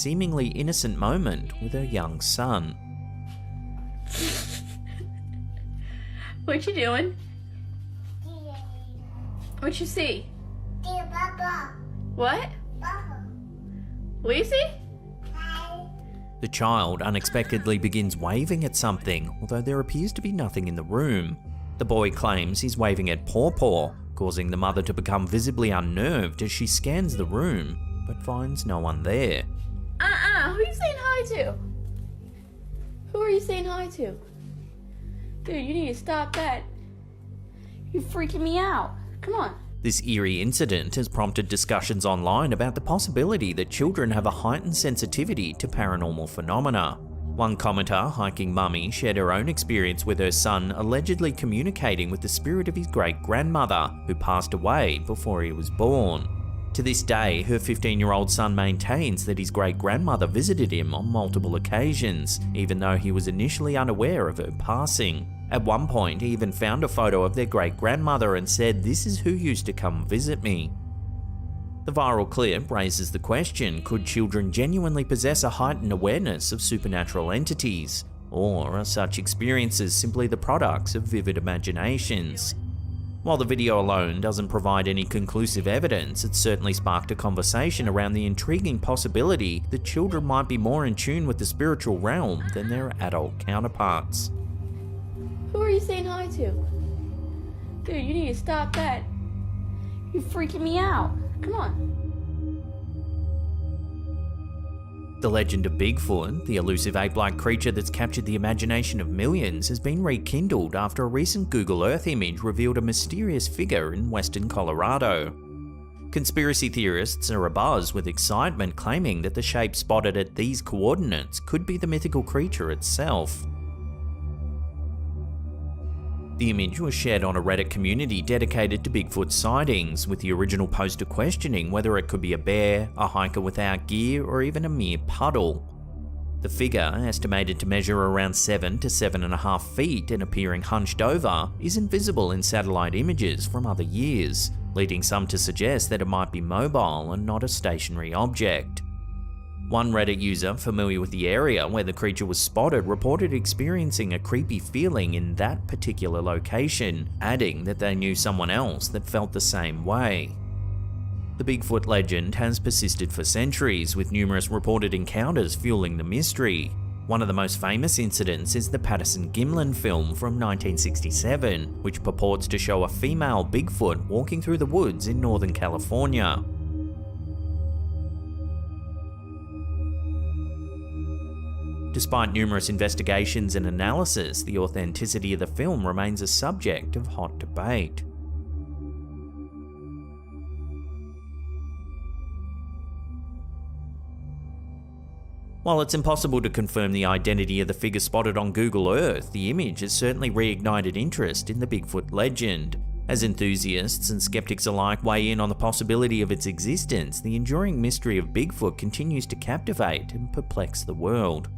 seemingly innocent moment with her young son. What you doing? What you see? What? What you see? The child unexpectedly begins waving at something, although there appears to be nothing in the room. The boy claims he's waving at Paw Paw, causing the mother to become visibly unnerved as she scans the room, but finds no one there. Who are you saying hi to? Who are you saying hi to? Dude, you need to stop that. You're freaking me out. Come on. This eerie incident has prompted discussions online about the possibility that children have a heightened sensitivity to paranormal phenomena. One commenter, Hiking Mummy, shared her own experience with her son allegedly communicating with the spirit of his great-grandmother, who passed away before he was born. To this day, her 15-year-old son maintains that his great-grandmother visited him on multiple occasions, even though he was initially unaware of her passing. At one point, he even found a photo of their great-grandmother and said, "This is who used to come visit me." The viral clip raises the question, could children genuinely possess a heightened awareness of supernatural entities? Or are such experiences simply the products of vivid imaginations? While the video alone doesn't provide any conclusive evidence, it certainly sparked a conversation around the intriguing possibility that children might be more in tune with the spiritual realm than their adult counterparts. Who are you saying hi to? Dude, you need to stop that. You're freaking me out. Come on. The legend of Bigfoot, the elusive ape-like creature that's captured the imagination of millions, has been rekindled after a recent Google Earth image revealed a mysterious figure in western Colorado. Conspiracy theorists are abuzz with excitement, claiming that the shape spotted at these coordinates could be the mythical creature itself. The image was shared on a Reddit community dedicated to Bigfoot sightings, with the original poster questioning whether it could be a bear, a hiker without gear, or even a mere puddle. The figure, estimated to measure around 7 to 7.5 feet and appearing hunched over, isn't visible in satellite images from other years, leading some to suggest that it might be mobile and not a stationary object. One Reddit user familiar with the area where the creature was spotted reported experiencing a creepy feeling in that particular location, adding that they knew someone else that felt the same way. The Bigfoot legend has persisted for centuries, with numerous reported encounters fueling the mystery. One of the most famous incidents is the Patterson-Gimlin film from 1967, which purports to show a female Bigfoot walking through the woods in Northern California. Despite numerous investigations and analysis, the authenticity of the film remains a subject of hot debate. While it's impossible to confirm the identity of the figure spotted on Google Earth, the image has certainly reignited interest in the Bigfoot legend. As enthusiasts and skeptics alike weigh in on the possibility of its existence, the enduring mystery of Bigfoot continues to captivate and perplex the world.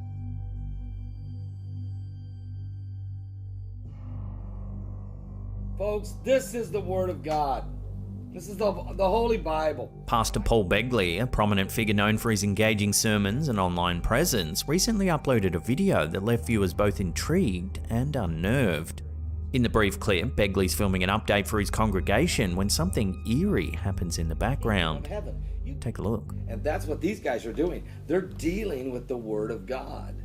Folks, this is the Word of God. This is the Holy Bible. Pastor Paul Begley, a prominent figure known for his engaging sermons and online presence, recently uploaded a video that left viewers both intrigued and unnerved. In the brief clip, Begley's filming an update for his congregation when something eerie happens in the background. Take a look. And that's what these guys are doing. They're dealing with the Word of God.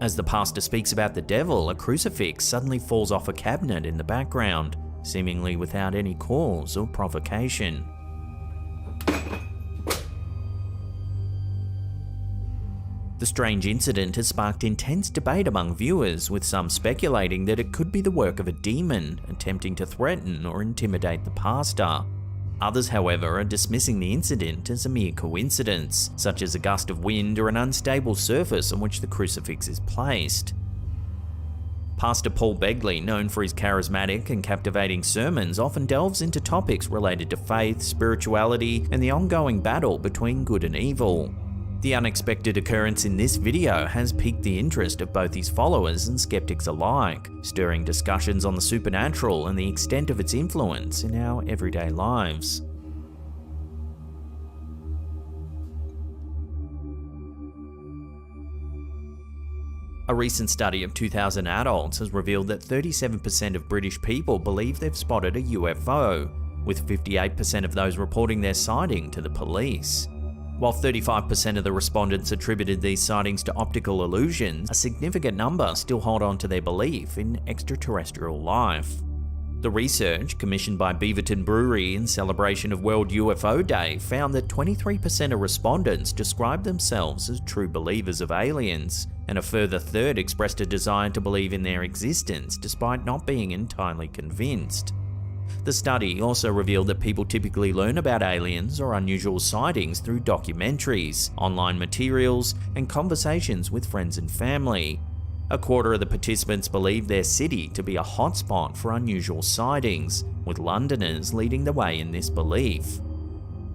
As the pastor speaks about the devil, a crucifix suddenly falls off a cabinet in the background, seemingly without any cause or provocation. The strange incident has sparked intense debate among viewers, with some speculating that it could be the work of a demon attempting to threaten or intimidate the pastor. Others, however, are dismissing the incident as a mere coincidence, such as a gust of wind or an unstable surface on which the crucifix is placed. Pastor Paul Begley, known for his charismatic and captivating sermons, often delves into topics related to faith, spirituality, and the ongoing battle between good and evil. The unexpected occurrence in this video has piqued the interest of both his followers and skeptics alike, stirring discussions on the supernatural and the extent of its influence in our everyday lives. A recent study of 2,000 adults has revealed that 37% of British people believe they've spotted a UFO, with 58% of those reporting their sighting to the police. While 35% of the respondents attributed these sightings to optical illusions, a significant number still hold on to their belief in extraterrestrial life. The research, commissioned by Beaverton Brewery in celebration of World UFO Day, found that 23% of respondents described themselves as true believers of aliens, and a further third expressed a desire to believe in their existence despite not being entirely convinced. The study also revealed that people typically learn about aliens or unusual sightings through documentaries, online materials, and conversations with friends and family. A quarter of the participants believed their city to be a hotspot for unusual sightings, with Londoners leading the way in this belief.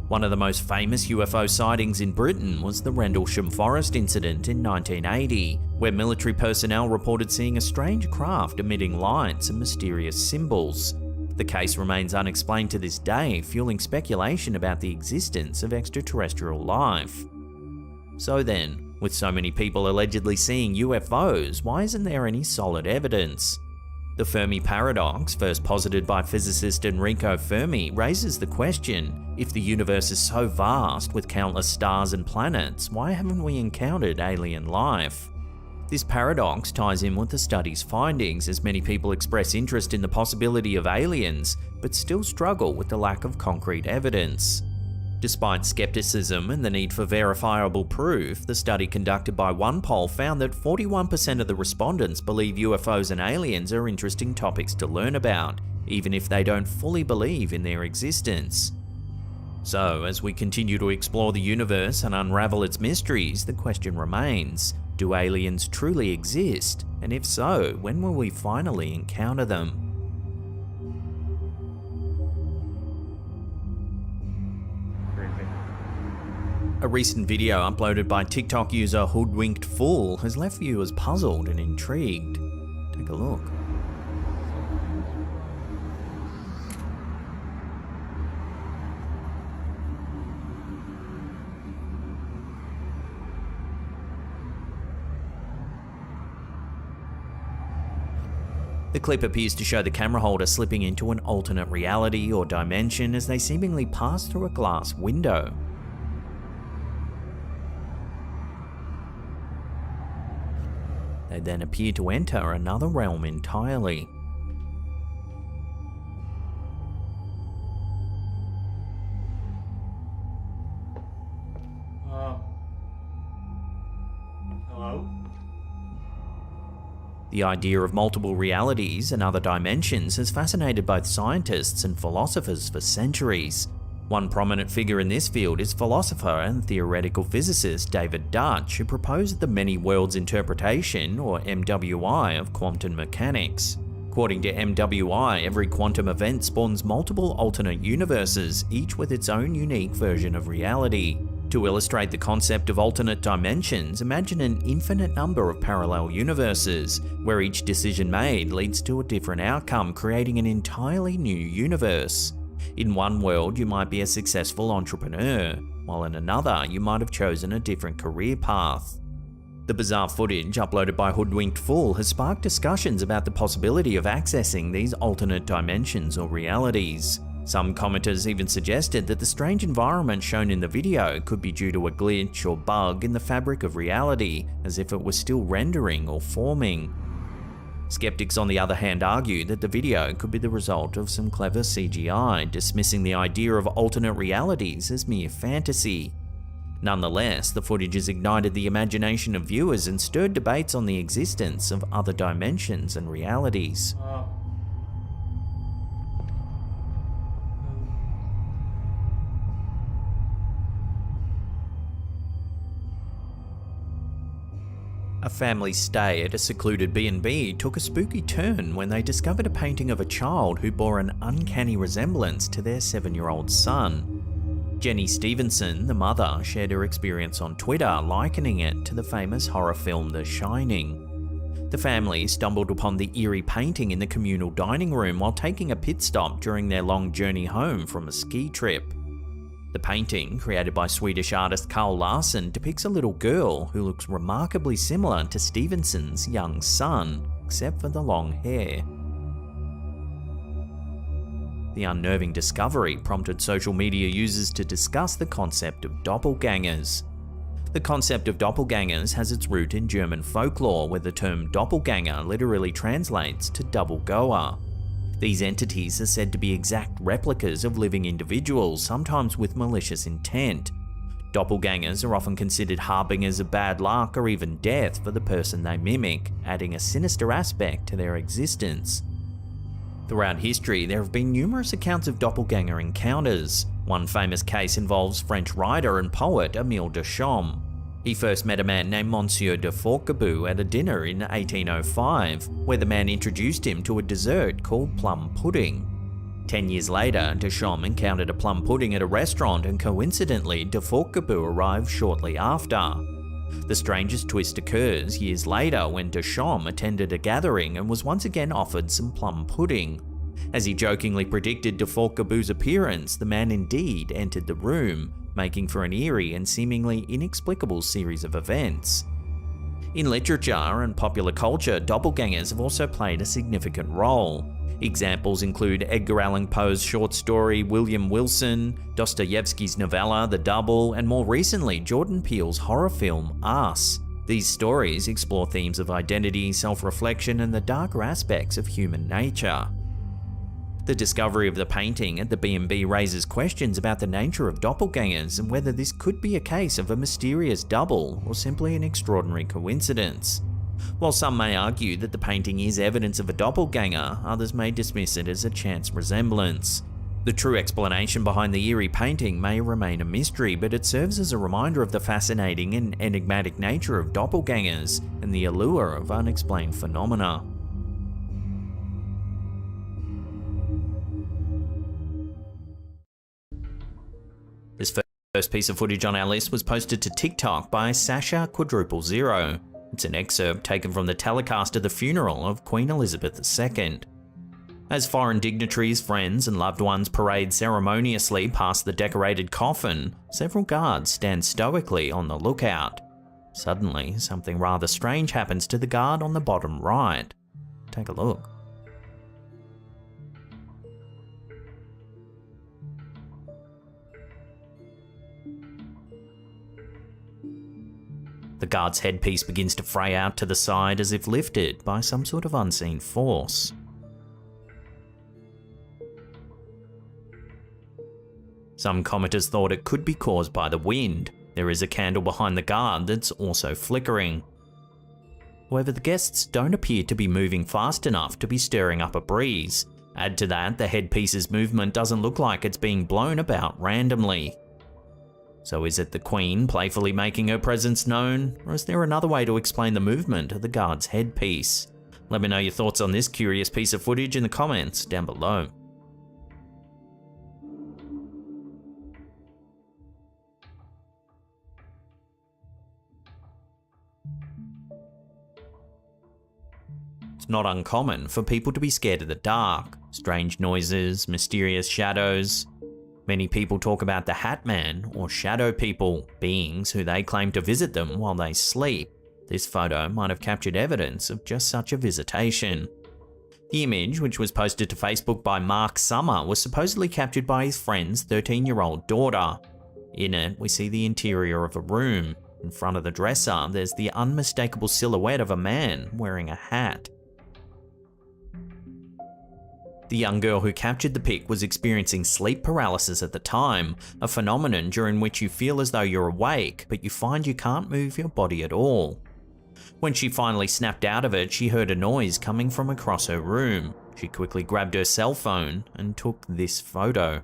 One of the most famous UFO sightings in Britain was the Rendlesham Forest incident in 1980, where military personnel reported seeing a strange craft emitting lights and mysterious symbols. The case remains unexplained to this day, fueling speculation about the existence of extraterrestrial life. So then, with so many people allegedly seeing UFOs, why isn't there any solid evidence? The Fermi paradox, first posited by physicist Enrico Fermi, raises the question, if the universe is so vast with countless stars and planets, why haven't we encountered alien life? This paradox ties in with the study's findings, as many people express interest in the possibility of aliens, but still struggle with the lack of concrete evidence. Despite skepticism and the need for verifiable proof, the study conducted by OnePoll found that 41% of the respondents believe UFOs and aliens are interesting topics to learn about, even if they don't fully believe in their existence. So, as we continue to explore the universe and unravel its mysteries, the question remains, do aliens truly exist? And if so, when will we finally encounter them? A recent video uploaded by TikTok user Hoodwinked Fool has left viewers puzzled and intrigued. Take a look. The clip appears to show the camera holder slipping into an alternate reality or dimension as they seemingly pass through a glass window. They then appear to enter another realm entirely. Hello? The idea of multiple realities and other dimensions has fascinated both scientists and philosophers for centuries. One prominent figure in this field is philosopher and theoretical physicist David Dutch, who proposed the many worlds interpretation, or MWI, of quantum mechanics. According to MWI, every quantum event spawns multiple alternate universes, each with its own unique version of reality. To illustrate the concept of alternate dimensions, imagine an infinite number of parallel universes, where each decision made leads to a different outcome, creating an entirely new universe. In one world, you might be a successful entrepreneur, while in another, you might have chosen a different career path. The bizarre footage uploaded by Hoodwinked Fool has sparked discussions about the possibility of accessing these alternate dimensions or realities. Some commenters even suggested that the strange environment shown in the video could be due to a glitch or bug in the fabric of reality, as if it was still rendering or forming. Skeptics, on the other hand, argue that the video could be the result of some clever CGI, dismissing the idea of alternate realities as mere fantasy. Nonetheless, the footage has ignited the imagination of viewers and stirred debates on the existence of other dimensions and realities. A family's stay at a secluded B&B took a spooky turn when they discovered a painting of a child who bore an uncanny resemblance to their 7-year-old son. Jenny Stevenson, the mother, shared her experience on Twitter, likening it to the famous horror film The Shining. The family stumbled upon the eerie painting in the communal dining room while taking a pit stop during their long journey home from a ski trip. The painting, created by Swedish artist Carl Larsson, depicts a little girl who looks remarkably similar to Stevenson's young son, except for the long hair. The unnerving discovery prompted social media users to discuss the concept of doppelgangers. The concept of doppelgangers has its root in German folklore, where the term doppelganger literally translates to double goer. These entities are said to be exact replicas of living individuals, sometimes with malicious intent. Doppelgangers are often considered harbingers of bad luck or even death for the person they mimic, adding a sinister aspect to their existence. Throughout history, there have been numerous accounts of doppelganger encounters. One famous case involves French writer and poet Émile Deschamps. He first met a man named Monsieur de Forquebus at a dinner in 1805, where the man introduced him to a dessert called plum pudding. 10 years later, Deschamps encountered a plum pudding at a restaurant, and coincidentally, de Forquebus arrived shortly after. The strangest twist occurs years later when Deschamps attended a gathering and was once again offered some plum pudding. As he jokingly predicted de Forquebus' appearance, the man indeed entered the room, making for an eerie and seemingly inexplicable series of events. In literature and popular culture, doppelgangers have also played a significant role. Examples include Edgar Allan Poe's short story William Wilson, Dostoevsky's novella The Double, and more recently Jordan Peele's horror film Us. These stories explore themes of identity, self-reflection, and the darker aspects of human nature. The discovery of the painting at the B&B raises questions about the nature of doppelgangers and whether this could be a case of a mysterious double or simply an extraordinary coincidence. While some may argue that the painting is evidence of a doppelganger, others may dismiss it as a chance resemblance. The true explanation behind the eerie painting may remain a mystery, but it serves as a reminder of the fascinating and enigmatic nature of doppelgangers and the allure of unexplained phenomena. This first piece of footage on our list was posted to TikTok by Sasha000. It's an excerpt taken from the telecast of the funeral of Queen Elizabeth II. As foreign dignitaries, friends, and loved ones parade ceremoniously past the decorated coffin, several guards stand stoically on the lookout. Suddenly, something rather strange happens to the guard on the bottom right. Take a look. The guard's headpiece begins to fray out to the side as if lifted by some sort of unseen force. Some commenters thought it could be caused by the wind. There is a candle behind the guard that's also flickering. However, the guests don't appear to be moving fast enough to be stirring up a breeze. Add to that, the headpiece's movement doesn't look like it's being blown about randomly. So is it the Queen playfully making her presence known, or is there another way to explain the movement of the guard's headpiece? Let me know your thoughts on this curious piece of footage in the comments down below. It's not uncommon for people to be scared of the dark, strange noises, mysterious shadows. Many people talk about the Hat Man or shadow people, beings who they claim to visit them while they sleep. This photo might have captured evidence of just such a visitation. The image, which was posted to Facebook by Mark Summer, was supposedly captured by his friend's 13-year-old daughter. In it, we see the interior of a room. In front of the dresser, there's the unmistakable silhouette of a man wearing a hat. The young girl who captured the pic was experiencing sleep paralysis at the time, a phenomenon during which you feel as though you're awake, but you find you can't move your body at all. When she finally snapped out of it, she heard a noise coming from across her room. She quickly grabbed her cell phone and took this photo.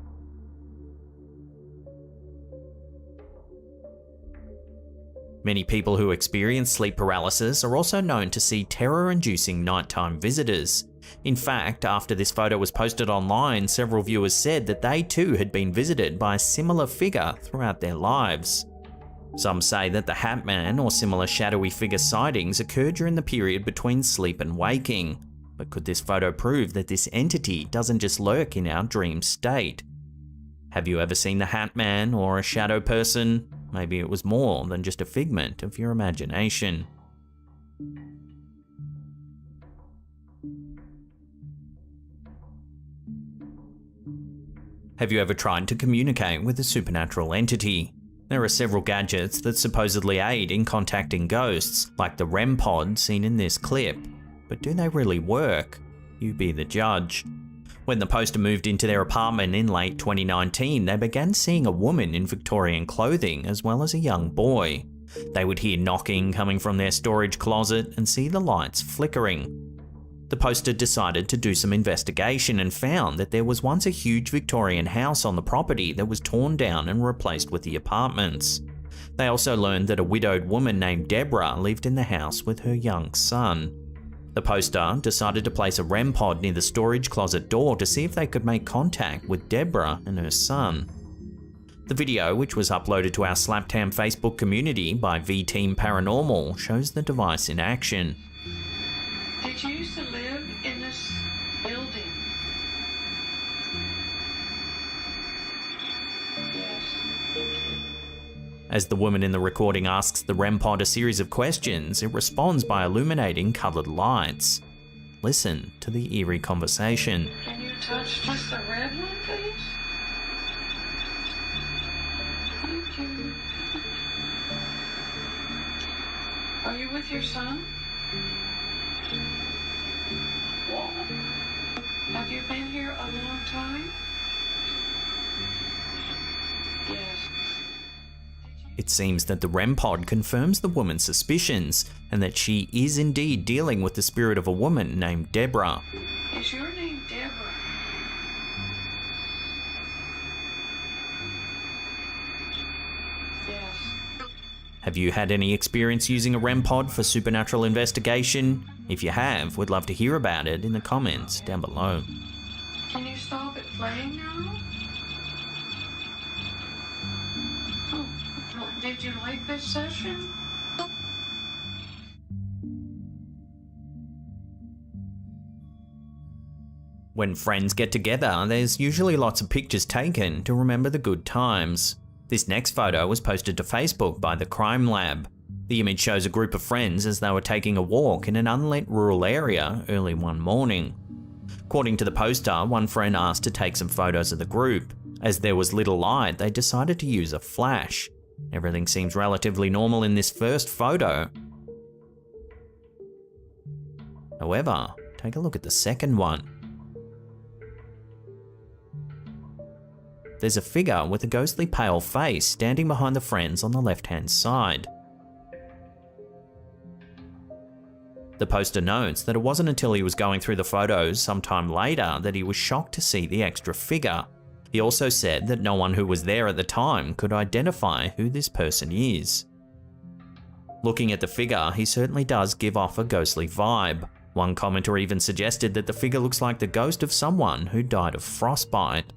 Many people who experience sleep paralysis are also known to see terror-inducing nighttime visitors. In fact, after this photo was posted online, several viewers said that they too had been visited by a similar figure throughout their lives. Some say that the Hat Man or similar shadowy figure sightings occurred during the period between sleep and waking. But could this photo prove that this entity doesn't just lurk in our dream state? Have you ever seen the Hat Man or a shadow person? Maybe it was more than just a figment of your imagination. Have you ever tried to communicate with a supernatural entity? There are several gadgets that supposedly aid in contacting ghosts, like the REM pod seen in this clip. But do they really work? You be the judge. When the poster moved into their apartment in late 2019, they began seeing a woman in Victorian clothing as well as a young boy. They would hear knocking coming from their storage closet and see the lights flickering. The poster decided to do some investigation and found that there was once a huge Victorian house on the property that was torn down and replaced with the apartments. They also learned that a widowed woman named Deborah lived in the house with her young son. The poster decided to place a REM pod near the storage closet door to see if they could make contact with Deborah and her son. The video, which was uploaded to our Slaptam Facebook community by V-Team Paranormal, shows the device in action. Did you used to live in this building? Yes. As the woman in the recording asks the REM pod a series of questions, it responds by illuminating coloured lights. Listen to the eerie conversation. Can you touch just the red one, please? Thank you. Are you with your son? Have you been here a long time? Yes. It seems that the REM pod confirms the woman's suspicions, and that she is indeed dealing with the spirit of a woman named Deborah. Is your name Deborah? Yes. Have you had any experience using a REM pod for supernatural investigation? If you have, we'd love to hear about it in the comments down below. Can you stop it playing now? Oh, did you like this session? When friends get together, there's usually lots of pictures taken to remember the good times. This next photo was posted to Facebook by the Crime Lab. The image shows a group of friends as they were taking a walk in an unlit rural area early one morning. According to the poster, one friend asked to take some photos of the group. As there was little light, they decided to use a flash. Everything seems relatively normal in this first photo. However, take a look at the second one. There's a figure with a ghostly pale face standing behind the friends on the left-hand side. The poster notes that it wasn't until he was going through the photos sometime later that he was shocked to see the extra figure. He also said that no one who was there at the time could identify who this person is. Looking at the figure, he certainly does give off a ghostly vibe. One commenter even suggested that the figure looks like the ghost of someone who died of frostbite.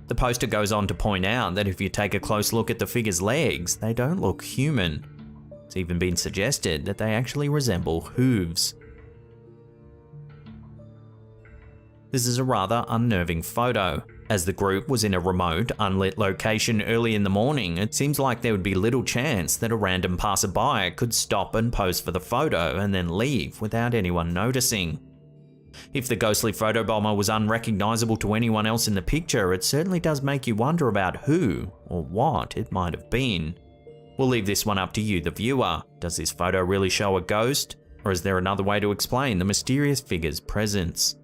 The poster goes on to point out that if you take a close look at the figure's legs, they don't look human. It's even been suggested that they actually resemble hooves. This is a rather unnerving photo. As the group was in a remote, unlit location early in the morning, it seems like there would be little chance that a random passerby could stop and pose for the photo and then leave without anyone noticing. If the ghostly photobomber was unrecognizable to anyone else in the picture, it certainly does make you wonder about who or what it might have been. We'll leave this one up to you, the viewer. Does this photo really show a ghost? Or is there another way to explain the mysterious figure's presence?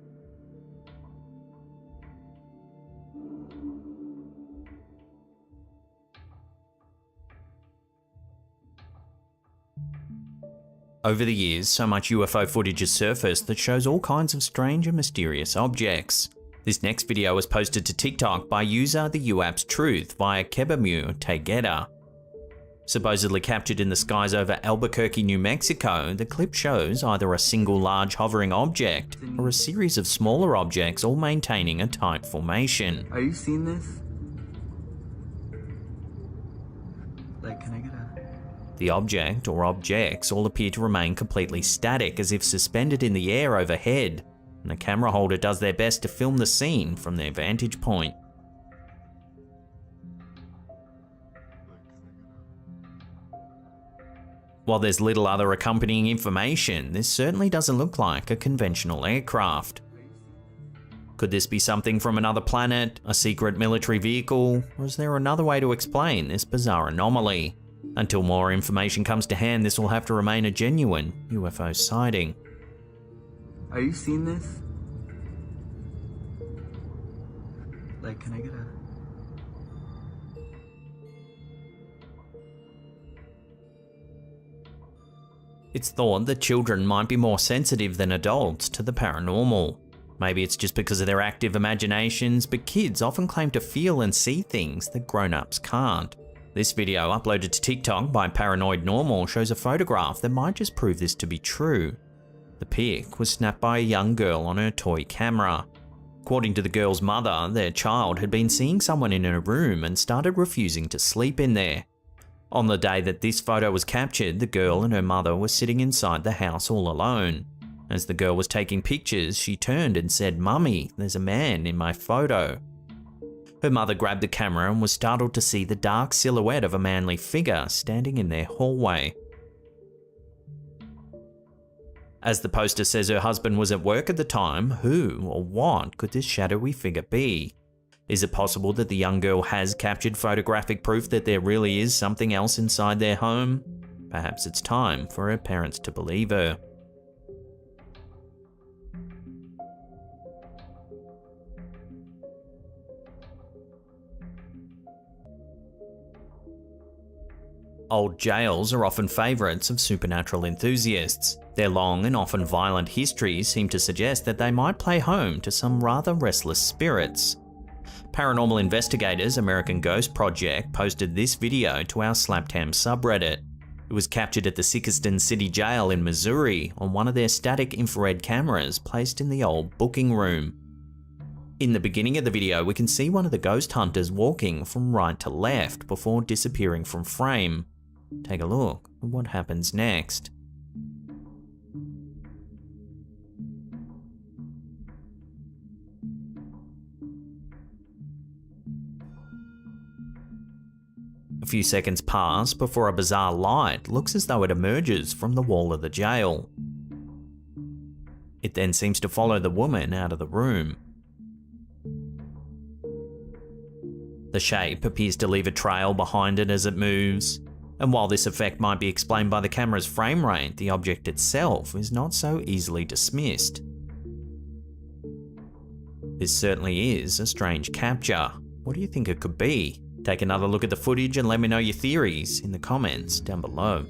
Over the years, so much UFO footage has surfaced that shows all kinds of strange and mysterious objects. This next video was posted to TikTok by user the UApps Truth via Kebamu Tegeta. Supposedly captured in the skies over Albuquerque, New Mexico, the clip shows either a single large hovering object or a series of smaller objects all maintaining a tight formation. Are you seeing this? Like, can I get a... The object or objects all appear to remain completely static, as if suspended in the air overhead, and the camera holder does their best to film the scene from their vantage point. While there's little other accompanying information, this certainly doesn't look like a conventional aircraft. Could this be something from another planet, a secret military vehicle, or is there another way to explain this bizarre anomaly? Until more information comes to hand, this will have to remain a genuine UFO sighting. Are you seeing this? Like, can I get a... It's thought that children might be more sensitive than adults to the paranormal. Maybe it's just because of their active imaginations, but kids often claim to feel and see things that grown-ups can't. This video, uploaded to TikTok by Paranoid Normal, shows a photograph that might just prove this to be true. The pic was snapped by a young girl on her toy camera. According to the girl's mother, their child had been seeing someone in her room and started refusing to sleep in there. On the day that this photo was captured, the girl and her mother were sitting inside the house all alone. As the girl was taking pictures, she turned and said, "Mummy, there's a man in my photo." Her mother grabbed the camera and was startled to see the dark silhouette of a manly figure standing in their hallway. As the poster says her husband was at work at the time, who or what could this shadowy figure be? Is it possible that the young girl has captured photographic proof that there really is something else inside their home? Perhaps it's time for her parents to believe her. Old jails are often favourites of supernatural enthusiasts. Their long and often violent histories seem to suggest that they might play home to some rather restless spirits. Paranormal investigators American Ghost Project posted this video to our Slaptam subreddit. It was captured at the Sickiston City Jail in Missouri on one of their static infrared cameras placed in the old booking room. In the beginning of the video, we can see one of the ghost hunters walking from right to left before disappearing from frame. Take a look at what happens next. A few seconds pass before a bizarre light looks as though it emerges from the wall of the jail. It then seems to follow the woman out of the room. The shape appears to leave a trail behind it as it moves, and while this effect might be explained by the camera's frame rate, the object itself is not so easily dismissed. This certainly is a strange capture. What do you think it could be? Take another look at the footage and let me know your theories in the comments down below.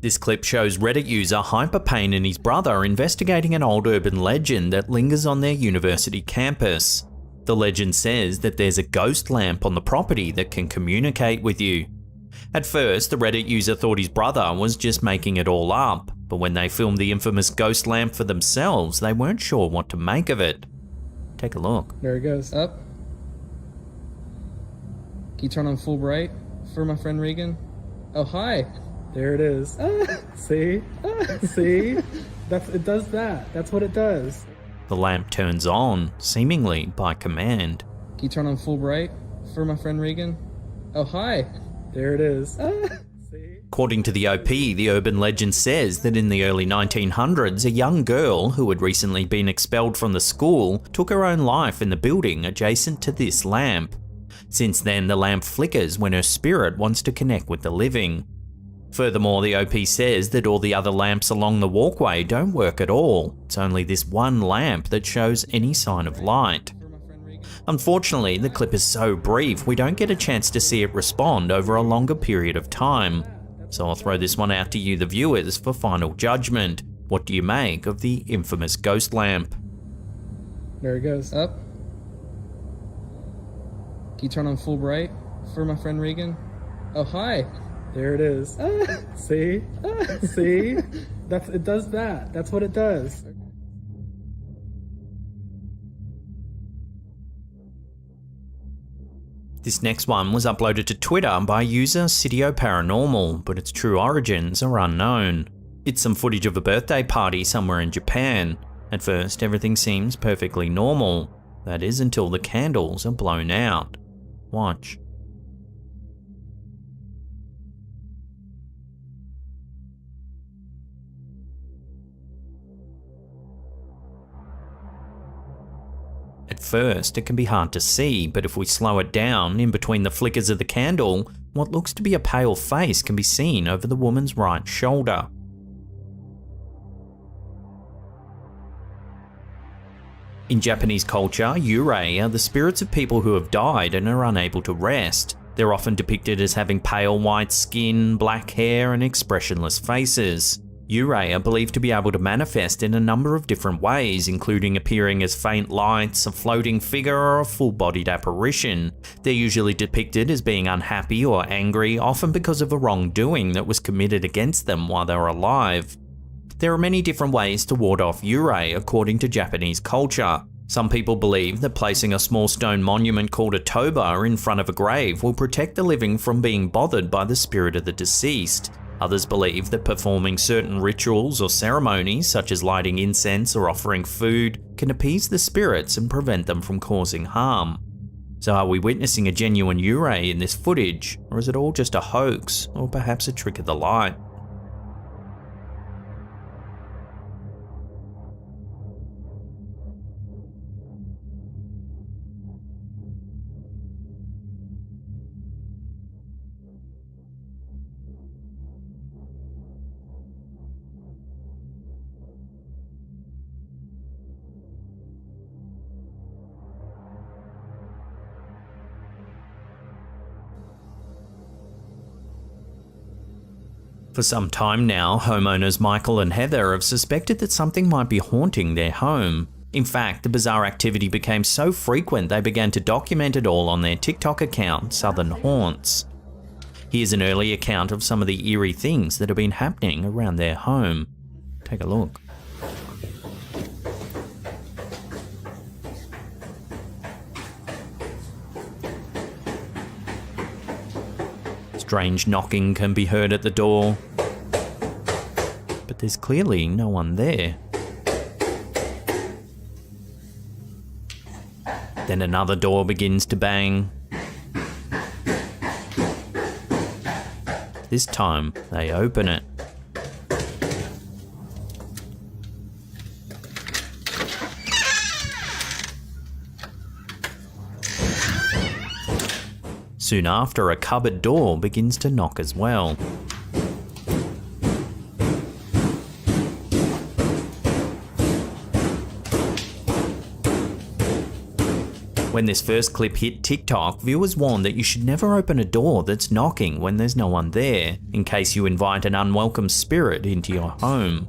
This clip shows Reddit user Hyperpain and his brother investigating an old urban legend that lingers on their university campus. The legend says that there's a ghost lamp on the property that can communicate with you. At first, the Reddit user thought his brother was just making it all up, but when they filmed the infamous ghost lamp for themselves, they weren't sure what to make of it. Take a look. There it goes. Up. Can you turn on full bright for my friend Regan? Oh, hi. There it is. See? See? It does that. That's what it does. The lamp turns on, seemingly by command. Can you turn on full bright for my friend Regan? Oh, hi. There it is. See? According to the OP, the urban legend says that in the early 1900s, a young girl who had recently been expelled from the school took her own life in the building adjacent to this lamp. Since then, the lamp flickers when her spirit wants to connect with the living. Furthermore, the OP says that all the other lamps along the walkway don't work at all. It's only this one lamp that shows any sign of light. Unfortunately, the clip is so brief we don't get a chance to see it respond over a longer period of time. So I'll throw this one out to you, the viewers, for final judgment. What do you make of the infamous ghost lamp? There it goes. Up. Can you turn on full bright for my friend Regan? Oh, hi. There it is. See? See? It does that. That's what it does. This next one was uploaded to Twitter by user Sitio Paranormal, but its true origins are unknown. It's some footage of a birthday party somewhere in Japan. At first, everything seems perfectly normal. That is until the candles are blown out. Watch. At first, it can be hard to see, but if we slow it down, in between the flickers of the candle, what looks to be a pale face can be seen over the woman's right shoulder. In Japanese culture, yurei are the spirits of people who have died and are unable to rest. They're often depicted as having pale white skin, black hair, and expressionless faces. Yurei are believed to be able to manifest in a number of different ways, including appearing as faint lights, a floating figure, or a full-bodied apparition. They're usually depicted as being unhappy or angry, often because of a wrongdoing that was committed against them while they were alive. There are many different ways to ward off yurei according to Japanese culture. Some people believe that placing a small stone monument called a toba in front of a grave will protect the living from being bothered by the spirit of the deceased. Others believe that performing certain rituals or ceremonies, such as lighting incense or offering food, can appease the spirits and prevent them from causing harm. So are we witnessing a genuine yurei in this footage, or is it all just a hoax, or perhaps a trick of the light? For some time now, homeowners Michael and Heather have suspected that something might be haunting their home. In fact, the bizarre activity became so frequent they began to document it all on their TikTok account, Southern Haunts. Here's an early account of some of the eerie things that have been happening around their home. Take a look. Strange knocking can be heard at the door, but there's clearly no one there. Then another door begins to bang. This time, they open it. Soon after, a cupboard door begins to knock as well. When this first clip hit TikTok, viewers warned that you should never open a door that's knocking when there's no one there, in case you invite an unwelcome spirit into your home.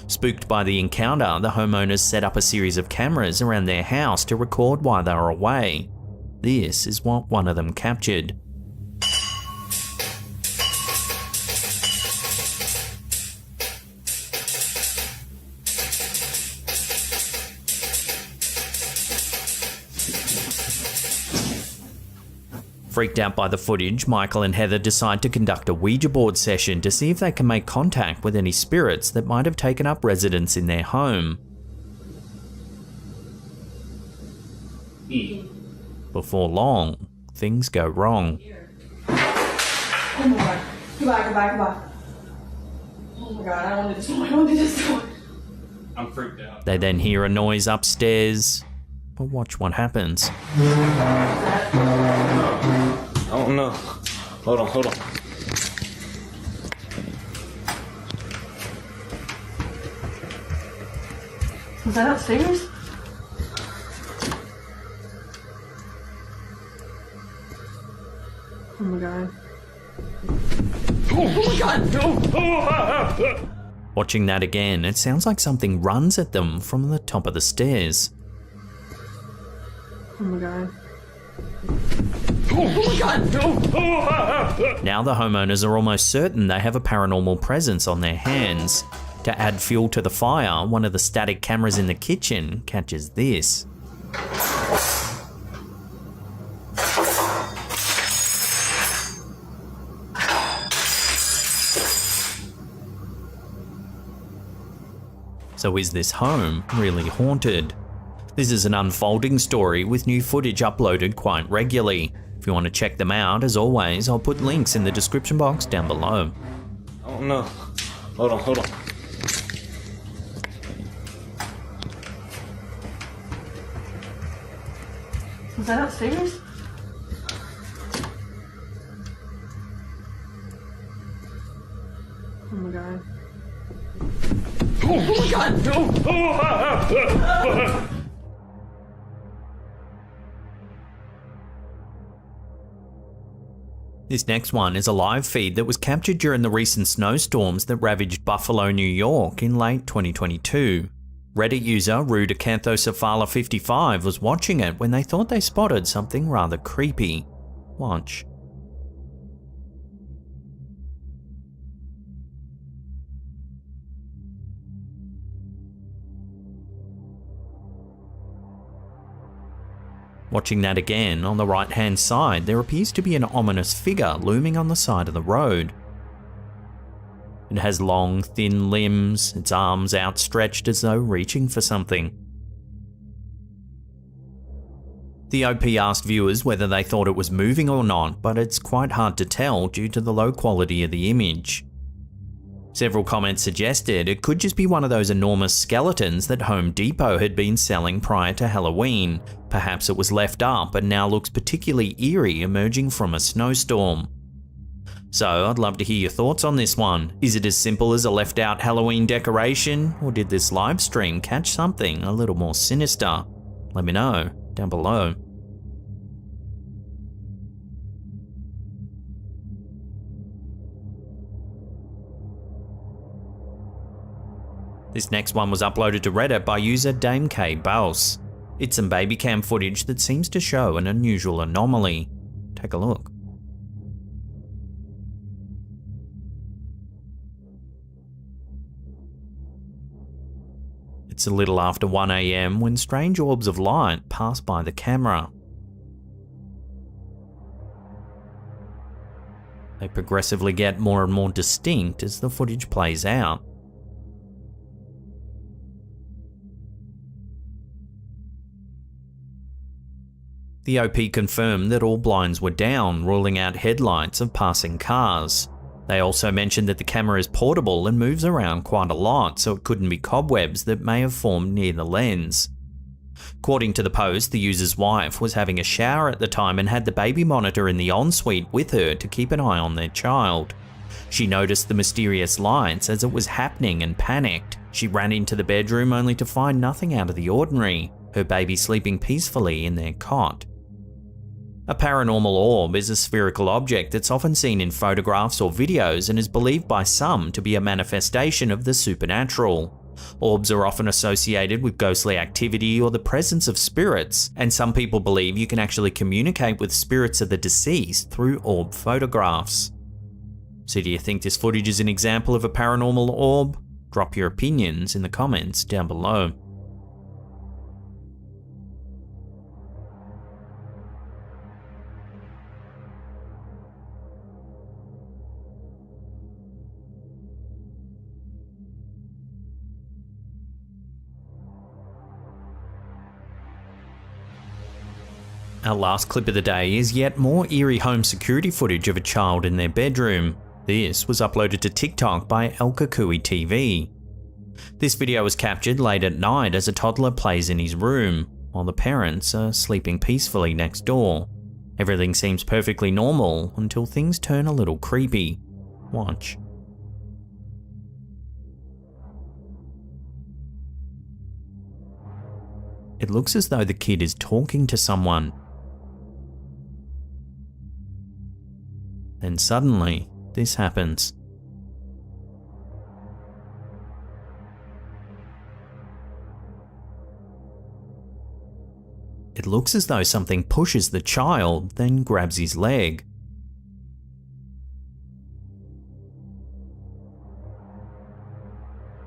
Spooked by the encounter, the homeowners set up a series of cameras around their house to record while they were away. This is what one of them captured. Freaked out by the footage, Michael and Heather decide to conduct a Ouija board session to see if they can make contact with any spirits that might have taken up residence in their home. Before long, things go wrong. Oh my god. Goodbye. Oh my god, I don't want to do this. I'm freaked out. They then hear a noise upstairs, but watch what happens. Oh no. Hold on. Was that upstairs? Oh my god. Watching that again, it sounds like something runs at them from the top of the stairs. Oh my god. Now the homeowners are almost certain they have a paranormal presence on their hands. To add fuel to the fire, one of the static cameras in the kitchen catches this. So is this home really haunted? This is an unfolding story with new footage uploaded quite regularly. If you want to check them out, as always, I'll put links in the description box down below. Oh no. Hold on. Was that upstairs? Oh my god. This next one is a live feed that was captured during the recent snowstorms that ravaged Buffalo, New York in late 2022. Reddit user Rudicanthosephala55 was watching it when they thought they spotted something rather creepy. Watch. Watching that again, on the right hand side there appears to be an ominous figure looming on the side of the road. It has long, thin limbs, its arms outstretched as though reaching for something. The OP asked viewers whether they thought it was moving or not, but it's quite hard to tell due to the low quality of the image. Several comments suggested it could just be one of those enormous skeletons that Home Depot had been selling prior to Halloween. Perhaps it was left up and now looks particularly eerie emerging from a snowstorm. So I'd love to hear your thoughts on this one. Is it as simple as a left out Halloween decoration, or did this live stream catch something a little more sinister? Let me know down below. This next one was uploaded to Reddit by user Dame K Baus. It's some baby cam footage that seems to show an unusual anomaly. Take a look. It's a little after 1 AM when strange orbs of light pass by the camera. They progressively get more and more distinct as the footage plays out. The OP confirmed that all blinds were down, ruling out headlights of passing cars. They also mentioned that the camera is portable and moves around quite a lot, so it couldn't be cobwebs that may have formed near the lens. According to the post, the user's wife was having a shower at the time and had the baby monitor in the ensuite with her to keep an eye on their child. She noticed the mysterious lights as it was happening and panicked. She ran into the bedroom only to find nothing out of the ordinary, her baby sleeping peacefully in their cot. A paranormal orb is a spherical object that's often seen in photographs or videos and is believed by some to be a manifestation of the supernatural. Orbs are often associated with ghostly activity or the presence of spirits, and some people believe you can actually communicate with spirits of the deceased through orb photographs. So do you think this footage is an example of a paranormal orb? Drop your opinions in the comments down below. Our last clip of the day is yet more eerie home security footage of a child in their bedroom. This was uploaded to TikTok by El Kukui TV. This video was captured late at night as a toddler plays in his room, while the parents are sleeping peacefully next door. Everything seems perfectly normal until things turn a little creepy. Watch. It looks as though the kid is talking to someone. Then suddenly, this happens. It looks as though something pushes the child, then grabs his leg.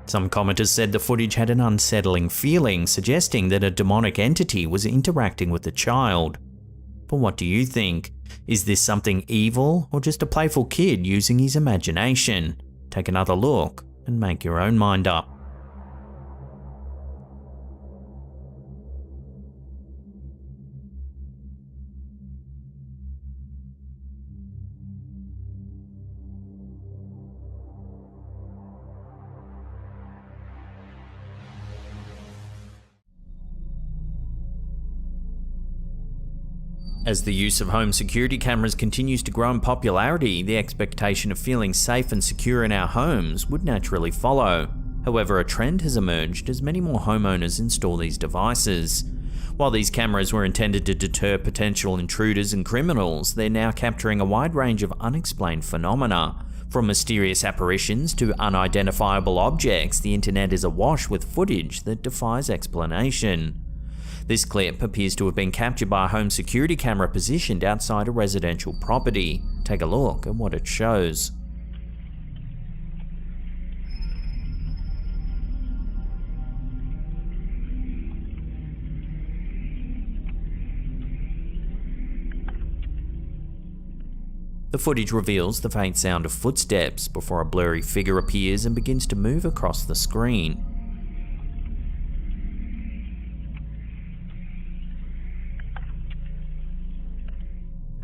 Some commenters said the footage had an unsettling feeling, suggesting that a demonic entity was interacting with the child. But what do you think? Is this something evil or just a playful kid using his imagination? Take another look and make your own mind up. As the use of home security cameras continues to grow in popularity, the expectation of feeling safe and secure in our homes would naturally follow. However, a trend has emerged as many more homeowners install these devices. While these cameras were intended to deter potential intruders and criminals, they're now capturing a wide range of unexplained phenomena. From mysterious apparitions to unidentifiable objects, the internet is awash with footage that defies explanation. This clip appears to have been captured by a home security camera positioned outside a residential property. Take a look at what it shows. The footage reveals the faint sound of footsteps before a blurry figure appears and begins to move across the screen.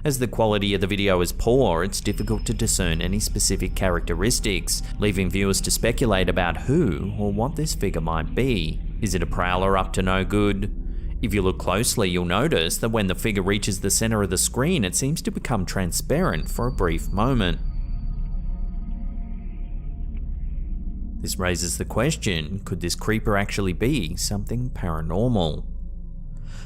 As the quality of the video is poor, it's difficult to discern any specific characteristics, leaving viewers to speculate about who or what this figure might be. Is it a prowler up to no good? If you look closely, you'll notice that when the figure reaches the center of the screen, it seems to become transparent for a brief moment. This raises the question, could this creeper actually be something paranormal?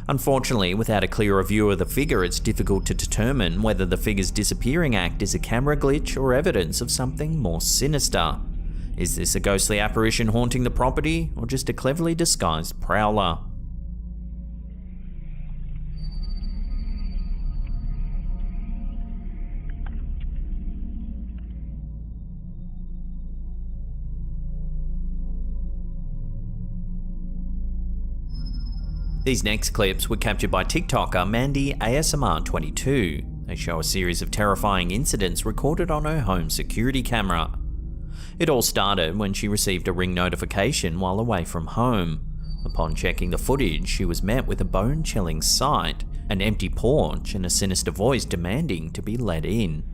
Unfortunately, without a clearer view of the figure, it's difficult to determine whether the figure's disappearing act is a camera glitch or evidence of something more sinister. Is this a ghostly apparition haunting the property, or just a cleverly disguised prowler? These next clips were captured by TikToker Mandy ASMR22. They show a series of terrifying incidents recorded on her home security camera. It all started when she received a Ring notification while away from home. Upon checking the footage, she was met with a bone-chilling sight, an empty porch and a sinister voice demanding to be let in.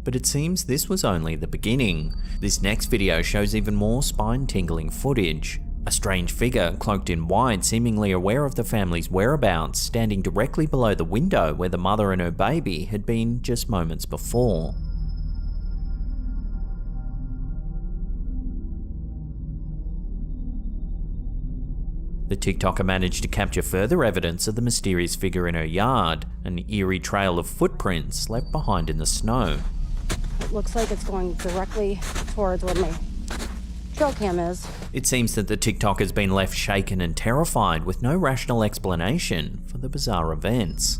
But it seems this was only the beginning. This next video shows even more spine-tingling footage. A strange figure, cloaked in white, seemingly aware of the family's whereabouts, standing directly below the window where the mother and her baby had been just moments before. The TikToker managed to capture further evidence of the mysterious figure in her yard, an eerie trail of footprints left behind in the snow. It looks like it's going directly towards where my trail cam is. It seems that the TikTok has been left shaken and terrified with no rational explanation for the bizarre events.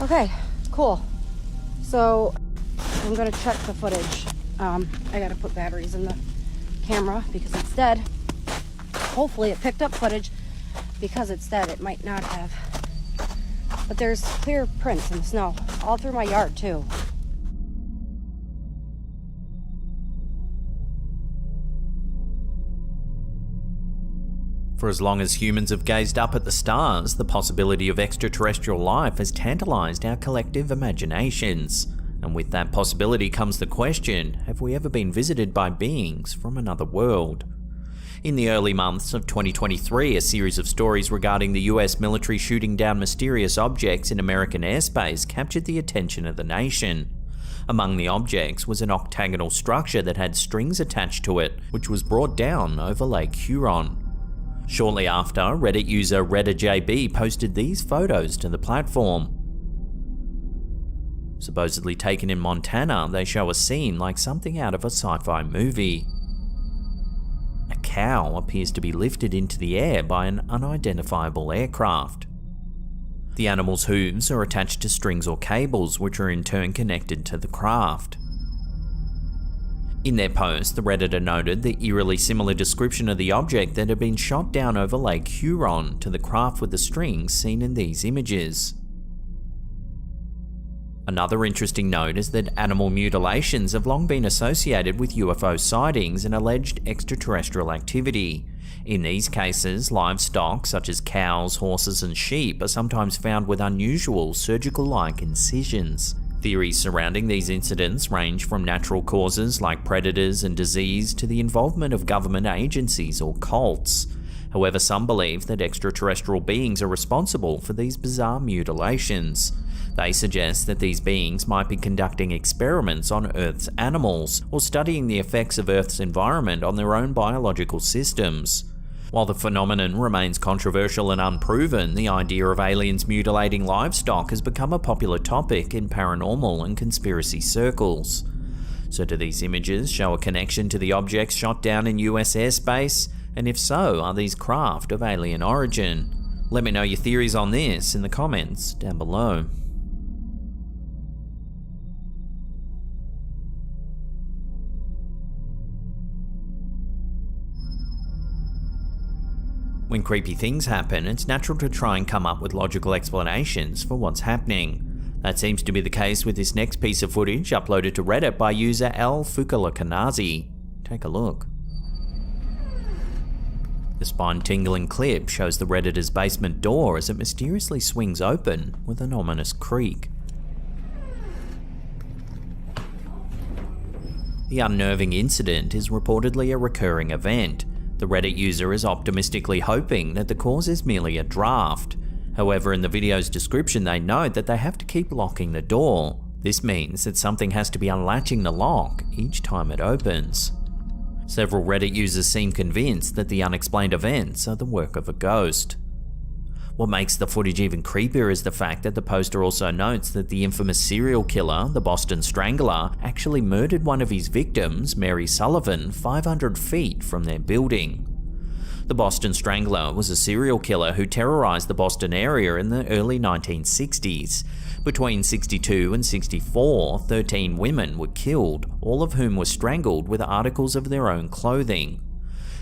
Okay, cool. So I'm gonna check the footage. I gotta put batteries in the camera because it's dead. Hopefully it picked up footage. Because it's dead, it might not have. But there's clear prints in the snow, all through my yard too. For as long as humans have gazed up at the stars, the possibility of extraterrestrial life has tantalized our collective imaginations. And with that possibility comes the question, have we ever been visited by beings from another world? In the early months of 2023, a series of stories regarding the US military shooting down mysterious objects in American airspace captured the attention of the nation. Among the objects was an octagonal structure that had strings attached to it, which was brought down over Lake Huron. Shortly after, Reddit user ReddaJB posted these photos to the platform. Supposedly taken in Montana, they show a scene like something out of a sci-fi movie. A cow appears to be lifted into the air by an unidentifiable aircraft. The animal's hooves are attached to strings or cables, which are in turn connected to the craft. In their post, the Redditor noted the eerily similar description of the object that had been shot down over Lake Huron to the craft with the strings seen in these images. Another interesting note is that animal mutilations have long been associated with UFO sightings and alleged extraterrestrial activity. In these cases, livestock such as cows, horses and sheep are sometimes found with unusual surgical-like incisions. Theories surrounding these incidents range from natural causes like predators and disease to the involvement of government agencies or cults. However, some believe that extraterrestrial beings are responsible for these bizarre mutilations. They suggest that these beings might be conducting experiments on Earth's animals or studying the effects of Earth's environment on their own biological systems. While the phenomenon remains controversial and unproven, the idea of aliens mutilating livestock has become a popular topic in paranormal and conspiracy circles. So do these images show a connection to the objects shot down in US airspace? And if so, are these craft of alien origin? Let me know your theories on this in the comments down below. When creepy things happen, it's natural to try and come up with logical explanations for what's happening. That seems to be the case with this next piece of footage uploaded to Reddit by user L. Fukalakanazi. Take a look. The spine-tingling clip shows the Redditor's basement door as it mysteriously swings open with an ominous creak. The unnerving incident is reportedly a recurring event. The Reddit user is optimistically hoping that the cause is merely a draft. However, in the video's description they note that they have to keep locking the door. This means that something has to be unlatching the lock each time it opens. Several Reddit users seem convinced that the unexplained events are the work of a ghost. What makes the footage even creepier is the fact that the poster also notes that the infamous serial killer, the Boston Strangler, actually murdered one of his victims, Mary Sullivan, 500 feet from their building. The Boston Strangler was a serial killer who terrorized the Boston area in the early 1960s. Between 62 and 64, 13 women were killed, all of whom were strangled with articles of their own clothing.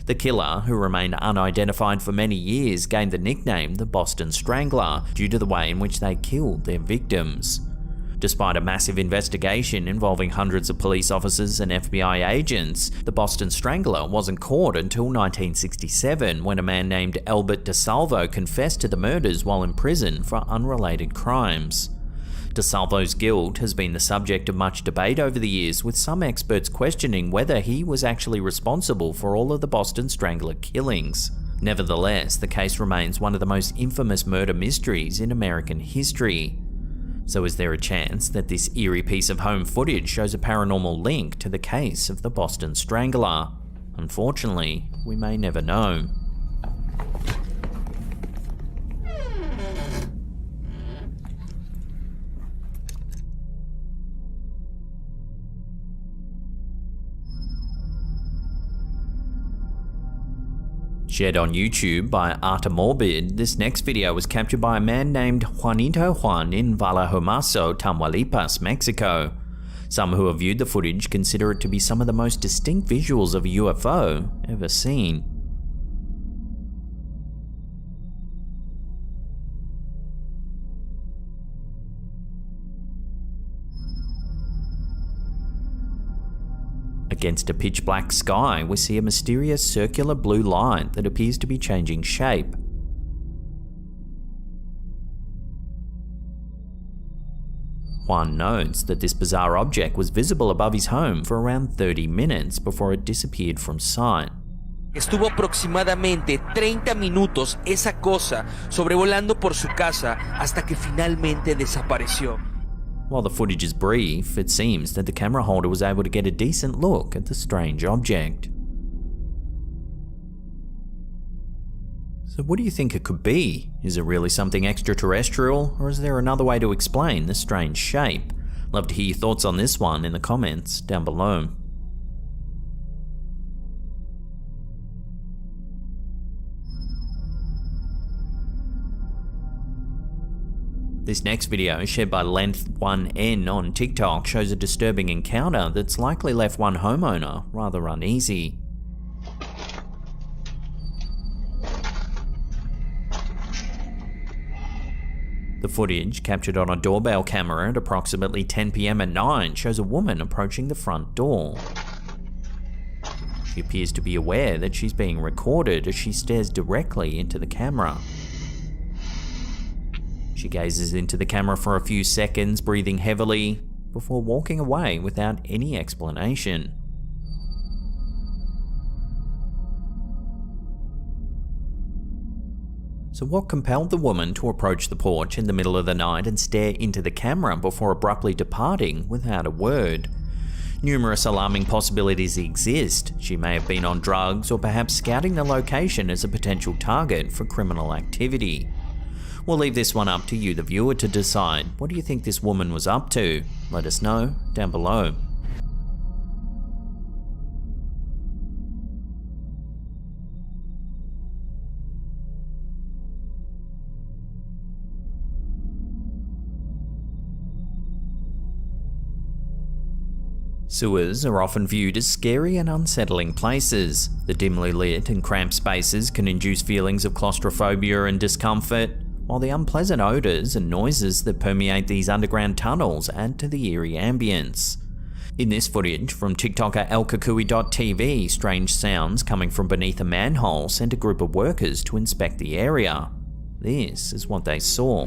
The killer, who remained unidentified for many years, gained the nickname the Boston Strangler due to the way in which they killed their victims. Despite a massive investigation involving hundreds of police officers and FBI agents, the Boston Strangler wasn't caught until 1967 when a man named Albert DeSalvo confessed to the murders while in prison for unrelated crimes. DeSalvo's guilt has been the subject of much debate over the years, with some experts questioning whether he was actually responsible for all of the Boston Strangler killings. Nevertheless, the case remains one of the most infamous murder mysteries in American history. So is there a chance that this eerie piece of home footage shows a paranormal link to the case of the Boston Strangler? Unfortunately, we may never know. Shared on YouTube by Artamorbid, this next video was captured by a man named Juanito Juan in Vallejomazo, Tamaulipas, Mexico. Some who have viewed the footage consider it to be some of the most distinct visuals of a UFO ever seen. Against a pitch black sky, we see a mysterious circular blue light that appears to be changing shape. Juan notes that this bizarre object was visible above his home for around 30 minutes before it disappeared from sight. Estuvo aproximadamente 30 minutos esa cosa sobrevolando por su casa hasta que finalmente desapareció. While the footage is brief, it seems that the camera holder was able to get a decent look at the strange object. So what do you think it could be? Is it really something extraterrestrial, or is there another way to explain the strange shape? Love to hear your thoughts on this one in the comments down below. This next video, shared by Length1N on TikTok, shows a disturbing encounter that's likely left one homeowner rather uneasy. The footage, captured on a doorbell camera at approximately 10 PM at night, shows a woman approaching the front door. She appears to be aware that she's being recorded as she stares directly into the camera. She gazes into the camera for a few seconds, breathing heavily, before walking away without any explanation. So what compelled the woman to approach the porch in the middle of the night and stare into the camera before abruptly departing without a word? Numerous alarming possibilities exist. She may have been on drugs or perhaps scouting the location as a potential target for criminal activity. We'll leave this one up to you, the viewer, to decide. What do you think this woman was up to? Let us know down below. Sewers are often viewed as scary and unsettling places. The dimly lit and cramped spaces can induce feelings of claustrophobia and discomfort, while the unpleasant odours and noises that permeate these underground tunnels add to the eerie ambience. In this footage from TikToker elkakui.tv, strange sounds coming from beneath a manhole sent a group of workers to inspect the area. This is what they saw.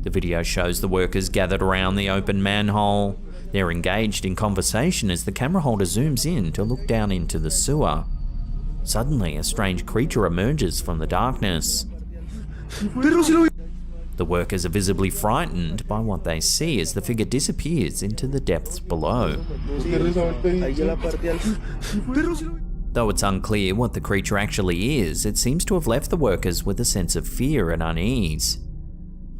The video shows the workers gathered around the open manhole. They're engaged in conversation as the camera holder zooms in to look down into the sewer. Suddenly, a strange creature emerges from the darkness. The workers are visibly frightened by what they see as the figure disappears into the depths below. Though it's unclear what the creature actually is, it seems to have left the workers with a sense of fear and unease.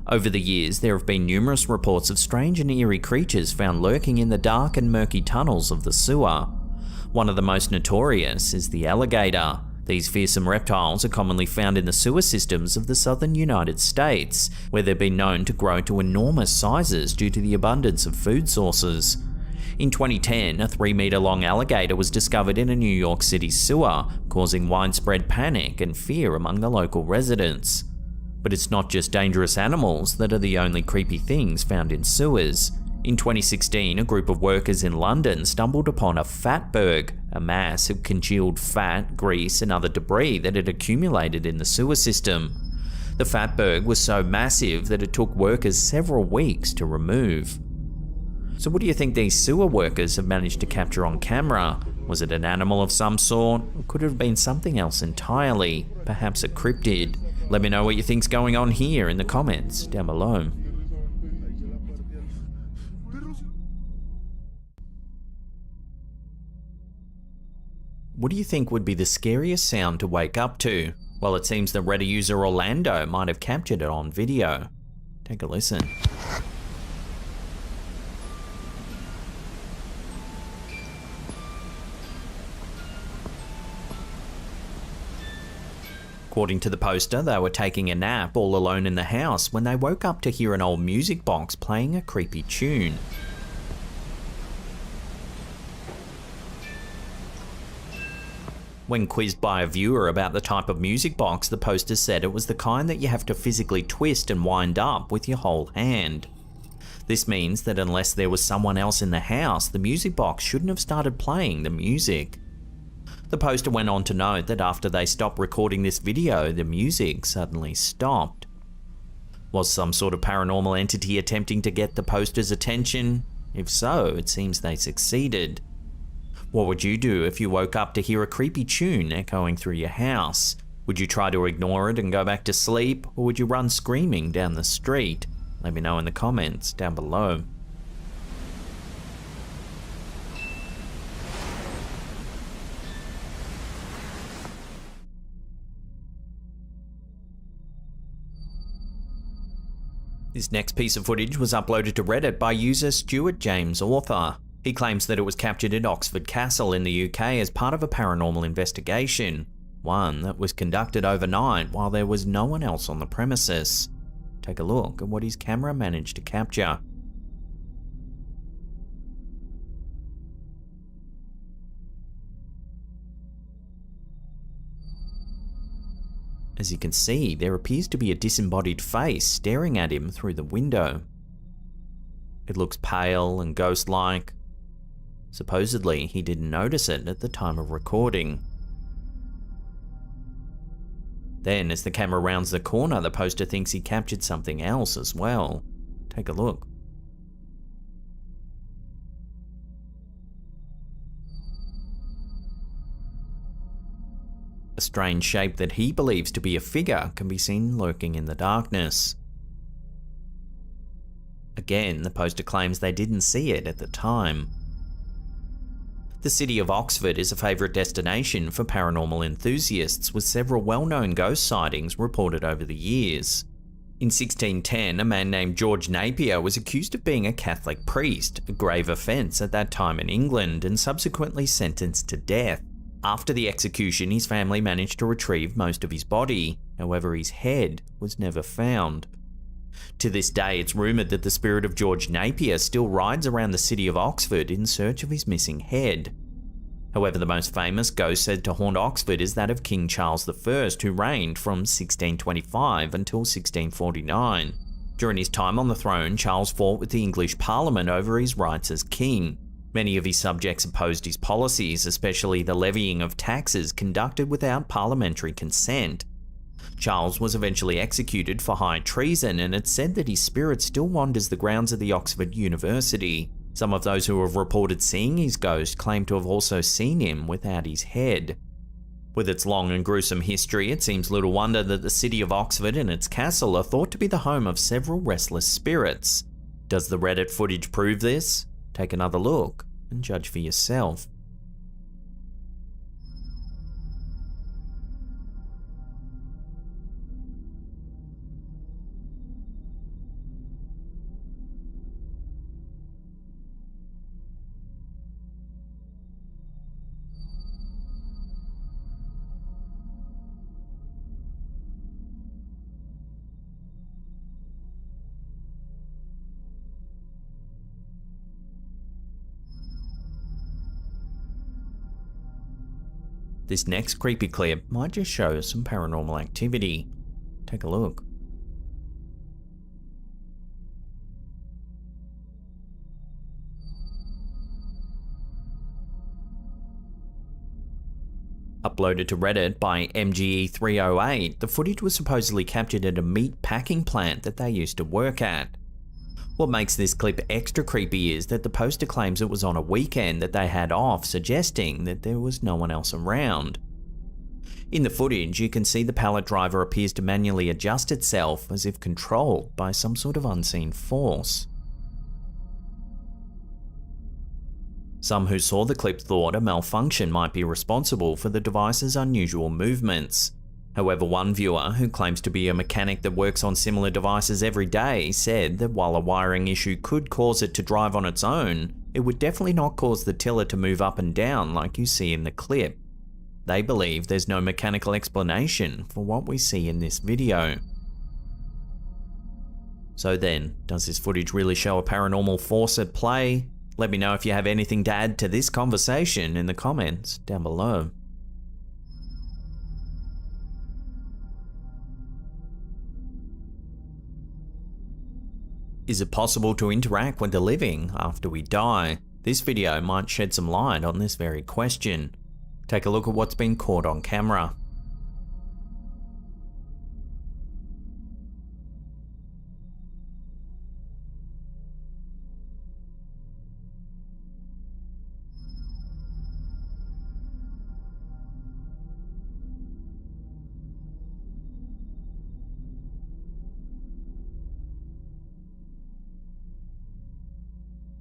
Over the years, there have been numerous reports of strange and eerie creatures found lurking in the dark and murky tunnels of the sewer. One of the most notorious is the alligator. These fearsome reptiles are commonly found in the sewer systems of the southern United States, where they've been known to grow to enormous sizes due to the abundance of food sources. In 2010, a 3-meter-long alligator was discovered in a New York City sewer, causing widespread panic and fear among the local residents. But it's not just dangerous animals that are the only creepy things found in sewers. In 2016, a group of workers in London stumbled upon a fatberg, a mass of congealed fat, grease and other debris that had accumulated in the sewer system. The fatberg was so massive that it took workers several weeks to remove. So what do you think these sewer workers have managed to capture on camera? Was it an animal of some sort, or could it have been something else entirely, perhaps a cryptid? Let me know what you think's going on here in the comments down below. What do you think would be the scariest sound to wake up to? Well, it seems that Reddit user Orlando might have captured it on video. Take a listen. According to the poster, they were taking a nap all alone in the house when they woke up to hear an old music box playing a creepy tune. When quizzed by a viewer about the type of music box, the poster said it was the kind that you have to physically twist and wind up with your whole hand. This means that unless there was someone else in the house, the music box shouldn't have started playing the music. The poster went on to note that after they stopped recording this video, the music suddenly stopped. Was some sort of paranormal entity attempting to get the poster's attention? If so, it seems they succeeded. What would you do if you woke up to hear a creepy tune echoing through your house? Would you try to ignore it and go back to sleep, or would you run screaming down the street? Let me know in the comments down below. This next piece of footage was uploaded to Reddit by user Stuart James Author. He claims that it was captured at Oxford Castle in the UK as part of a paranormal investigation, one that was conducted overnight while there was no one else on the premises. Take a look at what his camera managed to capture. As you can see, there appears to be a disembodied face staring at him through the window. It looks pale and ghost-like. Supposedly, he didn't notice it at the time of recording. Then, as the camera rounds the corner, the poster thinks he captured something else as well. Take a look. A strange shape that he believes to be a figure can be seen lurking in the darkness. Again, the poster claims they didn't see it at the time. The city of Oxford is a favourite destination for paranormal enthusiasts, with several well-known ghost sightings reported over the years. In 1610, a man named George Napier was accused of being a Catholic priest, a grave offence at that time in England, and subsequently sentenced to death. After the execution, his family managed to retrieve most of his body. However, his head was never found. To this day, it's rumoured that the spirit of George Napier still rides around the city of Oxford in search of his missing head. However, the most famous ghost said to haunt Oxford is that of King Charles I, who reigned from 1625 until 1649. During his time on the throne, Charles fought with the English Parliament over his rights as king. Many of his subjects opposed his policies, especially the levying of taxes conducted without parliamentary consent. Charles was eventually executed for high treason, and it's said that his spirit still wanders the grounds of the Oxford University. Some of those who have reported seeing his ghost claim to have also seen him without his head. With its long and gruesome history, it seems little wonder that the city of Oxford and its castle are thought to be the home of several restless spirits. Does the Reddit footage prove this? Take another look and judge for yourself. This next creepy clip might just show some paranormal activity. Take a look. Uploaded to Reddit by MGE308, the footage was supposedly captured at a meat packing plant that they used to work at. What makes this clip extra creepy is that the poster claims it was on a weekend that they had off, suggesting that there was no one else around. In the footage, you can see the pallet driver appears to manually adjust itself as if controlled by some sort of unseen force. Some who saw the clip thought a malfunction might be responsible for the device's unusual movements. However, one viewer, who claims to be a mechanic that works on similar devices every day, said that while a wiring issue could cause it to drive on its own, it would definitely not cause the tiller to move up and down like you see in the clip. They believe there's no mechanical explanation for what we see in this video. So then, does this footage really show a paranormal force at play? Let me know if you have anything to add to this conversation in the comments down below. Is it possible to interact with the living after we die? This video might shed some light on this very question. Take a look at what's been caught on camera.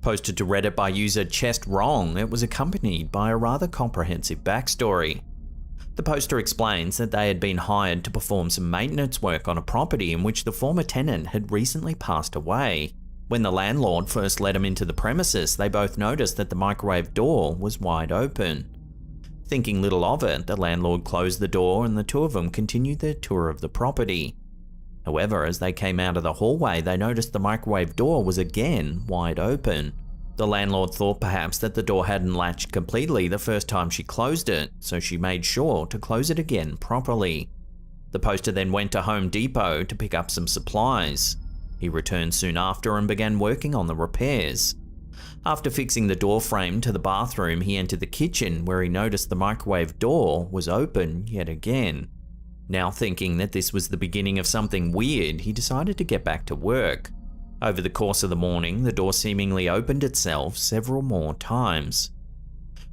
Posted to Reddit by user Chest Wrong, it was accompanied by a rather comprehensive backstory. The poster explains that they had been hired to perform some maintenance work on a property in which the former tenant had recently passed away. When the landlord first let them into the premises, they both noticed that the microwave door was wide open. Thinking little of it, the landlord closed the door and the two of them continued their tour of the property. However, as they came out of the hallway, they noticed the microwave door was again wide open. The landlord thought perhaps that the door hadn't latched completely the first time she closed it, so she made sure to close it again properly. The poster then went to Home Depot to pick up some supplies. He returned soon after and began working on the repairs. After fixing the door frame to the bathroom, he entered the kitchen where he noticed the microwave door was open yet again. Now thinking that this was the beginning of something weird, he decided to get back to work. Over the course of the morning, the door seemingly opened itself several more times.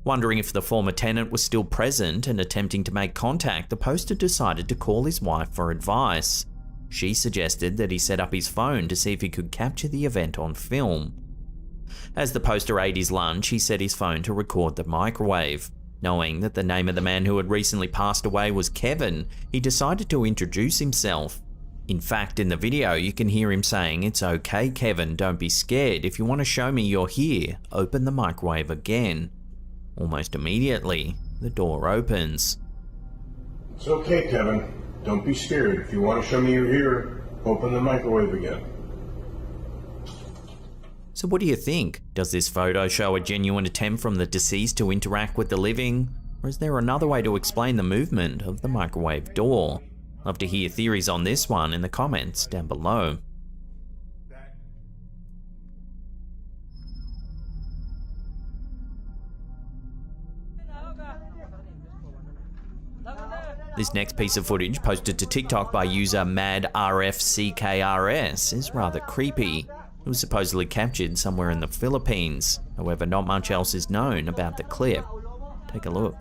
Wondering if the former tenant was still present and attempting to make contact, the poster decided to call his wife for advice. She suggested that he set up his phone to see if he could capture the event on film. As the poster ate his lunch, he set his phone to record the microwave. Knowing that the name of the man who had recently passed away was Kevin, he decided to introduce himself. In fact, in the video, you can hear him saying, "It's okay, Kevin, don't be scared. If you want to show me you're here, open the microwave again." Almost immediately, the door opens. It's okay, Kevin. Don't be scared. If you want to show me you're here, open the microwave again. So what do you think? Does this photo show a genuine attempt from the deceased to interact with the living? Or is there another way to explain the movement of the microwave door? Love to hear theories on this one in the comments down below. This next piece of footage, posted to TikTok by user MadRFCKRS, is rather creepy. It was supposedly captured somewhere in the Philippines. However, not much else is known about the clip. Take a look.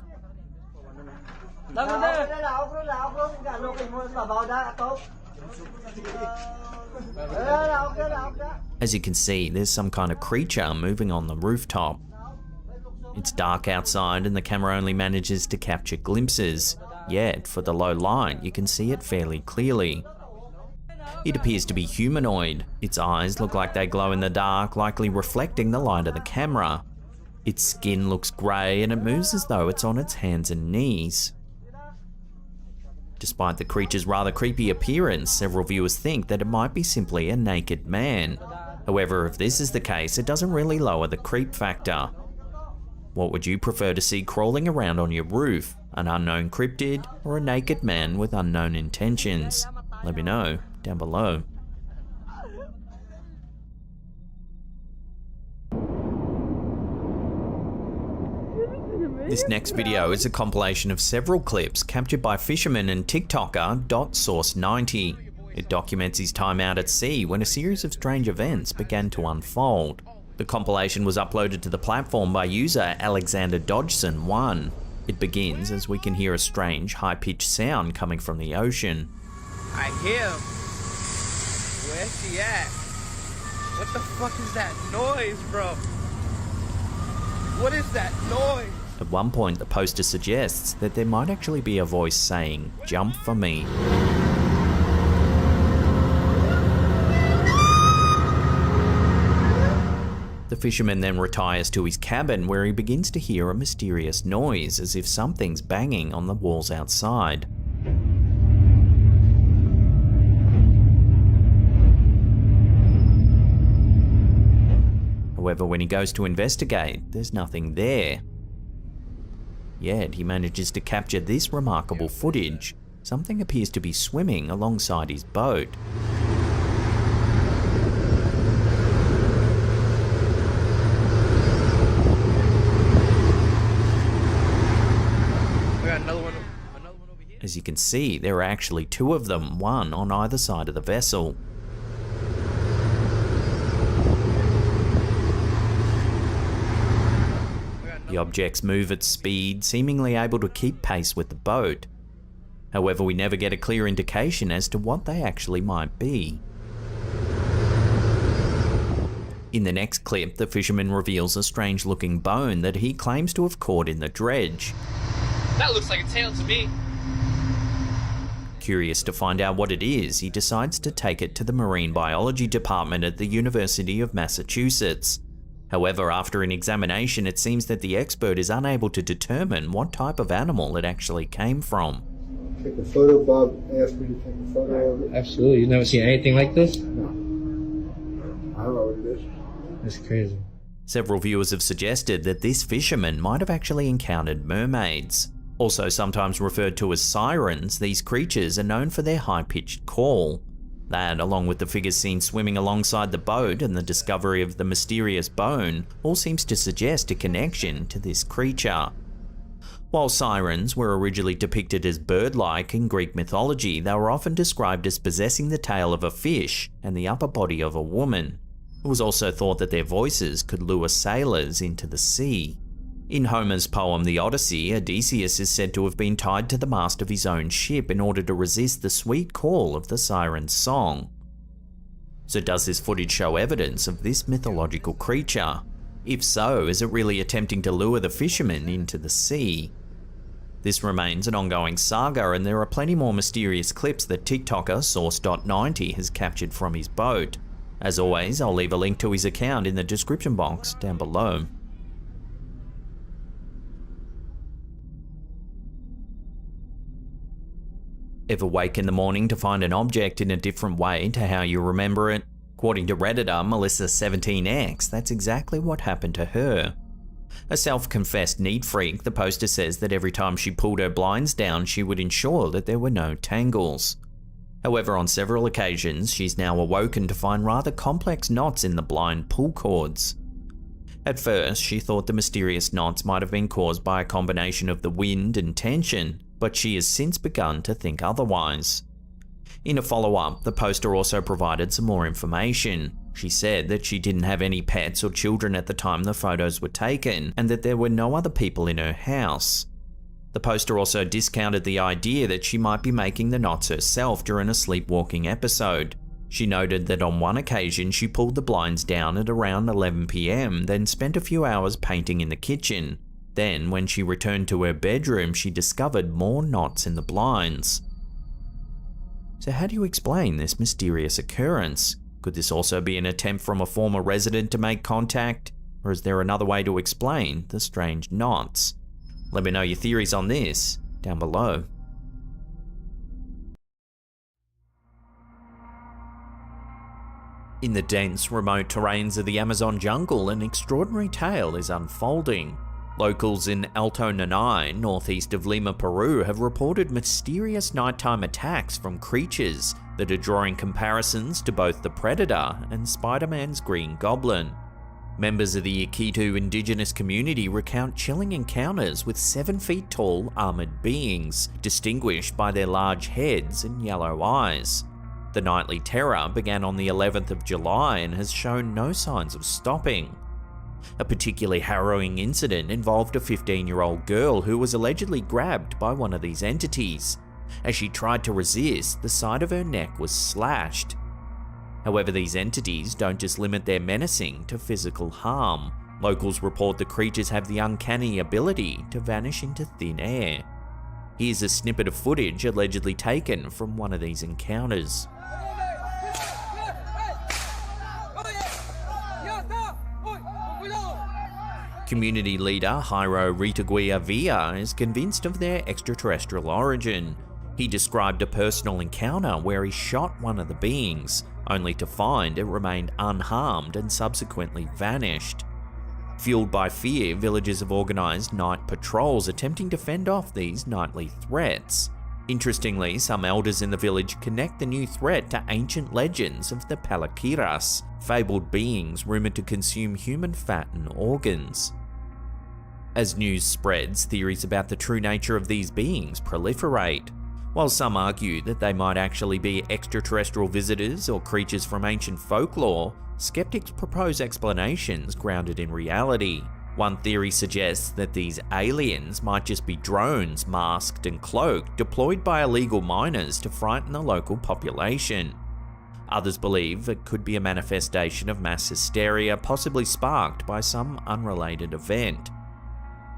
As you can see, there's some kind of creature moving on the rooftop. It's dark outside and the camera only manages to capture glimpses. Yet, for the low light, you can see it fairly clearly. It appears to be humanoid. Its eyes look like they glow in the dark, likely reflecting the light of the camera. Its skin looks grey and it moves as though it's on its hands and knees. Despite the creature's rather creepy appearance, several viewers think that it might be simply a naked man. However, if this is the case, it doesn't really lower the creep factor. What would you prefer to see crawling around on your roof? An unknown cryptid or a naked man with unknown intentions? Let me know down below. This next video is a compilation of several clips captured by fisherman and TikToker .source90. It documents his time out at sea when a series of strange events began to unfold. The compilation was uploaded to the platform by user Alexander Dodgson1. It begins as we can hear a strange, high-pitched sound coming from the ocean. I hear him. Where's he at? What the fuck is that noise, bro? What is that noise? At one point, the poster suggests that there might actually be a voice saying, "Jump for me." The fisherman then retires to his cabin where he begins to hear a mysterious noise as if something's banging on the walls outside. However, when he goes to investigate, there's nothing there. Yet he manages to capture this remarkable footage. Something appears to be swimming alongside his boat. As you can see, there are actually two of them, one on either side of the vessel. The objects move at speed, seemingly able to keep pace with the boat. However, we never get a clear indication as to what they actually might be. In the next clip, the fisherman reveals a strange-looking bone that he claims to have caught in the dredge. That looks like a tail to me. Curious to find out what it is, he decides to take it to the marine biology department at the University of Massachusetts. However, after an examination, it seems that the expert is unable to determine what type of animal it actually came from. Take a photo. Bob asked me to take a photo of it. Absolutely. You've never seen anything like this? No. I don't know what it is. That's crazy. Several viewers have suggested that this fisherman might have actually encountered mermaids. Also sometimes referred to as sirens, these creatures are known for their high-pitched call. That, along with the figures seen swimming alongside the boat and the discovery of the mysterious bone, all seems to suggest a connection to this creature. While sirens were originally depicted as bird-like in Greek mythology, they were often described as possessing the tail of a fish and the upper body of a woman. It was also thought that their voices could lure sailors into the sea. In Homer's poem The Odyssey, Odysseus is said to have been tied to the mast of his own ship in order to resist the sweet call of the siren's song. So does this footage show evidence of this mythological creature? If so, is it really attempting to lure the fishermen into the sea? This remains an ongoing saga, and there are plenty more mysterious clips that TikToker Source.90 has captured from his boat. As always, I'll leave a link to his account in the description box down below. Ever wake in the morning to find an object in a different way to how you remember it? According to Redditor Melissa17X, that's exactly what happened to her. A self-confessed neat freak, the poster says that every time she pulled her blinds down, she would ensure that there were no tangles. However, on several occasions, she's now awoken to find rather complex knots in the blind pull cords. At first, she thought the mysterious knots might have been caused by a combination of the wind and tension, but she has since begun to think otherwise. In a follow-up, the poster also provided some more information. She said that she didn't have any pets or children at the time the photos were taken, and that there were no other people in her house. The poster also discounted the idea that she might be making the knots herself during a sleepwalking episode. She noted that on one occasion she pulled the blinds down at around 11 PM, then spent a few hours painting in the kitchen. Then, when she returned to her bedroom, she discovered more knots in the blinds. So how do you explain this mysterious occurrence? Could this also be an attempt from a former resident to make contact? Or is there another way to explain the strange knots? Let me know your theories on this down below. In the dense, remote terrains of the Amazon jungle, an extraordinary tale is unfolding. Locals in Alto Nanay, northeast of Lima, Peru, have reported mysterious nighttime attacks from creatures that are drawing comparisons to both the Predator and Spider-Man's Green Goblin. Members of the Iquitu indigenous community recount chilling encounters with 7 feet tall armored beings, distinguished by their large heads and yellow eyes. The nightly terror began on the 11th of July and has shown no signs of stopping. A particularly harrowing incident involved a 15-year-old girl who was allegedly grabbed by one of these entities. As she tried to resist, the side of her neck was slashed. However, these entities don't just limit their menacing to physical harm. Locals report the creatures have the uncanny ability to vanish into thin air. Here's a snippet of footage allegedly taken from one of these encounters. Community leader Jairo Ritaguia Villa is convinced of their extraterrestrial origin. He described a personal encounter where he shot one of the beings, only to find it remained unharmed and subsequently vanished. Fueled by fear, villagers have organized night patrols attempting to fend off these nightly threats. Interestingly, some elders in the village connect the new threat to ancient legends of the Palakiras, fabled beings rumored to consume human fat and organs. As news spreads, theories about the true nature of these beings proliferate. While some argue that they might actually be extraterrestrial visitors or creatures from ancient folklore, skeptics propose explanations grounded in reality. One theory suggests that these aliens might just be drones masked and cloaked, deployed by illegal miners to frighten the local population. Others believe it could be a manifestation of mass hysteria, possibly sparked by some unrelated event.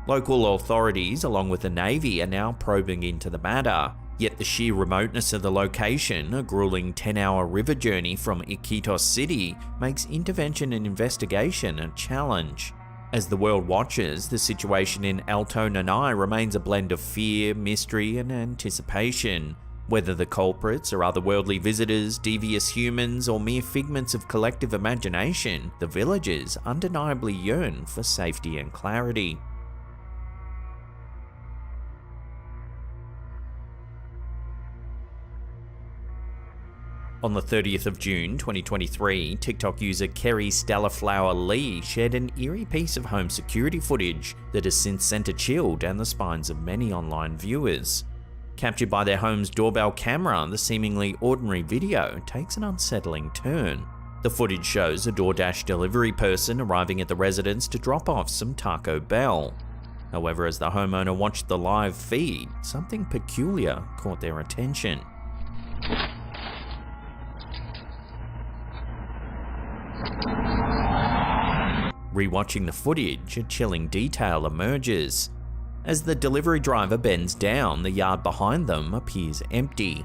Local authorities, along with the Navy, are now probing into the matter, yet the sheer remoteness of the location, a grueling 10-hour river journey from Iquitos City, makes intervention and investigation a challenge. As the world watches, the situation in Alto Nanay remains a blend of fear, mystery, and anticipation. Whether the culprits are otherworldly visitors, devious humans, or mere figments of collective imagination, the villagers undeniably yearn for safety and clarity. On the 30th of June 2023, TikTok user Kerry Stellarflower Lee shared an eerie piece of home security footage that has since sent a chill down the spines of many online viewers. Captured by their home's doorbell camera, the seemingly ordinary video takes an unsettling turn. The footage shows a DoorDash delivery person arriving at the residence to drop off some Taco Bell. However, as the homeowner watched the live feed, something peculiar caught their attention. Rewatching the footage, a chilling detail emerges. As the delivery driver bends down, the yard behind them appears empty.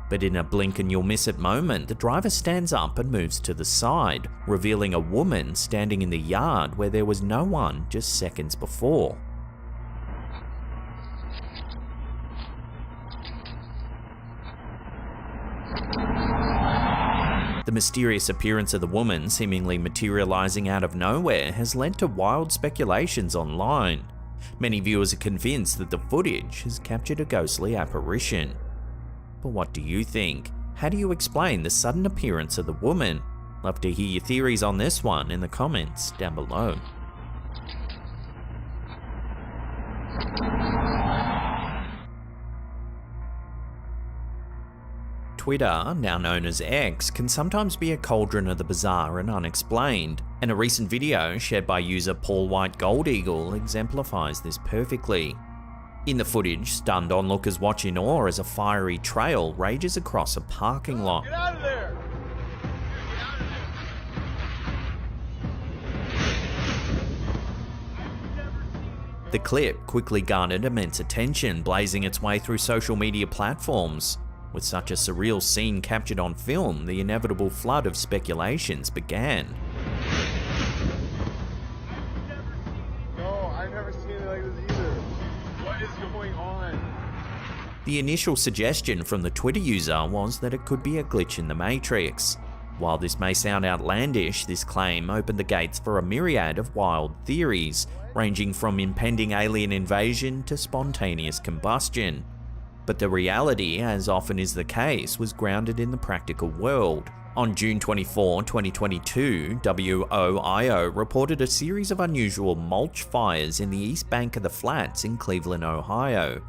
But in a blink and you'll miss it moment, the driver stands up and moves to the side, revealing a woman standing in the yard where there was no one just seconds before. The mysterious appearance of the woman seemingly materializing out of nowhere has led to wild speculations online. Many viewers are convinced that the footage has captured a ghostly apparition. But what do you think? How do you explain the sudden appearance of the woman? Love to hear your theories on this one in the comments down below. Twitter, now known as X, can sometimes be a cauldron of the bizarre and unexplained, and a recent video shared by user Paul White Gold Eagle exemplifies this perfectly. In the footage, stunned onlookers watch in awe as a fiery trail rages across a parking lot. Get out of there! The clip quickly garnered immense attention, blazing its way through social media platforms. With such a surreal scene captured on film, the inevitable flood of speculations began. No, I've never seen it like this either. What is going on? The initial suggestion from the Twitter user was that it could be a glitch in the Matrix. While this may sound outlandish, this claim opened the gates for a myriad of wild theories, ranging from impending alien invasion to spontaneous combustion. But the reality, as often is the case, was grounded in the practical world. On June 24, 2022, WOIO reported a series of unusual mulch fires in the east bank of the flats in Cleveland, Ohio.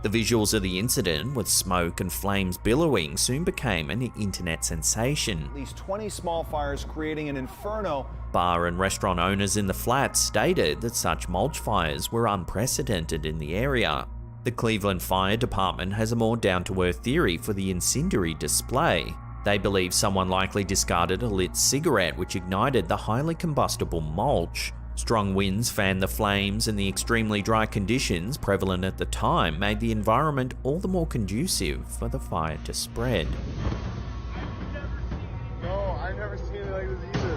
The visuals of the incident, with smoke and flames billowing, soon became an internet sensation. At least 20 small fires creating an inferno. Bar and restaurant owners in the flats stated that such mulch fires were unprecedented in the area. The Cleveland Fire Department has a more down-to-earth theory for the incendiary display. They believe someone likely discarded a lit cigarette which ignited the highly combustible mulch. Strong winds fanned the flames, and the extremely dry conditions prevalent at the time made the environment all the more conducive for the fire to spread. No, I've never seen it like this either.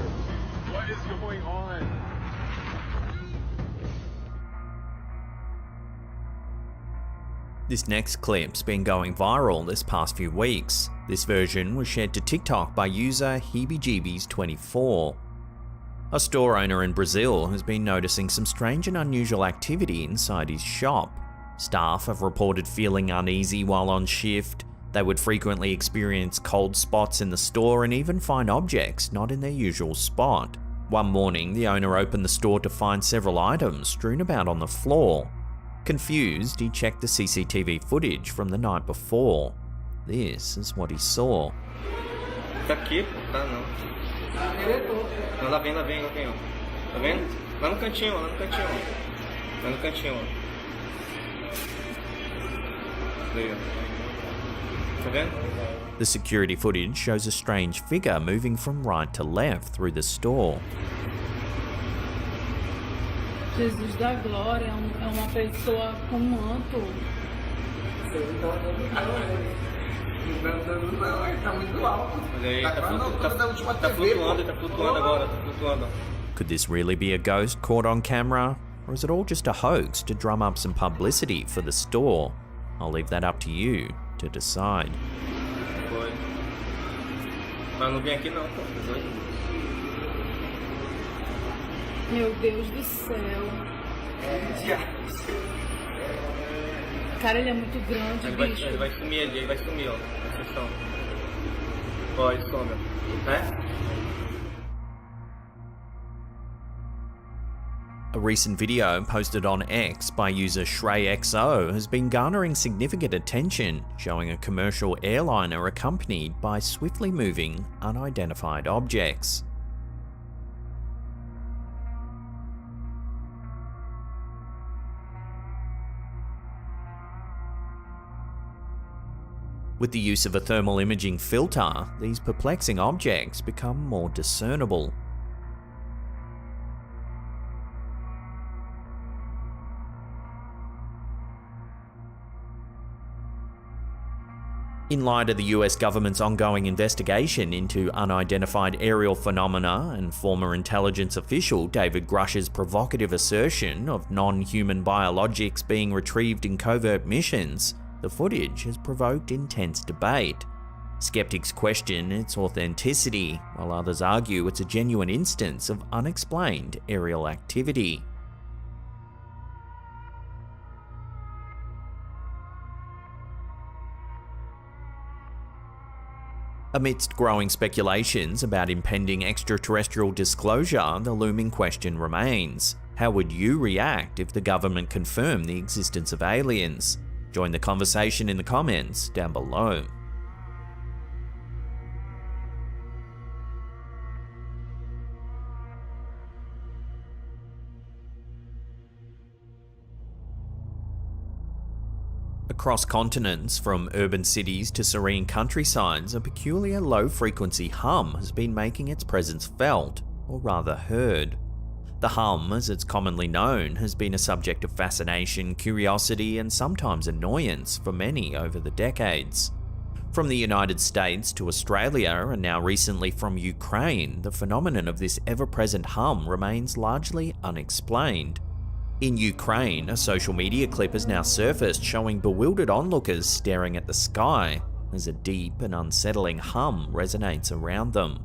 What is going on? This next clip's been going viral this past few weeks. This version was shared to TikTok by user HeebieJeebies24. A store owner in Brazil has been noticing some strange and unusual activity inside his shop. Staff have reported feeling uneasy while on shift. They would frequently experience cold spots in the store and even find objects not in their usual spot. One morning, the owner opened the store to find several items strewn about on the floor. Confused, he checked the CCTV footage from the night before. This is what he saw. Tá aqui, tá não. Não, lá vem, ó. Tá vendo? Lá no cantinho, ó. Lá no cantinho, ó. Daí, ó. Tá vendo? The security footage shows a strange figure moving from right to left through the store. Jesus da glória, é uma pessoa com manto. Could this really be a ghost caught on camera? Or is it all just a hoax to drum up some publicity for the store? I'll leave that up to you to decide. Meu Deus do céu. Cara, ele é muito grande, bicho. Ele vai sumir ali, ele vai sumir, ó. Ó, ele some, né? A recent video posted on X by user ShreyXO has been garnering significant attention, showing a commercial airliner accompanied by swiftly moving, unidentified objects. With the use of a thermal imaging filter, these perplexing objects become more discernible. In light of the US government's ongoing investigation into unidentified aerial phenomena and former intelligence official David Grush's provocative assertion of non-human biologics being retrieved in covert missions, the footage has provoked intense debate. Skeptics question its authenticity, while others argue it's a genuine instance of unexplained aerial activity. Amidst growing speculations about impending extraterrestrial disclosure, the looming question remains: how would you react if the government confirmed the existence of aliens? Join the conversation in the comments down below. Across continents, from urban cities to serene countrysides, a peculiar low-frequency hum has been making its presence felt, or rather heard. The hum, as it's commonly known, has been a subject of fascination, curiosity, and sometimes annoyance for many over the decades. From the United States to Australia, and now recently from Ukraine, the phenomenon of this ever-present hum remains largely unexplained. In Ukraine, a social media clip has now surfaced showing bewildered onlookers staring at the sky as a deep and unsettling hum resonates around them.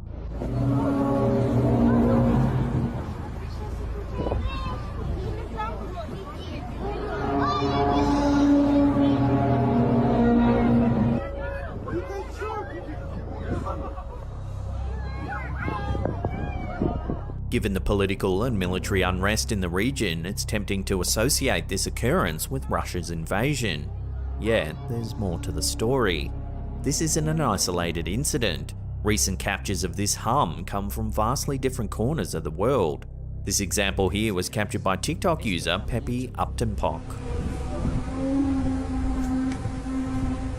Given the political and military unrest in the region, it's tempting to associate this occurrence with Russia's invasion. Yet, there's more to the story. This isn't an isolated incident. Recent captures of this hum come from vastly different corners of the world. This example here was captured by TikTok user Pepe Uptonpok.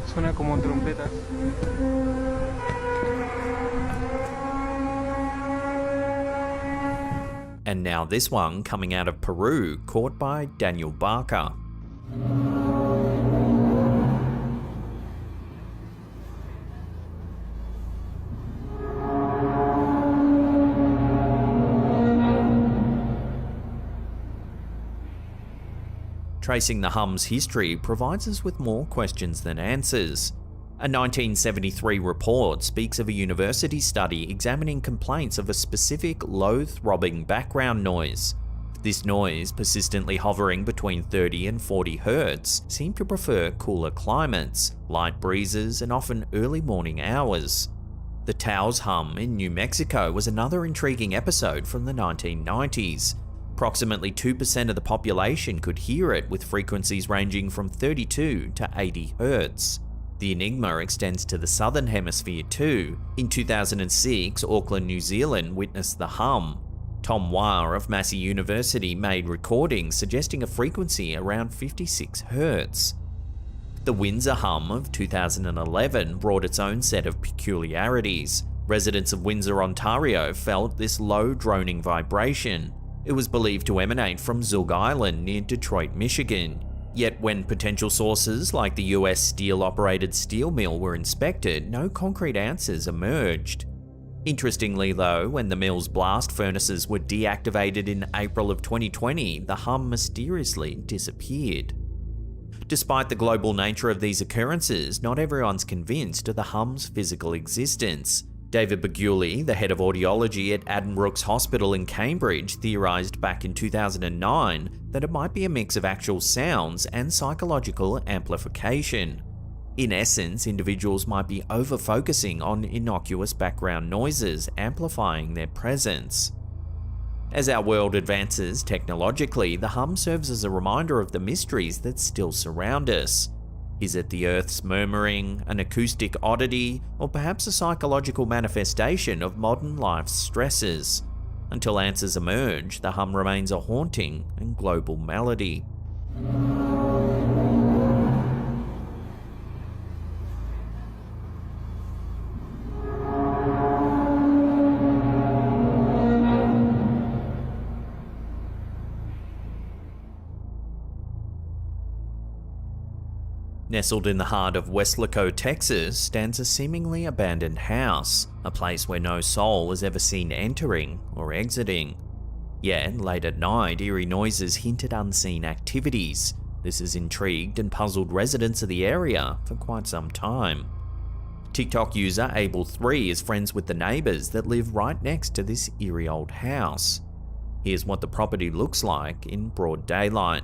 Suena como trompetas. And now this one coming out of Peru, caught by Daniel Barker. Tracing the hum's history provides us with more questions than answers. A 1973 report speaks of a university study examining complaints of a specific low-throbbing background noise. This noise, persistently hovering between 30 and 40 Hz, seemed to prefer cooler climates, light breezes, and often early morning hours. The Taos hum in New Mexico was another intriguing episode from the 1990s. Approximately 2% of the population could hear it, with frequencies ranging from 32 to 80 Hz. The enigma extends to the southern hemisphere too. In 2006, Auckland, New Zealand witnessed the hum. Tom Wah of Massey University made recordings suggesting a frequency around 56 Hz. The Windsor hum of 2011 brought its own set of peculiarities. Residents of Windsor, Ontario felt this low droning vibration. It was believed to emanate from Zug Island near Detroit, Michigan. Yet when potential sources like the US steel-operated steel mill were inspected, no concrete answers emerged. Interestingly though, when the mill's blast furnaces were deactivated in April of 2020, the hum mysteriously disappeared. Despite the global nature of these occurrences, not everyone's convinced of the hum's physical existence. David Beguli, the head of audiology at Addenbrooke's Hospital in Cambridge, theorised back in 2009 that it might be a mix of actual sounds and psychological amplification. In essence, individuals might be over-focusing on innocuous background noises, amplifying their presence. As our world advances technologically, the hum serves as a reminder of the mysteries that still surround us. Is it the Earth's murmuring, an acoustic oddity, or perhaps a psychological manifestation of modern life's stresses? Until answers emerge, the hum remains a haunting and global melody. Nestled in the heart of Weslaco, Texas, stands a seemingly abandoned house, a place where no soul is ever seen entering or exiting. Yet, late at night, eerie noises hint at unseen activities. This has intrigued and puzzled residents of the area for quite some time. TikTok user Abel3 is friends with the neighbours that live right next to this eerie old house. Here's what the property looks like in broad daylight.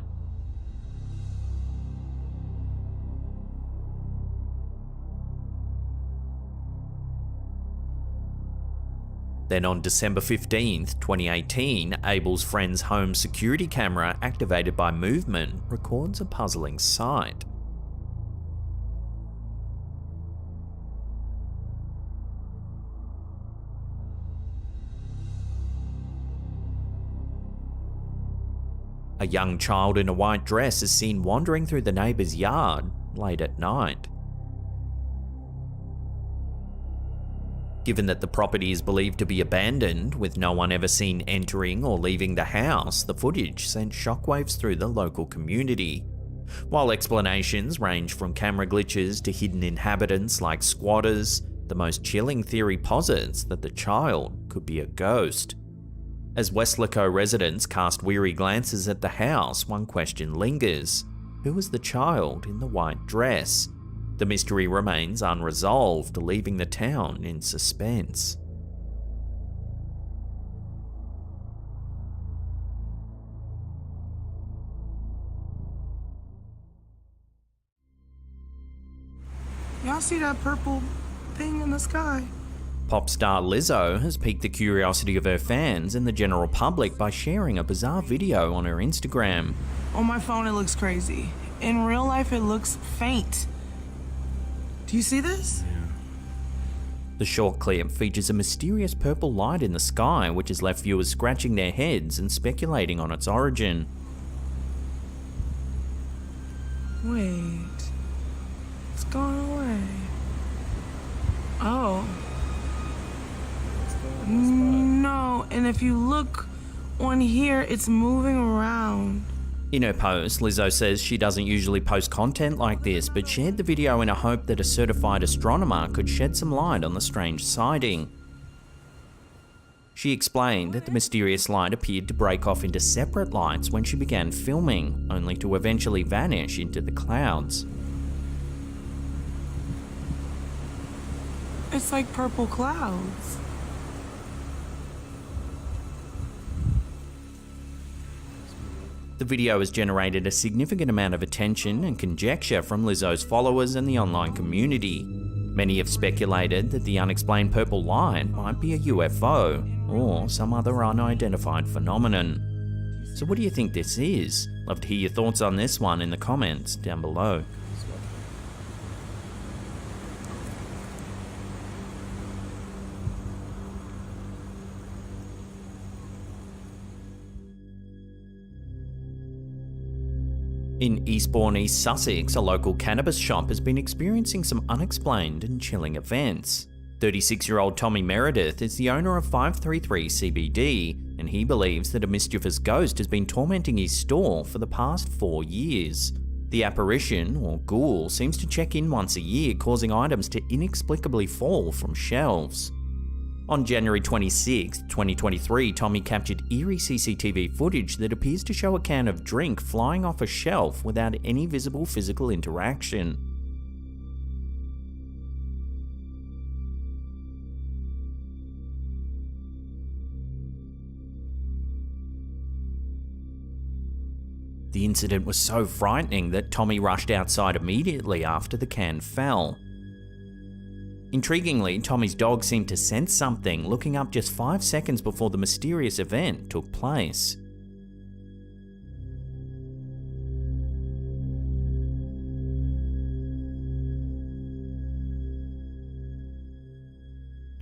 Then on December 15th, 2018, Abel's friend's home security camera, activated by movement, records a puzzling sight. A young child in a white dress is seen wandering through the neighbour's yard late at night. Given that the property is believed to be abandoned, with no one ever seen entering or leaving the house, the footage sent shockwaves through the local community. While explanations range from camera glitches to hidden inhabitants like squatters, the most chilling theory posits that the child could be a ghost. As Weslaco residents cast weary glances at the house, one question lingers: who was the child in the white dress? The mystery remains unresolved, leaving the town in suspense. Y'all see that purple thing in the sky? Pop star Lizzo has piqued the curiosity of her fans and the general public by sharing a bizarre video on her Instagram. On my phone it looks crazy. In real life it looks faint. Do you see this? The short clip features a mysterious purple light in the sky, which has left viewers scratching their heads and speculating on its origin. Wait. It's gone away. Oh. No, and if you look on here, it's moving around. In her post, Lizzo says she doesn't usually post content like this, but shared the video in a hope that a certified astronomer could shed some light on the strange sighting. She explained that the mysterious light appeared to break off into separate lights when she began filming, only to eventually vanish into the clouds. It's like purple clouds. The video has generated a significant amount of attention and conjecture from Lizzo's followers and the online community. Many have speculated that the unexplained purple light might be a UFO or some other unidentified phenomenon. So what do you think this is? Love to hear your thoughts on this one in the comments down below. In Eastbourne, East Sussex, a local cannabis shop has been experiencing some unexplained and chilling events. 36-year-old Tommy Meredith is the owner of 533 CBD, and he believes that a mischievous ghost has been tormenting his store for the past 4 years. The apparition, or ghoul, seems to check in once a year, causing items to inexplicably fall from shelves. On January 26, 2023, Tommy captured eerie CCTV footage that appears to show a can of drink flying off a shelf without any visible physical interaction. The incident was so frightening that Tommy rushed outside immediately after the can fell. Intriguingly, Tommy's dog seemed to sense something, looking up just 5 seconds before the mysterious event took place.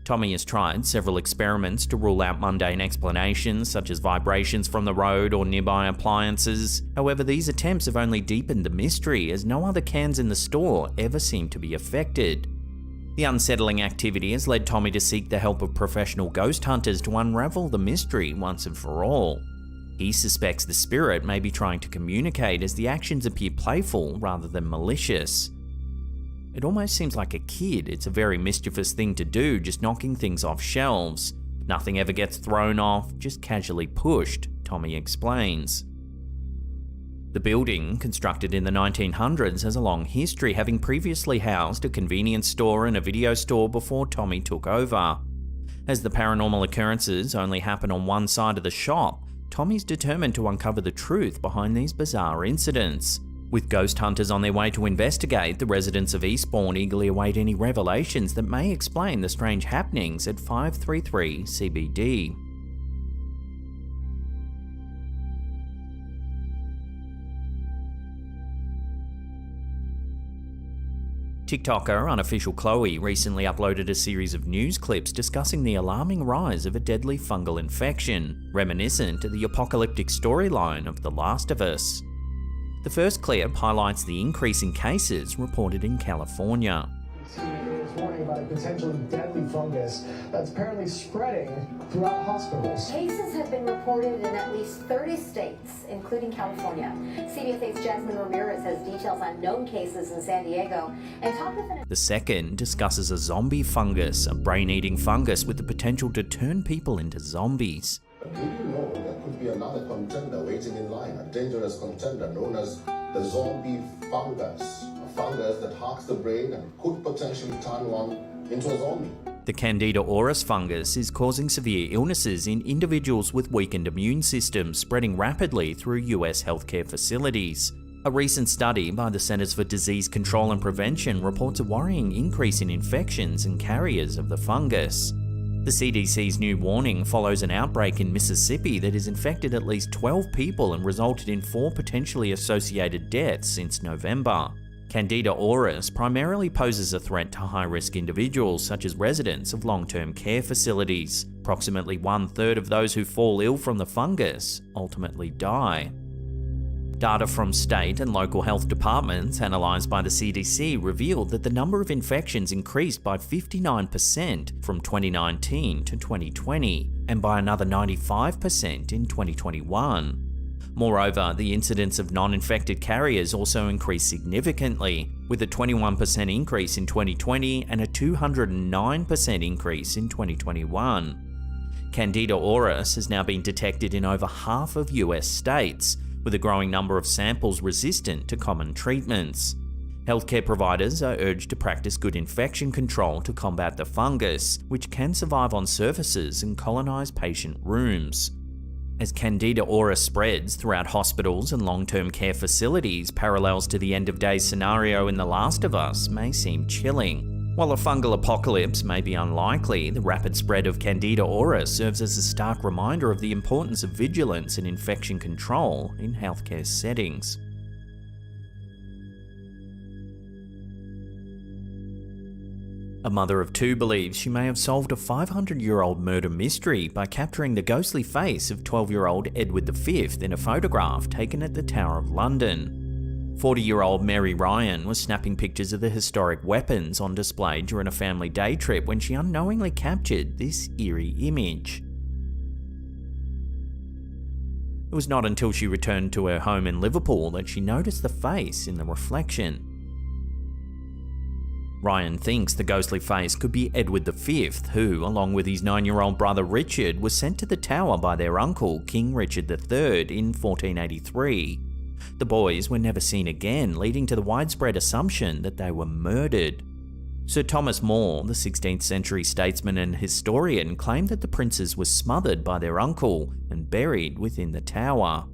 Tommy has tried several experiments to rule out mundane explanations, such as vibrations from the road or nearby appliances. However, these attempts have only deepened the mystery, as no other cans in the store ever seem to be affected. The unsettling activity has led Tommy to seek the help of professional ghost hunters to unravel the mystery once and for all. He suspects the spirit may be trying to communicate, as the actions appear playful rather than malicious. It almost seems like a kid. It's a very mischievous thing to do, just knocking things off shelves. Nothing ever gets thrown off, just casually pushed, Tommy explains. The building, constructed in the 1900s, has a long history, having previously housed a convenience store and a video store before Tommy took over. As the paranormal occurrences only happen on one side of the shop, Tommy's determined to uncover the truth behind these bizarre incidents. With ghost hunters on their way to investigate, the residents of Eastbourne eagerly await any revelations that may explain the strange happenings at 533 CBD. TikToker Unofficial Chloe recently uploaded a series of news clips discussing the alarming rise of a deadly fungal infection, reminiscent of the apocalyptic storyline of The Last of Us. The first clip highlights the increase in cases reported in California. Is warning about a potentially deadly fungus that's apparently spreading throughout hospitals. Cases have been reported in at least 30 states, including California. CBS 8's Jasmine Ramirez has details on known cases in San Diego and talked with an... The second discusses a zombie fungus, a brain-eating fungus with the potential to turn people into zombies. Do you know there could be another contender waiting in line, a dangerous contender known as the zombie fungus? A fungus that hacks the brain and could potentially turn one into a zombie. The Candida auris fungus is causing severe illnesses in individuals with weakened immune systems, spreading rapidly through US healthcare facilities. A recent study by the Centers for Disease Control and Prevention reports a worrying increase in infections and carriers of the fungus. The CDC's new warning follows an outbreak in Mississippi that has infected at least 12 people and resulted in 4 potentially associated deaths since November. Candida auris primarily poses a threat to high-risk individuals, such as residents of long-term care facilities. Approximately 1/3 of those who fall ill from the fungus ultimately die. Data from state and local health departments analysed by the CDC revealed that the number of infections increased by 59% from 2019 to 2020, and by another 95% in 2021. Moreover, the incidence of non-infected carriers also increased significantly, with a 21% increase in 2020 and a 209% increase in 2021. Candida auris has now been detected in over half of US states, with a growing number of samples resistant to common treatments. Healthcare providers are urged to practice good infection control to combat the fungus, which can survive on surfaces and colonize patient rooms. As Candida auris spreads throughout hospitals and long-term care facilities, parallels to the end-of-days scenario in The Last of Us may seem chilling. While a fungal apocalypse may be unlikely, the rapid spread of Candida auris serves as a stark reminder of the importance of vigilance and infection control in healthcare settings. A mother of 2 believes she may have solved a 500-year-old murder mystery by capturing the ghostly face of 12-year-old Edward V in a photograph taken at the Tower of London. 40-year-old Mary Ryan was snapping pictures of the historic weapons on display during a family day trip when she unknowingly captured this eerie image. It was not until she returned to her home in Liverpool that she noticed the face in the reflection. Ryan thinks the ghostly face could be Edward V, who, along with his 9-year-old brother Richard, was sent to the Tower by their uncle, King Richard III, in 1483. The boys were never seen again, leading to the widespread assumption that they were murdered. Sir Thomas More, the 16th century statesman and historian, claimed that the princes were smothered by their uncle and buried within the tower.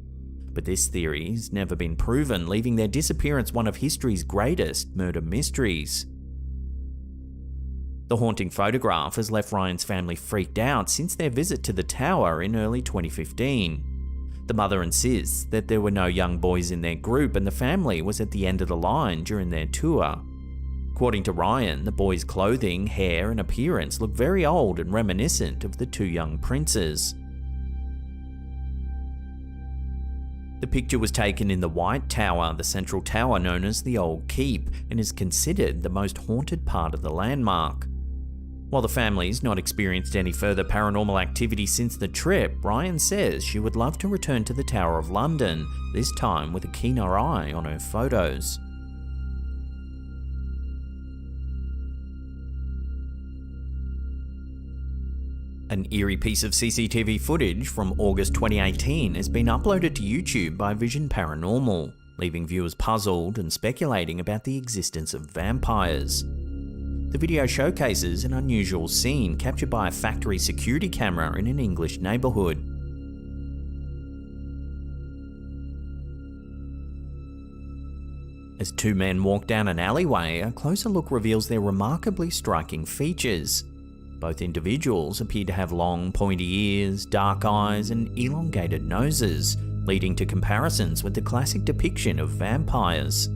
But this theory has never been proven, leaving their disappearance one of history's greatest murder mysteries. The haunting photograph has left Ryan's family freaked out since their visit to the tower in early 2015. The mother insists that there were no young boys in their group and the family was at the end of the line during their tour. According to Ryan, the boys' clothing, hair and appearance look very old and reminiscent of the 2 young princes. The picture was taken in the White Tower, the central tower known as the Old Keep, and is considered the most haunted part of the landmark. While the family's not experienced any further paranormal activity since the trip, Ryan says she would love to return to the Tower of London, this time with a keener eye on her photos. An eerie piece of CCTV footage from August 2018 has been uploaded to YouTube by Vision Paranormal, leaving viewers puzzled and speculating about the existence of vampires. The video showcases an unusual scene captured by a factory security camera in an English neighbourhood. As 2 men walk down an alleyway, a closer look reveals their remarkably striking features. Both individuals appear to have long, pointy ears, dark eyes, and elongated noses, leading to comparisons with the classic depiction of vampires.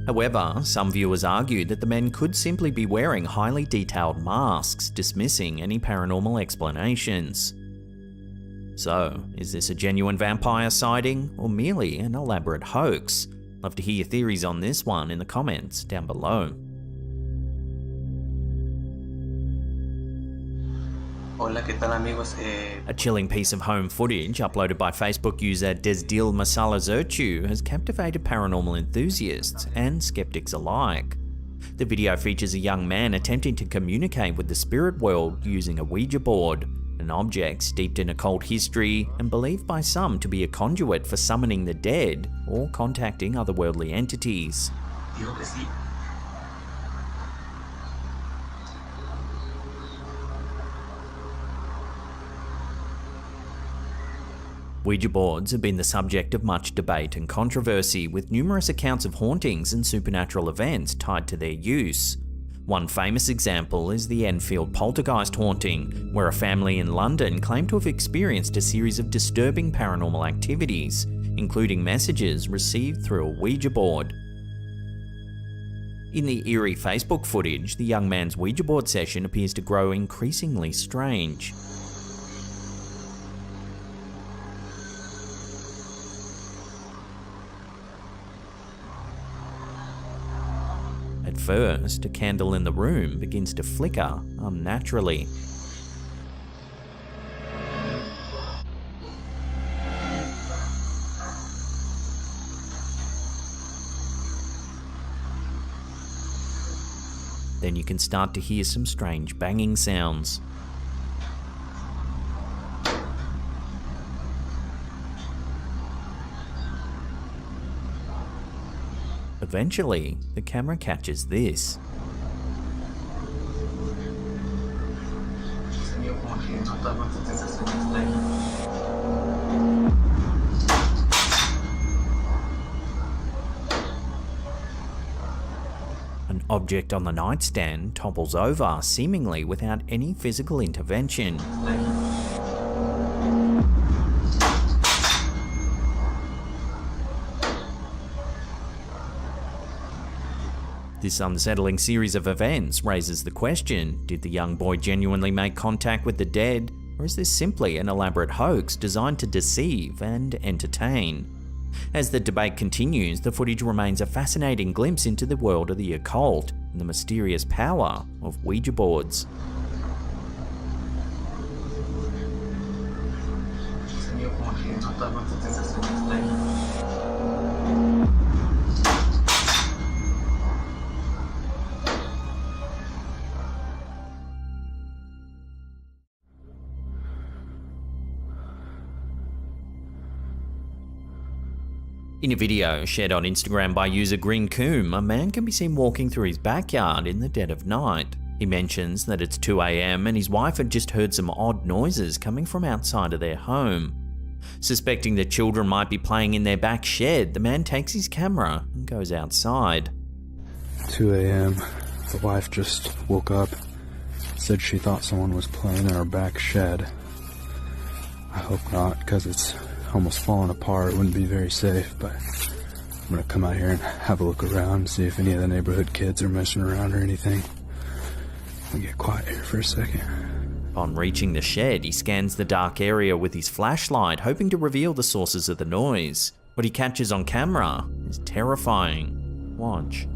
However, some viewers argued that the men could simply be wearing highly detailed masks, dismissing any paranormal explanations. So, is this a genuine vampire sighting, or merely an elaborate hoax? Love to hear your theories on this one in the comments down below. Hola, ¿qué tal amigos? A chilling piece of home footage uploaded by Facebook user Desdil Masala Zerchu has captivated paranormal enthusiasts and skeptics alike. The video features a young man attempting to communicate with the spirit world using a Ouija board, an object steeped in occult history and believed by some to be a conduit for summoning the dead or contacting otherworldly entities. Digo que sí. Ouija boards have been the subject of much debate and controversy, with numerous accounts of hauntings and supernatural events tied to their use. One famous example is the Enfield poltergeist haunting, where a family in London claimed to have experienced a series of disturbing paranormal activities, including messages received through a Ouija board. In the eerie Facebook footage, the young man's Ouija board session appears to grow increasingly strange. At first, a candle in the room begins to flicker unnaturally. Then you can start to hear some strange banging sounds. Eventually, the camera catches this. An object on the nightstand topples over, seemingly without any physical intervention. This unsettling series of events raises the question, did the young boy genuinely make contact with the dead, or is this simply an elaborate hoax designed to deceive and entertain? As the debate continues, the footage remains a fascinating glimpse into the world of the occult and the mysterious power of Ouija boards. In a video shared on Instagram by user Green Coom, a man can be seen walking through his backyard in the dead of night. He mentions that it's 2 AM and his wife had just heard some odd noises coming from outside of their home. Suspecting that children might be playing in their back shed, the man takes his camera and goes outside. 2 AM, the wife just woke up, said she thought someone was playing in our back shed. I hope not, because it's almost falling apart. It wouldn't be very safe, but I'm gonna come out here and have a look around, see if any of the neighborhood kids are messing around or anything. I'll get quiet here for a second. Upon reaching the shed, he scans the dark area with his flashlight, hoping to reveal the sources of the noise. What he catches on camera is terrifying. Watch.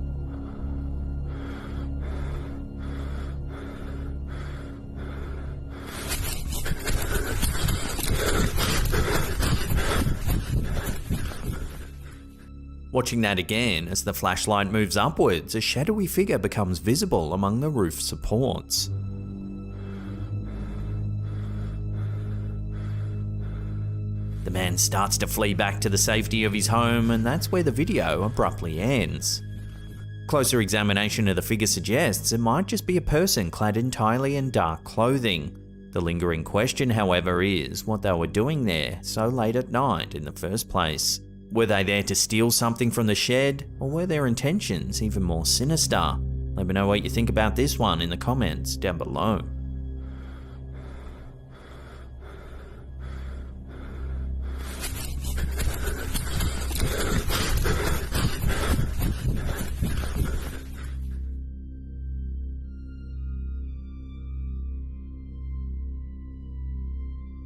Watching that again, as the flashlight moves upwards, a shadowy figure becomes visible among the roof supports. The man starts to flee back to the safety of his home, and that's where the video abruptly ends. Closer examination of the figure suggests it might just be a person clad entirely in dark clothing. The lingering question, however, is what they were doing there so late at night in the first place. Were they there to steal something from the shed, or were their intentions even more sinister? Let me know what you think about this one in the comments down below.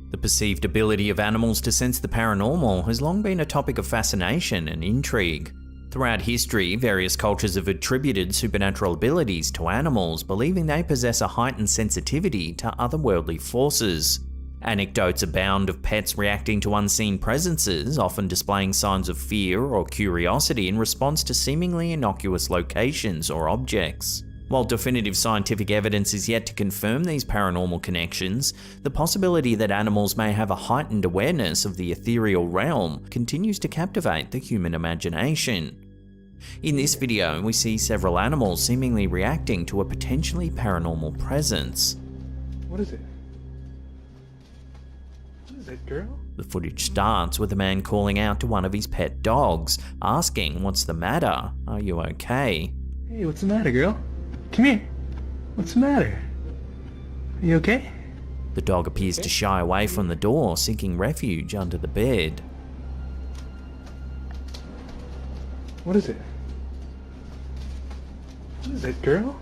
The perceived ability of animals to sense the paranormal has long been a topic of fascination and intrigue. Throughout history, various cultures have attributed supernatural abilities to animals, believing they possess a heightened sensitivity to otherworldly forces. Anecdotes abound of pets reacting to unseen presences, often displaying signs of fear or curiosity in response to seemingly innocuous locations or objects. While definitive scientific evidence is yet to confirm these paranormal connections, the possibility that animals may have a heightened awareness of the ethereal realm continues to captivate the human imagination. In this video, we see several animals seemingly reacting to a potentially paranormal presence. What is it? What is it, girl? The footage starts with a man calling out to one of his pet dogs, asking, "What's the matter? Are you okay?" Hey, what's the matter, girl? Come here. What's the matter? Are you okay? The dog appears to shy away from the door, seeking refuge under the bed. What is it? What is it, girl?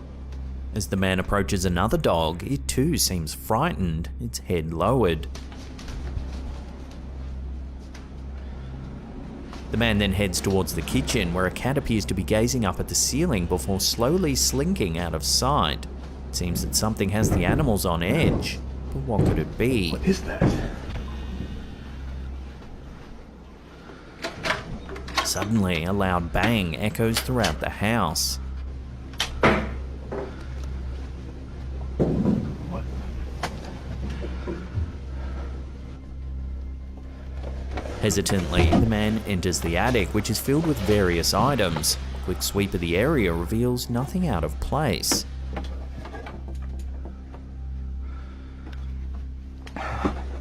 As the man approaches another dog, it too seems frightened, its head lowered. The man then heads towards the kitchen, where a cat appears to be gazing up at the ceiling before slowly slinking out of sight. It seems that something has the animals on edge, but what could it be? What is that? Suddenly, a loud bang echoes throughout the house. Hesitantly, the man enters the attic, which is filled with various items. A quick sweep of the area reveals nothing out of place.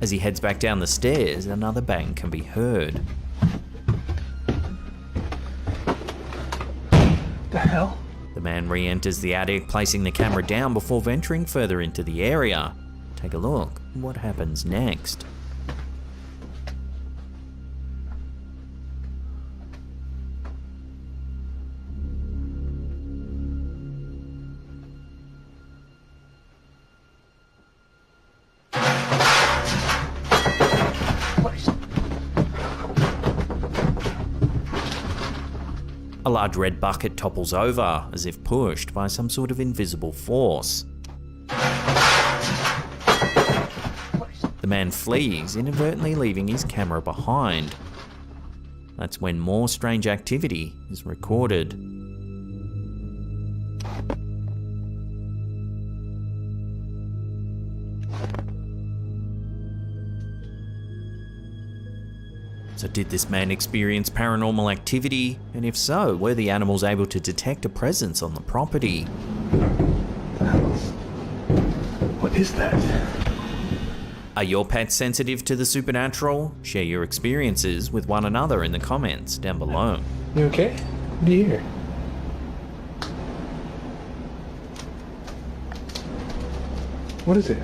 As he heads back down the stairs, another bang can be heard. The hell? The man re-enters the attic, placing the camera down before venturing further into the area. Take a look. What happens next? A large red bucket topples over, as if pushed by some sort of invisible force. The man flees, inadvertently leaving his camera behind. That's when more strange activity is recorded. So did this man experience paranormal activity? And if so, were the animals able to detect a presence on the property? What is that? Are your pets sensitive to the supernatural? Share your experiences with one another in the comments down below. You okay? What do you hear? What is it?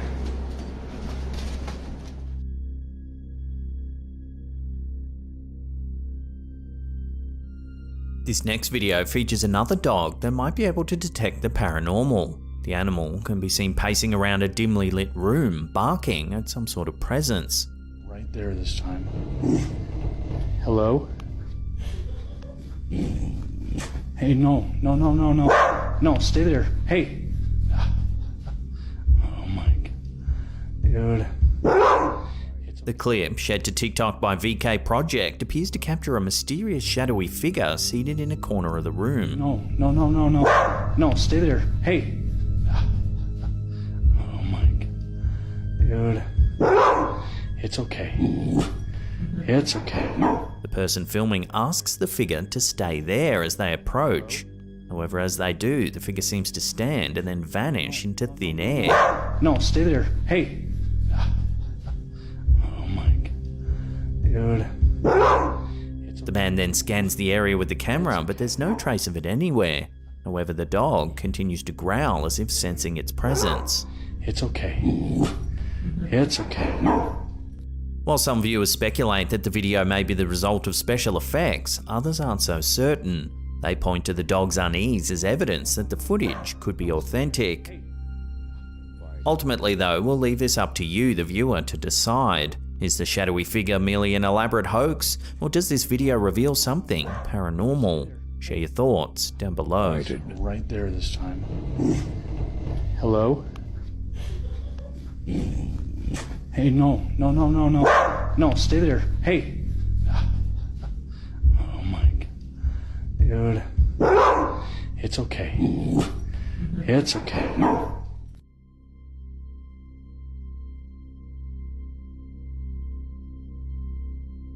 This next video features another dog that might be able to detect the paranormal. The animal can be seen pacing around a dimly lit room, barking at some sort of presence. Right there this time. Hello? Hey, no. No, stay there. Hey. Oh my God. Dude. The clip, shared to TikTok by VK Project, appears to capture a mysterious shadowy figure seated in a corner of the room. No. No, stay there. Hey. Oh my God. Dude. It's okay. It's okay. The person filming asks the figure to stay there as they approach. However, as they do, the figure seems to stand and then vanish into thin air. No, stay there. Hey. Dude. The man then scans the area with the camera, but there's no trace of it anywhere. However, the dog continues to growl as if sensing its presence. It's okay. It's okay. While some viewers speculate that the video may be the result of special effects, others aren't so certain. They point to the dog's unease as evidence that the footage could be authentic. Ultimately though, we'll leave this up to you, the viewer, to decide. Is the shadowy figure merely an elaborate hoax, or does this video reveal something paranormal? Share your thoughts down below. Right there this time. Hello? Hey, no. No, stay there. Hey. Oh my God. Dude. It's okay. It's okay.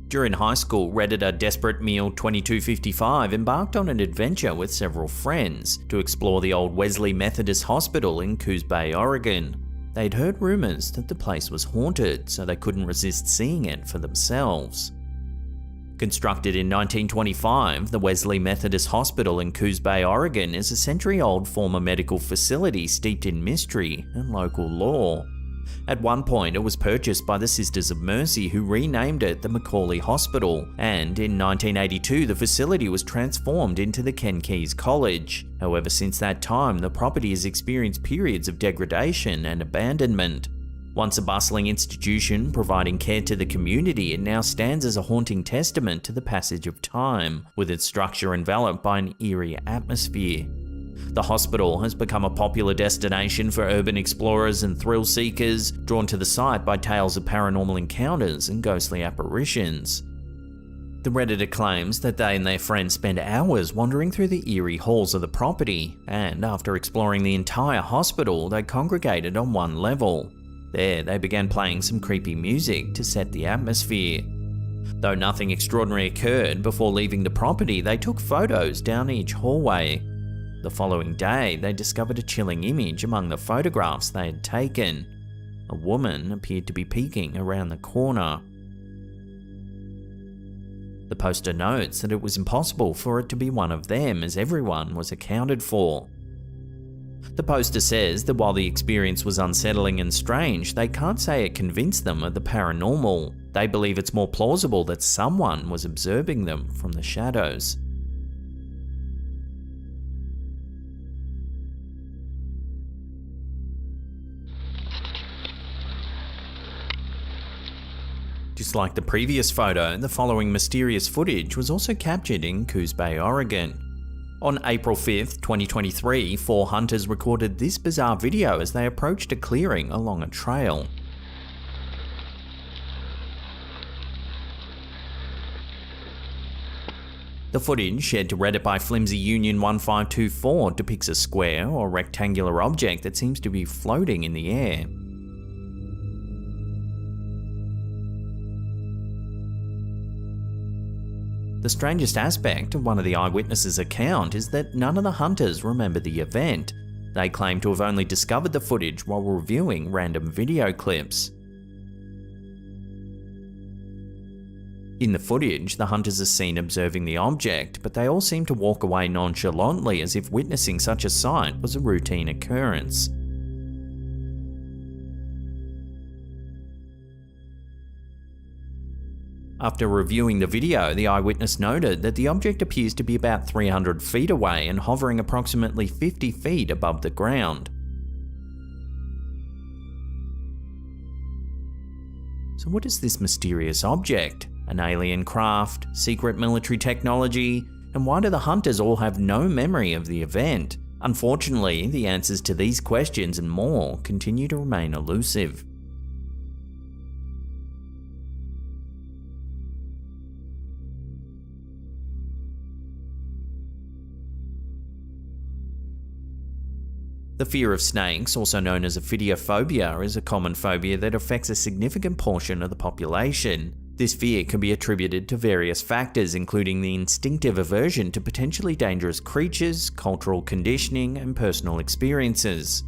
During high school, Redditor Desperate Meal 2255 embarked on an adventure with several friends to explore the old Wesley Methodist Hospital in Coos Bay, Oregon. They'd heard rumors that the place was haunted, so they couldn't resist seeing it for themselves. Constructed in 1925, the Wesley Methodist Hospital in Coos Bay, Oregon is a century-old former medical facility steeped in mystery and local lore. At one point, it was purchased by the Sisters of Mercy, who renamed it the Macaulay Hospital, and in 1982 the facility was transformed into the Ken Keys College. However, since that time, the property has experienced periods of degradation and abandonment. Once a bustling institution providing care to the community, it now stands as a haunting testament to the passage of time, with its structure enveloped by an eerie atmosphere. The hospital has become a popular destination for urban explorers and thrill seekers, drawn to the site by tales of paranormal encounters and ghostly apparitions. The Redditor claims that they and their friends spend hours wandering through the eerie halls of the property, and after exploring the entire hospital, they congregated on one level. There, they began playing some creepy music to set the atmosphere. Though nothing extraordinary occurred, before leaving the property, they took photos down each hallway. The following day, they discovered a chilling image among the photographs they had taken. A woman appeared to be peeking around the corner. The poster notes that it was impossible for it to be one of them, as everyone was accounted for. The poster says that while the experience was unsettling and strange, they can't say it convinced them of the paranormal. They believe it's more plausible that someone was observing them from the shadows. Just like the previous photo, the following mysterious footage was also captured in Coos Bay, Oregon. On April 5th, 2023, 4 hunters recorded this bizarre video as they approached a clearing along a trail. The footage, shared to Reddit by Flimsy Union 1524, depicts a square or rectangular object that seems to be floating in the air. The strangest aspect of one of the eyewitnesses' account is that none of the hunters remember the event. They claim to have only discovered the footage while reviewing random video clips. In the footage, the hunters are seen observing the object, but they all seem to walk away nonchalantly as if witnessing such a sight was a routine occurrence. After reviewing the video, the eyewitness noted that the object appears to be about 300 feet away and hovering approximately 50 feet above the ground. So what is this mysterious object? An alien craft, secret military technology, and why do the hunters all have no memory of the event? Unfortunately, the answers to these questions and more continue to remain elusive. The fear of snakes, also known as ophidiophobia, is a common phobia that affects a significant portion of the population. This fear can be attributed to various factors, including the instinctive aversion to potentially dangerous creatures, cultural conditioning, and personal experiences.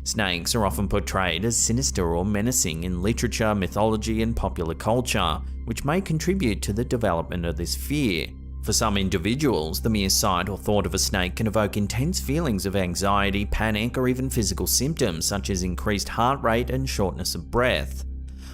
Snakes are often portrayed as sinister or menacing in literature, mythology, and popular culture, which may contribute to the development of this fear. For some individuals, the mere sight or thought of a snake can evoke intense feelings of anxiety, panic, or even physical symptoms such as increased heart rate and shortness of breath.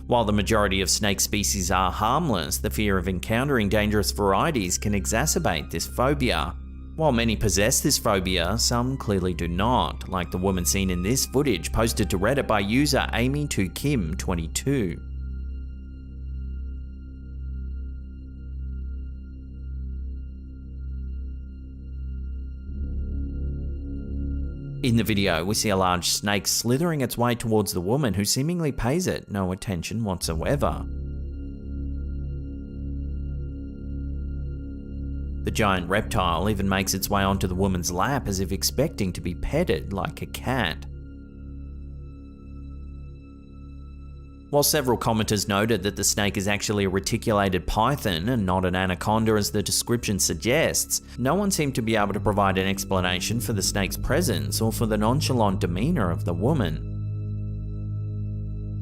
While the majority of snake species are harmless, the fear of encountering dangerous varieties can exacerbate this phobia. While many possess this phobia, some clearly do not, like the woman seen in this footage posted to Reddit by user Amy2Kim22. In the video, we see a large snake slithering its way towards the woman, who seemingly pays it no attention whatsoever. The giant reptile even makes its way onto the woman's lap as if expecting to be petted like a cat. While several commenters noted that the snake is actually a reticulated python and not an anaconda as the description suggests, no one seemed to be able to provide an explanation for the snake's presence or for the nonchalant demeanor of the woman.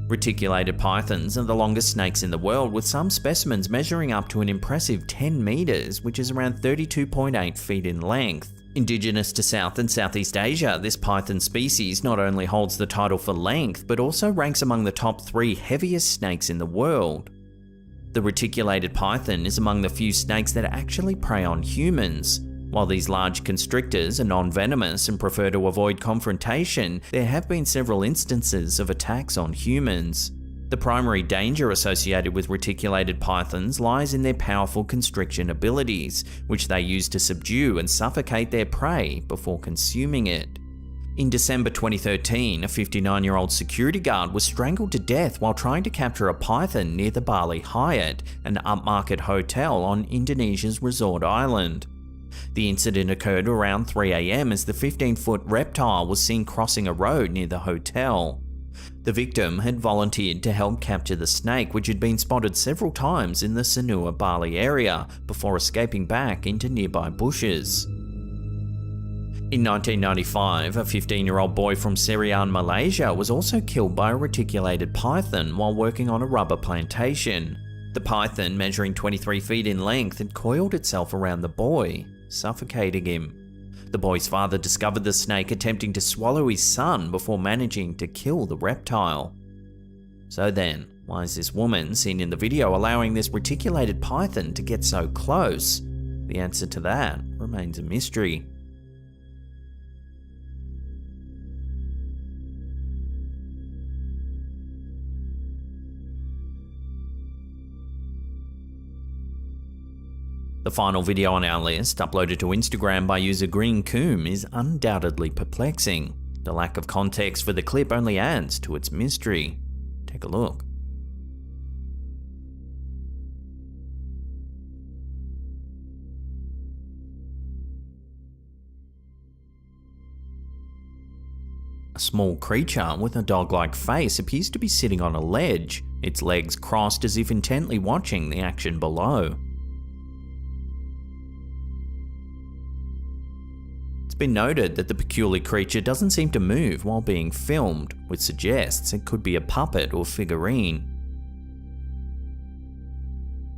Reticulated pythons are the longest snakes in the world, with some specimens measuring up to an impressive 10 meters, which is around 32.8 feet in length. Indigenous to South and Southeast Asia, this python species not only holds the title for length, but also ranks among the top 3 heaviest snakes in the world. The reticulated python is among the few snakes that actually prey on humans. While these large constrictors are non-venomous and prefer to avoid confrontation, there have been several instances of attacks on humans. The primary danger associated with reticulated pythons lies in their powerful constriction abilities, which they use to subdue and suffocate their prey before consuming it. In December 2013, a 59-year-old security guard was strangled to death while trying to capture a python near the Bali Hyatt, an upmarket hotel on Indonesia's resort island. The incident occurred around 3 AM as the 15-foot reptile was seen crossing a road near the hotel. The victim had volunteered to help capture the snake, which had been spotted several times in the Sanur, Bali area, before escaping back into nearby bushes. In 1995, a 15-year-old boy from Serian, Malaysia was also killed by a reticulated python while working on a rubber plantation. The python, measuring 23 feet in length, had coiled itself around the boy, suffocating him. The boy's father discovered the snake attempting to swallow his son before managing to kill the reptile. So then, why is this woman seen in the video allowing this reticulated python to get so close? The answer to that remains a mystery. The final video on our list, uploaded to Instagram by user Green Coom, is undoubtedly perplexing. The lack of context for the clip only adds to its mystery. Take a look. A small creature with a dog-like face appears to be sitting on a ledge, its legs crossed as if intently watching the action below. It's been noted that the peculiar creature doesn't seem to move while being filmed, which suggests it could be a puppet or figurine.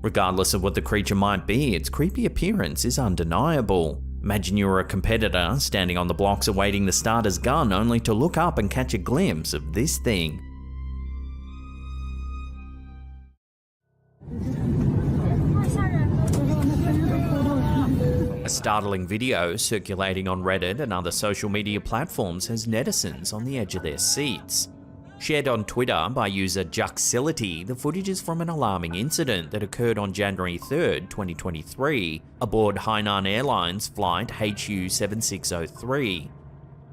Regardless of what the creature might be, its creepy appearance is undeniable. Imagine you were a competitor standing on the blocks awaiting the starter's gun only to look up and catch a glimpse of this thing. A startling video circulating on Reddit and other social media platforms has netizens on the edge of their seats. Shared on Twitter by user Juxility, the footage is from an alarming incident that occurred on January 3rd, 2023, aboard Hainan Airlines flight HU7603.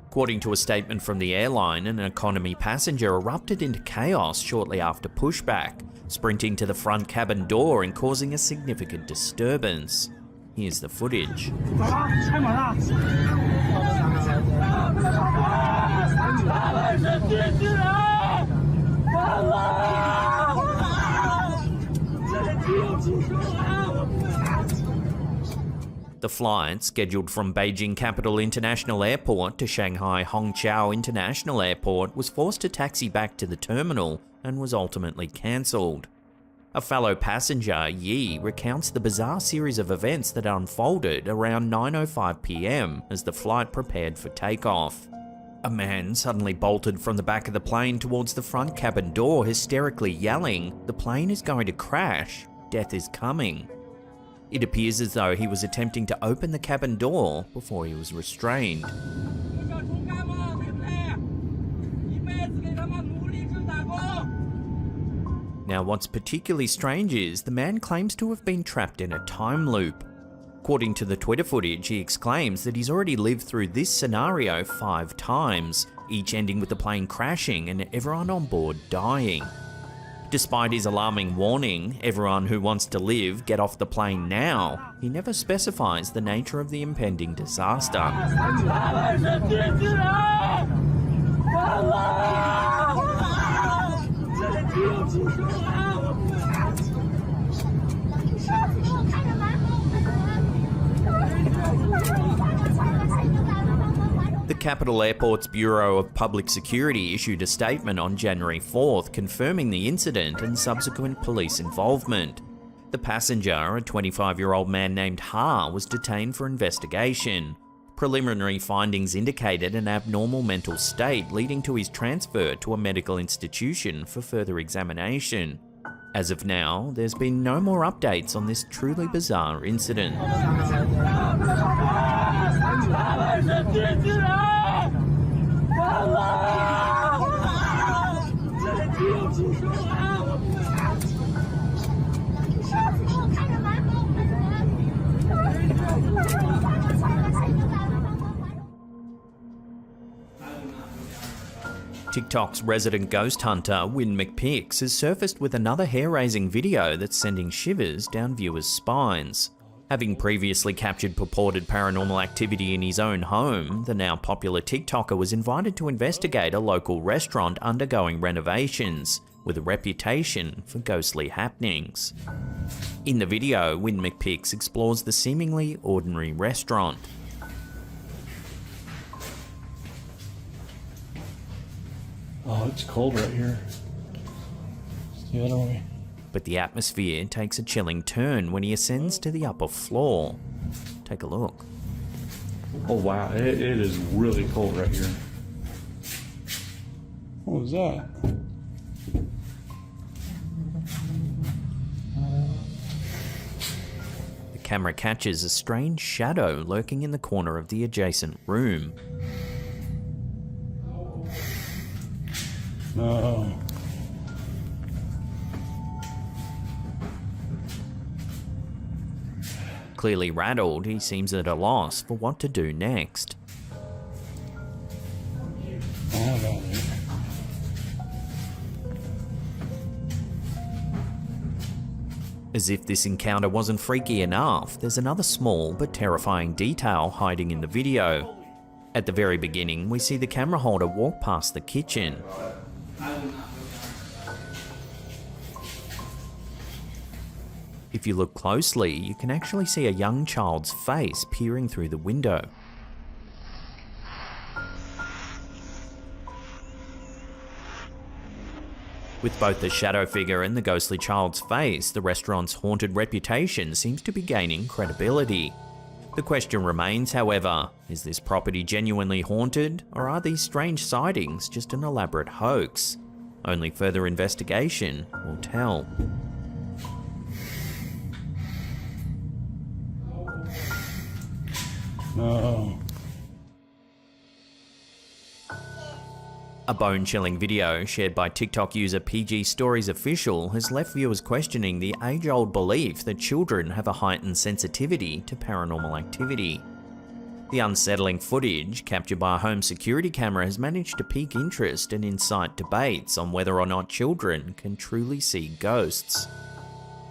According to a statement from the airline, an economy passenger erupted into chaos shortly after pushback, sprinting to the front cabin door and causing a significant disturbance. Here's the footage. The flight, scheduled from Beijing Capital International Airport to Shanghai Hongqiao International Airport, was forced to taxi back to the terminal and was ultimately cancelled. A fellow passenger, Yi, recounts the bizarre series of events that unfolded around 9:05 PM as the flight prepared for takeoff. A man suddenly bolted from the back of the plane towards the front cabin door, hysterically yelling, "The plane is going to crash, death is coming." It appears as though he was attempting to open the cabin door before he was restrained. Now, what's particularly strange is the man claims to have been trapped in a time loop. According to the Twitter footage, he exclaims that he's already lived through this scenario 5 times, each ending with the plane crashing and everyone on board dying. Despite his alarming warning, "Everyone who wants to live, get off the plane now," he never specifies the nature of the impending disaster. The Capital Airport's Bureau of Public Security issued a statement on January 4th confirming the incident and subsequent police involvement. The passenger, a 25-year-old man named Ha, was detained for investigation. Preliminary findings indicated an abnormal mental state leading to his transfer to a medical institution for further examination. As of now, there's been no more updates on this truly bizarre incident. TikTok's resident ghost hunter, Win McPix, has surfaced with another hair-raising video that's sending shivers down viewers' spines. Having previously captured purported paranormal activity in his own home, the now popular TikToker was invited to investigate a local restaurant undergoing renovations, with a reputation for ghostly happenings. In the video, Win McPix explores the seemingly ordinary restaurant. Oh, it's cold right here. It's the other way. But the atmosphere takes a chilling turn when he ascends to the upper floor. Take a look. Oh wow, it is really cold right here. What was that? The camera catches a strange shadow lurking in the corner of the adjacent room. No. Clearly rattled, he seems at a loss for what to do next. As if this encounter wasn't freaky enough, there's another small but terrifying detail hiding in the video. At the very beginning, we see the camera holder walk past the kitchen. If you look closely, you can actually see a young child's face peering through the window. With both the shadow figure and the ghostly child's face, the restaurant's haunted reputation seems to be gaining credibility. The question remains, however, is this property genuinely haunted, or are these strange sightings just an elaborate hoax? Only further investigation will tell. No. A bone-chilling video shared by TikTok user PG Stories Official has left viewers questioning the age-old belief that children have a heightened sensitivity to paranormal activity. The unsettling footage, captured by a home security camera, has managed to pique interest and incite debates on whether or not children can truly see ghosts.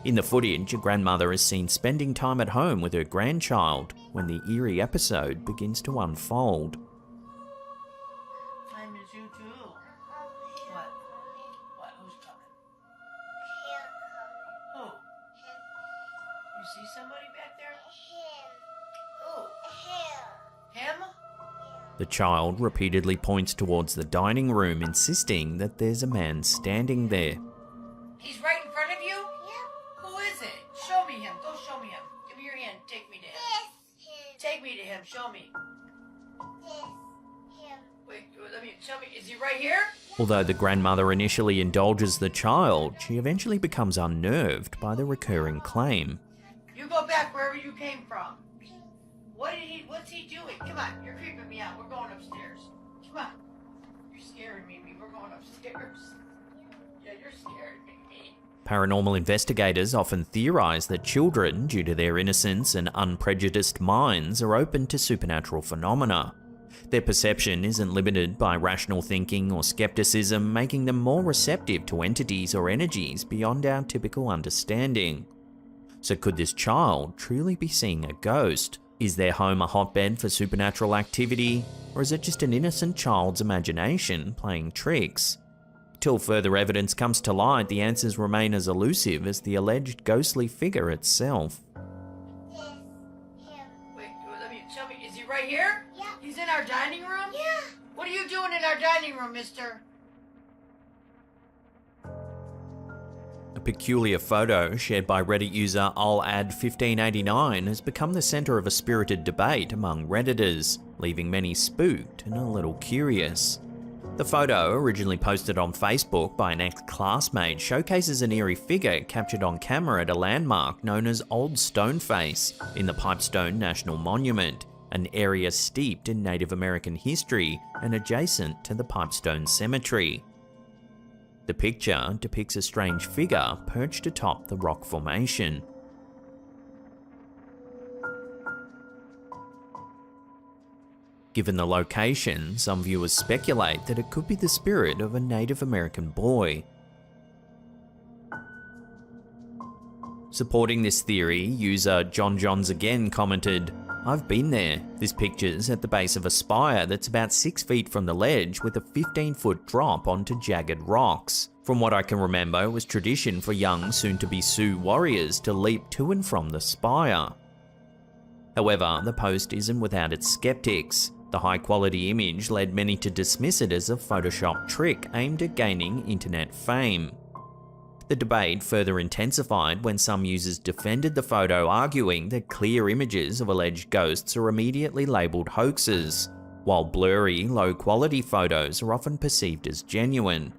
In the footage, a grandmother is seen spending time at home with her grandchild when the eerie episode begins to unfold. I miss you too. What? What? Who's coming? Who? You see somebody back there? Who? Him? The child repeatedly points towards the dining room, insisting that there's a man standing there. He's right in front of you? Yeah. Who is it? Show me him. Go show me him. Give me your hand. Take me to him. Take me to him. Show me. Wait, let me, show me. Is he right here? Although the grandmother initially indulges the child, she eventually becomes unnerved by the recurring claim. You go back wherever you came from. What's he doing? Come on, you're creeping me out. We're going upstairs. Come on. You're scaring me. We're going upstairs. Yeah, you're scaring me. Paranormal investigators often theorize that children, due to their innocence and unprejudiced minds, are open to supernatural phenomena. Their perception isn't limited by rational thinking or skepticism, making them more receptive to entities or energies beyond our typical understanding. So could this child truly be seeing a ghost? Is their home a hotbed for supernatural activity, or is it just an innocent child's imagination playing tricks? Till further evidence comes to light, the answers remain as elusive as the alleged ghostly figure itself. Wait, let me, show me. Is he right here? Yeah. He's in our dining room? Yeah. What are you doing in our dining room, mister? A peculiar photo shared by Reddit user I'llAdd1589 has become the center of a spirited debate among Redditors, leaving many spooked and a little curious. The photo, originally posted on Facebook by an ex-classmate, showcases an eerie figure captured on camera at a landmark known as Old Stoneface in the Pipestone National Monument, an area steeped in Native American history and adjacent to the Pipestone Cemetery. The picture depicts a strange figure perched atop the rock formation. Given the location, some viewers speculate that it could be the spirit of a Native American boy. Supporting this theory, user John Johns again commented, "I've been there. This picture's at the base of a spire that's about 6 feet from the ledge with a 15-foot drop onto jagged rocks. From what I can remember, it was tradition for young, soon-to-be Sioux warriors to leap to and from the spire." However, the post isn't without its skeptics. The high-quality image led many to dismiss it as a Photoshop trick aimed at gaining internet fame. The debate further intensified when some users defended the photo, arguing that clear images of alleged ghosts are immediately labelled hoaxes, while blurry, low-quality photos are often perceived as genuine.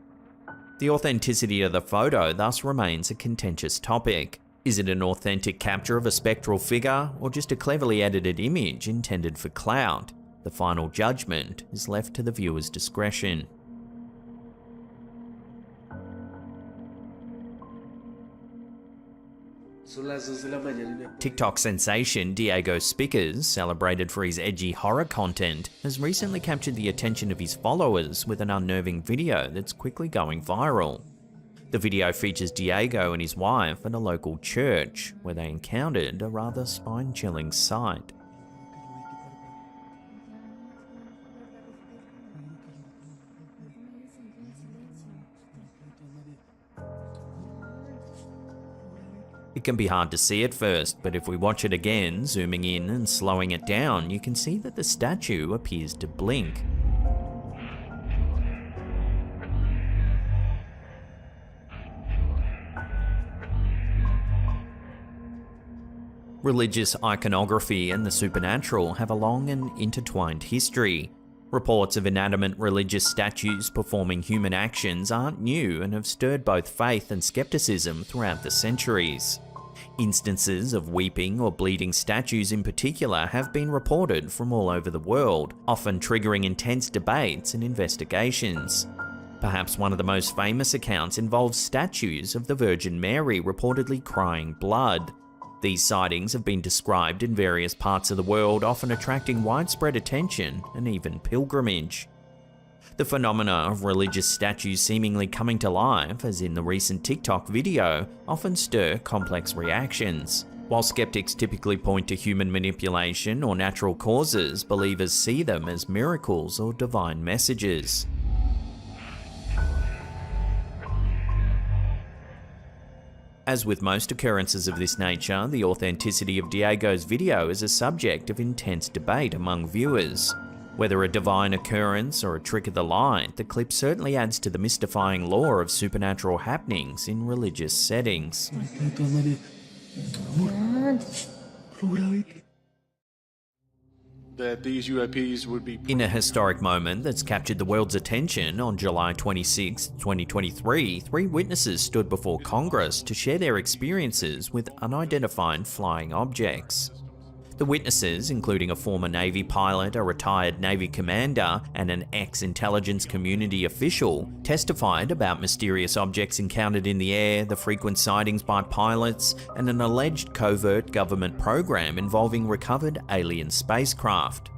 The authenticity of the photo thus remains a contentious topic. Is it an authentic capture of a spectral figure, or just a cleverly edited image intended for clout? The final judgment is left to the viewer's discretion. Son las 2 de la mañana. TikTok sensation Diego Spickers, celebrated for his edgy horror content, has recently captured the attention of his followers with an unnerving video that's quickly going viral. The video features Diego and his wife at a local church, where they encountered a rather spine-chilling sight. It can be hard to see at first, but if we watch it again, zooming in and slowing it down, you can see that the statue appears to blink. Religious iconography and the supernatural have a long and intertwined history. Reports of inanimate religious statues performing human actions aren't new and have stirred both faith and skepticism throughout the centuries. Instances of weeping or bleeding statues in particular have been reported from all over the world, often triggering intense debates and investigations. Perhaps one of the most famous accounts involves statues of the Virgin Mary reportedly crying blood. These sightings have been described in various parts of the world, often attracting widespread attention and even pilgrimage. The phenomena of religious statues seemingly coming to life, as in the recent TikTok video, often stir complex reactions. While skeptics typically point to human manipulation or natural causes, believers see them as miracles or divine messages. As with most occurrences of this nature, the authenticity of Diego's video is a subject of intense debate among viewers. Whether a divine occurrence or a trick of the light, the clip certainly adds to the mystifying lore of supernatural happenings in religious settings. That these UAPs would be... In a historic moment that's captured the world's attention, on July 26, 2023, 3 witnesses stood before Congress to share their experiences with unidentified flying objects. The witnesses, including a former Navy pilot, a retired Navy commander, and an ex-intelligence community official, testified about mysterious objects encountered in the air, the frequent sightings by pilots, and an alleged covert government program involving recovered alien spacecraft.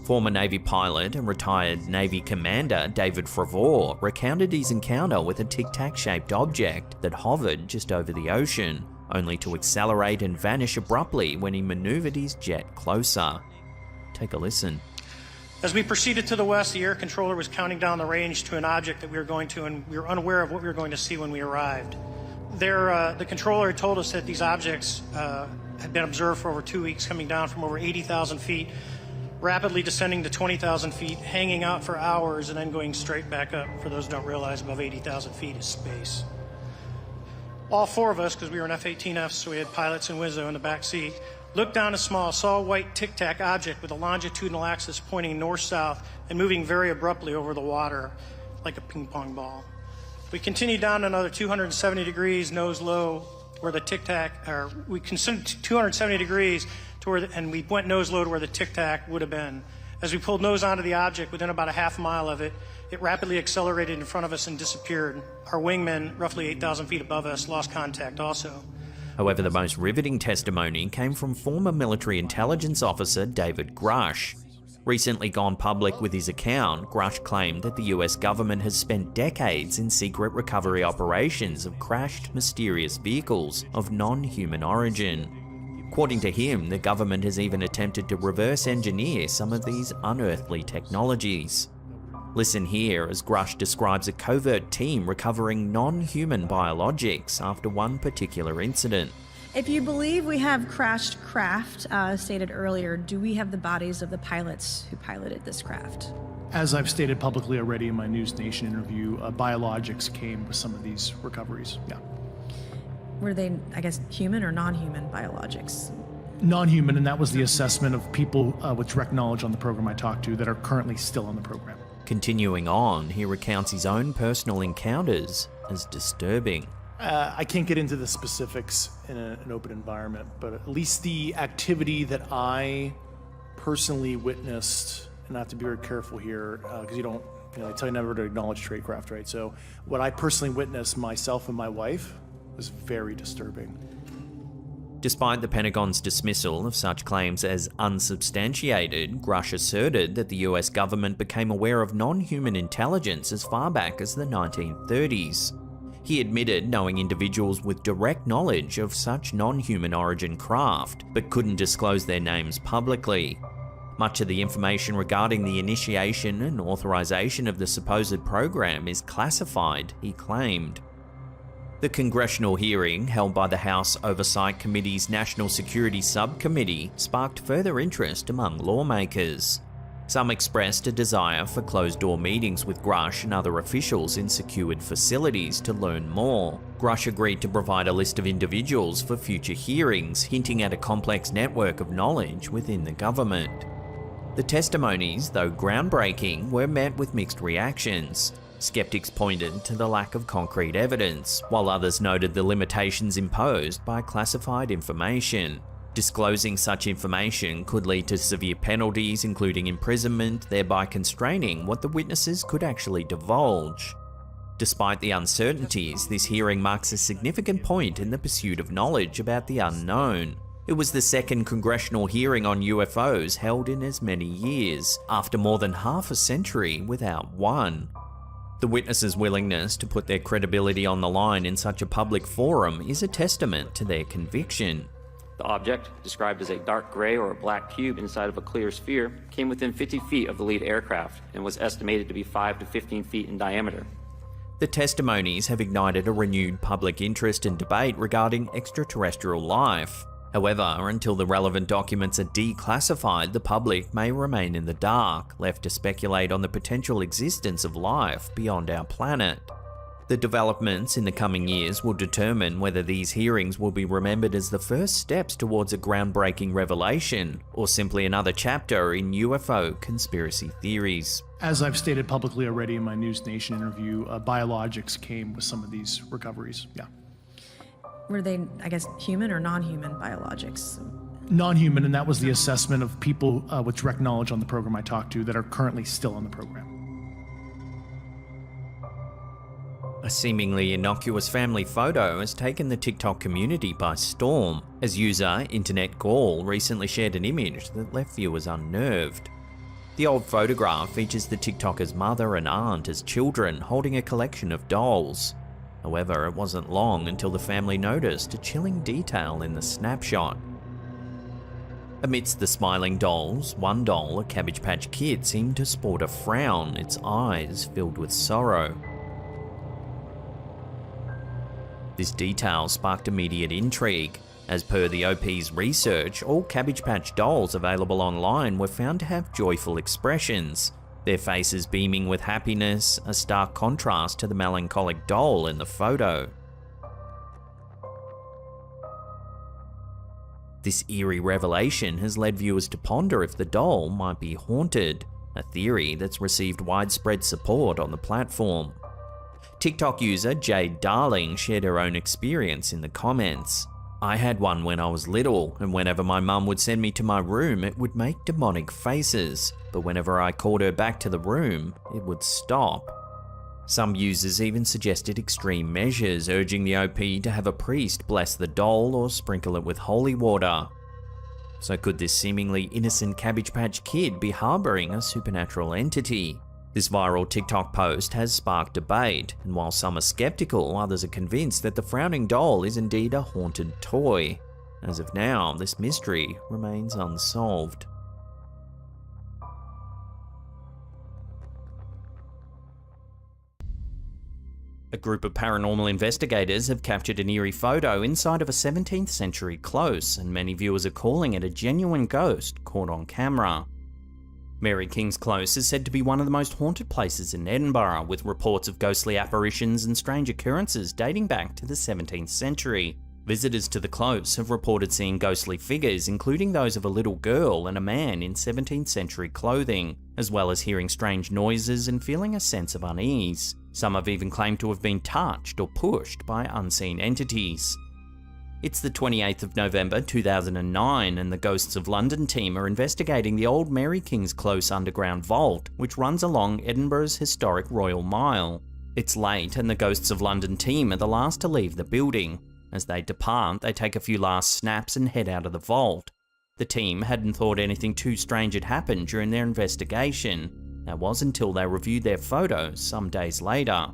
Former Navy pilot and retired Navy commander David Fravor recounted his encounter with a tic-tac-shaped object that hovered just over the ocean, only to accelerate and vanish abruptly when he maneuvered his jet closer. Take a listen. As we proceeded to the west, the air controller was counting down the range to an object that we were going to, and we were unaware of what we were going to see when we arrived. There, the controller had told us that these objects had been observed for over 2 weeks, coming down from over 80,000 feet, rapidly descending to 20,000 feet, hanging out for hours, and then going straight back up. For those who don't realize, above 80,000 feet is space. All 4 of us, because we were in F-18Fs, so we had pilots and Wizzo in the back seat, looked down a small, saw a white tic-tac object with a longitudinal axis pointing north-south and moving very abruptly over the water like a ping-pong ball. We continued down another 270 degrees, nose low, where the tic-tac, or we considered 270 degrees to where, and we went nose low to where the tic-tac would have been. As we pulled nose onto the object, within about a half mile of it, it rapidly accelerated in front of us and disappeared. Our wingmen, roughly 8,000 feet above us, lost contact also. However, the most riveting testimony came from former military intelligence officer David Grush. Recently gone public with his account, Grush claimed that the US government has spent decades in secret recovery operations of crashed, mysterious vehicles of non-human origin. According to him, the government has even attempted to reverse engineer some of these unearthly technologies. Listen here as Grush describes a covert team recovering non-human biologics after one particular incident. If you believe we have crashed craft, stated earlier, do we have the bodies of the pilots who piloted this craft? As I've stated publicly already in my News Nation interview, biologics came with some of these recoveries, yeah. Were they, I guess, human or non-human biologics? Non-human, and that was the assessment of people with direct knowledge on the program I talked to that are currently still on the program. Continuing on, he recounts his own personal encounters as disturbing. I can't get into the specifics in an open environment, but at least the activity that I personally witnessed, and I have to be very careful here, because I tell you never to acknowledge tradecraft, right? So what I personally witnessed, myself and my wife, was very disturbing. Despite the Pentagon's dismissal of such claims as unsubstantiated, Grush asserted that the US government became aware of non-human intelligence as far back as the 1930s. He admitted knowing individuals with direct knowledge of such non-human origin craft, but couldn't disclose their names publicly. Much of the information regarding the initiation and authorization of the supposed program is classified, he claimed. The congressional hearing, held by the House Oversight Committee's National Security Subcommittee, sparked further interest among lawmakers. Some expressed a desire for closed-door meetings with Grush and other officials in secured facilities to learn more. Grush agreed to provide a list of individuals for future hearings, hinting at a complex network of knowledge within the government. The testimonies, though groundbreaking, were met with mixed reactions. Skeptics pointed to the lack of concrete evidence, while others noted the limitations imposed by classified information. Disclosing such information could lead to severe penalties, including imprisonment, thereby constraining what the witnesses could actually divulge. Despite the uncertainties, this hearing marks a significant point in the pursuit of knowledge about the unknown. It was the second congressional hearing on UFOs held in as many years, after more than half a century without one. The witnesses' willingness to put their credibility on the line in such a public forum is a testament to their conviction. The object, described as a dark gray or a black cube inside of a clear sphere, came within 50 feet of the lead aircraft and was estimated to be 5 to 15 feet in diameter. The testimonies have ignited a renewed public interest and debate regarding extraterrestrial life. However, until the relevant documents are declassified, the public may remain in the dark, left to speculate on the potential existence of life beyond our planet. The developments in the coming years will determine whether these hearings will be remembered as the first steps towards a groundbreaking revelation, or simply another chapter in UFO conspiracy theories. As I've stated publicly already in my News Nation interview, biologics came with some of these recoveries, yeah. Were they, I guess, human or non-human biologics? Non-human, and that was the assessment of people with direct knowledge on the program I talked to that are currently still on the program. A seemingly innocuous family photo has taken the TikTok community by storm, as user Internet Gall recently shared an image that left viewers unnerved. The old photograph features the TikToker's mother and aunt as children holding a collection of dolls. However, it wasn't long until the family noticed a chilling detail in the snapshot. Amidst the smiling dolls, one doll, a Cabbage Patch Kid, seemed to sport a frown, its eyes filled with sorrow. This detail sparked immediate intrigue. As per the OP's research, all Cabbage Patch dolls available online were found to have joyful expressions, their faces beaming with happiness, a stark contrast to the melancholic doll in the photo. This eerie revelation has led viewers to ponder if the doll might be haunted, a theory that's received widespread support on the platform. TikTok user Jade Darling shared her own experience in the comments. "I had one when I was little, and whenever my mum would send me to my room, it would make demonic faces, but whenever I called her back to the room, it would stop." Some users even suggested extreme measures, urging the OP to have a priest bless the doll or sprinkle it with holy water. So could this seemingly innocent Cabbage Patch Kid be harboring a supernatural entity? This viral TikTok post has sparked debate, and while some are skeptical, others are convinced that the frowning doll is indeed a haunted toy. As of now, this mystery remains unsolved. A group of paranormal investigators have captured an eerie photo inside of a 17th century close, and many viewers are calling it a genuine ghost caught on camera. Mary King's Close is said to be one of the most haunted places in Edinburgh, with reports of ghostly apparitions and strange occurrences dating back to the 17th century. Visitors to the close have reported seeing ghostly figures, including those of a little girl and a man in 17th century clothing, as well as hearing strange noises and feeling a sense of unease. Some have even claimed to have been touched or pushed by unseen entities. It's the 28th of November 2009, and the Ghosts of London team are investigating the old Mary King's Close underground vault, which runs along Edinburgh's historic Royal Mile. It's late and the Ghosts of London team are the last to leave the building. As they depart, they take a few last snaps and head out of the vault. The team hadn't thought anything too strange had happened during their investigation. That was until they reviewed their photos some days later.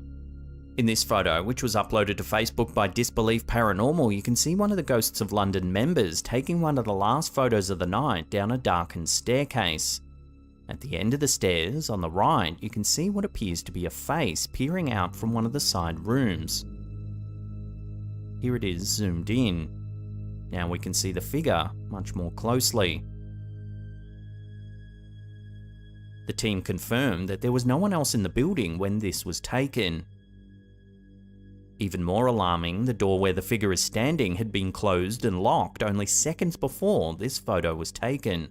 In this photo, which was uploaded to Facebook by Disbelief Paranormal, you can see one of the Ghosts of London members taking one of the last photos of the night down a darkened staircase. At the end of the stairs, on the right, you can see what appears to be a face peering out from one of the side rooms. Here it is zoomed in. Now we can see the figure much more closely. The team confirmed that there was no one else in the building when this was taken. Even more alarming, the door where the figure is standing had been closed and locked only seconds before this photo was taken.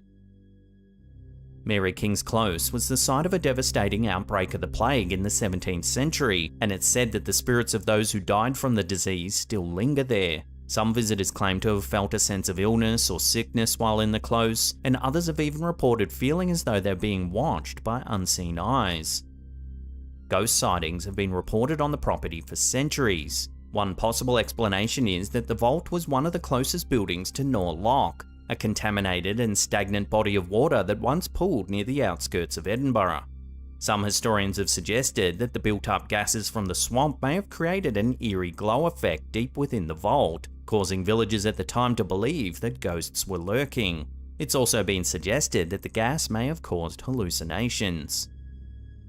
Mary King's Close was the site of a devastating outbreak of the plague in the 17th century, and it's said that the spirits of those who died from the disease still linger there. Some visitors claim to have felt a sense of illness or sickness while in the close, and others have even reported feeling as though they're being watched by unseen eyes. Ghost sightings have been reported on the property for centuries. One possible explanation is that the vault was one of the closest buildings to Nor Loch, a contaminated and stagnant body of water that once pooled near the outskirts of Edinburgh. Some historians have suggested that the built-up gases from the swamp may have created an eerie glow effect deep within the vault, causing villagers at the time to believe that ghosts were lurking. It's also been suggested that the gas may have caused hallucinations.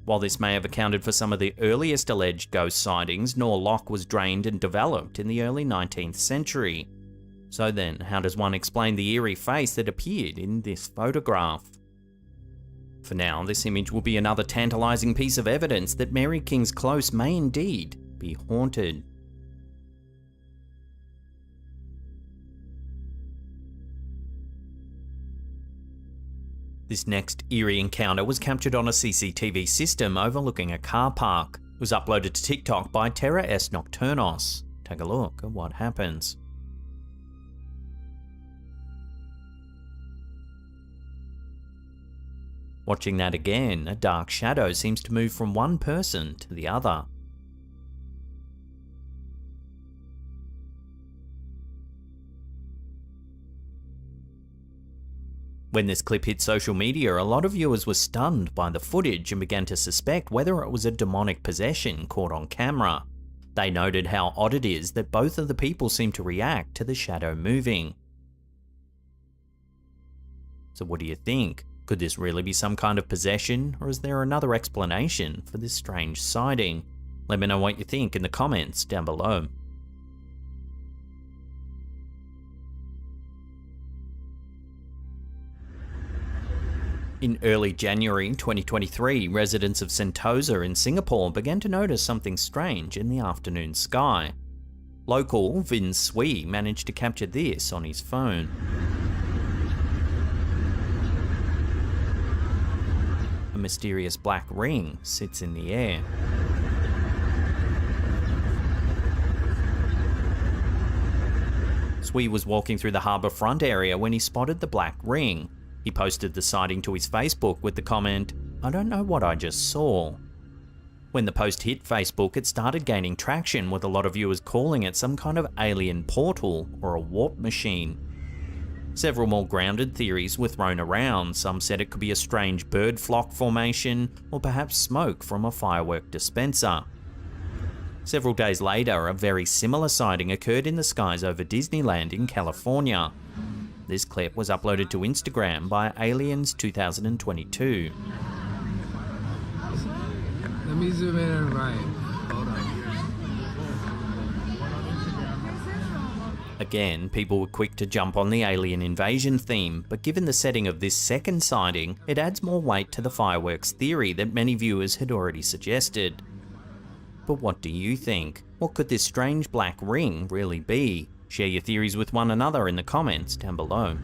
While this may have accounted for some of the earliest alleged ghost sightings, Nor Loch was drained and developed in the early 19th century. So then, how does one explain the eerie face that appeared in this photograph? For now, this image will be another tantalising piece of evidence that Mary King's Close may indeed be haunted. This next eerie encounter was captured on a CCTV system overlooking a car park. It was uploaded to TikTok by Terra S Nocturnos. Take a look at what happens. Watching that again, a dark shadow seems to move from one person to the other. When this clip hit social media, a lot of viewers were stunned by the footage and began to suspect whether it was a demonic possession caught on camera. They noted how odd it is that both of the people seem to react to the shadow moving. So what do you think? Could this really be some kind of possession, or is there another explanation for this strange sighting? Let me know what you think in the comments down below. In early January 2023, residents of Sentosa in Singapore began to notice something strange in the afternoon sky. Local Vin Sui managed to capture this on his phone. A mysterious black ring sits in the air. Sui was walking through the harbourfront area when he spotted the black ring. He posted the sighting to his Facebook with the comment, "I don't know what I just saw." When the post hit Facebook, it started gaining traction, with a lot of viewers calling it some kind of alien portal or a warp machine. Several more grounded theories were thrown around. Some said it could be a strange bird flock formation, or perhaps smoke from a firework dispenser. Several days later, a very similar sighting occurred in the skies over Disneyland in California. This clip was uploaded to Instagram by Aliens 2022. Let me zoom in and right. Hold on. Again, people were quick to jump on the alien invasion theme, but given the setting of this second sighting, it adds more weight to the fireworks theory that many viewers had already suggested. But what do you think? What could this strange black ring really be? Share your theories with one another in the comments down below.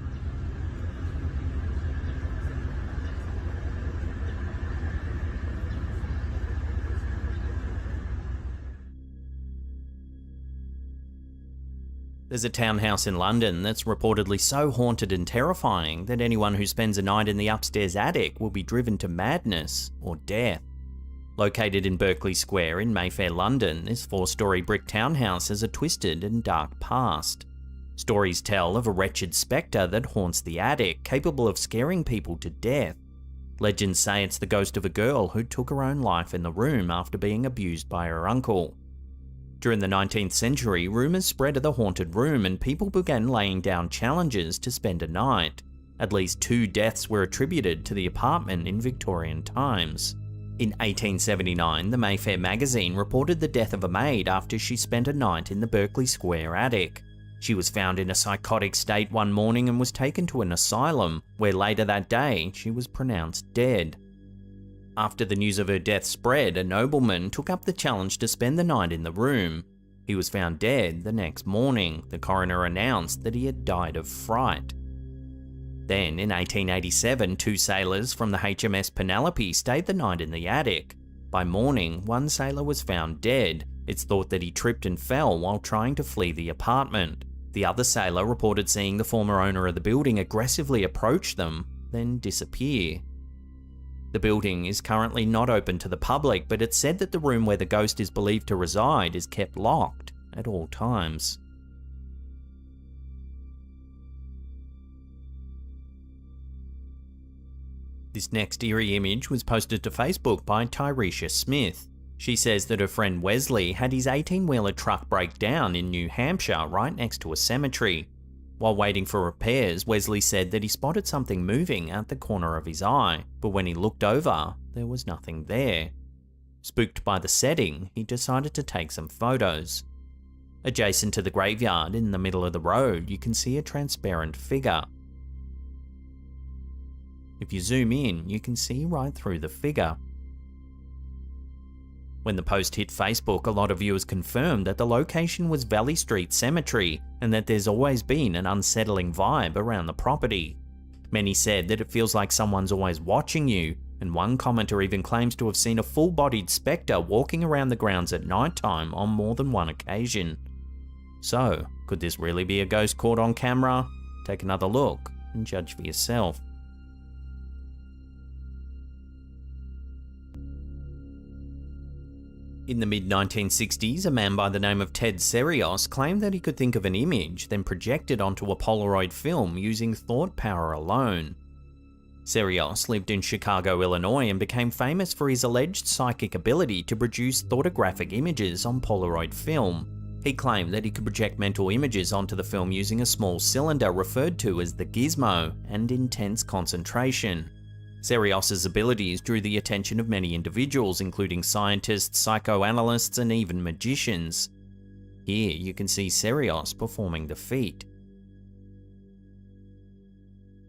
There's a townhouse in London that's reportedly so haunted and terrifying that anyone who spends a night in the upstairs attic will be driven to madness or death. Located in Berkeley Square in Mayfair, London, this 4-storey brick townhouse has a twisted and dark past. Stories tell of a wretched spectre that haunts the attic, capable of scaring people to death. Legends say it's the ghost of a girl who took her own life in the room after being abused by her uncle. During the 19th century, rumours spread of the haunted room and people began laying down challenges to spend a night. At least 2 deaths were attributed to the apartment in Victorian times. In 1879, the Mayfair magazine reported the death of a maid after she spent a night in the Berkeley Square attic. She was found in a psychotic state one morning and was taken to an asylum, where later that day she was pronounced dead. After the news of her death spread, a nobleman took up the challenge to spend the night in the room. He was found dead the next morning. The coroner announced that he had died of fright. Then, in 1887, 2 sailors from the HMS Penelope stayed the night in the attic. By morning, one sailor was found dead. It's thought that he tripped and fell while trying to flee the apartment. The other sailor reported seeing the former owner of the building aggressively approach them, then disappear. The building is currently not open to the public, but it's said that the room where the ghost is believed to reside is kept locked at all times. This next eerie image was posted to Facebook by Tyresha Smith. She says that her friend Wesley had his 18-wheeler truck break down in New Hampshire right next to a cemetery. While waiting for repairs, Wesley said that he spotted something moving at the corner of his eye, but when he looked over, there was nothing there. Spooked by the setting, he decided to take some photos. Adjacent to the graveyard in the middle of the road, you can see a transparent figure. If you zoom in, you can see right through the figure. When the post hit Facebook, a lot of viewers confirmed that the location was Valley Street Cemetery and that there's always been an unsettling vibe around the property. Many said that it feels like someone's always watching you, and one commenter even claims to have seen a full-bodied spectre walking around the grounds at nighttime on more than one occasion. So, could this really be a ghost caught on camera? Take another look and judge for yourself. In the mid-1960s, a man by the name of Ted Serios claimed that he could think of an image, then project it onto a Polaroid film using thought power alone. Serios lived in Chicago, Illinois, and became famous for his alleged psychic ability to produce thoughtographic images on Polaroid film. He claimed that he could project mental images onto the film using a small cylinder referred to as the gizmo and intense concentration. Serios's abilities drew the attention of many individuals, including scientists, psychoanalysts, and even magicians. Here you can see Serios performing the feat.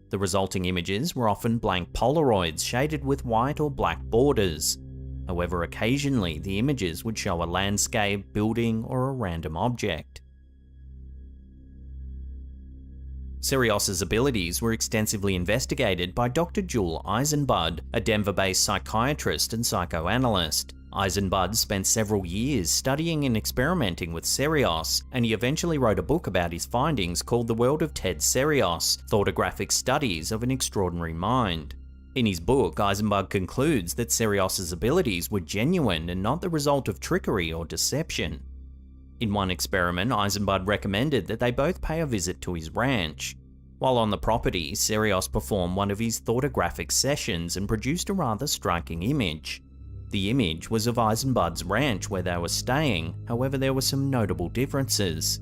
The resulting images were often blank Polaroids shaded with white or black borders. However, occasionally the images would show a landscape, building, or a random object. Serios's abilities were extensively investigated by Dr. Jewel Eisenbud, a Denver-based psychiatrist and psychoanalyst. Eisenbud spent several years studying and experimenting with Serios, and he eventually wrote a book about his findings called The World of Ted Serios: Thoughtographic Studies of an Extraordinary Mind. In his book, Eisenbud concludes that Serios's abilities were genuine and not the result of trickery or deception. In one experiment, Eisenbud recommended that they both pay a visit to his ranch. While on the property, Serios performed one of his thoughtographic sessions and produced a rather striking image. The image was of Eisenbud's ranch where they were staying, however there were some notable differences.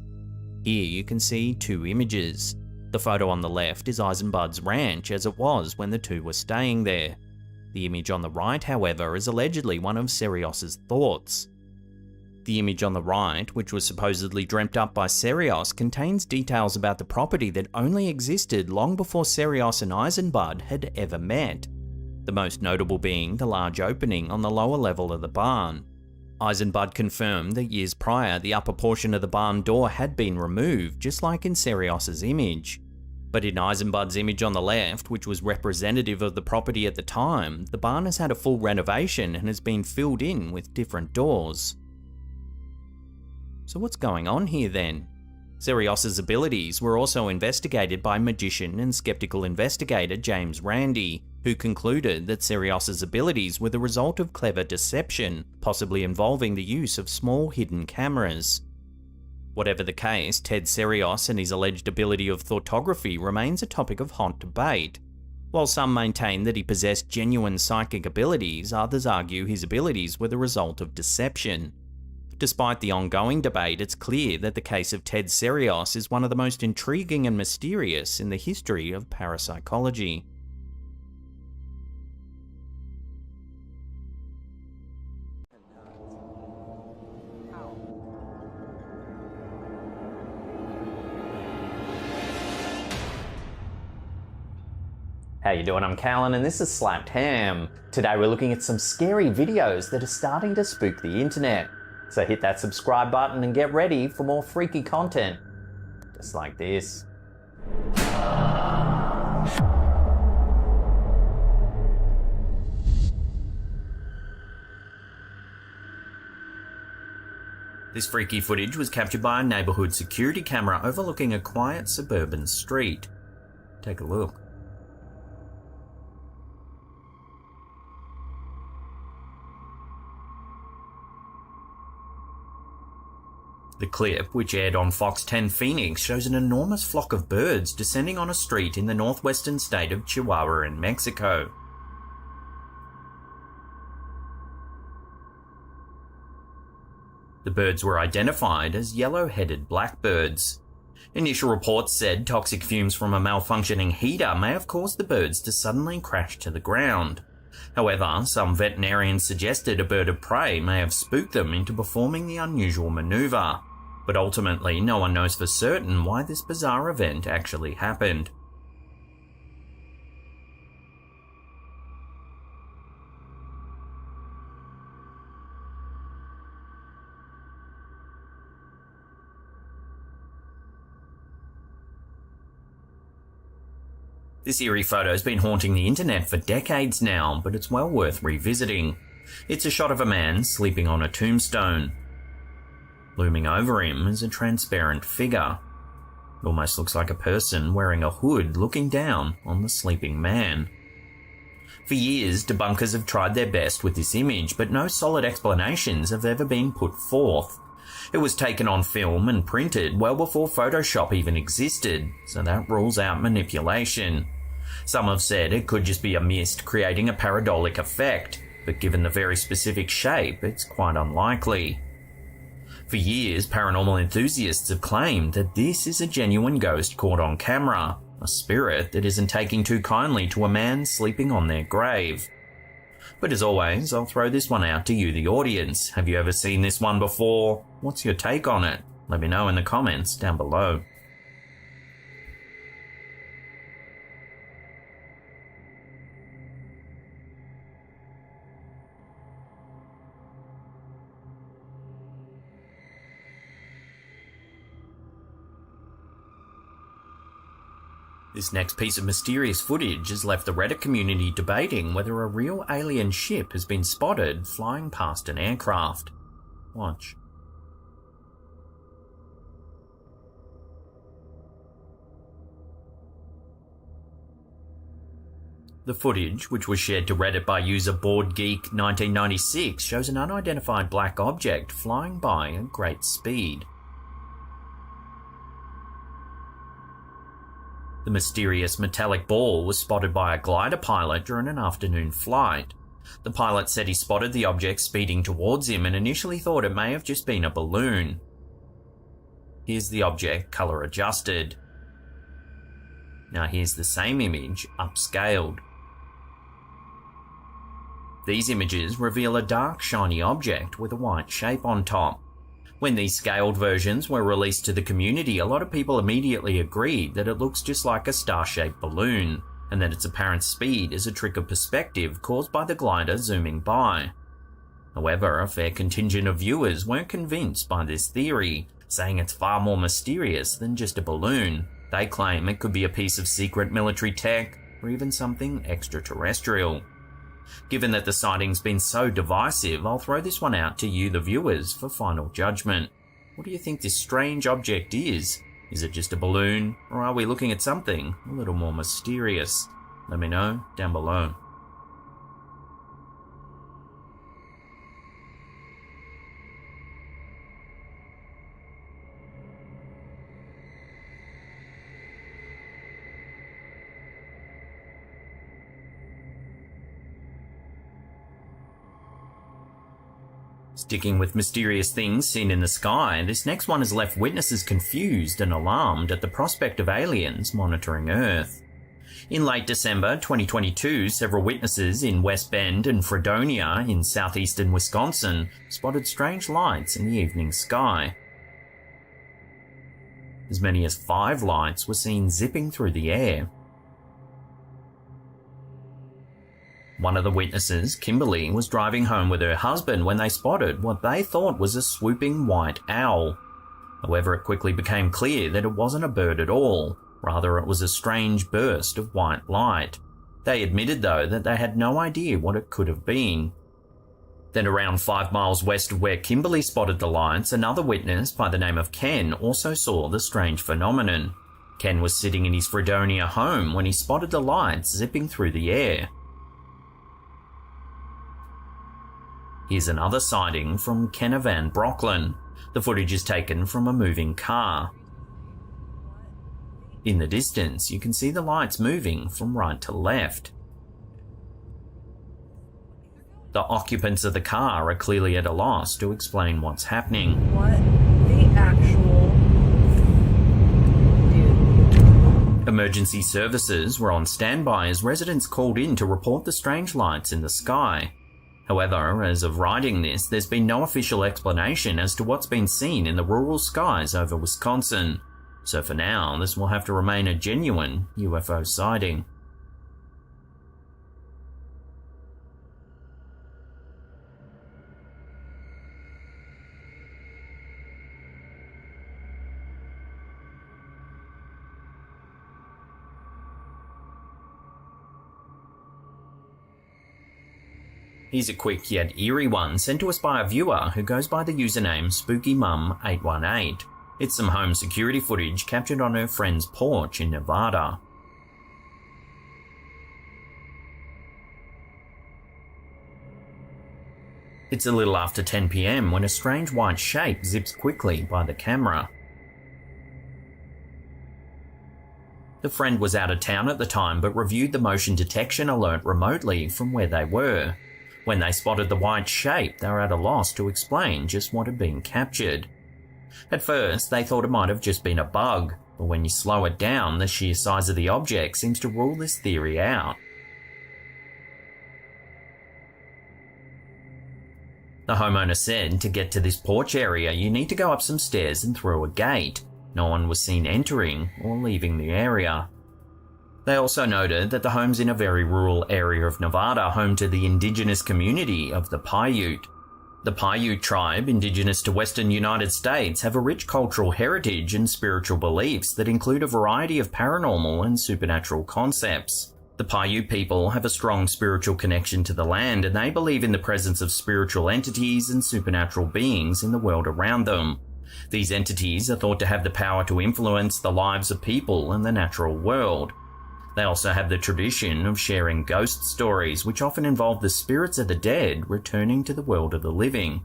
Here you can see 2 images. The photo on the left is Eisenbud's ranch as it was when the two were staying there. The image on the right, however, is allegedly one of Serios's thoughts. The image on the right, which was supposedly dreamt up by Serios, contains details about the property that only existed long before Serios and Eisenbud had ever met. The most notable being the large opening on the lower level of the barn. Eisenbud confirmed that years prior the upper portion of the barn door had been removed, just like in Serios's image. But in Eisenbud's image on the left, which was representative of the property at the time, the barn has had a full renovation and has been filled in with different doors. So what's going on here then? Serios's abilities were also investigated by magician and skeptical investigator James Randi, who concluded that Serios's abilities were the result of clever deception, possibly involving the use of small hidden cameras. Whatever the case, Ted Serios and his alleged ability of thoughtography remains a topic of hot debate. While some maintain that he possessed genuine psychic abilities, others argue his abilities were the result of deception. Despite the ongoing debate, it's clear that the case of Ted Serios is one of the most intriguing and mysterious in the history of parapsychology. How you doing? I'm Callan and this is Slapped Ham. Today we're looking at some scary videos that are starting to spook the internet. So hit that subscribe button and get ready for more freaky content. Just like this. This freaky footage was captured by a neighbourhood security camera overlooking a quiet suburban street. Take a look. The clip, which aired on Fox 10 Phoenix, shows an enormous flock of birds descending on a street in the northwestern state of Chihuahua in Mexico. The birds were identified as yellow-headed blackbirds. Initial reports said toxic fumes from a malfunctioning heater may have caused the birds to suddenly crash to the ground. However, some veterinarians suggested a bird of prey may have spooked them into performing the unusual maneuver. But ultimately, no one knows for certain why this bizarre event actually happened. This eerie photo has been haunting the internet for decades now, but it's well worth revisiting. It's a shot of a man sleeping on a tombstone. Looming over him is a transparent figure. It almost looks like a person wearing a hood looking down on the sleeping man. For years, debunkers have tried their best with this image, but no solid explanations have ever been put forth. It was taken on film and printed well before Photoshop even existed, so that rules out manipulation. Some have said it could just be a mist creating a pareidolia effect, but given the very specific shape, it's quite unlikely. For years, paranormal enthusiasts have claimed that this is a genuine ghost caught on camera, a spirit that isn't taking too kindly to a man sleeping on their grave. But as always, I'll throw this one out to you, the audience. Have you ever seen this one before? What's your take on it? Let me know in the comments down below. This next piece of mysterious footage has left the Reddit community debating whether a real alien ship has been spotted flying past an aircraft. Watch. The footage, which was shared to Reddit by user BoardGeek1996, shows an unidentified black object flying by at great speed. The mysterious metallic ball was spotted by a glider pilot during an afternoon flight. The pilot said he spotted the object speeding towards him and initially thought it may have just been a balloon. Here's the object color adjusted. Now here's the same image upscaled. These images reveal a dark shiny object with a white shape on top. When these scaled versions were released to the community, a lot of people immediately agreed that it looks just like a star-shaped balloon, and that its apparent speed is a trick of perspective caused by the glider zooming by. However, a fair contingent of viewers weren't convinced by this theory, saying it's far more mysterious than just a balloon. They claim it could be a piece of secret military tech, or even something extraterrestrial. Given that the sighting's been so divisive, I'll throw this one out to you, the viewers, for final judgment. What do you think this strange object is? Is it just a balloon, or are we looking at something a little more mysterious? Let me know down below. Sticking with mysterious things seen in the sky, this next one has left witnesses confused and alarmed at the prospect of aliens monitoring Earth. In late December 2022, several witnesses in West Bend and Fredonia in southeastern Wisconsin spotted strange lights in the evening sky. As many as 5 lights were seen zipping through the air. One of the witnesses, Kimberly, was driving home with her husband when they spotted what they thought was a swooping white owl. However, it quickly became clear that it wasn't a bird at all. Rather, it was a strange burst of white light. They admitted, though, that they had no idea what it could have been. Then around 5 miles west of where Kimberly spotted the lights, another witness by the name of Ken also saw the strange phenomenon. Ken was sitting in his Fredonia home when he spotted the lights zipping through the air. Here's another sighting from Kenna Van Brocklin. The footage is taken from a moving car. In the distance, you can see the lights moving from right to left. The occupants of the car are clearly at a loss to explain what's happening. What the actual... Emergency services were on standby as residents called in to report the strange lights in the sky. However, as of writing this, there's been no official explanation as to what's been seen in the rural skies over Wisconsin. So for now, this will have to remain a genuine UFO sighting. Here's a quick yet eerie one sent to us by a viewer who goes by the username SpookyMum818. It's some home security footage captured on her friend's porch in Nevada. It's a little after 10 PM when a strange white shape zips quickly by the camera. The friend was out of town at the time but reviewed the motion detection alert remotely from where they were. When they spotted the white shape, they were at a loss to explain just what had been captured. At first, they thought it might have just been a bug, but when you slow it down, the sheer size of the object seems to rule this theory out. The homeowner said to get to this porch area, you need to go up some stairs and through a gate. No one was seen entering or leaving the area. They also noted that the home's in a very rural area of Nevada, home to the indigenous community of the Paiute. The Paiute tribe, indigenous to western United States, have a rich cultural heritage and spiritual beliefs that include a variety of paranormal and supernatural concepts. The Paiute people have a strong spiritual connection to the land, and they believe in the presence of spiritual entities and supernatural beings in the world around them. These entities are thought to have the power to influence the lives of people and the natural world. They also have the tradition of sharing ghost stories, which often involve the spirits of the dead returning to the world of the living.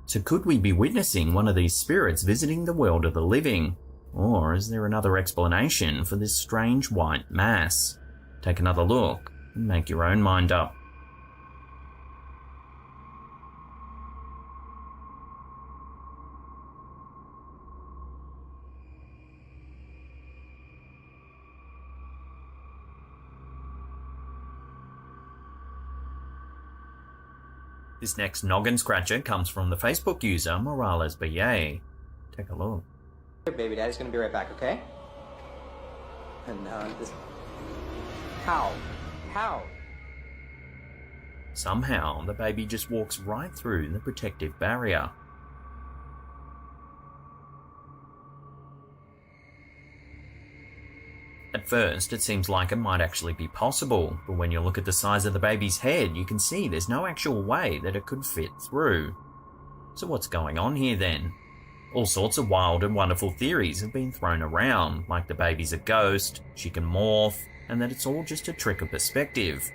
So could we be witnessing one of these spirits visiting the world of the living? Or is there another explanation for this strange white mass? Take another look and make your own mind up. This next noggin scratcher comes from the Facebook user Morales BA. Take a look. Hey, baby daddy's gonna be right back, okay? And this... How? Somehow, the baby just walks right through the protective barrier. At first, it seems like it might actually be possible, but when you look at the size of the baby's head, you can see there's no actual way that it could fit through. So what's going on here then? All sorts of wild and wonderful theories have been thrown around, like the baby's a ghost, she can morph, and that it's all just a trick of perspective.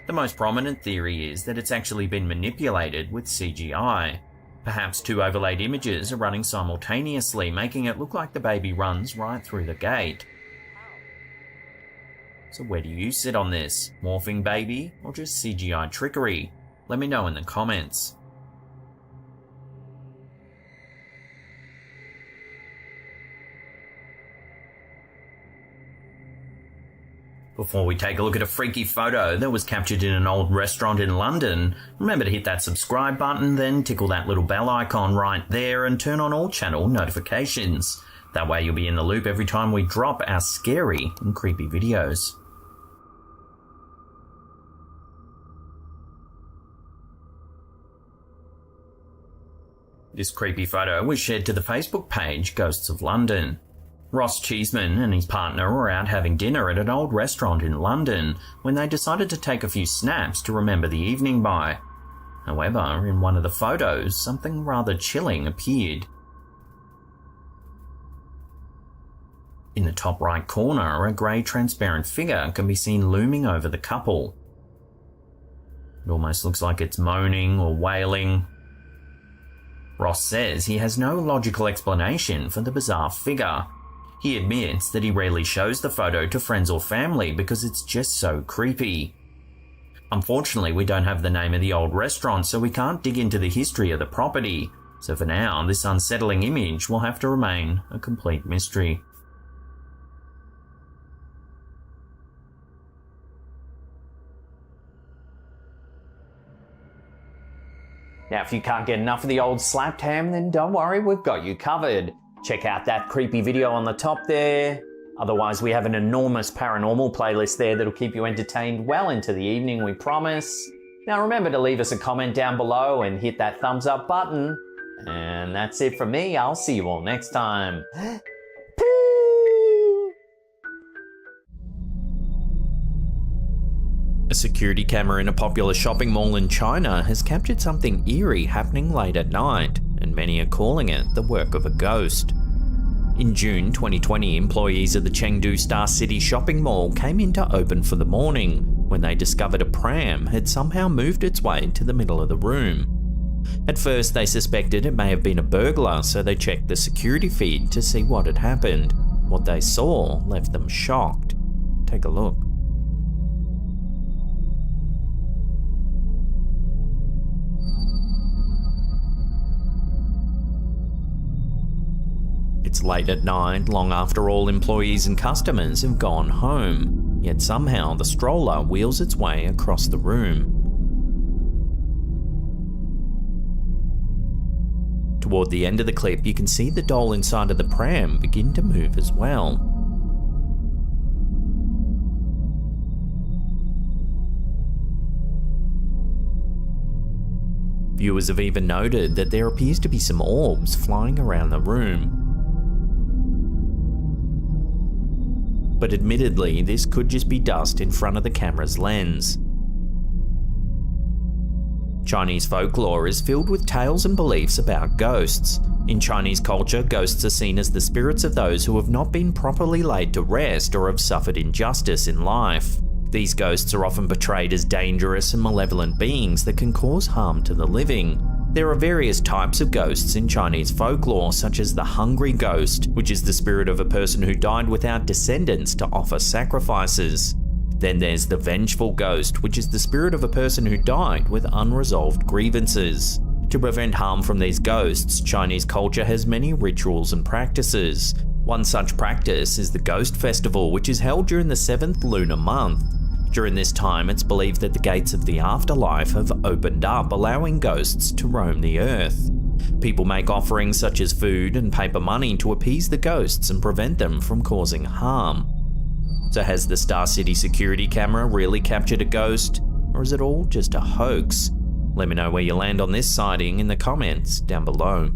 The most prominent theory is that it's actually been manipulated with CGI. Perhaps two overlaid images are running simultaneously, making it look like the baby runs right through the gate. So where do you sit on this? Morphing baby or just CGI trickery? Let me know in the comments. Before we take a look at a freaky photo that was captured in an old restaurant in London, remember to hit that subscribe button, then tickle that little bell icon right there and turn on all channel notifications. That way you'll be in the loop every time we drop our scary and creepy videos. This creepy photo was shared to the Facebook page Ghosts of London. Ross Cheeseman and his partner were out having dinner at an old restaurant in London when they decided to take a few snaps to remember the evening by. However, in one of the photos, something rather chilling appeared. In the top right corner, a grey transparent figure can be seen looming over the couple. It almost looks like it's moaning or wailing. Ross says he has no logical explanation for the bizarre figure. He admits that he rarely shows the photo to friends or family because it's just so creepy. Unfortunately, we don't have the name of the old restaurant, so we can't dig into the history of the property. So for now, this unsettling image will have to remain a complete mystery. Now, if you can't get enough of the old slapped ham, then don't worry, we've got you covered. Check out that creepy video on the top there. Otherwise, we have an enormous paranormal playlist there that'll keep you entertained well into the evening, we promise. Now remember to leave us a comment down below and hit that thumbs up button. And that's it from me. I'll see you all next time. A security camera in a popular shopping mall in China has captured something eerie happening late at night, and many are calling it the work of a ghost. In June 2020, employees of the Chengdu Star City shopping mall came in to open for the morning when they discovered a pram had somehow moved its way to the middle of the room. At first, they suspected it may have been a burglar, so they checked the security feed to see what had happened. What they saw left them shocked. Take a look. It's late at night, long after all employees and customers have gone home, yet somehow the stroller wheels its way across the room. Toward the end of the clip, you can see the doll inside of the pram begin to move as well. Viewers have even noted that there appears to be some orbs flying around the room. But admittedly, this could just be dust in front of the camera's lens. Chinese folklore is filled with tales and beliefs about ghosts. In Chinese culture, ghosts are seen as the spirits of those who have not been properly laid to rest or have suffered injustice in life. These ghosts are often portrayed as dangerous and malevolent beings that can cause harm to the living. There are various types of ghosts in Chinese folklore, such as the hungry ghost, which is the spirit of a person who died without descendants to offer sacrifices. Then there's the vengeful ghost, which is the spirit of a person who died with unresolved grievances. To prevent harm from these ghosts, Chinese culture has many rituals and practices. One such practice is the Ghost Festival, which is held during the 7th lunar month. During this time, it's believed that the gates of the afterlife have opened up, allowing ghosts to roam the earth. People make offerings such as food and paper money to appease the ghosts and prevent them from causing harm. So has the Star City security camera really captured a ghost, or is it all just a hoax? Let me know where you land on this sighting in the comments down below.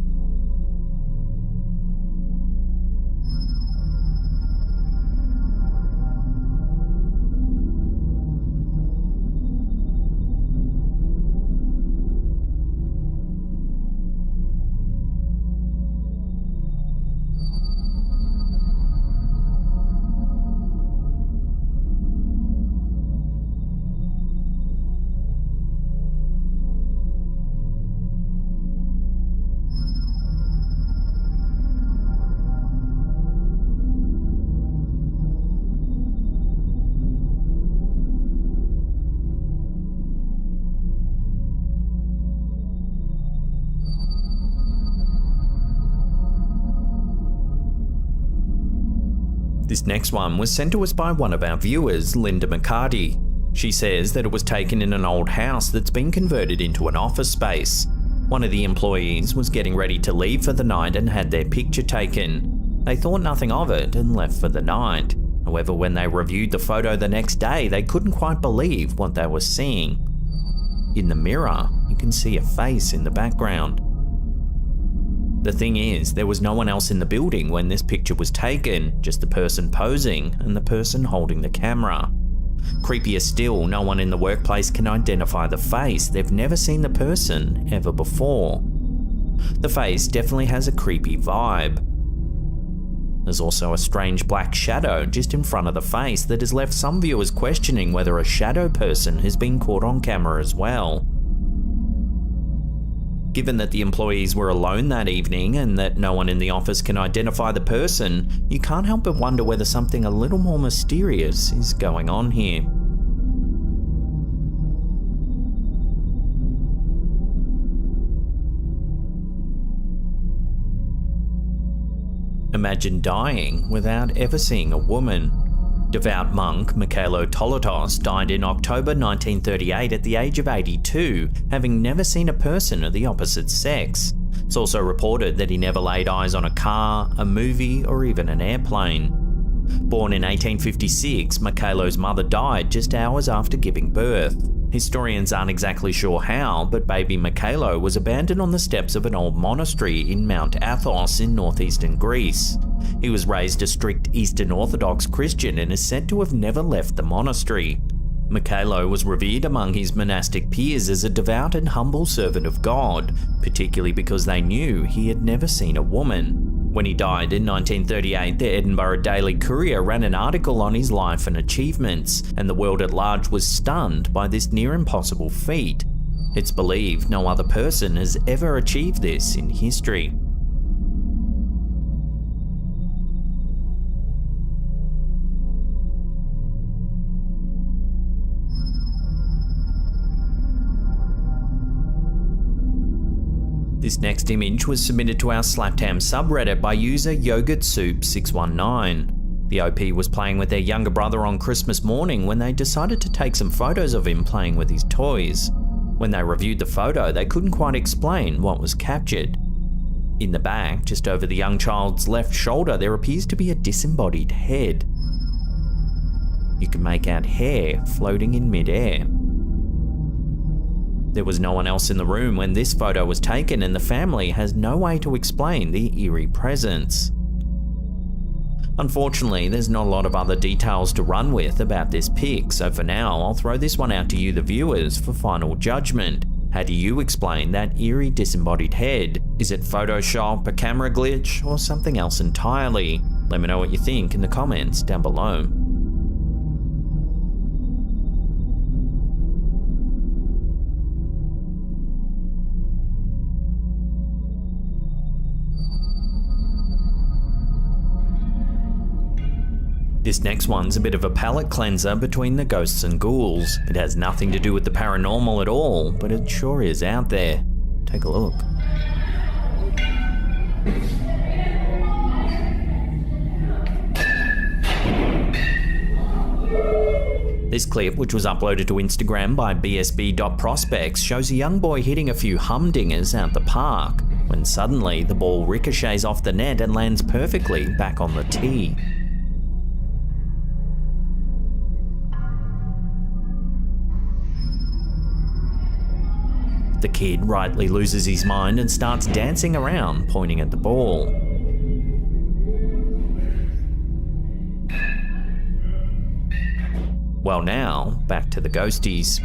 This next one was sent to us by one of our viewers, Linda McCarty. She says that it was taken in an old house that's been converted into an office space. One of the employees was getting ready to leave for the night and had their picture taken. They thought nothing of it and left for the night. However, when they reviewed the photo the next day, they couldn't quite believe what they were seeing. In the mirror, you can see a face in the background. The thing is, there was no one else in the building when this picture was taken, just the person posing and the person holding the camera. Creepier still, no one in the workplace can identify the face. They've never seen the person ever before. The face definitely has a creepy vibe. There's also a strange black shadow just in front of the face that has left some viewers questioning whether a shadow person has been caught on camera as well. Given that the employees were alone that evening and that no one in the office can identify the person, you can't help but wonder whether something a little more mysterious is going on here. Imagine dying without ever seeing a woman. Devout monk Mikhailo Tolotos died in October 1938 at the age of 82, having never seen a person of the opposite sex. It's also reported that he never laid eyes on a car, a movie, or even an airplane. Born in 1856, Mikhailo's mother died just hours after giving birth. Historians aren't exactly sure how, but baby Mikhailo was abandoned on the steps of an old monastery in Mount Athos in northeastern Greece. He was raised a strict Eastern Orthodox Christian and is said to have never left the monastery. Mikhailo was revered among his monastic peers as a devout and humble servant of God, particularly because they knew he had never seen a woman. When he died in 1938, the Edinburgh Daily Courier ran an article on his life and achievements, and the world at large was stunned by this near impossible feat. It's believed no other person has ever achieved this in history. This next image was submitted to our Slaptam subreddit by user YogurtSoup619. The OP was playing with their younger brother on Christmas morning when they decided to take some photos of him playing with his toys. When they reviewed the photo, they couldn't quite explain what was captured. In the back, just over the young child's left shoulder, there appears to be a disembodied head. You can make out hair floating in mid-air. There was no one else in the room when this photo was taken, and the family has no way to explain the eerie presence. Unfortunately, there's not a lot of other details to run with about this pic, so for now, I'll throw this one out to you, the viewers, for final judgment. How do you explain that eerie disembodied head? Is it Photoshop, a camera glitch, or something else entirely? Let me know what you think in the comments down below. This next one's a bit of a palate cleanser between the ghosts and ghouls. It has nothing to do with the paranormal at all, but it sure is out there. Take a look. This clip, which was uploaded to Instagram by bsb.prospects, shows a young boy hitting a few humdingers out the park, when suddenly the ball ricochets off the net and lands perfectly back on the tee. The kid rightly loses his mind and starts dancing around, pointing at the ball. Well, now, back to the ghosties.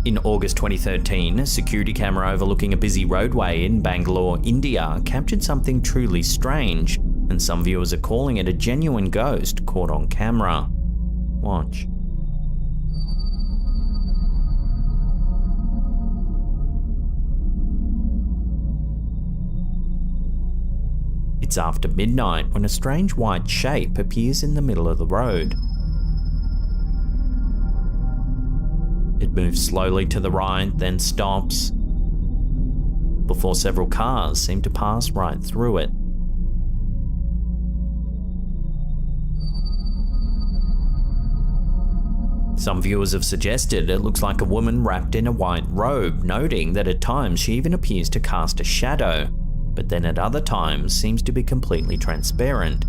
In August 2013, a security camera overlooking a busy roadway in Bangalore, India, captured something truly strange, and some viewers are calling it a genuine ghost caught on camera. Watch. It's after midnight when a strange white shape appears in the middle of the road. It moves slowly to the right, then stops, before several cars seem to pass right through it. Some viewers have suggested it looks like a woman wrapped in a white robe, noting that at times she even appears to cast a shadow, but then at other times seems to be completely transparent.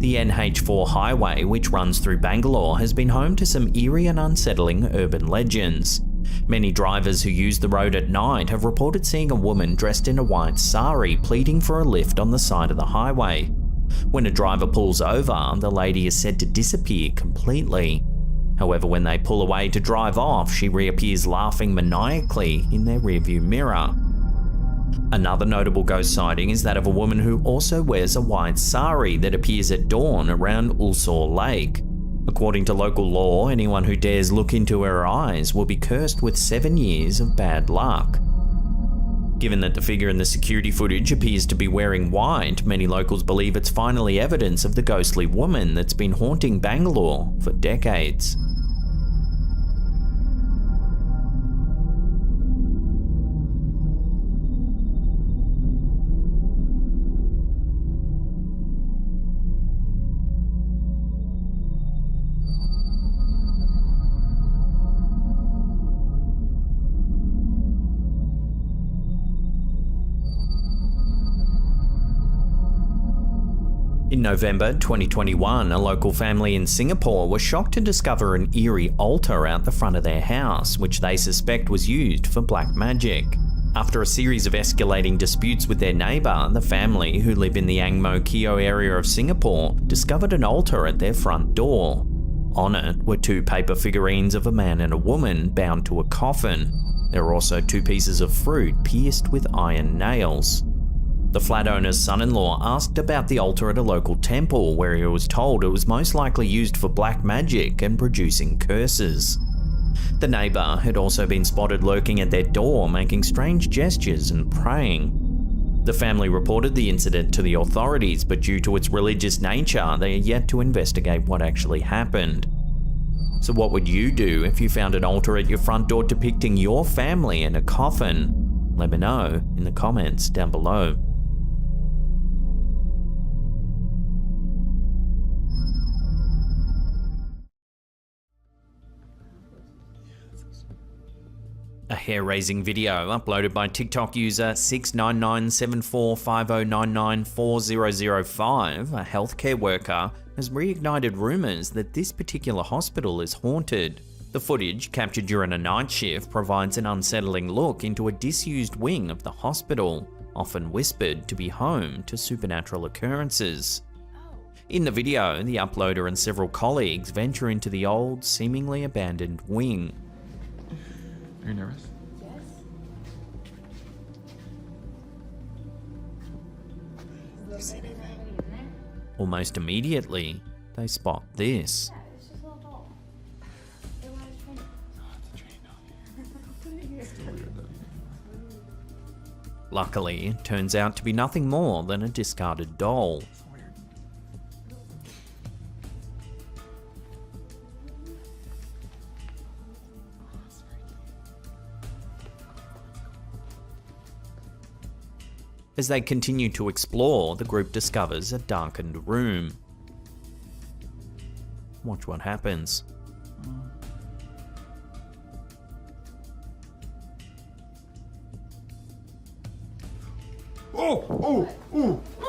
The NH4 highway, which runs through Bangalore, has been home to some eerie and unsettling urban legends. Many drivers who use the road at night have reported seeing a woman dressed in a white sari pleading for a lift on the side of the highway. When a driver pulls over, the lady is said to disappear completely. However, when they pull away to drive off, she reappears laughing maniacally in their rearview mirror. Another notable ghost sighting is that of a woman who also wears a white sari that appears at dawn around Ulsor Lake. According to local law, anyone who dares look into her eyes will be cursed with 7 years of bad luck. Given that the figure in the security footage appears to be wearing white, many locals believe it's finally evidence of the ghostly woman that's been haunting Bangalore for decades. In November 2021, a local family in Singapore was shocked to discover an eerie altar out the front of their house, which they suspect was used for black magic. After a series of escalating disputes with their neighbour, the family, who live in the Ang Mo Kio area of Singapore, discovered an altar at their front door. On it were 2 paper figurines of a man and a woman bound to a coffin. There were also 2 pieces of fruit pierced with iron nails. The flat owner's son-in-law asked about the altar at a local temple, where he was told it was most likely used for black magic and producing curses. The neighbour had also been spotted lurking at their door, making strange gestures and praying. The family reported the incident to the authorities, but due to its religious nature, they are yet to investigate what actually happened. So what would you do if you found an altar at your front door depicting your family in a coffin? Let me know in the comments down below. A hair-raising video uploaded by TikTok user 6997450994005, a healthcare worker, has reignited rumours that this particular hospital is haunted. The footage, captured during a night shift, provides an unsettling look into a disused wing of the hospital, often whispered to be home to supernatural occurrences. In the video, the uploader and several colleagues venture into the old, seemingly abandoned wing. Are you nervous? Yes. Almost immediately, they spot this. Luckily, it turns out to be nothing more than a discarded doll. As they continue to explore, the group discovers a darkened room. Watch what happens. Oh!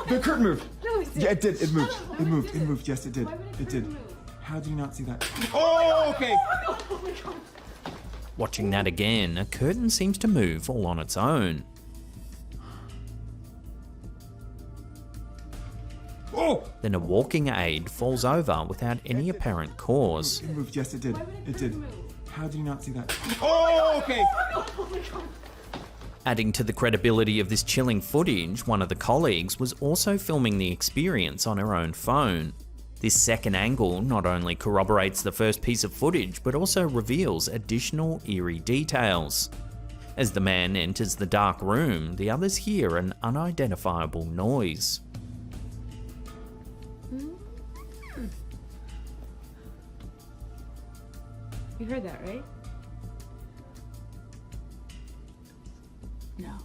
The curtain moved! Yeah, it did. It moved. It moved. It moved. Yes, it did. It did. How do you not see that? Oh, okay! Watching that again, a curtain seems to move all on its own. Then a walking aid falls over without any apparent cause. It moved. Yes, it did. It did. How do you not see that? Oh, okay! Adding to the credibility of this chilling footage, one of the colleagues was also filming the experience on her own phone. This second angle not only corroborates the first piece of footage, but also reveals additional eerie details. As the man enters the dark room, the others hear an unidentifiable noise. You heard that, right? No.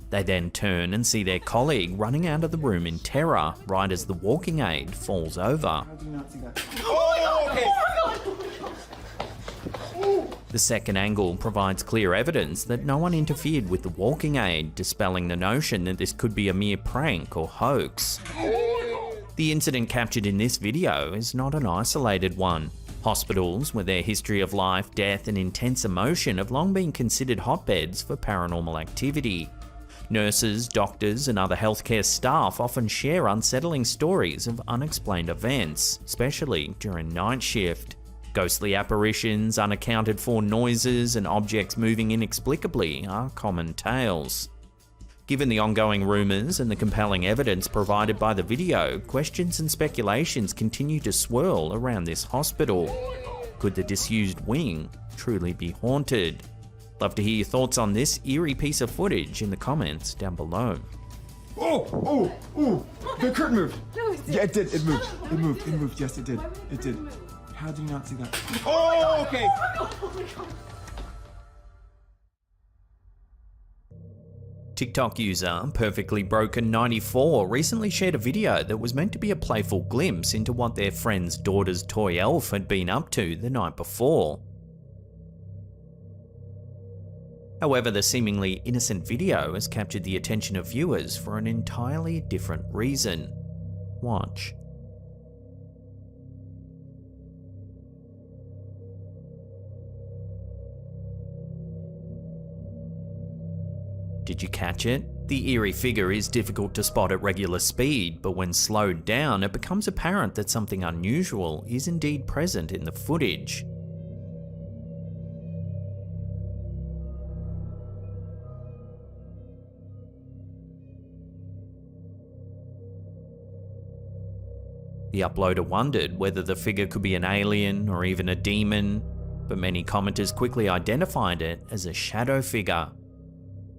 They then turn and see their colleague running out of the room in terror right as the walking aid falls over. How do you not see that? The second angle provides clear evidence that no one interfered with the walking aid, dispelling the notion that this could be a mere prank or hoax. The incident captured in this video is not an isolated one. Hospitals, with their history of life, death, and intense emotion, have long been considered hotbeds for paranormal activity. Nurses, doctors, and other healthcare staff often share unsettling stories of unexplained events, especially during night shift. Ghostly apparitions, unaccounted for noises, and objects moving inexplicably are common tales. Given the ongoing rumours and the compelling evidence provided by the video, questions and speculations continue to swirl around this hospital. Could the disused wing truly be haunted? Love to hear your thoughts on this eerie piece of footage in the comments down below. Oh! The curtain moved! Yeah, it did. It moved. It moved. It moved. Yes, it did. It did. How do you not see that? Oh, okay! TikTok user PerfectlyBroken94 recently shared a video that was meant to be a playful glimpse into what their friend's daughter's toy elf had been up to the night before. However, the seemingly innocent video has captured the attention of viewers for an entirely different reason. Watch. Did you catch it? The eerie figure is difficult to spot at regular speed, but when slowed down, it becomes apparent that something unusual is indeed present in the footage. The uploader wondered whether the figure could be an alien or even a demon, but many commenters quickly identified it as a shadow figure.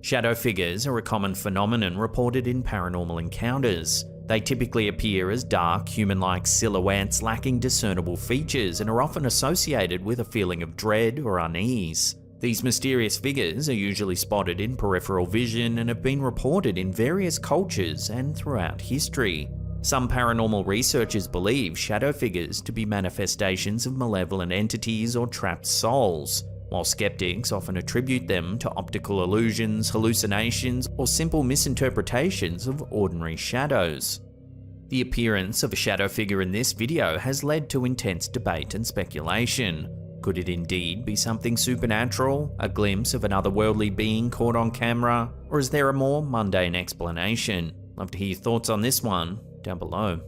Shadow figures are a common phenomenon reported in paranormal encounters. They typically appear as dark, human-like silhouettes lacking discernible features and are often associated with a feeling of dread or unease. These mysterious figures are usually spotted in peripheral vision and have been reported in various cultures and throughout history. Some paranormal researchers believe shadow figures to be manifestations of malevolent entities or trapped souls, while skeptics often attribute them to optical illusions, hallucinations, or simple misinterpretations of ordinary shadows. The appearance of a shadow figure in this video has led to intense debate and speculation. Could it indeed be something supernatural, a glimpse of an otherworldly being caught on camera, or is there a more mundane explanation? Love to hear your thoughts on this one down below.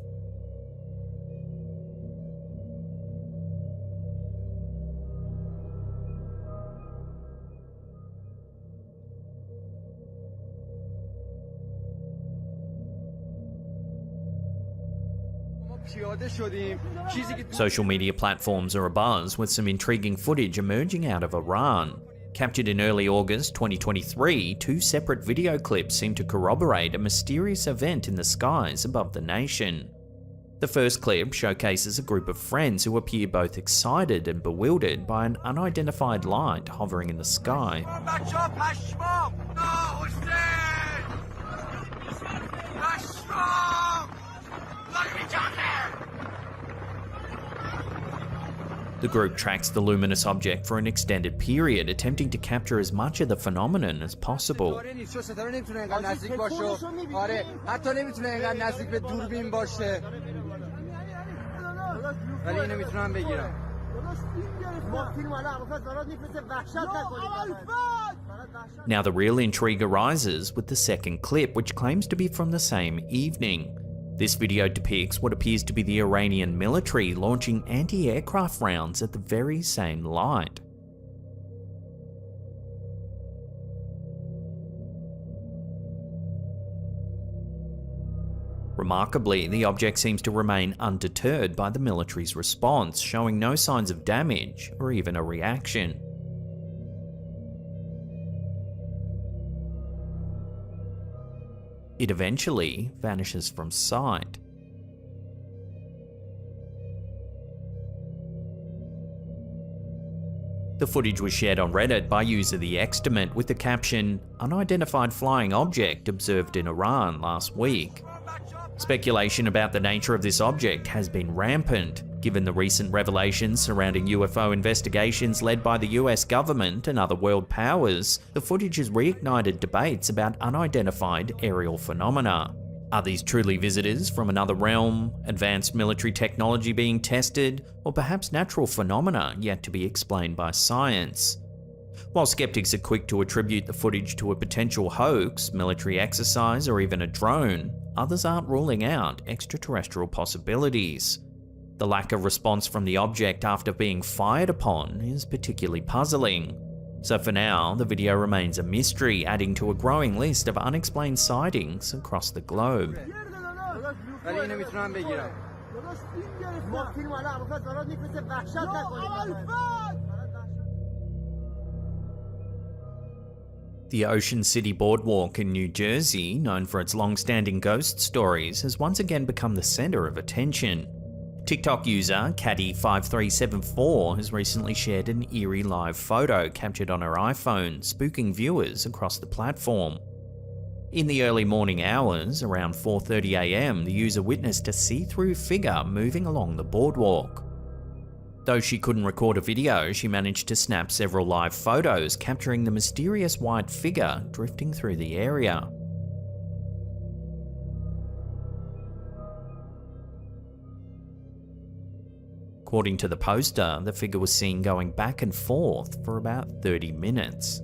Social media platforms are abuzz with some intriguing footage emerging out of Iran. Captured in early August 2023, two separate video clips seem to corroborate a mysterious event in the skies above the nation. The first clip showcases a group of friends who appear both excited and bewildered by an unidentified light hovering in the sky. The group tracks the luminous object for an extended period, attempting to capture as much of the phenomenon as possible. Now the real intrigue arises with the second clip, which claims to be from the same evening. This video depicts what appears to be the Iranian military launching anti-aircraft rounds at the very same light. Remarkably, the object seems to remain undeterred by the military's response, showing no signs of damage or even a reaction. It eventually vanishes from sight. The footage was shared on Reddit by user The Exterment with the caption, "Unidentified flying object observed in Iran last week." Speculation about the nature of this object has been rampant, given the recent revelations surrounding UFO investigations led by the US government and other world powers. The footage has reignited debates about unidentified aerial phenomena. Are these truly visitors from another realm, advanced military technology being tested, or perhaps natural phenomena yet to be explained by science? While skeptics are quick to attribute the footage to a potential hoax, military exercise, or even a drone, others aren't ruling out extraterrestrial possibilities. The lack of response from the object after being fired upon is particularly puzzling. So for now, the video remains a mystery, adding to a growing list of unexplained sightings across the globe. The Ocean City Boardwalk in New Jersey, known for its long-standing ghost stories, has once again become the center of attention. TikTok user Caddy5374 has recently shared an eerie live photo captured on her iPhone, spooking viewers across the platform. In the early morning hours, around 4:30 AM, the user witnessed a see-through figure moving along the boardwalk. Though she couldn't record a video, she managed to snap several live photos capturing the mysterious white figure drifting through the area. According to the poster, the figure was seen going back and forth for about 30 minutes.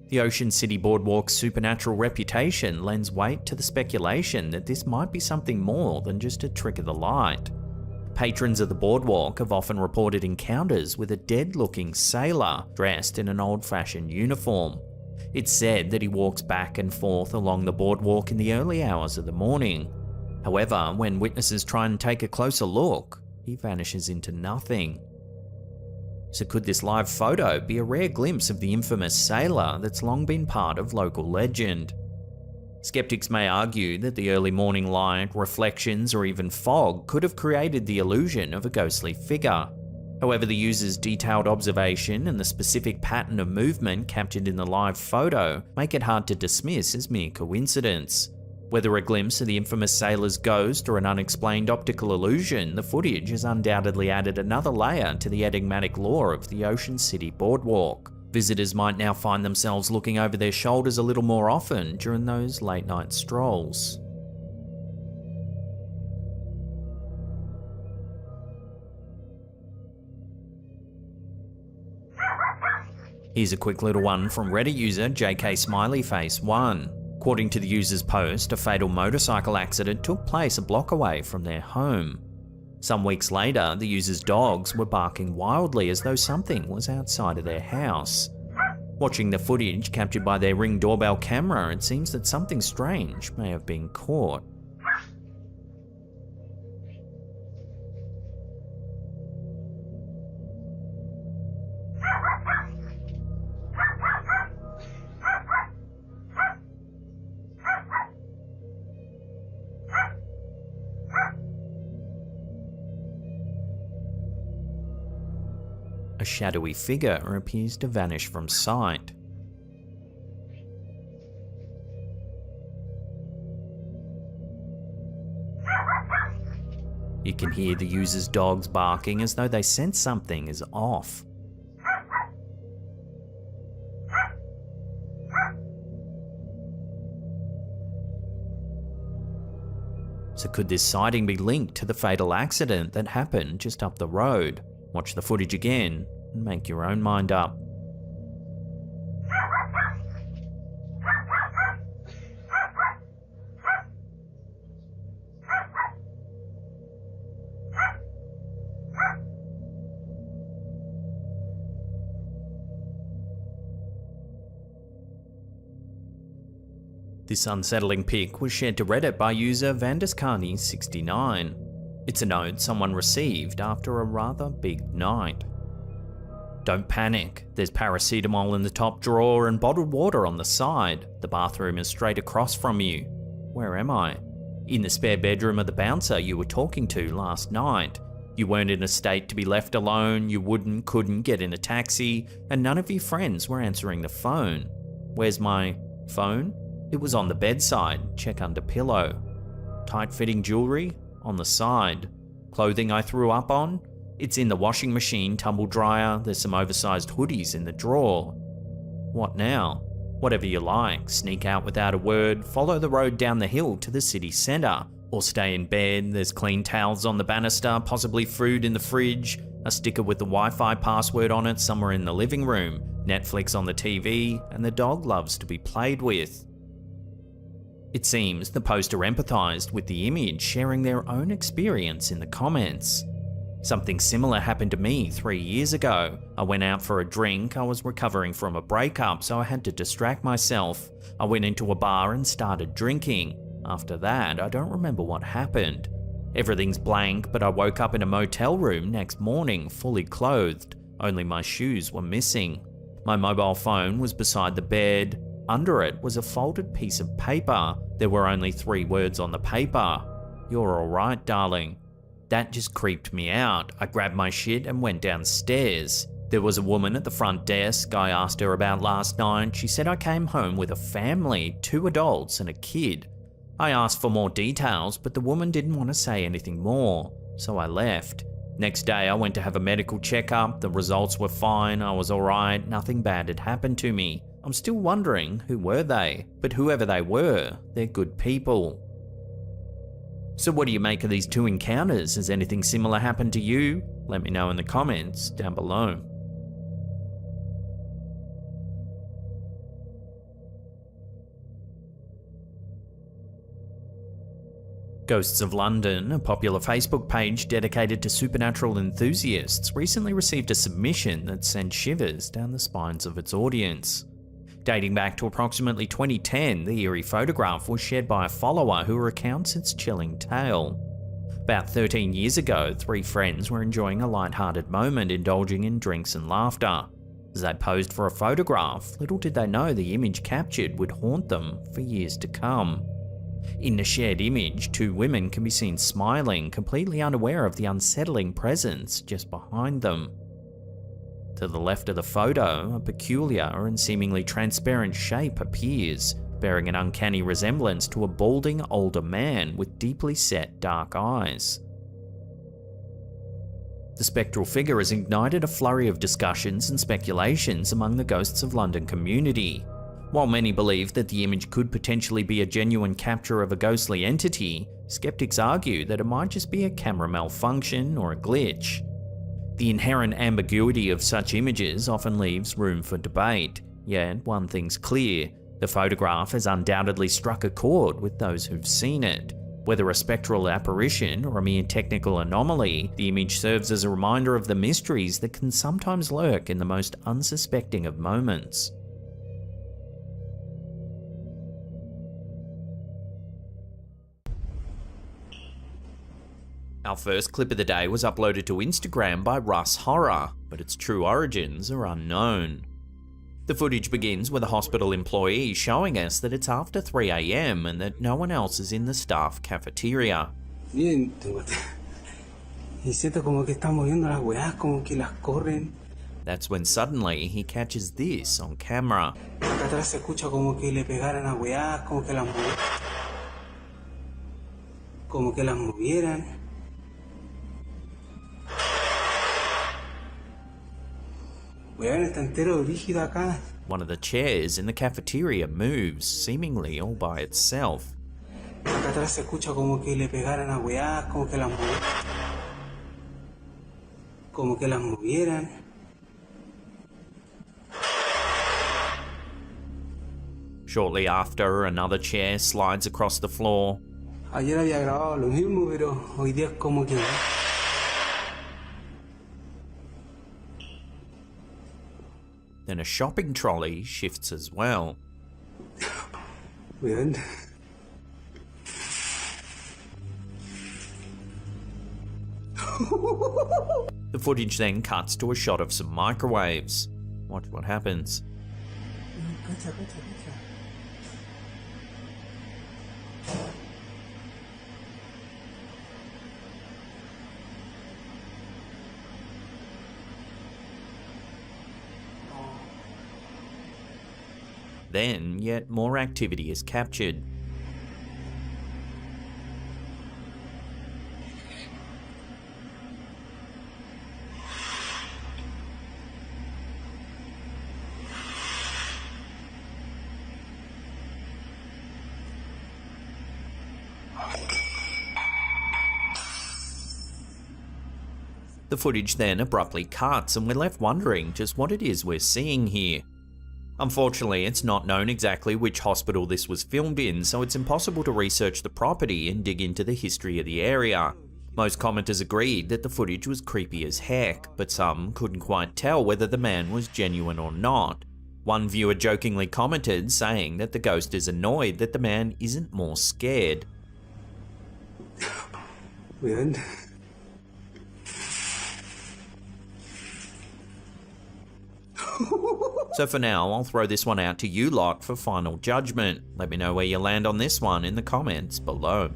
The Ocean City Boardwalk's supernatural reputation lends weight to the speculation that this might be something more than just a trick of the light. Patrons of the boardwalk have often reported encounters with a dead-looking sailor dressed in an old-fashioned uniform. It's said that he walks back and forth along the boardwalk in the early hours of the morning. However, when witnesses try and take a closer look, he vanishes into nothing. So could this live photo be a rare glimpse of the infamous sailor that's long been part of local legend? Skeptics may argue that the early morning light, reflections, or even fog could have created the illusion of a ghostly figure. However, the user's detailed observation and the specific pattern of movement captured in the live photo make it hard to dismiss as mere coincidence. Whether a glimpse of the infamous sailor's ghost or an unexplained optical illusion, the footage has undoubtedly added another layer to the enigmatic lore of the Ocean City Boardwalk. Visitors might now find themselves looking over their shoulders a little more often during those late-night strolls. Here's a quick little one from Reddit user JK_Smileyface1. According to the user's post, a fatal motorcycle accident took place a block away from their home. Some weeks later, the user's dogs were barking wildly as though something was outside of their house. Watching the footage captured by their Ring doorbell camera, it seems that something strange may have been caught. A shadowy figure appears to vanish from sight. You can hear the user's dogs barking as though they sense something is off. So could this sighting be linked to the fatal accident that happened just up the road? Watch the footage again and make your own mind up. This unsettling pic was shared to Reddit by user Vandascarney69. It's a note someone received after a rather big night. Don't panic, there's paracetamol in the top drawer and bottled water on the side. The bathroom is straight across from you. Where am I? in the spare bedroom of the bouncer you were talking to last night. You weren't in a state to be left alone, you couldn't get in a taxi, and none of your friends were answering the phone. Where's my phone? It was on the bedside, check under pillow. Tight-fitting jewelry? On the side. Clothing I threw up on? It's in the washing machine, tumble dryer, there's some oversized hoodies in the drawer. What now? Whatever you like, sneak out without a word, follow the road down the hill to the city centre, or stay in bed, there's clean towels on the banister, possibly food in the fridge, a sticker with the Wi-Fi password on it somewhere in the living room, Netflix on the TV, and the dog loves to be played with. It seems the poster empathised with the image, sharing their own experience in the comments. Something similar happened to me 3 years ago. I went out for a drink, I was recovering from a breakup, so I had to distract myself. I went into a bar and started drinking. After that, I don't remember what happened. Everything's blank, but I woke up in a motel room next morning, fully clothed. Only my shoes were missing. My mobile phone was beside the bed. Under it was a folded piece of paper. There were only 3 words on the paper. "You're alright, darling." That just creeped me out. I grabbed my shit and went downstairs. There was a woman at the front desk. I asked her about last night. She said I came home with a family, 2 adults and a kid. I asked for more details, but the woman didn't want to say anything more, so I left. Next day I went to have a medical checkup. The results were fine, I was alright, nothing bad had happened to me. I'm still wondering, who were they? But whoever they were, they're good people. So what do you make of these 2 encounters? Has anything similar happened to you? Let me know in the comments down below. Ghosts of London, a popular Facebook page dedicated to supernatural enthusiasts, recently received a submission that sent shivers down the spines of its audience. Dating back to approximately 2010, the eerie photograph was shared by a follower who recounts its chilling tale. About 13 years ago, 3 friends were enjoying a light-hearted moment, indulging in drinks and laughter. As they posed for a photograph, little did they know the image captured would haunt them for years to come. In the shared image, 2 women can be seen smiling, completely unaware of the unsettling presence just behind them. To the left of the photo, a peculiar and seemingly transparent shape appears, bearing an uncanny resemblance to a balding older man with deeply set dark eyes. The spectral figure has ignited a flurry of discussions and speculations among the Ghosts of London community. While many believe that the image could potentially be a genuine capture of a ghostly entity, skeptics argue that it might just be a camera malfunction or a glitch. The inherent ambiguity of such images often leaves room for debate, yet one thing's clear, the photograph has undoubtedly struck a chord with those who've seen it. Whether a spectral apparition or a mere technical anomaly, the image serves as a reminder of the mysteries that can sometimes lurk in the most unsuspecting of moments. Our first clip of the day was uploaded to Instagram by Russ Horror, but its true origins are unknown. The footage begins with a hospital employee showing us that it's after 3 AM and that no one else is in the staff cafeteria. That's when suddenly he catches this on camera. One of the chairs in the cafeteria moves, seemingly all by itself. Shortly after, another chair slides across the floor. Then a shopping trolley shifts as well. The footage then cuts to a shot of some microwaves. Watch what happens. Then, yet more activity is captured. The footage then abruptly cuts and we're left wondering just what it is we're seeing here. Unfortunately, it's not known exactly which hospital this was filmed in, so it's impossible to research the property and dig into the history of the area. Most commenters agreed that the footage was creepy as heck, but some couldn't quite tell whether the man was genuine or not. One viewer jokingly commented, saying that the ghost is annoyed that the man isn't more scared. Man. So for now, I'll throw this one out to you lot for final judgment. Let me know where you land on this one in the comments below.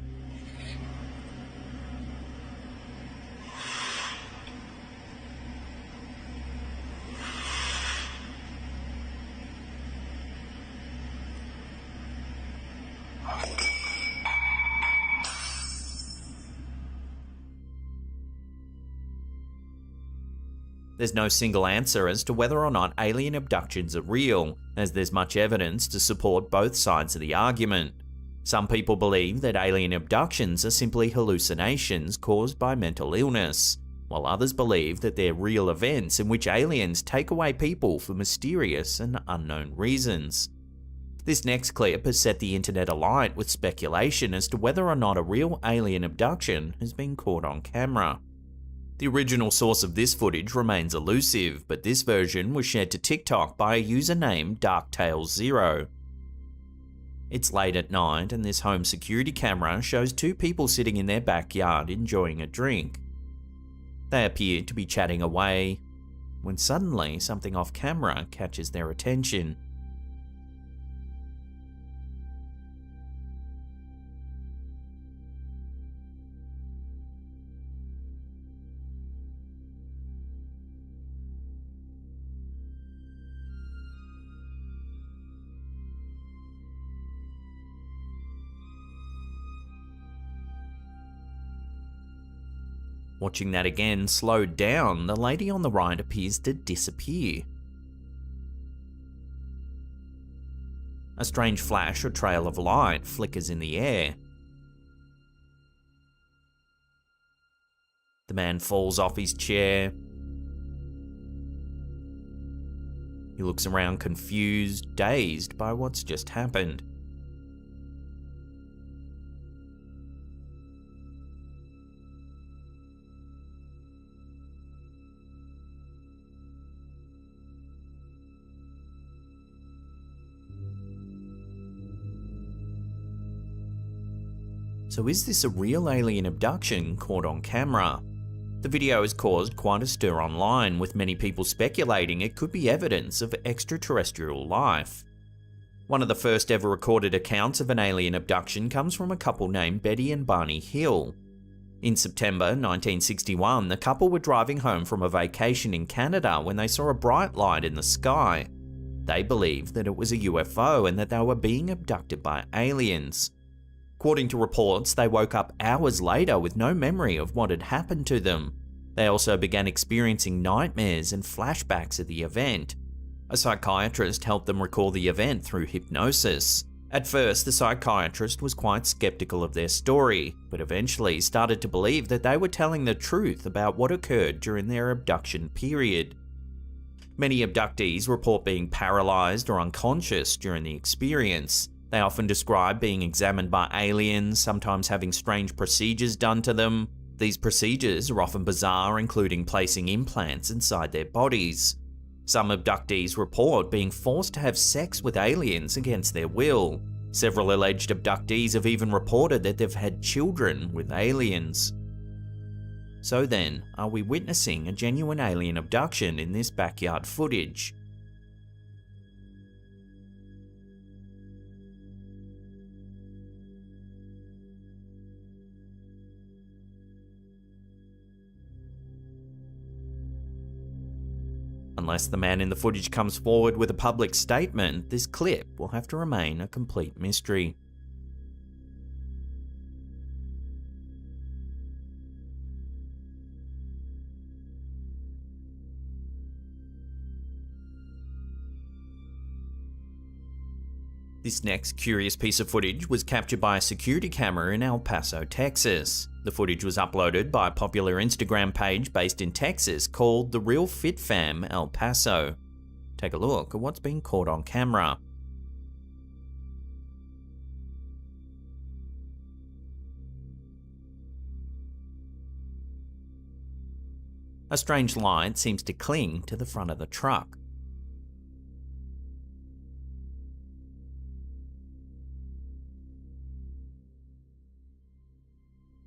There's no single answer as to whether or not alien abductions are real, as there's much evidence to support both sides of the argument. Some people believe that alien abductions are simply hallucinations caused by mental illness, while others believe that they're real events in which aliens take away people for mysterious and unknown reasons. This next clip has set the internet alight with speculation as to whether or not a real alien abduction has been caught on camera. The original source of this footage remains elusive, but this version was shared to TikTok by a user named DarkTales0. It's late at night and this home security camera shows two people sitting in their backyard enjoying a drink. They appear to be chatting away, when suddenly something off camera catches their attention. Watching that again slowed down, the lady on the right appears to disappear. A strange flash or trail of light flickers in the air. The man falls off his chair. He looks around confused, dazed by what's just happened. So is this a real alien abduction caught on camera? The video has caused quite a stir online, with many people speculating it could be evidence of extraterrestrial life. One of the first ever recorded accounts of an alien abduction comes from a couple named Betty and Barney Hill. In September 1961, the couple were driving home from a vacation in Canada when they saw a bright light in the sky. They believed that it was a UFO and that they were being abducted by aliens. According to reports, they woke up hours later with no memory of what had happened to them. They also began experiencing nightmares and flashbacks of the event. A psychiatrist helped them recall the event through hypnosis. At first, the psychiatrist was quite skeptical of their story, but eventually started to believe that they were telling the truth about what occurred during their abduction period. Many abductees report being paralyzed or unconscious during the experience. They often describe being examined by aliens, sometimes having strange procedures done to them. These procedures are often bizarre, including placing implants inside their bodies. Some abductees report being forced to have sex with aliens against their will. Several alleged abductees have even reported that they've had children with aliens. So then, are we witnessing a genuine alien abduction in this backyard footage? Unless the man in the footage comes forward with a public statement, this clip will have to remain a complete mystery. This next curious piece of footage was captured by a security camera in El Paso, Texas. The footage was uploaded by a popular Instagram page based in Texas called The Real Fit Fam El Paso. Take a look at what's being caught on camera. A strange light seems to cling to the front of the truck.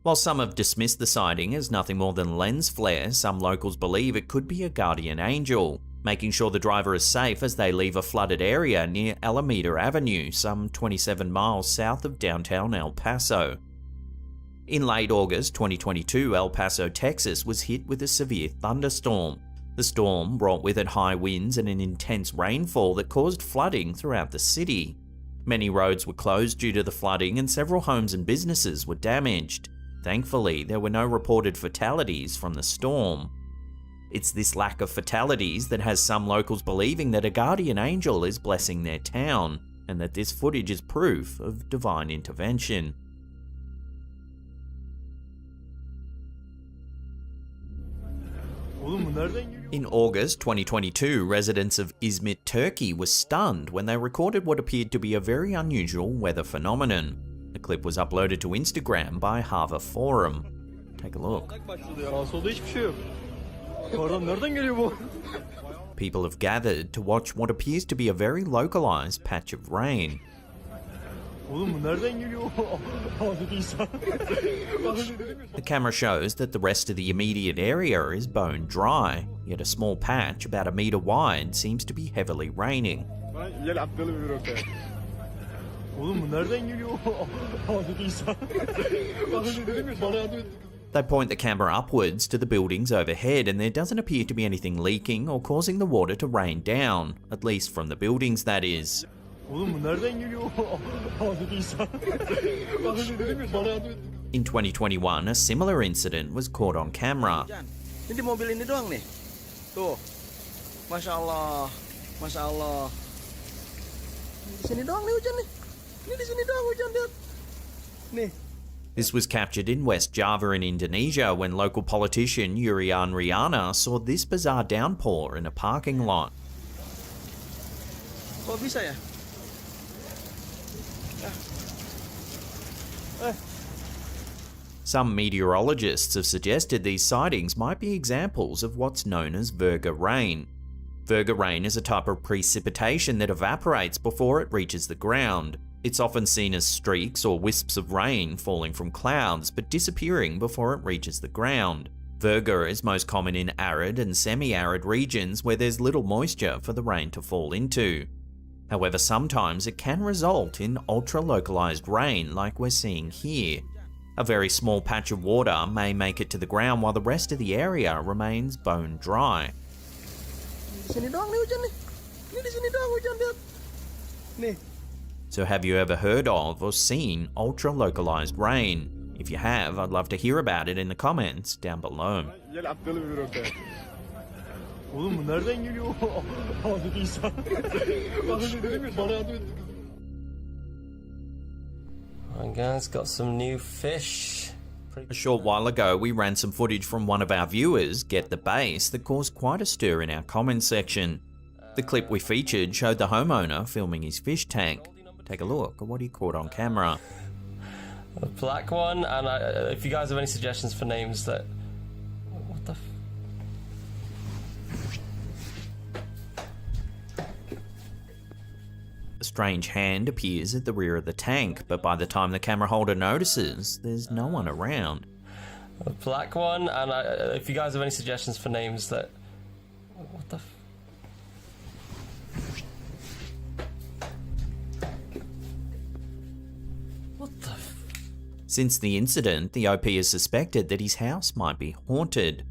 While some have dismissed the sighting as nothing more than lens flare, some locals believe it could be a guardian angel, making sure the driver is safe as they leave a flooded area near Alameda Avenue, some 27 miles south of downtown El Paso. In late August 2022, El Paso, Texas was hit with a severe thunderstorm. The storm brought with it high winds and an intense rainfall that caused flooding throughout the city. Many roads were closed due to the flooding and several homes and businesses were damaged. Thankfully, there were no reported fatalities from the storm. It's this lack of fatalities that has some locals believing that a guardian angel is blessing their town, and that this footage is proof of divine intervention. In August 2022, residents of Izmit, Turkey were stunned when they recorded what appeared to be a very unusual weather phenomenon. The clip was uploaded to Instagram by Hava Forum. Take a look. People have gathered to watch what appears to be a very localized patch of rain. The camera shows that the rest of the immediate area is bone dry, yet a small patch about a meter wide seems to be heavily raining. They point the camera upwards to the buildings overhead, and there doesn't appear to be anything leaking or causing the water to rain down, at least from the buildings, that is. In 2021, a similar incident was caught on camera. Ini di mobil ini doang nih. Tuh. Masya Allah. Masya Allah. Di sini doang nih hujan nih. Ini di sini doang hujan, lihat. Nih. This was captured in West Java in Indonesia when local politician Urian Riana saw this bizarre downpour in a parking lot. Kok bisa ya? Some meteorologists have suggested these sightings might be examples of what's known as Virga rain. Virga rain is a type of precipitation that evaporates before it reaches the ground. It's often seen as streaks or wisps of rain falling from clouds but disappearing before it reaches the ground. Virga is most common in arid and semi-arid regions where there's little moisture for the rain to fall into. However, sometimes it can result in ultra-localized rain like we're seeing here. A very small patch of water may make it to the ground while the rest of the area remains bone dry. So have you ever heard of or seen ultra-localized rain? If you have, I'd love to hear about it in the comments down below. Alright guys, got some new fish. A short while ago, we ran some footage from one of our viewers, Get the Base, that caused quite a stir in our comments section. The clip we featured showed the homeowner filming his fish tank. Take a look at what he caught on camera. A black one, and if you guys have any suggestions for names that... What the A strange hand appears at the rear of the tank, but by the time the camera holder notices, there's no one around. A black one, and if you guys have any suggestions for names that... What the What the Since the incident, the OP has suspected that his house might be haunted.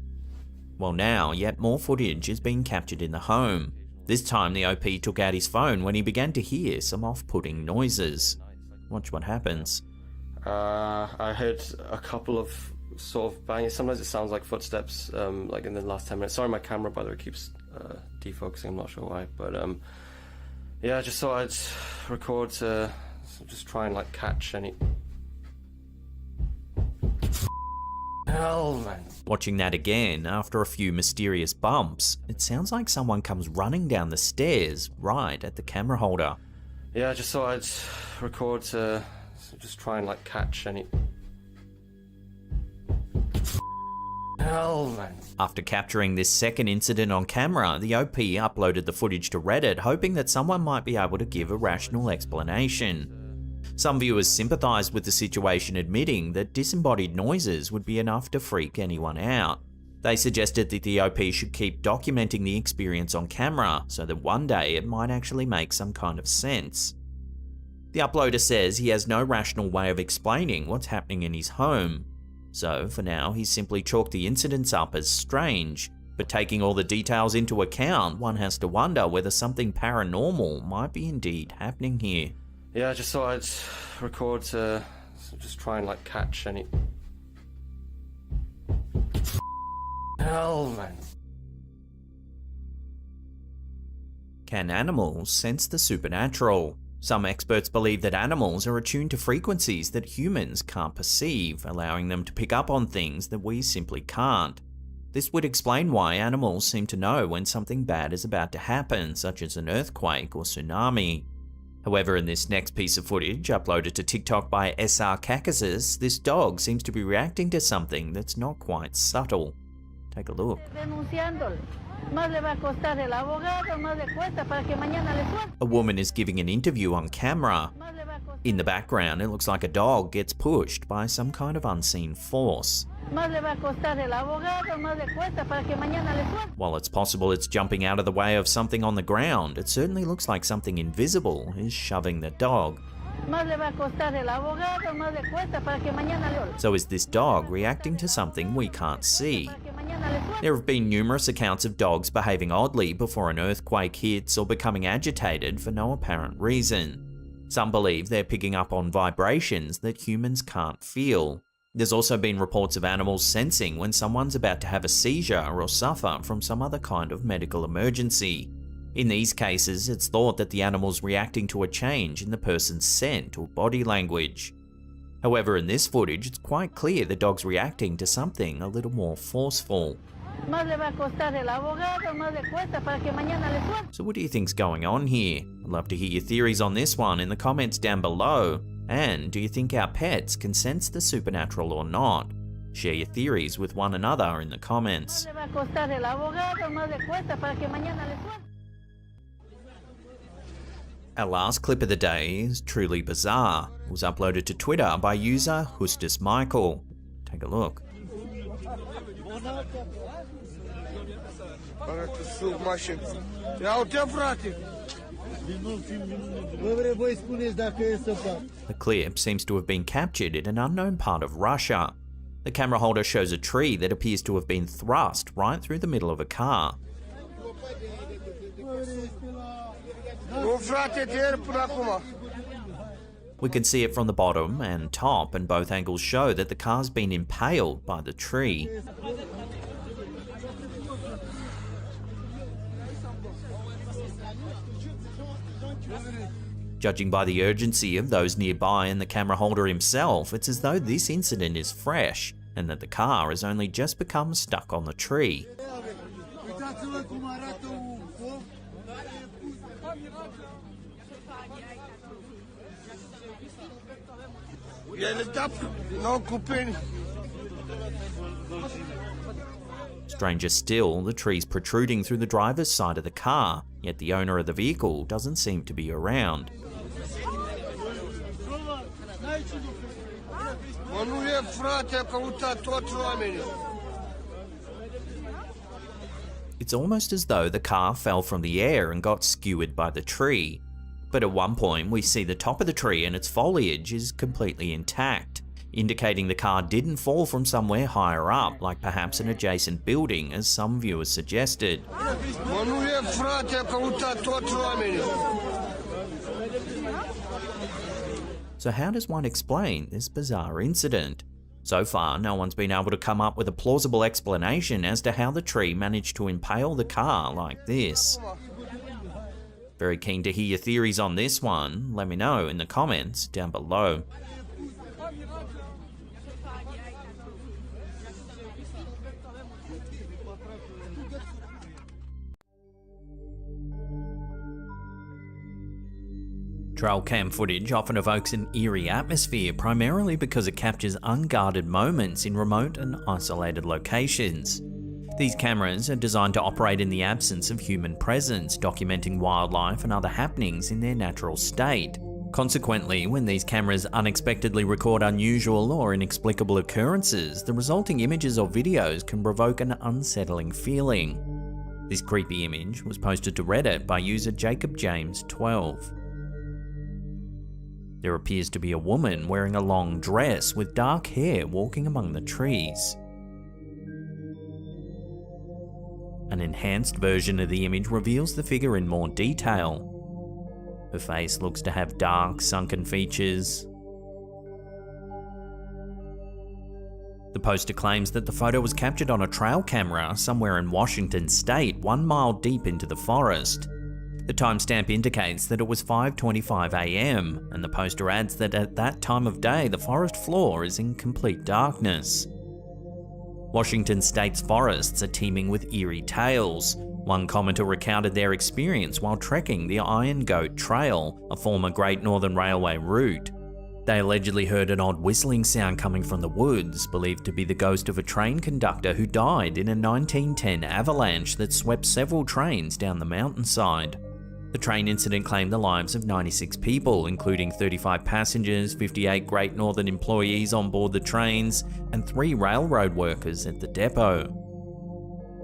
Well, now, yet more footage is being captured in the home. This time, the OP took out his phone when he began to hear some off-putting noises. Watch what happens. I heard a couple of sort of banging. Sometimes it sounds like footsteps, like in the last 10 minutes. Sorry, my camera, by the way, keeps defocusing. I'm not sure why, but yeah, I just thought I'd record to just try and like catch any. Hell, man. Watching that again, after a few mysterious bumps, it sounds like someone comes running down the stairs right at the camera holder. Yeah, I just thought I'd record to just try and like catch any. Hell, man. After capturing this second incident on camera, the OP uploaded the footage to Reddit, hoping that someone might be able to give a rational explanation. Some viewers sympathised with the situation, admitting that disembodied noises would be enough to freak anyone out. They suggested that the OP should keep documenting the experience on camera, so that one day it might actually make some kind of sense. The uploader says he has no rational way of explaining what's happening in his home, so for now he's simply chalked the incidents up as strange, but taking all the details into account, one has to wonder whether something paranormal might be indeed happening here. Yeah, I just thought I'd record to just try and like catch any. Hell, man. Can animals sense the supernatural? Some experts believe that animals are attuned to frequencies that humans can't perceive, allowing them to pick up on things that we simply can't. This would explain why animals seem to know when something bad is about to happen, such as an earthquake or tsunami. However, in this next piece of footage, uploaded to TikTok by SR Caucasus, this dog seems to be reacting to something that's not quite subtle. Take a look. A woman is giving an interview on camera. In the background, it looks like a dog gets pushed by some kind of unseen force. While it's possible it's jumping out of the way of something on the ground, it certainly looks like something invisible is shoving the dog. So is this dog reacting to something we can't see? There have been numerous accounts of dogs behaving oddly before an earthquake hits or becoming agitated for no apparent reason. Some believe they're picking up on vibrations that humans can't feel. There's also been reports of animals sensing when someone's about to have a seizure or suffer from some other kind of medical emergency. In these cases, it's thought that the animal's reacting to a change in the person's scent or body language. However, in this footage, it's quite clear the dog's reacting to something a little more forceful. So what do you think's going on here? I'd love to hear your theories on this one in the comments down below. And do you think our pets can sense the supernatural or not? Share your theories with one another in the comments. Our last clip of the day is truly bizarre. It was uploaded to Twitter by user Hustus Michael. Take a look. The clip seems to have been captured in an unknown part of Russia. The camera holder shows a tree that appears to have been thrust right through the middle of a car. We can see it from the bottom and top, and both angles show that the car's been impaled by the tree. Judging by the urgency of those nearby and the camera holder himself, it's as though this incident is fresh, and that the car has only just become stuck on the tree. Stranger still, the tree's protruding through the driver's side of the car, yet the owner of the vehicle doesn't seem to be around. It's almost as though the car fell from the air and got skewered by the tree. But at one point we see the top of the tree and its foliage is completely intact. indicating the car didn't fall from somewhere higher up, like perhaps an adjacent building, as some viewers suggested. So how does one explain this bizarre incident? So far, no one's been able to come up with a plausible explanation as to how the tree managed to impale the car like this. Very keen to hear your theories on this one. Let me know in the comments down below. Trail cam footage often evokes an eerie atmosphere, primarily because it captures unguarded moments in remote and isolated locations. These cameras are designed to operate in the absence of human presence, documenting wildlife and other happenings in their natural state. Consequently, when these cameras unexpectedly record unusual or inexplicable occurrences, the resulting images or videos can provoke an unsettling feeling. This creepy image was posted to Reddit by user JacobJames12. There appears to be a woman wearing a long dress with dark hair walking among the trees. An enhanced version of the image reveals the figure in more detail. Her face looks to have dark, sunken features. The poster claims that the photo was captured on a trail camera somewhere in Washington state, 1 mile deep into the forest. The timestamp indicates that it was 5:25 AM, and the poster adds that at that time of day the forest floor is in complete darkness. Washington state's forests are teeming with eerie tales. One commenter recounted their experience while trekking the Iron Goat Trail, a former Great Northern Railway route. They allegedly heard an odd whistling sound coming from the woods, believed to be the ghost of a train conductor who died in a 1910 avalanche that swept several trains down the mountainside. The train incident claimed the lives of 96 people, including 35 passengers, 58 Great Northern employees on board the trains, and 3 railroad workers at the depot.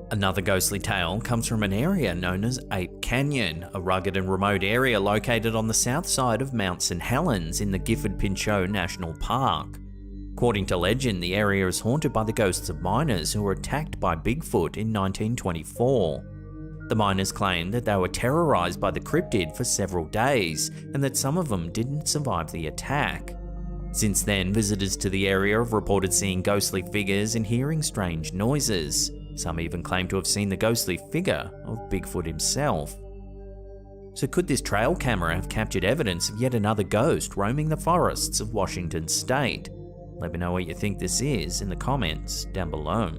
Another ghostly tale comes from an area known as Ape Canyon, a rugged and remote area located on the south side of Mount St. Helens in the Gifford-Pinchot National Park. According to legend, the area is haunted by the ghosts of miners who were attacked by Bigfoot in 1924. The miners claimed that they were terrorized by the cryptid for several days, and that some of them didn't survive the attack. Since then, visitors to the area have reported seeing ghostly figures and hearing strange noises. Some even claim to have seen the ghostly figure of Bigfoot himself. So could this trail camera have captured evidence of yet another ghost roaming the forests of Washington state? Let me know what you think this is in the comments down below.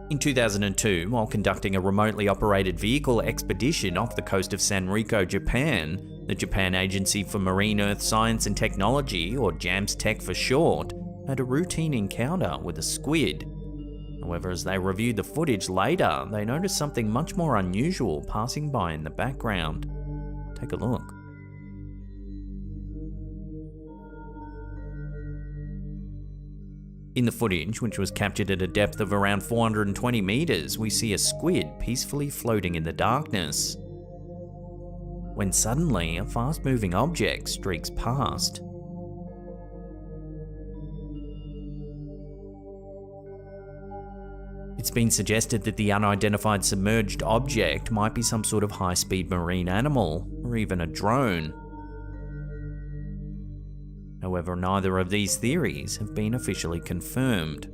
In 2002, while conducting a remotely operated vehicle expedition off the coast of Sanrico, Japan, the Japan Agency for Marine Earth Science and Technology, or JAMSTEC for short, had a routine encounter with a squid. However, as they reviewed the footage later, they noticed something much more unusual passing by in the background. Take a look. In the footage, which was captured at a depth of around 420 meters, we see a squid peacefully floating in the darkness, when suddenly a fast-moving object streaks past. It's been suggested that the unidentified submerged object might be some sort of high-speed marine animal, or even a drone. However, neither of these theories have been officially confirmed.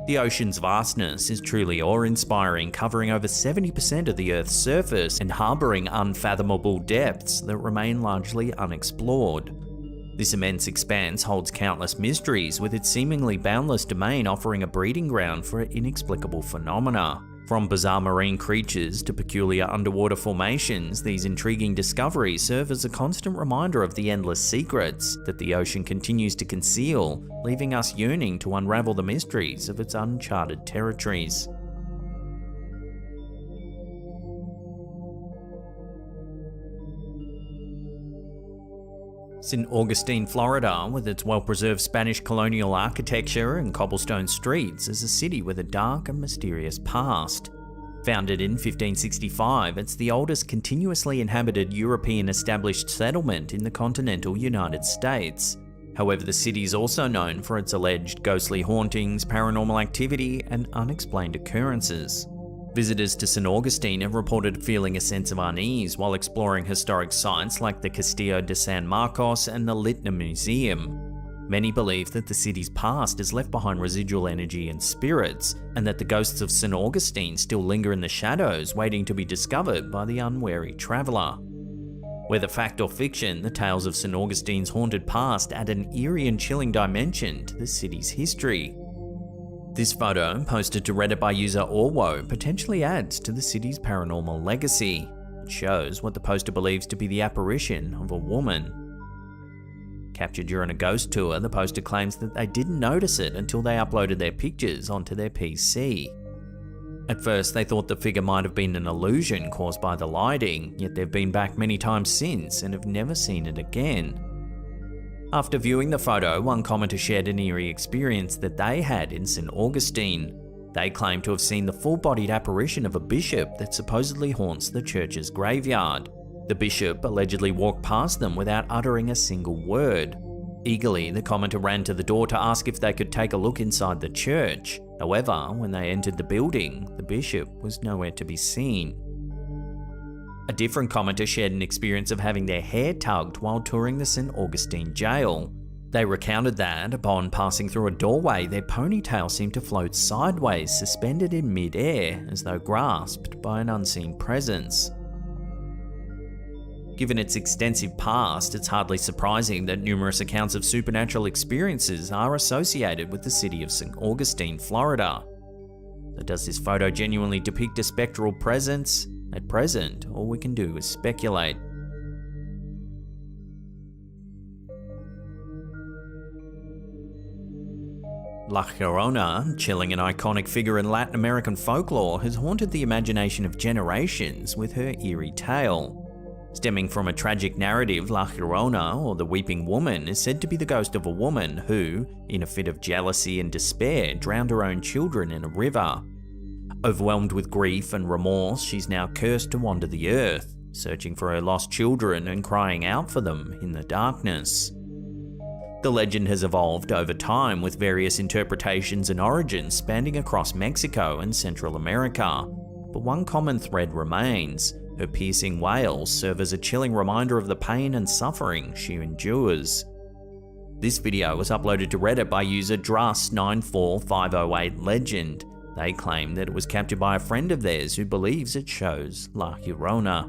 The ocean's vastness is truly awe-inspiring, covering over 70% of the Earth's surface and harbouring unfathomable depths that remain largely unexplored. This immense expanse holds countless mysteries, with its seemingly boundless domain offering a breeding ground for inexplicable phenomena. From bizarre marine creatures to peculiar underwater formations, these intriguing discoveries serve as a constant reminder of the endless secrets that the ocean continues to conceal, leaving us yearning to unravel the mysteries of its uncharted territories. St. Augustine, Florida, with its well-preserved Spanish colonial architecture and cobblestone streets, is a city with a dark and mysterious past. Founded in 1565, it's the oldest continuously inhabited European established settlement in the continental United States. However, the city is also known for its alleged ghostly hauntings, paranormal activity, and unexplained occurrences. Visitors to St. Augustine have reported feeling a sense of unease while exploring historic sites like the Castillo de San Marcos and the Litna Museum. Many believe that the city's past has left behind residual energy and spirits, and that the ghosts of St. Augustine still linger in the shadows, waiting to be discovered by the unwary traveller. Whether fact or fiction, the tales of St. Augustine's haunted past add an eerie and chilling dimension to the city's history. This photo, posted to Reddit by user Orwo, potentially adds to the city's paranormal legacy. It shows what the poster believes to be the apparition of a woman. Captured during a ghost tour, the poster claims that they didn't notice it until they uploaded their pictures onto their PC. At first, they thought the figure might have been an illusion caused by the lighting, yet they've been back many times since and have never seen it again. After viewing the photo, one commenter shared an eerie experience that they had in St. Augustine. They claim to have seen the full-bodied apparition of a bishop that supposedly haunts the church's graveyard. The bishop allegedly walked past them without uttering a single word. Eagerly, the commenter ran to the door to ask if they could take a look inside the church. However, when they entered the building, the bishop was nowhere to be seen. A different commenter shared an experience of having their hair tugged while touring the St. Augustine jail. They recounted that, upon passing through a doorway, their ponytail seemed to float sideways, suspended in mid-air, as though grasped by an unseen presence. Given its extensive past, it's hardly surprising that numerous accounts of supernatural experiences are associated with the city of St. Augustine, Florida. So does this photo genuinely depict a spectral presence? At present, all we can do is speculate. La Llorona, chilling an iconic figure in Latin American folklore, has haunted the imagination of generations with her eerie tale. Stemming from a tragic narrative, La Llorona, or the Weeping Woman, is said to be the ghost of a woman who, in a fit of jealousy and despair, drowned her own children in a river. Overwhelmed with grief and remorse, she's now cursed to wander the earth, searching for her lost children and crying out for them in the darkness. The legend has evolved over time, with various interpretations and origins spanning across Mexico and Central America, but one common thread remains. Her piercing wails serve as a chilling reminder of the pain and suffering she endures. This video was uploaded to Reddit by user Drus94508 Legend. They claim that it was captured by a friend of theirs who believes it shows La Llorona.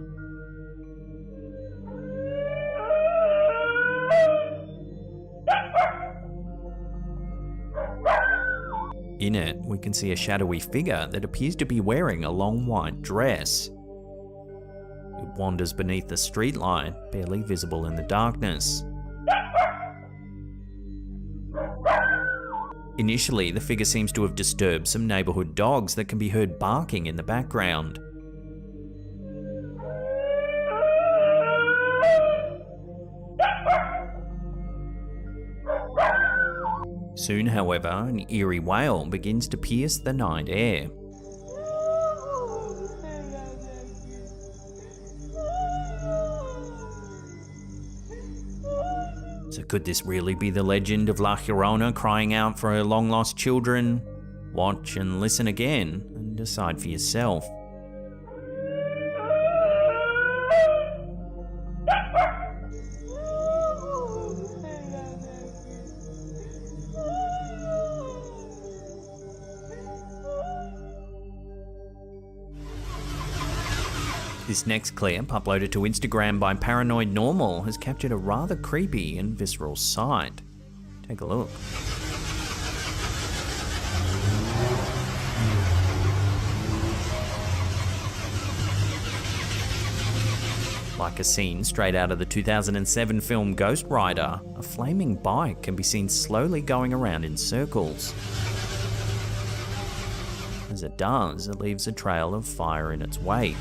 In it, we can see a shadowy figure that appears to be wearing a long white dress. It wanders beneath the streetlight, barely visible in the darkness. Initially, the figure seems to have disturbed some neighborhood dogs that can be heard barking in the background. Soon, however, an eerie wail begins to pierce the night air. So could this really be the legend of La Llorona crying out for her long-lost children? Watch and listen again and decide for yourself. This next clip, uploaded to Instagram by Paranoid Normal, has captured a rather creepy and visceral sight. Take a look. Like a scene straight out of the 2007 film Ghost Rider, a flaming bike can be seen slowly going around in circles. As it does, it leaves a trail of fire in its wake.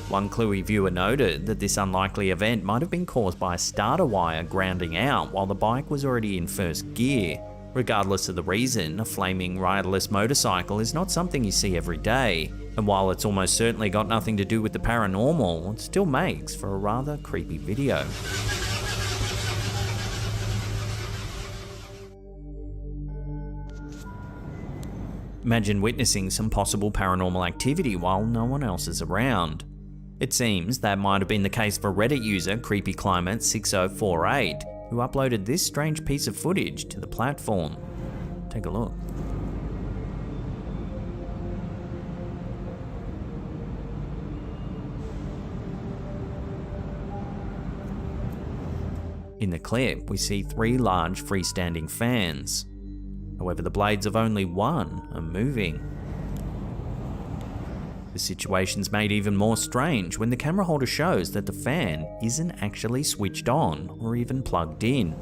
One Cluey viewer noted that this unlikely event might have been caused by a starter wire grounding out while the bike was already in first gear. Regardless of the reason, a flaming riderless motorcycle is not something you see every day, and while it's almost certainly got nothing to do with the paranormal, it still makes for a rather creepy video. Imagine witnessing some possible paranormal activity while no one else is around. It seems that might have been the case for Reddit user CreepyClimate6048, who uploaded this strange piece of footage to the platform. Take a look. In the clip, we see 3 large freestanding fans. However, the blades of only one are moving. The situation's made even more strange when the camera holder shows that the fan isn't actually switched on or even plugged in.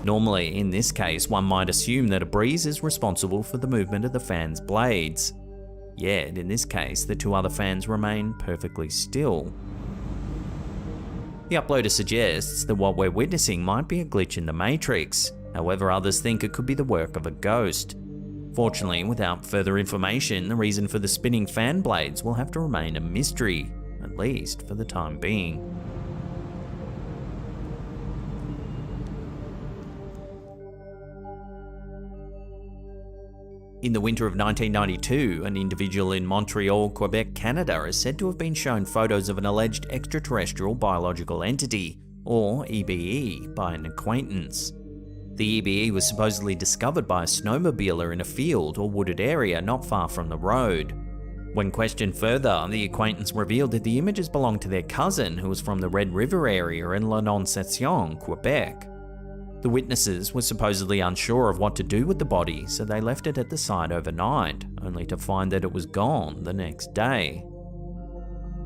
Normally, in this case, one might assume that a breeze is responsible for the movement of the fan's blades. Yet, in this case, the 2 other fans remain perfectly still. The uploader suggests that what we're witnessing might be a glitch in the Matrix. However, others think it could be the work of a ghost. Fortunately, without further information, the reason for the spinning fan blades will have to remain a mystery, at least for the time being. In the winter of 1992, an individual in Montreal, Quebec, Canada is said to have been shown photos of an alleged extraterrestrial biological entity, or EBE, by an acquaintance. The EBE was supposedly discovered by a snowmobiler in a field or wooded area not far from the road. When questioned further, the acquaintance revealed that the images belonged to their cousin, who was from the Red River area in L'Annonciation, Quebec. The witnesses were supposedly unsure of what to do with the body, so they left it at the site overnight, only to find that it was gone the next day.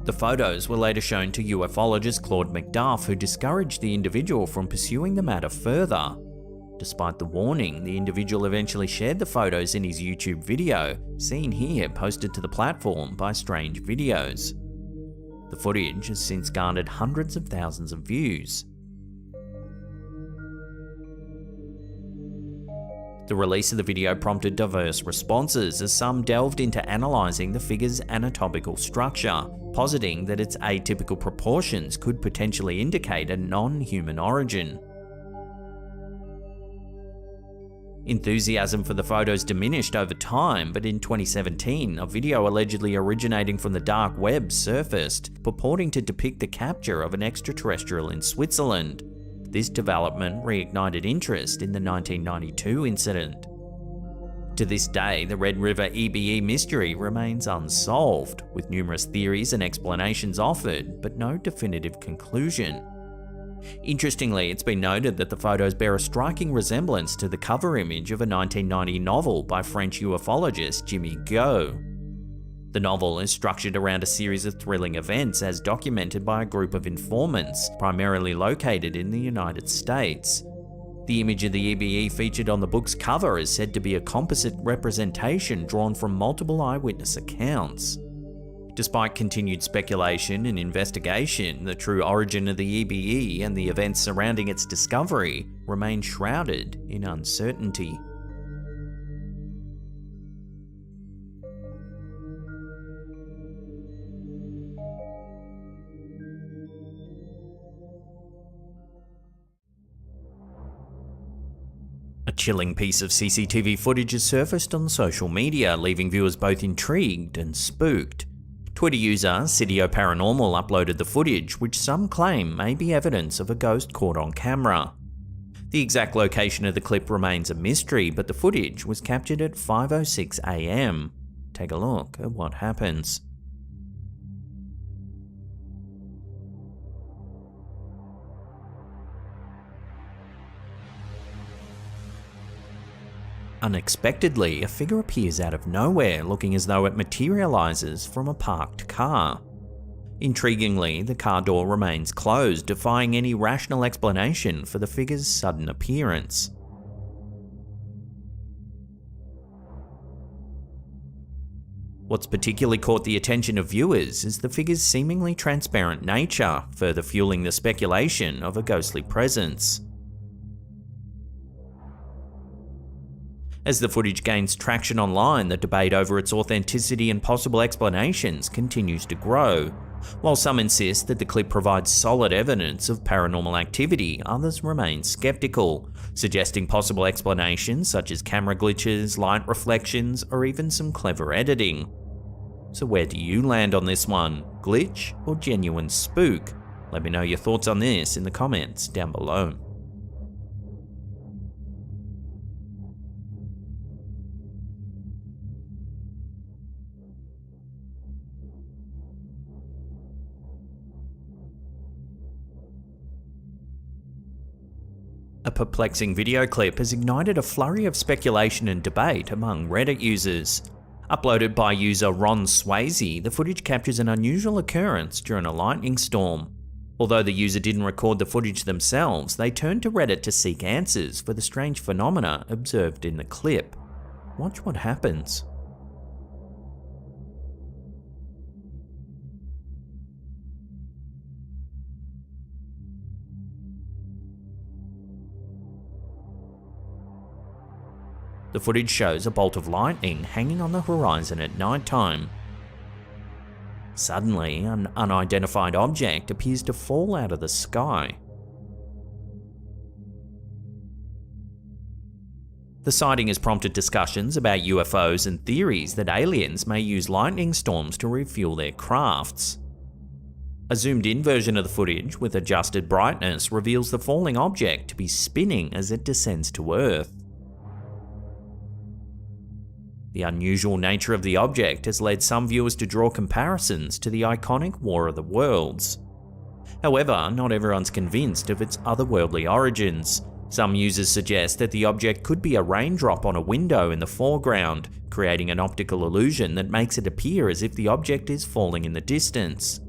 The photos were later shown to ufologist Claude McDuff, who discouraged the individual from pursuing the matter further. Despite the warning, the individual eventually shared the photos in his YouTube video, seen here posted to the platform by Strange Videos. The footage has since garnered hundreds of thousands of views. The release of the video prompted diverse responses as some delved into analysing the figure's anatomical structure, positing that its atypical proportions could potentially indicate a non-human origin. Enthusiasm for the photos diminished over time, but in 2017, a video allegedly originating from the dark web surfaced, purporting to depict the capture of an extraterrestrial in Switzerland. This development reignited interest in the 1992 incident. To this day, the Red River EBE mystery remains unsolved, with numerous theories and explanations offered, but no definitive conclusion. Interestingly, it's been noted that the photos bear a striking resemblance to the cover image of a 1990 novel by French ufologist Jimmy Go. The novel is structured around a series of thrilling events as documented by a group of informants, primarily located in the United States. The image of the EBE featured on the book's cover is said to be a composite representation drawn from multiple eyewitness accounts. Despite continued speculation and investigation, the true origin of the EBE and the events surrounding its discovery remain shrouded in uncertainty. A chilling piece of CCTV footage has surfaced on social media, leaving viewers both intrigued and spooked. Twitter user Sidio Paranormal uploaded the footage, which some claim may be evidence of a ghost caught on camera. The exact location of the clip remains a mystery, but the footage was captured at 5:06 AM. Take a look at what happens. Unexpectedly, a figure appears out of nowhere, looking as though it materializes from a parked car. Intriguingly, the car door remains closed, defying any rational explanation for the figure's sudden appearance. What's particularly caught the attention of viewers is the figure's seemingly transparent nature, further fueling the speculation of a ghostly presence. As the footage gains traction online, the debate over its authenticity and possible explanations continues to grow. While some insist that the clip provides solid evidence of paranormal activity, others remain skeptical, suggesting possible explanations such as camera glitches, light reflections, or even some clever editing. So where do you land on this one? Glitch or genuine spook? Let me know your thoughts on this in the comments down below. A perplexing video clip has ignited a flurry of speculation and debate among Reddit users. Uploaded by user Ron Swayze, the footage captures an unusual occurrence during a lightning storm. Although the user didn't record the footage themselves, they turned to Reddit to seek answers for the strange phenomena observed in the clip. Watch what happens. The footage shows a bolt of lightning hanging on the horizon at night time. Suddenly, an unidentified object appears to fall out of the sky. The sighting has prompted discussions about UFOs and theories that aliens may use lightning storms to refuel their crafts. A zoomed-in version of the footage with adjusted brightness reveals the falling object to be spinning as it descends to Earth. The unusual nature of the object has led some viewers to draw comparisons to the iconic War of the Worlds. However, not everyone's convinced of its otherworldly origins. Some users suggest that the object could be a raindrop on a window in the foreground, creating an optical illusion that makes it appear as if the object is falling in the distance.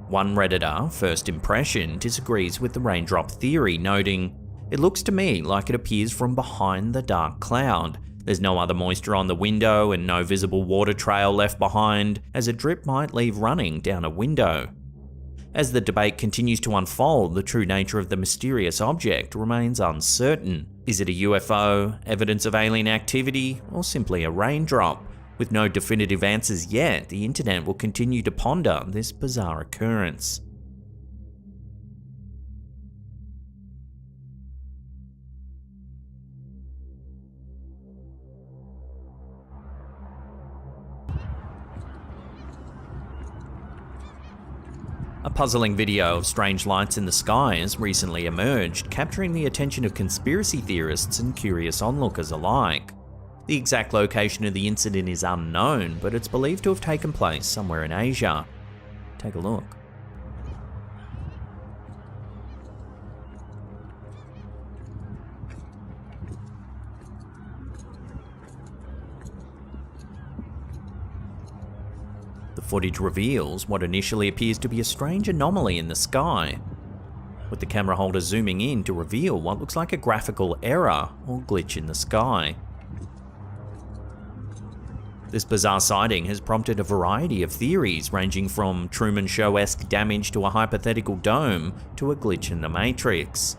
One Redditor, First Impression, disagrees with the raindrop theory, noting, "It looks to me like it appears from behind the dark cloud. There's no other moisture on the window and no visible water trail left behind, as a drip might leave running down a window." As the debate continues to unfold, the true nature of the mysterious object remains uncertain. Is it a UFO, evidence of alien activity, or simply a raindrop? With no definitive answers yet, the internet will continue to ponder this bizarre occurrence. A puzzling video of strange lights in the sky has recently emerged, capturing the attention of conspiracy theorists and curious onlookers alike. The exact location of the incident is unknown, but it's believed to have taken place somewhere in Asia. Take a look. The footage reveals what initially appears to be a strange anomaly in the sky, with the camera holder zooming in to reveal what looks like a graphical error or glitch in the sky. This bizarre sighting has prompted a variety of theories, ranging from Truman Show-esque damage to a hypothetical dome to a glitch in the Matrix.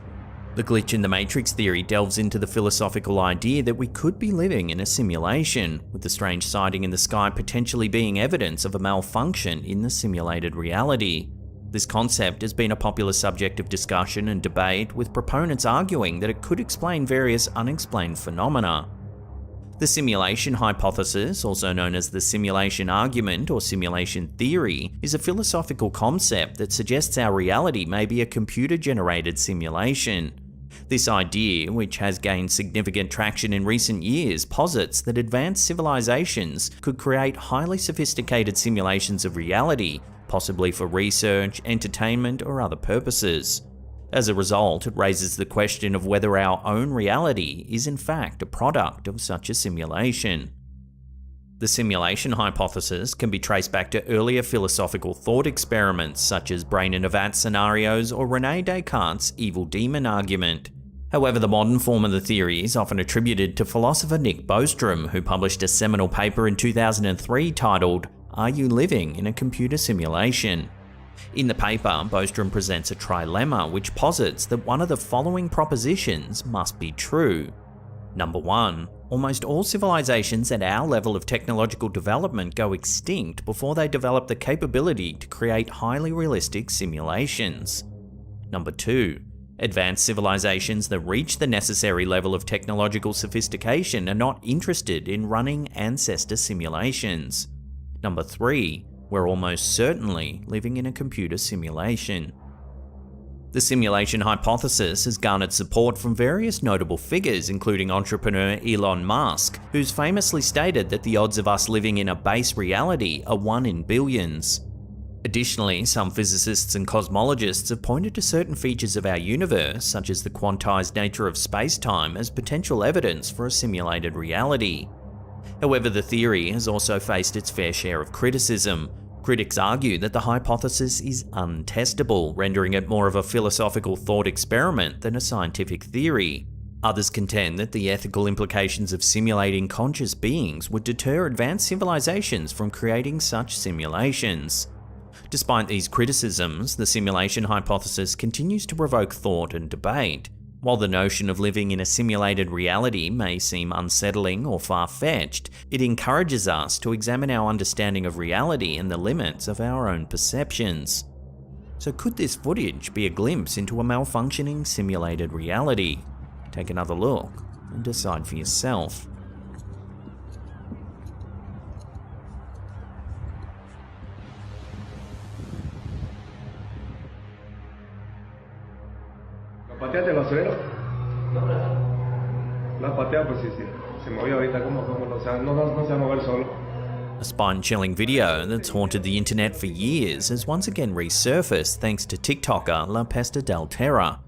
The glitch in the Matrix theory delves into the philosophical idea that we could be living in a simulation, with the strange sighting in the sky potentially being evidence of a malfunction in the simulated reality. This concept has been a popular subject of discussion and debate, with proponents arguing that it could explain various unexplained phenomena. The simulation hypothesis, also known as the simulation argument or simulation theory, is a philosophical concept that suggests our reality may be a computer-generated simulation. This idea, which has gained significant traction in recent years, posits that advanced civilizations could create highly sophisticated simulations of reality, possibly for research, entertainment, or other purposes. As a result, it raises the question of whether our own reality is in fact a product of such a simulation. The simulation hypothesis can be traced back to earlier philosophical thought experiments such as brain in a vat scenarios or René Descartes' evil demon argument. However, the modern form of the theory is often attributed to philosopher Nick Bostrom, who published a seminal paper in 2003 titled, "Are You Living in a Computer Simulation?" In the paper, Bostrom presents a trilemma which posits that one of the following propositions must be true. Number 1. Almost all civilizations at our level of technological development go extinct before they develop the capability to create highly realistic simulations. Number 2. Advanced civilizations that reach the necessary level of technological sophistication are not interested in running ancestor simulations. Number 3. We're almost certainly living in a computer simulation. The simulation hypothesis has garnered support from various notable figures, including entrepreneur Elon Musk, who's famously stated that the odds of us living in a base reality are 1 in billions. Additionally, some physicists and cosmologists have pointed to certain features of our universe, such as the quantized nature of space-time, as potential evidence for a simulated reality. However, the theory has also faced its fair share of criticism. Critics argue that the hypothesis is untestable, rendering it more of a philosophical thought experiment than a scientific theory. Others contend that the ethical implications of simulating conscious beings would deter advanced civilizations from creating such simulations. Despite these criticisms, the simulation hypothesis continues to provoke thought and debate. While the notion of living in a simulated reality may seem unsettling or far-fetched, it encourages us to examine our understanding of reality and the limits of our own perceptions. So could this footage be a glimpse into a malfunctioning simulated reality? Take another look and decide for yourself. ¿Pateaste el basurero? ¿Lo has pateado? Pues sí. Se movió ahorita, ¿cómo no se va a mover solo? A spine-chilling video that's haunted the internet for years has once again resurfaced thanks to TikToker La Pesta del Terra.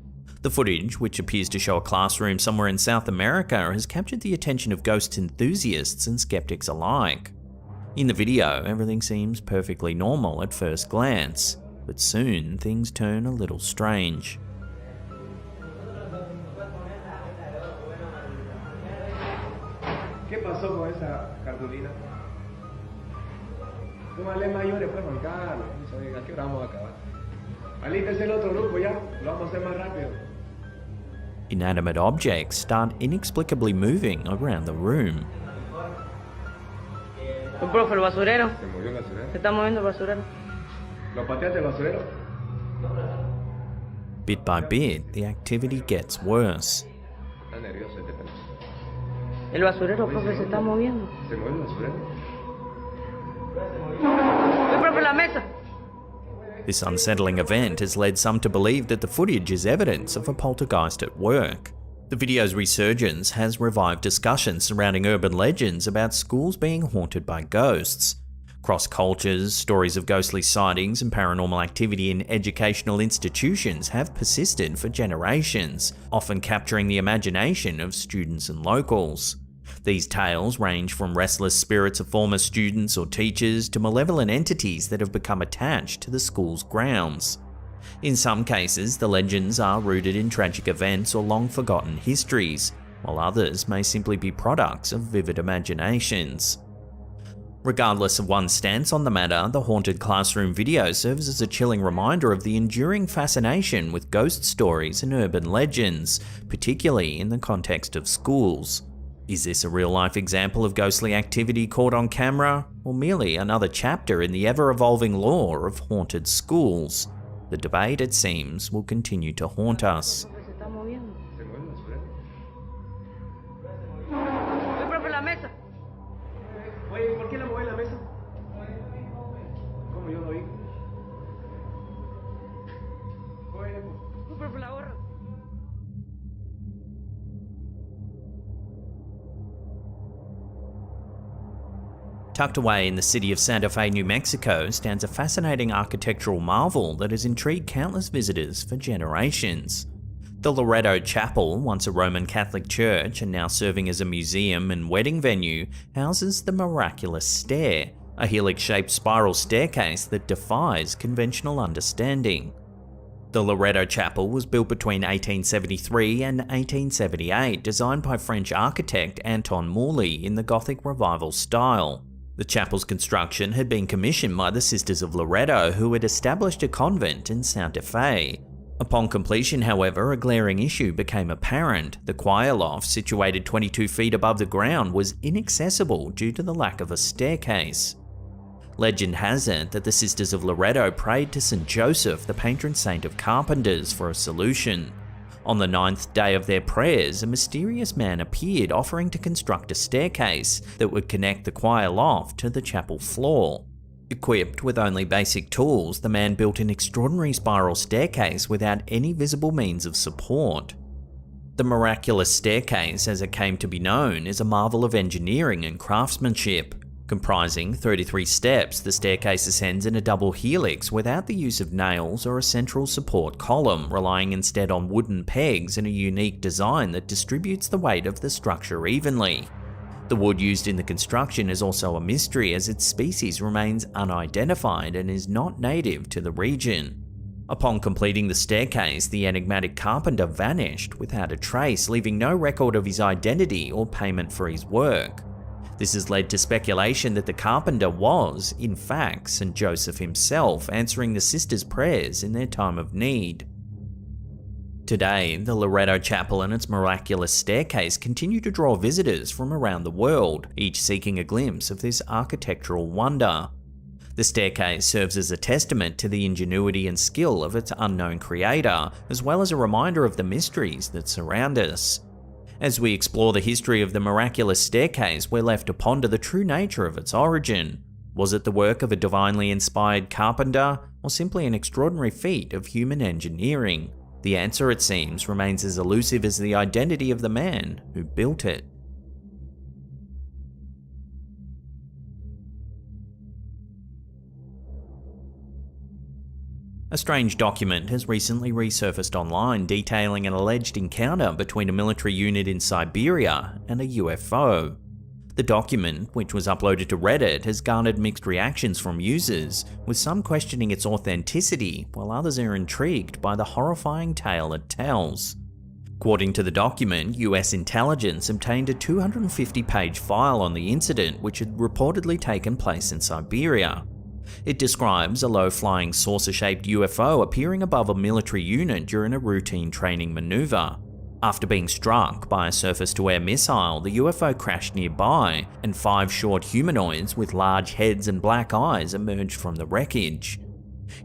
The footage, which appears to show a classroom somewhere in South America, has captured the attention of ghost enthusiasts and skeptics alike. In the video, everything seems perfectly normal at first glance, but soon things turn a little strange. ¿Qué pasó con esa cartulina? Súmale mayores, pues, Juan Carlos. ¿A qué hora vamos a acabar? Alístese el otro grupo ya, lo vamos a hacer más rápido. Inanimate objects start inexplicably moving around the room. Profe, el basurero. Se movió el basurero. Se está moviendo el basurero. ¿Lo pateaste el basurero? Bit by bit, the activity gets worse. Está nervioso este pelo. El basurero, profe, se está moviendo. ¿Se mueve el basurero? Profe, la mesa. This unsettling event has led some to believe that the footage is evidence of a poltergeist at work. The video's resurgence has revived discussions surrounding urban legends about schools being haunted by ghosts. Across cultures, stories of ghostly sightings and paranormal activity in educational institutions have persisted for generations, often capturing the imagination of students and locals. These tales range from restless spirits of former students or teachers to malevolent entities that have become attached to the school's grounds. In some cases, the legends are rooted in tragic events or long-forgotten histories, while others may simply be products of vivid imaginations. Regardless of one's stance on the matter, the haunted classroom video serves as a chilling reminder of the enduring fascination with ghost stories and urban legends, particularly in the context of schools. Is this a real-life example of ghostly activity caught on camera, or merely another chapter in the ever-evolving lore of haunted schools? The debate, it seems, will continue to haunt us. Oye, ¿por qué la mueve la mesa? ¿Cómo yo no oí? Profe, la gorra. Tucked away in the city of Santa Fe, New Mexico, stands a fascinating architectural marvel that has intrigued countless visitors for generations. The Loretto Chapel, once a Roman Catholic church and now serving as a museum and wedding venue, houses the Miraculous Stair, a helix-shaped spiral staircase that defies conventional understanding. The Loreto Chapel was built between 1873 and 1878, designed by French architect Anton Morley in the Gothic Revival style. The chapel's construction had been commissioned by the Sisters of Loreto, who had established a convent in Santa Fe. Upon completion, however, a glaring issue became apparent. The choir loft, situated 22 feet above the ground, was inaccessible due to the lack of a staircase. Legend has it that the Sisters of Loreto prayed to St. Joseph, the patron saint of carpenters, for a solution. On the 9th day of their prayers, a mysterious man appeared offering to construct a staircase that would connect the choir loft to the chapel floor. Equipped with only basic tools, the man built an extraordinary spiral staircase without any visible means of support. The miraculous staircase, as it came to be known, is a marvel of engineering and craftsmanship. Comprising 33 steps, the staircase ascends in a double helix without the use of nails or a central support column, relying instead on wooden pegs and a unique design that distributes the weight of the structure evenly. The wood used in the construction is also a mystery, as its species remains unidentified and is not native to the region. Upon completing the staircase, the enigmatic carpenter vanished without a trace, leaving no record of his identity or payment for his work. This has led to speculation that the carpenter was, in fact, St. Joseph himself, answering the sisters' prayers in their time of need. Today, the Loreto Chapel and its miraculous staircase continue to draw visitors from around the world, each seeking a glimpse of this architectural wonder. The staircase serves as a testament to the ingenuity and skill of its unknown creator, as well as a reminder of the mysteries that surround us. As we explore the history of the miraculous staircase, we're left to ponder the true nature of its origin. Was it the work of a divinely inspired carpenter, or simply an extraordinary feat of human engineering? The answer, it seems, remains as elusive as the identity of the man who built it. A strange document has recently resurfaced online detailing an alleged encounter between a military unit in Siberia and a UFO. The document, which was uploaded to Reddit, has garnered mixed reactions from users, with some questioning its authenticity, while others are intrigued by the horrifying tale it tells. According to the document, US intelligence obtained a 250-page file on the incident, which had reportedly taken place in Siberia. It describes a low-flying saucer-shaped UFO appearing above a military unit during a routine training maneuver. After being struck by a surface-to-air missile, the UFO crashed nearby, and 5 short humanoids with large heads and black eyes emerged from the wreckage.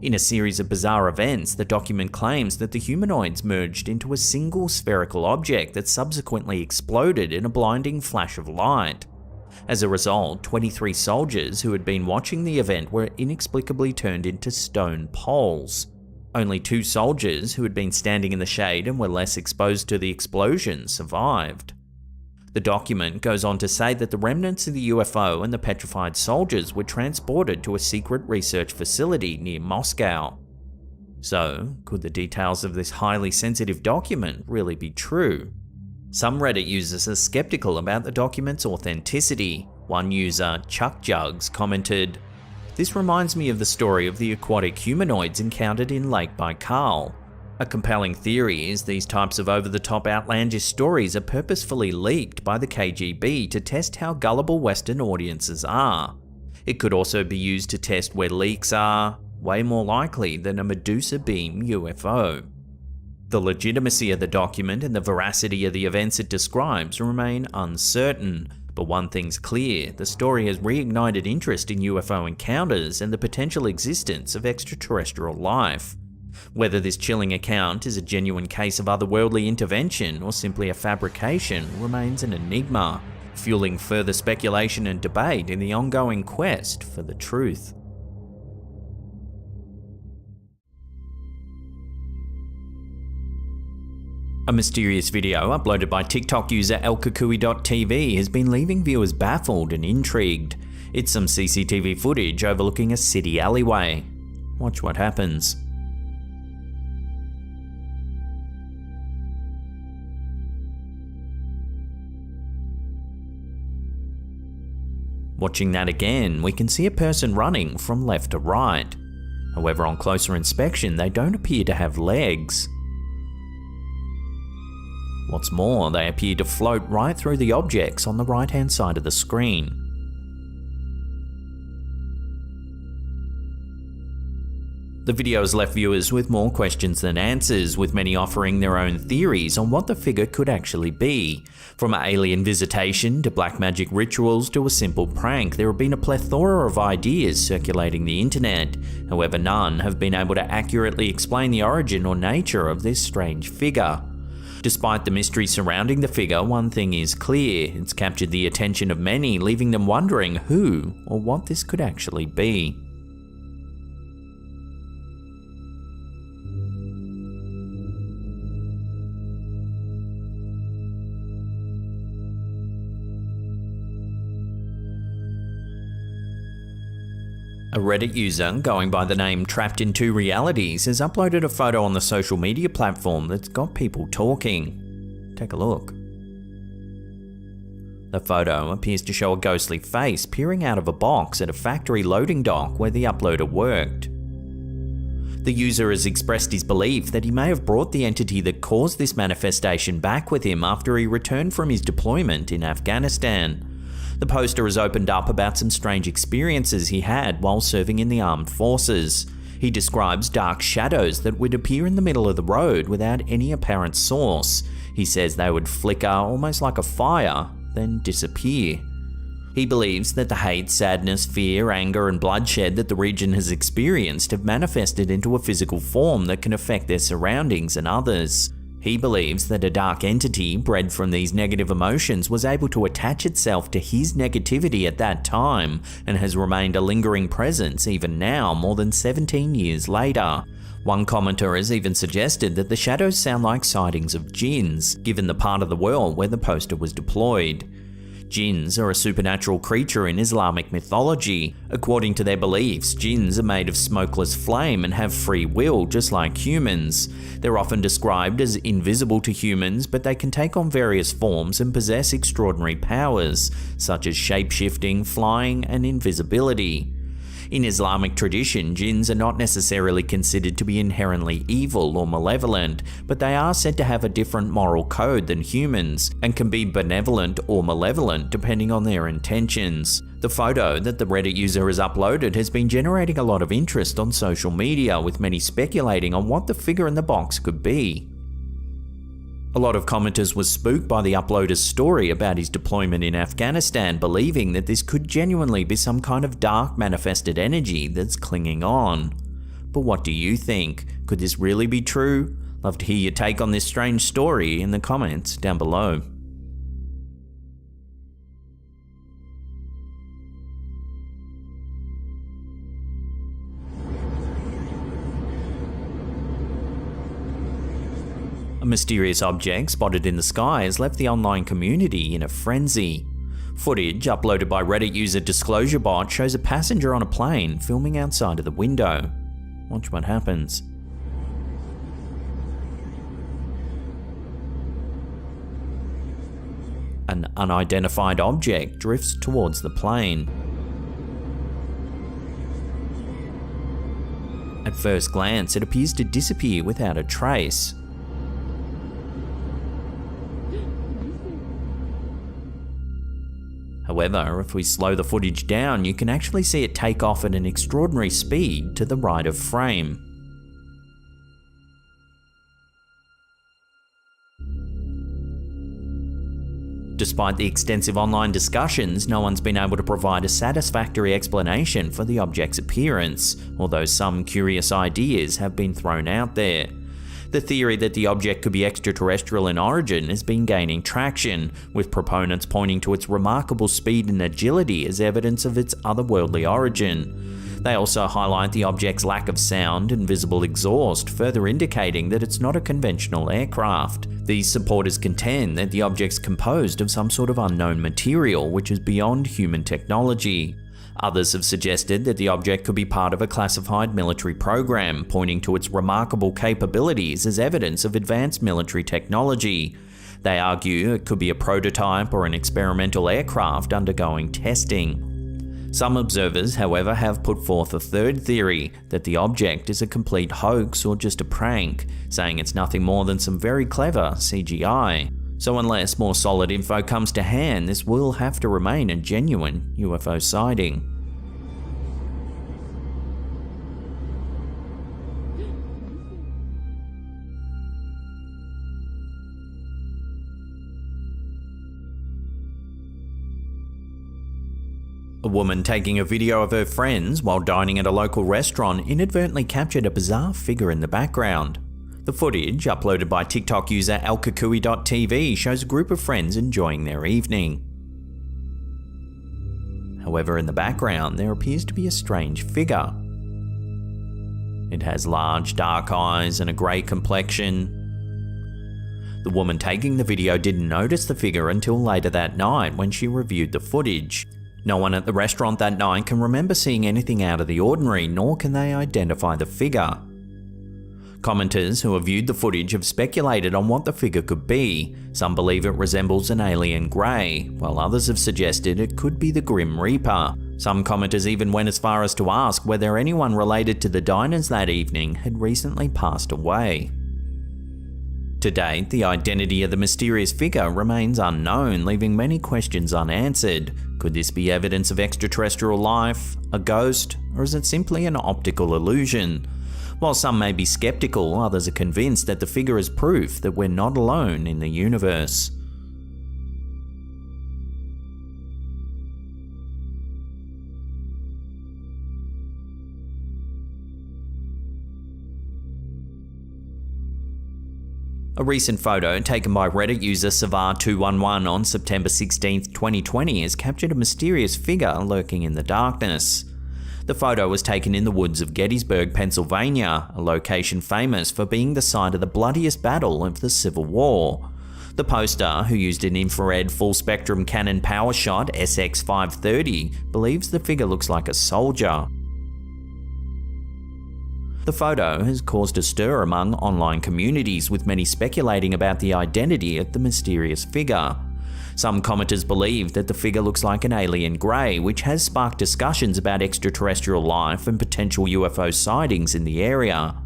In a series of bizarre events, the document claims that the humanoids merged into a single spherical object that subsequently exploded in a blinding flash of light. As a result, 23 soldiers who had been watching the event were inexplicably turned into stone poles. Only 2 soldiers who had been standing in the shade and were less exposed to the explosion survived. The document goes on to say that the remnants of the UFO and the petrified soldiers were transported to a secret research facility near Moscow. So, could the details of this highly sensitive document really be true? Some Reddit users are skeptical about the document's authenticity. One user, Chuck Jugs, commented, "This reminds me of the story of the aquatic humanoids encountered in Lake Baikal. A compelling theory is these types of over-the-top outlandish stories are purposefully leaked by the KGB to test how gullible Western audiences are. It could also be used to test where leaks are way more likely than a Medusa beam UFO. The legitimacy of the document and the veracity of the events it describes remain uncertain, but one thing's clear: the story has reignited interest in UFO encounters and the potential existence of extraterrestrial life. Whether this chilling account is a genuine case of otherworldly intervention or simply a fabrication remains an enigma, fueling further speculation and debate in the ongoing quest for the truth. A mysterious video uploaded by TikTok user elkakui.tv has been leaving viewers baffled and intrigued. It's some CCTV footage overlooking a city alleyway. Watch what happens. Watching that again, we can see a person running from left to right. However, on closer inspection, they don't appear to have legs. What's more, they appear to float right through the objects on the right-hand side of the screen. The video has left viewers with more questions than answers, with many offering their own theories on what the figure could actually be. From alien visitation to black magic rituals to a simple prank, there have been a plethora of ideas circulating the internet. However, none have been able to accurately explain the origin or nature of this strange figure. Despite the mystery surrounding the figure, one thing is clear: it's captured the attention of many, leaving them wondering who or what this could actually be. A Reddit user going by the name Trapped in Two Realities has uploaded a photo on the social media platform that's got people talking. Take a look. The photo appears to show a ghostly face peering out of a box at a factory loading dock where the uploader worked. The user has expressed his belief that he may have brought the entity that caused this manifestation back with him after he returned from his deployment in Afghanistan. The poster has opened up about some strange experiences he had while serving in the armed forces. He describes dark shadows that would appear in the middle of the road without any apparent source. He says they would flicker almost like a fire, then disappear. He believes that the hate, sadness, fear, anger, and bloodshed that the region has experienced have manifested into a physical form that can affect their surroundings and others. He believes that a dark entity bred from these negative emotions was able to attach itself to his negativity at that time and has remained a lingering presence even now, more than 17 years later. One commenter has even suggested that the shadows sound like sightings of jinns, given the part of the world where the poster was deployed. Jinns are a supernatural creature in Islamic mythology. According to their beliefs, jinns are made of smokeless flame and have free will just like humans. They're often described as invisible to humans, but they can take on various forms and possess extraordinary powers, such as shape-shifting, flying, and invisibility. In Islamic tradition, jinns are not necessarily considered to be inherently evil or malevolent, but they are said to have a different moral code than humans, and can be benevolent or malevolent depending on their intentions. The photo that the Reddit user has uploaded has been generating a lot of interest on social media, with many speculating on what the figure in the box could be. A lot of commenters were spooked by the uploader's story about his deployment in Afghanistan, believing that this could genuinely be some kind of dark manifested energy that's clinging on. But what do you think? Could this really be true? Love to hear your take on this strange story in the comments down below. A mysterious object spotted in the sky has left the online community in a frenzy. Footage uploaded by Reddit user DisclosureBot shows a passenger on a plane filming outside of the window. Watch what happens. An unidentified object drifts towards the plane. At first glance, it appears to disappear without a trace. However, if we slow the footage down, you can actually see it take off at an extraordinary speed to the right of frame. Despite the extensive online discussions, no one's been able to provide a satisfactory explanation for the object's appearance, although some curious ideas have been thrown out there. The theory that the object could be extraterrestrial in origin has been gaining traction, with proponents pointing to its remarkable speed and agility as evidence of its otherworldly origin. They also highlight the object's lack of sound and visible exhaust, further indicating that it's not a conventional aircraft. These supporters contend that the object's composed of some sort of unknown material which is beyond human technology. Others have suggested that the object could be part of a classified military program, pointing to its remarkable capabilities as evidence of advanced military technology. They argue it could be a prototype or an experimental aircraft undergoing testing. Some observers, however, have put forth a third theory, that the object is a complete hoax or just a prank, saying it's nothing more than some very clever CGI. So unless more solid info comes to hand, this will have to remain a genuine UFO sighting. A woman taking a video of her friends while dining at a local restaurant inadvertently captured a bizarre figure in the background. The footage, uploaded by TikTok user alkakui.tv, shows a group of friends enjoying their evening. However, in the background, there appears to be a strange figure. It has large dark eyes and a grey complexion. The woman taking the video didn't notice the figure until later that night when she reviewed the footage. No one at the restaurant that night can remember seeing anything out of the ordinary, nor can they identify the figure. Commenters who have viewed the footage have speculated on what the figure could be. Some believe it resembles an alien grey, while others have suggested it could be the Grim Reaper. Some commenters even went as far as to ask whether anyone related to the diners that evening had recently passed away. To date, the identity of the mysterious figure remains unknown, leaving many questions unanswered. Could this be evidence of extraterrestrial life, a ghost, or is it simply an optical illusion? While some may be skeptical, others are convinced that the figure is proof that we're not alone in the universe. A recent photo taken by Reddit user Savar211 on September 16, 2020 has captured a mysterious figure lurking in the darkness. The photo was taken in the woods of Gettysburg, Pennsylvania, a location famous for being the site of the bloodiest battle of the Civil War. The poster, who used an infrared full-spectrum Canon PowerShot SX530, believes the figure looks like a soldier. The photo has caused a stir among online communities, with many speculating about the identity of the mysterious figure. Some commenters believe that the figure looks like an alien grey, which has sparked discussions about extraterrestrial life and potential UFO sightings in the area.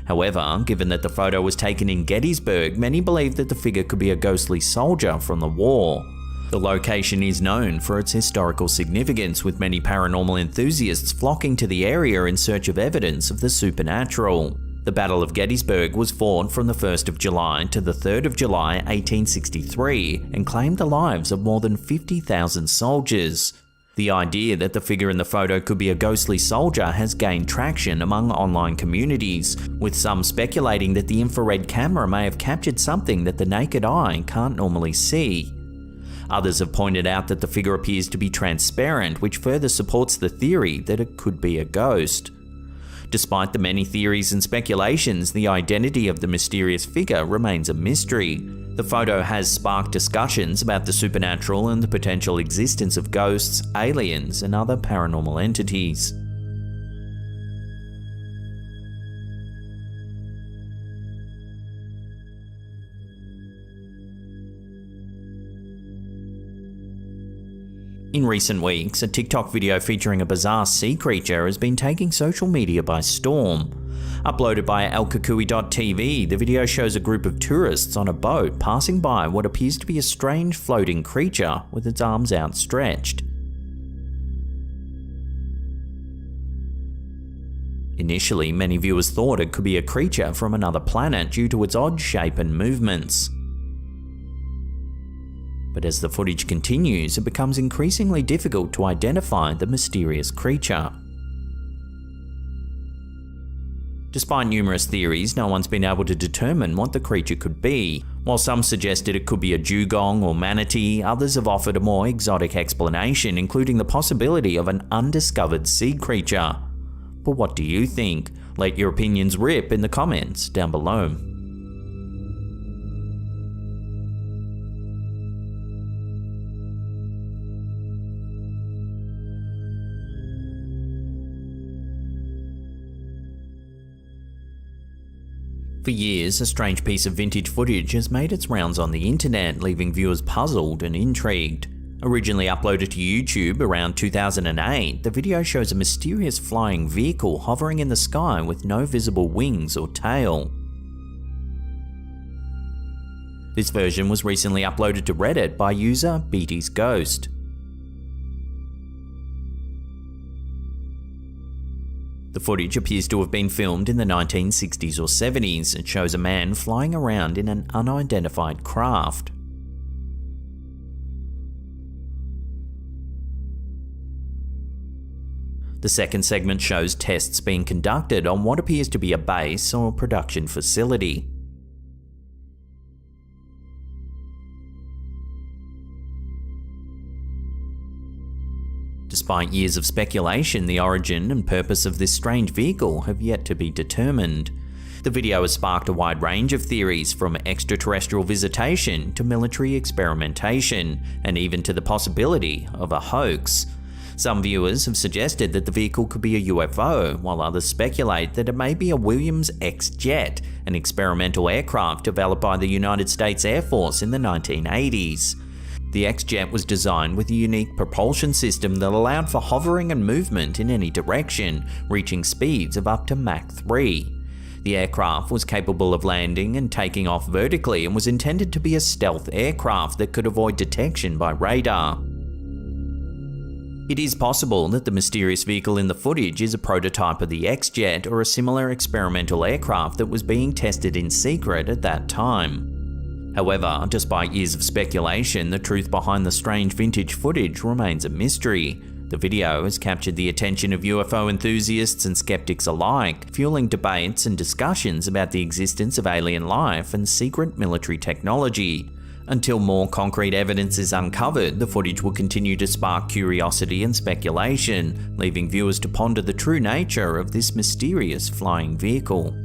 However, given that the photo was taken in Gettysburg, many believe that the figure could be a ghostly soldier from the war. The location is known for its historical significance, with many paranormal enthusiasts flocking to the area in search of evidence of the supernatural. The Battle of Gettysburg was fought from the 1st of July to the 3rd of July 1863 and claimed the lives of more than 50,000 soldiers. The idea that the figure in the photo could be a ghostly soldier has gained traction among online communities, with some speculating that the infrared camera may have captured something that the naked eye can't normally see. Others have pointed out that the figure appears to be transparent, which further supports the theory that it could be a ghost. Despite the many theories and speculations, the identity of the mysterious figure remains a mystery. The photo has sparked discussions about the supernatural and the potential existence of ghosts, aliens, and other paranormal entities. In recent weeks, a TikTok video featuring a bizarre sea creature has been taking social media by storm. Uploaded by alkakui.tv, the video shows a group of tourists on a boat passing by what appears to be a strange floating creature with its arms outstretched. Initially, many viewers thought it could be a creature from another planet due to its odd shape and movements. But as the footage continues, it becomes increasingly difficult to identify the mysterious creature. Despite numerous theories, no one's been able to determine what the creature could be. While some suggested it could be a dugong or manatee, others have offered a more exotic explanation, including the possibility of an undiscovered sea creature. But what do you think? Let your opinions rip in the comments down below. For years, a strange piece of vintage footage has made its rounds on the internet, leaving viewers puzzled and intrigued. Originally uploaded to YouTube around 2008, the video shows a mysterious flying vehicle hovering in the sky with no visible wings or tail. This version was recently uploaded to Reddit by user Beatty's Ghost. The footage appears to have been filmed in the 1960s or 70s and shows a man flying around in an unidentified craft. The second segment shows tests being conducted on what appears to be a base or production facility. Despite years of speculation, the origin and purpose of this strange vehicle have yet to be determined. The video has sparked a wide range of theories, from extraterrestrial visitation to military experimentation, and even to the possibility of a hoax. Some viewers have suggested that the vehicle could be a UFO, while others speculate that it may be a Williams X-Jet, an experimental aircraft developed by the United States Air Force in the 1980s. The X-Jet was designed with a unique propulsion system that allowed for hovering and movement in any direction, reaching speeds of up to Mach 3. The aircraft was capable of landing and taking off vertically and was intended to be a stealth aircraft that could avoid detection by radar. It is possible that the mysterious vehicle in the footage is a prototype of the X-Jet or a similar experimental aircraft that was being tested in secret at that time. However, despite years of speculation, the truth behind the strange vintage footage remains a mystery. The video has captured the attention of UFO enthusiasts and skeptics alike, fueling debates and discussions about the existence of alien life and secret military technology. Until more concrete evidence is uncovered, the footage will continue to spark curiosity and speculation, leaving viewers to ponder the true nature of this mysterious flying vehicle.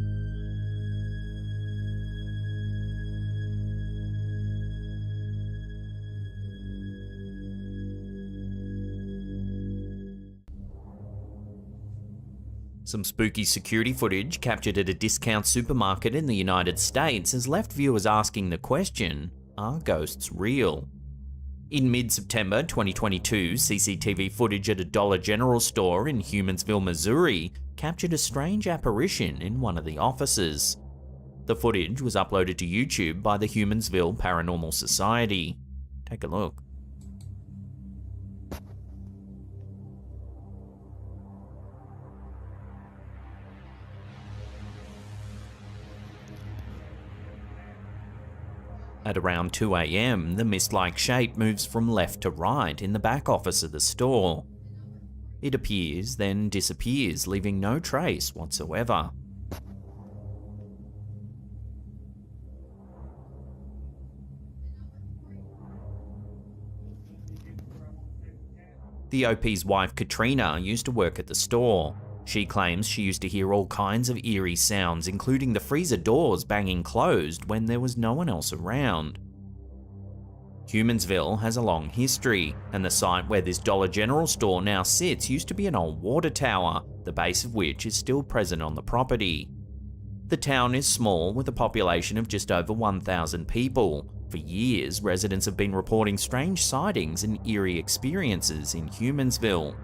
Some spooky security footage captured at a discount supermarket in the United States has left viewers asking the question, are ghosts real? In mid-September 2022, CCTV footage at a Dollar General store in Humansville, Missouri, captured a strange apparition in one of the offices. The footage was uploaded to YouTube by the Humansville Paranormal Society. Take a look. At around 2 AM, the mist-like shape moves from left to right in the back office of the store. It appears, then disappears, leaving no trace whatsoever. The OP's wife, Katrina, used to work at the store. She claims she used to hear all kinds of eerie sounds, including the freezer doors banging closed when there was no one else around. Humansville has a long history, and the site where this Dollar General store now sits used to be an old water tower, the base of which is still present on the property. The town is small, with a population of just over 1,000 people. For years, residents have been reporting strange sightings and eerie experiences in Humansville.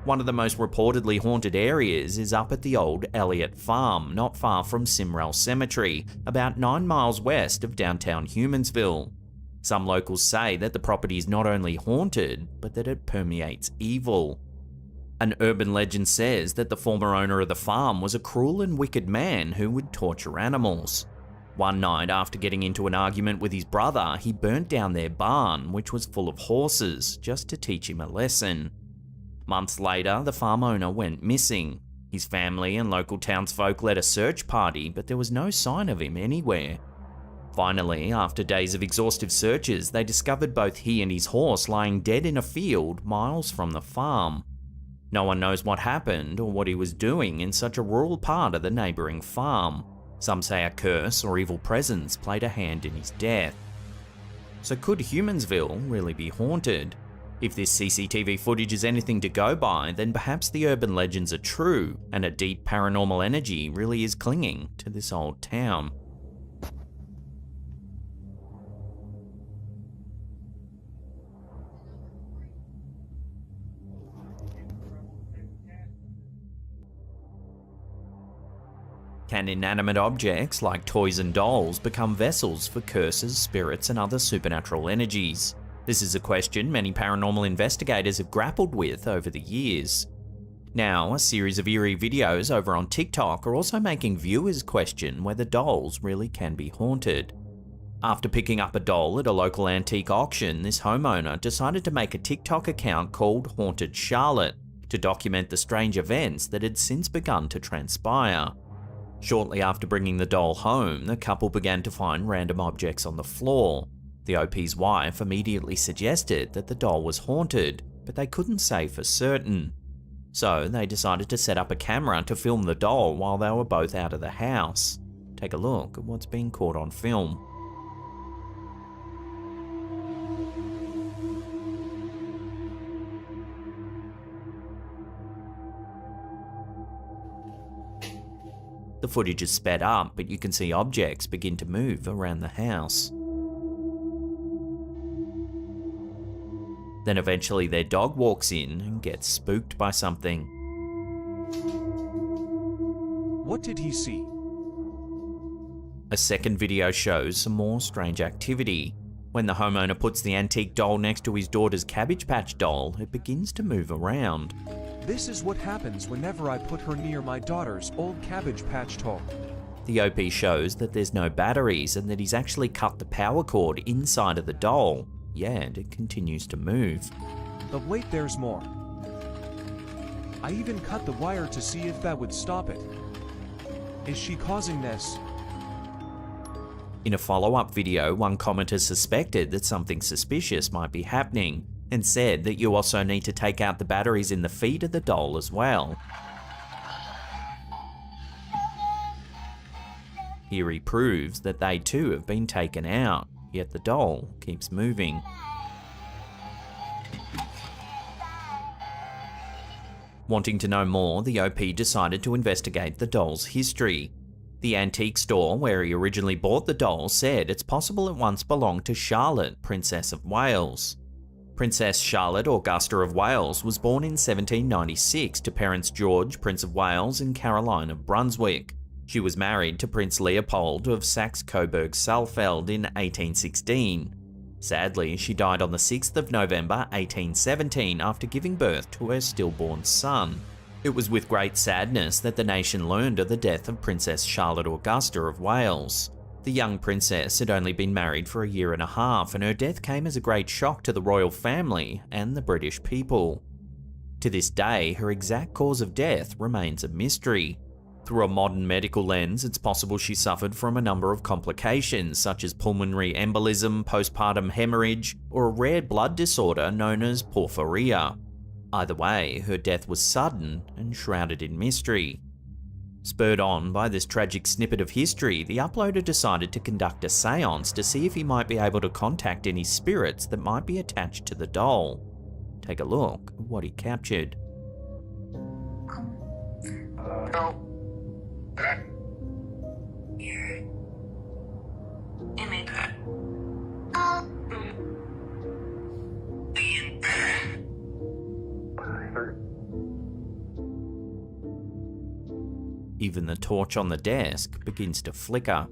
One of the most reportedly haunted areas is up at the old Elliott Farm, not far from Simrel Cemetery, about 9 miles west of downtown Humansville. Some locals say that the property is not only haunted, but that it permeates evil. An urban legend says that the former owner of the farm was a cruel and wicked man who would torture animals. One night, after getting into an argument with his brother, he burnt down their barn, which was full of horses, just to teach him a lesson. Months later, the farm owner went missing. His family and local townsfolk led a search party, but there was no sign of him anywhere. Finally, after days of exhaustive searches, they discovered both he and his horse lying dead in a field miles from the farm. No one knows what happened or what he was doing in such a rural part of the neighbouring farm. Some say a curse or evil presence played a hand in his death. So could Humansville really be haunted? If this CCTV footage is anything to go by, then perhaps the urban legends are true, and a deep paranormal energy really is clinging to this old town. Can inanimate objects like toys and dolls become vessels for curses, spirits, and other supernatural energies? This is a question many paranormal investigators have grappled with over the years. Now, a series of eerie videos over on TikTok are also making viewers question whether dolls really can be haunted. After picking up a doll at a local antique auction, this homeowner decided to make a TikTok account called Haunted Charlotte to document the strange events that had since begun to transpire. Shortly after bringing the doll home, the couple began to find random objects on the floor. The OP's wife immediately suggested that the doll was haunted, but they couldn't say for certain. So they decided to set up a camera to film the doll while they were both out of the house. Take a look at what's being caught on film. The footage is sped up, but you can see objects begin to move around the house. Then eventually their dog walks in and gets spooked by something. What did he see? A second video shows some more strange activity. When the homeowner puts the antique doll next to his daughter's Cabbage Patch doll, it begins to move around. This is what happens whenever I put her near my daughter's old Cabbage Patch doll. The OP shows that there's no batteries and that he's actually cut the power cord inside of the doll, yet it continues to move. But wait, there's more. I even cut the wire to see if that would stop it. Is she causing this? In a follow-up video, one commenter suspected that something suspicious might be happening, and said that you also need to take out the batteries in the feet of the doll as well. Here he proves that they too have been taken out, yet the doll keeps moving. Wanting to know more, the OP decided to investigate the doll's history. The antique store where he originally bought the doll said it's possible it once belonged to Charlotte, Princess of Wales. Princess Charlotte Augusta of Wales was born in 1796 to parents George, Prince of Wales, and Caroline of Brunswick. She was married to Prince Leopold of Saxe-Coburg-Saalfeld in 1816. Sadly, she died on the 6th of November 1817 after giving birth to her stillborn son. It was with great sadness that the nation learned of the death of Princess Charlotte Augusta of Wales. The young princess had only been married for a year and a half, and her death came as a great shock to the royal family and the British people. To this day, her exact cause of death remains a mystery. Through a modern medical lens, it's possible she suffered from a number of complications such as pulmonary embolism, postpartum hemorrhage, or a rare blood disorder known as porphyria. Either way, her death was sudden and shrouded in mystery. Spurred on by this tragic snippet of history, the uploader decided to conduct a seance to see if he might be able to contact any spirits that might be attached to the doll. Take a look at what he captured. Even the torch on the desk begins to flicker.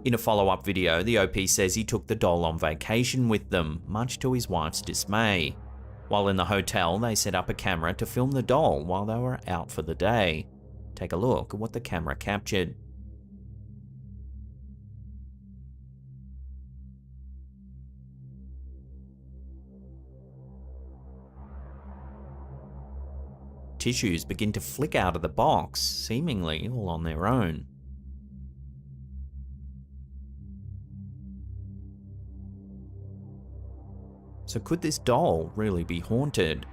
In a follow-up video, the OP says he took the doll on vacation with them, much to his wife's dismay. While in the hotel, they set up a camera to film the doll while they were out for the day. Take a look at what the camera captured. Tissues begin to flick out of the box, seemingly all on their own. So could this doll really be haunted?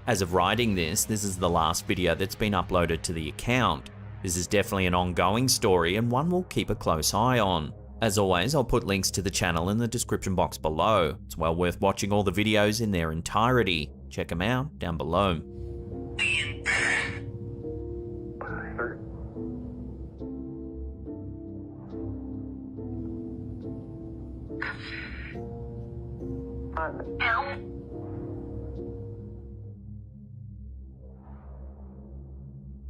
As of writing this is the last video that's been uploaded to the account. This is definitely an ongoing story and one we'll keep a close eye on. As always, I'll put links to the channel in the description box below. It's well worth watching all the videos in their entirety. Check them out down below.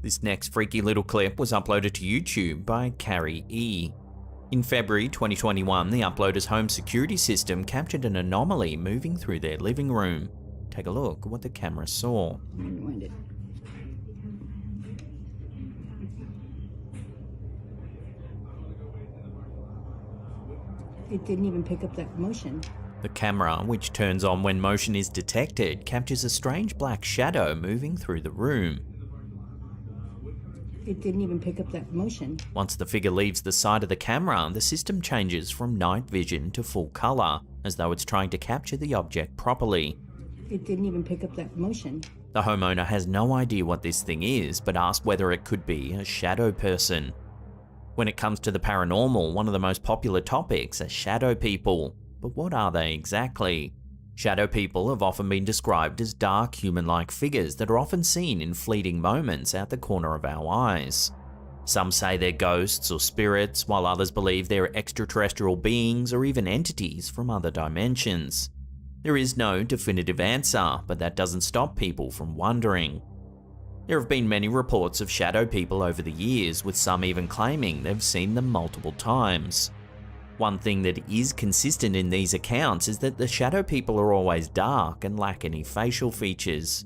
This next freaky little clip was uploaded to YouTube by Carrie E. In February 2021, the uploader's home security system captured an anomaly moving through their living room. Take a look at what the camera saw. It didn't even pick up that motion. The camera, which turns on when motion is detected, captures a strange black shadow moving through the room. It didn't even pick up that motion. Once the figure leaves the side of the camera, the system changes from night vision to full color, as though it's trying to capture the object properly. It didn't even pick up that motion. The homeowner has no idea what this thing is, but asks whether it could be a shadow person. When it comes to the paranormal, one of the most popular topics are shadow people. But what are they exactly? Shadow people have often been described as dark human-like figures that are often seen in fleeting moments out the corner of our eyes. Some say they're ghosts or spirits, while others believe they're extraterrestrial beings or even entities from other dimensions. There is no definitive answer, but that doesn't stop people from wondering. There have been many reports of shadow people over the years, with some even claiming they've seen them multiple times. One thing that is consistent in these accounts is that the shadow people are always dark and lack any facial features.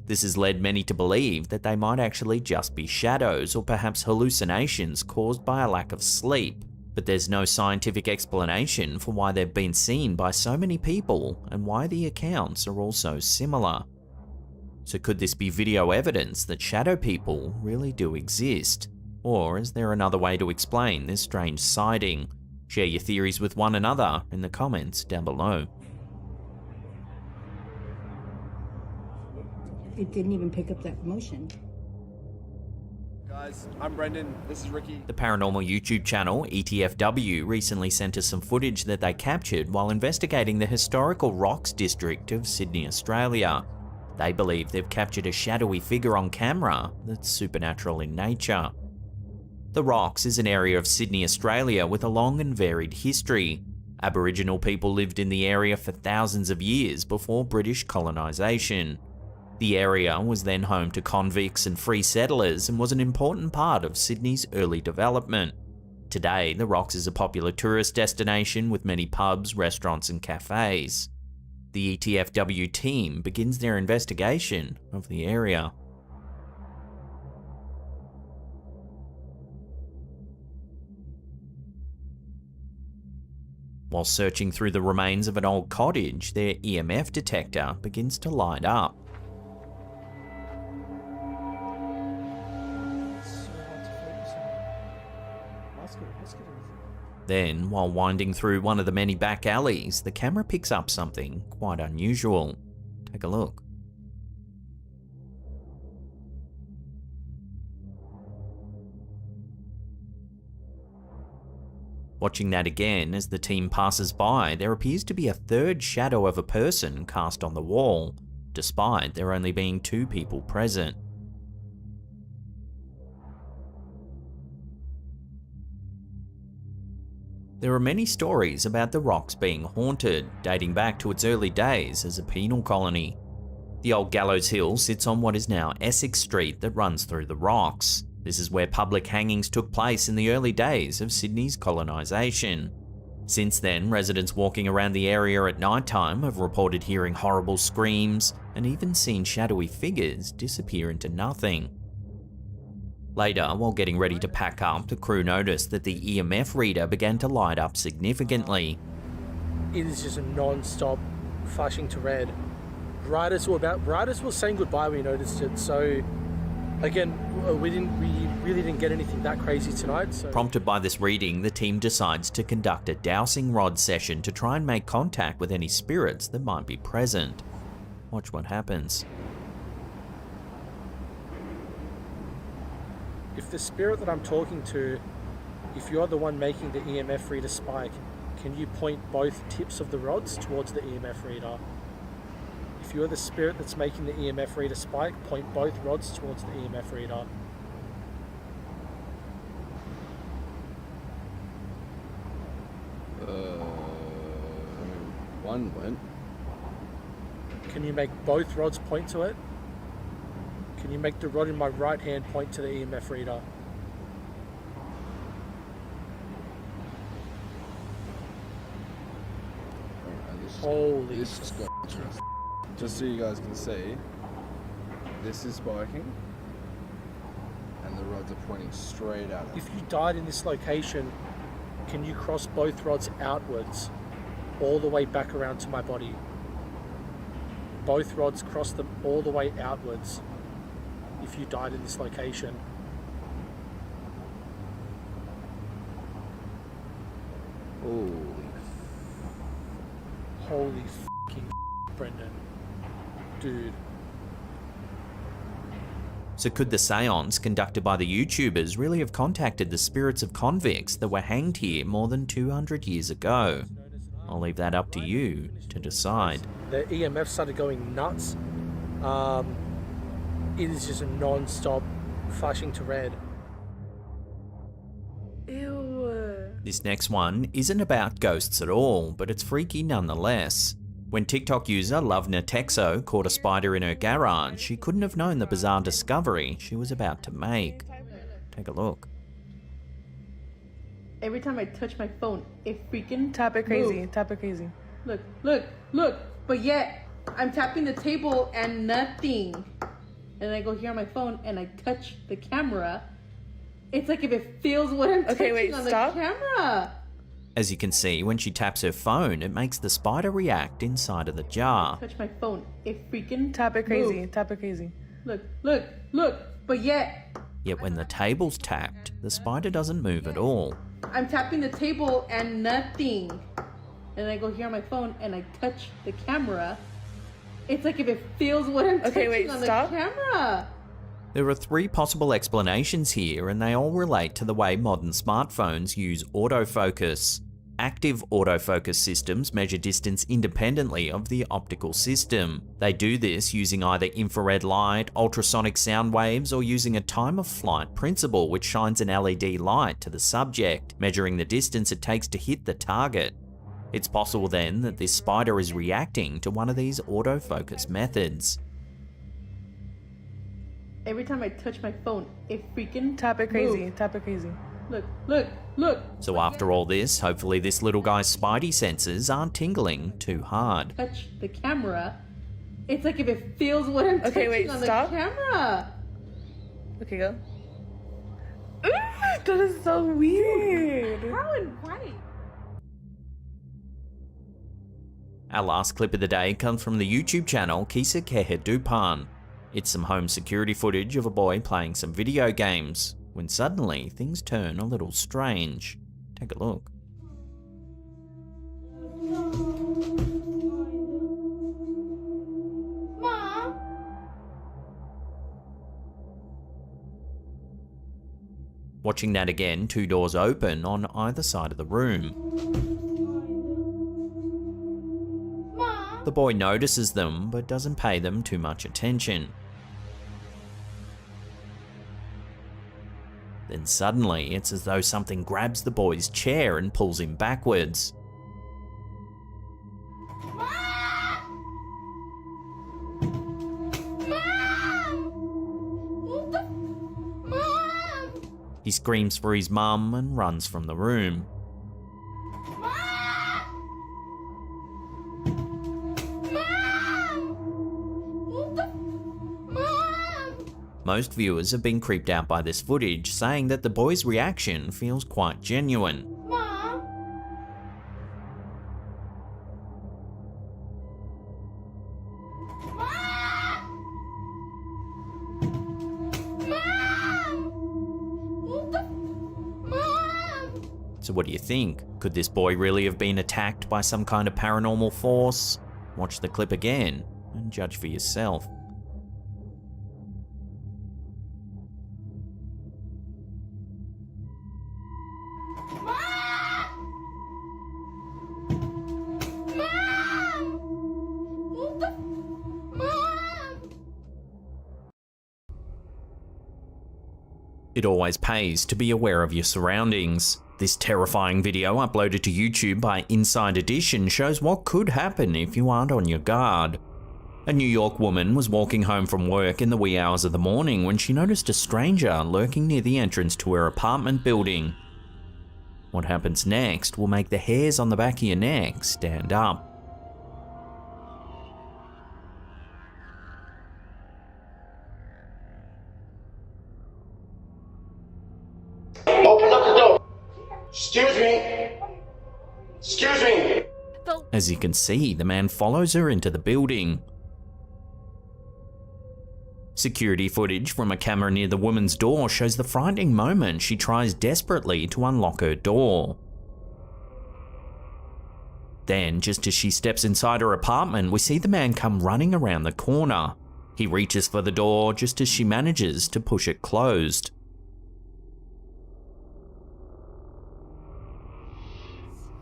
This has led many to believe that they might actually just be shadows or perhaps hallucinations caused by a lack of sleep, but there's no scientific explanation for why they've been seen by so many people and why the accounts are all so similar. So could this be video evidence that shadow people really do exist? Or is there another way to explain this strange sighting? Share your theories with one another in the comments down below. It didn't even pick up that motion. Guys, I'm Brendan, this is Ricky. The paranormal YouTube channel ETFW recently sent us some footage that they captured while investigating the historical Rocks district of Sydney, Australia. They believe they've captured a shadowy figure on camera that's supernatural in nature. The Rocks is an area of Sydney, Australia with a long and varied history. Aboriginal people lived in the area for thousands of years before British colonisation. The area was then home to convicts and free settlers and was an important part of Sydney's early development. Today, the Rocks is a popular tourist destination with many pubs, restaurants and cafes. The ETFW team begins their investigation of the area. While searching through the remains of an old cottage, their EMF detector begins to light up. Then, while winding through one of the many back alleys, the camera picks up something quite unusual. Take a look. Watching that again, as the team passes by, there appears to be a third shadow of a person cast on the wall, despite there only being 2 people present. There are many stories about the Rocks being haunted, dating back to its early days as a penal colony. The old Gallows Hill sits on what is now Essex Street that runs through the Rocks. This is where public hangings took place in the early days of Sydney's colonisation. Since then, residents walking around the area at night time have reported hearing horrible screams and even seen shadowy figures disappear into nothing. Later, while getting ready to pack up, the crew noticed that the EMF reader began to light up significantly. It is just a non-stop flashing to red. Right as we're saying goodbye, we noticed it. So again, we really didn't get anything that crazy tonight. So. Prompted by this reading, the team decides to conduct a dowsing rod session to try and make contact with any spirits that might be present. Watch what happens. If the spirit that I'm talking to, if you're the one making the EMF reader spike, can you point both tips of the rods towards the EMF reader? If you're the spirit that's making the EMF reader spike, point both rods towards the EMF reader. One went. Can you make both rods point to it? Can you make the rod in my right hand point to the EMF reader? Holy this just got interesting. Just so you guys can see, this is spiking, and the rods are pointing straight at it. If you died in this location, can you cross both rods outwards all the way back around to my body? Both rods cross them all the way outwards if you died in this location. Holy fucking Brendan. Dude. So could the seance conducted by the YouTubers really have contacted the spirits of convicts that were hanged here more than 200 years ago? I'll leave that up to you to decide. The EMF started going nuts. It is just non-stop flashing to red. This next one isn't about ghosts at all, but it's freaky nonetheless. When TikTok user Lovna Texo caught a spider in her garage, she couldn't have known the bizarre discovery she was about to make. Take a look. Every time I touch my phone, it freaking Tap it crazy, moves. tap it crazy. Look, look, look. But yet, I'm tapping the table and nothing. And I go here on my phone and I touch the camera. It's like if it feels what I'm touching on the camera. As you can see, when she taps her phone, it makes the spider react inside of the jar. Touch my phone, it freaking Tap it crazy, moves. tap it crazy. Look, look, look. But yet, Yet when the table's tapped, the spider doesn't move at all. I'm tapping the table and nothing. And I go here on my phone and I touch the camera. It's like if it feels what I'm touching on the camera. There are three possible explanations here, and they all relate to the way modern smartphones use autofocus. Active autofocus systems measure distance independently of the optical system. They do this using either infrared light, ultrasonic sound waves, or using a time-of-flight principle which shines an LED light to the subject, measuring the distance it takes to hit the target. It's possible then that this spider is reacting to one of these autofocus methods. Every time I touch my phone, it freaking Tap it crazy, moves. tap it crazy. Look, look, look. So after all this, hopefully this little guy's spidey senses aren't tingling too hard. Touch the camera. It's like if it feels what I'm touching on the camera. Okay, go. Ooh, that is so weird. How and why? Our last clip of the day comes from the YouTube channel Kisa Kehedupan. It's some home security footage of a boy playing some video games, when suddenly things turn a little strange. Take a look. Mom? Watching that again, two doors open on either side of the room. The boy notices them, but doesn't pay them too much attention. Then suddenly, it's as though something grabs the boy's chair and pulls him backwards. He screams for his mum and runs from the room. Most viewers have been creeped out by this footage, saying that the boy's reaction feels quite genuine. So what do you think? Could this boy really have been attacked by some kind of paranormal force? Watch the clip again and judge for yourself. It always pays to be aware of your surroundings. This terrifying video uploaded to YouTube by Inside Edition shows what could happen if you aren't on your guard. A New York woman was walking home from work in the wee hours of the morning when she noticed a stranger lurking near the entrance to her apartment building. What happens next will make the hairs on the back of your neck stand up. Open up the door. Excuse me. Excuse me. As you can see, the man follows her into the building. Security footage from a camera near the woman's door shows the frightening moment she tries desperately to unlock her door. Then, just as she steps inside her apartment, we see the man come running around the corner. He reaches for the door just as she manages to push it closed.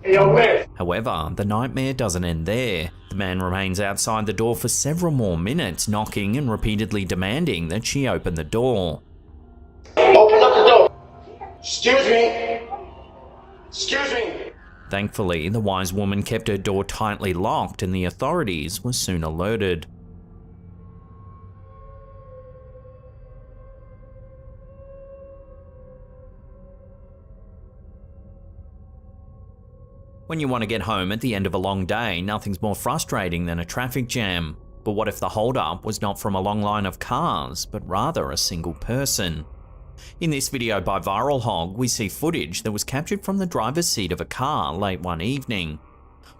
However, the nightmare doesn't end there. The man remains outside the door for several more minutes, knocking and repeatedly demanding that she open the door. Open up the door. Excuse me. Excuse me. Thankfully, the wise woman kept her door tightly locked and the authorities were soon alerted. When you want to get home at the end of a long day, nothing's more frustrating than a traffic jam. But what if the holdup was not from a long line of cars, but rather a single person? In this video by Viral Hog, we see footage that was captured from the driver's seat of a car late one evening.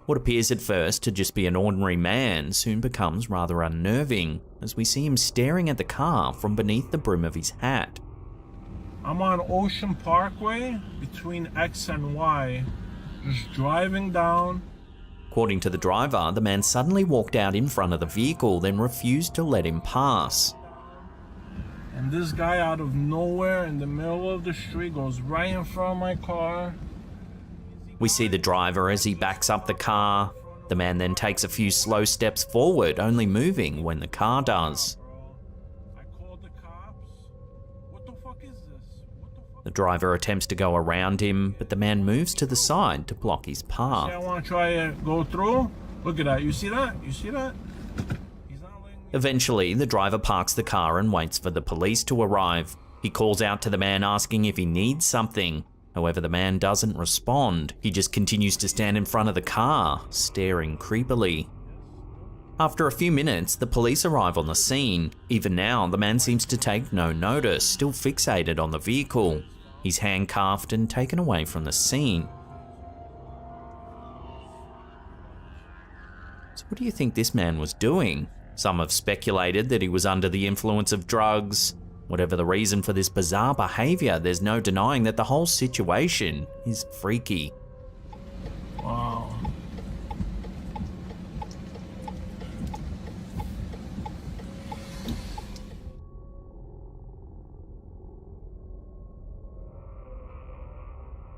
What appears at first to just be an ordinary man soon becomes rather unnerving, as we see him staring at the car from beneath the brim of his hat. I'm on Ocean Parkway between X and Y. Just driving down. According to the driver, the man suddenly walked out in front of the vehicle, then refused to let him pass. And this guy out of nowhere in the middle of the street goes right in front of my car. We see the driver as he backs up the car. The man then takes a few slow steps forward, only moving when the car does. The driver attempts to go around him, but the man moves to the side to block his path. I want to try to go through. Look at that. You see that? You see that? Eventually, the driver parks the car and waits for the police to arrive. He calls out to the man asking if he needs something. However, the man doesn't respond. He just continues to stand in front of the car, staring creepily. After a few minutes, the police arrive on the scene. Even now, the man seems to take no notice, still fixated on the vehicle. He's handcuffed and taken away from the scene. So what do you think this man was doing? Some have speculated that he was under the influence of drugs. Whatever the reason for this bizarre behavior, there's no denying that the whole situation is freaky. Wow.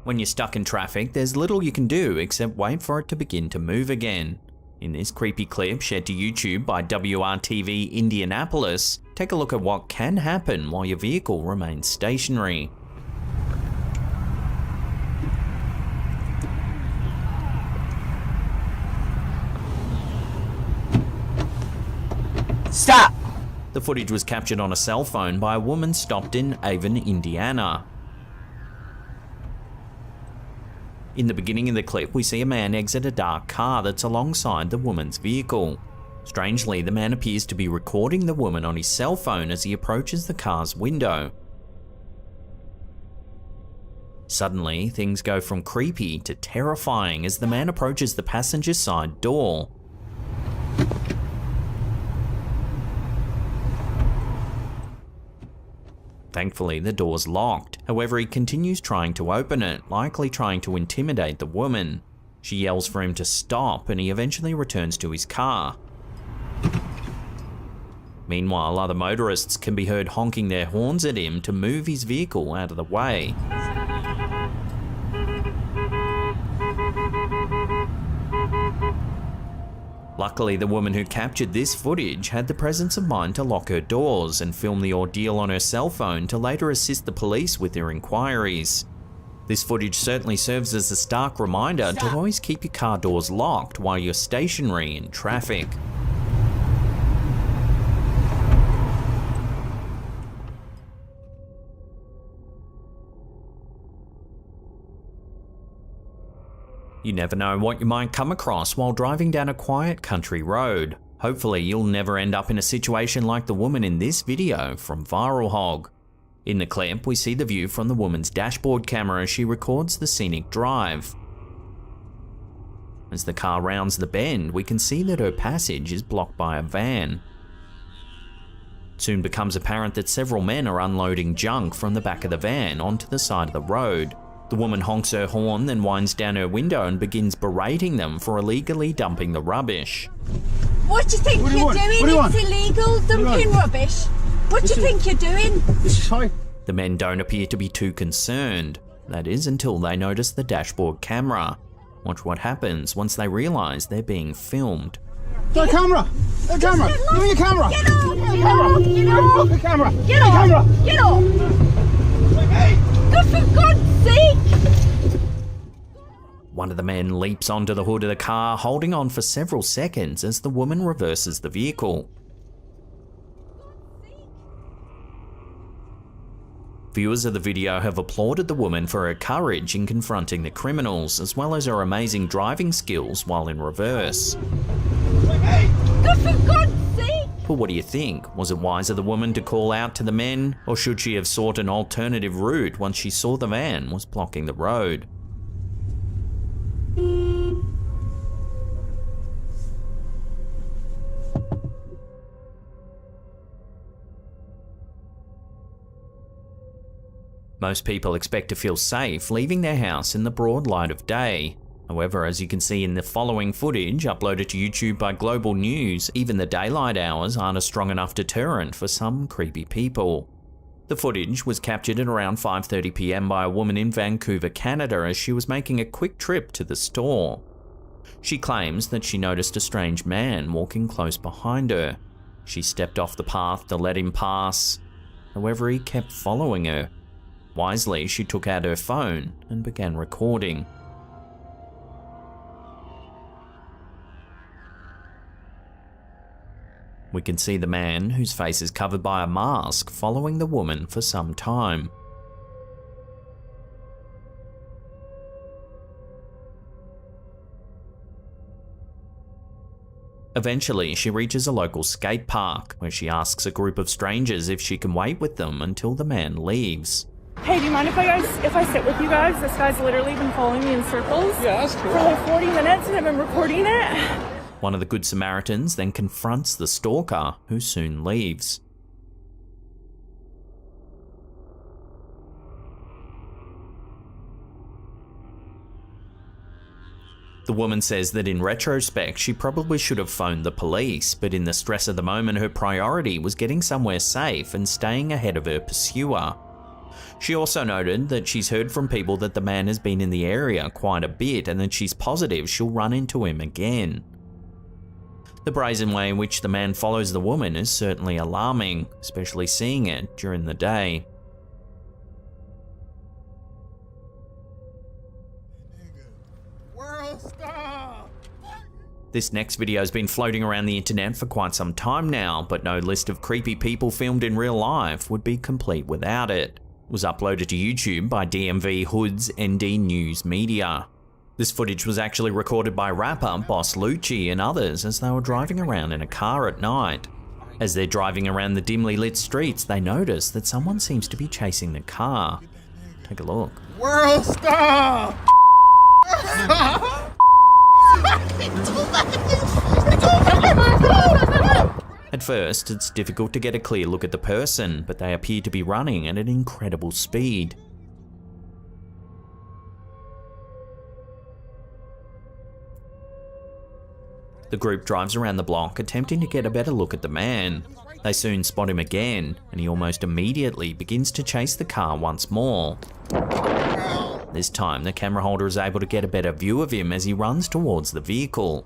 When you're stuck in traffic, there's little you can do except wait for it to begin to move again. In this creepy clip shared to YouTube by WRTV Indianapolis, take a look at what can happen while your vehicle remains stationary. Stop! The footage was captured on a cell phone by a woman stopped in Avon, Indiana. In the beginning of the clip, we see a man exit a dark car that's alongside the woman's vehicle. Strangely, the man appears to be recording the woman on his cell phone as he approaches the car's window. Suddenly, things go from creepy to terrifying as the man approaches the passenger side door. Thankfully, the door's locked. However, he continues trying to open it, likely trying to intimidate the woman. She yells for him to stop, and he eventually returns to his car. Meanwhile, other motorists can be heard honking their horns at him to move his vehicle out of the way. Luckily, the woman who captured this footage had the presence of mind to lock her doors and film the ordeal on her cell phone to later assist the police with their inquiries. This footage certainly serves as a stark reminder to always keep your car doors locked while you're stationary in traffic. You never know what you might come across while driving down a quiet country road. Hopefully you'll never end up in a situation like the woman in this video from Viral Hog. In the clip, we see the view from the woman's dashboard camera as she records the scenic drive. As the car rounds the bend, we can see that her passage is blocked by a van. It soon becomes apparent that several men are unloading junk from the back of the van onto the side of the road. The woman honks her horn, then winds down her window and begins berating them for illegally dumping the rubbish. What do you think you're doing? It's illegal dumping rubbish. What do you think you're doing? This is fine. The men don't appear to be too concerned. That is until they notice the dashboard camera. Watch what happens once they realise they're being filmed. The camera! The camera! Give me your camera! Get off! Give me your camera! Get off! The camera! Get The off! camera! Get off! Good for God's sake! One of the men leaps onto the hood of the car, holding on for several seconds as the woman reverses the vehicle. Viewers of the video have applauded the woman for her courage in confronting the criminals, as well as her amazing driving skills while in reverse. Good for God's sake! But what do you think? Was it wise of the woman to call out to the men, or should she have sought an alternative route once she saw the van was blocking the road? Most people expect to feel safe leaving their house in the broad light of day. However, as you can see in the following footage uploaded to YouTube by Global News, even the daylight hours aren't a strong enough deterrent for some creepy people. The footage was captured at around 5:30 PM by a woman in Vancouver, Canada, as she was making a quick trip to the store. She claims that she noticed a strange man walking close behind her. She stepped off the path to let him pass. However, he kept following her. Wisely, she took out her phone and began recording. We can see the man, whose face is covered by a mask, following the woman for some time. Eventually, she reaches a local skate park, where she asks a group of strangers if she can wait with them until the man leaves. Hey, do you mind if I sit with you guys? This guy's literally been following me in circles for like 40 minutes and I've been recording it. One of the Good Samaritans then confronts the stalker, who soon leaves. The woman says that in retrospect, she probably should have phoned the police, but in the stress of the moment, her priority was getting somewhere safe and staying ahead of her pursuer. She also noted that she's heard from people that the man has been in the area quite a bit and that she's positive she'll run into him again. The brazen way in which the man follows the woman is certainly alarming, especially seeing it during the day. This next video has been floating around the internet for quite some time now, but no list of creepy people filmed in real life would be complete without it. It was uploaded to YouTube by DMV Hood's ND News Media. This footage was actually recorded by rapper Boss Lucci and others as they were driving around in a car at night. As they're driving around the dimly lit streets, they notice that someone seems to be chasing the car. Take a look. World star! At first, it's difficult to get a clear look at the person, but they appear to be running at an incredible speed. The group drives around the block, attempting to get a better look at the man. They soon spot him again, and he almost immediately begins to chase the car once more. This time, the camera holder is able to get a better view of him as he runs towards the vehicle.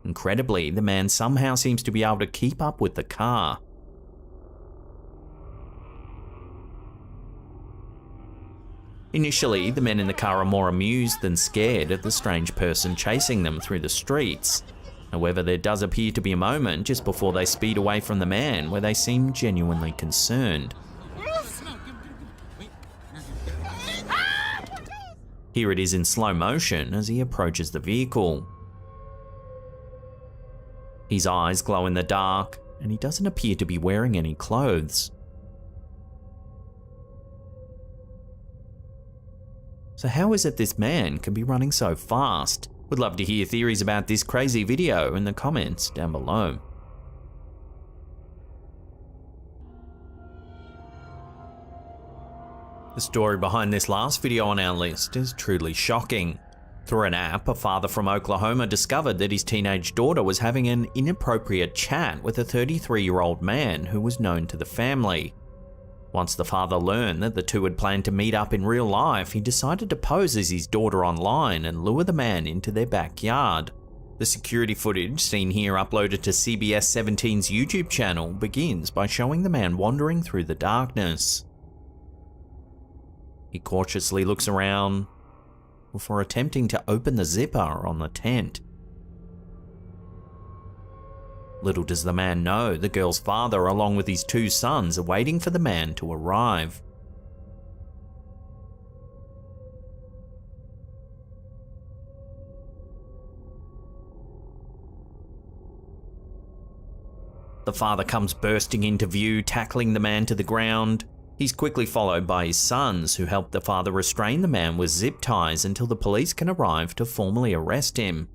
Incredibly, the man somehow seems to be able to keep up with the car. Initially, the men in the car are more amused than scared at the strange person chasing them through the streets. However, there does appear to be a moment just before they speed away from the man where they seem genuinely concerned. Here it is in slow motion as he approaches the vehicle. His eyes glow in the dark, and he doesn't appear to be wearing any clothes. So how is it this man can be running so fast? Would love to hear theories about this crazy video in the comments down below. The story behind this last video on our list is truly shocking. Through an app, a father from Oklahoma discovered that his teenage daughter was having an inappropriate chat with a 33-year-old man who was known to the family. Once the father learned that the two had planned to meet up in real life, he decided to pose as his daughter online and lure the man into their backyard. The security footage seen here uploaded to CBS 17's YouTube channel begins by showing the man wandering through the darkness. He cautiously looks around before attempting to open the zipper on the tent. Little does the man know the girl's father, along with his two sons, are waiting for the man to arrive. The father comes bursting into view, tackling the man to the ground. He's quickly followed by his sons, who help the father restrain the man with zip ties until the police can arrive to formally arrest him.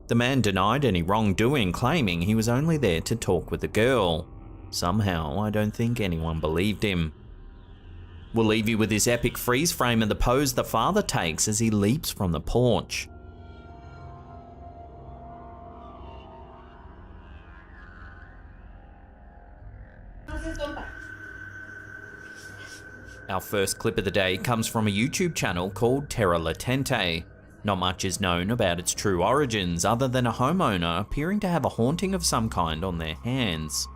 The man denied any wrongdoing, claiming he was only there to talk with the girl. Somehow, I don't think anyone believed him. We'll leave you with this epic freeze frame of the pose the father takes as he leaps from the porch. Our first clip of the day comes from a YouTube channel called Terra Latente. Not much is known about its true origins other than a homeowner appearing to have a haunting of some kind on their hands.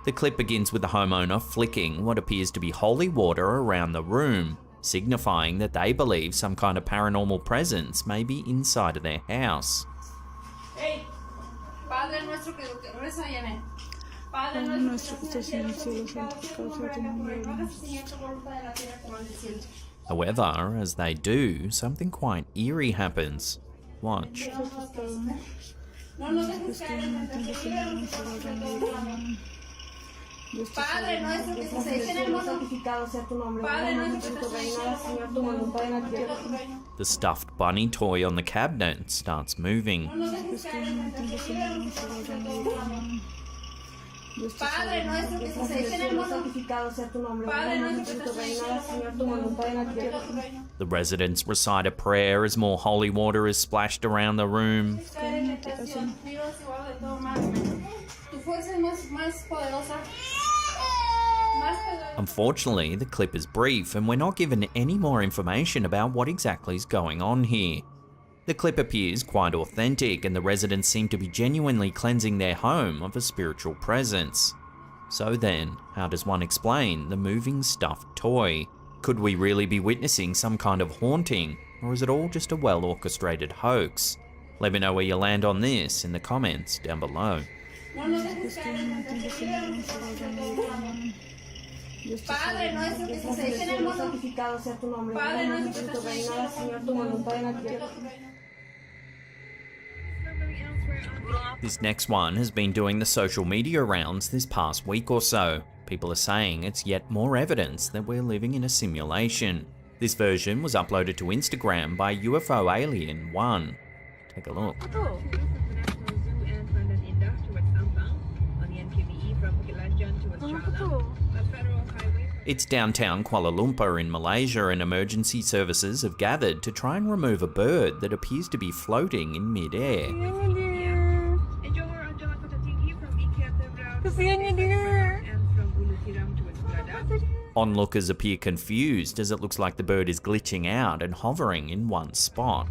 The clip begins with the homeowner flicking what appears to be holy water around the room, signifying that they believe some kind of paranormal presence may be inside of their house. Hey, Padre nuestro que reza, Janet. Padre nuestro que estás en el cielo, santificado sea tu nombre. However, as they do, something quite eerie happens. Watch. Padre nuestro que estás en el cielo, santificado sea tu nombre. Padre nuestro que estás en el cielo, Señor, tu voluntad en la tierra. The stuffed bunny toy on the cabinet starts moving. Padre nuestro que estás en el cielo, santificado sea tu nombre. Padre nuestro que estás en el cielo, Señor, tu voluntad en la tierra. The residents recite a prayer as more holy water is splashed around the room. Unfortunately, the clip is brief and we're not given any more information about what exactly is going on here. The clip appears quite authentic and the residents seem to be genuinely cleansing their home of a spiritual presence. So then, how does one explain the moving stuffed toy? Could we really be witnessing some kind of haunting, or is it all just a well-orchestrated hoax? Let me know where you land on this in the comments down below. Padre nuestro que estás en el cielo, santificado sea tu nombre. Padre nuestro que estás en el cielo, Señor, tu voluntad en la tierra. This next one has been doing the social media rounds this past week or so. People are saying it's yet more evidence that we're living in a simulation. This version was uploaded to Instagram by UFO Alien 1. Take a look. It's downtown Kuala Lumpur in Malaysia, and emergency services have gathered to try and remove a bird that appears to be floating in mid-air. Onlookers appear confused as it looks like the bird is glitching out and hovering in one spot.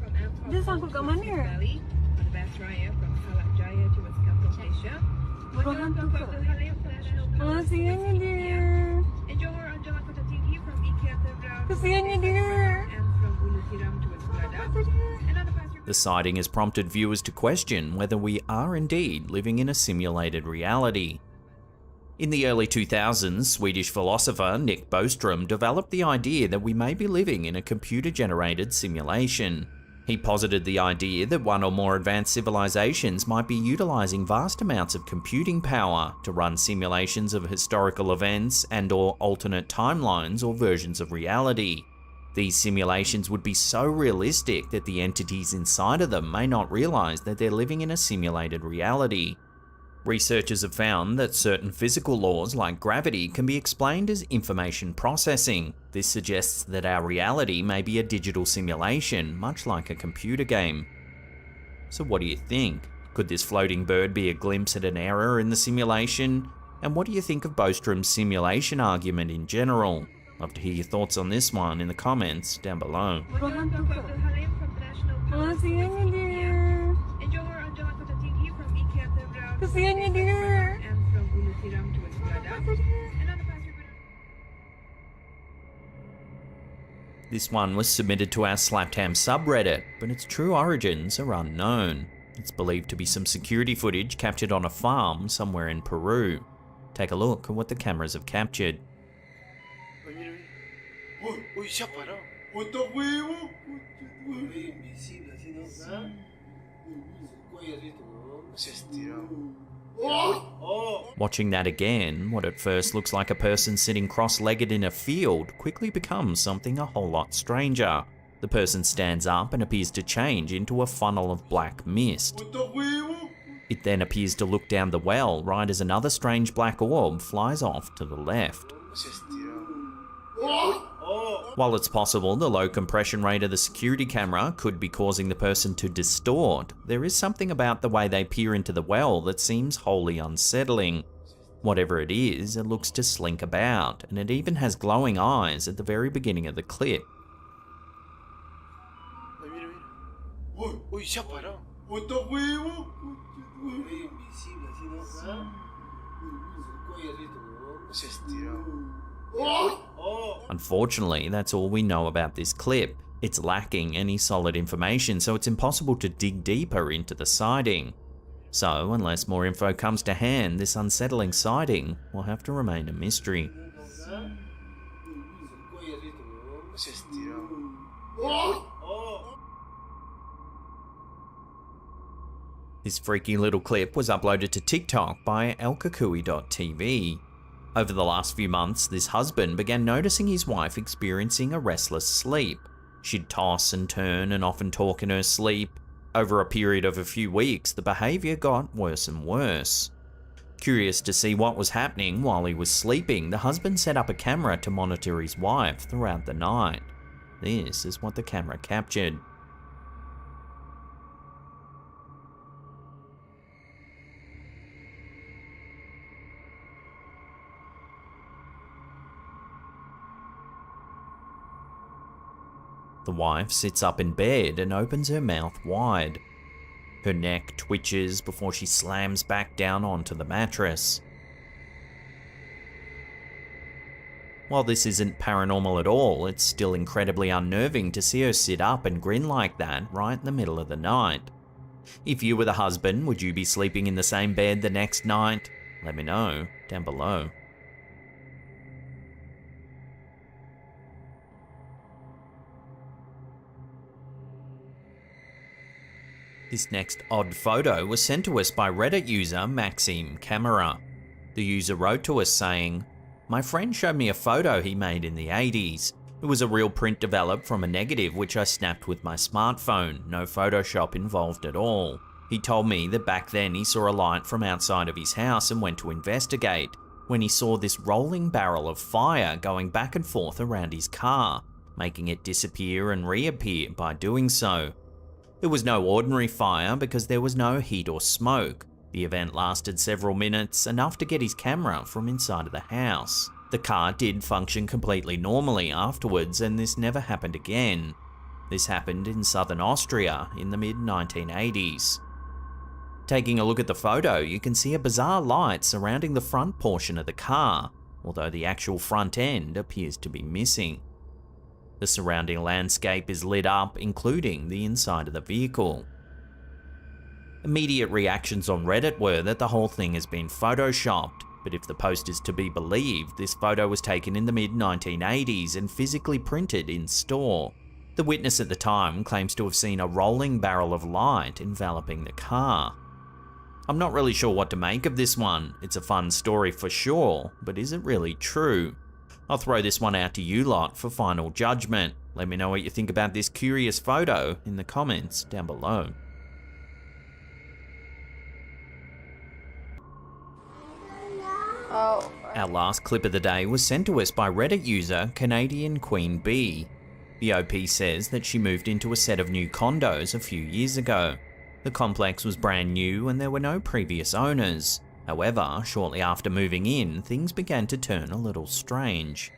The sighting has prompted viewers to question whether we are indeed living in a simulated reality. In the early 2000s, Swedish philosopher Nick Bostrom developed the idea that we may be living in a computer-generated simulation. He posited the idea that one or more advanced civilizations might be utilizing vast amounts of computing power to run simulations of historical events and/or alternate timelines or versions of reality. These simulations would be so realistic that the entities inside of them may not realize that they're living in a simulated reality. Researchers have found that certain physical laws like gravity can be explained as information processing. This suggests that our reality may be a digital simulation, much like a computer game. So what do you think? Could this floating bird be a glimpse at an error in the simulation? And what do you think of Bostrom's simulation argument in general? Love to hear your thoughts on this one in the comments down below. This one was submitted to our Slaptam subreddit, but its true origins are unknown. It's believed to be some security footage captured on a farm somewhere in Peru. Take a look at what the cameras have captured. Watching that again, what at first looks like a person sitting cross-legged in a field quickly becomes something a whole lot stranger. The person stands up and appears to change into a funnel of black mist. It then appears to look down the well right as another strange black orb flies off to the left. While it's possible the low compression rate of the security camera could be causing the person to distort, there is something about the way they peer into the well that seems wholly unsettling. Whatever it is, it looks to slink about, and it even has glowing eyes at the very beginning of the clip. Unfortunately, that's all we know about this clip. It's lacking any solid information, so it's impossible to dig deeper into the sighting. So, unless more info comes to hand, this unsettling sighting will have to remain a mystery. This freaky little clip was uploaded to TikTok by elkakui.tv. Over the last few months, this husband began noticing his wife experiencing a restless sleep. She'd toss and turn and often talk in her sleep. Over a period of a few weeks, the behaviour got worse and worse. Curious to see what was happening while he was sleeping, the husband set up a camera to monitor his wife throughout the night. This is what the camera captured. The wife sits up in bed and opens her mouth wide. Her neck twitches before she slams back down onto the mattress. While this isn't paranormal at all, it's still incredibly unnerving to see her sit up and grin like that right in the middle of the night. If you were the husband, would you be sleeping in the same bed the next night? Let me know down below. This next odd photo was sent to us by Reddit user Maxime Camera. The user wrote to us saying, "My friend showed me a photo he made in the 80s. It was a real print developed from a negative which I snapped with my smartphone, no Photoshop involved at all. He told me that back then he saw a light from outside of his house and went to investigate, when he saw this rolling barrel of fire going back and forth around his car, making it disappear and reappear by doing so. It was no ordinary fire because there was no heat or smoke. The event lasted several minutes, enough to get his camera from inside of the house. The car did function completely normally afterwards, and this never happened again. This happened in southern Austria in the mid-1980s. Taking a look at the photo, you can see a bizarre light surrounding the front portion of the car, although the actual front end appears to be missing. The surrounding landscape is lit up, including the inside of the vehicle. Immediate reactions on Reddit were that the whole thing has been photoshopped. But if the post is to be believed, this photo was taken in the mid-1980s and physically printed in store. The witness at the time claims to have seen a rolling barrel of light enveloping the car. I'm not really sure what to make of this one. It's a fun story for sure, but is it really true? I'll throw this one out to you lot for final judgment. Let me know what you think about this curious photo in the comments down below. Oh. Our last clip of the day was sent to us by Reddit user Canadian Queen Bee. The OP says that she moved into a set of new condos a few years ago. The complex was brand new and there were no previous owners. However, shortly after moving in, things began to turn a little strange.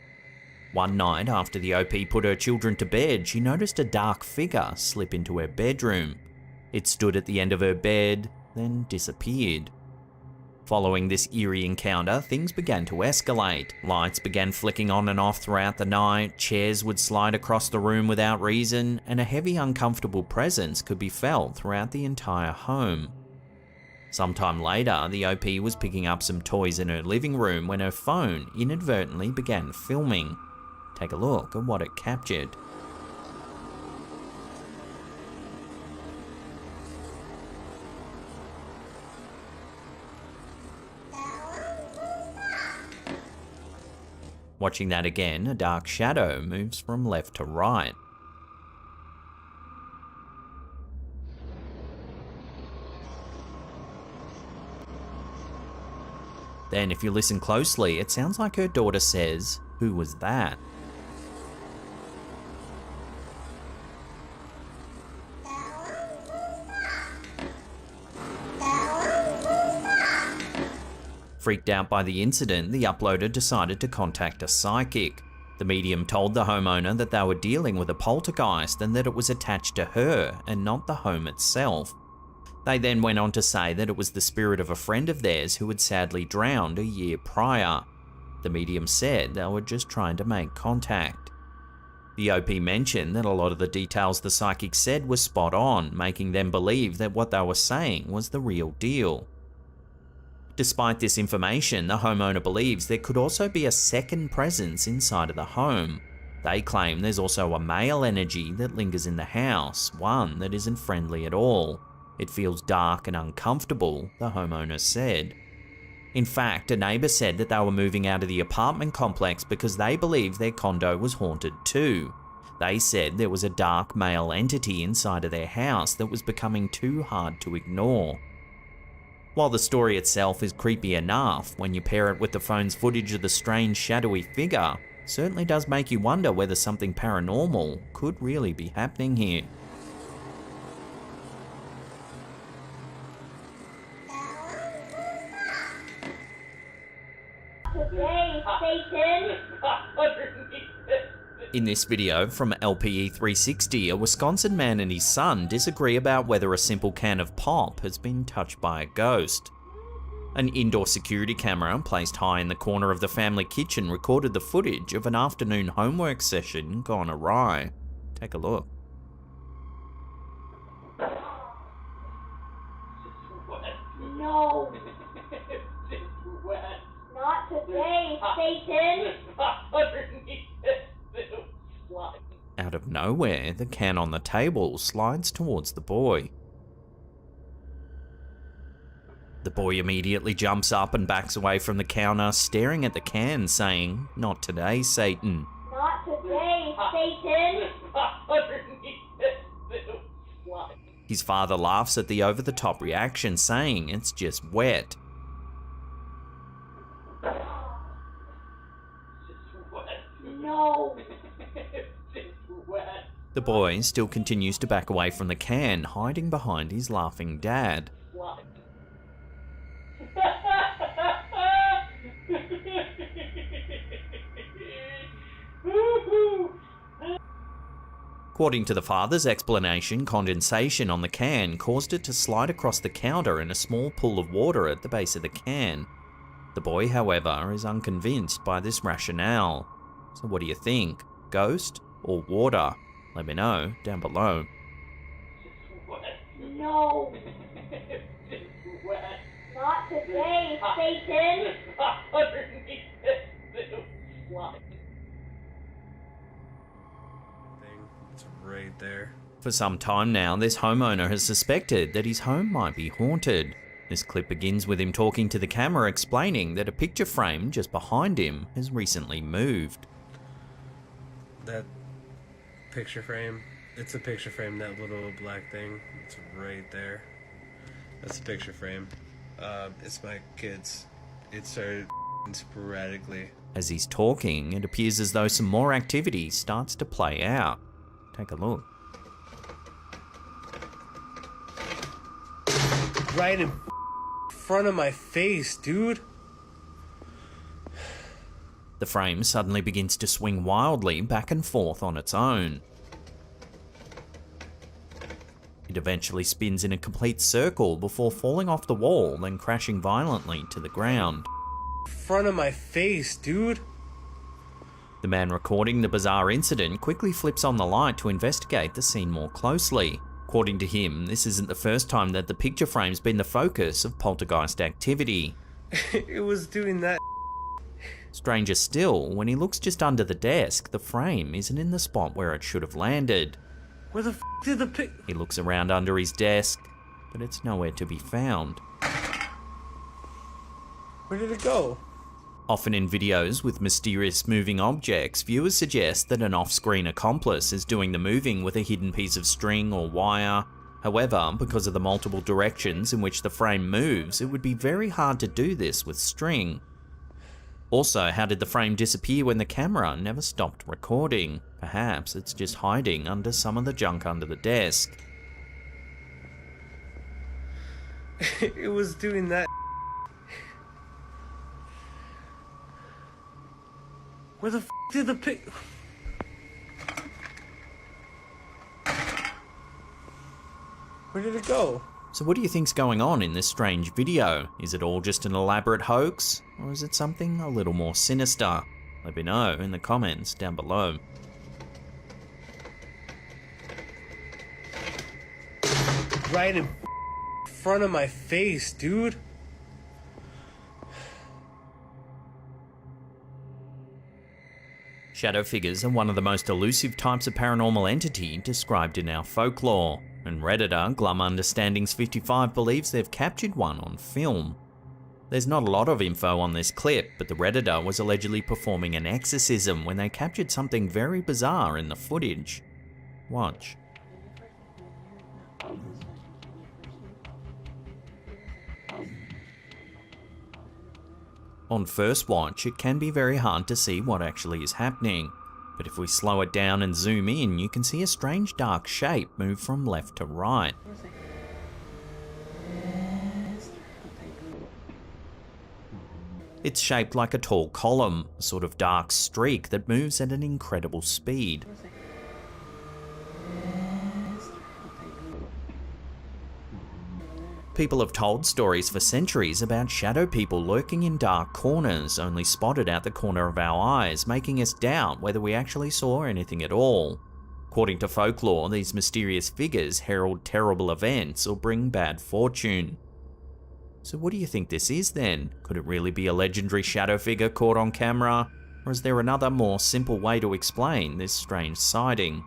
One night after the OP put her children to bed, she noticed a dark figure slip into her bedroom. It stood at the end of her bed, then disappeared. Following this eerie encounter, things began to escalate. Lights began flicking on and off throughout the night, chairs would slide across the room without reason, and a heavy, uncomfortable presence could be felt throughout the entire home. Sometime later, the OP was picking up some toys in her living room when her phone inadvertently began filming. Take a look at what it captured. Watching that again, a dark shadow moves from left to right. Then if you listen closely, it sounds like her daughter says, "Who was that?" Freaked out by the incident, the uploader decided to contact a psychic. The medium told the homeowner that they were dealing with a poltergeist and that it was attached to her and not the home itself. They then went on to say that it was the spirit of a friend of theirs who had sadly drowned a year prior. The medium said they were just trying to make contact. The OP mentioned that a lot of the details the psychic said were spot on, making them believe that what they were saying was the real deal. Despite this information, the homeowner believes there could also be a second presence inside of the home. They claim there's also a male energy that lingers in the house, one that isn't friendly at all. It feels dark and uncomfortable, the homeowner said. In fact, a neighbour said that they were moving out of the apartment complex because they believed their condo was haunted too. They said there was a dark male entity inside of their house that was becoming too hard to ignore. While the story itself is creepy enough, when you pair it with the phone's footage of the strange shadowy figure, it certainly does make you wonder whether something paranormal could really be happening here. Today, Satan! In this video from LPE360, a Wisconsin man and his son disagree about whether a simple can of pop has been touched by a ghost. An indoor security camera placed high in the corner of the family kitchen recorded the footage of an afternoon homework session gone awry. Take a look. No! Not today, Satan! Out of nowhere, the can on the table slides towards the boy. The boy immediately jumps up and backs away from the counter, staring at the can, saying, "Not today, Satan." Not today, Satan! His father laughs at the over-the-top reaction, saying it's just wet. No! The boy still continues to back away from the can, hiding behind his laughing dad. According to the father's explanation, condensation on the can caused it to slide across the counter in a small pool of water at the base of the can. The boy, however, is unconvinced by this rationale. So what do you think? Ghost or water? Let me know down below. No! Not today, Satan! It's right there. For some time now, this homeowner has suspected that his home might be haunted. This clip begins with him talking to the camera, explaining that a picture frame just behind him has recently moved. That picture frame, it's a picture frame, that little black thing, it's right there. That's a picture frame. It's my kids. It started sporadically. As he's talking, it appears as though some more activity starts to play out. Take a look. Right in front of my face, dude. The frame suddenly begins to swing wildly back and forth on its own. It eventually spins in a complete circle before falling off the wall, then crashing violently to the ground. Front of my face, dude. The man recording the bizarre incident quickly flips on the light to investigate the scene more closely. According to him, this isn't the first time that the picture frame's been the focus of poltergeist activity. It was doing that. Stranger still, when he looks just under the desk, the frame isn't in the spot where it should have landed. Where the did the He looks around under his desk, but it's nowhere to be found. Where did it go? Often in videos with mysterious moving objects, viewers suggest that an off-screen accomplice is doing the moving with a hidden piece of string or wire. However, because of the multiple directions in which the frame moves, it would be very hard to do this with string. Also, how did the frame disappear when the camera never stopped recording? Perhaps it's just hiding under some of the junk under the desk. It was doing that. Where the did the Where did it go? So what do you think's going on in this strange video? Is it all just an elaborate hoax? Or is it something a little more sinister? Let me know in the comments down below. Right in front of my face, dude. Shadow figures are one of the most elusive types of paranormal entity described in our folklore, and Redditor Glum Understandings 55 believes they've captured one on film. There's not a lot of info on this clip, but the Redditor was allegedly performing an exorcism when they captured something very bizarre in the footage. Watch. On first watch, it can be very hard to see what actually is happening, but if we slow it down and zoom in, you can see a strange dark shape move from left to right. It's shaped like a tall column, a sort of dark streak that moves at an incredible speed. People have told stories for centuries about shadow people lurking in dark corners, only spotted out the corner of our eyes, making us doubt whether we actually saw anything at all. According to folklore, these mysterious figures herald terrible events or bring bad fortune. So what do you think this is then? Could it really be a legendary shadow figure caught on camera? Or is there another more simple way to explain this strange sighting?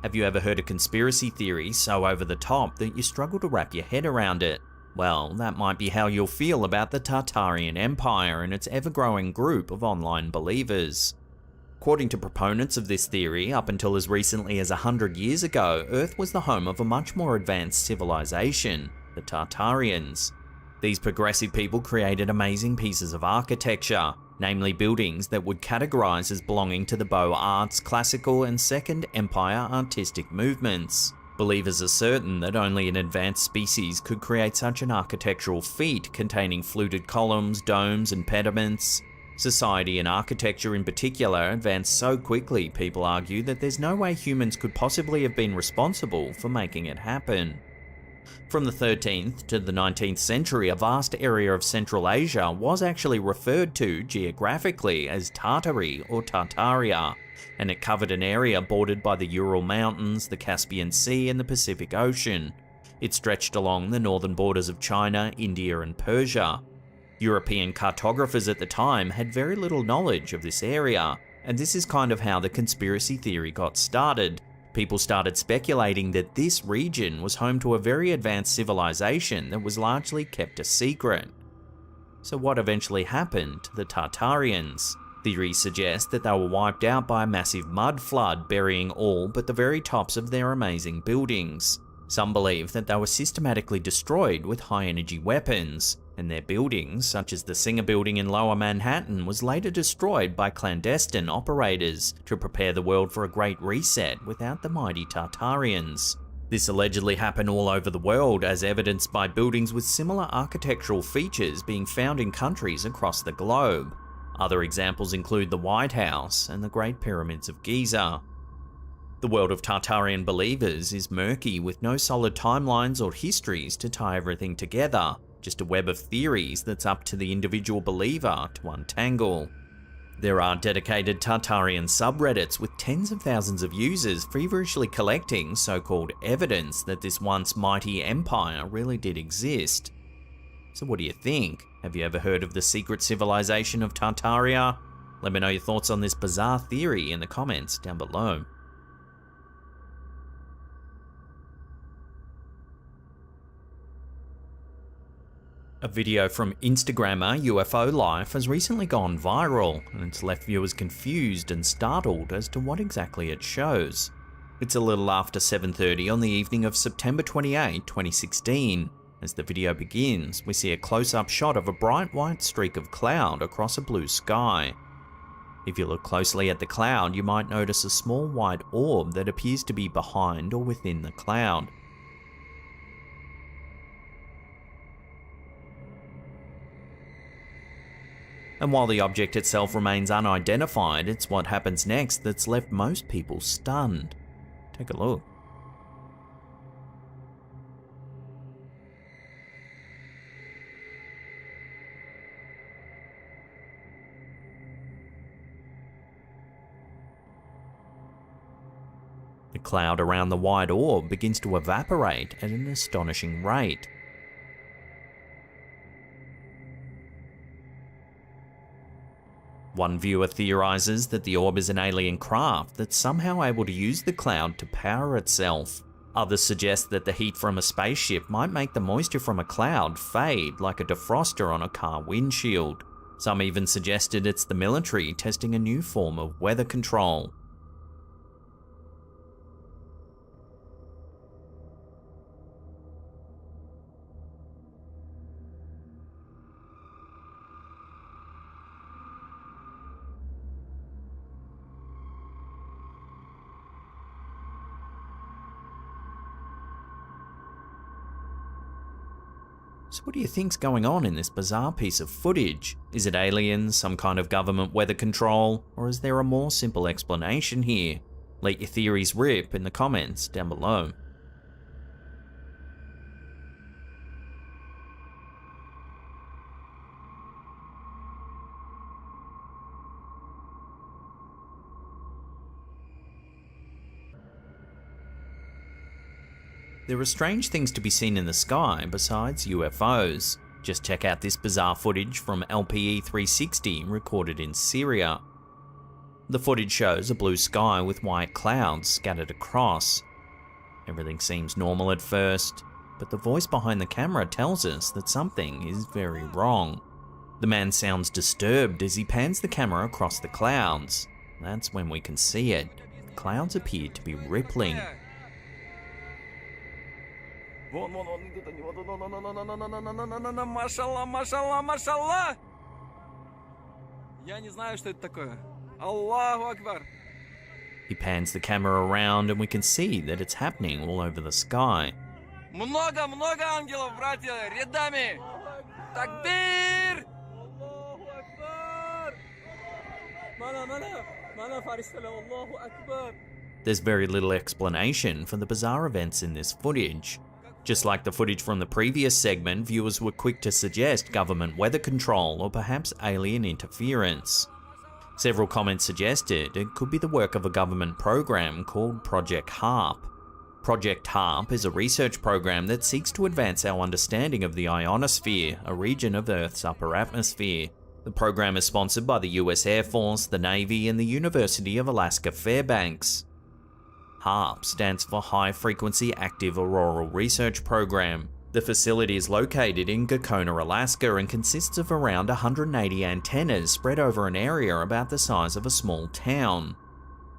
Have you ever heard a conspiracy theory so over the top that you struggle to wrap your head around it? Well, that might be how you'll feel about the Tartarian Empire and its ever-growing group of online believers. According to proponents of this theory, up until as recently as 100 years ago, Earth was the home of a much more advanced civilization, the Tartarians. These progressive people created amazing pieces of architecture, namely buildings that would categorize as belonging to the Beaux Arts, Classical and Second Empire artistic movements. Believers are certain that only an advanced species could create such an architectural feat containing fluted columns, domes and pediments. Society and architecture in particular advanced so quickly, people argue, that there's no way humans could possibly have been responsible for making it happen. From the 13th to the 19th century, a vast area of Central Asia was actually referred to geographically as Tartary or Tartaria, and it covered an area bordered by the Ural Mountains, the Caspian Sea, and the Pacific Ocean. It stretched along the northern borders of China, India, and Persia. European cartographers at the time had very little knowledge of this area, and this is kind of how the conspiracy theory got started. People started speculating that this region was home to a very advanced civilization that was largely kept a secret. So what eventually happened to the Tartarians? Theories suggest that they were wiped out by a massive mud flood, burying all but the very tops of their amazing buildings. Some believe that they were systematically destroyed with high-energy weapons, and their buildings, such as the Singer Building in Lower Manhattan, was later destroyed by clandestine operators to prepare the world for a great reset without the mighty Tartarians. This allegedly happened all over the world, as evidenced by buildings with similar architectural features being found in countries across the globe. Other examples include the White House and the Great Pyramids of Giza. The world of Tartarian believers is murky, with no solid timelines or histories to tie everything together, just a web of theories that's up to the individual believer to untangle. There are dedicated Tartarian subreddits with tens of thousands of users feverishly collecting so-called evidence that this once mighty empire really did exist. So what do you think? Have you ever heard of the secret civilization of Tartaria? Let me know your thoughts on this bizarre theory in the comments down below. A video from Instagrammer UFO Life has recently gone viral, and it's left viewers confused and startled as to what exactly it shows. It's a little after 7:30 on the evening of September 28, 2016. As the video begins, we see a close-up shot of a bright white streak of cloud across a blue sky. If you look closely at the cloud, you might notice a small white orb that appears to be behind or within the cloud. And while the object itself remains unidentified, it's what happens next that's left most people stunned. Take a look. The cloud around the white orb begins to evaporate at an astonishing rate. One viewer theorizes that the orb is an alien craft that's somehow able to use the cloud to power itself. Others suggest that the heat from a spaceship might make the moisture from a cloud fade like a defroster on a car windshield. Some even suggested it's the military testing a new form of weather control. So what do you think's going on in this bizarre piece of footage? Is it aliens, some kind of government weather control, or is there a more simple explanation here? Let your theories rip in the comments down below. There are strange things to be seen in the sky besides UFOs. Just check out this bizarre footage from LPE 360 recorded in Syria. The footage shows a blue sky with white clouds scattered across. Everything seems normal at first, but the voice behind the camera tells us that something is very wrong. The man sounds disturbed as he pans the camera across the clouds. That's when we can see it. The clouds appear to be rippling. Машалла, машалла, машалла! Я не знаю, что это такое. Аллаху Акбар! He pans the camera around and we can see that it's happening all over the sky. Много ангелов, братья, рядами! Такбир! There's very little explanation for the bizarre events in this footage. Just like the footage from the previous segment, viewers were quick to suggest government weather control or perhaps alien interference. Several comments suggested it could be the work of a government program called Project HARP. Project HARP is a research program that seeks to advance our understanding of the ionosphere, a region of Earth's upper atmosphere. The program is sponsored by the US Air Force, the Navy, and the University of Alaska Fairbanks. HARP stands for High Frequency Active Auroral Research Program. The facility is located in Gakona, Alaska, and consists of around 180 antennas spread over an area about the size of a small town.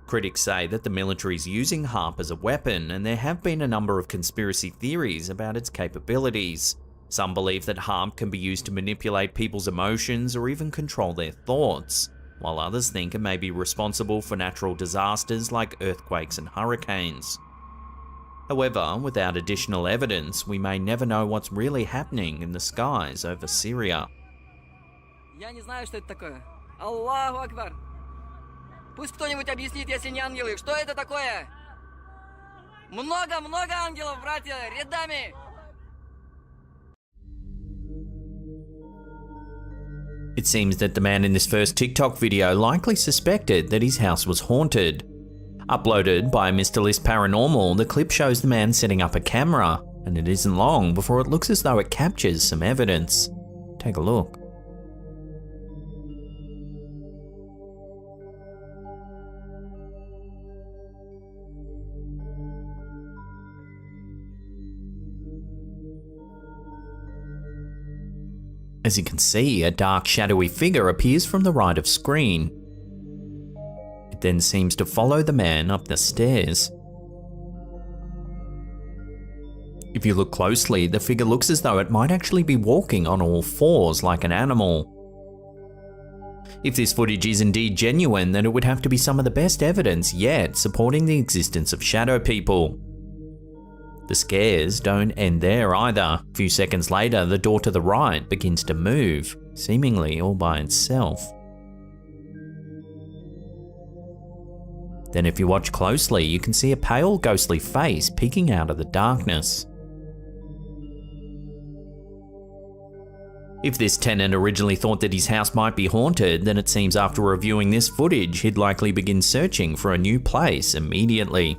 Critics say that the military is using HARP as a weapon, and there have been a number of conspiracy theories about its capabilities. Some believe that HARP can be used to manipulate people's emotions or even control their thoughts, while others think it may be responsible for natural disasters like earthquakes and hurricanes. However, without additional evidence, we may never know what's really happening in the skies over Syria. Я не знаю, что это такое. Аллаху Акбар. Пусть кто-нибудь объяснит, если не ангелы, что это такое? Много-много ангелов, братья, рядами! It seems that the man in this first TikTok video likely suspected that his house was haunted. Uploaded by Mr. List Paranormal, the clip shows the man setting up a camera, and it isn't long before it looks as though it captures some evidence. Take a look. As you can see, a dark shadowy figure appears from the right of screen. It then seems to follow the man up the stairs. If you look closely, the figure looks as though it might actually be walking on all fours like an animal. If this footage is indeed genuine, then it would have to be some of the best evidence yet supporting the existence of shadow people. The scares don't end there either. A few seconds later, the door to the right begins to move, seemingly all by itself. Then if you watch closely, you can see a pale ghostly face peeking out of the darkness. If this tenant originally thought that his house might be haunted, then it seems after reviewing this footage, he'd likely begin searching for a new place immediately.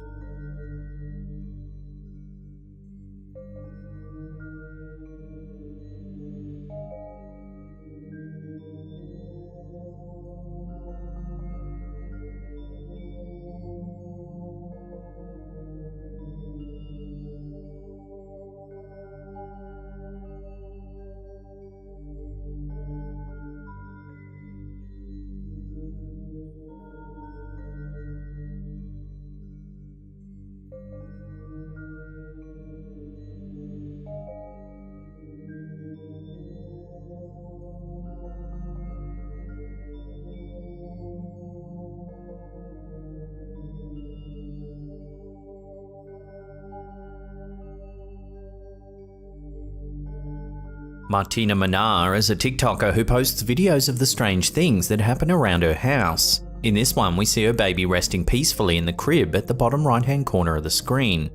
Martina Manar is a TikToker who posts videos of the strange things that happen around her house. In this one, we see her baby resting peacefully in the crib at the bottom right-hand corner of the screen.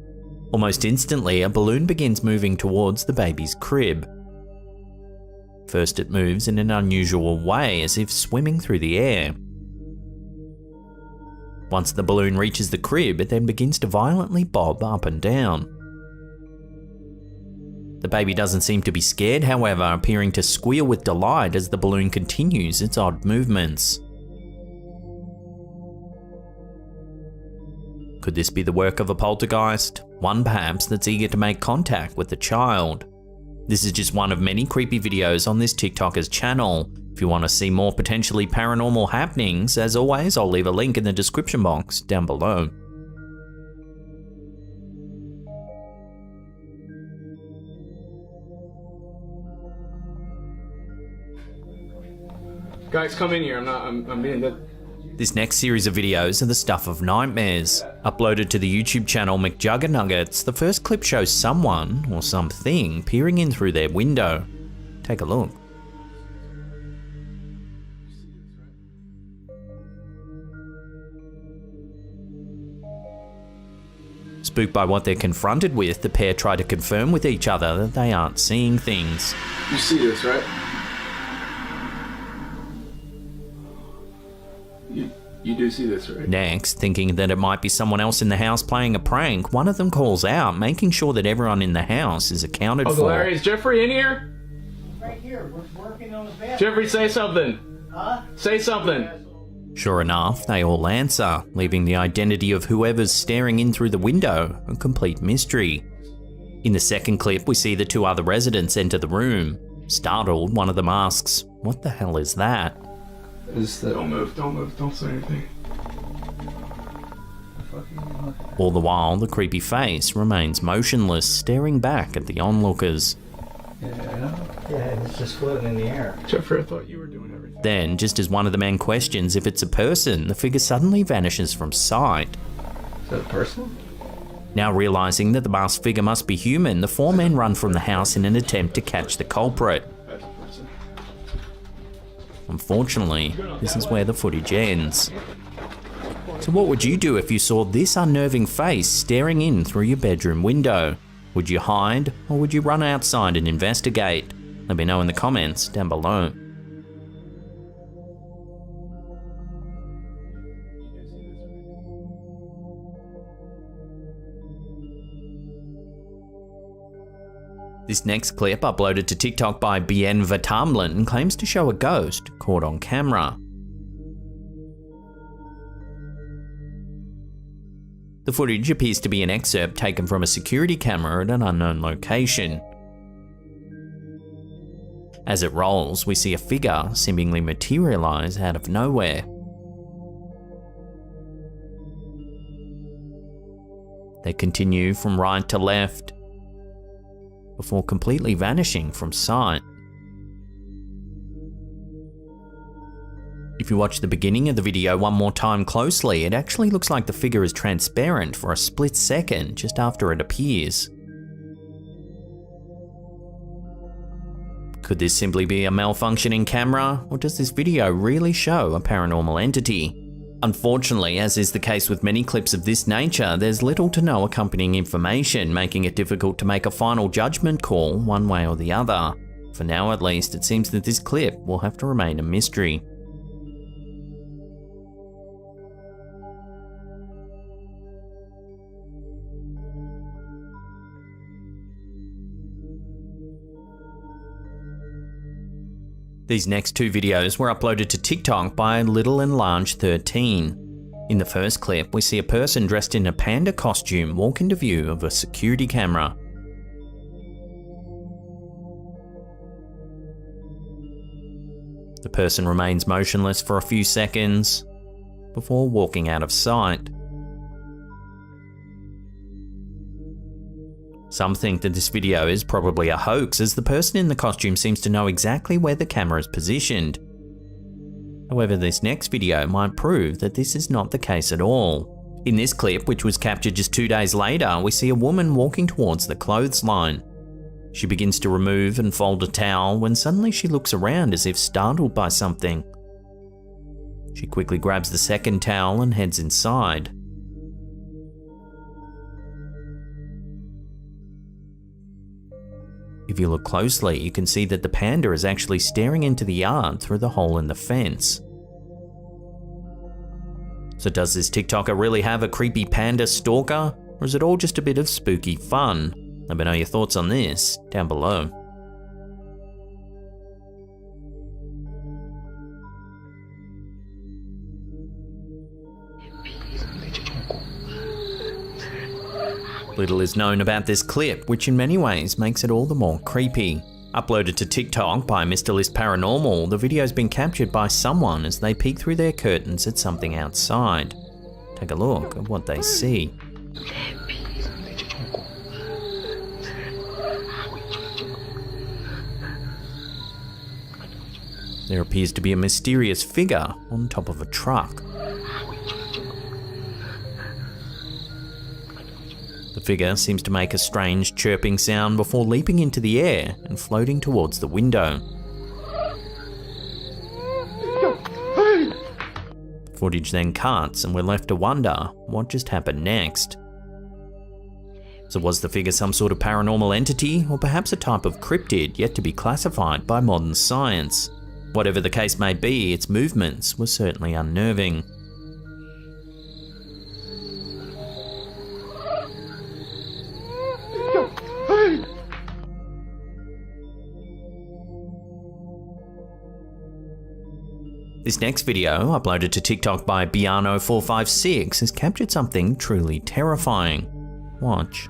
Almost instantly, a balloon begins moving towards the baby's crib. First, it moves in an unusual way, as if swimming through the air. Once the balloon reaches the crib, it then begins to violently bob up and down. The baby doesn't seem to be scared, however, appearing to squeal with delight as the balloon continues its odd movements. Could this be the work of a poltergeist? One perhaps that's eager to make contact with the child. This is just one of many creepy videos on this TikToker's channel. If you want to see more potentially paranormal happenings, as always, I'll leave a link in the description box down below. Guys, come in here. I'm being dead. This next series of videos are the stuff of nightmares. Uploaded to the YouTube channel McJuggernuggets, the first clip shows someone, or something, peering in through their window. Take a look. Spooked by what they're confronted with, the pair try to confirm with each other that they aren't seeing things. You see this, right? You do see this, right? Next, thinking that it might be someone else in the house playing a prank, one of them calls out, making sure that everyone in the house is accounted Uncle for. Larry, is Jeffrey in here? Right here. We're working on his bathroom. Jeffrey, say something. Huh? Say something. Sure enough, they all answer, leaving the identity of whoever's staring in through the window a complete mystery. In the second clip, we see the two other residents enter the room. Startled, one of them asks, "What the hell is that?" Don't move, don't say anything. All the while, the creepy face remains motionless, staring back at the onlookers. Yeah, it's just floating in the air. Jeffrey, I thought you were doing everything. Then, just as one of the men questions if it's a person, the figure suddenly vanishes from sight. Is that a person? Now realizing that the masked figure must be human, the four men run from the house in an attempt to catch the culprit. That's a person. Unfortunately, this is where the footage ends. So what would you do if you saw this unnerving face staring in through your bedroom window? Would you hide, or would you run outside and investigate? Let me know in the comments down below. This next clip, uploaded to TikTok by Bien Vatamlin, claims to show a ghost caught on camera. The footage appears to be an excerpt taken from a security camera at an unknown location. As it rolls, we see a figure seemingly materialize out of nowhere. They continue from right to left, before completely vanishing from sight. If you watch the beginning of the video one more time closely, it actually looks like the figure is transparent for a split second just after it appears. Could this simply be a malfunctioning camera, or does this video really show a paranormal entity? Unfortunately, as is the case with many clips of this nature, there's little to no accompanying information, making it difficult to make a final judgment call one way or the other. For now at least, it seems that this clip will have to remain a mystery. These next two videos were uploaded to TikTok by Little and Large 13. In the first clip, we see a person dressed in a panda costume walk into view of a security camera. The person remains motionless for a few seconds before walking out of sight. Some think that this video is probably a hoax, as the person in the costume seems to know exactly where the camera is positioned. However, this next video might prove that this is not the case at all. In this clip, which was captured just 2 days later, we see a woman walking towards the clothesline. She begins to remove and fold a towel when suddenly she looks around as if startled by something. She quickly grabs the second towel and heads inside. If you look closely, you can see that the panda is actually staring into the yard through the hole in the fence. So does this TikToker really have a creepy panda stalker, or is it all just a bit of spooky fun? Let me know your thoughts on this down below. Little is known about this clip, which in many ways makes it all the more creepy. Uploaded to TikTok by Mr. List Paranormal, the video's been captured by someone as they peek through their curtains at something outside. Take a look at what they see. There appears to be a mysterious figure on top of a truck. The figure seems to make a strange chirping sound before leaping into the air and floating towards the window. Footage then cuts and we're left to wonder what just happened next. So was the figure some sort of paranormal entity, or perhaps a type of cryptid yet to be classified by modern science? Whatever the case may be, its movements were certainly unnerving. This next video, uploaded to TikTok by Biano456, has captured something truly terrifying. Watch.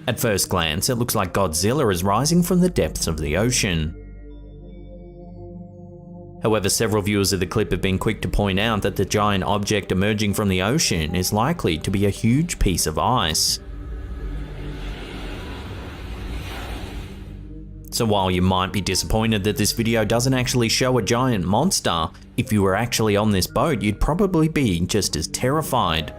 At first glance, it looks like Godzilla is rising from the depths of the ocean. However, several viewers of the clip have been quick to point out that the giant object emerging from the ocean is likely to be a huge piece of ice. So while you might be disappointed that this video doesn't actually show a giant monster, if you were actually on this boat, you'd probably be just as terrified.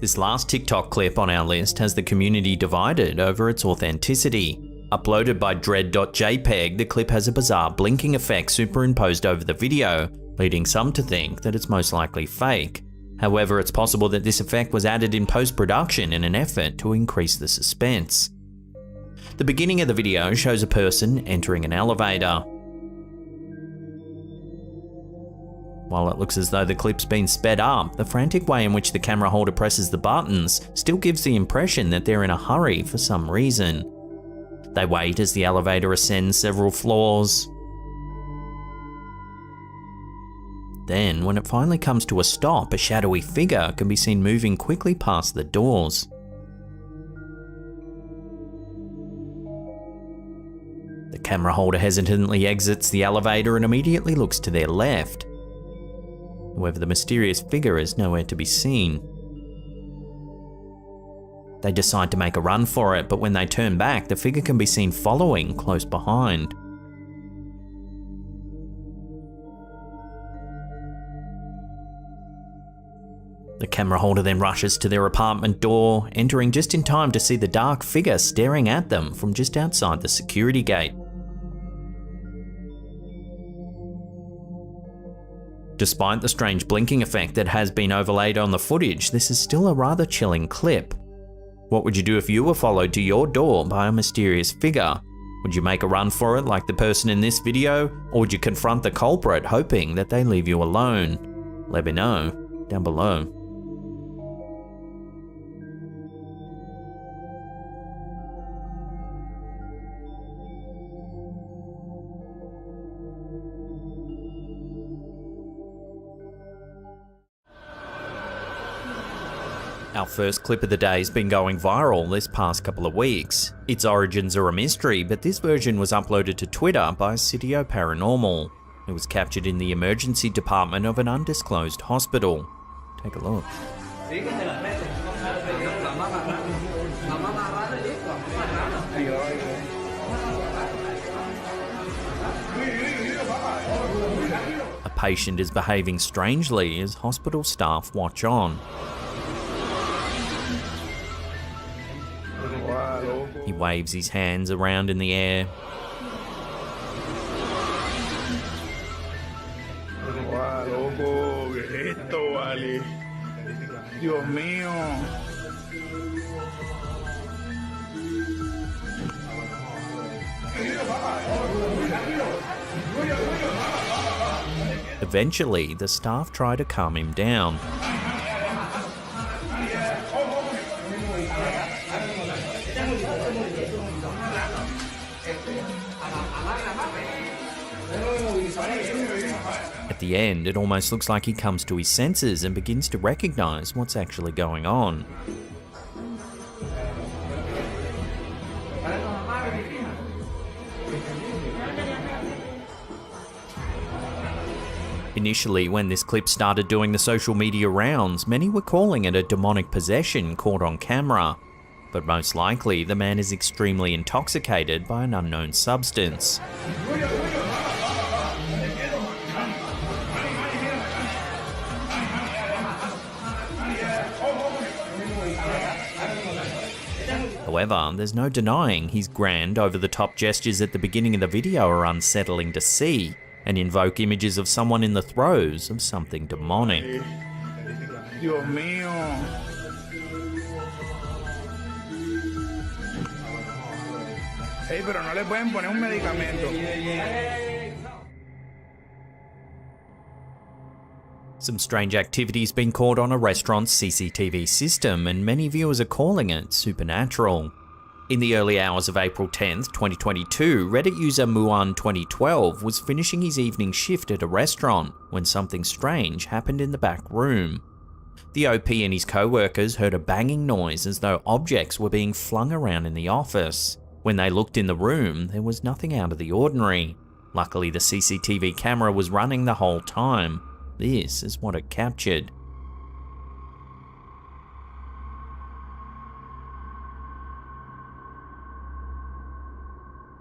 This last TikTok clip on our list has the community divided over its authenticity. Uploaded by dread.jpg, the clip has a bizarre blinking effect superimposed over the video, leading some to think that it's most likely fake. However, it's possible that this effect was added in post-production in an effort to increase the suspense. The beginning of the video shows a person entering an elevator. While it looks as though the clip's been sped up, the frantic way in which the camera holder presses the buttons still gives the impression that they're in a hurry for some reason. They wait as the elevator ascends several floors. Then, when it finally comes to a stop, a shadowy figure can be seen moving quickly past the doors. The camera holder hesitantly exits the elevator and immediately looks to their left. However, the mysterious figure is nowhere to be seen. They decide to make a run for it, but when they turn back, the figure can be seen following close behind. The camera holder then rushes to their apartment door, entering just in time to see the dark figure staring at them from just outside the security gate. Despite the strange blinking effect that has been overlaid on the footage, this is still a rather chilling clip. What would you do if you were followed to your door by a mysterious figure? Would you make a run for it like the person in this video, or would you confront the culprit hoping that they leave you alone? Let me know down below. Our first clip of the day has been going viral this past couple of weeks. Its origins are a mystery, but this version was uploaded to Twitter by Sitio Paranormal. It was captured in the emergency department of an undisclosed hospital. Take a look. A patient is behaving strangely as hospital staff watch on. He waves his hands around in the air. Dios mío. Eventually, the staff try to calm him down. At the end, it almost looks like he comes to his senses and begins to recognize what's actually going on. Initially, when this clip started doing the social media rounds, many were calling it a demonic possession caught on camera. but most likely the man is extremely intoxicated by an unknown substance. However, there's no denying his grand, over-the-top gestures at the beginning of the video are unsettling to see, and invoke images of someone in the throes of something demonic. Dios mío. Hey, pero no le pueden poner un medicamento. Some strange activity's been caught on a restaurant's CCTV system, and many viewers are calling it supernatural. In the early hours of April 10th, 2022, Reddit user Muan2012 was finishing his evening shift at a restaurant when something strange happened in the back room. The OP and his co-workers heard a banging noise as though objects were being flung around in the office. When they looked in the room, there was nothing out of the ordinary. Luckily, the CCTV camera was running the whole time. This is what it captured.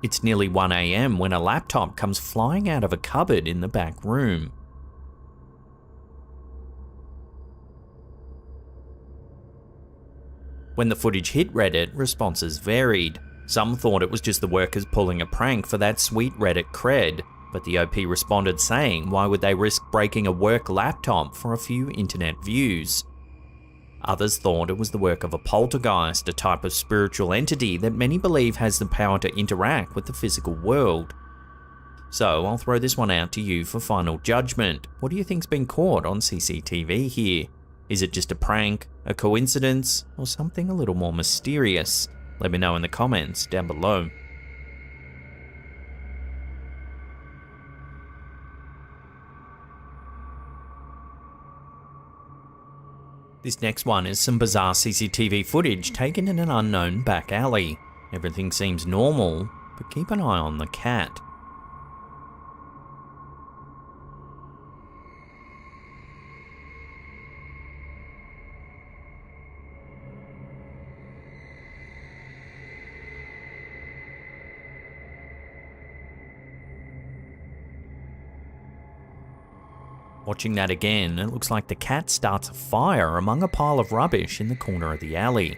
It's nearly 1 AM when a laptop comes flying out of a cupboard in the back room. When the footage hit Reddit, responses varied. Some thought it was just the workers pulling a prank for that sweet Reddit cred, but the OP responded saying why would they risk breaking a work laptop for a few internet views. Others thought it was the work of a poltergeist, a type of spiritual entity that many believe has the power to interact with the physical world. So I'll throw this one out to you for final judgment. What do you think's been caught on CCTV here? Is it just a prank, a coincidence, or something a little more mysterious? Let me know in the comments down below. This next one is some bizarre CCTV footage taken in an unknown back alley. Everything seems normal, but keep an eye on the cat. Watching that again, it looks like the cat starts a fire among a pile of rubbish in the corner of the alley.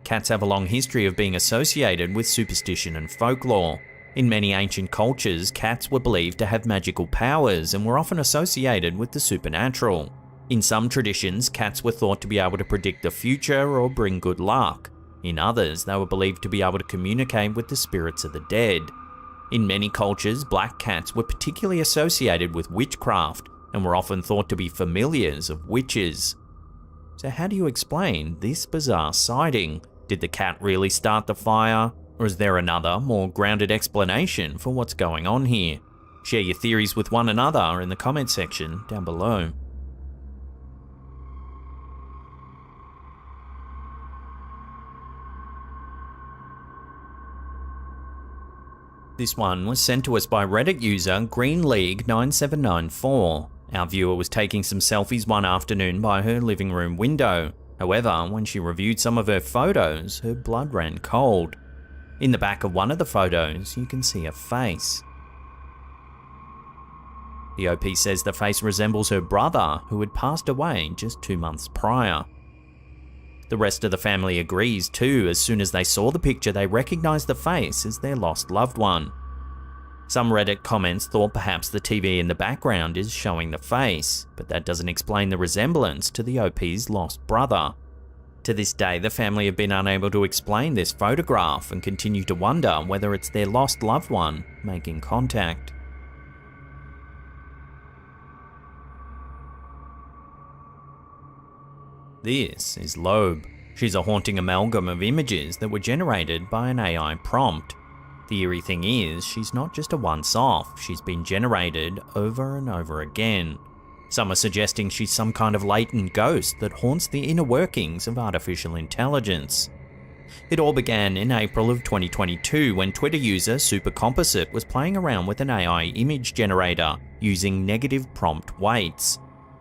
Cats have a long history of being associated with superstition and folklore. In many ancient cultures, cats were believed to have magical powers and were often associated with the supernatural. In some traditions, cats were thought to be able to predict the future or bring good luck. In others, they were believed to be able to communicate with the spirits of the dead. In many cultures, black cats were particularly associated with witchcraft and were often thought to be familiars of witches. So how do you explain this bizarre sighting? Did the cat really start the fire? Or is there another, more grounded explanation for what's going on here? Share your theories with one another in the comment section down below. This one was sent to us by Reddit user GreenLeague9794. Our viewer was taking some selfies one afternoon by her living room window. However, when she reviewed some of her photos, her blood ran cold. In the back of one of the photos, you can see a face. The OP says the face resembles her brother, who had passed away just 2 months prior. The rest of the family agrees too. As soon as they saw the picture, they recognized the face as their lost loved one. Some Reddit comments thought perhaps the TV in the background is showing the face, but that doesn't explain the resemblance to the OP's lost brother. To this day, the family have been unable to explain this photograph and continue to wonder whether it's their lost loved one making contact. This is Loeb. She's a haunting amalgam of images that were generated by an AI prompt. The eerie thing is, she's not just a once-off, she's been generated over and over again. Some are suggesting she's some kind of latent ghost that haunts the inner workings of artificial intelligence. It all began in April of 2022 when Twitter user Supercomposite was playing around with an AI image generator using negative prompt weights.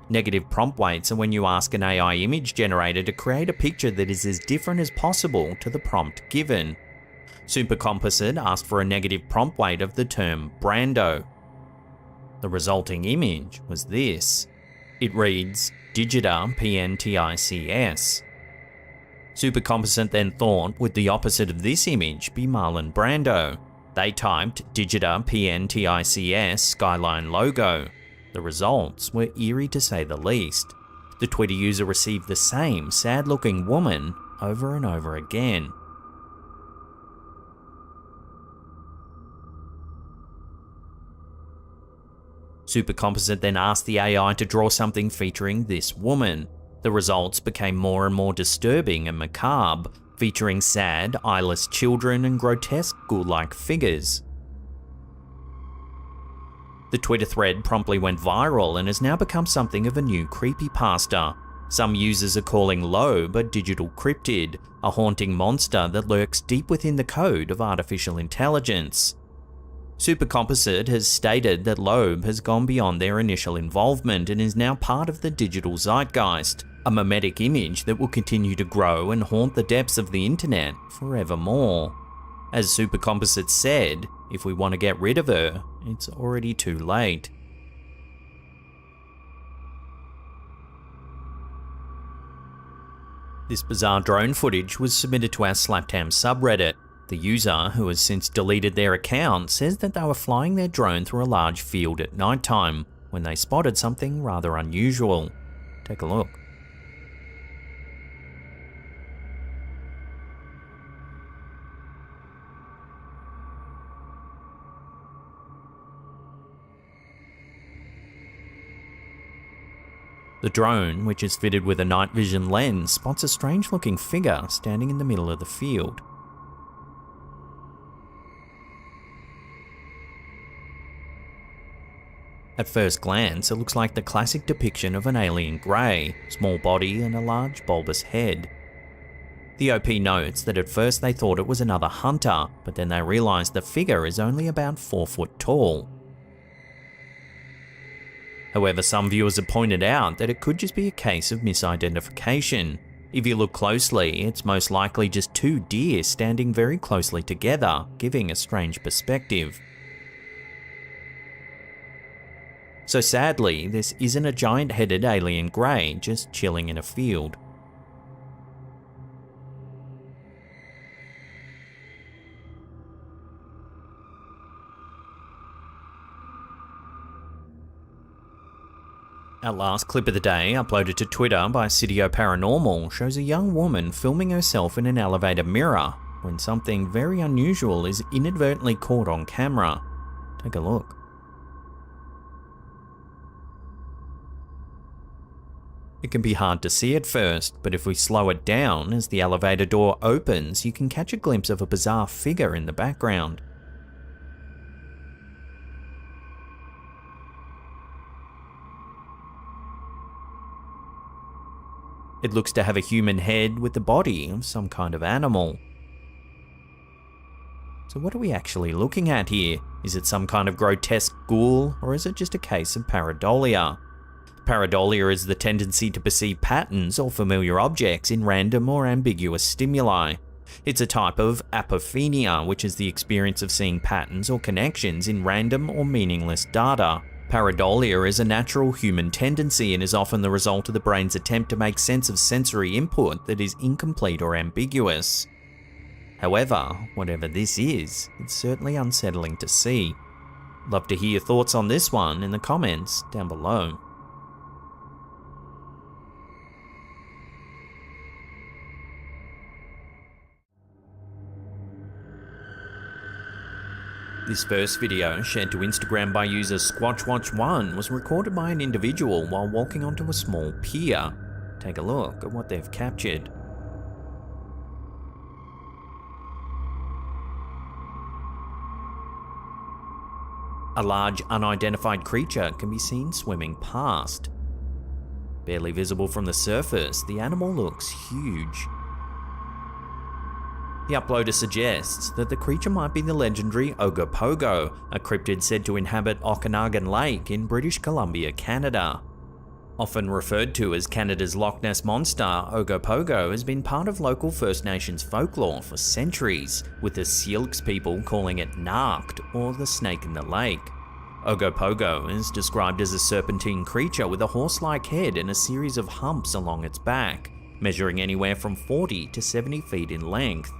Negative prompt weights are when you ask an AI image generator to create a picture that is as different as possible to the prompt given. Supercomposite asked for a negative prompt weight of the term Brando. The resulting image was this. It reads, Digita PNTICS. Supercomposite then thought, would the opposite of this image be Marlon Brando? They typed Digita PNTICS skyline logo. The results were eerie to say the least. The Twitter user received the same sad-looking woman over and over again. Supercomposite then asked the AI to draw something featuring this woman. The results became more and more disturbing and macabre, featuring sad, eyeless children and grotesque ghoul-like figures. The Twitter thread promptly went viral and has now become something of a new creepypasta. Some users are calling Loeb a digital cryptid, a haunting monster that lurks deep within the code of artificial intelligence. Supercomposite has stated that Loeb has gone beyond their initial involvement and is now part of the digital zeitgeist, a mimetic image that will continue to grow and haunt the depths of the internet forevermore. As Supercomposite said, if we want to get rid of her, it's already too late. This bizarre drone footage was submitted to our Slaptam subreddit. The user, who has since deleted their account, says that they were flying their drone through a large field at nighttime when they spotted something rather unusual. Take a look. The drone, which is fitted with a night vision lens, spots a strange-looking figure standing in the middle of the field. At first glance, it looks like the classic depiction of an alien grey, small body and a large bulbous head. The OP notes that at first they thought it was another hunter, but then they realised the figure is only about 4 foot tall. However, some viewers have pointed out that it could just be a case of misidentification. If you look closely, it's most likely just two deer standing very closely together, giving a strange perspective. So sadly, this isn't a giant-headed alien grey just chilling in a field. Our last clip of the day, uploaded to Twitter by Cydio Paranormal, shows a young woman filming herself in an elevator mirror when something very unusual is inadvertently caught on camera. Take a look. It can be hard to see at first, but if we slow it down as the elevator door opens, you can catch a glimpse of a bizarre figure in the background. It looks to have a human head with the body of some kind of animal. So what are we actually looking at here? Is it some kind of grotesque ghoul, or is it just a case of pareidolia? Pareidolia is the tendency to perceive patterns or familiar objects in random or ambiguous stimuli. It's a type of apophenia, which is the experience of seeing patterns or connections in random or meaningless data. Pareidolia is a natural human tendency and is often the result of the brain's attempt to make sense of sensory input that is incomplete or ambiguous. However, whatever this is, it's certainly unsettling to see. Love to hear your thoughts on this one in the comments down below. This first video, shared to Instagram by user SquatchWatch1, was recorded by an individual while walking onto a small pier. Take a look at what they've captured. A large unidentified creature can be seen swimming past. Barely visible from the surface, the animal looks huge. The uploader suggests that the creature might be the legendary Ogopogo, a cryptid said to inhabit Okanagan Lake in British Columbia, Canada. Often referred to as Canada's Loch Ness Monster, Ogopogo has been part of local First Nations folklore for centuries, with the Syilx people calling it Narked, or the snake in the lake. Ogopogo is described as a serpentine creature with a horse-like head and a series of humps along its back, measuring anywhere from 40 to 70 feet in length.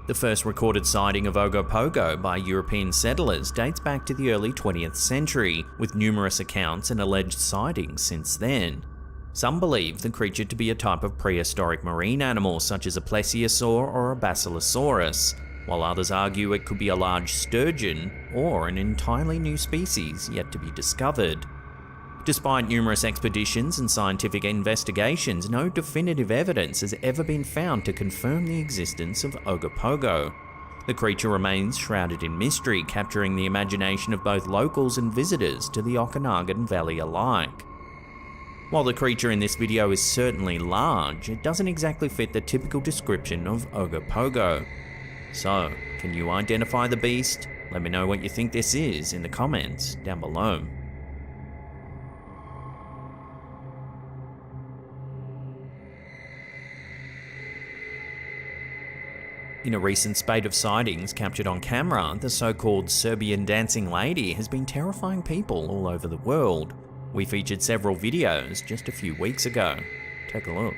The first recorded sighting of Ogopogo by European settlers dates back to the early 20th century, with numerous accounts and alleged sightings since then. Some believe the creature to be a type of prehistoric marine animal such as a plesiosaur or a basilosaurus, while others argue it could be a large sturgeon or an entirely new species yet to be discovered. Despite numerous expeditions and scientific investigations, no definitive evidence has ever been found to confirm the existence of Ogopogo. The creature remains shrouded in mystery, capturing the imagination of both locals and visitors to the Okanagan Valley alike. While the creature in this video is certainly large, it doesn't exactly fit the typical description of Ogopogo. So, can you identify the beast? Let me know what you think this is in the comments down below. In a recent spate of sightings captured on camera, the so-called Serbian dancing lady has been terrifying people all over the world. We featured several videos just a few weeks ago. Take a look.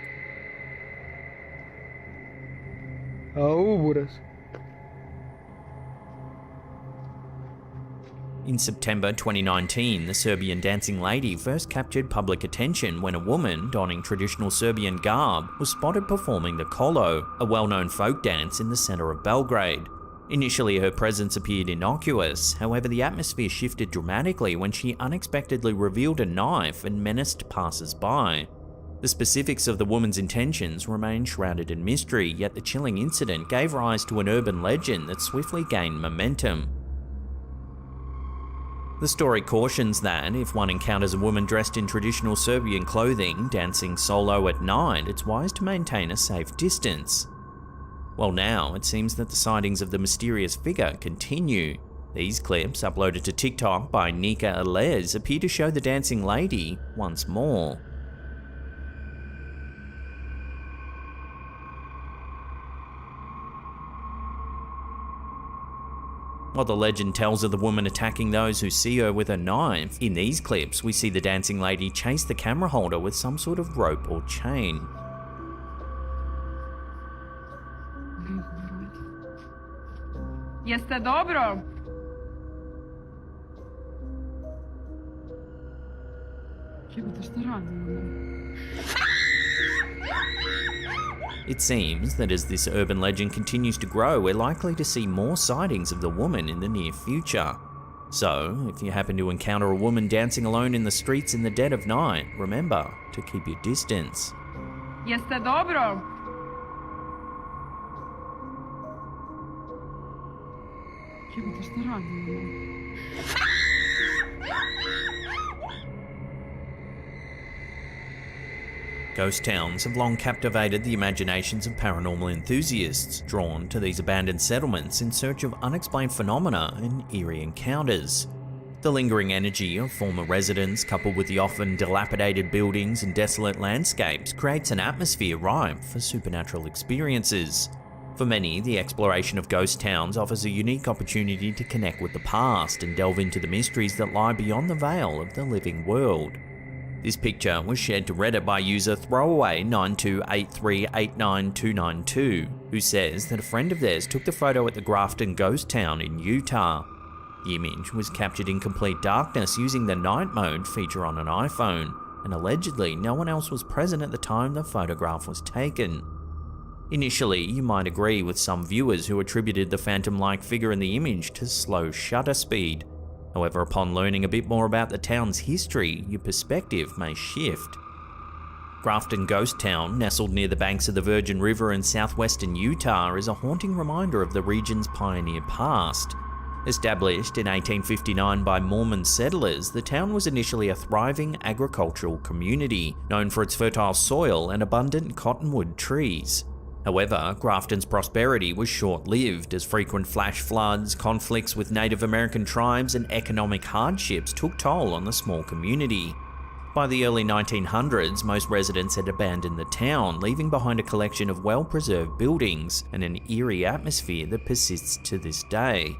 In September 2019, the Serbian dancing lady first captured public attention when a woman donning traditional Serbian garb was spotted performing the kolo, a well-known folk dance in the center of Belgrade. Initially, her presence appeared innocuous, however the atmosphere shifted dramatically when she unexpectedly revealed a knife and menaced passers-by. The specifics of the woman's intentions remain shrouded in mystery, yet the chilling incident gave rise to an urban legend that swiftly gained momentum. The story cautions that if one encounters a woman dressed in traditional Serbian clothing dancing solo at night, it's wise to maintain a safe distance. Well, now it seems that the sightings of the mysterious figure continue. These clips, uploaded to TikTok by Nika Alez, appear to show the dancing lady once more. While the legend tells of the woman attacking those who see her with a knife, in these clips we see the dancing lady chase the camera holder with some sort of rope or chain. Jeste dobro? Jebote, šta radim? It seems that as this urban legend continues to grow, we're likely to see more sightings of the woman in the near future. So, if you happen to encounter a woman dancing alone in the streets in the dead of night, remember to keep your distance. Jeste dobro? Jebote, šta radim? Ghost towns have long captivated the imaginations of paranormal enthusiasts, drawn to these abandoned settlements in search of unexplained phenomena and eerie encounters. The lingering energy of former residents, coupled with the often dilapidated buildings and desolate landscapes, creates an atmosphere ripe for supernatural experiences. For many, the exploration of ghost towns offers a unique opportunity to connect with the past and delve into the mysteries that lie beyond the veil of the living world. This picture was shared to Reddit by user Throwaway928389292, who says that a friend of theirs took the photo at the Grafton ghost town in Utah. The image was captured in complete darkness using the night mode feature on an iPhone, and allegedly no one else was present at the time the photograph was taken. Initially, you might agree with some viewers who attributed the phantom-like figure in the image to slow shutter speed. However, upon learning a bit more about the town's history, your perspective may shift. Grafton Ghost Town, nestled near the banks of the Virgin River in southwestern Utah, is a haunting reminder of the region's pioneer past. Established in 1859 by Mormon settlers, the town was initially a thriving agricultural community, known for its fertile soil and abundant cottonwood trees. However, Grafton's prosperity was short-lived as frequent flash floods, conflicts with Native American tribes, and economic hardships took toll on the small community. By the early 1900s, most residents had abandoned the town, leaving behind a collection of well-preserved buildings and an eerie atmosphere that persists to this day.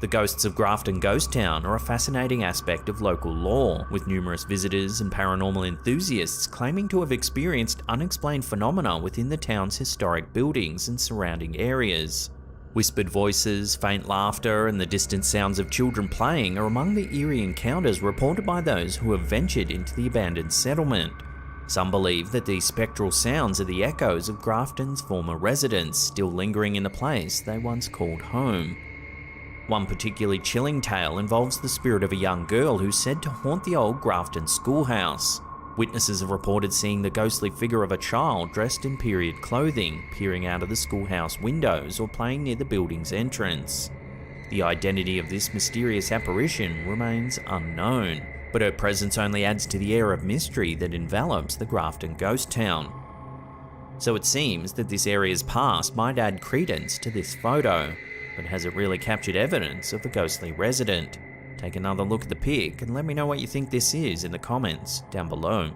The ghosts of Grafton Ghost Town are a fascinating aspect of local lore, with numerous visitors and paranormal enthusiasts claiming to have experienced unexplained phenomena within the town's historic buildings and surrounding areas. Whispered voices, faint laughter, and the distant sounds of children playing are among the eerie encounters reported by those who have ventured into the abandoned settlement. Some believe that these spectral sounds are the echoes of Grafton's former residents, still lingering in the place they once called home. One particularly chilling tale involves the spirit of a young girl who's said to haunt the old Grafton schoolhouse. Witnesses have reported seeing the ghostly figure of a child dressed in period clothing, peering out of the schoolhouse windows or playing near the building's entrance. The identity of this mysterious apparition remains unknown, but her presence only adds to the air of mystery that envelops the Grafton Ghost Town. So it seems that this area's past might add credence to this photo, but has it really captured evidence of a ghostly resident? Take another look at the pic and let me know what you think this is in the comments down below.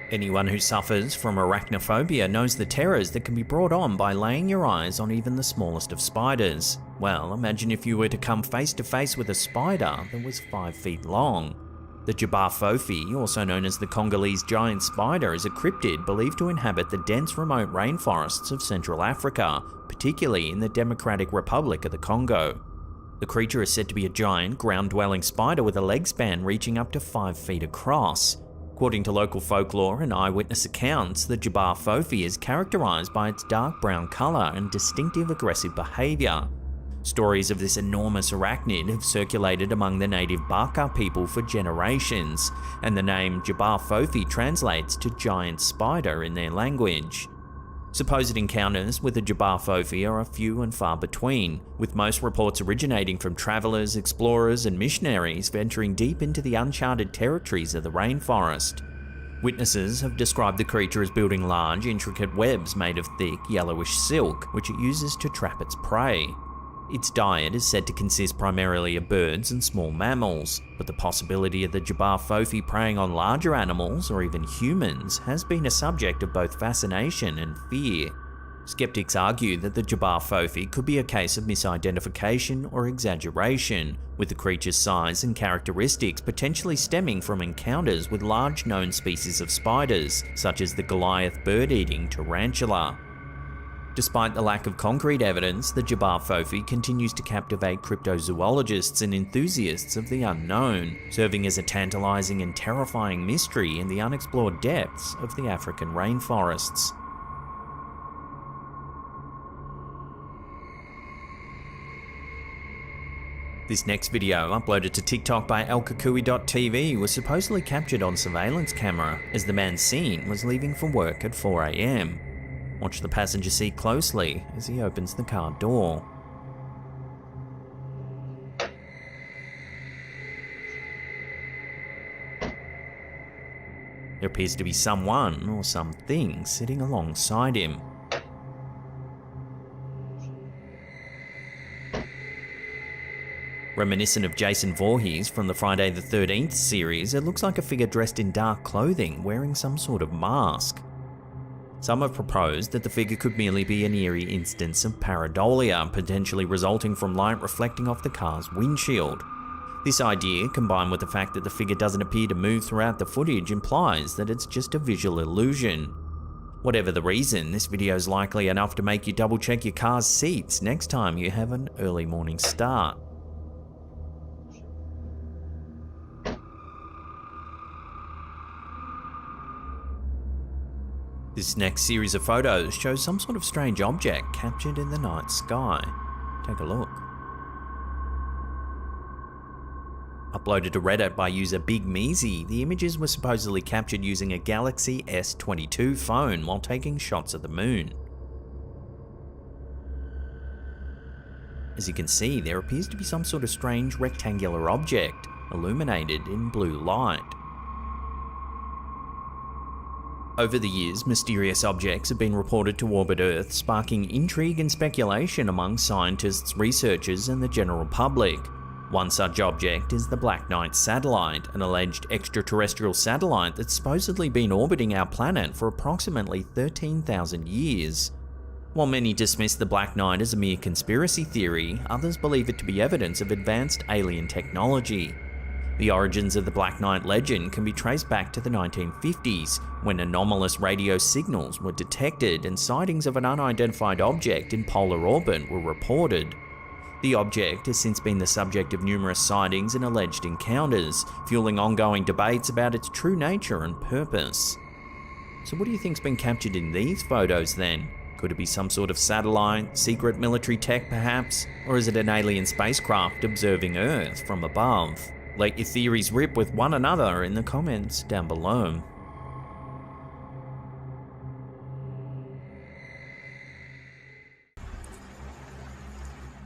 Anyone who suffers from arachnophobia knows the terrors that can be brought on by laying your eyes on even the smallest of spiders. Well, imagine if you were to come face to face with a spider that was 5 feet long. The Jabbar-Fofi, also known as the Congolese giant spider, is a cryptid believed to inhabit the dense remote rainforests of Central Africa, particularly in the Democratic Republic of the Congo. The creature is said to be a giant, ground-dwelling spider with a leg span reaching up to 5 feet across. According to local folklore and eyewitness accounts, the Jabbar-Fofi is characterized by its dark brown color and distinctive aggressive behavior. Stories of this enormous arachnid have circulated among the native Baka people for generations, and the name Jabbar-Fofi translates to giant spider in their language. Supposed encounters with the Jabbar-Fofi are a few and far between, with most reports originating from travelers, explorers, and missionaries venturing deep into the uncharted territories of the rainforest. Witnesses have described the creature as building large, intricate webs made of thick, yellowish silk, which it uses to trap its prey. Its diet is said to consist primarily of birds and small mammals, but the possibility of the Jabbar-Fofi preying on larger animals or even humans has been a subject of both fascination and fear. Skeptics argue that the Jabbar-Fofi could be a case of misidentification or exaggeration, with the creature's size and characteristics potentially stemming from encounters with large known species of spiders, such as the Goliath bird-eating tarantula. Despite the lack of concrete evidence, the Jabbar-Fofi continues to captivate cryptozoologists and enthusiasts of the unknown, serving as a tantalizing and terrifying mystery in the unexplored depths of the African rainforests. This next video, uploaded to TikTok by elkakui.tv, was supposedly captured on surveillance camera as the man seen was leaving for work at 4 AM. Watch the passenger seat closely as he opens the car door. There appears to be someone or something sitting alongside him. Reminiscent of Jason Voorhees from the Friday the 13th series, it looks like a figure dressed in dark clothing wearing some sort of mask. Some have proposed that the figure could merely be an eerie instance of pareidolia, potentially resulting from light reflecting off the car's windshield. This idea, combined with the fact that the figure doesn't appear to move throughout the footage, implies that it's just a visual illusion. Whatever the reason, this video is likely enough to make you double check your car's seats next time you have an early morning start. This next series of photos shows some sort of strange object captured in the night sky. Take a look. Uploaded to Reddit by user Big Measy, the images were supposedly captured using a Galaxy S22 phone while taking shots of the moon. As you can see, there appears to be some sort of strange rectangular object, illuminated in blue light. Over the years, mysterious objects have been reported to orbit Earth, sparking intrigue and speculation among scientists, researchers, and the general public. One such object is the Black Knight satellite, an alleged extraterrestrial satellite that's supposedly been orbiting our planet for approximately 13,000 years. While many dismiss the Black Knight as a mere conspiracy theory, others believe it to be evidence of advanced alien technology. The origins of the Black Knight legend can be traced back to the 1950s, when anomalous radio signals were detected and sightings of an unidentified object in polar orbit were reported. The object has since been the subject of numerous sightings and alleged encounters, fueling ongoing debates about its true nature and purpose. So what do you think's been captured in these photos then? Could it be some sort of satellite, secret military tech perhaps? Or is it an alien spacecraft observing Earth from above? Let your theories rip with one another in the comments down below.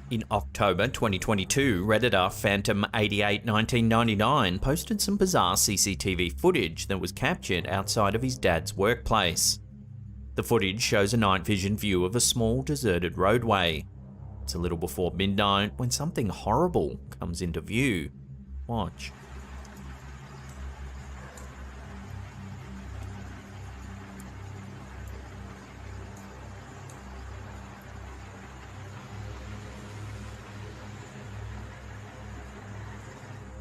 In October 2022, Redditor Phantom881999 posted some bizarre CCTV footage that was captured outside of his dad's workplace. The footage shows a night vision view of a small deserted roadway. It's a little before midnight when something horrible comes into view. Watch.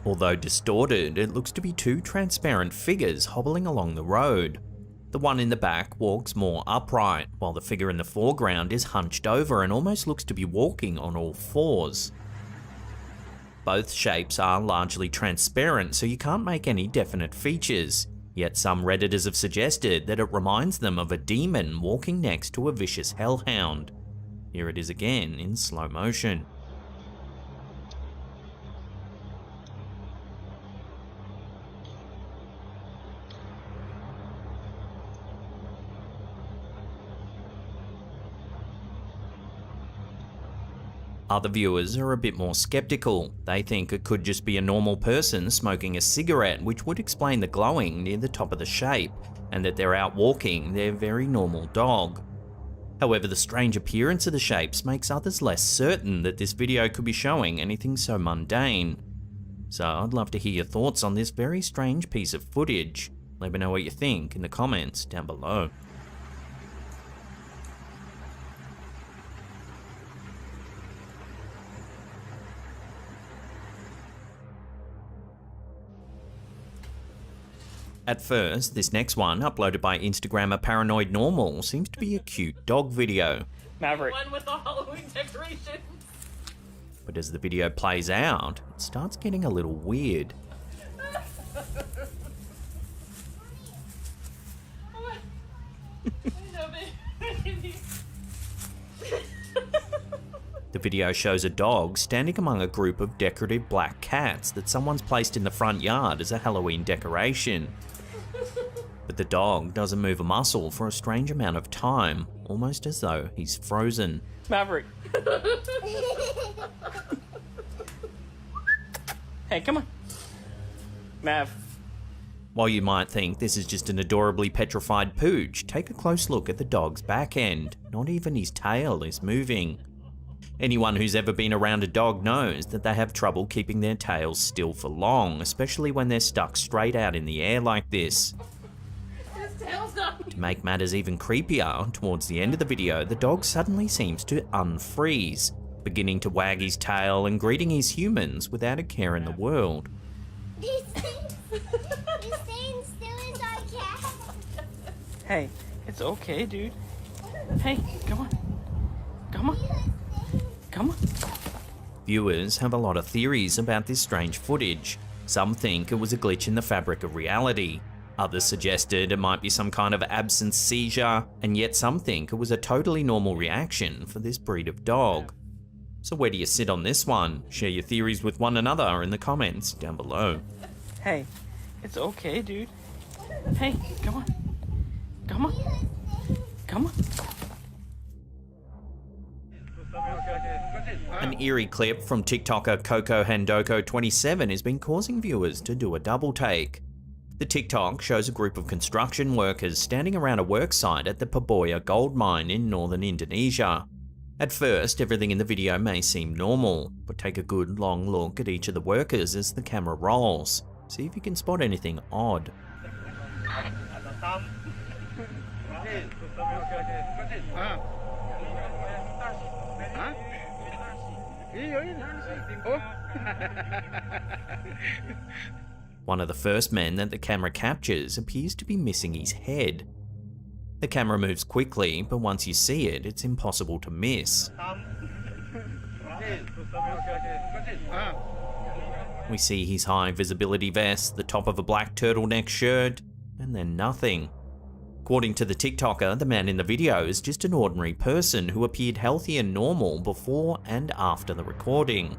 Although distorted, it looks to be two transparent figures hobbling along the road. The one in the back walks more upright, while the figure in the foreground is hunched over and almost looks to be walking on all fours. Both shapes are largely transparent, so you can't make any definite features, yet some Redditors have suggested that it reminds them of a demon walking next to a vicious hellhound. Here it is again in slow motion. Other viewers are a bit more skeptical. They think it could just be a normal person smoking a cigarette, which would explain the glowing near the top of the shape, and that they're out walking their very normal dog. However, the strange appearance of the shapes makes others less certain that this video could be showing anything so mundane. So I'd love to hear your thoughts on this very strange piece of footage. Let me know what you think in the comments down below. At first, this next one, uploaded by Instagrammer Paranoid Normal, seems to be a cute dog video. Maverick. One with the Halloween decorations. But as the video plays out, it starts getting a little weird. The video shows a dog standing among a group of decorative black cats that someone's placed in the front yard as a Halloween decoration. But the dog doesn't move a muscle for a strange amount of time, almost as though he's frozen. Maverick. Hey, come on. Mav. While you might think this is just an adorably petrified pooch, take a close look at the dog's back end. Not even his tail is moving. Anyone who's ever been around a dog knows that they have trouble keeping their tails still for long, especially when they're stuck straight out in the air like this. To make matters even creepier, towards the end of the video, the dog suddenly seems to unfreeze, beginning to wag his tail and greeting his humans without a care in the world. He's staying still as our cat. Hey, it's okay, dude. Hey, come on. Come on. Come on. Viewers have a lot of theories about this strange footage. Some think it was a glitch in the fabric of reality. Others suggested it might be some kind of absence seizure, and yet some think it was a totally normal reaction for this breed of dog. So where do you sit on this one? Share your theories with one another in the comments down below. Hey, it's okay, dude. Hey, come on. Come on. Come on. An eerie clip from TikToker Coco Handoko 27 has been causing viewers to do a double take. The TikTok shows a group of construction workers standing around a work site at the Paboya gold mine in northern Indonesia. At first, everything in the video may seem normal, but take a good long look at each of the workers as the camera rolls. See if you can spot anything odd. One of the first men that the camera captures appears to be missing his head. The camera moves quickly, but once you see it, it's impossible to miss. We see his high visibility vest, the top of a black turtleneck shirt, and then nothing. According to the TikToker, the man in the video is just an ordinary person who appeared healthy and normal before and after the recording.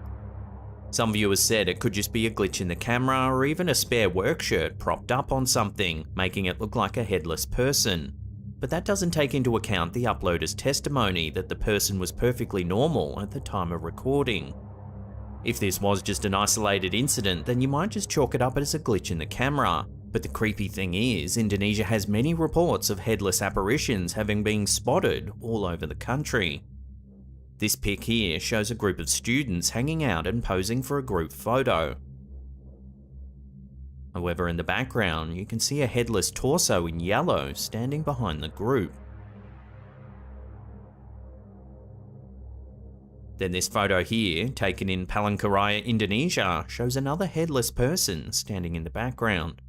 Some viewers said it could just be a glitch in the camera or even a spare work shirt propped up on something, making it look like a headless person. But that doesn't take into account the uploader's testimony that the person was perfectly normal at the time of recording. If this was just an isolated incident, then you might just chalk it up as a glitch in the camera. But the creepy thing is, Indonesia has many reports of headless apparitions having been spotted all over the country. This pic here shows a group of students hanging out and posing for a group photo. However, in the background, you can see a headless torso in yellow standing behind the group. Then this photo here, taken in Palangkaraya, Indonesia, shows another headless person standing in the background.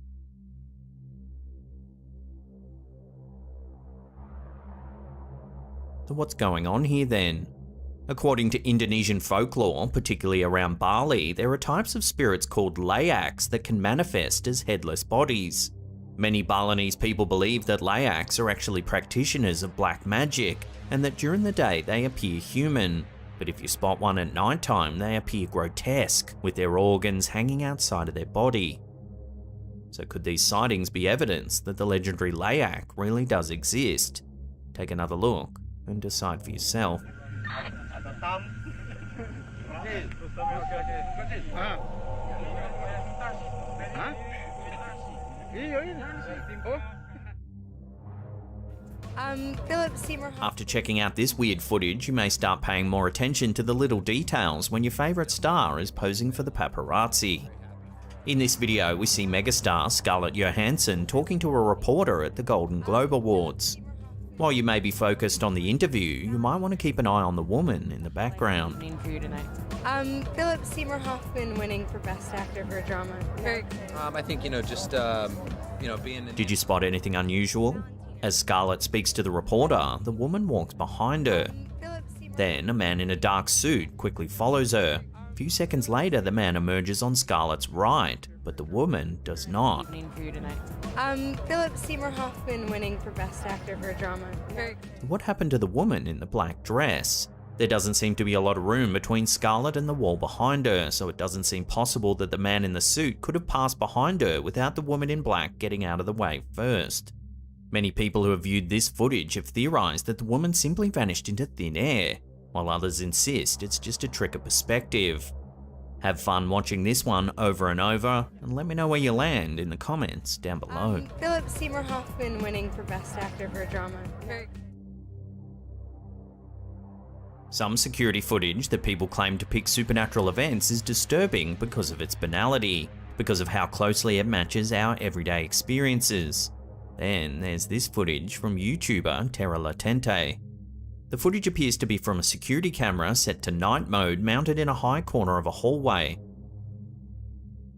So what's going on here then? According to Indonesian folklore, particularly around Bali, there are types of spirits called layaks that can manifest as headless bodies. Many Balinese people believe that layaks are actually practitioners of black magic, and that during the day they appear human. But if you spot one at nighttime, they appear grotesque, with their organs hanging outside of their body. So could these sightings be evidence that the legendary layak really does exist? Take another look and decide for yourself. Philip Seymour. After checking out this weird footage, you may start paying more attention to the little details when your favourite star is posing for the paparazzi. In this video, we see megastar Scarlett Johansson talking to a reporter at the Golden Globe Awards. While you may be focused on the interview, you might want to keep an eye on the woman in the background. For you tonight. Philip Seymour Hoffman winning for Best Actor for a Drama. Very I think, being... Did you spot anything unusual? As Scarlett speaks to the reporter, the woman walks behind her. Then, a man in a dark suit quickly follows her. A few seconds later, the man emerges on Scarlett's right, but the woman does not. For you tonight. Philip Seymour Hoffman winning for Best Actor for a Drama. Very What happened to the woman in the black dress? There doesn't seem to be a lot of room between Scarlett and the wall behind her, so it doesn't seem possible that the man in the suit could have passed behind her without the woman in black getting out of the way first. Many people who have viewed this footage have theorized that the woman simply vanished into thin air, while others insist it's just a trick of perspective. Have fun watching this one over and over, and let me know where you land in the comments down below. Philip Seymour Hoffman winning for Best Actor for a Drama. Very Some security footage that people claim depict supernatural events is disturbing because of its banality, because of how closely it matches our everyday experiences. Then there's this footage from YouTuber Terra Latente. The footage appears to be from a security camera set to night mode mounted in a high corner of a hallway.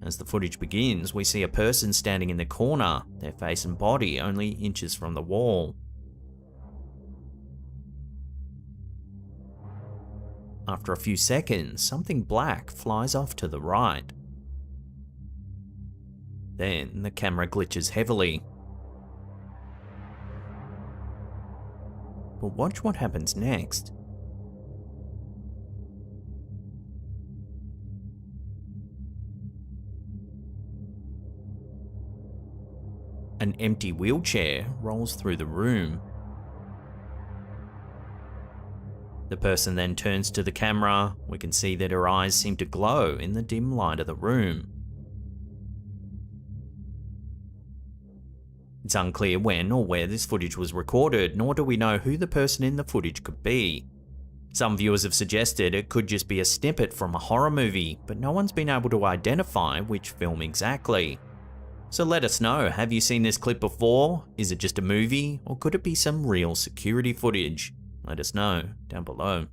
As the footage begins, we see a person standing in the corner, their face and body only inches from the wall. After a few seconds, something black flies off to the right. Then the camera glitches heavily. But watch what happens next. An empty wheelchair rolls through the room. The person then turns to the camera. We can see that her eyes seem to glow in the dim light of the room. It's unclear when or where this footage was recorded, nor do we know who the person in the footage could be. Some viewers have suggested it could just be a snippet from a horror movie, but no one's been able to identify which film exactly. So let us know, have you seen this clip before? Is it just a movie, or could it be some real security footage? Let us know down below.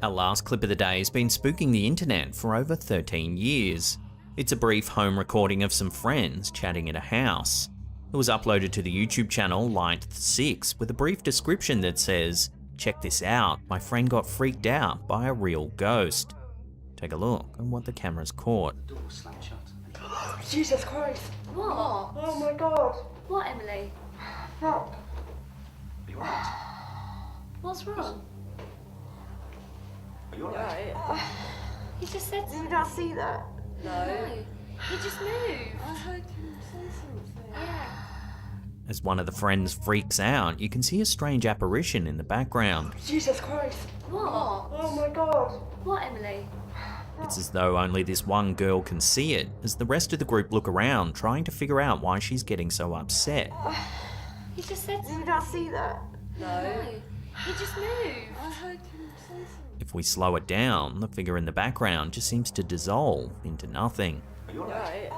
Our last clip of the day has been spooking the internet for over 13 years. It's a brief home recording of some friends chatting at a house. It was uploaded to the YouTube channel Light6 with a brief description that says, "Check this out, my friend got freaked out by a real ghost." Take a look at what the camera's caught. Jesus Christ. What? Oh my God. What, Emily? Fuck. Are you alright? What's wrong? Are you alright? He just said Did you not see that? no. He just moved. I heard him say something. Yeah. As one of the friends freaks out, you can see a strange apparition in the background. Jesus Christ. What? Oh my God. What, Emily? It's as though only this one girl can see it, as the rest of the group look around, trying to figure out why she's getting so upset. He just said Did you not see that? no. He just moved. I heard him say something. If we slow it down, the figure in the background just seems to dissolve into nothing. Are you alright?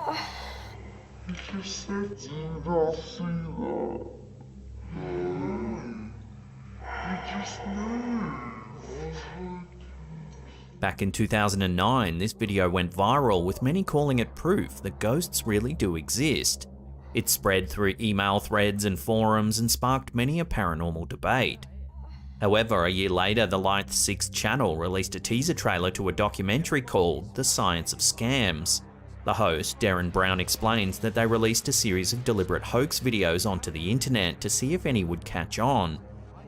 You just said you not see that. You just knew. Back in 2009, this video went viral, with many calling it proof that ghosts really do exist. It spread through email threads and forums and sparked many a paranormal debate. However, a year later, the Light6 channel released a teaser trailer to a documentary called The Science of Scams. The host, Darren Brown, explains that they released a series of deliberate hoax videos onto the internet to see if any would catch on.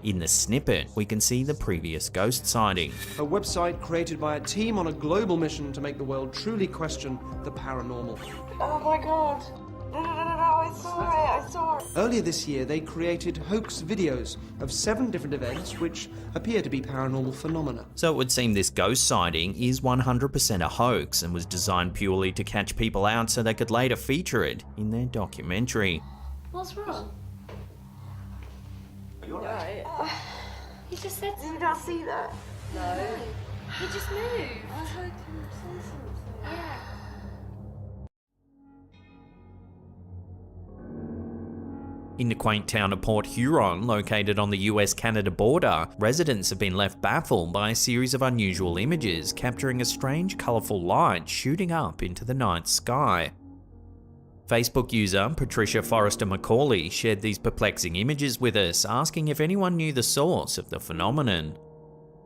In the snippet, we can see the previous ghost sighting. A website created by a team on a global mission to make the world truly question the paranormal. Oh my God. No, I saw it. Earlier this year, they created hoax videos of 7 different events which appear to be paranormal phenomena. So it would seem this ghost sighting is 100% a hoax and was designed purely to catch people out so they could later feature it in their documentary. What's wrong? Are you alright? He just said Did you not see that? no. He just moved. I heard him say something. Yeah. In the quaint town of Port Huron, located on the US-Canada border, residents have been left baffled by a series of unusual images capturing a strange, colourful light shooting up into the night sky. Facebook user Patricia Forrester Macaulay shared these perplexing images with us, asking if anyone knew the source of the phenomenon.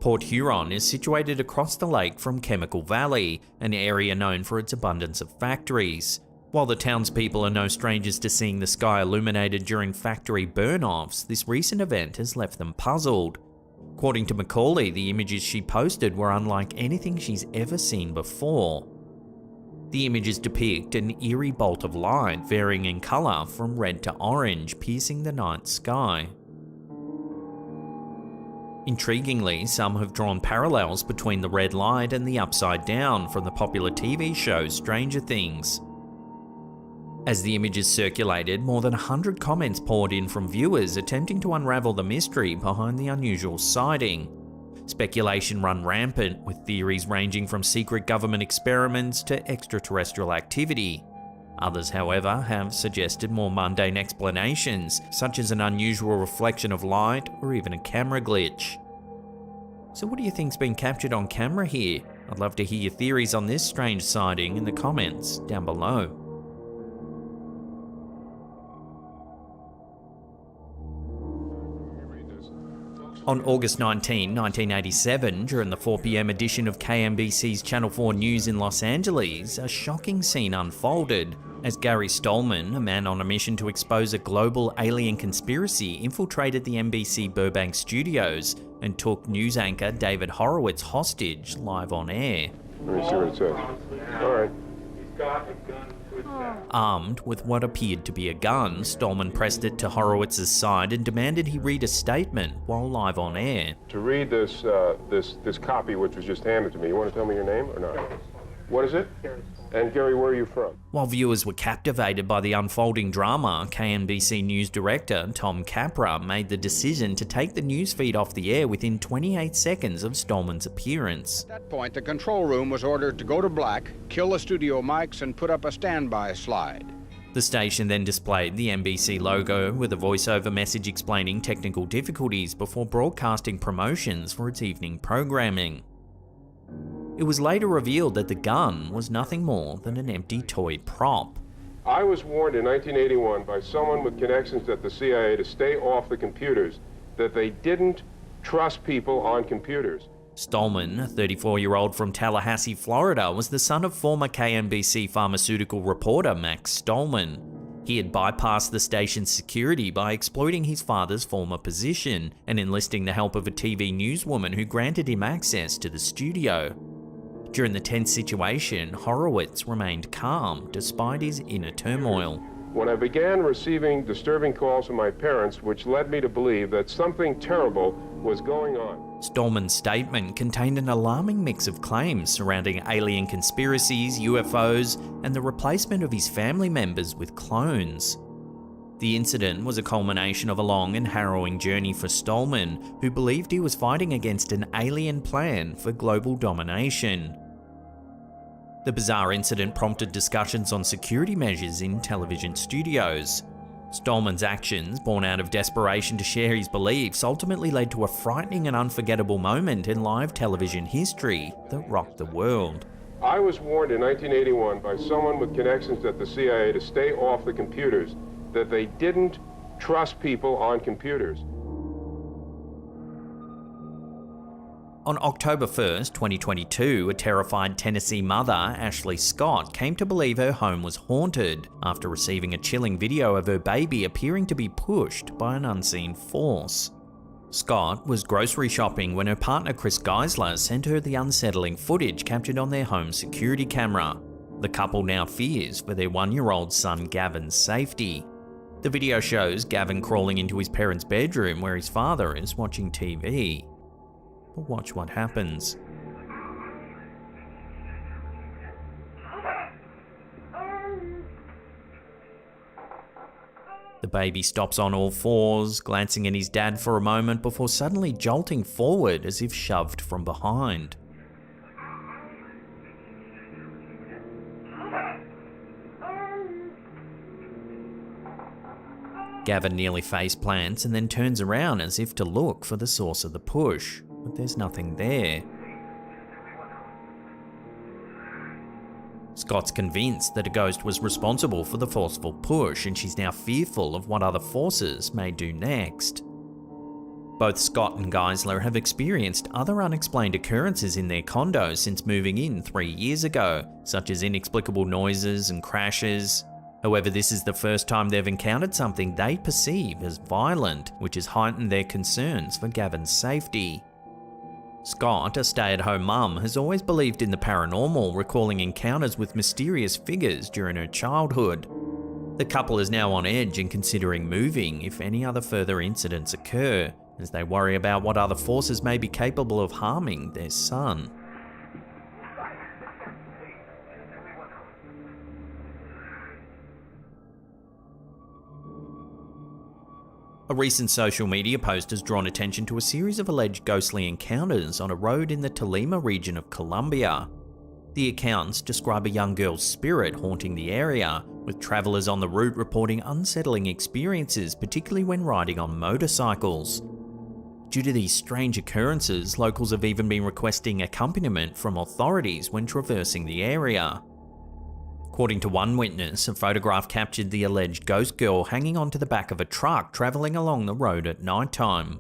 Port Huron is situated across the lake from Chemical Valley, an area known for its abundance of factories. While the townspeople are no strangers to seeing the sky illuminated during factory burn-offs, this recent event has left them puzzled. According to Macaulay, the images she posted were unlike anything she's ever seen before. The images depict an eerie bolt of light varying in colour from red to orange, piercing the night sky. Intriguingly, some have drawn parallels between the red light and the upside down from the popular TV show Stranger Things. As the images circulated, more than 100 comments poured in from viewers attempting to unravel the mystery behind the unusual sighting. Speculation ran rampant, with theories ranging from secret government experiments to extraterrestrial activity. Others, however, have suggested more mundane explanations, such as an unusual reflection of light or even a camera glitch. So what do you think's been captured on camera here? I'd love to hear your theories on this strange sighting in the comments down below. On August 19, 1987, during the 4 p.m. edition of KMBC's Channel 4 News in Los Angeles, a shocking scene unfolded as Gary Stolman, a man on a mission to expose a global alien conspiracy, infiltrated the NBC Burbank studios and took news anchor David Horowitz hostage live on air. Let me see what it says. All right. He's got a gun to Armed with what appeared to be a gun, Stallman pressed it to Horowitz's side and demanded he read a statement while live on air. To read this copy which was just handed to me, you want to tell me your name or not? What is it? And Gary, where are you from? While viewers were captivated by the unfolding drama, KNBC News director Tom Capra made the decision to take the newsfeed off the air within 28 seconds of Stallman's appearance. At that point, the control room was ordered to go to black, kill the studio mics, and put up a standby slide. The station then displayed the NBC logo with a voiceover message explaining technical difficulties before broadcasting promotions for its evening programming. It was later revealed that the gun was nothing more than an empty toy prop. I was warned in 1981 by someone with connections at the CIA to stay off the computers, that they didn't trust people on computers. Stallman, a 34-year-old from Tallahassee, Florida, was the son of former KNBC pharmaceutical reporter Max Stallman. He had bypassed the station's security by exploiting his father's former position and enlisting the help of a TV newswoman who granted him access to the studio. During the tense situation, Horowitz remained calm despite his inner turmoil. When I began receiving disturbing calls from my parents, which led me to believe that something terrible was going on. Stallman's statement contained an alarming mix of claims surrounding alien conspiracies, UFOs, and the replacement of his family members with clones. The incident was a culmination of a long and harrowing journey for Stallman, who believed he was fighting against an alien plan for global domination. The bizarre incident prompted discussions on security measures in television studios. Stallman's actions, born out of desperation to share his beliefs, ultimately led to a frightening and unforgettable moment in live television history that rocked the world. I was warned in 1981 by someone with connections at the CIA to stay off the computers, that they didn't trust people on computers. On October 1st, 2022, a terrified Tennessee mother, Ashley Scott, came to believe her home was haunted after receiving a chilling video of her baby appearing to be pushed by an unseen force. Scott was grocery shopping when her partner Chris Geisler sent her the unsettling footage captured on their home security camera. The couple now fears for their 1-year-old son Gavin's safety. The video shows Gavin crawling into his parents' bedroom where his father is watching TV. But watch what happens. The baby stops on all fours, glancing at his dad for a moment before suddenly jolting forward as if shoved from behind. Gavin nearly face plants and then turns around as if to look for the source of the push, but there's nothing there. Scott's convinced that a ghost was responsible for the forceful push, and she's now fearful of what other forces may do next. Both Scott and Geisler have experienced other unexplained occurrences in their condo since moving in 3 years ago, such as inexplicable noises and crashes. However, this is the first time they've encountered something they perceive as violent, which has heightened their concerns for Gavin's safety. Scott, a stay-at-home mum, has always believed in the paranormal, recalling encounters with mysterious figures during her childhood. The couple is now on edge and considering moving if any other further incidents occur, as they worry about what other forces may be capable of harming their son. A recent social media post has drawn attention to a series of alleged ghostly encounters on a road in the Tolima region of Colombia. The accounts describe a young girl's spirit haunting the area, with travellers on the route reporting unsettling experiences, particularly when riding on motorcycles. Due to these strange occurrences, locals have even been requesting accompaniment from authorities when traversing the area. According to one witness, a photograph captured the alleged ghost girl hanging onto the back of a truck travelling along the road at night time.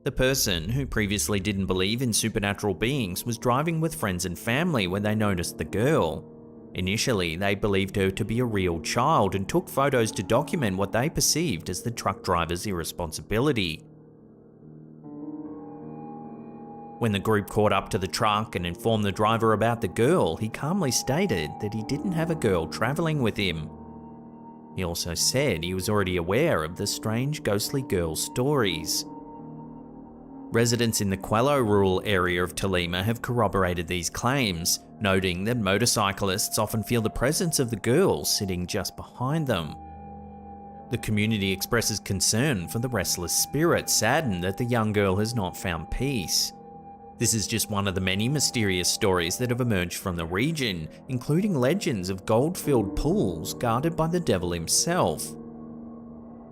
The person, who previously didn't believe in supernatural beings, was driving with friends and family when they noticed the girl. Initially, they believed her to be a real child and took photos to document what they perceived as the truck driver's irresponsibility. When the group caught up to the truck and informed the driver about the girl, he calmly stated that he didn't have a girl travelling with him. He also said he was already aware of the strange ghostly girl stories. Residents in the Quello rural area of Tolima have corroborated these claims, noting that motorcyclists often feel the presence of the girl sitting just behind them. The community expresses concern for the restless spirit, saddened that the young girl has not found peace. This is just one of the many mysterious stories that have emerged from the region, including legends of gold-filled pools guarded by the devil himself.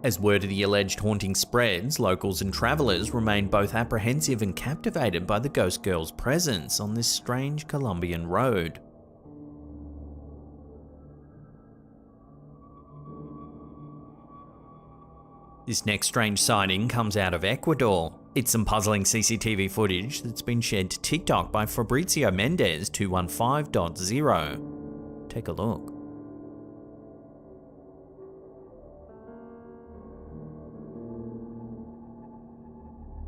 As word of the alleged haunting spreads, locals and travellers remain both apprehensive and captivated by the ghost girl's presence on this strange Colombian road. This next strange sighting comes out of Ecuador. It's some puzzling CCTV footage that's been shared to TikTok by Fabrizio Mendez 215.0. Take a look.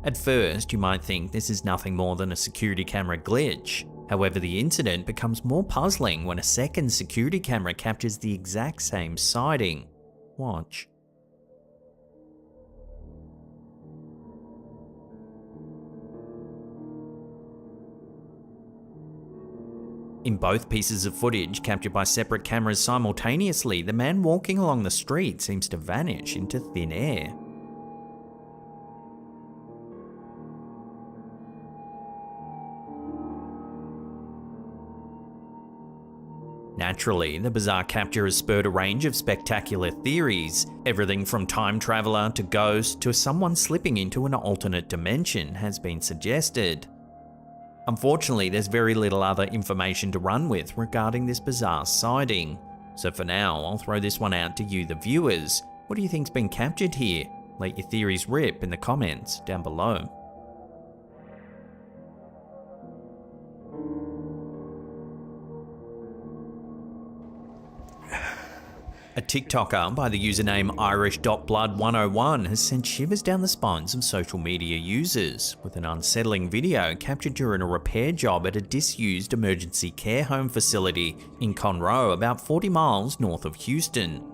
At first, you might think this is nothing more than a security camera glitch. However, the incident becomes more puzzling when a second security camera captures the exact same sighting. Watch. In both pieces of footage captured by separate cameras simultaneously, the man walking along the street seems to vanish into thin air. Naturally, the bizarre capture has spurred a range of spectacular theories. Everything from time traveler to ghost to someone slipping into an alternate dimension has been suggested. Unfortunately, there's very little other information to run with regarding this bizarre sighting. So for now, I'll throw this one out to you, the viewers. What do you think's been captured here? Let your theories rip in the comments down below. A TikToker by the username Irish.blood101 has sent shivers down the spines of social media users with an unsettling video captured during a repair job at a disused emergency care home facility in Conroe, about 40 miles north of Houston.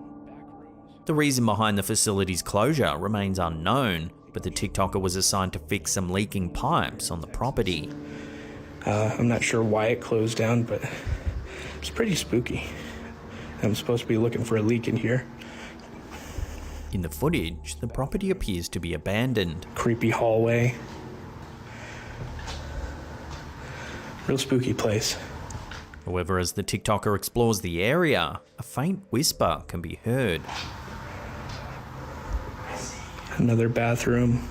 The reason behind the facility's closure remains unknown, but the TikToker was assigned to fix some leaking pipes on the property. I'm not sure why it closed down, but it's pretty spooky. I'm supposed to be looking for a leak in here. In the footage, the property appears to be abandoned. Creepy hallway. Real spooky place. However, as the TikToker explores the area, a faint whisper can be heard. Another bathroom.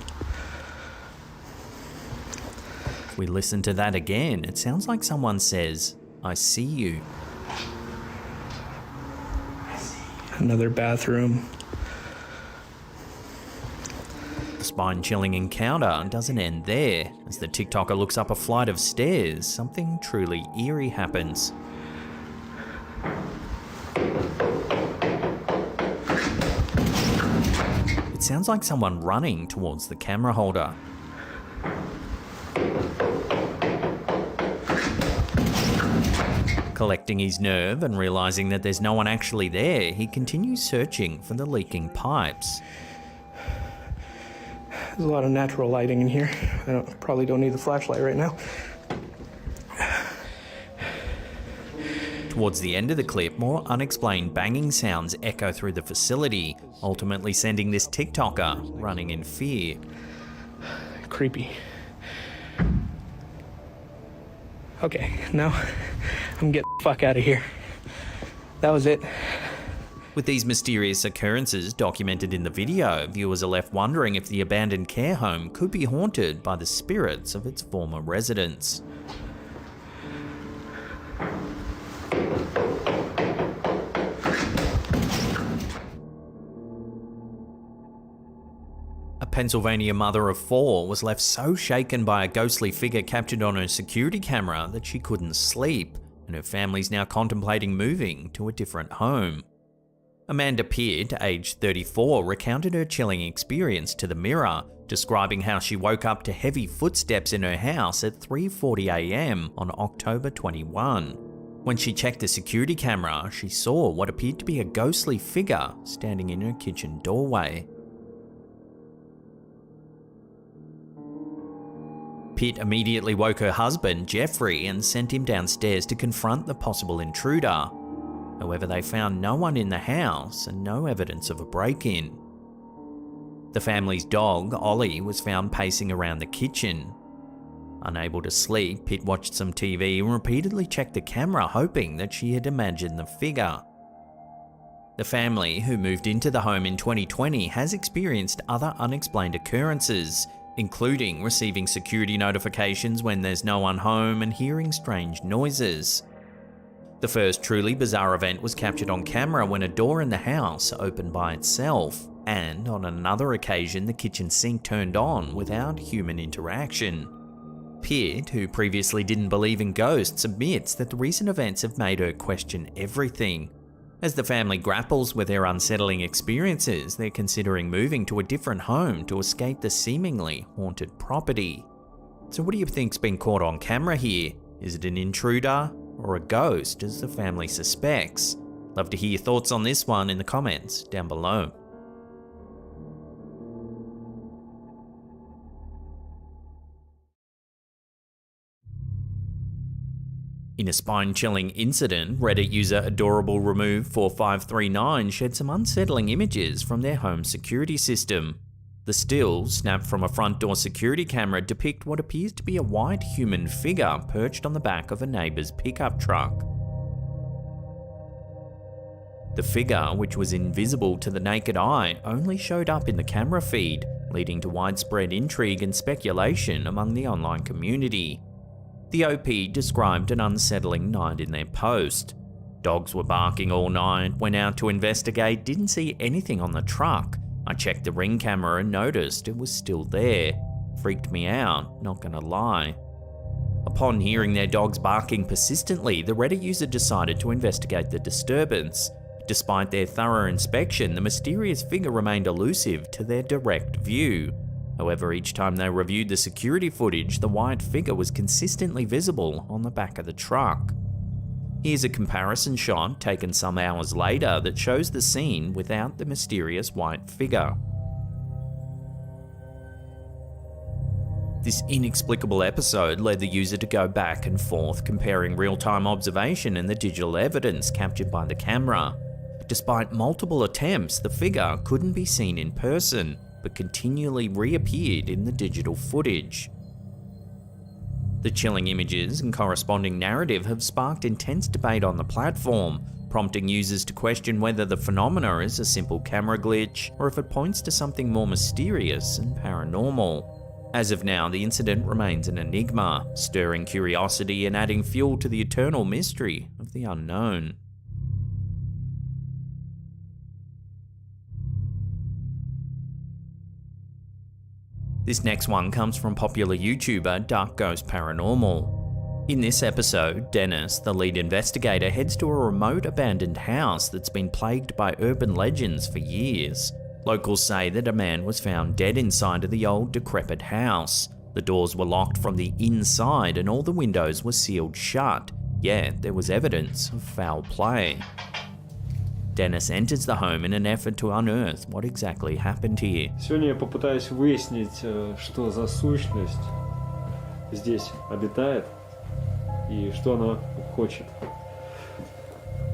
If we listen to that again, it sounds like someone says, "I see you." Another bathroom. The spine-chilling encounter doesn't end there. As the TikToker looks up a flight of stairs, something truly eerie happens. It sounds like someone running towards the camera holder. Collecting his nerve and realizing that there's no one actually there, he continues searching for the leaking pipes. There's a lot of natural lighting in here. I probably don't need the flashlight right now. Towards the end of the clip, more unexplained banging sounds echo through the facility, ultimately sending this TikToker running in fear. Creepy. Okay, now I'm getting the fuck out of here. That was it. With these mysterious occurrences documented in the video, viewers are left wondering if the abandoned care home could be haunted by the spirits of its former residents. A Pennsylvania mother of 4 was left so shaken by a ghostly figure captured on her security camera that she couldn't sleep, and her family's now contemplating moving to a different home. Amanda Pitt, aged 34, recounted her chilling experience to the Mirror, describing how she woke up to heavy footsteps in her house at 3:40 a.m. on October 21. When she checked the security camera, she saw what appeared to be a ghostly figure standing in her kitchen doorway. Pitt immediately woke her husband, Jeffrey, and sent him downstairs to confront the possible intruder. However, they found no one in the house and no evidence of a break-in. The family's dog, Ollie, was found pacing around the kitchen. Unable to sleep, Pitt watched some TV and repeatedly checked the camera, hoping that she had imagined the figure. The family, who moved into the home in 2020, has experienced other unexplained occurrences, including receiving security notifications when there's no one home and hearing strange noises. The first truly bizarre event was captured on camera when a door in the house opened by itself, and on another occasion the kitchen sink turned on without human interaction. Pitt, who previously didn't believe in ghosts, admits that the recent events have made her question everything. As the family grapples with their unsettling experiences, they're considering moving to a different home to escape the seemingly haunted property. So what do you think's been caught on camera here? Is it an intruder or a ghost, as the family suspects? Love to hear your thoughts on this one in the comments down below. In a spine-chilling incident, Reddit user Adorable Remove 4539 shared some unsettling images from their home security system. The stills, snapped from a front door security camera, depict what appears to be a white human figure perched on the back of a neighbour's pickup truck. The figure, which was invisible to the naked eye, only showed up in the camera feed, leading to widespread intrigue and speculation among the online community. The OP described an unsettling night in their post. Dogs were barking all night, went out to investigate, didn't see anything on the truck. I checked the ring camera and noticed it was still there. Freaked me out, not gonna lie. Upon hearing their dogs barking persistently, the Reddit user decided to investigate the disturbance. Despite their thorough inspection, the mysterious figure remained elusive to their direct view. However, each time they reviewed the security footage, the white figure was consistently visible on the back of the truck. Here's a comparison shot taken some hours later that shows the scene without the mysterious white figure. This inexplicable episode led the user to go back and forth, comparing real-time observation and the digital evidence captured by the camera. Despite multiple attempts, the figure couldn't be seen in person, but continually reappeared in the digital footage. The chilling images and corresponding narrative have sparked intense debate on the platform, prompting users to question whether the phenomena is a simple camera glitch or if it points to something more mysterious and paranormal. As of now, the incident remains an enigma, stirring curiosity and adding fuel to the eternal mystery of the unknown. This next one comes from popular YouTuber Dark Ghost Paranormal. In this episode, Dennis, the lead investigator, heads to a remote abandoned house that's been plagued by urban legends for years. Locals say that a man was found dead inside of the old decrepit house. The doors were locked from the inside and all the windows were sealed shut, yet there was evidence of foul play. Dennis enters the home in an effort to unearth what exactly happened here. Сегодня я попытаюсь выяснить, что за сущность здесь обитает и что она хочет.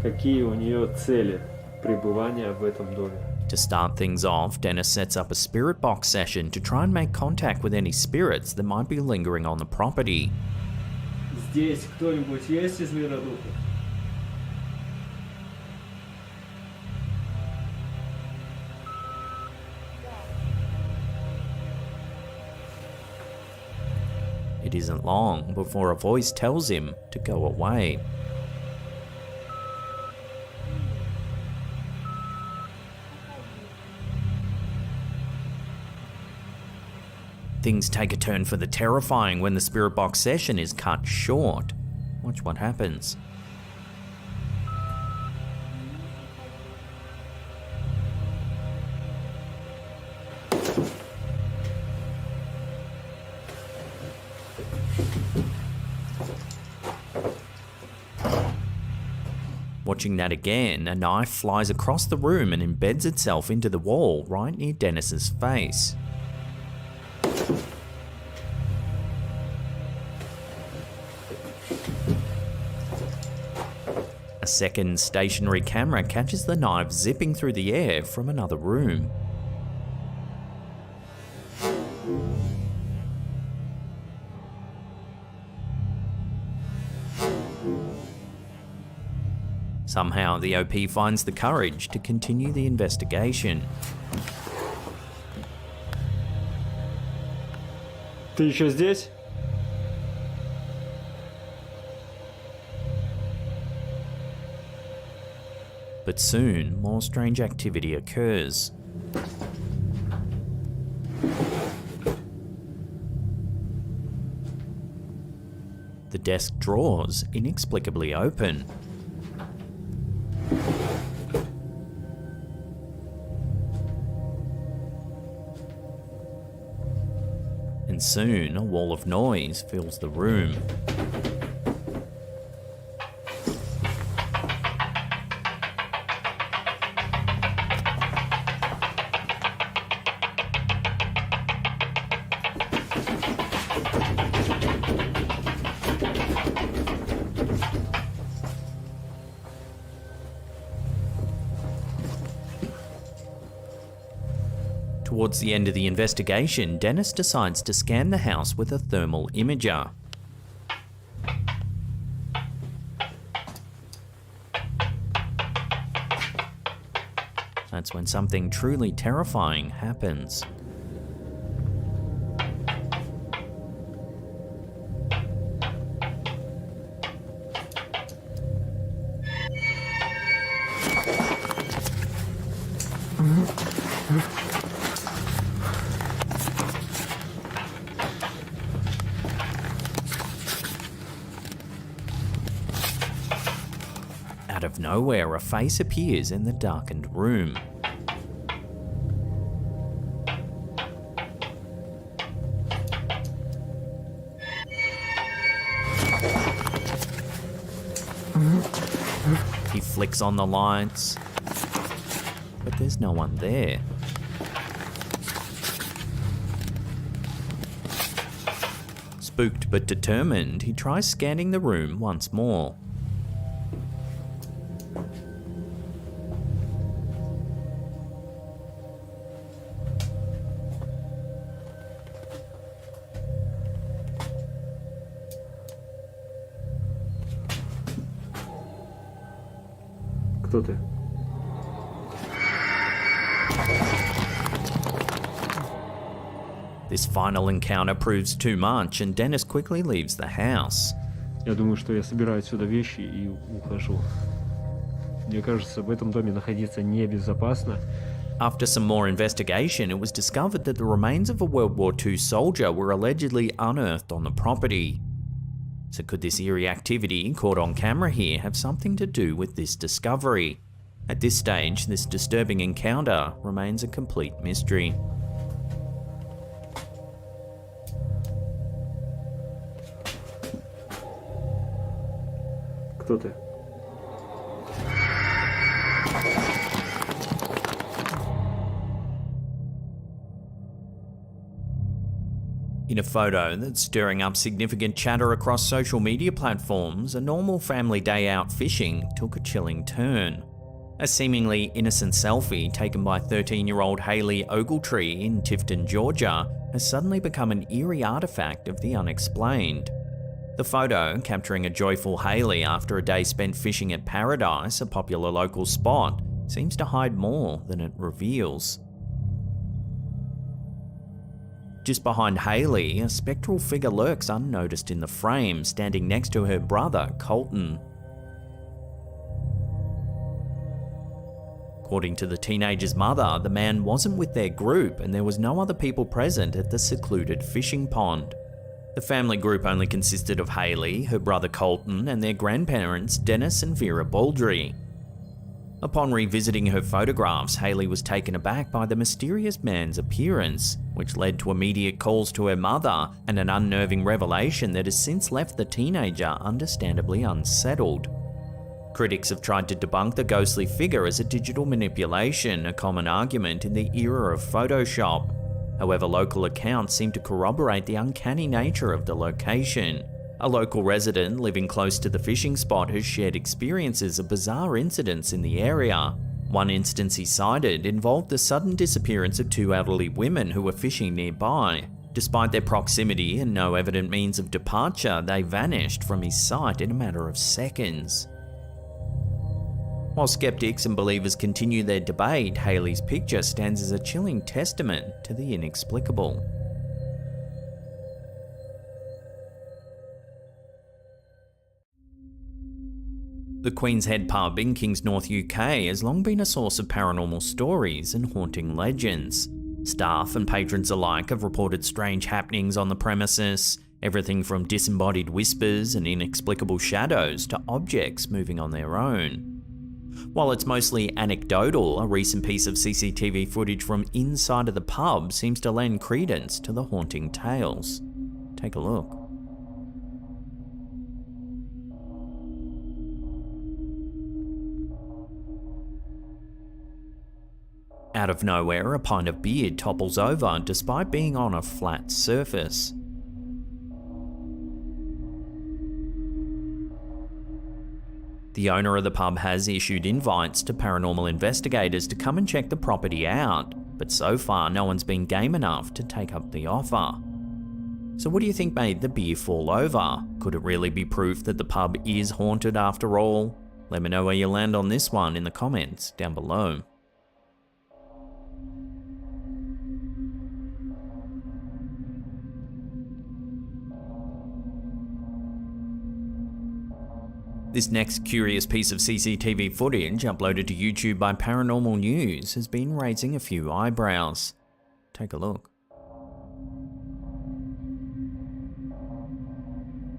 Какие у нее цели пребывания в этом доме. To start things off, Dennis sets up a spirit box session to try and make contact with any spirits that might be lingering on the property. Здесь кто-нибудь есть из мира духов? It isn't long before a voice tells him to go away. Things take a turn for the terrifying when the spirit box session is cut short. Watch what happens. Watching that again, a knife flies across the room and embeds itself into the wall right near Dennis's face. A second stationary camera catches the knife zipping through the air from another room. Somehow, the OP finds the courage to continue the investigation. Ты еще здесь? But soon, more strange activity occurs. The desk drawers inexplicably open. And soon, a wall of noise fills the room. Towards the end of the investigation, Dennis decides to scan the house with a thermal imager. That's when something truly terrifying happens. Out of nowhere, a face appears in the darkened room. He flicks on the lights, but there's no one there. Spooked but determined, he tries scanning the room once more. Кто ты? This final encounter proves too much, and Dennis quickly leaves the house. Я думаю, что я собираю отсюда вещи и ухожу. Мне кажется, в этом доме находиться небезопасно. After some more investigation, it was discovered that the remains of a World War II soldier were allegedly unearthed on the property. So could this eerie activity caught on camera here have something to do with this discovery? At this stage, this disturbing encounter remains a complete mystery. Кто ты? In a photo that's stirring up significant chatter across social media platforms, a normal family day out fishing took a chilling turn. A seemingly innocent selfie taken by 13-year-old Hayley Ogletree in Tifton, Georgia, has suddenly become an eerie artifact of the unexplained. The photo, capturing a joyful Hayley after a day spent fishing at Paradise, a popular local spot, seems to hide more than it reveals. Just behind Hayley, a spectral figure lurks unnoticed in the frame, standing next to her brother, Colton. According to the teenager's mother, the man wasn't with their group and there was no other people present at the secluded fishing pond. The family group only consisted of Hayley, her brother Colton, and their grandparents, Dennis and Vera Baldry. Upon revisiting her photographs, Hayley was taken aback by the mysterious man's appearance, which led to immediate calls to her mother and an unnerving revelation that has since left the teenager understandably unsettled. Critics have tried to debunk the ghostly figure as a digital manipulation, a common argument in the era of Photoshop. However, local accounts seem to corroborate the uncanny nature of the location. A local resident living close to the fishing spot has shared experiences of bizarre incidents in the area. One instance he cited involved the sudden disappearance of two elderly women who were fishing nearby. Despite their proximity and no evident means of departure, they vanished from his sight in a matter of seconds. While skeptics and believers continue their debate, Haley's picture stands as a chilling testament to the inexplicable. The Queen's Head pub in Kingsnorth, UK has long been a source of paranormal stories and haunting legends. Staff and patrons alike have reported strange happenings on the premises, everything from disembodied whispers and inexplicable shadows to objects moving on their own. While it's mostly anecdotal, a recent piece of CCTV footage from inside of the pub seems to lend credence to the haunting tales. Take a look. Out of nowhere, a pint of beer topples over despite being on a flat surface. The owner of the pub has issued invites to paranormal investigators to come and check the property out, but so far no one's been game enough to take up the offer. So what do you think made the beer fall over? Could it really be proof that the pub is haunted after all? Let me know where you land on this one in the comments down below. This next curious piece of CCTV footage, uploaded to YouTube by Paranormal News, has been raising a few eyebrows. Take a look.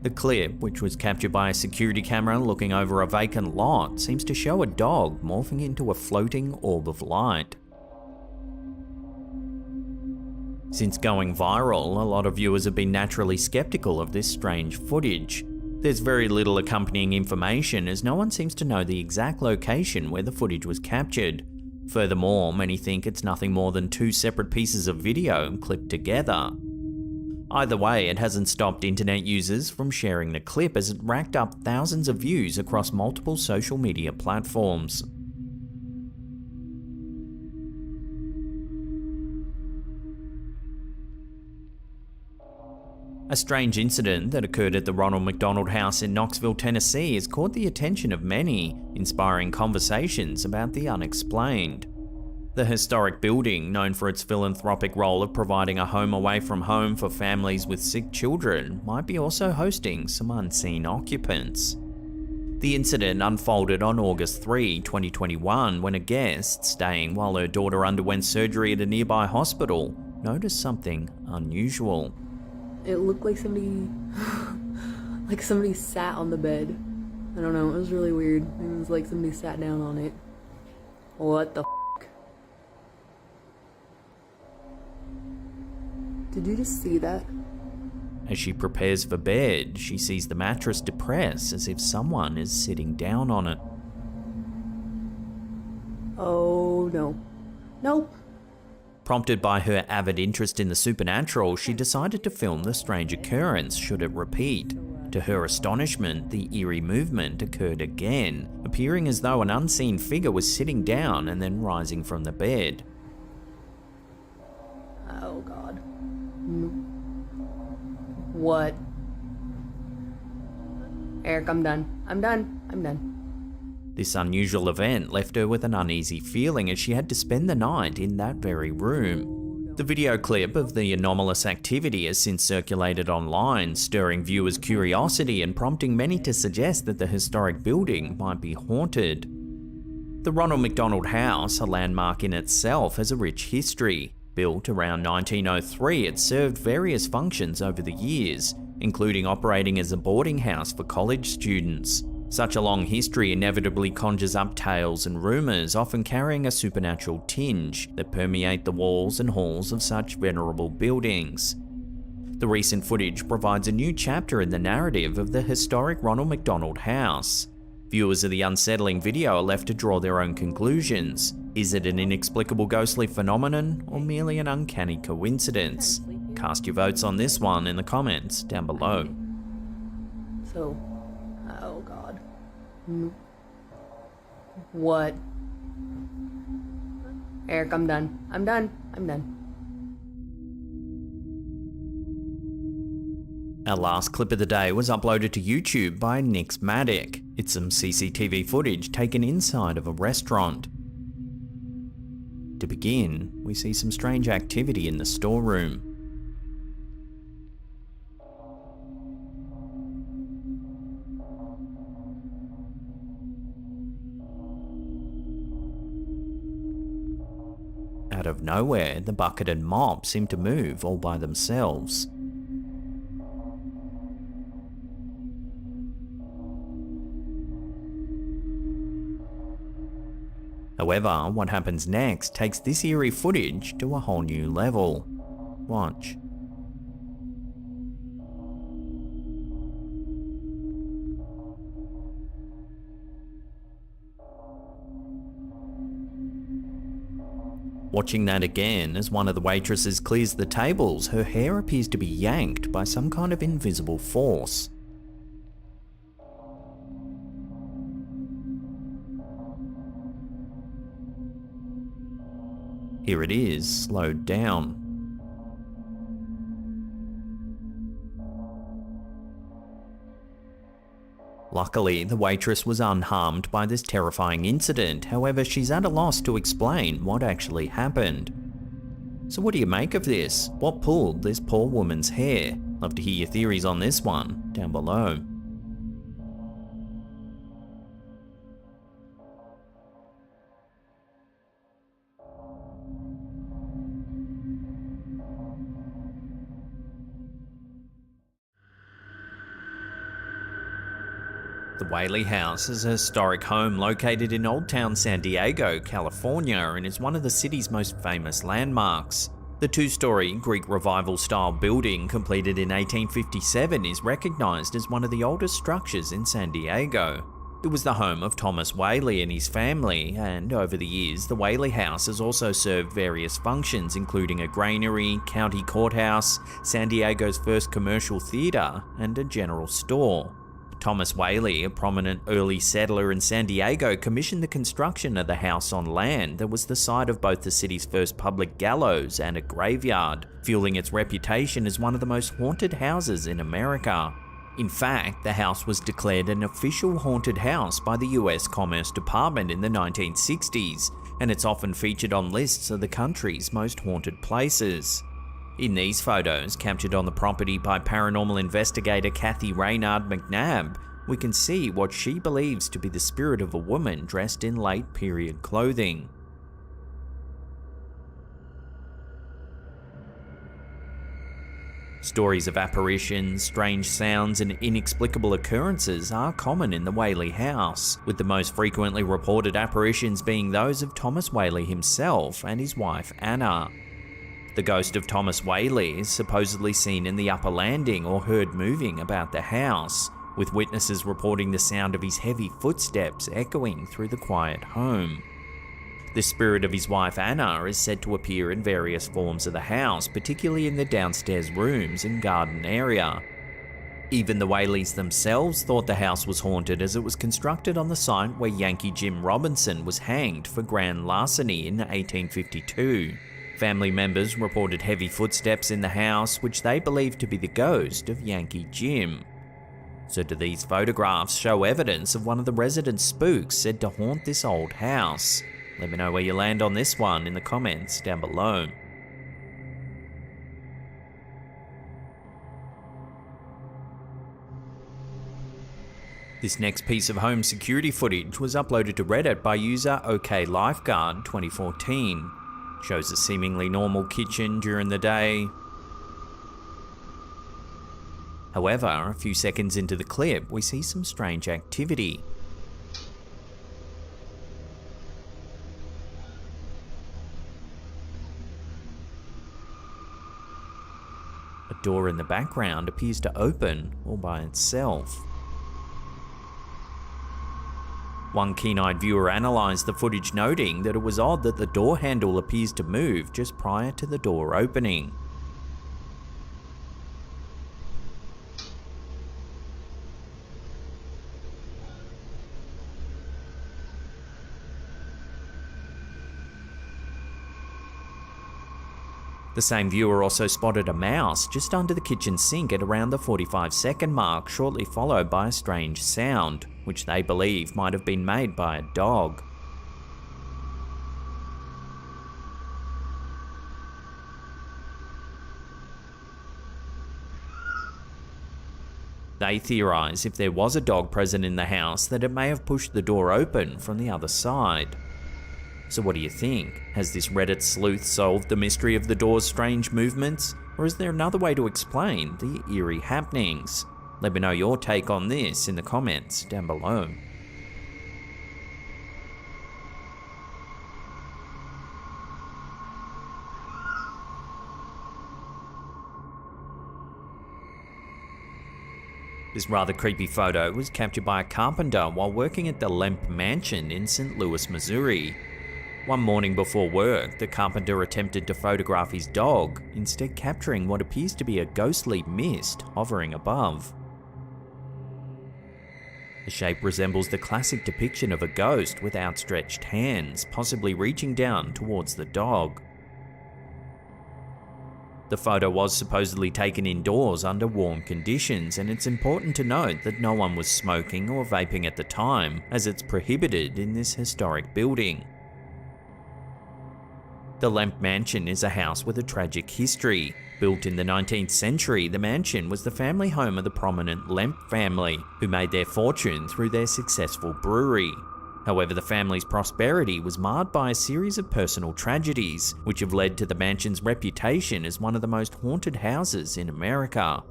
The clip, which was captured by a security camera looking over a vacant lot, seems to show a dog morphing into a floating orb of light. Since going viral, a lot of viewers have been naturally skeptical of this strange footage. There's very little accompanying information as no one seems to know the exact location where the footage was captured. Furthermore, many think it's nothing more than two separate pieces of video clipped together. Either way, it hasn't stopped internet users from sharing the clip as it racked up thousands of views across multiple social media platforms. A strange incident that occurred at the Ronald McDonald House in Knoxville, Tennessee has caught the attention of many, inspiring conversations about the unexplained. The historic building, known for its philanthropic role of providing a home away from home for families with sick children, might be also hosting some unseen occupants. The incident unfolded on August 3, 2021, when a guest, staying while her daughter underwent surgery at a nearby hospital, noticed something unusual. It looked like somebody sat on the bed. I don't know, it was really weird. It was like somebody sat down on it. What the f***? Did you just see that? As she prepares for bed, she sees the mattress depress as if someone is sitting down on it. Oh no. Nope. Prompted by her avid interest in the supernatural, she decided to film the strange occurrence should it repeat. To her astonishment, the eerie movement occurred again, appearing as though an unseen figure was sitting down and then rising from the bed. Oh god. What? Eric, I'm done. I'm done. This unusual event left her with an uneasy feeling as she had to spend the night in that very room. The video clip of the anomalous activity has since circulated online, stirring viewers' curiosity and prompting many to suggest that the historic building might be haunted. The Ronald McDonald House, a landmark in itself, has a rich history. Built around 1903, it served various functions over the years, including operating as a boarding house for college students. Such a long history inevitably conjures up tales and rumours, often carrying a supernatural tinge, that permeate the walls and halls of such venerable buildings. The recent footage provides a new chapter in the narrative of the historic Ronald McDonald House. Viewers of the unsettling video are left to draw their own conclusions. Is it an inexplicable ghostly phenomenon or merely an uncanny coincidence? Cast your votes on this one in the comments down below. So, oh god. What? Eric, I'm done. I'm done. Our last clip of the day was uploaded to YouTube by Nixmatic. It's some CCTV footage taken inside of a restaurant. To begin, we see some strange activity in the storeroom. Out of nowhere, the bucket and mop seem to move all by themselves. However, what happens next takes this eerie footage to a whole new level. Watch. Watching that again, as one of the waitresses clears the tables, her hair appears to be yanked by some kind of invisible force. Here it is, slowed down. Luckily, the waitress was unharmed by this terrifying incident, however she's at a loss to explain what actually happened. So what do you make of this? What pulled this poor woman's hair? Love to hear your theories on this one, down below. The Whaley House is a historic home located in Old Town San Diego, California, and is one of the city's most famous landmarks. The two-story Greek Revival-style building, completed in 1857, is recognized as one of the oldest structures in San Diego. It was the home of Thomas Whaley and his family, and over the years, the Whaley House has also served various functions, including a granary, county courthouse, San Diego's first commercial theater, and a general store. Thomas Whaley, a prominent early settler in San Diego, commissioned the construction of the house on land that was the site of both the city's first public gallows and a graveyard, fueling its reputation as one of the most haunted houses in America. In fact, the house was declared an official haunted house by the US Commerce Department in the 1960s, and it's often featured on lists of the country's most haunted places. In these photos, captured on the property by paranormal investigator Kathy Raynard McNabb, we can see what she believes to be the spirit of a woman dressed in late period clothing. Stories of apparitions, strange sounds, and inexplicable occurrences are common in the Whaley house, with the most frequently reported apparitions being those of Thomas Whaley himself and his wife Anna. The ghost of Thomas Whaley is supposedly seen in the upper landing or heard moving about the house, with witnesses reporting the sound of his heavy footsteps echoing through the quiet home. The spirit of his wife Anna is said to appear in various forms of the house, particularly in the downstairs rooms and garden area. Even the Whaleys themselves thought the house was haunted, as it was constructed on the site where Yankee Jim Robinson was hanged for grand larceny in 1852. Family members reported heavy footsteps in the house, which they believed to be the ghost of Yankee Jim. So do these photographs show evidence of one of the resident spooks said to haunt this old house? Let me know where you land on this one in the comments down below. This next piece of home security footage was uploaded to Reddit by user OKLifeguard 2014. Shows a seemingly normal kitchen during the day. However, a few seconds into the clip, we see some strange activity. A door in the background appears to open all by itself. One keen-eyed viewer analysed the footage, noting that it was odd that the door handle appears to move just prior to the door opening. The same viewer also spotted a mouse just under the kitchen sink at around the 45-second mark, shortly followed by a strange sound, which they believe might have been made by a dog. They theorise if there was a dog present in the house that it may have pushed the door open from the other side. So what do you think? Has this Reddit sleuth solved the mystery of the door's strange movements? Or is there another way to explain the eerie happenings? Let me know your take on this in the comments down below. This rather creepy photo was captured by a carpenter while working at the Lemp Mansion in St. Louis, Missouri. One morning before work, the carpenter attempted to photograph his dog, instead capturing what appears to be a ghostly mist hovering above. The shape resembles the classic depiction of a ghost with outstretched hands, possibly reaching down towards the dog. The photo was supposedly taken indoors under warm conditions, and it's important to note that no one was smoking or vaping at the time, as it's prohibited in this historic building. The Lemp Mansion is a house with a tragic history. Built in the 19th century, the mansion was the family home of the prominent Lemp family, who made their fortune through their successful brewery. However, the family's prosperity was marred by a series of personal tragedies, which have led to the mansion's reputation as one of the most haunted houses in America.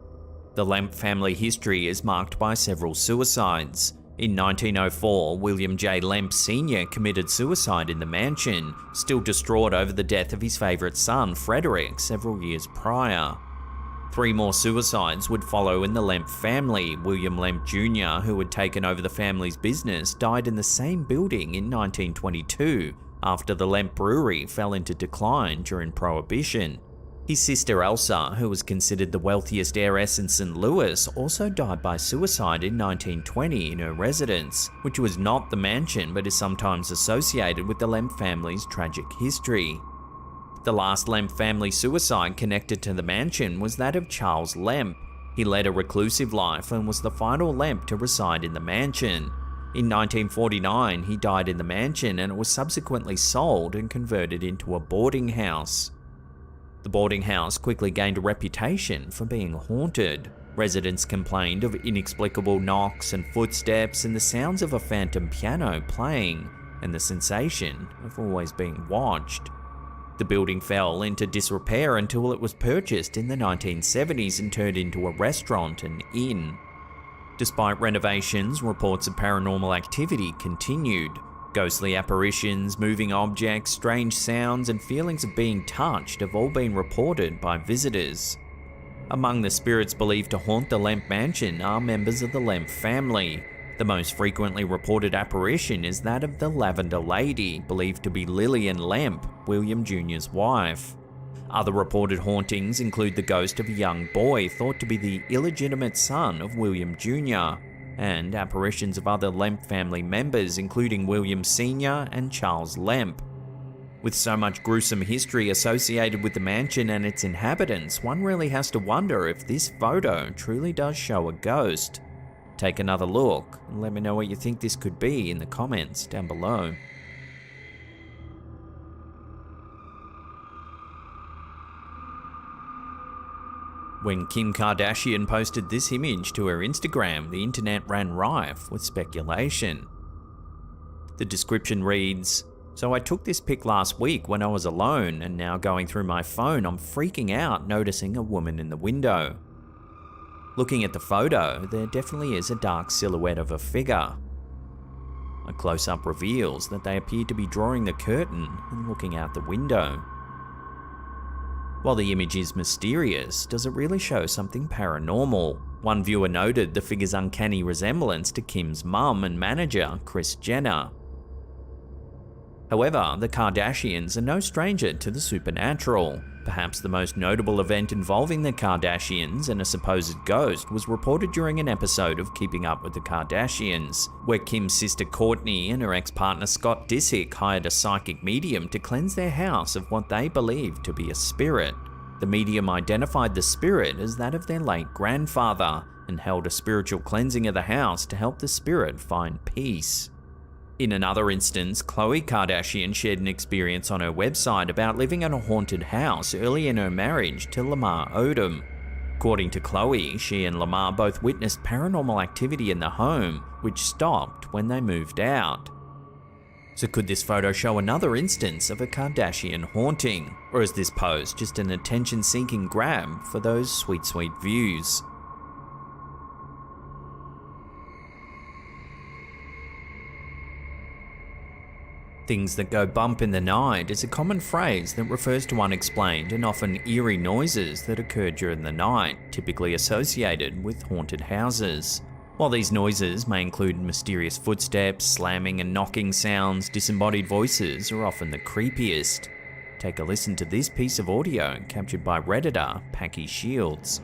The Lemp family history is marked by several suicides. In 1904, William J. Lemp Sr. committed suicide in the mansion, still distraught over the death of his favourite son, Frederick, several years prior. 3 more suicides would follow in the Lemp family. William Lemp Jr., who had taken over the family's business, died in the same building in 1922, after the Lemp Brewery fell into decline during Prohibition. His sister Elsa, who was considered the wealthiest heiress in St. Louis, also died by suicide in 1920 in her residence, which was not the mansion but is sometimes associated with the Lemp family's tragic history. The last Lemp family suicide connected to the mansion was that of Charles Lemp. He led a reclusive life and was the final Lemp to reside in the mansion. In 1949, he died in the mansion, and it was subsequently sold and converted into a boarding house. The boarding house quickly gained a reputation for being haunted. Residents complained of inexplicable knocks and footsteps and the sounds of a phantom piano playing, and the sensation of always being watched. The building fell into disrepair until it was purchased in the 1970s and turned into a restaurant and inn. Despite renovations, reports of paranormal activity continued. Ghostly apparitions, moving objects, strange sounds, and feelings of being touched have all been reported by visitors. Among the spirits believed to haunt the Lemp Mansion are members of the Lemp family. The most frequently reported apparition is that of the Lavender Lady, believed to be Lillian Lemp, William Jr.'s wife. Other reported hauntings include the ghost of a young boy thought to be the illegitimate son of William Jr., and apparitions of other Lemp family members, including William Sr. and Charles Lemp. With so much gruesome history associated with the mansion and its inhabitants, one really has to wonder if this photo truly does show a ghost. Take another look and let me know what you think this could be in the comments down below. When Kim Kardashian posted this image to her Instagram, the internet ran rife with speculation. The description reads, "So I took this pic last week when I was alone, and now going through my phone I'm freaking out noticing a woman in the window. Looking at the photo, there definitely is a dark silhouette of a figure. A close-up reveals that they appear to be drawing the curtain and looking out the window. While the image is mysterious, does it really show something paranormal? One viewer noted the figure's uncanny resemblance to Kim's mum and manager, Kris Jenner. However, the Kardashians are no stranger to the supernatural. Perhaps the most notable event involving the Kardashians and a supposed ghost was reported during an episode of Keeping Up with the Kardashians, where Kim's sister Kourtney and her ex-partner Scott Disick hired a psychic medium to cleanse their house of what they believed to be a spirit. The medium identified the spirit as that of their late grandfather and held a spiritual cleansing of the house to help the spirit find peace. In another instance, Khloe Kardashian shared an experience on her website about living in a haunted house early in her marriage to Lamar Odom. According to Khloe, she and Lamar both witnessed paranormal activity in the home, which stopped when they moved out. So could this photo show another instance of a Kardashian haunting? Or is this post just an attention-seeking grab for those sweet, sweet views? Things that go bump in the night is a common phrase that refers to unexplained and often eerie noises that occur during the night, typically associated with haunted houses. While these noises may include mysterious footsteps, slamming and knocking sounds, disembodied voices are often the creepiest. Take a listen to this piece of audio captured by Redditor Packy Shields.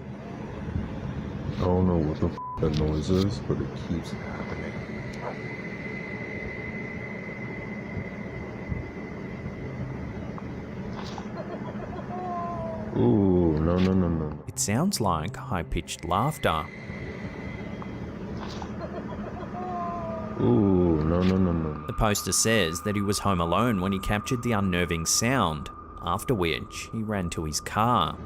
I don't know what the f that noise is, but it keeps happening. Ooh, no. It sounds like high-pitched laughter. Ooh, no. The poster says that he was home alone when he captured the unnerving sound, after which he ran to his car.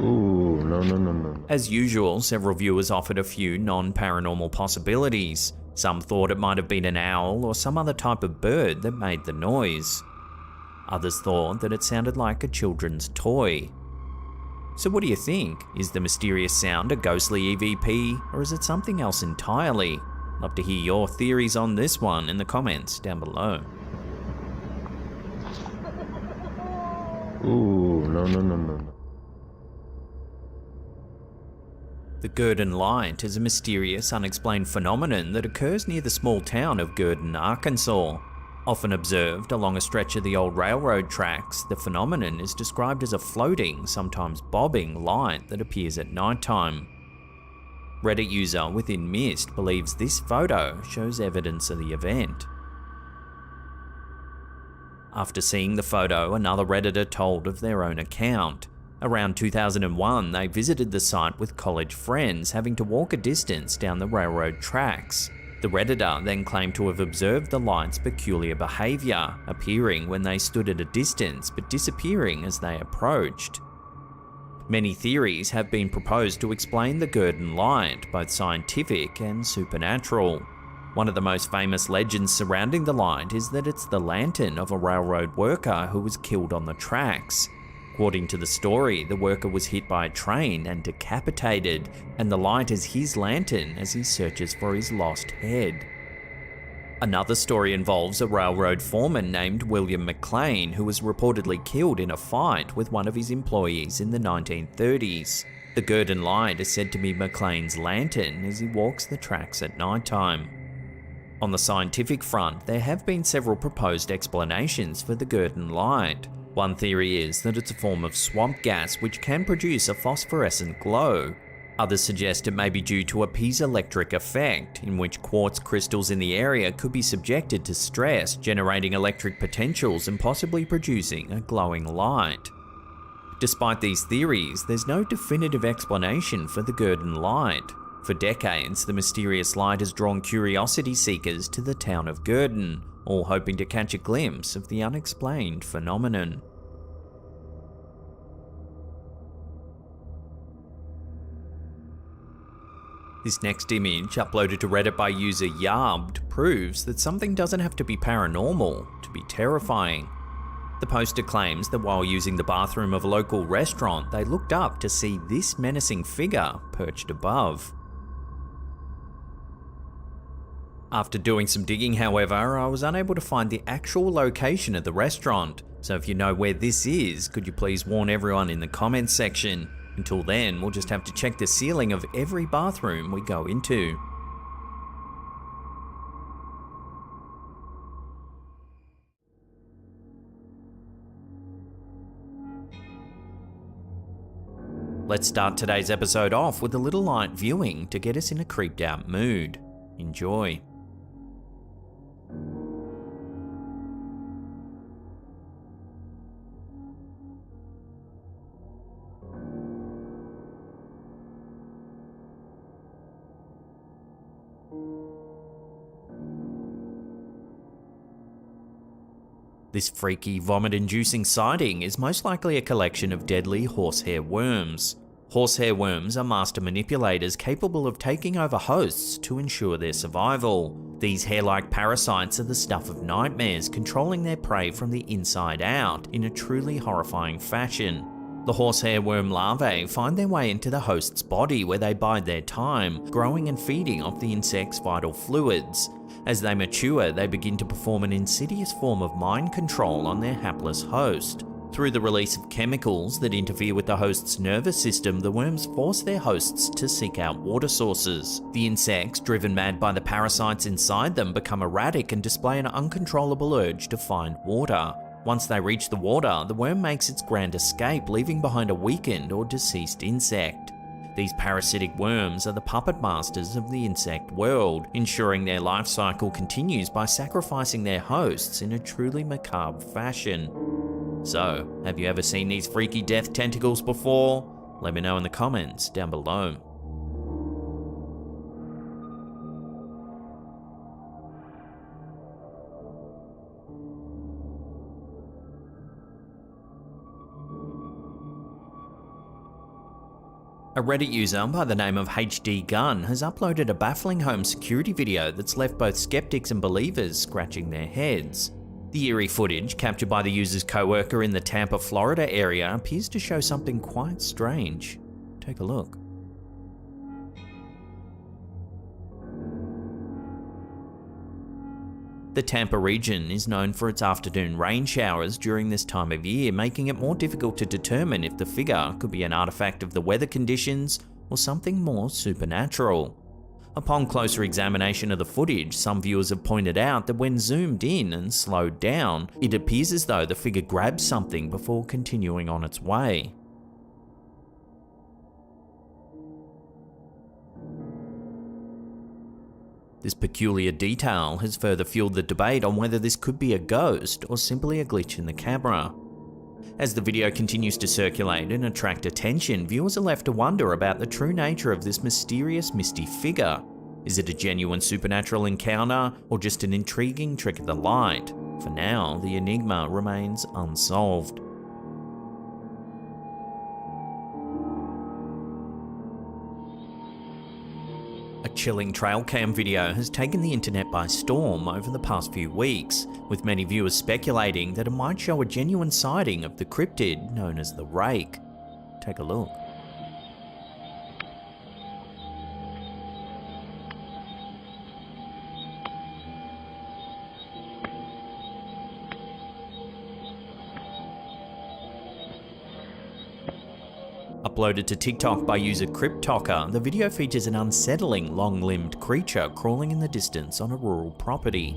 Ooh, no. As usual, several viewers offered a few non-paranormal possibilities. Some thought it might have been an owl or some other type of bird that made the noise. Others thought that it sounded like a children's toy. So what do you think? Is the mysterious sound a ghostly EVP, or is it something else entirely? Love to hear your theories on this one in the comments down below. Ooh, no. The Gurdon Light is a mysterious, unexplained phenomenon that occurs near the small town of Gurdon, Arkansas. Often observed along a stretch of the old railroad tracks, the phenomenon is described as a floating, sometimes bobbing, light that appears at nighttime. Reddit user Within Mist believes this photo shows evidence of the event. After seeing the photo, another Redditor told of their own account. Around 2001, they visited the site with college friends, having to walk a distance down the railroad tracks. The Redditor then claimed to have observed the light's peculiar behaviour, appearing when they stood at a distance but disappearing as they approached. Many theories have been proposed to explain the Gurdon Light, both scientific and supernatural. One of the most famous legends surrounding the light is that it's the lantern of a railroad worker who was killed on the tracks. According to the story, the worker was hit by a train and decapitated, and the light is his lantern as he searches for his lost head. Another story involves a railroad foreman named William McLean, who was reportedly killed in a fight with one of his employees in the 1930s. The Gurdon Light is said to be McLean's lantern as he walks the tracks at nighttime. On the scientific front, there have been several proposed explanations for the Gurdon Light. One theory is that it's a form of swamp gas which can produce a phosphorescent glow. Others suggest it may be due to a piezoelectric effect, in which quartz crystals in the area could be subjected to stress, generating electric potentials and possibly producing a glowing light. Despite these theories, there's no definitive explanation for the Gurdon Light. For decades, the mysterious light has drawn curiosity seekers to the town of Gurdon, all hoping to catch a glimpse of the unexplained phenomenon. This next image, uploaded to Reddit by user Yarbed, proves that something doesn't have to be paranormal to be terrifying. The poster claims that while using the bathroom of a local restaurant, they looked up to see this menacing figure perched above. After doing some digging, however, I was unable to find the actual location of the restaurant, So if you know where this is, could you please warn everyone in the comments section? Until then, we'll just have to check the ceiling of every bathroom we go into. Let's start today's episode off with a little light viewing to get us in a creeped out mood. Enjoy. This freaky, vomit-inducing sighting is most likely a collection of deadly horsehair worms. Horsehair worms are master manipulators capable of taking over hosts to ensure their survival. These hair-like parasites are the stuff of nightmares, controlling their prey from the inside out in a truly horrifying fashion. The horsehair worm larvae find their way into the host's body where they bide their time, growing and feeding off the insect's vital fluids. As they mature, they begin to perform an insidious form of mind control on their hapless host. Through the release of chemicals that interfere with the host's nervous system, the worms force their hosts to seek out water sources. The insects, driven mad by the parasites inside them, become erratic and display an uncontrollable urge to find water. Once they reach the water, the worm makes its grand escape, leaving behind a weakened or deceased insect. These parasitic worms are the puppet masters of the insect world, ensuring their life cycle continues by sacrificing their hosts in a truly macabre fashion. So, have you ever seen these freaky death tentacles before? Let me know in the comments down below. A Reddit user by the name of HD Gun has uploaded a baffling home security video that's left both skeptics and believers scratching their heads. The eerie footage, captured by the user's co-worker in the Tampa, Florida area, appears to show something quite strange. Take a look. The Tampa region is known for its afternoon rain showers during this time of year, making it more difficult to determine if the figure could be an artifact of the weather conditions or something more supernatural. Upon closer examination of the footage, some viewers have pointed out that when zoomed in and slowed down, it appears as though the figure grabs something before continuing on its way. This peculiar detail has further fueled the debate on whether this could be a ghost or simply a glitch in the camera. As the video continues to circulate and attract attention, viewers are left to wonder about the true nature of this mysterious misty figure. Is it a genuine supernatural encounter or just an intriguing trick of the light? For now, the enigma remains unsolved. A chilling trail cam video has taken the internet by storm over the past few weeks, with many viewers speculating that it might show a genuine sighting of the cryptid known as the Rake. Take a look. Uploaded to TikTok by user Cryptocker, the video features an unsettling, long-limbed creature crawling in the distance on a rural property.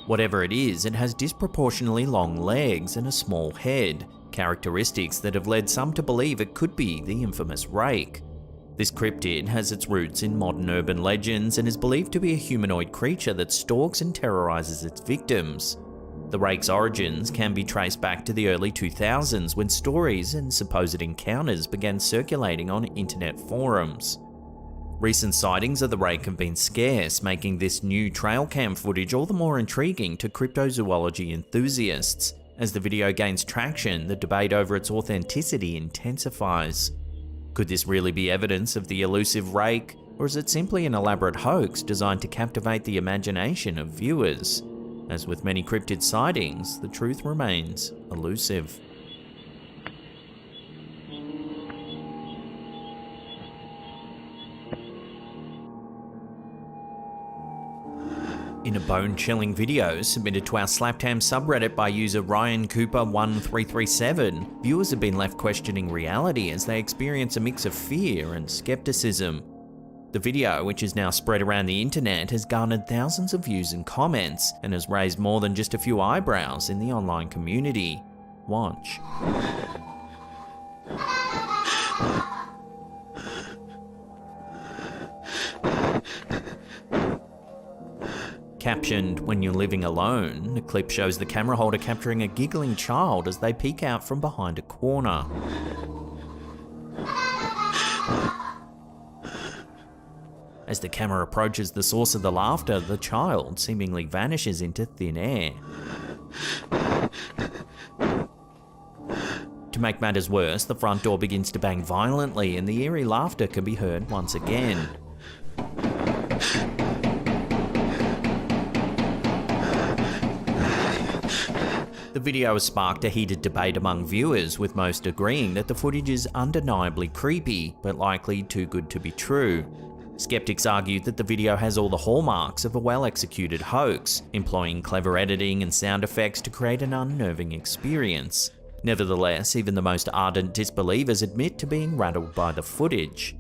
Whatever it is, it has disproportionately long legs and a small head, characteristics that have led some to believe it could be the infamous Rake. This cryptid has its roots in modern urban legends and is believed to be a humanoid creature that stalks and terrorizes its victims. The Rake's origins can be traced back to the early 2000s when stories and supposed encounters began circulating on internet forums. Recent sightings of the Rake have been scarce, making this new trail cam footage all the more intriguing to cryptozoology enthusiasts. As the video gains traction, the debate over its authenticity intensifies. Could this really be evidence of the elusive Rake, or is it simply an elaborate hoax designed to captivate the imagination of viewers? As with many cryptid sightings, the truth remains elusive. In a bone-chilling video submitted to our Slaptam subreddit by user Ryan Cooper1337, viewers have been left questioning reality as they experience a mix of fear and skepticism. The video, which is now spread around the internet, has garnered thousands of views and comments, and has raised more than just a few eyebrows in the online community. Watch. Captioned, "When you're living alone," the clip shows the camera holder capturing a giggling child as they peek out from behind a corner. As the camera approaches the source of the laughter, the child seemingly vanishes into thin air. To make matters worse, the front door begins to bang violently and the eerie laughter can be heard once again. The video has sparked a heated debate among viewers, with most agreeing that the footage is undeniably creepy, but likely too good to be true. Skeptics argue that the video has all the hallmarks of a well-executed hoax, employing clever editing and sound effects to create an unnerving experience. Nevertheless, even the most ardent disbelievers admit to being rattled by the footage.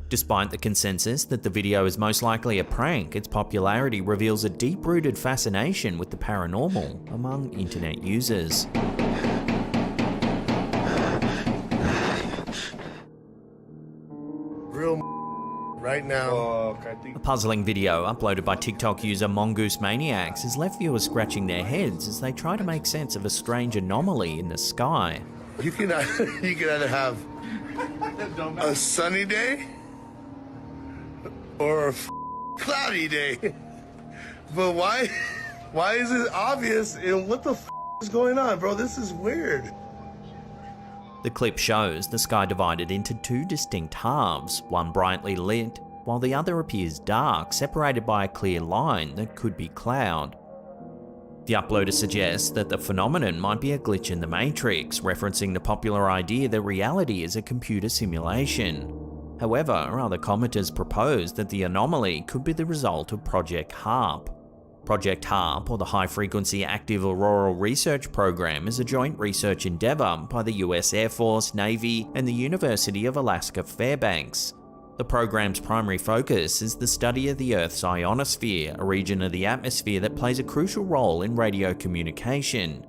Despite the consensus that the video is most likely a prank, its popularity reveals a deep-rooted fascination with the paranormal among internet users. Real right now. A puzzling video uploaded by TikTok user Mongoose Maniacs has left viewers scratching their heads as they try to make sense of a strange anomaly in the sky. You can either have a sunny day or a cloudy day. But why is it obvious? And what the is going on, bro? This is weird. The clip shows the sky divided into two distinct halves, one brightly lit, while the other appears dark, separated by a clear line that could be cloud. The uploader suggests that the phenomenon might be a glitch in the Matrix, referencing the popular idea that reality is a computer simulation. However, other commenters propose that the anomaly could be the result of Project HARP. Project HARP, or the High Frequency Active Auroral Research Program, is a joint research endeavour by the US Air Force, Navy, and the University of Alaska Fairbanks. The program's primary focus is the study of the Earth's ionosphere, a region of the atmosphere that plays a crucial role in radio communication.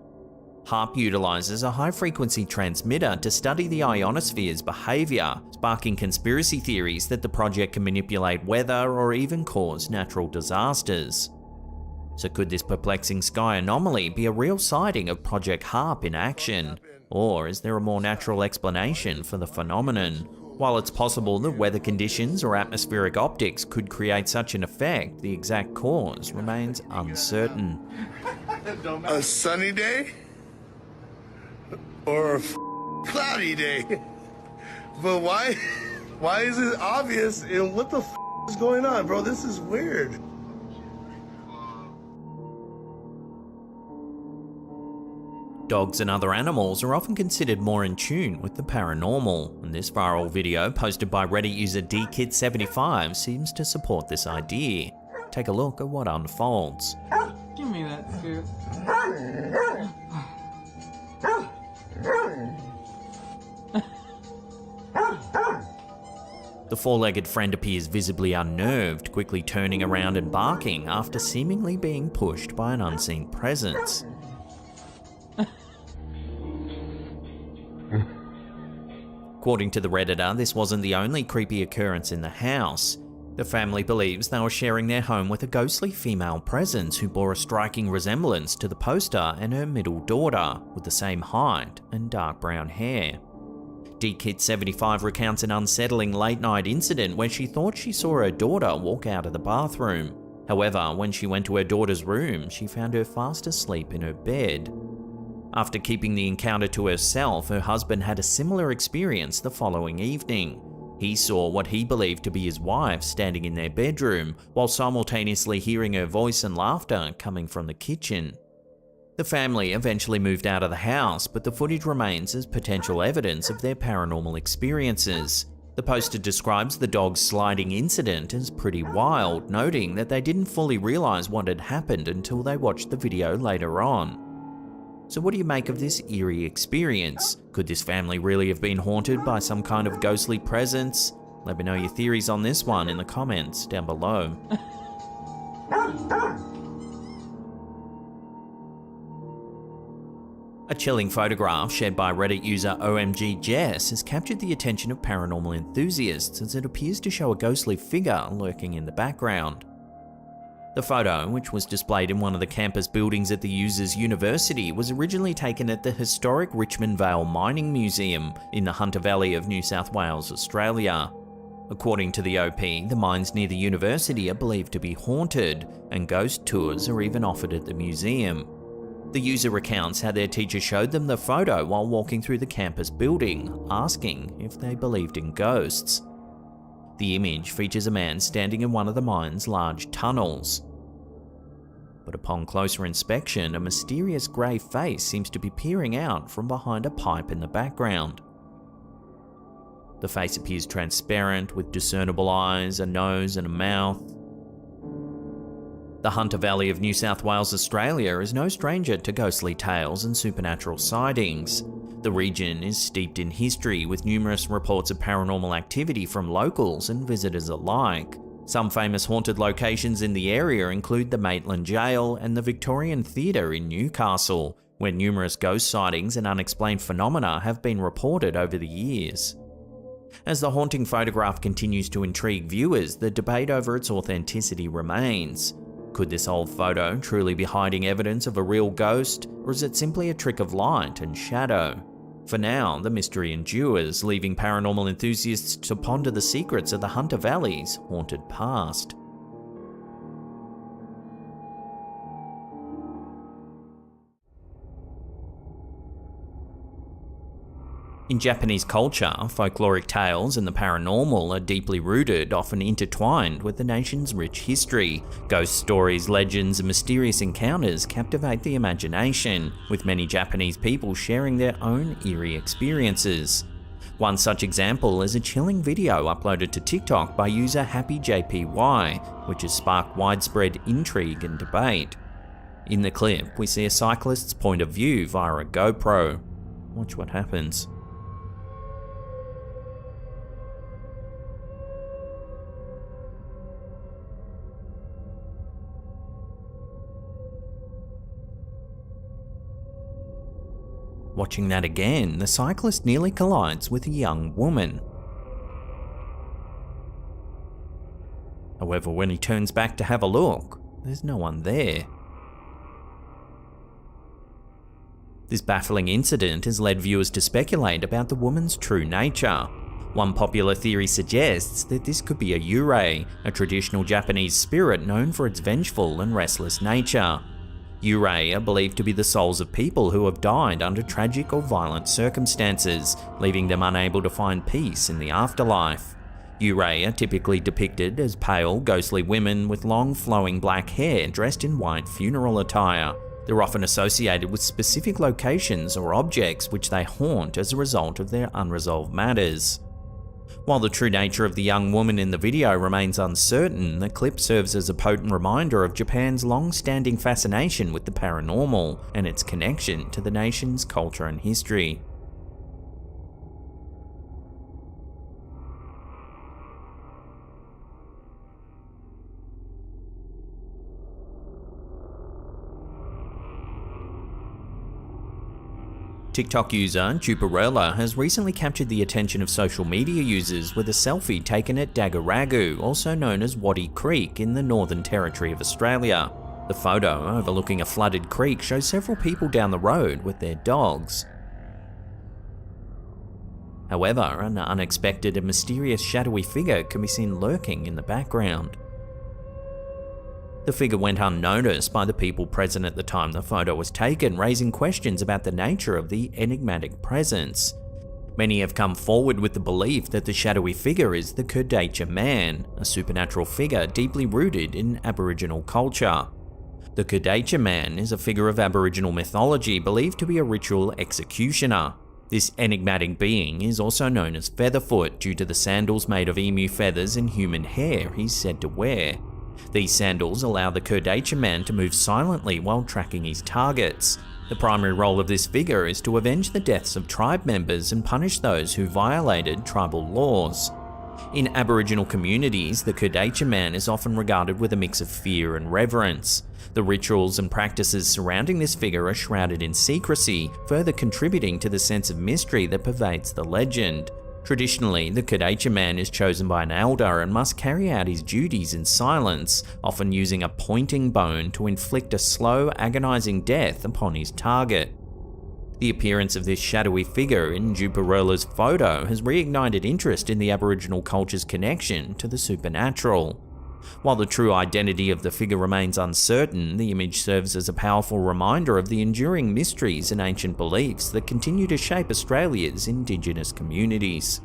HARP utilises a high-frequency transmitter to study the ionosphere's behaviour, sparking conspiracy theories that the project can manipulate weather or even cause natural disasters. So could this perplexing sky anomaly be a real sighting of Project HARP in action? Or is there a more natural explanation for the phenomenon? While it's possible that weather conditions or atmospheric optics could create such an effect, the exact cause remains uncertain. A sunny day or a cloudy day. But why is it obvious? And what the is going on, bro? This is weird. Dogs and other animals are often considered more in tune with the paranormal, and this viral video posted by Reddit user DKid75 seems to support this idea. Take a look at what unfolds. Give me that scoop. The four-legged friend appears visibly unnerved, quickly turning around and barking after seemingly being pushed by an unseen presence. According to the Redditor, this wasn't the only creepy occurrence in the house. The family believes they were sharing their home with a ghostly female presence who bore a striking resemblance to the poster and her middle daughter, with the same height and dark brown hair. DKid75 recounts an unsettling late-night incident where she thought she saw her daughter walk out of the bathroom. However, when she went to her daughter's room, she found her fast asleep in her bed. After keeping the encounter to herself, her husband had a similar experience the following evening. He saw what he believed to be his wife standing in their bedroom, while simultaneously hearing her voice and laughter coming from the kitchen. The family eventually moved out of the house, but the footage remains as potential evidence of their paranormal experiences. The The poster describes the dog's sliding incident as pretty wild, noting that they didn't fully realise what had happened until they watched the video later on. So what do you make of this eerie experience? Could this family really have been haunted by some kind of ghostly presence? Let me know your theories on this one in the comments down below. A chilling photograph shared by Reddit user OMG Jess has captured the attention of paranormal enthusiasts as it appears to show a ghostly figure lurking in the background. The photo, which was displayed in one of the campus buildings at the user's university, was originally taken at the historic Richmond Vale Mining Museum in the Hunter Valley of New South Wales, Australia. According to the OP, the mines near the university are believed to be haunted, and ghost tours are even offered at the museum. The user recounts how their teacher showed them the photo while walking through the campus building, asking if they believed in ghosts. The image features a man standing in one of the mine's large tunnels. But upon closer inspection, a mysterious grey face seems to be peering out from behind a pipe in the background. The face appears transparent, with discernible eyes, a nose and a mouth. The Hunter Valley of New South Wales, Australia is no stranger to ghostly tales and supernatural sightings. The region is steeped in history, with numerous reports of paranormal activity from locals and visitors alike. Some famous haunted locations in the area include the Maitland Jail and the Victorian Theatre in Newcastle, where numerous ghost sightings and unexplained phenomena have been reported over the years. As the haunting photograph continues to intrigue viewers, the debate over its authenticity remains. Could this old photo truly be hiding evidence of a real ghost, or is it simply a trick of light and shadow? For now, the mystery endures, leaving paranormal enthusiasts to ponder the secrets of the Hunter Valley's haunted past. In Japanese culture, folkloric tales and the paranormal are deeply rooted, often intertwined with the nation's rich history. Ghost stories, legends, and mysterious encounters captivate the imagination, with many Japanese people sharing their own eerie experiences. One such example is a chilling video uploaded to TikTok by user HappyJPY, which has sparked widespread intrigue and debate. In the clip, we see a cyclist's point of view via a GoPro. Watch what happens. Watching that again, the cyclist nearly collides with a young woman. However, when he turns back to have a look, there's no one there. This baffling incident has led viewers to speculate about the woman's true nature. One popular theory suggests that this could be a yurei, a traditional Japanese spirit known for its vengeful and restless nature. Yurei are believed to be the souls of people who have died under tragic or violent circumstances, leaving them unable to find peace in the afterlife. Yurei are typically depicted as pale, ghostly women with long, flowing black hair dressed in white funeral attire. They're often associated with specific locations or objects which they haunt as a result of their unresolved matters. While the true nature of the young woman in the video remains uncertain, the clip serves as a potent reminder of Japan's long-standing fascination with the paranormal and its connection to the nation's culture and history. TikTok user Juparella has recently captured the attention of social media users with a selfie taken at Dagaragu, also known as Waddy Creek in the Northern Territory of Australia. The photo, overlooking a flooded creek, shows several people down the road with their dogs. However, an unexpected and mysterious shadowy figure can be seen lurking in the background. The figure went unnoticed by the people present at the time the photo was taken, raising questions about the nature of the enigmatic presence. Many have come forward with the belief that the shadowy figure is the Kurdacha man, a supernatural figure deeply rooted in Aboriginal culture. The Kurdacha man is a figure of Aboriginal mythology believed to be a ritual executioner. This enigmatic being is also known as Featherfoot due to the sandals made of emu feathers and human hair he's said to wear. These sandals allow the Kurdacha man to move silently while tracking his targets. The primary role of this figure is to avenge the deaths of tribe members and punish those who violated tribal laws. In Aboriginal communities, the Kurdacha man is often regarded with a mix of fear and reverence. The rituals and practices surrounding this figure are shrouded in secrecy, further contributing to the sense of mystery that pervades the legend. Traditionally, the Kurdacha man is chosen by an elder and must carry out his duties in silence, often using a pointing bone to inflict a slow, agonizing death upon his target. The appearance of this shadowy figure in Juparela's photo has reignited interest in the Aboriginal culture's connection to the supernatural. While the true identity of the figure remains uncertain, the image serves as a powerful reminder of the enduring mysteries and ancient beliefs that continue to shape Australia's Indigenous communities.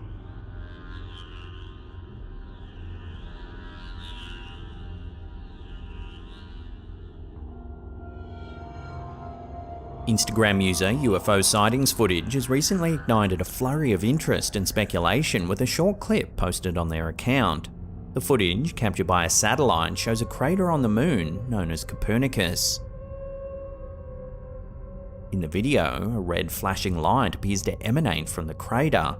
Instagram user UFO sightings footage has recently ignited a flurry of interest and speculation with a short clip posted on their account. The footage, captured by a satellite, shows a crater on the moon known as Copernicus. In the video, a red flashing light appears to emanate from the crater,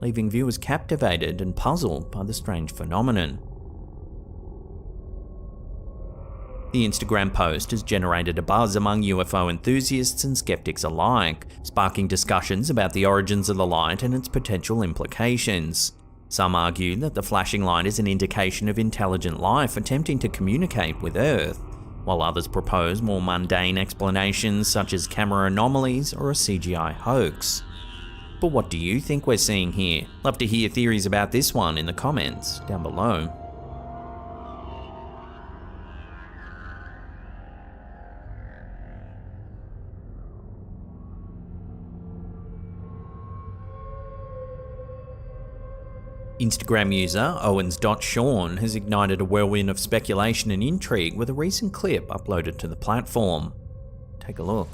leaving viewers captivated and puzzled by the strange phenomenon. The Instagram post has generated a buzz among UFO enthusiasts and skeptics alike, sparking discussions about the origins of the light and its potential implications. Some argue that the flashing light is an indication of intelligent life attempting to communicate with Earth, while others propose more mundane explanations such as camera anomalies or a CGI hoax. But what do you think we're seeing here? Love to hear theories about this one in the comments down below. Instagram user Owens.Sean has ignited a whirlwind of speculation and intrigue with a recent clip uploaded to the platform. Take a look.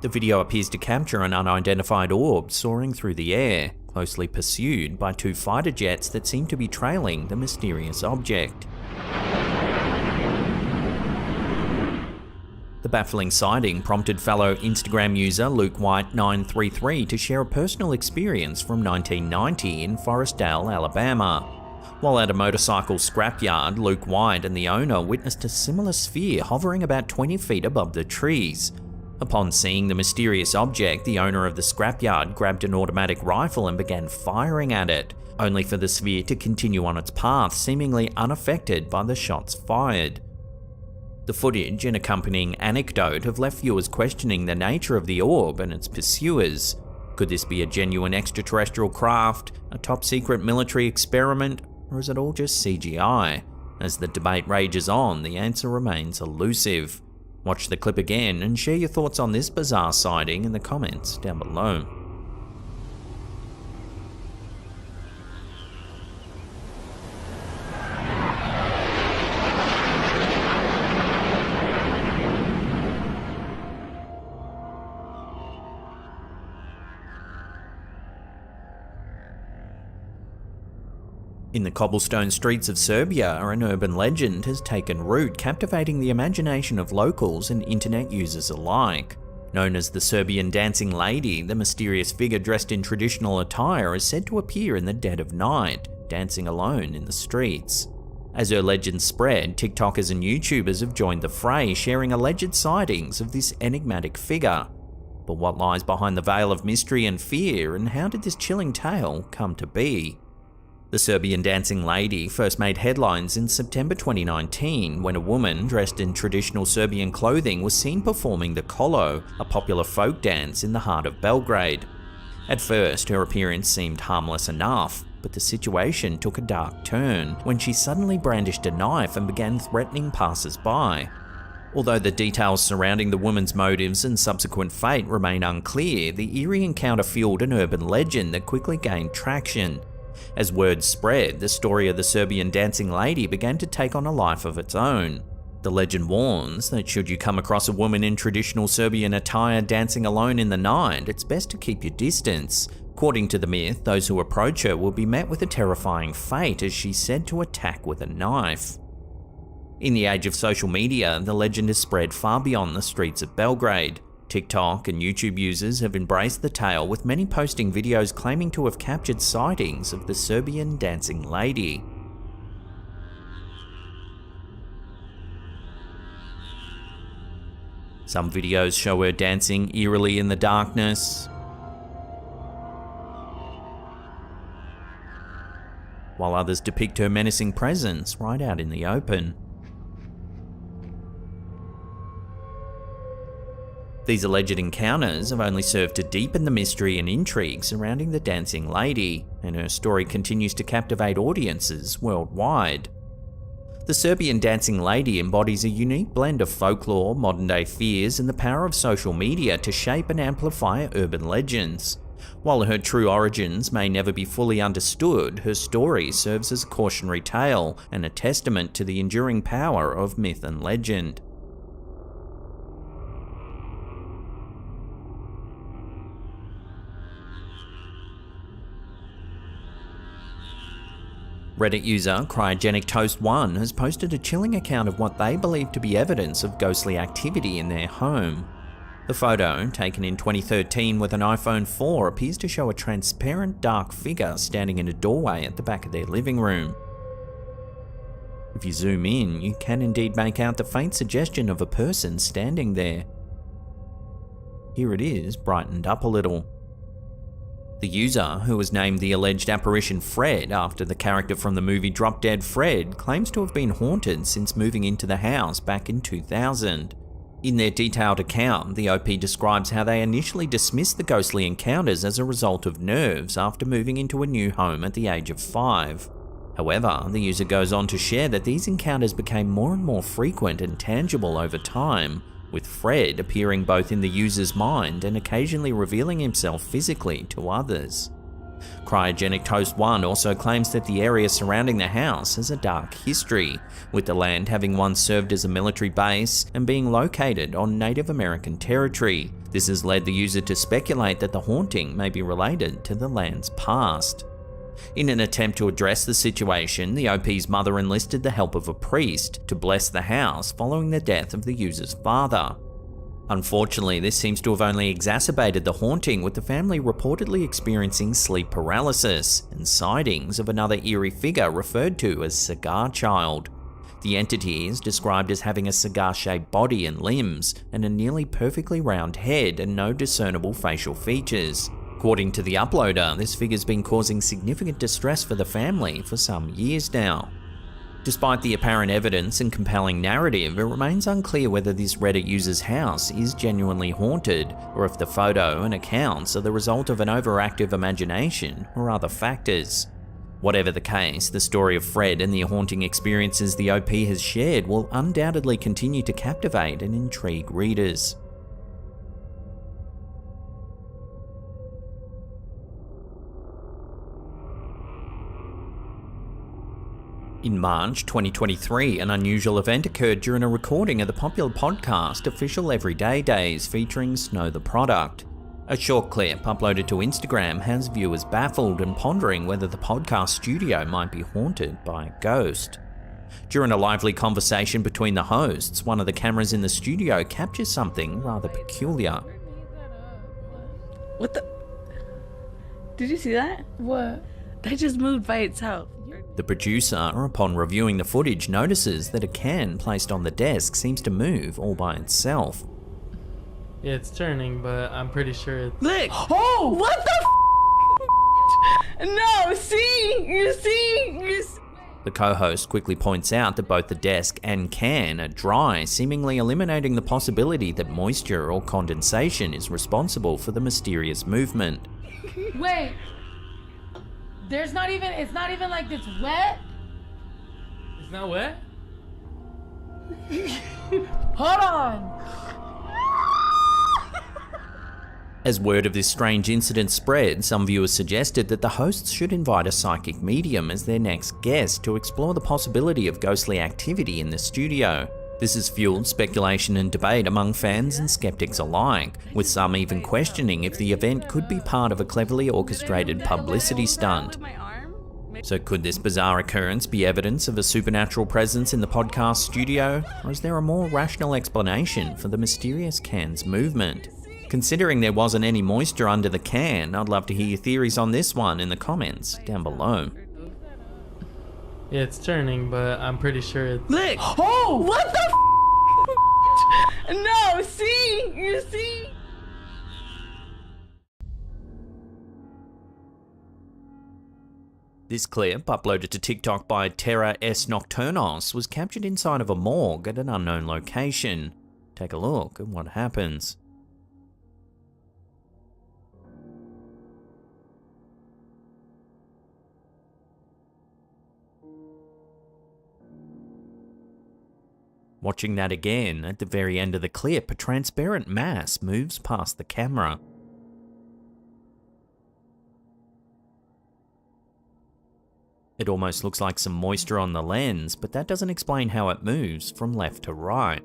The video appears to capture an unidentified orb soaring through the air, closely pursued by two fighter jets that seem to be trailing the mysterious object. The baffling sighting prompted fellow Instagram user LukeWhite933 to share a personal experience from 1990 in Forestdale, Alabama. While at a motorcycle scrapyard, Luke White and the owner witnessed a similar sphere hovering about 20 feet above the trees. Upon seeing the mysterious object, the owner of the scrapyard grabbed an automatic rifle and began firing at it, only for the sphere to continue on its path, seemingly unaffected by the shots fired. The footage and accompanying anecdote have left viewers questioning the nature of the orb and its pursuers. Could this be a genuine extraterrestrial craft, a top-secret military experiment, or is it all just CGI? As the debate rages on, the answer remains elusive. Watch the clip again and share your thoughts on this bizarre sighting in the comments down below. In the cobblestone streets of Serbia, an urban legend has taken root, captivating the imagination of locals and internet users alike. Known as the Serbian Dancing Lady, the mysterious figure dressed in traditional attire is said to appear in the dead of night, dancing alone in the streets. As her legend spread, TikTokers and YouTubers have joined the fray, sharing alleged sightings of this enigmatic figure. But what lies behind the veil of mystery and fear, and how did this chilling tale come to be? The Serbian Dancing Lady first made headlines in September 2019 when a woman dressed in traditional Serbian clothing was seen performing the kolo, a popular folk dance in the heart of Belgrade. At first, her appearance seemed harmless enough, but the situation took a dark turn when she suddenly brandished a knife and began threatening passers-by. Although the details surrounding the woman's motives and subsequent fate remain unclear, the eerie encounter fueled an urban legend that quickly gained traction. As word spread, the story of the Serbian dancing lady began to take on a life of its own. The legend warns that should you come across a woman in traditional Serbian attire dancing alone in the night, it's best to keep your distance. According to the myth, those who approach her will be met with a terrifying fate as she's said to attack with a knife. In the age of social media, the legend has spread far beyond the streets of Belgrade. TikTok and YouTube users have embraced the tale, with many posting videos claiming to have captured sightings of the Serbian dancing lady. Some videos show her dancing eerily in the darkness, while others depict her menacing presence right out in the open. These alleged encounters have only served to deepen the mystery and intrigue surrounding the dancing lady, and her story continues to captivate audiences worldwide. The Serbian dancing lady embodies a unique blend of folklore, modern-day fears, and the power of social media to shape and amplify urban legends. While her true origins may never be fully understood, her story serves as a cautionary tale and a testament to the enduring power of myth and legend. Reddit user CryogenicToast1 has posted a chilling account of what they believe to be evidence of ghostly activity in their home. The photo, taken in 2013 with an iPhone 4, appears to show a transparent dark figure standing in a doorway at the back of their living room. If you zoom in, you can indeed make out the faint suggestion of a person standing there. Here it is, brightened up a little. The user, who was named the alleged apparition Fred after the character from the movie Drop Dead Fred, claims to have been haunted since moving into the house back in 2000. In their detailed account, the OP describes how they initially dismissed the ghostly encounters as a result of nerves after moving into a new home at the age of 5. However, the user goes on to share that these encounters became more and more frequent and tangible over time, with Fred appearing both in the user's mind and occasionally revealing himself physically to others. CryogenicToast1 also claims that the area surrounding the house has a dark history, with the land having once served as a military base and being located on Native American territory. This has led the user to speculate that the haunting may be related to the land's past. In an attempt to address the situation, the OP's mother enlisted the help of a priest to bless the house following the death of the user's father. Unfortunately, this seems to have only exacerbated the haunting, with the family reportedly experiencing sleep paralysis and sightings of another eerie figure referred to as Cigar Child. The entity is described as having a cigar-shaped body and limbs, and a nearly perfectly round head and no discernible facial features. According to the uploader, this figure's been causing significant distress for the family for some years now. Despite the apparent evidence and compelling narrative, it remains unclear whether this Reddit user's house is genuinely haunted, or if the photo and accounts are the result of an overactive imagination or other factors. Whatever the case, the story of Fred and the haunting experiences the OP has shared will undoubtedly continue to captivate and intrigue readers. In March 2023, an unusual event occurred during a recording of the popular podcast Official Everyday Days featuring Snow the Product. A short clip uploaded to Instagram has viewers baffled and pondering whether the podcast studio might be haunted by a ghost. During a lively conversation between the hosts, one of the cameras in the studio captures something rather peculiar. What the? Did you see that? What? That just moved by itself. The producer, upon reviewing the footage, notices that a can placed on the desk seems to move all by itself. Yeah, it's turning, but I'm pretty sure it's... Look! Oh! What the No, see? You see? The co-host quickly points out that both the desk and can are dry, seemingly eliminating the possibility that moisture or condensation is responsible for the mysterious movement. Wait! It's not even like it's wet? It's not wet? Hold on! As word of this strange incident spread, some viewers suggested that the hosts should invite a psychic medium as their next guest to explore the possibility of ghostly activity in the studio. This has fueled speculation and debate among fans and skeptics alike, with some even questioning if the event could be part of a cleverly orchestrated publicity stunt. So could this bizarre occurrence be evidence of a supernatural presence in the podcast studio, or is there a more rational explanation for the mysterious can's movement? Considering there wasn't any moisture under the can, I'd love to hear your theories on this one in the comments down below. Yeah, it's turning, but I'm pretty sure it's... Look! Oh! What the No, see? You see? This clip, uploaded to TikTok by Terra S Nocturnos, was captured inside of a morgue at an unknown location. Take a look at what happens. Watching that again, at the very end of the clip, a transparent mass moves past the camera. It almost looks like some moisture on the lens, but that doesn't explain how it moves from left to right.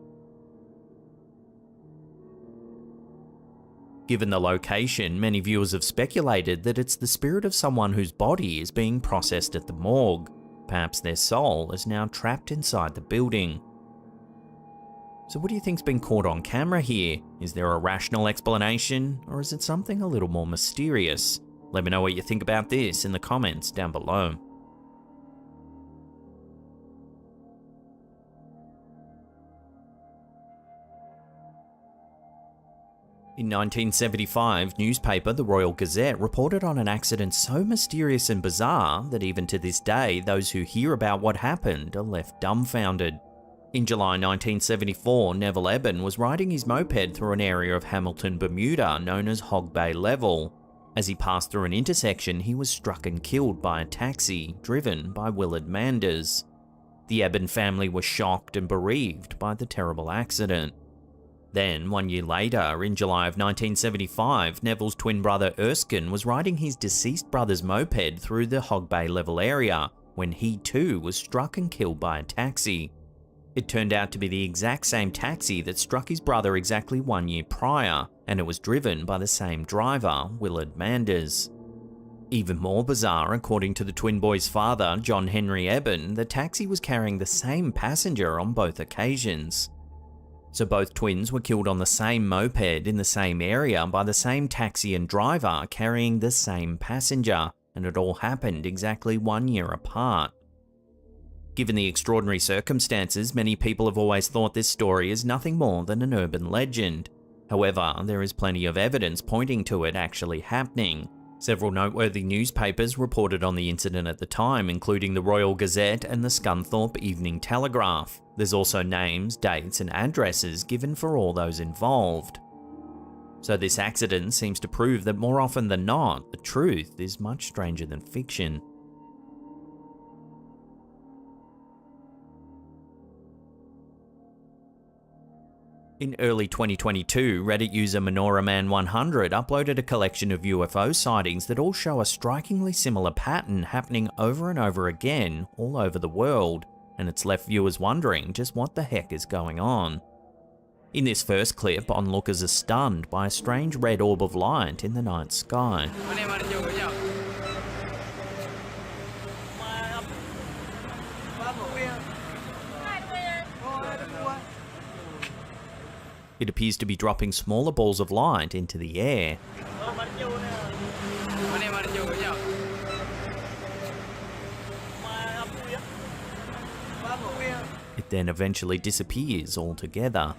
Given the location, many viewers have speculated that it's the spirit of someone whose body is being processed at the morgue. Perhaps their soul is now trapped inside the building. So what do you think's been caught on camera here? Is there a rational explanation, or is it something a little more mysterious? Let me know what you think about this in the comments down below. In 1975, newspaper The Royal Gazette reported on an accident so mysterious and bizarre that even to this day, those who hear about what happened are left dumbfounded. In July 1974, Neville Eben was riding his moped through an area of Hamilton, Bermuda known as Hog Bay Level. As he passed through an intersection, he was struck and killed by a taxi driven by Willard Manders. The Eben family was shocked and bereaved by the terrible accident. Then, 1 year later, in July of 1975, Neville's twin brother Erskine was riding his deceased brother's moped through the Hog Bay Level area when he too was struck and killed by a taxi. It turned out to be the exact same taxi that struck his brother exactly 1 year prior, and it was driven by the same driver, Willard Manders. Even more bizarre, according to the twin boys' father, John Henry Eben, the taxi was carrying the same passenger on both occasions. So both twins were killed on the same moped in the same area by the same taxi and driver carrying the same passenger, and it all happened exactly 1 year apart. Given the extraordinary circumstances, many people have always thought this story is nothing more than an urban legend. However, there is plenty of evidence pointing to it actually happening. Several noteworthy newspapers reported on the incident at the time, including the Royal Gazette and the Scunthorpe Evening Telegraph. There's also names, dates, and addresses given for all those involved. So this accident seems to prove that more often than not, the truth is much stranger than fiction. In early 2022, Reddit user MenoraMan100 uploaded a collection of UFO sightings that all show a strikingly similar pattern happening over and over again all over the world, and it's left viewers wondering just what the heck is going on. In this first clip, onlookers are stunned by a strange red orb of light in the night sky. It appears to be dropping smaller balls of light into the air. It then eventually disappears altogether.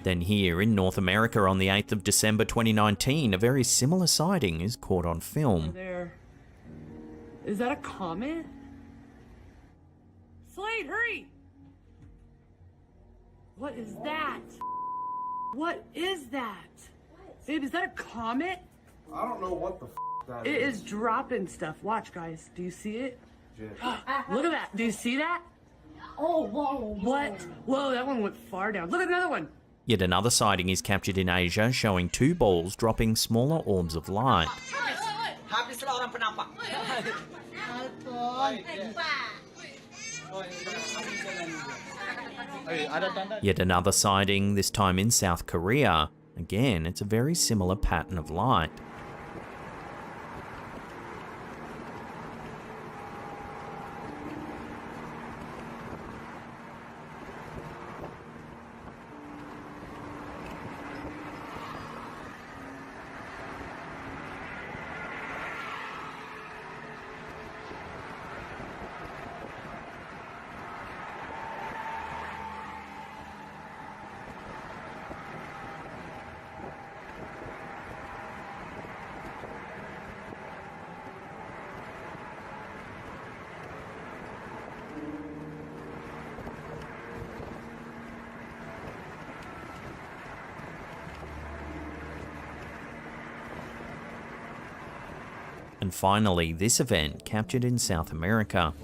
Then here in North America on the 8th of December 2019, a very similar sighting is caught on film. There. Is that a comet? Slade, hurry! What is that? What is that? Babe, is that a comet? I don't know what the that It is dropping stuff. Watch, guys. Do you see it? Yeah. Look at that. Do you see that? Oh, whoa, what? Whoa, that one went far down. Look at another one. Yet another sighting is captured in Asia showing two balls dropping smaller orbs of light. Yet another sighting, this time in South Korea. Again, it's a very similar pattern of light. And finally, this event captured in South America.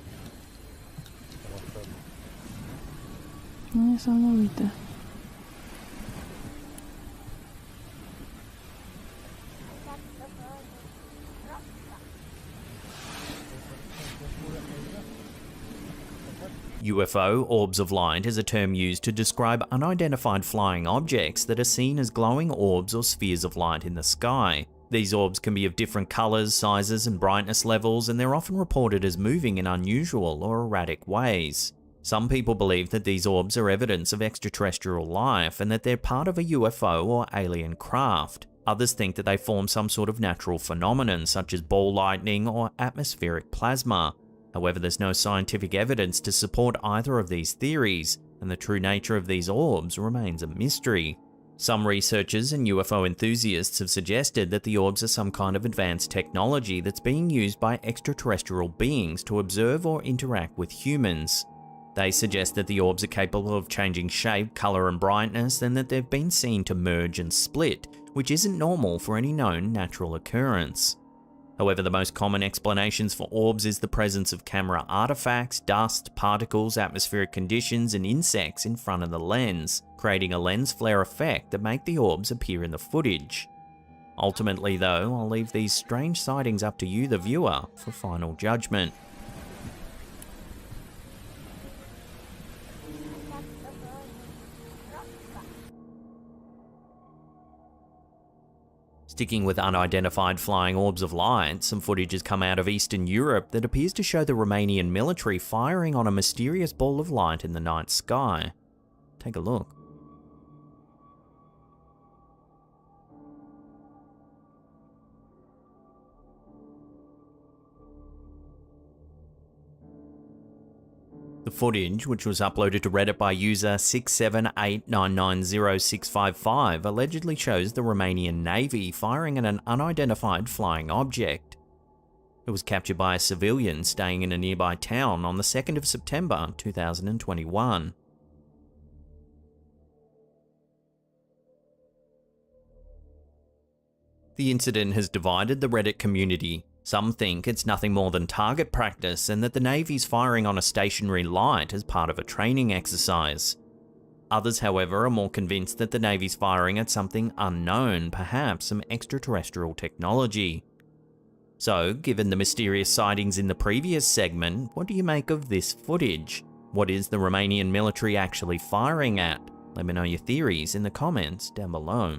UFO, orbs of light, is a term used to describe unidentified flying objects that are seen as glowing orbs or spheres of light in the sky. These orbs can be of different colours, sizes and brightness levels, and they're often reported as moving in unusual or erratic ways. Some people believe that these orbs are evidence of extraterrestrial life and that they're part of a UFO or alien craft. Others think that they form some sort of natural phenomenon such as ball lightning or atmospheric plasma. However, there's no scientific evidence to support either of these theories, and the true nature of these orbs remains a mystery. Some researchers and UFO enthusiasts have suggested that the orbs are some kind of advanced technology that's being used by extraterrestrial beings to observe or interact with humans. They suggest that the orbs are capable of changing shape, colour and brightness, and that they've been seen to merge and split, which isn't normal for any known natural occurrence. However, the most common explanations for orbs is the presence of camera artifacts, dust, particles, atmospheric conditions, and insects in front of the lens, creating a lens flare effect that make the orbs appear in the footage. Ultimately though, I'll leave these strange sightings up to you, the viewer, for final judgment. Sticking with unidentified flying orbs of light, some footage has come out of Eastern Europe that appears to show the Romanian military firing on a mysterious ball of light in the night sky. Take a look. The footage, which was uploaded to Reddit by user 678990655, allegedly shows the Romanian Navy firing at an unidentified flying object. It was captured by a civilian staying in a nearby town on the 2nd of September 2021. The incident has divided the Reddit community. Some think it's nothing more than target practice and that the Navy's firing on a stationary light as part of a training exercise. Others, however, are more convinced that the Navy's firing at something unknown, perhaps some extraterrestrial technology. So, given the mysterious sightings in the previous segment, what do you make of this footage? What is the Romanian military actually firing at? Let me know your theories in the comments down below.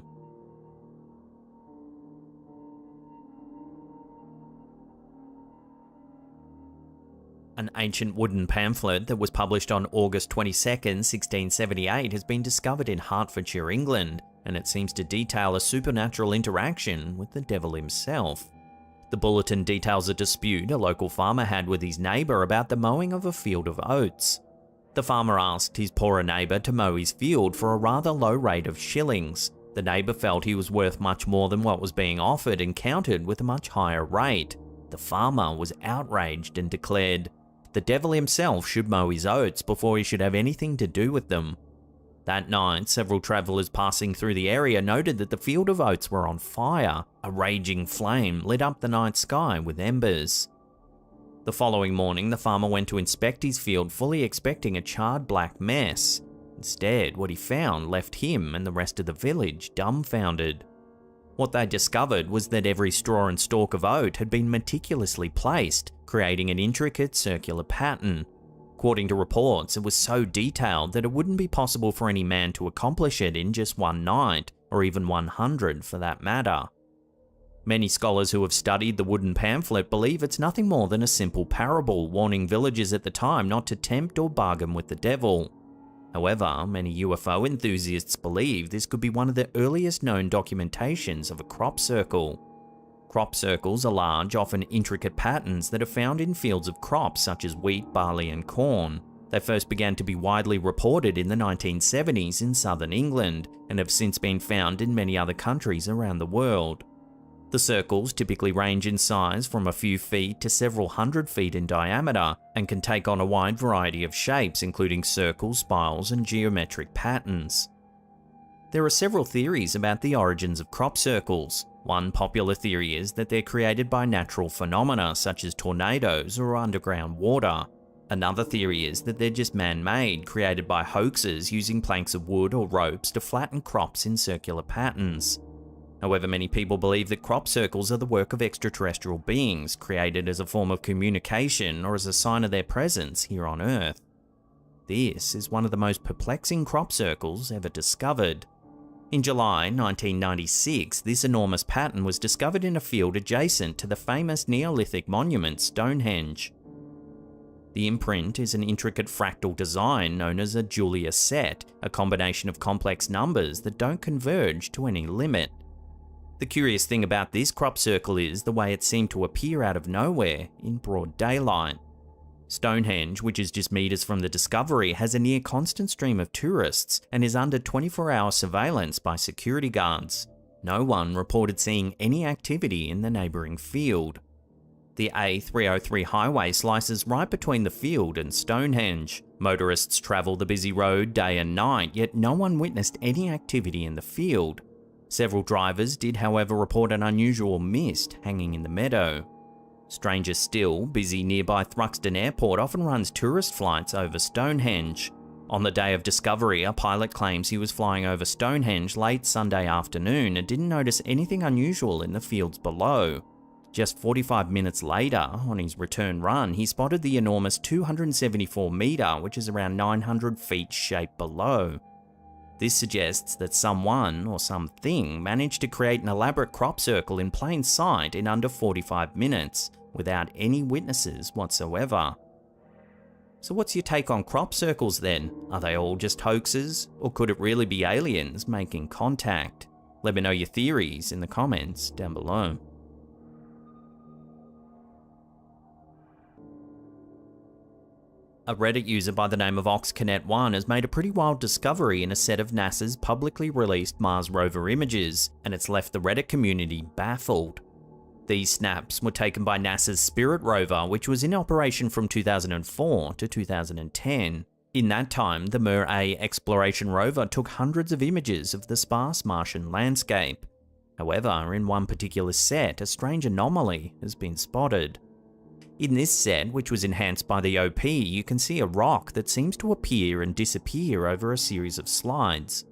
An ancient wooden pamphlet that was published on August 22nd, 1678 has been discovered in Hertfordshire, England, and it seems to detail a supernatural interaction with the devil himself. The bulletin details a dispute a local farmer had with his neighbour about the mowing of a field of oats. The farmer asked his poorer neighbour to mow his field for a rather low rate of shillings. The neighbour felt he was worth much more than what was being offered and countered with a much higher rate. The farmer was outraged and declared, "The devil himself should mow his oats before he should have anything to do with them." That night, several travellers passing through the area noted that the field of oats were on fire. A raging flame lit up the night sky with embers. The following morning, the farmer went to inspect his field fully expecting a charred black mess. Instead, what he found left him and the rest of the village dumbfounded. What they discovered was that every straw and stalk of oat had been meticulously placed, creating an intricate circular pattern. According to reports, it was so detailed that it wouldn't be possible for any man to accomplish it in just one night, or even 100 for that matter. Many scholars who have studied the wooden pamphlet believe it's nothing more than a simple parable warning villagers at the time not to tempt or bargain with the devil. However, many UFO enthusiasts believe this could be one of the earliest known documentations of a crop circle. Crop circles are large, often intricate patterns that are found in fields of crops such as wheat, barley and corn. They first began to be widely reported in the 1970s in southern England and have since been found in many other countries around the world. The circles typically range in size from a few feet to several hundred feet in diameter and can take on a wide variety of shapes, including circles, spirals, and geometric patterns. There are several theories about the origins of crop circles. One popular theory is that they're created by natural phenomena such as tornadoes or underground water. Another theory is that they're just man-made, created by hoaxers using planks of wood or ropes to flatten crops in circular patterns. However, many people believe that crop circles are the work of extraterrestrial beings, created as a form of communication or as a sign of their presence here on Earth. This is one of the most perplexing crop circles ever discovered. In July 1996, this enormous pattern was discovered in a field adjacent to the famous Neolithic monument Stonehenge. The imprint is an intricate fractal design known as a Julia set, a combination of complex numbers that don't converge to any limit. The curious thing about this crop circle is the way it seemed to appear out of nowhere in broad daylight. Stonehenge, which is just meters from the discovery, has a near constant stream of tourists and is under 24-hour surveillance by security guards. No one reported seeing any activity in the neighbouring field. The A303 highway slices right between the field and Stonehenge. Motorists travel the busy road day and night, yet no one witnessed any activity in the field. Several drivers did, however, report an unusual mist hanging in the meadow. Stranger still, busy nearby Thruxton Airport often runs tourist flights over Stonehenge. On the day of discovery, a pilot claims he was flying over Stonehenge late Sunday afternoon and didn't notice anything unusual in the fields below. Just 45 minutes later, on his return run, he spotted the enormous 274 metre, which is around 900 feet, shape below. This suggests that someone or something managed to create an elaborate crop circle in plain sight in under 45 minutes, without any witnesses whatsoever. So what's your take on crop circles then? Are they all just hoaxes, or could it really be aliens making contact? Let me know your theories in the comments down below. A Reddit user by the name of OxConnect1 has made a pretty wild discovery in a set of NASA's publicly released Mars rover images, and it's left the Reddit community baffled. These snaps were taken by NASA's Spirit rover, which was in operation from 2004 to 2010. In that time, the Mir-A exploration rover took hundreds of images of the sparse Martian landscape. However, in one particular set, a strange anomaly has been spotted. In this set, which was enhanced by the OP, you can see a rock that seems to appear and disappear over a series of slides.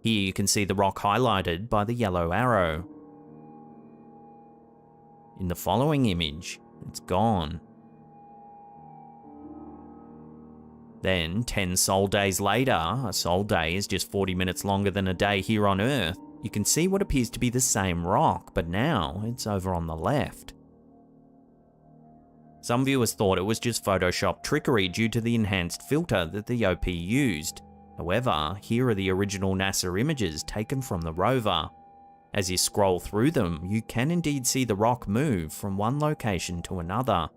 Here you can see the rock highlighted by the yellow arrow. In the following image, it's gone. Then, 10 Sol days later, a Sol day is just 40 minutes longer than a day here on Earth, you can see what appears to be the same rock, but now it's over on the left. Some viewers thought it was just Photoshop trickery due to the enhanced filter that the OP used. However, here are the original NASA images taken from the rover. As you scroll through them, you can indeed see the rock move from one location to another.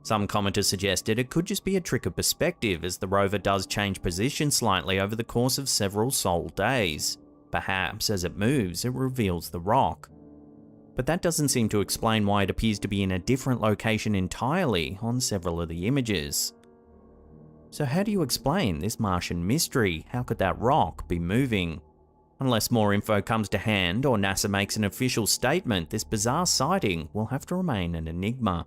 Some commenters suggested it could just be a trick of perspective, as the rover does change position slightly over the course of several Sol days. Perhaps as it moves, it reveals the rock. But that doesn't seem to explain why it appears to be in a different location entirely on several of the images. So how do you explain this Martian mystery? How could that rock be moving? Unless more info comes to hand or NASA makes an official statement, this bizarre sighting will have to remain an enigma.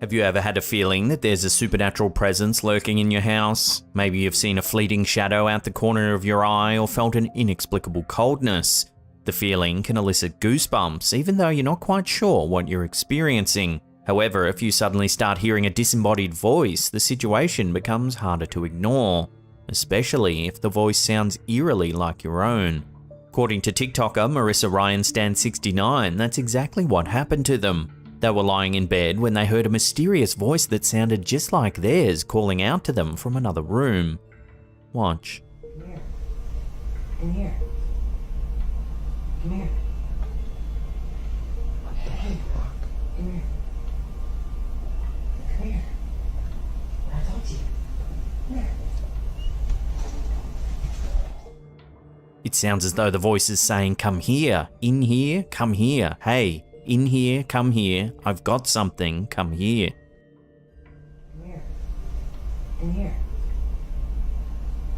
Have you ever had a feeling that there's a supernatural presence lurking in your house? Maybe you've seen a fleeting shadow out the corner of your eye or felt an inexplicable coldness. The feeling can elicit goosebumps, even though you're not quite sure what you're experiencing. However, if you suddenly start hearing a disembodied voice, the situation becomes harder to ignore, especially if the voice sounds eerily like your own. According to TikToker Marissa RyanStan69, that's exactly what happened to them. They were lying in bed when they heard a mysterious voice that sounded just like theirs calling out to them from another room. Watch. Come here. Come here. Come here. Hey, come here. Come here. I told you. Come here. It sounds as though the voice is saying, "Come here, in here, come here, hey, in here, come here, I've got something, come here." Come here. Come here.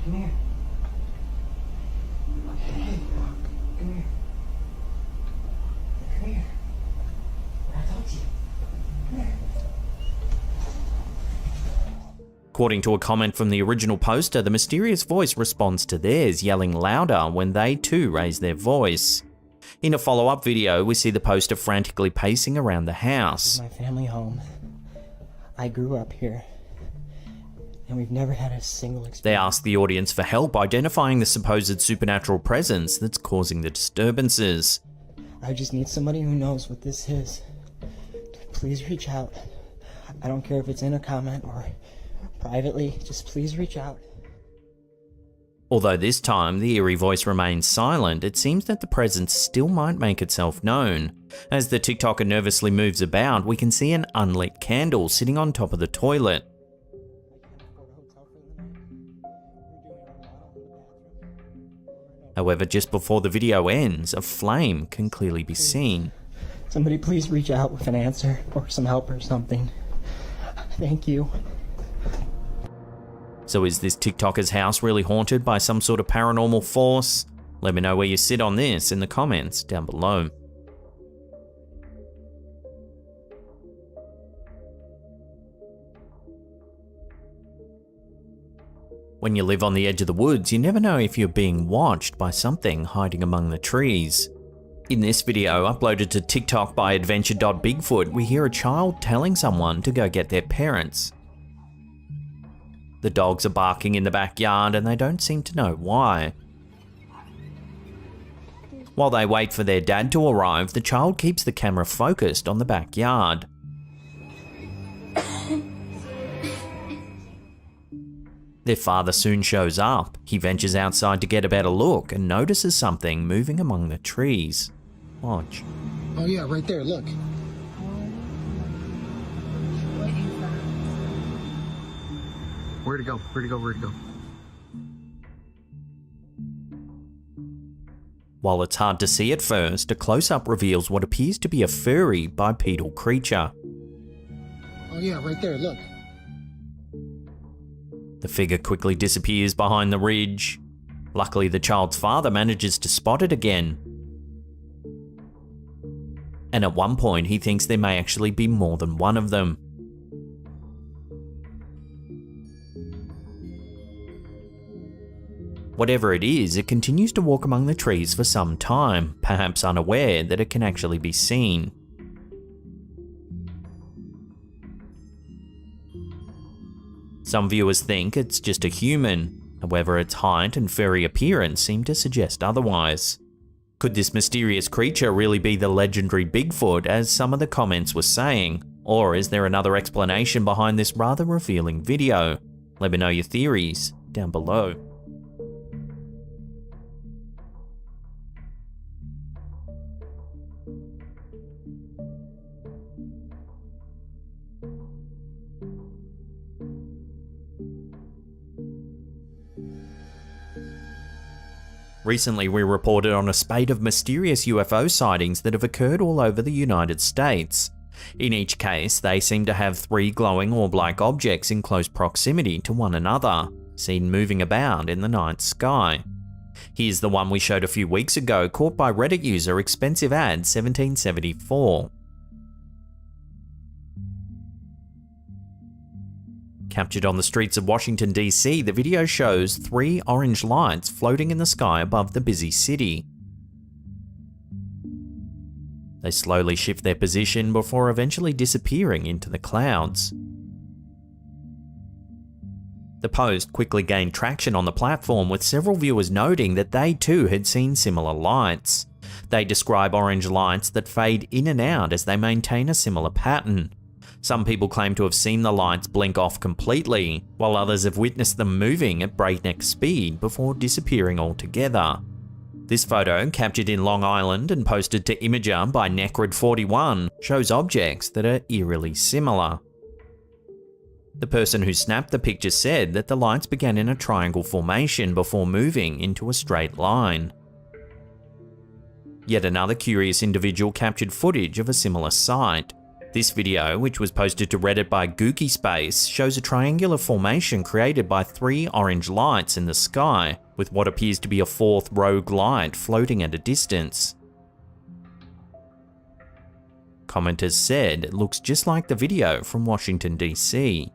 Come here. Hey, come here. Come here. I told you. Come here. According to a comment from the original poster, the mysterious voice responds to theirs, yelling louder when they too raise their voice. In a follow-up video, we see the poster frantically pacing around the house. This is my family home. I grew up here, and we've never had a single experience. They ask the audience for help identifying the supposed supernatural presence that's causing the disturbances. I just need somebody who knows what this is. Please reach out. I don't care if it's in a comment or privately, just please reach out. Although this time the eerie voice remains silent, it seems that the presence still might make itself known. As the TikToker nervously moves about, we can see an unlit candle sitting on top of the toilet. However, just before the video ends, a flame can clearly be seen. Somebody please reach out with an answer or some help or something. Thank you. So is this TikToker's house really haunted by some sort of paranormal force? Let me know where you sit on this in the comments down below. When you live on the edge of the woods, you never know if you're being watched by something hiding among the trees. In this video, uploaded to TikTok by adventure.bigfoot, we hear a child telling someone to go get their parents. The dogs are barking in the backyard and they don't seem to know why. While they wait for their dad to arrive, the child keeps the camera focused on the backyard. Their father soon shows up. He ventures outside to get a better look and notices something moving among the trees. Watch. Oh yeah, right there, look. Where'd it go? Where'd it go? Where'd it go? While it's hard to see at first, a close-up reveals what appears to be a furry bipedal creature. Oh yeah, right there, look. The figure quickly disappears behind the ridge. Luckily, the child's father manages to spot it again. And at one point, he thinks there may actually be more than one of them. Whatever it is, it continues to walk among the trees for some time, perhaps unaware that it can actually be seen. Some viewers think it's just a human, however its height and furry appearance seem to suggest otherwise. Could this mysterious creature really be the legendary Bigfoot, as some of the comments were saying? Or is there another explanation behind this rather revealing video? Let me know your theories down below. Recently, we reported on a spate of mysterious UFO sightings that have occurred all over the United States. In each case, they seem to have 3 glowing orb-like objects in close proximity to one another, seen moving about in the night sky. Here's the one we showed a few weeks ago, caught by Reddit user Expensive Ad 1774. Captured on the streets of Washington, D.C., the video shows 3 orange lights floating in the sky above the busy city. They slowly shift their position before eventually disappearing into the clouds. The post quickly gained traction on the platform, with several viewers noting that they too had seen similar lights. They describe orange lights that fade in and out as they maintain a similar pattern. Some people claim to have seen the lights blink off completely, while others have witnessed them moving at breakneck speed before disappearing altogether. This photo, captured in Long Island and posted to Imager by Necrid41, shows objects that are eerily similar. The person who snapped the picture said that the lights began in a triangle formation before moving into a straight line. Yet another curious individual captured footage of a similar sight. This video, which was posted to Reddit by Gookie Space, shows a triangular formation created by 3 orange lights in the sky, with what appears to be a 4th rogue light floating at a distance. Commenters said it looks just like the video from Washington, D.C.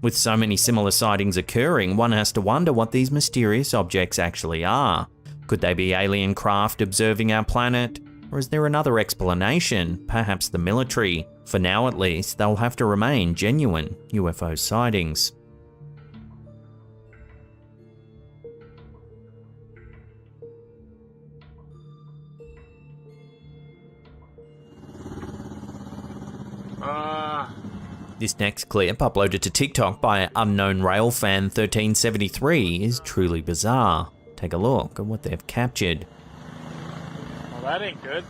With so many similar sightings occurring, one has to wonder what these mysterious objects actually are. Could they be alien craft observing our planet? Or is there another explanation, perhaps the military? For now at least, they'll have to remain genuine UFO sightings. This next clip, uploaded to TikTok by Unknown Railfan 1373, is truly bizarre. Take a look at what they've captured. Well, that ain't good.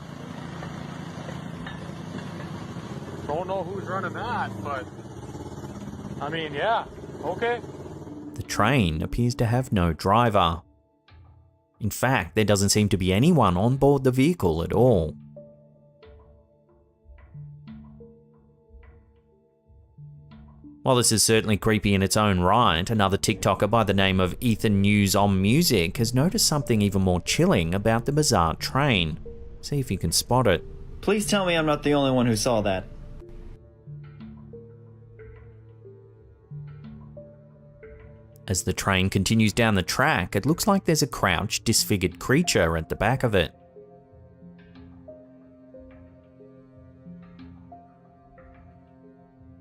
Don't know who's running that, but I mean, yeah, okay. The train appears to have no driver. In fact, there doesn't seem to be anyone on board the vehicle at all. While this is certainly creepy in its own right, another TikToker by the name of Ethan News on Music has noticed something even more chilling about the bizarre train. See if you can spot it. Please tell me I'm not the only one who saw that. As the train continues down the track, it looks like there's a crouched, disfigured creature at the back of it.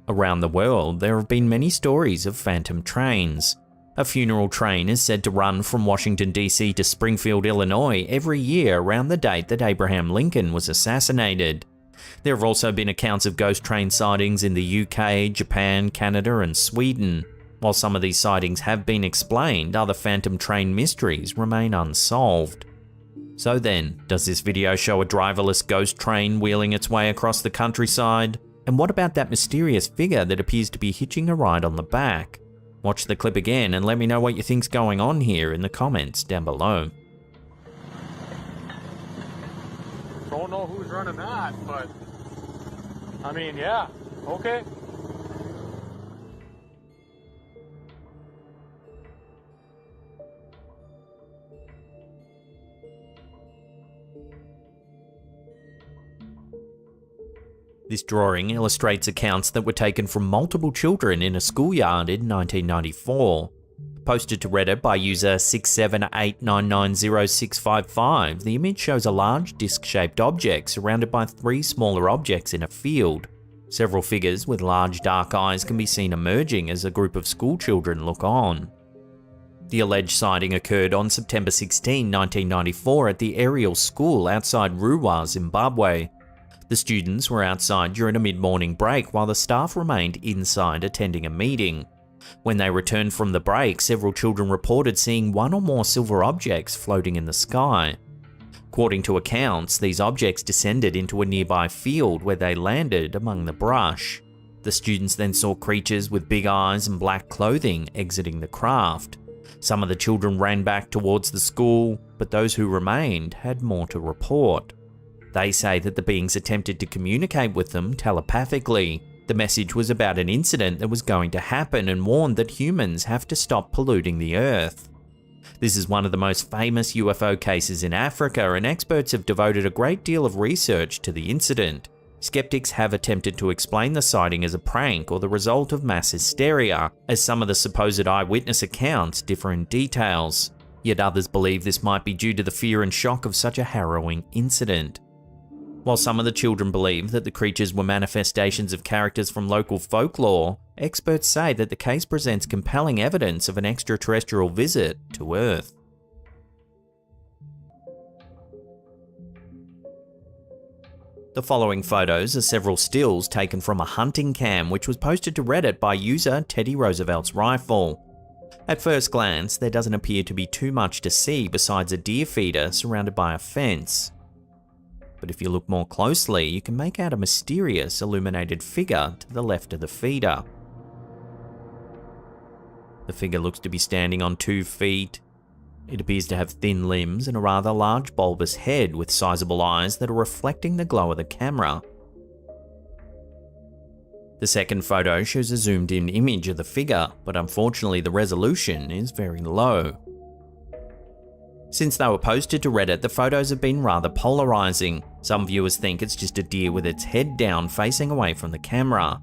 Around the world, there have been many stories of phantom trains. A funeral train is said to run from Washington, D.C. to Springfield, Illinois every year around the date that Abraham Lincoln was assassinated. There have also been accounts of ghost train sightings in the UK, Japan, Canada, and Sweden. While some of these sightings have been explained, other phantom train mysteries remain unsolved. So then, does this video show a driverless ghost train wheeling its way across the countryside? And what about that mysterious figure that appears to be hitching a ride on the back? Watch the clip again and let me know what you think's going on here in the comments down below. Don't know who's running that, but I mean, yeah, okay. This drawing illustrates accounts that were taken from multiple children in a schoolyard in 1994. Posted to Reddit by user 678990655, the image shows a large disc-shaped object surrounded by 3 smaller objects in a field. Several figures with large dark eyes can be seen emerging as a group of schoolchildren look on. The alleged sighting occurred on September 16, 1994 at the Ariel School outside Ruwa, Zimbabwe. The students were outside during a mid-morning break while the staff remained inside attending a meeting. When they returned from the break, several children reported seeing 1 or more silver objects floating in the sky. According to accounts, these objects descended into a nearby field where they landed among the brush. The students then saw creatures with big eyes and black clothing exiting the craft. Some of the children ran back towards the school, but those who remained had more to report. They say that the beings attempted to communicate with them telepathically. The message was about an incident that was going to happen and warned that humans have to stop polluting the earth. This is one of the most famous UFO cases in Africa, and experts have devoted a great deal of research to the incident. Skeptics have attempted to explain the sighting as a prank or the result of mass hysteria, as some of the supposed eyewitness accounts differ in details. Yet others believe this might be due to the fear and shock of such a harrowing incident. While some of the children believe that the creatures were manifestations of characters from local folklore, experts say that the case presents compelling evidence of an extraterrestrial visit to Earth. The following photos are several stills taken from a hunting cam which was posted to Reddit by user Teddy Roosevelt's Rifle. At first glance, there doesn't appear to be too much to see besides a deer feeder surrounded by a fence. But if you look more closely, you can make out a mysterious illuminated figure to the left of the feeder. The figure looks to be standing on 2 feet. It appears to have thin limbs and a rather large bulbous head with sizable eyes that are reflecting the glow of the camera. The second photo shows a zoomed in image of the figure, but unfortunately the resolution is very low. Since they were posted to Reddit, the photos have been rather polarizing. Some viewers think it's just a deer with its head down facing away from the camera.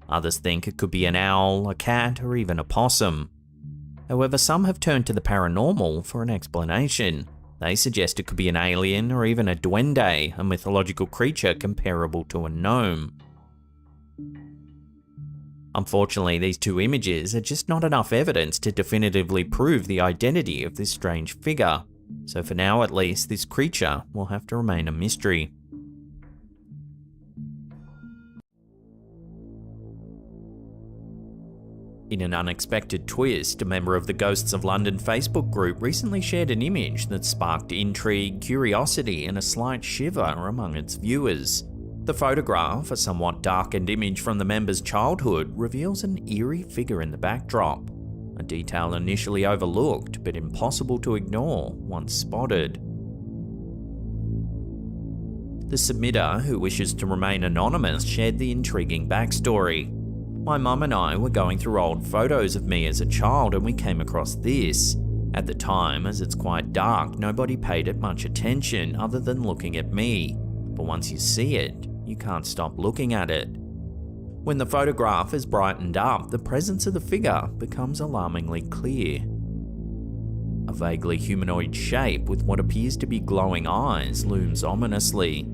Others think it could be an owl, a cat, or even a possum. However, some have turned to the paranormal for an explanation. They suggest it could be an alien or even a duende, a mythological creature comparable to a gnome. Unfortunately, these two images are just not enough evidence to definitively prove the identity of this strange figure. So for now at least, this creature will have to remain a mystery. In an unexpected twist, a member of the Ghosts of London Facebook group recently shared an image that sparked intrigue, curiosity, and a slight shiver among its viewers. The photograph, a somewhat darkened image from the member's childhood, reveals an eerie figure in the backdrop, a detail initially overlooked but impossible to ignore once spotted. The submitter, who wishes to remain anonymous, shared the intriguing backstory. My mum and I were going through old photos of me as a child and we came across this. At the time, as it's quite dark, nobody paid it much attention other than looking at me. But once you see it, you can't stop looking at it. When the photograph is brightened up, the presence of the figure becomes alarmingly clear. A vaguely humanoid shape with what appears to be glowing eyes looms ominously.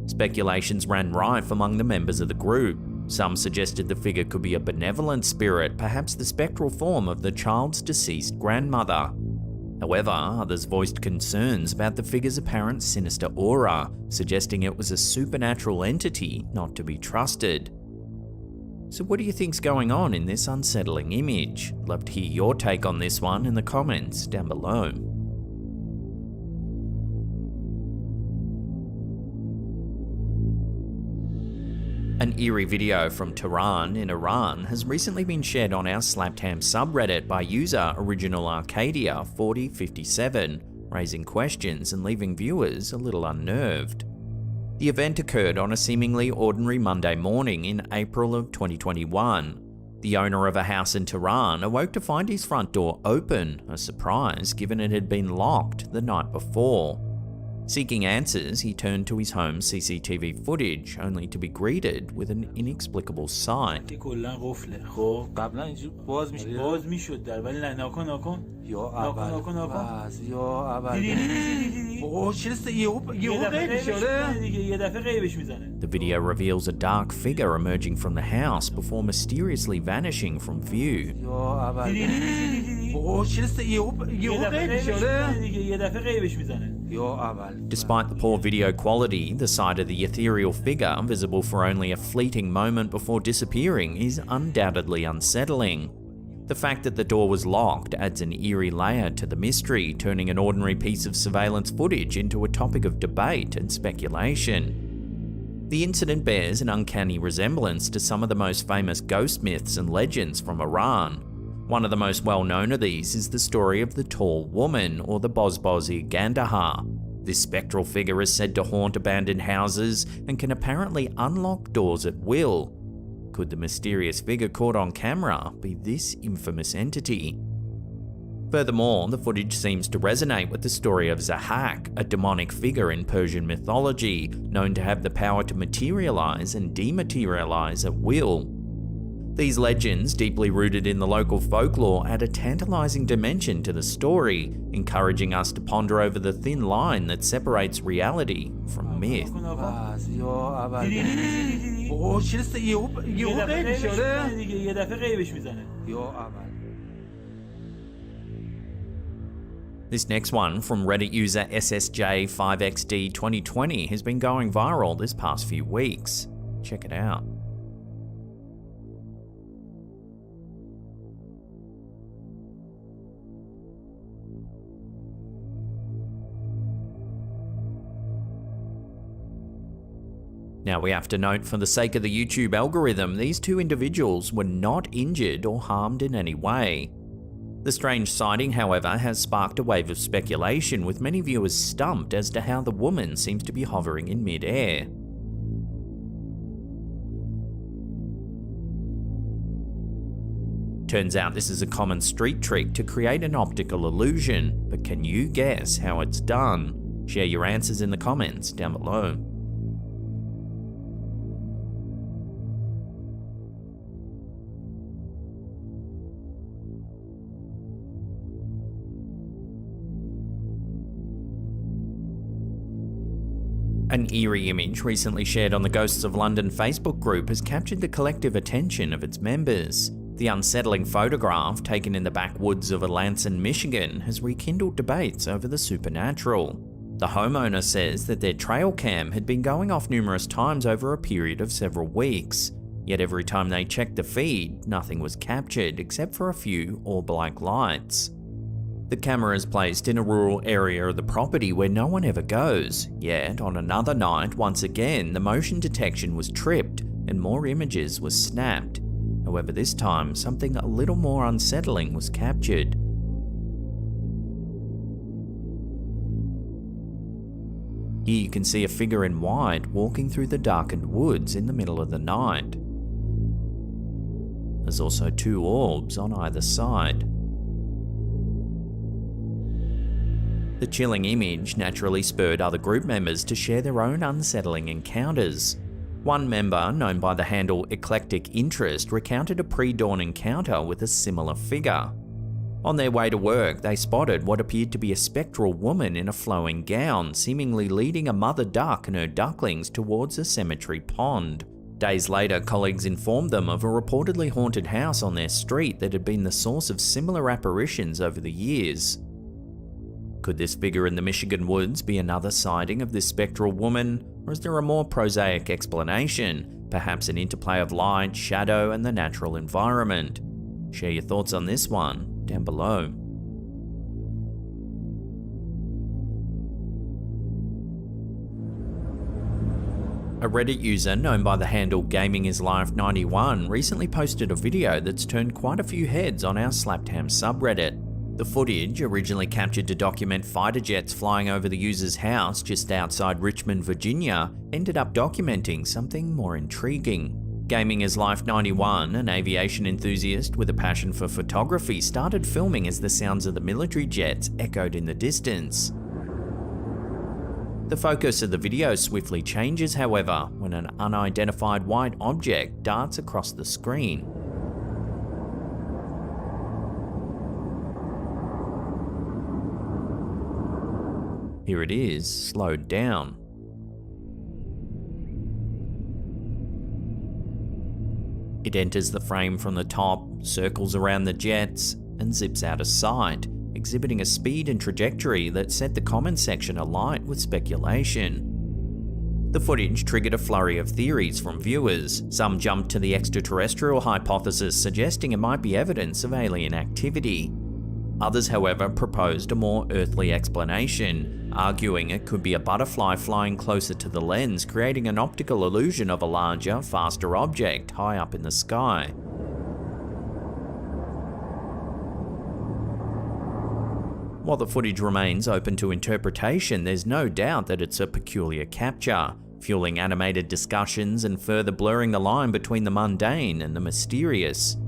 Speculations ran rife among the members of the group. Some suggested the figure could be a benevolent spirit, perhaps the spectral form of the child's deceased grandmother. However, others voiced concerns about the figure's apparent sinister aura, suggesting it was a supernatural entity not to be trusted. So what do you think's going on in this unsettling image? I'd love to hear your take on this one in the comments down below. An eerie video from Tehran in Iran has recently been shared on our Slapped Ham subreddit by user Original Arcadia 4057, raising questions and leaving viewers a little unnerved. The event occurred on a seemingly ordinary Monday morning in April of 2021. The owner of a house in Tehran awoke to find his front door open, a surprise given it had been locked the night before. Seeking answers, he turned to his home's CCTV footage, only to be greeted with an inexplicable sight. The video reveals a dark figure emerging from the house before mysteriously vanishing from view. Despite the poor video quality, the sight of the ethereal figure, visible for only a fleeting moment before disappearing, is undoubtedly unsettling. The fact that the door was locked adds an eerie layer to the mystery, turning an ordinary piece of surveillance footage into a topic of debate and speculation. The incident bears an uncanny resemblance to some of the most famous ghost myths and legends from Iran. One of the most well-known of these is the story of the Tall Woman, or the Bozbozi Gandahar. This spectral figure is said to haunt abandoned houses and can apparently unlock doors at will. Could the mysterious figure caught on camera be this infamous entity? Furthermore, the footage seems to resonate with the story of Zahak, a demonic figure in Persian mythology, known to have the power to materialize and dematerialize at will. These legends, deeply rooted in the local folklore, add a tantalizing dimension to the story, encouraging us to ponder over the thin line that separates reality from myth. This next one, from Reddit user SSJ5XD2020, has been going viral this past few weeks. Check it out. Now we have to note, for the sake of the YouTube algorithm, these two individuals were not injured or harmed in any way. The strange sighting, however, has sparked a wave of speculation, with many viewers stumped as to how the woman seems to be hovering in mid-air. Turns out this is a common street trick to create an optical illusion, but can you guess how it's done? Share your answers in the comments down below. An eerie image recently shared on the Ghosts of London Facebook group has captured the collective attention of its members. The unsettling photograph, taken in the backwoods of Alanson, Michigan, has rekindled debates over the supernatural. The homeowner says that their trail cam had been going off numerous times over a period of several weeks, yet every time they checked the feed, nothing was captured except for a few orb-like lights. The camera is placed in a rural area of the property where no one ever goes, yet on another night, once again, the motion detection was tripped and more images were snapped. However, this time, something a little more unsettling was captured. Here you can see a figure in white walking through the darkened woods in the middle of the night. There's also two orbs on either side. The chilling image naturally spurred other group members to share their own unsettling encounters. One member, known by the handle Eclectic Interest, recounted a pre-dawn encounter with a similar figure. On their way to work, they spotted what appeared to be a spectral woman in a flowing gown, seemingly leading a mother duck and her ducklings towards a cemetery pond. Days later, colleagues informed them of a reportedly haunted house on their street that had been the source of similar apparitions over the years. Could this figure in the Michigan woods be another sighting of this spectral woman, or is there a more prosaic explanation, perhaps an interplay of light, shadow, and the natural environment? Share your thoughts on this one down below. A Reddit user known by the handle GamingIsLife91 recently posted a video that's turned quite a few heads on our Slapped Ham subreddit. The footage, originally captured to document fighter jets flying over the user's house just outside Richmond, Virginia, ended up documenting something more intriguing. GamingIsLife91, an aviation enthusiast with a passion for photography, started filming as the sounds of the military jets echoed in the distance. The focus of the video swiftly changes, however, when an unidentified white object darts across the screen. Here it is, slowed down. It enters the frame from the top, circles around the jets, and zips out of sight, exhibiting a speed and trajectory that set the comment section alight with speculation. The footage triggered a flurry of theories from viewers. Some jumped to the extraterrestrial hypothesis, suggesting it might be evidence of alien activity. Others, however, proposed a more earthly explanation, arguing it could be a butterfly flying closer to the lens, creating an optical illusion of a larger, faster object high up in the sky. While the footage remains open to interpretation, there's no doubt that it's a peculiar capture, fueling animated discussions and further blurring the line between the mundane and the mysterious.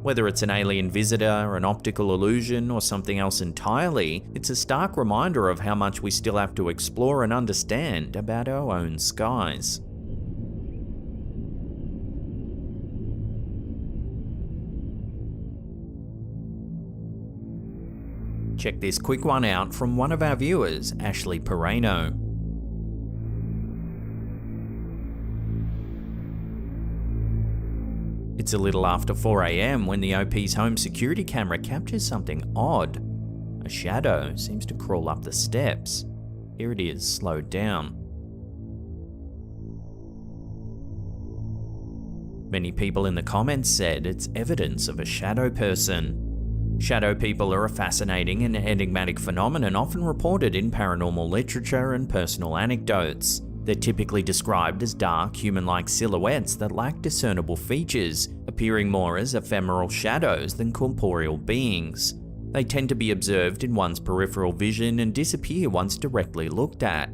Whether it's an alien visitor, an optical illusion, or something else entirely, it's a stark reminder of how much we still have to explore and understand about our own skies. Check this quick one out from one of our viewers, Ashley Pereno. It's a little after 4 AM when the OP's home security camera captures something odd. A shadow seems to crawl up the steps. Here it is, slowed down. Many people in the comments said it's evidence of a shadow person. Shadow people are a fascinating and enigmatic phenomenon often reported in paranormal literature and personal anecdotes. They're typically described as dark, human-like silhouettes that lack discernible features, appearing more as ephemeral shadows than corporeal beings. They tend to be observed in one's peripheral vision and disappear once directly looked at.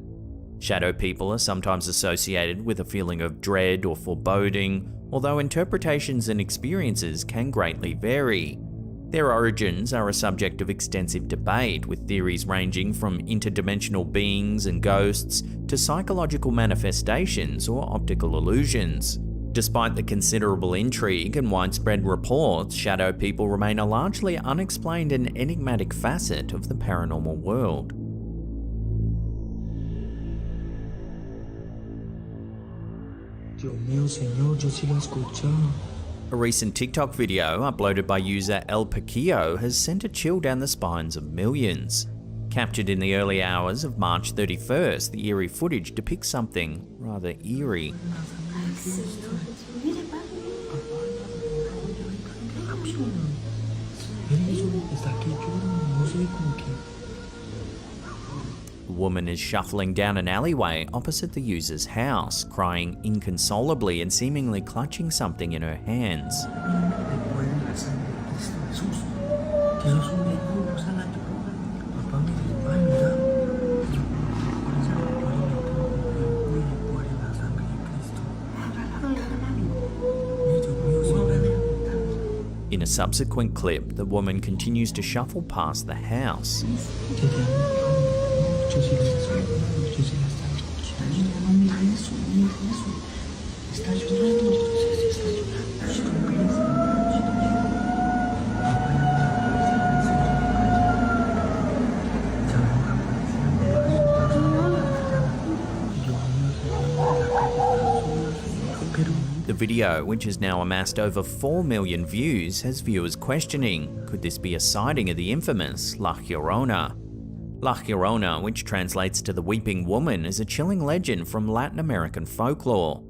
Shadow people are sometimes associated with a feeling of dread or foreboding, although interpretations and experiences can greatly vary. Their origins are a subject of extensive debate, with theories ranging from interdimensional beings and ghosts to psychological manifestations or optical illusions. Despite the considerable intrigue and widespread reports, shadow people remain a largely unexplained and enigmatic facet of the paranormal world. Dios mío, señor, yo sí lo escucho. A recent TikTok video uploaded by user El Paquillo has sent a chill down the spines of millions. Captured in the early hours of March 31st, the eerie footage depicts something rather eerie. A woman is shuffling down an alleyway opposite the user's house, crying inconsolably and seemingly clutching something in her hands. In a subsequent clip, the woman continues to shuffle past the house. The video, which has now amassed over 4 million views, has viewers questioning, could this be a sighting of the infamous La Llorona? La Llorona, which translates to the Weeping Woman, is a chilling legend from Latin American folklore.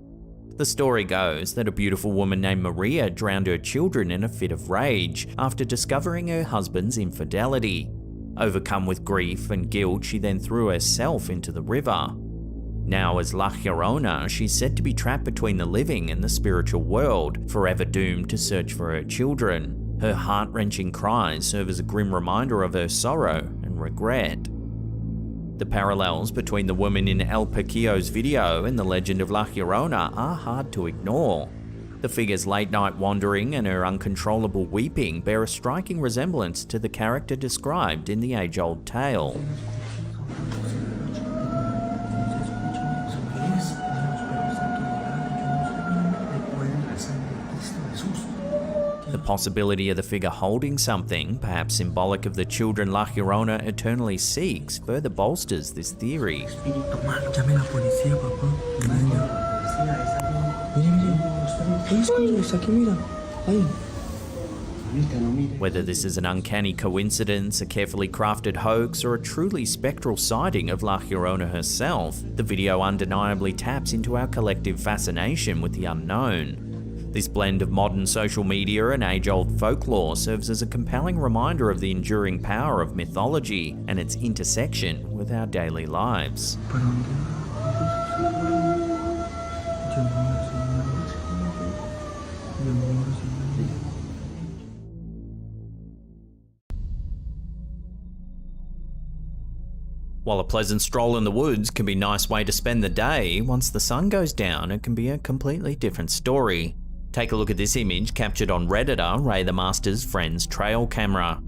The story goes that a beautiful woman named Maria drowned her children in a fit of rage after discovering her husband's infidelity. Overcome with grief and guilt, she then threw herself into the river. Now as La Llorona, she's said to be trapped between the living and the spiritual world, forever doomed to search for her children. Her heart-wrenching cries serve as a grim reminder of her sorrow and regret. The parallels between the woman in El Paquillo's video and the legend of La Llorona are hard to ignore. The figure's late-night wandering and her uncontrollable weeping bear a striking resemblance to the character described in the age-old tale. The possibility of the figure holding something, perhaps symbolic of the children La Llorona eternally seeks, further bolsters this theory. Whether this is an uncanny coincidence, a carefully crafted hoax, or a truly spectral sighting of La Llorona herself, the video undeniably taps into our collective fascination with the unknown. This blend of modern social media and age-old folklore serves as a compelling reminder of the enduring power of mythology and its intersection with our daily lives. While a pleasant stroll in the woods can be a nice way to spend the day, once the sun goes down it can be a completely different story. Take a look at this image captured on Redditor Ray the Master's friend's trail camera.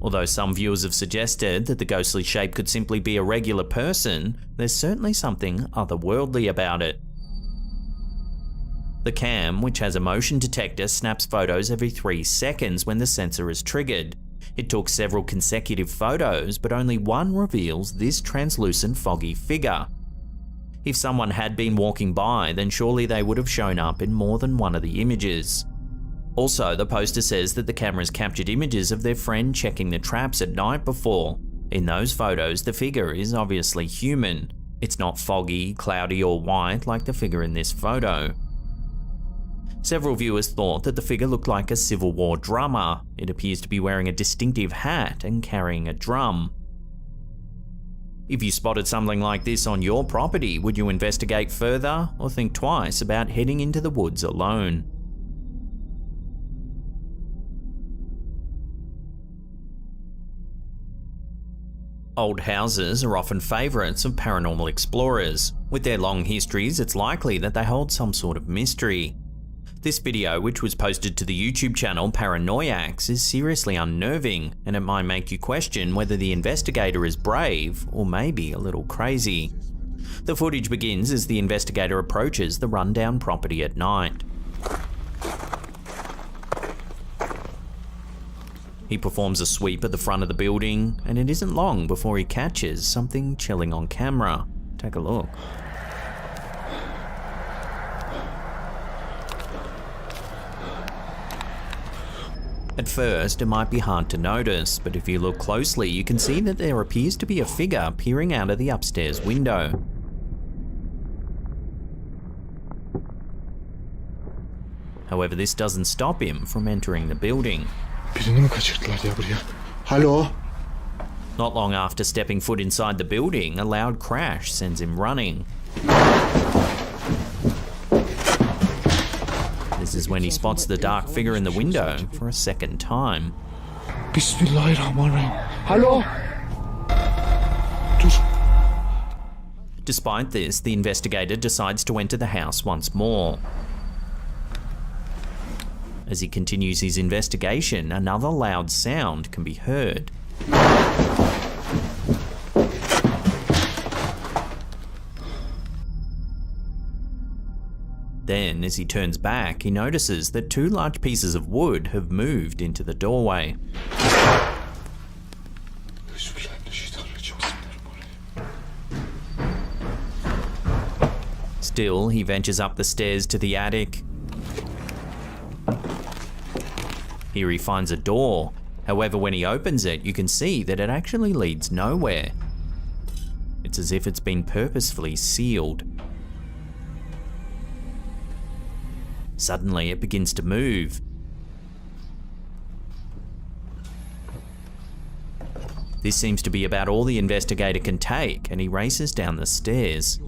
Although some viewers have suggested that the ghostly shape could simply be a regular person, there's certainly something otherworldly about it. The cam, which has a motion detector, snaps photos every 3 seconds when the sensor is triggered. It took several consecutive photos, but only one reveals this translucent foggy figure. If someone had been walking by, then surely they would have shown up in more than one of the images. Also, the poster says that the cameras captured images of their friend checking the traps at night before. In those photos, the figure is obviously human. It's not foggy, cloudy or white like the figure in this photo. Several viewers thought that the figure looked like a Civil War drummer. It appears to be wearing a distinctive hat and carrying a drum. If you spotted something like this on your property, would you investigate further or think twice about heading into the woods alone? Old houses are often favourites of paranormal explorers. With their long histories, it's likely that they hold some sort of mystery. This video, which was posted to the YouTube channel Paranoiacs, is seriously unnerving, and it might make you question whether the investigator is brave or maybe a little crazy. The footage begins as the investigator approaches the rundown property at night. He performs a sweep at the front of the building, and it isn't long before he catches something chilling on camera. Take a look. At first, it might be hard to notice, but if you look closely, you can see that there appears to be a figure peering out of the upstairs window. However, this doesn't stop him from entering the building. Hello? Not long after stepping foot inside the building, a loud crash sends him running. This is when he spots the dark figure in the window for a second time. Bismillahirrahmanirrahim. Hello? Despite this, the investigator decides to enter the house once more. As he continues his investigation, another loud sound can be heard. Then, as he turns back, he notices that 2 large pieces of wood have moved into the doorway. Still, he ventures up the stairs to the attic. Here he finds a door. However, when he opens it, you can see that it actually leads nowhere. It's as if it's been purposefully sealed. Suddenly, it begins to move. This seems to be about all the investigator can take, and he races down the stairs.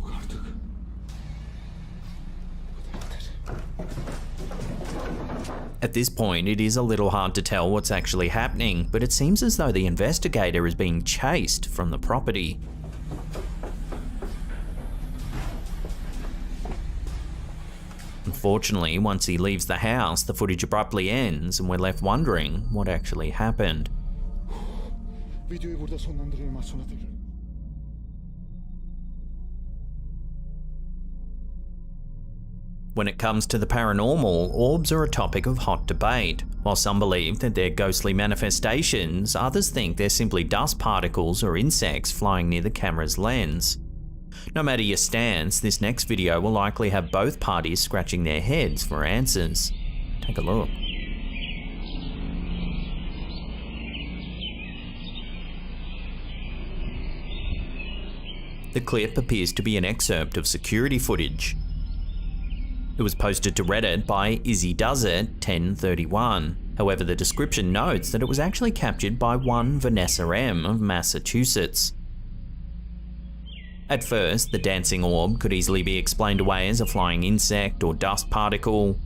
At this point, it is a little hard to tell what's actually happening, but it seems as though the investigator is being chased from the property. Unfortunately, once he leaves the house, the footage abruptly ends and we're left wondering what actually happened. When it comes to the paranormal, orbs are a topic of hot debate. While some believe that they're ghostly manifestations, others think they're simply dust particles or insects flying near the camera's lens. No matter your stance, this next video will likely have both parties scratching their heads for answers. Take a look. The clip appears to be an excerpt of security footage. It was posted to Reddit by Izzy Does It 1031. However, the description notes that it was actually captured by one Vanessa M of Massachusetts. At first, the dancing orb could easily be explained away as a flying insect or dust particle.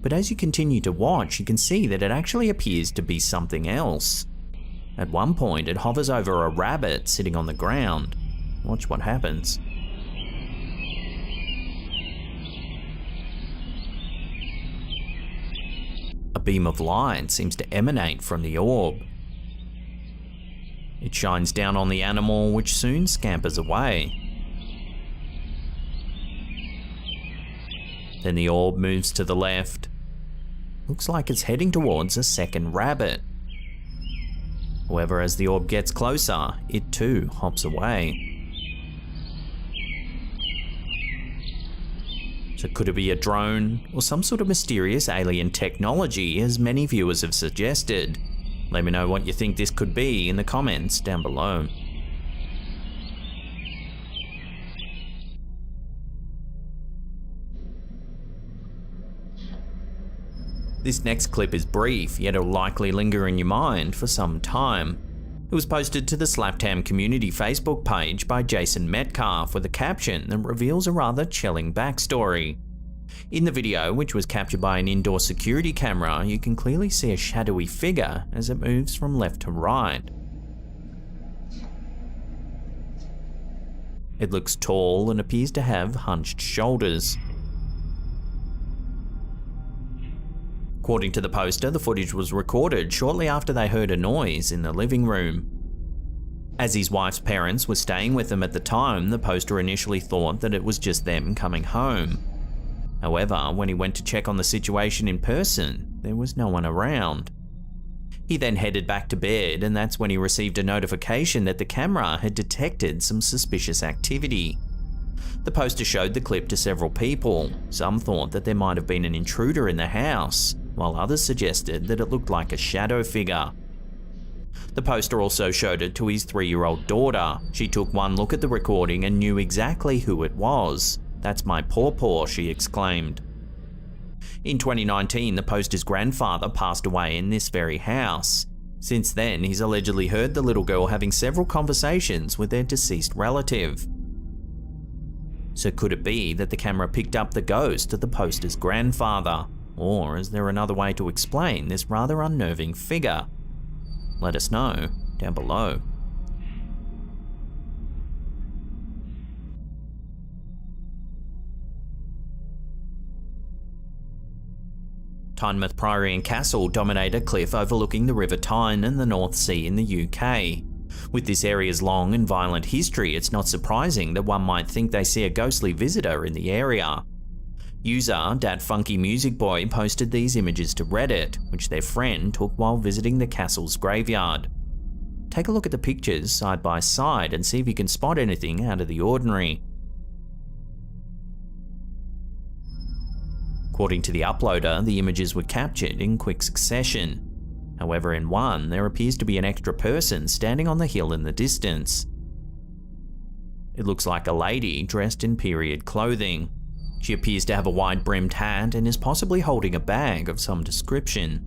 But as you continue to watch, you can see that it actually appears to be something else. At one point, it hovers over a rabbit sitting on the ground. Watch what happens. A beam of light seems to emanate from the orb. It shines down on the animal, which soon scampers away. Then the orb moves to the left. Looks like it's heading towards a second rabbit. However, as the orb gets closer, it too hops away. So could it be a drone or some sort of mysterious alien technology, as many viewers have suggested? Let me know what you think this could be in the comments down below. This next clip is brief, yet it'll likely linger in your mind for some time. It was posted to the Slaptam community Facebook page by Jason Metcalf with a caption that reveals a rather chilling backstory. In the video, which was captured by an indoor security camera, you can clearly see a shadowy figure as it moves from left to right. It looks tall and appears to have hunched shoulders. According to the poster, the footage was recorded shortly after they heard a noise in the living room. As his wife's parents were staying with them at the time, the poster initially thought that it was just them coming home. However, when he went to check on the situation in person, there was no one around. He then headed back to bed, and that's when he received a notification that the camera had detected some suspicious activity. The poster showed the clip to several people. Some thought that there might have been an intruder in the house, while others suggested that it looked like a shadow figure. The poster also showed it to his 3-year-old daughter. She took one look at the recording and knew exactly who it was. "That's my pawpaw," she exclaimed. In 2019, the poster's grandfather passed away in this very house. Since then, he's allegedly heard the little girl having several conversations with their deceased relative. So could it be that the camera picked up the ghost of the poster's grandfather? Or is there another way to explain this rather unnerving figure? Let us know down below. Tynemouth Priory and Castle dominate a cliff overlooking the River Tyne and the North Sea in the UK. With this area's long and violent history, it's not surprising that one might think they see a ghostly visitor in the area. User Dat Funky Music Boy posted these images to Reddit, which their friend took while visiting the castle's graveyard. Take a look at the pictures side by side and see if you can spot anything out of the ordinary. According to the uploader, the images were captured in quick succession. However, in one, there appears to be an extra person standing on the hill in the distance. It looks like a lady dressed in period clothing. She appears to have a wide-brimmed hat and is possibly holding a bag of some description.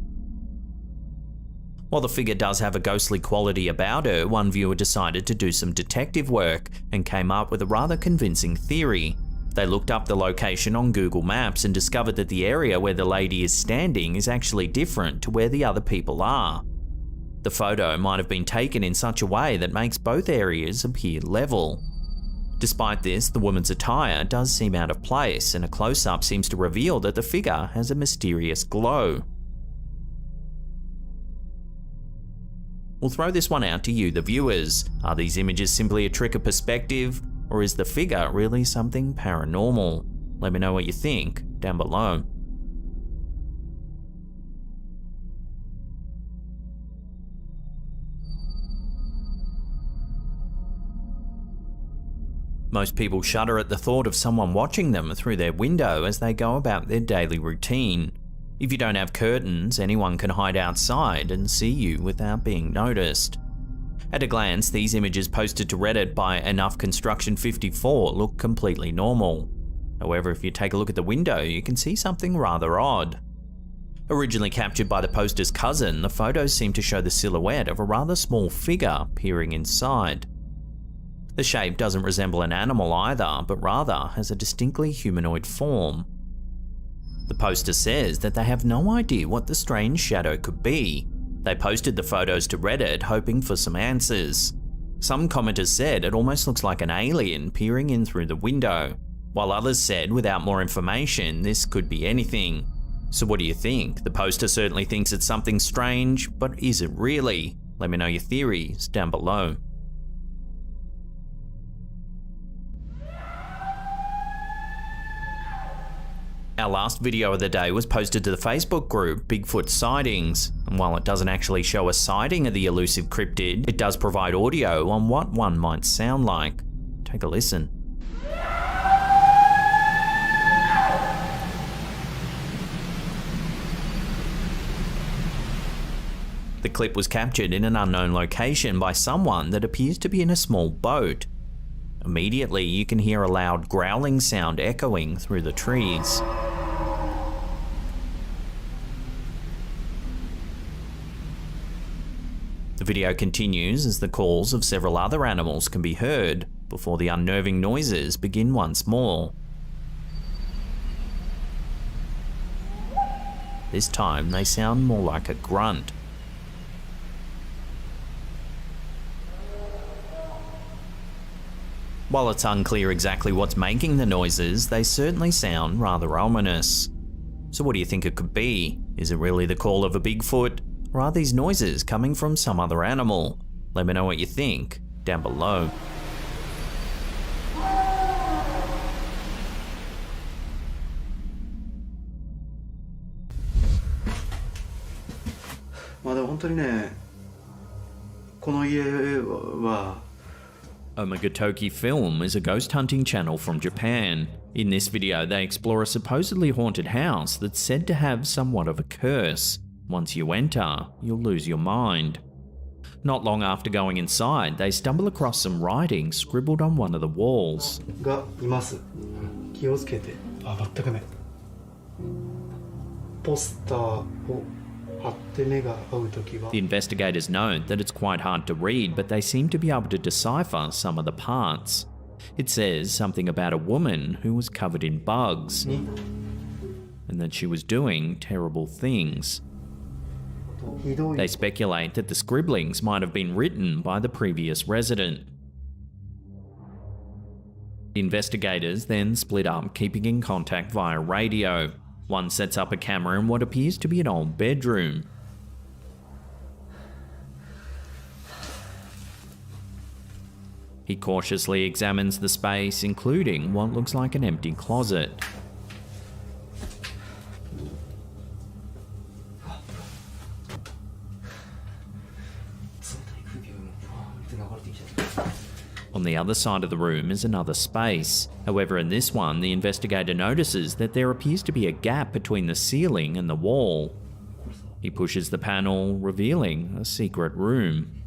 While the figure does have a ghostly quality about her, one viewer decided to do some detective work and came up with a rather convincing theory. They looked up the location on Google Maps and discovered that the area where the lady is standing is actually different to where the other people are. The photo might have been taken in such a way that makes both areas appear level. Despite this, the woman's attire does seem out of place, and a close-up seems to reveal that the figure has a mysterious glow. We'll throw this one out to you, the viewers. Are these images simply a trick of perspective? Or is the figure really something paranormal? Let me know what you think down below. Most people shudder at the thought of someone watching them through their window as they go about their daily routine. If you don't have curtains, anyone can hide outside and see you without being noticed. At a glance, these images posted to Reddit by Enough Construction 54 look completely normal. However, if you take a look at the window, you can see something rather odd. Originally captured by the poster's cousin, the photos seem to show the silhouette of a rather small figure peering inside. The shape doesn't resemble an animal either, but rather has a distinctly humanoid form. The poster says that they have no idea what the strange shadow could be. They posted the photos to Reddit hoping for some answers. Some commenters said it almost looks like an alien peering in through the window, while others said without more information this could be anything. So what do you think? The poster certainly thinks it's something strange, but is it really? Let me know your theories down below. Our last video of the day was posted to the Facebook group Bigfoot Sightings, and while it doesn't actually show a sighting of the elusive cryptid, it does provide audio on what one might sound like. Take a listen. The clip was captured in an unknown location by someone that appears to be in a small boat. Immediately, you can hear a loud growling sound echoing through the trees. The video continues as the calls of several other animals can be heard before the unnerving noises begin once more. This time, they sound more like a grunt. While it's unclear exactly what's making the noises, they certainly sound rather ominous. So what do you think it could be? Is it really the call of a Bigfoot? Or are these noises coming from some other animal? Let me know what you think down below. Omegatoki Film is a ghost hunting channel from Japan. In this video, they explore a supposedly haunted house that's said to have somewhat of a curse. Once you enter, you'll lose your mind. Not long after going inside, they stumble across some writing scribbled on one of the walls. The investigators note that it's quite hard to read, but they seem to be able to decipher some of the parts. It says something about a woman who was covered in bugs, and that she was doing terrible things. They speculate that the scribblings might have been written by the previous resident. The investigators then split up, keeping in contact via radio. One sets up a camera in what appears to be an old bedroom. He cautiously examines the space, including what looks like an empty closet. On the other side of the room is another space. However, in this one, the investigator notices that there appears to be a gap between the ceiling and the wall. He pushes the panel, revealing a secret room.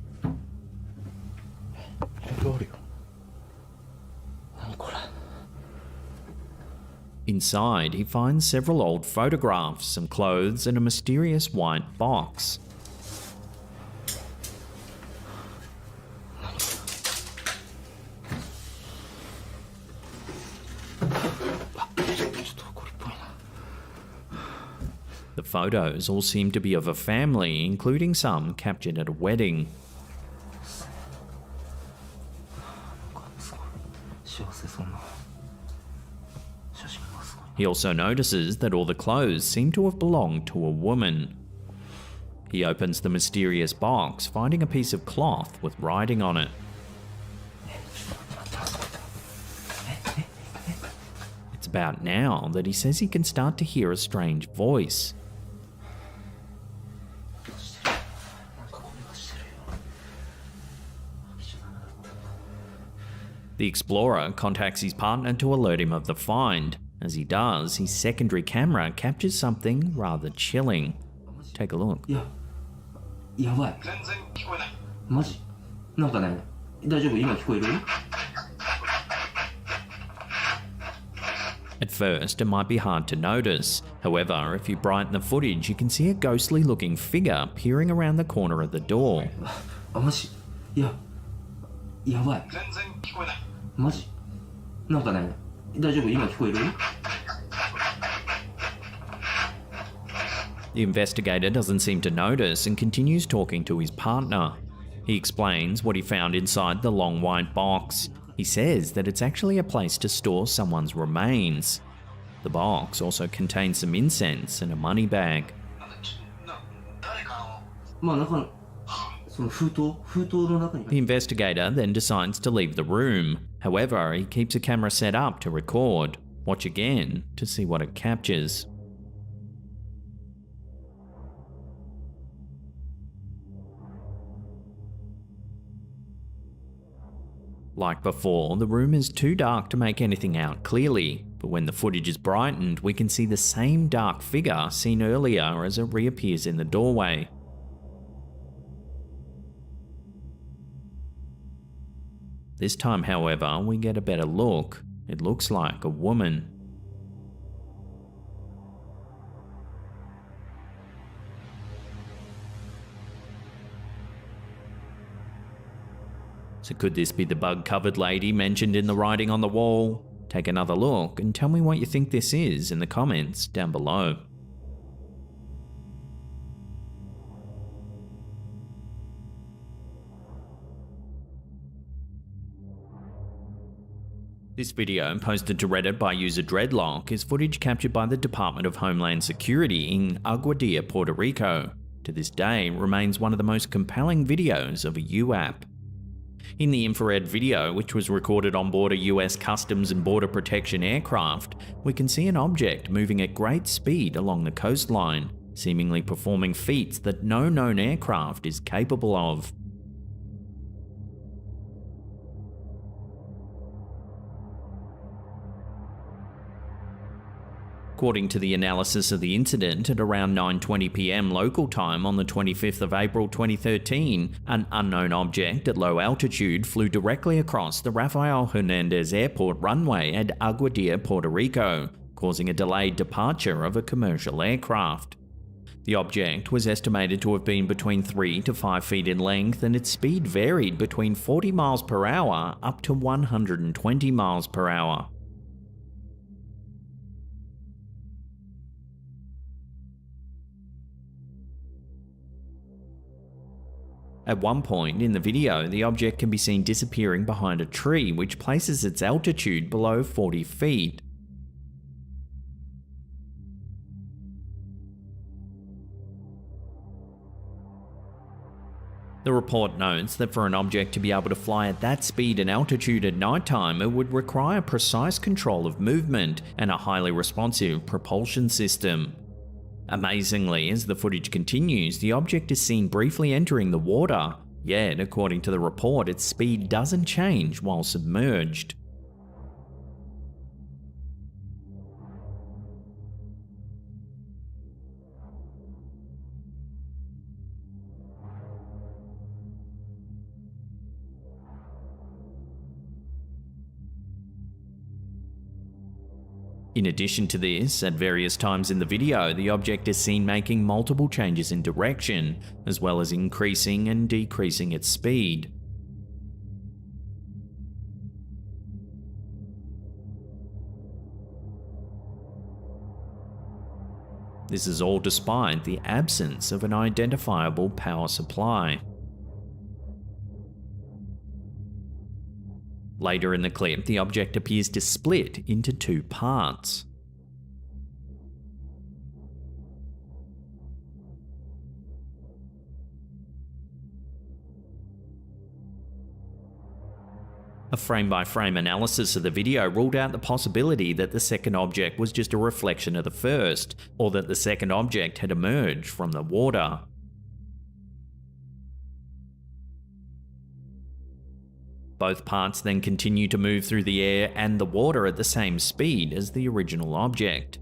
Inside, he finds several old photographs, some clothes, and a mysterious white box. The photos all seem to be of a family, including some captured at a wedding. He also notices that all the clothes seem to have belonged to a woman. He opens the mysterious box, finding a piece of cloth with writing on it. It's about now that he says he can start to hear a strange voice. The explorer contacts his partner to alert him of the find. As he does, his secondary camera captures something rather chilling. Take a look. At first, it might be hard to notice. However, if you brighten the footage, you can see a ghostly looking figure peering around the corner of the door. The investigator doesn't seem to notice and continues talking to his partner. He explains what he found inside the long white box. He says that it's actually a place to store someone's remains. The box also contains some incense and a money bag. The investigator then decides to leave the room. However, he keeps a camera set up to record. Watch again to see what it captures. Like before, the room is too dark to make anything out clearly, but when the footage is brightened, we can see the same dark figure seen earlier as it reappears in the doorway. This time, however, we get a better look. It looks like a woman. So could this be the bug-covered lady mentioned in the writing on the wall? Take another look and tell me what you think this is in the comments down below. This video, posted to Reddit by user Dreadlock, is footage captured by the Department of Homeland Security in Aguadilla, Puerto Rico. To this day, remains one of the most compelling videos of a UAP. In the infrared video, which was recorded on board a US Customs and Border Protection aircraft, we can see an object moving at great speed along the coastline, seemingly performing feats that no known aircraft is capable of. According to the analysis of the incident, at around 9:20 PM local time on the 25th of April 2013, an unknown object at low altitude flew directly across the Rafael Hernandez Airport runway at Aguadilla, Puerto Rico, causing a delayed departure of a commercial aircraft. The object was estimated to have been between 3 to 5 feet in length, and its speed varied between 40 miles per hour up to 120 miles per hour. At one point in the video, the object can be seen disappearing behind a tree, which places its altitude below 40 feet. The report notes that for an object to be able to fly at that speed and altitude at nighttime, it would require precise control of movement and a highly responsive propulsion system. Amazingly, as the footage continues, the object is seen briefly entering the water, yet according to the report, its speed doesn't change while submerged. In addition to this, at various times in the video, the object is seen making multiple changes in direction, as well as increasing and decreasing its speed. This is all despite the absence of an identifiable power supply. Later in the clip, the object appears to split into two parts. A frame-by-frame analysis of the video ruled out the possibility that the second object was just a reflection of the first, or that the second object had emerged from the water. Both parts then continue to move through the air and the water at the same speed as the original object.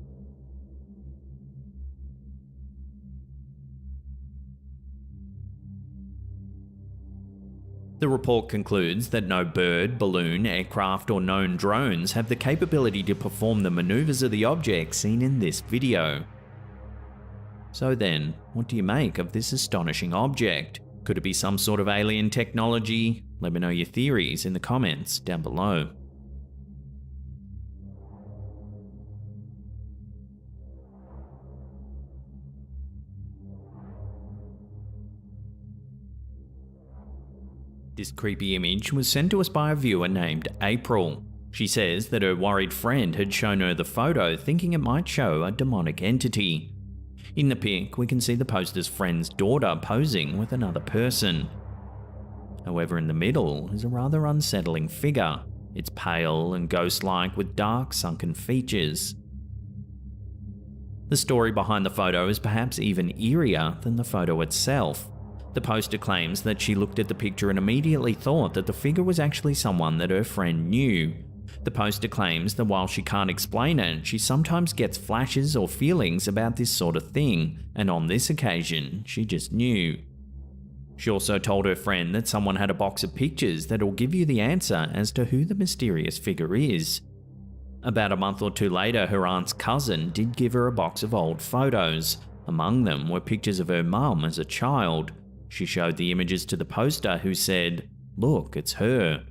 The report concludes that no bird, balloon, aircraft, or known drones have the capability to perform the maneuvers of the object seen in this video. So then, what do you make of this astonishing object? Could it be some sort of alien technology? Let me know your theories in the comments down below. This creepy image was sent to us by a viewer named April. She says that her worried friend had shown her the photo thinking it might show a demonic entity. In the pic, we can see the poster's friend's daughter posing with another person. However, in the middle is a rather unsettling figure. It's pale and ghost-like with dark, sunken features. The story behind the photo is perhaps even eerier than the photo itself. The poster claims that she looked at the picture and immediately thought that the figure was actually someone that her friend knew. The poster claims that while she can't explain it, she sometimes gets flashes or feelings about this sort of thing, and on this occasion, she just knew. She also told her friend that someone had a box of pictures that will give you the answer as to who the mysterious figure is. About a month or two later, her aunt's cousin did give her a box of old photos. Among them were pictures of her mum as a child. She showed the images to the poster, who said, "Look, it's her."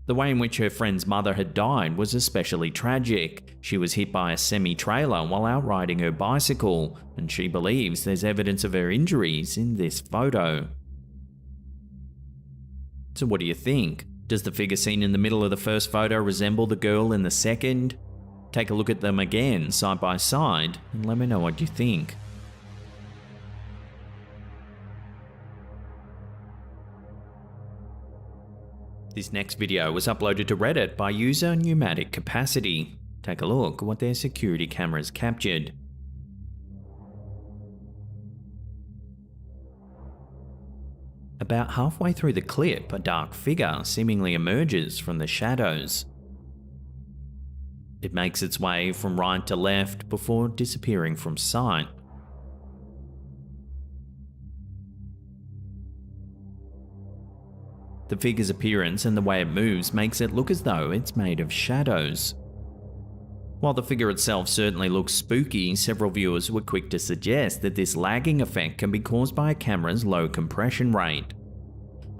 The way in which her friend's mother had died was especially tragic. She was hit by a semi-trailer while out riding her bicycle, and she believes there's evidence of her injuries in this photo. So what do you think? Does the figure seen in the middle of the first photo resemble the girl in the second? Take a look at them again, side by side, and let me know what you think. This next video was uploaded to Reddit by user Pneumatic Capacity. Take a look at what their security cameras captured. About halfway through the clip, a dark figure seemingly emerges from the shadows. It makes its way from right to left before disappearing from sight. The figure's appearance and the way it moves makes it look as though it's made of shadows. While the figure itself certainly looks spooky, several viewers were quick to suggest that this lagging effect can be caused by a camera's low compression rate.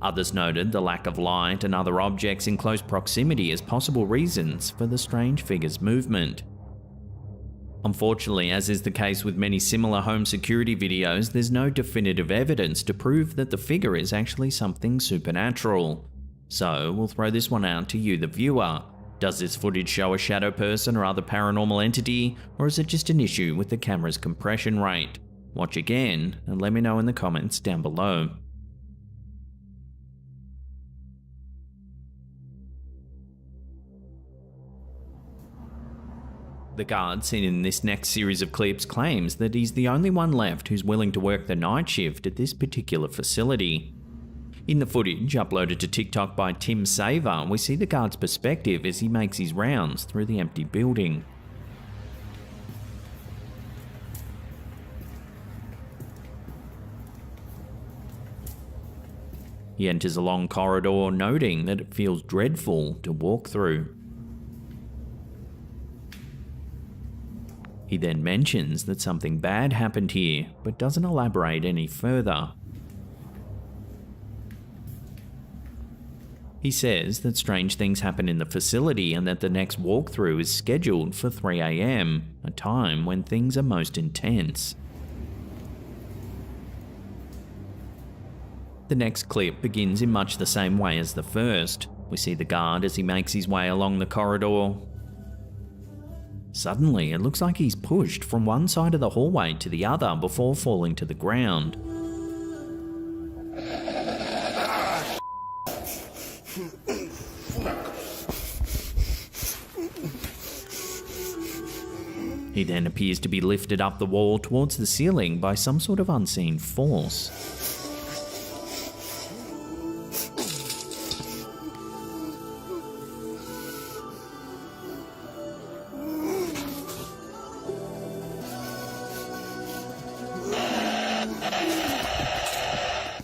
Others noted the lack of light and other objects in close proximity as possible reasons for the strange figure's movement. Unfortunately, as is the case with many similar home security videos, there's no definitive evidence to prove that the figure is actually something supernatural. So we'll throw this one out to you, the viewer. Does this footage show a shadow person or other paranormal entity, or is it just an issue with the camera's compression rate? Watch again and let me know in the comments down below. The guard seen in this next series of clips claims that he's the only one left who's willing to work the night shift at this particular facility. In the footage uploaded to TikTok by Tim Saver, we see the guard's perspective as he makes his rounds through the empty building. He enters a long corridor, noting that it feels dreadful to walk through. He then mentions that something bad happened here, but doesn't elaborate any further. He says that strange things happen in the facility and that the next walkthrough is scheduled for 3 AM, a time when things are most intense. The next clip begins in much the same way as the first. We see the guard as he makes his way along the corridor. Suddenly, it looks like he's pushed from one side of the hallway to the other before falling to the ground. He then appears to be lifted up the wall towards the ceiling by some sort of unseen force.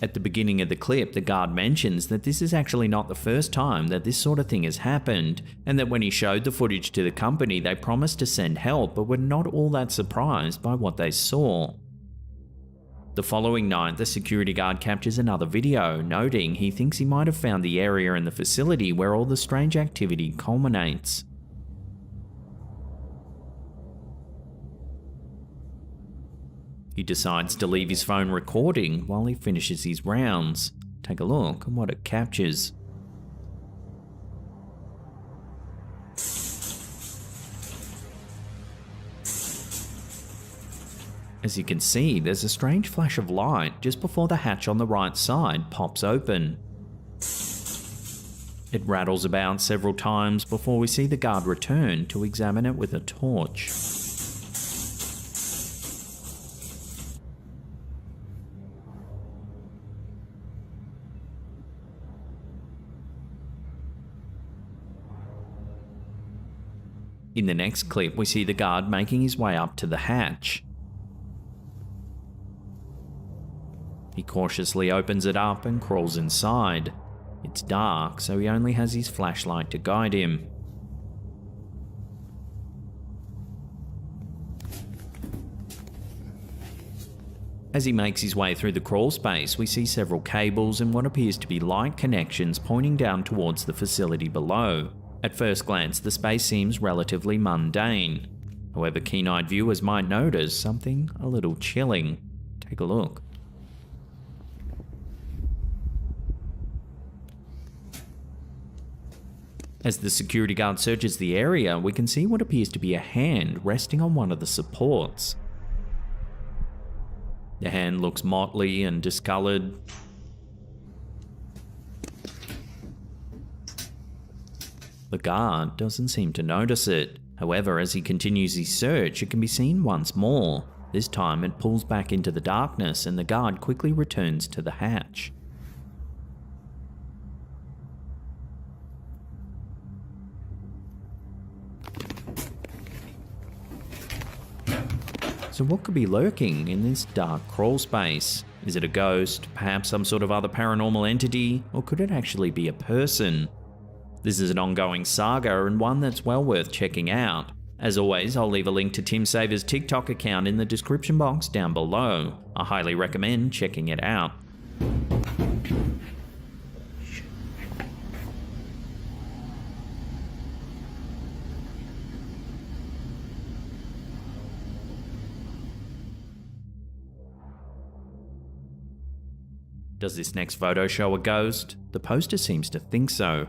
At the beginning of the clip, the guard mentions that this is actually not the first time that this sort of thing has happened, and that when he showed the footage to the company, they promised to send help but were not all that surprised by what they saw. The following night, the security guard captures another video, noting he thinks he might have found the area in the facility where all the strange activity culminates. He decides to leave his phone recording while he finishes his rounds. Take a look at what it captures. As you can see, there's a strange flash of light just before the hatch on the right side pops open. It rattles about several times before we see the guard return to examine it with a torch. In the next clip, we see the guard making his way up to the hatch. He cautiously opens it up and crawls inside. It's dark, so he only has his flashlight to guide him. As he makes his way through the crawl space, we see several cables and what appears to be light connections pointing down towards the facility below. At first glance, the space seems relatively mundane. However, keen-eyed viewers might notice something a little chilling. Take a look. As the security guard searches the area, we can see what appears to be a hand resting on one of the supports. The hand looks motley and discolored. The guard doesn't seem to notice it. However, as he continues his search, it can be seen once more. This time it pulls back into the darkness and the guard quickly returns to the hatch. So what could be lurking in this dark crawl space? Is it a ghost, perhaps some sort of other paranormal entity, or could it actually be a person? This is an ongoing saga and one that's well worth checking out. As always, I'll leave a link to Tim Saver's TikTok account in the description box down below. I highly recommend checking it out. Does this next photo show a ghost? The poster seems to think so.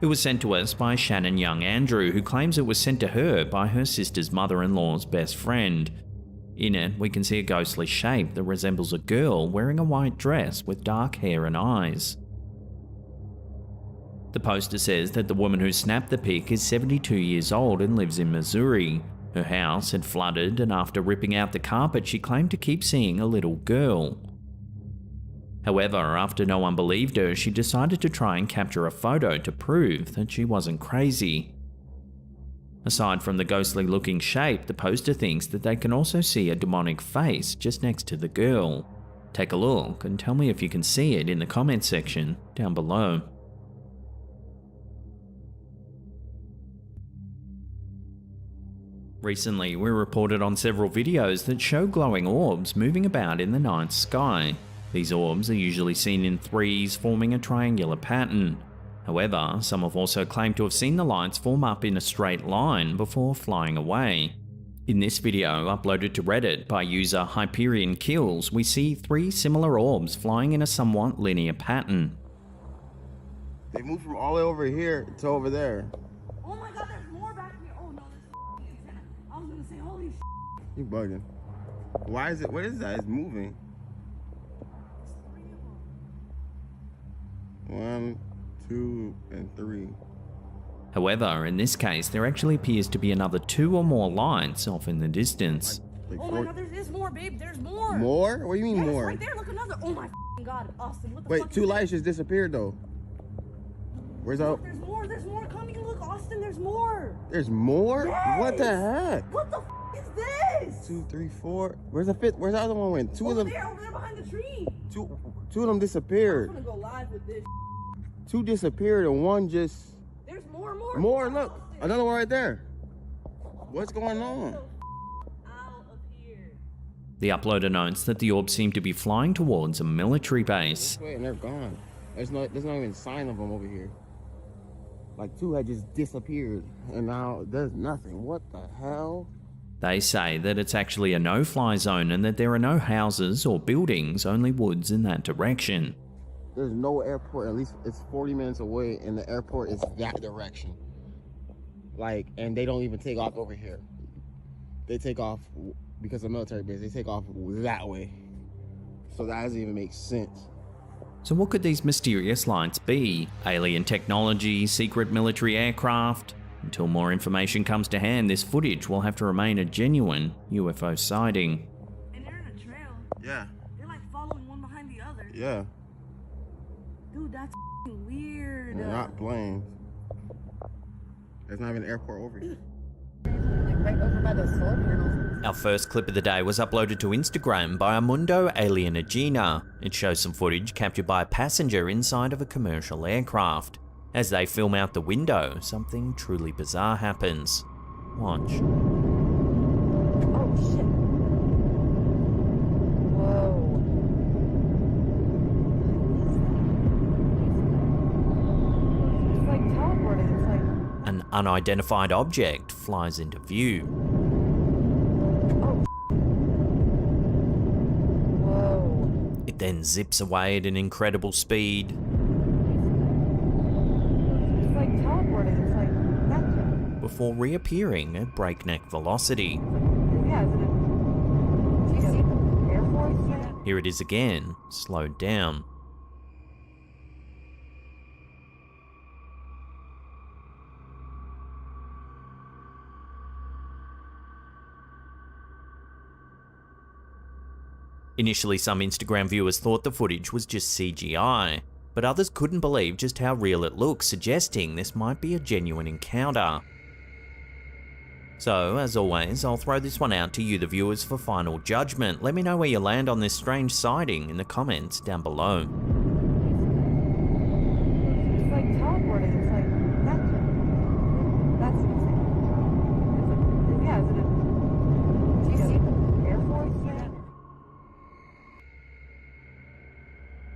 It was sent to us by Shannon Young Andrew, who claims it was sent to her by her sister's mother-in-law's best friend. In it, we can see a ghostly shape that resembles a girl wearing a white dress with dark hair and eyes. The poster says that the woman who snapped the pic is 72 years old and lives in Missouri. Her house had flooded, and after ripping out the carpet, she claimed to keep seeing a little girl. However, after no one believed her, she decided to try and capture a photo to prove that she wasn't crazy. Aside from the ghostly looking shape, the poster thinks that they can also see a demonic face just next to the girl. Take a look and tell me if you can see it in the comments section down below. Recently, we reported on several videos that show glowing orbs moving about in the night sky. These orbs are usually seen in threes, forming a triangular pattern. However, some have also claimed to have seen the lights form up in a straight line before flying away. In this video, uploaded to Reddit by user Hyperion Kills, we see 3 similar orbs flying in a somewhat linear pattern. They moved from all the way over here to over there. Oh my god, there's more back here. Oh no, there's I was gonna say, holy You bugging. Why is it, what is that? It's moving. 1, 2, and 3. However, in this case, there actually appears to be another 2 or more lights off in the distance. Oh my god, there's more, babe. There's more. More? What do you mean yes, more? Right there. Look, another. Oh my god, Austin. What the Wait, fuck 2 lights just disappeared though. Where's look, out? There's more. There's more coming. Look, Austin. There's more. There's more? Yes. What the heck? What the is this? 2, 3, 4. Where's the 5th? Where's the other one went? 2 of them. Over there behind the tree. Two of them disappeared. I'm gonna go live with this. 2 disappeared and 1 just. There's more. More, look. Another one right there. What's going on? The uploader notes that the orbs seem to be flying towards a military base. Wait, and they're gone. There's not even a sign of them over here. Like 2 had just disappeared and now there's nothing. What the hell? They say that it's actually a no-fly zone and that there are no houses or buildings, only woods in that direction. there's no airport. At least it's 40 minutes away, and the airport is that direction. Like, and they don't even take off over here. They take off because of military base. They take off that way. So that doesn't even make sense. So what could these mysterious lights be? Alien technology, secret military aircraft? Until more information comes to hand, this footage will have to remain a genuine UFO sighting. And they're in a trail. Yeah. They're like following one behind the other. Yeah. Dude, that's weird. They're not planes. There's not even an airport over here. Right over by those solar panels. Our first clip of the day was uploaded to Instagram by Amundo Alienagina. It shows some footage captured by a passenger inside of a commercial aircraft. As they film out the window, something truly bizarre happens. Watch. Oh shit. Whoa. It's like teleporting. It's like An unidentified object flies into view. whoa. It then zips away at an incredible speed. It's like teleporting. It's like magic. Before reappearing at breakneck velocity. Yeah, is it a... Do you see the Air Force yet? Here it is again, slowed down. Initially, some Instagram viewers thought the footage was just CGI, but others couldn't believe just how real it looks, suggesting this might be a genuine encounter. So, as always, I'll throw this one out to you, the viewers, for final judgment. Let me know where you land on this strange sighting in the comments down below. It's like teleporting. It's like magic. That's insane. It's a... Yeah, is it a... Do you see the Air Force yet?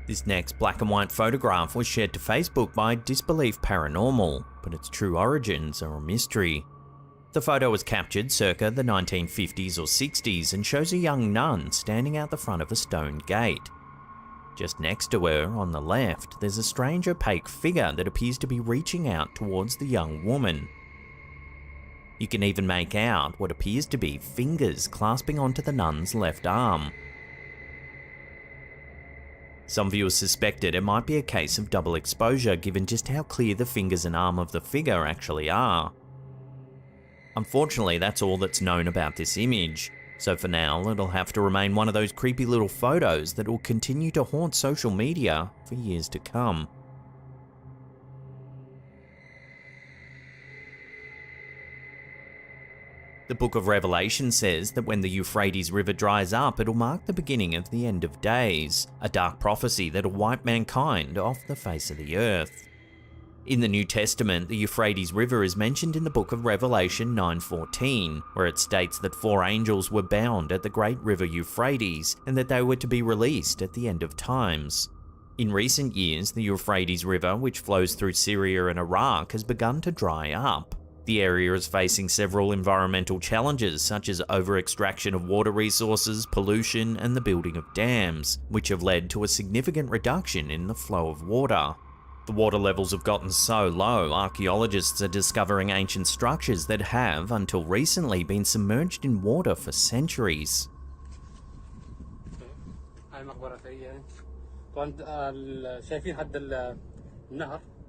This next black and white photograph was shared to Facebook by Disbelief Paranormal, but its true origins are a mystery. The photo was captured circa the 1950s or 60s and shows a young nun standing out the front of a stone gate. Just next to her, on the left, there's a strange opaque figure that appears to be reaching out towards the young woman. You can even make out what appears to be fingers clasping onto the nun's left arm. Some viewers suspected it might be a case of double exposure given just how clear the fingers and arm of the figure actually are. Unfortunately, that's all that's known about this image, so for now it'll have to remain one of those creepy little photos that will continue to haunt social media for years to come. The Book of Revelation says that when the Euphrates River dries up, it'll mark the beginning of the end of days, a dark prophecy that'll wipe mankind off the face of the earth. In the New Testament, the Euphrates River is mentioned in the Book of Revelation 9:14, where it states that 4 angels were bound at the great river Euphrates and that they were to be released at the end of times. In recent years, the Euphrates River, which flows through Syria and Iraq, has begun to dry up. The area is facing several environmental challenges such as over-extraction of water resources, pollution, and the building of dams, which have led to a significant reduction in the flow of water. The water levels have gotten so low, archaeologists are discovering ancient structures that have, until recently, been submerged in water for centuries.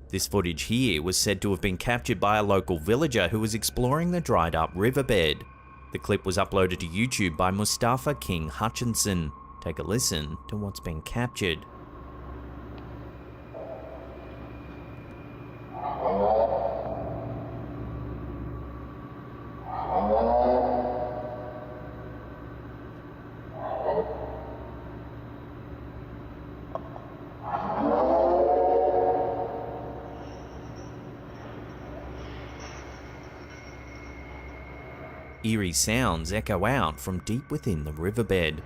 This footage here was said to have been captured by a local villager who was exploring the dried up riverbed. The clip was uploaded to YouTube by Mustafa King Hutchinson. Take a listen to what's been captured. Eerie sounds echo out from deep within the riverbed.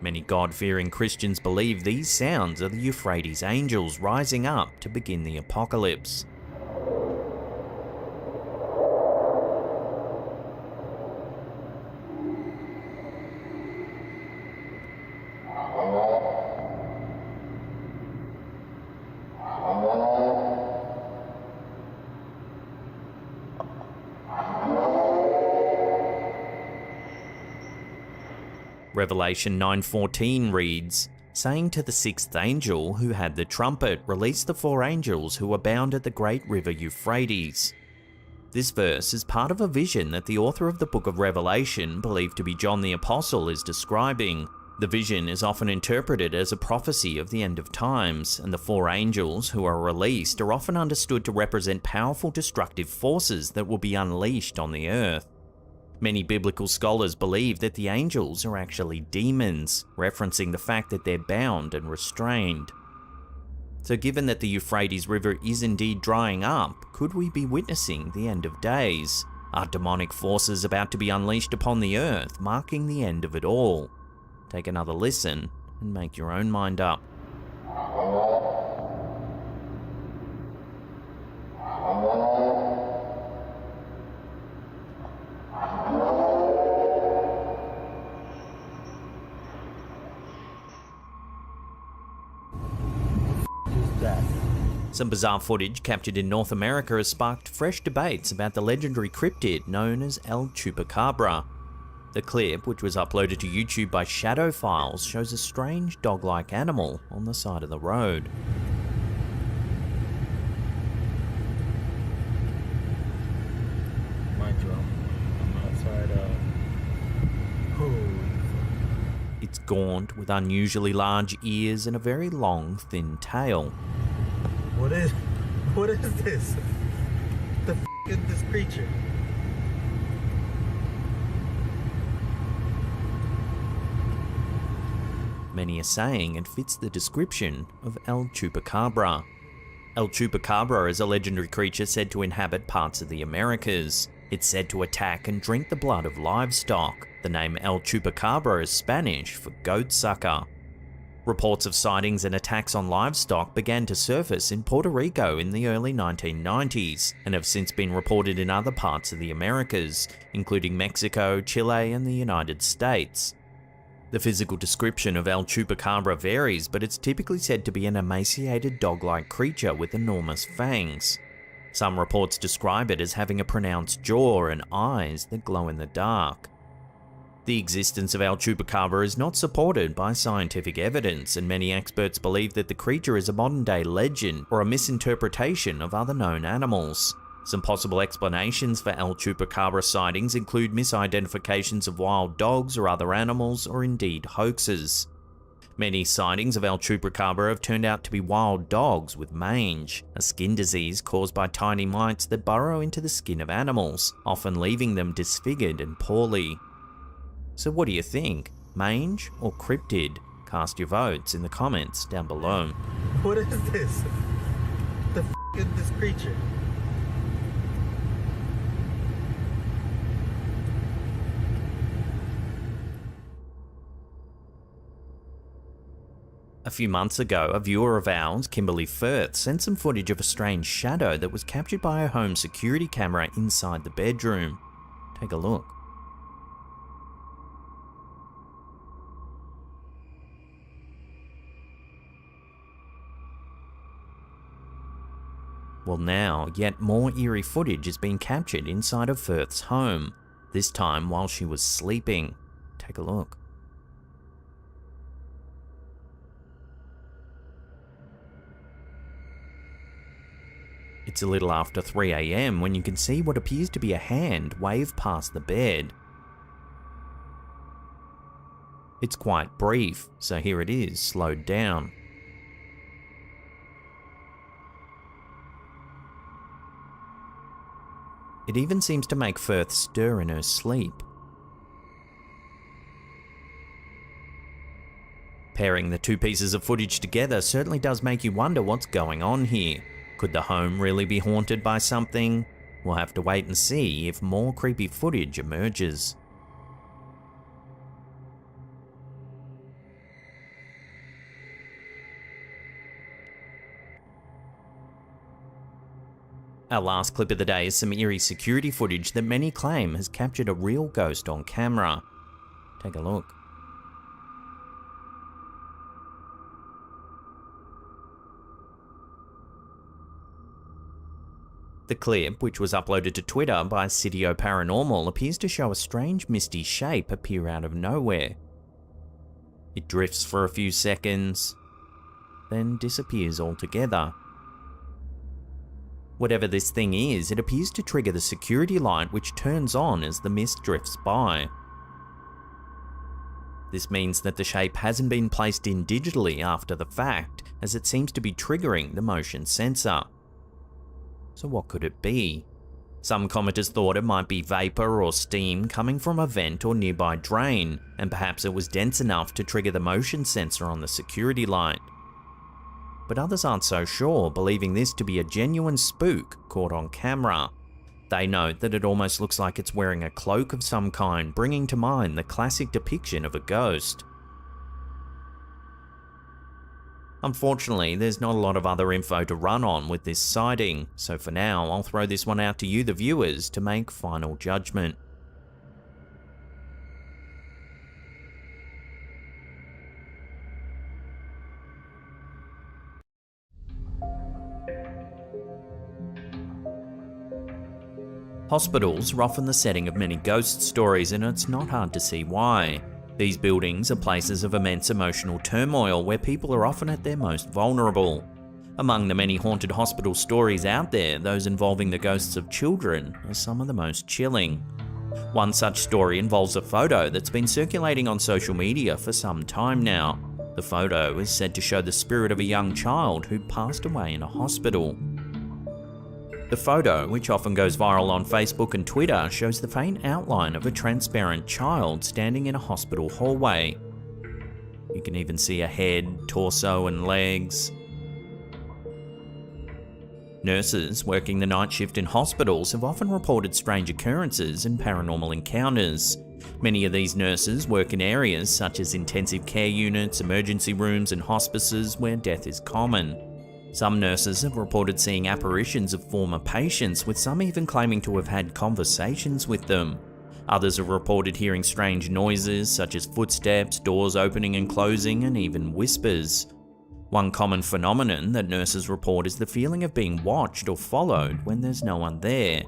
Many God-fearing Christians believe these sounds are the Euphrates angels rising up to begin the apocalypse. Revelation 9:14 reads, "Saying to the sixth angel who had the trumpet, release the four angels who are bound at the great river Euphrates." This verse is part of a vision that the author of the book of Revelation, believed to be John the Apostle, is describing. The vision is often interpreted as a prophecy of the end of times, and the four angels who are released are often understood to represent powerful destructive forces that will be unleashed on the earth. Many biblical scholars believe that the angels are actually demons, referencing the fact that they're bound and restrained. So given that the Euphrates River is indeed drying up, could we be witnessing the end of days? Are demonic forces about to be unleashed upon the earth, marking the end of it all? Take another listen and make your own mind up. Some bizarre footage captured in North America has sparked fresh debates about the legendary cryptid known as El Chupacabra. The clip, which was uploaded to YouTube by Shadow Files, shows a strange dog-like animal on the side of the road. Mind you, I'm outside. It's gaunt with unusually large ears and a very long, thin tail. What is this? The f is this creature? Many are saying it fits the description of El Chupacabra. El Chupacabra is a legendary creature said to inhabit parts of the Americas. It's said to attack and drink the blood of livestock. The name El Chupacabra is Spanish for goat sucker. Reports of sightings and attacks on livestock began to surface in Puerto Rico in the early 1990s, and have since been reported in other parts of the Americas, including Mexico, Chile, and the United States. The physical description of El Chupacabra varies, but it's typically said to be an emaciated dog-like creature with enormous fangs. Some reports describe it as having a pronounced jaw and eyes that glow in the dark. The existence of El Chupacabra is not supported by scientific evidence, and many experts believe that the creature is a modern-day legend or a misinterpretation of other known animals. Some possible explanations for El Chupacabra sightings include misidentifications of wild dogs or other animals, or indeed hoaxes. Many sightings of El Chupacabra have turned out to be wild dogs with mange, a skin disease caused by tiny mites that burrow into the skin of animals, often leaving them disfigured and poorly. So what do you think? Mange or cryptid? Cast your votes in the comments down below. What is this? The f is this creature? A few months ago, a viewer of ours, Kimberly Firth, sent some footage of a strange shadow that was captured by her home security camera inside the bedroom. Take a look. Well now, yet more eerie footage is being captured inside of Firth's home, this time while she was sleeping. Take a look. It's a little after 3 AM when you can see what appears to be a hand wave past the bed. It's quite brief, so here it is, slowed down. It even seems to make Firth stir in her sleep. Pairing the two pieces of footage together certainly does make you wonder what's going on here. Could the home really be haunted by something? We'll have to wait and see if more creepy footage emerges. Our last clip of the day is some eerie security footage that many claim has captured a real ghost on camera. Take a look. The clip, which was uploaded to Twitter by Cydio Paranormal, appears to show a strange misty shape appear out of nowhere. It drifts for a few seconds, then disappears altogether. Whatever this thing is, it appears to trigger the security light which turns on as the mist drifts by. This means that the shape hasn't been placed in digitally after the fact, as it seems to be triggering the motion sensor. So what could it be? Some commenters thought it might be vapor or steam coming from a vent or nearby drain, and perhaps it was dense enough to trigger the motion sensor on the security light. But others aren't so sure, believing this to be a genuine spook caught on camera. They note that it almost looks like it's wearing a cloak of some kind, bringing to mind the classic depiction of a ghost. Unfortunately, there's not a lot of other info to run on with this sighting, so for now, I'll throw this one out to you, the viewers, to make final judgment. Hospitals are often the setting of many ghost stories, and it's not hard to see why. These buildings are places of immense emotional turmoil where people are often at their most vulnerable. Among the many haunted hospital stories out there, those involving the ghosts of children are some of the most chilling. One such story involves a photo that's been circulating on social media for some time now. The photo is said to show the spirit of a young child who passed away in a hospital. The photo, which often goes viral on Facebook and Twitter, shows the faint outline of a transparent child standing in a hospital hallway. You can even see a head, torso, and legs. Nurses working the night shift in hospitals have often reported strange occurrences and paranormal encounters. Many of these nurses work in areas such as intensive care units, emergency rooms, and hospices where death is common. Some nurses have reported seeing apparitions of former patients, with some even claiming to have had conversations with them. Others have reported hearing strange noises such as footsteps, doors opening and closing, and even whispers. One common phenomenon that nurses report is the feeling of being watched or followed when there's no one there.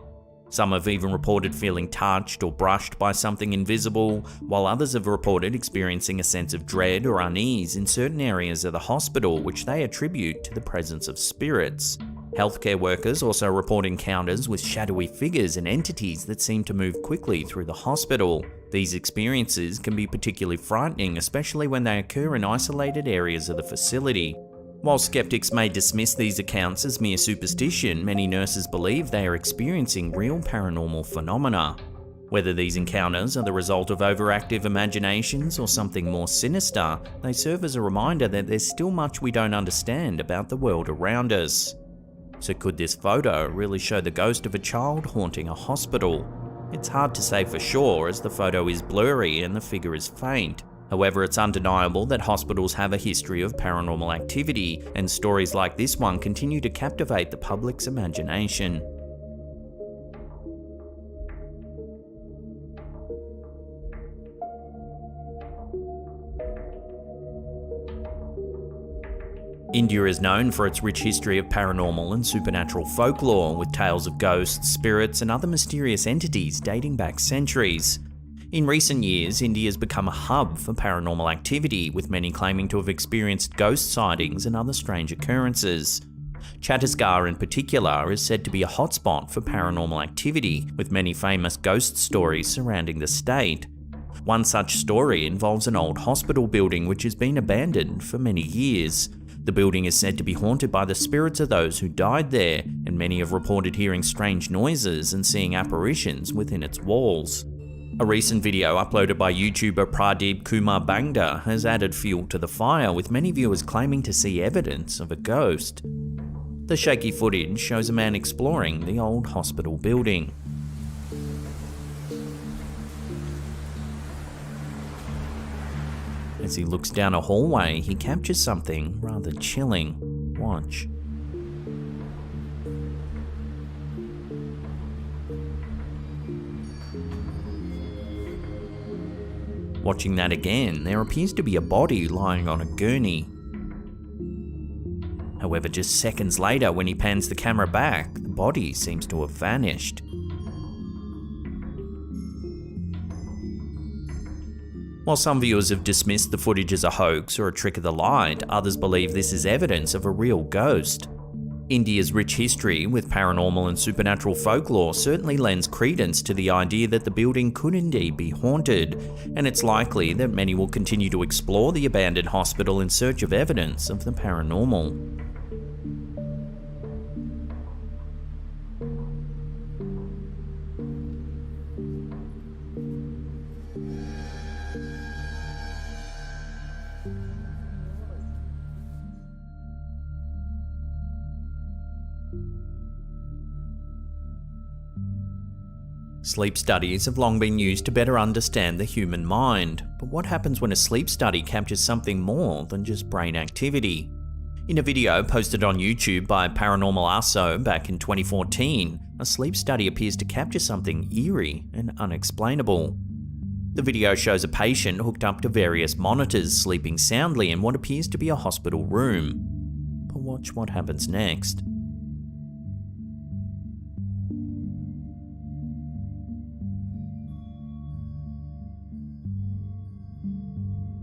Some have even reported feeling touched or brushed by something invisible, while others have reported experiencing a sense of dread or unease in certain areas of the hospital, which they attribute to the presence of spirits. Healthcare workers also report encounters with shadowy figures and entities that seem to move quickly through the hospital. These experiences can be particularly frightening, especially when they occur in isolated areas of the facility. While skeptics may dismiss these accounts as mere superstition, many nurses believe they are experiencing real paranormal phenomena. Whether these encounters are the result of overactive imaginations or something more sinister, they serve as a reminder that there's still much we don't understand about the world around us. So could this photo really show the ghost of a child haunting a hospital? It's hard to say for sure, as the photo is blurry and the figure is faint. However, it's undeniable that hospitals have a history of paranormal activity, and stories like this one continue to captivate the public's imagination. India is known for its rich history of paranormal and supernatural folklore, with tales of ghosts, spirits, and other mysterious entities dating back centuries. In recent years, India has become a hub for paranormal activity, with many claiming to have experienced ghost sightings and other strange occurrences. Chhattisgarh in particular is said to be a hotspot for paranormal activity, with many famous ghost stories surrounding the state. One such story involves an old hospital building which has been abandoned for many years. The building is said to be haunted by the spirits of those who died there, and many have reported hearing strange noises and seeing apparitions within its walls. A recent video uploaded by YouTuber Pradeep Kumar Bangda has added fuel to the fire, with many viewers claiming to see evidence of a ghost. The shaky footage shows a man exploring the old hospital building. As he looks down a hallway, he captures something rather chilling. Watch. Watching that again, there appears to be a body lying on a gurney. However, just seconds later, when he pans the camera back, the body seems to have vanished. While some viewers have dismissed the footage as a hoax or a trick of the light, others believe this is evidence of a real ghost. India's rich history with paranormal and supernatural folklore certainly lends credence to the idea that the building could indeed be haunted, and it's likely that many will continue to explore the abandoned hospital in search of evidence of the paranormal. Sleep studies have long been used to better understand the human mind, but what happens when a sleep study captures something more than just brain activity? In a video posted on YouTube by Paranormal Aso back in 2014, a sleep study appears to capture something eerie and unexplainable. The video shows a patient hooked up to various monitors sleeping soundly in what appears to be a hospital room. But watch what happens next.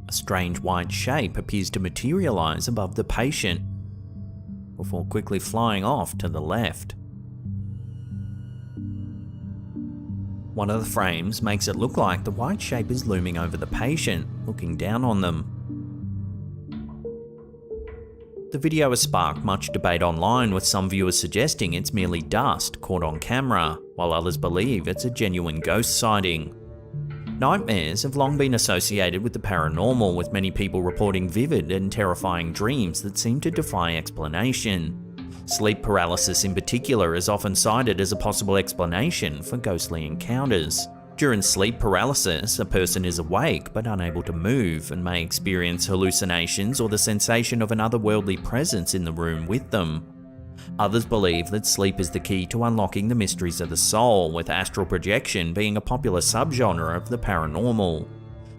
A strange white shape appears to materialize above the patient, before quickly flying off to the left. One of the frames makes it look like the white shape is looming over the patient, looking down on them. The video has sparked much debate online, with some viewers suggesting it's merely dust caught on camera, while others believe it's a genuine ghost sighting. Nightmares have long been associated with the paranormal, with many people reporting vivid and terrifying dreams that seem to defy explanation. Sleep paralysis in particular is often cited as a possible explanation for ghostly encounters. During sleep paralysis, a person is awake but unable to move and may experience hallucinations or the sensation of an otherworldly presence in the room with them. Others believe that sleep is the key to unlocking the mysteries of the soul, with astral projection being a popular subgenre of the paranormal.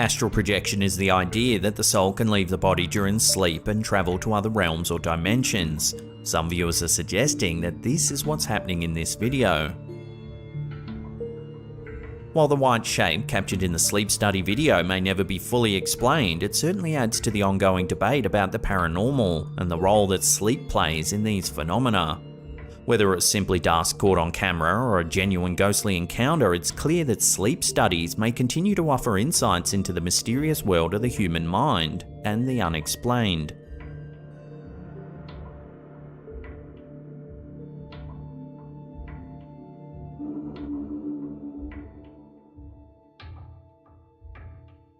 Astral projection is the idea that the soul can leave the body during sleep and travel to other realms or dimensions. Some viewers are suggesting that this is what's happening in this video. While the white shape captured in the sleep study video may never be fully explained, it certainly adds to the ongoing debate about the paranormal and the role that sleep plays in these phenomena. Whether it's simply dust caught on camera or a genuine ghostly encounter, it's clear that sleep studies may continue to offer insights into the mysterious world of the human mind and the unexplained.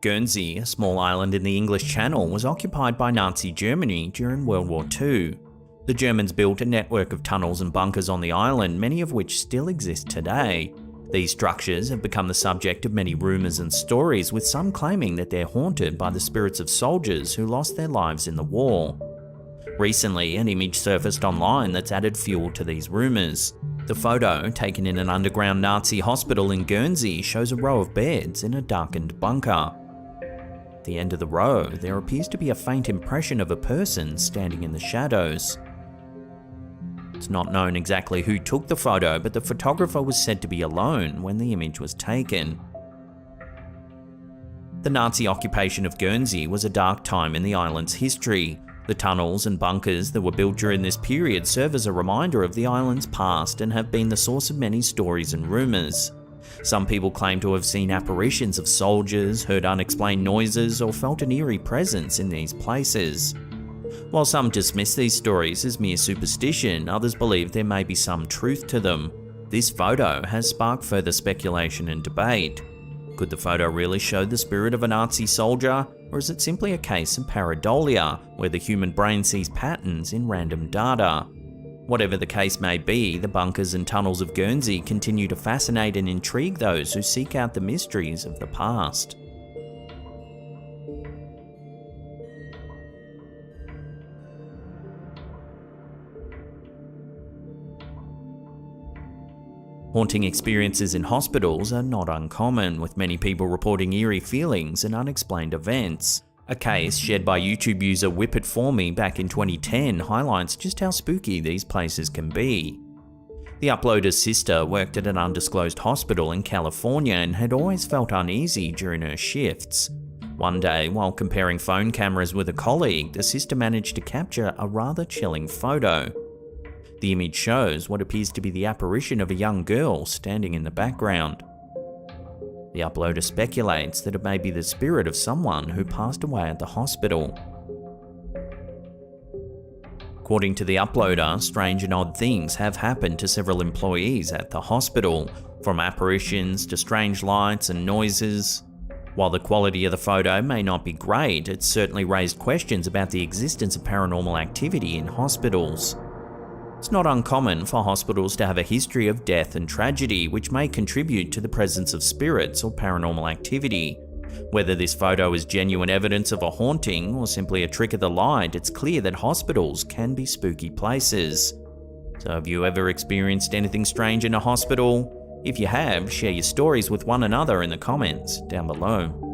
Guernsey, a small island in the English Channel, was occupied by Nazi Germany during World War II. The Germans built a network of tunnels and bunkers on the island, many of which still exist today. These structures have become the subject of many rumours and stories, with some claiming that they're haunted by the spirits of soldiers who lost their lives in the war. Recently, an image surfaced online that's added fuel to these rumours. The photo, taken in an underground Nazi hospital in Guernsey, shows a row of beds in a darkened bunker. At the end of the row, there appears to be a faint impression of a person standing in the shadows. It's not known exactly who took the photo, but the photographer was said to be alone when the image was taken. The Nazi occupation of Guernsey was a dark time in the island's history. The tunnels and bunkers that were built during this period serve as a reminder of the island's past and have been the source of many stories and rumours. Some people claim to have seen apparitions of soldiers, heard unexplained noises, or felt an eerie presence in these places. While some dismiss these stories as mere superstition, others believe there may be some truth to them. This photo has sparked further speculation and debate. Could the photo really show the spirit of a Nazi soldier, or is it simply a case of pareidolia, where the human brain sees patterns in random data? Whatever the case may be, the bunkers and tunnels of Guernsey continue to fascinate and intrigue those who seek out the mysteries of the past. Haunting experiences in hospitals are not uncommon, with many people reporting eerie feelings and unexplained events. A case shared by YouTube user Whip It For Me back in 2010 highlights just how spooky these places can be. The uploader's sister worked at an undisclosed hospital in California and had always felt uneasy during her shifts. One day, while comparing phone cameras with a colleague, the sister managed to capture a rather chilling photo. The image shows what appears to be the apparition of a young girl standing in the background. The uploader speculates that it may be the spirit of someone who passed away at the hospital. According to the uploader, strange and odd things have happened to several employees at the hospital, from apparitions to strange lights and noises. While the quality of the photo may not be great, it's certainly raised questions about the existence of paranormal activity in hospitals. It's not uncommon for hospitals to have a history of death and tragedy, which may contribute to the presence of spirits or paranormal activity. Whether this photo is genuine evidence of a haunting or simply a trick of the light, it's clear that hospitals can be spooky places. So have you ever experienced anything strange in a hospital? If you have, share your stories with one another in the comments down below.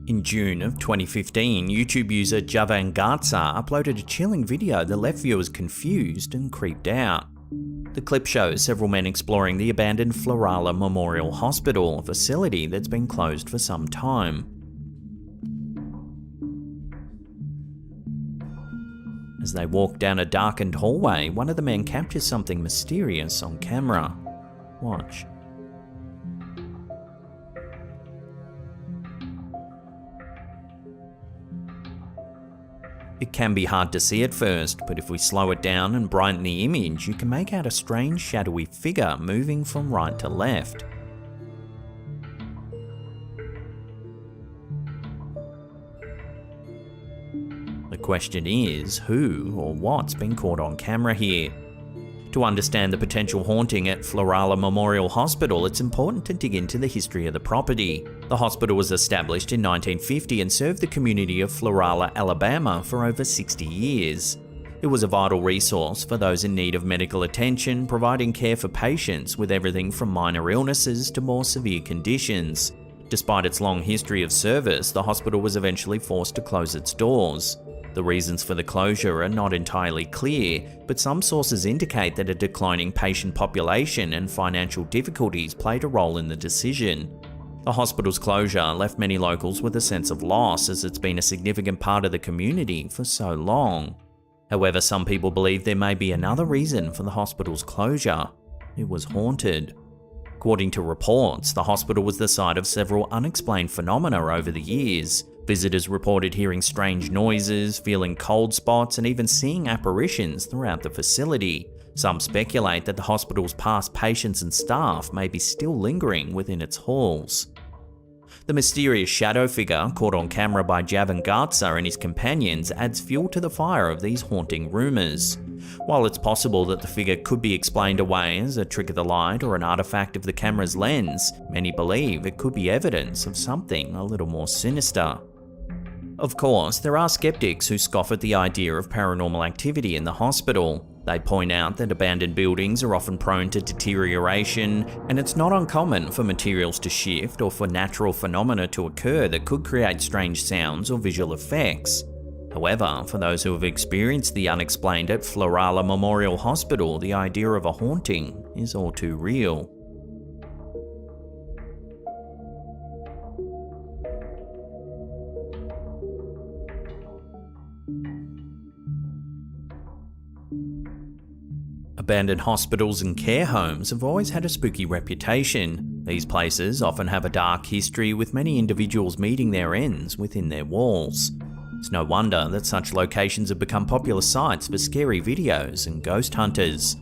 In June of 2015, YouTube user Javan Garza uploaded a chilling video that left viewers confused and creeped out. The clip shows several men exploring the abandoned Florala Memorial Hospital, a facility that's been closed for some time. As they walk down a darkened hallway, one of the men captures something mysterious on camera. Watch. It can be hard to see at first, but if we slow it down and brighten the image, you can make out a strange shadowy figure moving from right to left. The question is, who or what's been caught on camera here? To understand the potential haunting at Florala Memorial Hospital, it's important to dig into the history of the property. The hospital was established in 1950 and served the community of Florala, Alabama for over 60 years. It was a vital resource for those in need of medical attention, providing care for patients with everything from minor illnesses to more severe conditions. Despite its long history of service, the hospital was eventually forced to close its doors. The reasons for the closure are not entirely clear, but some sources indicate that a declining patient population and financial difficulties played a role in the decision. The hospital's closure left many locals with a sense of loss, as it's been a significant part of the community for so long. However, some people believe there may be another reason for the hospital's closure. It was haunted. According to reports, the hospital was the site of several unexplained phenomena over the years. Visitors reported hearing strange noises, feeling cold spots, and even seeing apparitions throughout the facility. Some speculate that the hospital's past patients and staff may be still lingering within its halls. The mysterious shadow figure caught on camera by Javan Garza and his companions adds fuel to the fire of these haunting rumours. While it's possible that the figure could be explained away as a trick of the light or an artifact of the camera's lens, many believe it could be evidence of something a little more sinister. Of course, there are skeptics who scoff at the idea of paranormal activity in the hospital. They point out that abandoned buildings are often prone to deterioration, and it's not uncommon for materials to shift or for natural phenomena to occur that could create strange sounds or visual effects. However, for those who have experienced the unexplained at Florala Memorial Hospital, the idea of a haunting is all too real. Abandoned hospitals and care homes have always had a spooky reputation. These places often have a dark history, with many individuals meeting their ends within their walls. It's no wonder that such locations have become popular sites for scary videos and ghost hunters.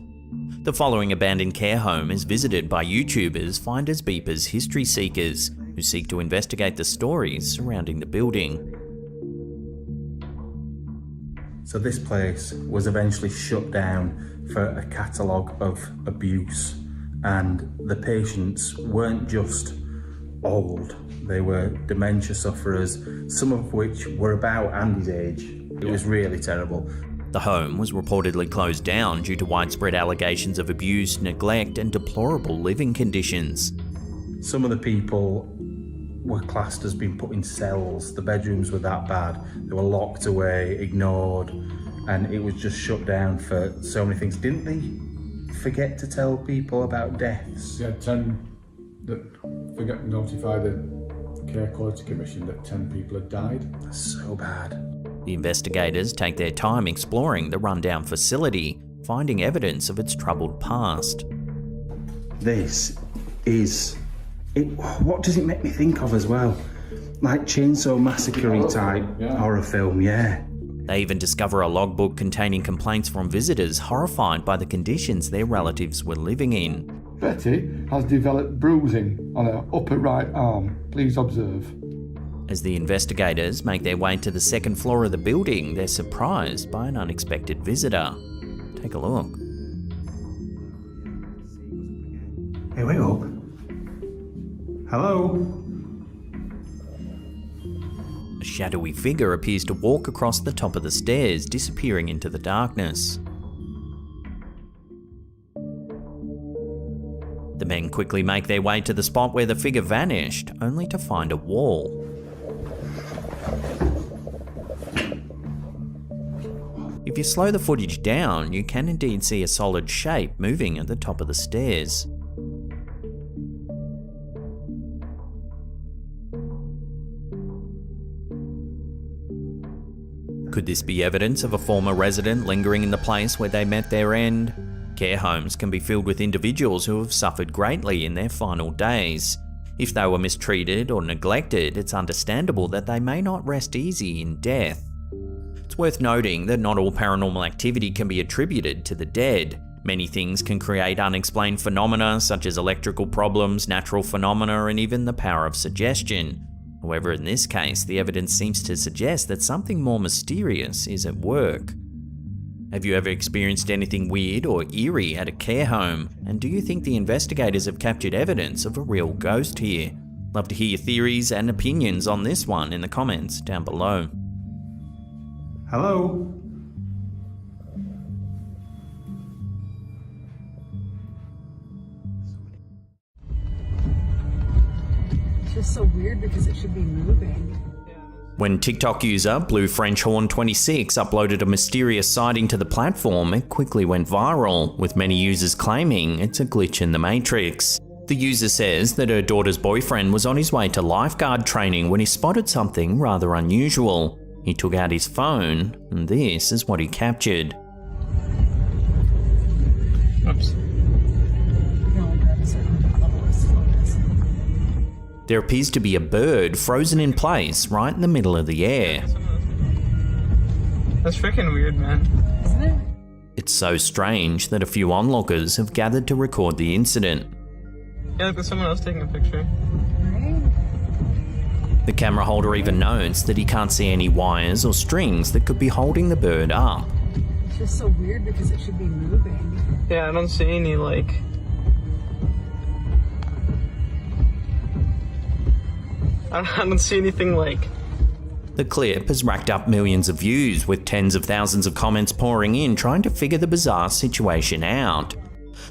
The following abandoned care home is visited by YouTubers, Finders Beepers, History Seekers, who seek to investigate the stories surrounding the building. So this place was eventually shut down for a catalogue of abuse, and the patients weren't just old. They were dementia sufferers, some of which were about Andy's age. It was really terrible. The home was reportedly closed down due to widespread allegations of abuse, neglect, and deplorable living conditions. Some of the people were classed as being put in cells. The bedrooms were that bad. They were locked away, ignored, and it was just shut down for so many things. Didn't they forget to tell people about deaths? You had 10 that forgot to notify the Care Quality Commission that 10 people had died. That's so bad. The investigators take their time exploring the rundown facility, finding evidence of its troubled past. This is... what does it make me think of as well? Like Chainsaw Massacre type horror film, yeah. They even discover a logbook containing complaints from visitors horrified by the conditions their relatives were living in. Betty has developed bruising on her upper right arm. Please observe. As the investigators make their way to the second floor of the building, they're surprised by an unexpected visitor. Take a look. Hey, wake up. Hello? A shadowy figure appears to walk across the top of the stairs, disappearing into the darkness. The men quickly make their way to the spot where the figure vanished, only to find a wall. If you slow the footage down, you can indeed see a solid shape moving at the top of the stairs. Could this be evidence of a former resident lingering in the place where they met their end? Care homes can be filled with individuals who have suffered greatly in their final days. If they were mistreated or neglected, it's understandable that they may not rest easy in death. It's worth noting that not all paranormal activity can be attributed to the dead. Many things can create unexplained phenomena such as electrical problems, natural phenomena, and even the power of suggestion. However, in this case, the evidence seems to suggest that something more mysterious is at work. Have you ever experienced anything weird or eerie at a care home? And do you think the investigators have captured evidence of a real ghost here? Love to hear your theories and opinions on this one in the comments down below. Hello? It's just so weird because it should be moving. When TikTok user BlueFrenchHorn26 uploaded a mysterious sighting to the platform, it quickly went viral, with many users claiming it's a glitch in the Matrix. The user says that her daughter's boyfriend was on his way to lifeguard training when he spotted something rather unusual. He took out his phone, and this is what he captured. Oops. There appears to be a bird frozen in place right in the middle of the air. That's freaking weird, man. Isn't it? It's so strange that a few onlookers have gathered to record the incident. Yeah, look, there's someone else taking a picture. The camera holder even notes that he can't see any wires or strings that could be holding the bird up. It's just so weird because it should be moving. Yeah, I don't see any, like... I don't see anything like... The clip has racked up millions of views, with tens of thousands of comments pouring in trying to figure the bizarre situation out.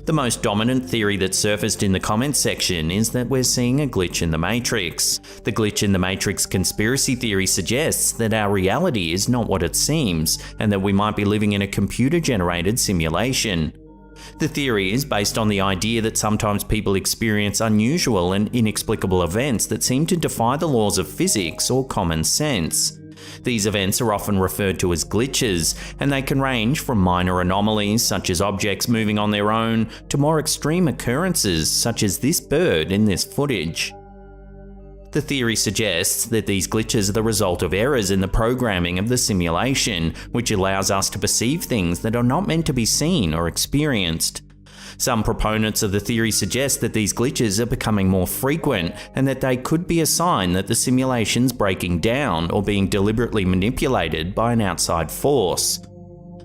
The most dominant theory that surfaced in the comments section is that we're seeing a glitch in the Matrix. The glitch in the Matrix conspiracy theory suggests that our reality is not what it seems, and that we might be living in a computer-generated simulation. The theory is based on the idea that sometimes people experience unusual and inexplicable events that seem to defy the laws of physics or common sense. These events are often referred to as glitches, and they can range from minor anomalies such as objects moving on their own to more extreme occurrences such as this bird in this footage. The theory suggests that these glitches are the result of errors in the programming of the simulation, which allows us to perceive things that are not meant to be seen or experienced. Some proponents of the theory suggest that these glitches are becoming more frequent and that they could be a sign that the simulation's breaking down or being deliberately manipulated by an outside force.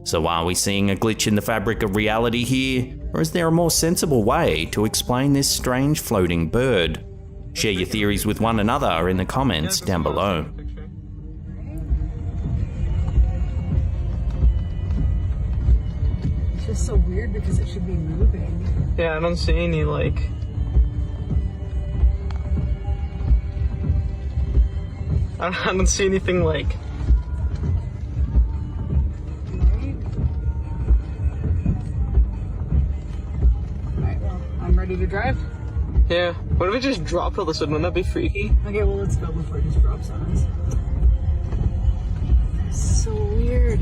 So are we seeing a glitch in the fabric of reality here, or is there a more sensible way to explain this strange floating bird? Share your theories with one another in the comments down below. It's just so weird because it should be moving. Yeah, I don't see any, like... I don't see anything, like... Alright, well, I'm ready to drive. Yeah. What if it just dropped all of a sudden? Wouldn't that be freaky? Okay, well, let's go before it just drops on us. That's so weird.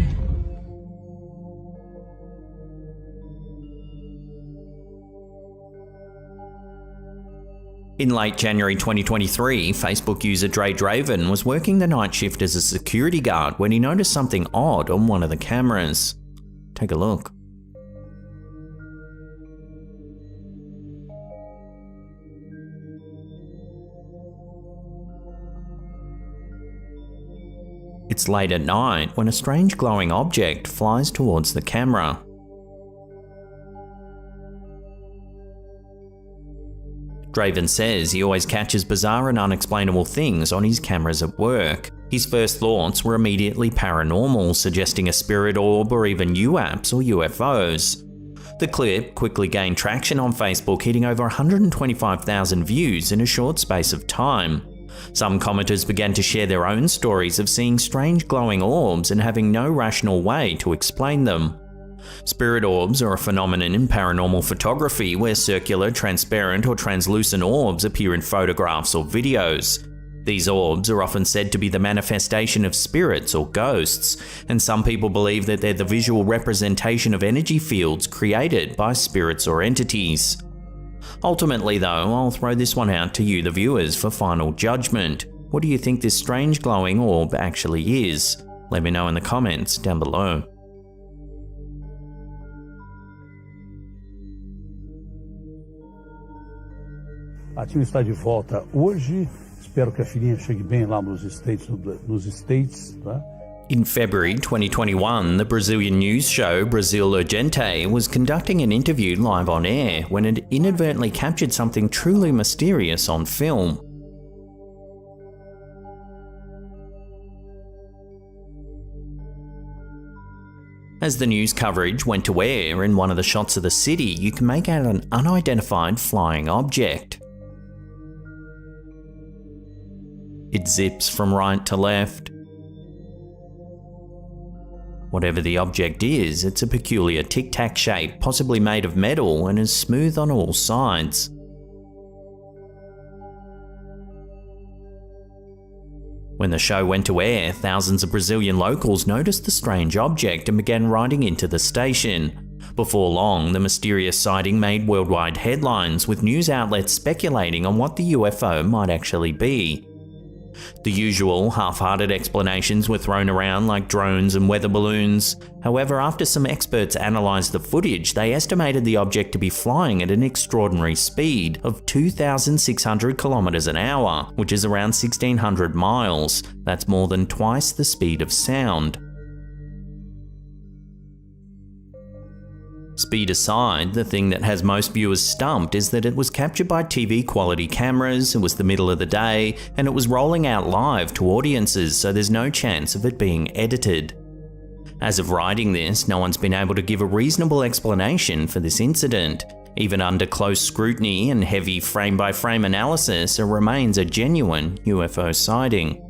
In late January 2023, Facebook user Dre Draven was working the night shift as a security guard when he noticed something odd on one of the cameras. Take a look. It's late at night when a strange glowing object flies towards the camera. Draven says he always catches bizarre and unexplainable things on his cameras at work. His first thoughts were immediately paranormal, suggesting a spirit orb or even UAPs or UFOs. The clip quickly gained traction on Facebook, hitting over 125,000 views in a short space of time. Some commenters began to share their own stories of seeing strange glowing orbs and having no rational way to explain them. Spirit orbs are a phenomenon in paranormal photography where circular, transparent or translucent orbs appear in photographs or videos. These orbs are often said to be the manifestation of spirits or ghosts, and some people believe that they're the visual representation of energy fields created by spirits or entities. Ultimately though, I'll throw this one out to you the viewers for final judgment. What do you think this strange glowing orb actually is? Let me know in the comments down below. A tia está de volta hoje. Espero que a filhinha chegue bem lá nos States, tá? In February 2021, the Brazilian news show Brasil Urgente was conducting an interview live on air when it inadvertently captured something truly mysterious on film. As the news coverage went to air, in one of the shots of the city, you can make out an unidentified flying object. It zips from right to left. Whatever the object is, it's a peculiar tic-tac shape, possibly made of metal, and is smooth on all sides. When the show went to air, thousands of Brazilian locals noticed the strange object and began writing into the station. Before long, the mysterious sighting made worldwide headlines, with news outlets speculating on what the UFO might actually be. The usual half-hearted explanations were thrown around like drones and weather balloons. However, after some experts analysed the footage, they estimated the object to be flying at an extraordinary speed of 2,600 kilometers an hour, which is around 1,600 miles. That's more than twice the speed of sound. Speed aside, the thing that has most viewers stumped is that it was captured by TV quality cameras, it was the middle of the day, and it was rolling out live to audiences, so there's no chance of it being edited. As of writing this, no one's been able to give a reasonable explanation for this incident. Even under close scrutiny and heavy frame-by-frame analysis, it remains a genuine UFO sighting.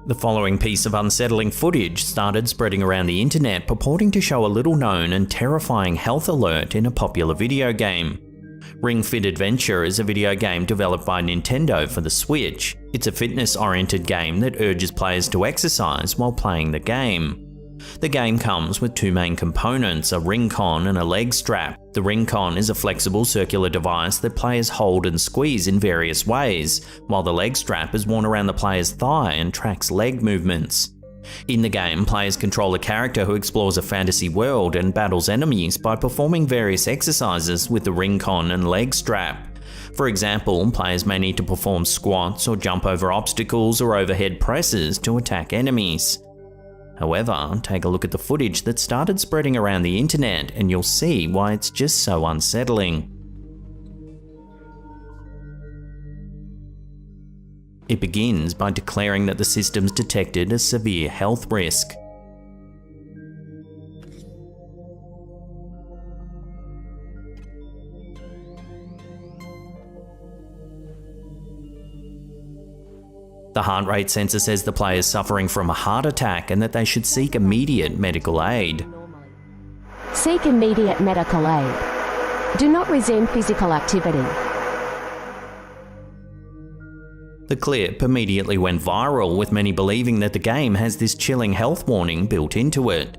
The following piece of unsettling footage started spreading around the internet, purporting to show a little-known and terrifying health alert in a popular video game. Ring Fit Adventure is a video game developed by Nintendo for the Switch. It's a fitness-oriented game that urges players to exercise while playing the game. The game comes with two main components, a ring con and a leg strap. The ring con is a flexible circular device that players hold and squeeze in various ways, while the leg strap is worn around the player's thigh and tracks leg movements. In the game, players control a character who explores a fantasy world and battles enemies by performing various exercises with the ring con and leg strap. For example, players may need to perform squats or jump over obstacles or overhead presses to attack enemies. However, take a look at the footage that started spreading around the internet and you'll see why it's just so unsettling. It begins by declaring that the system's detected a severe health risk. The heart rate sensor says the player is suffering from a heart attack and that they should seek immediate medical aid. Seek immediate medical aid. Do not resume physical activity. The clip immediately went viral, with many believing that the game has this chilling health warning built into it.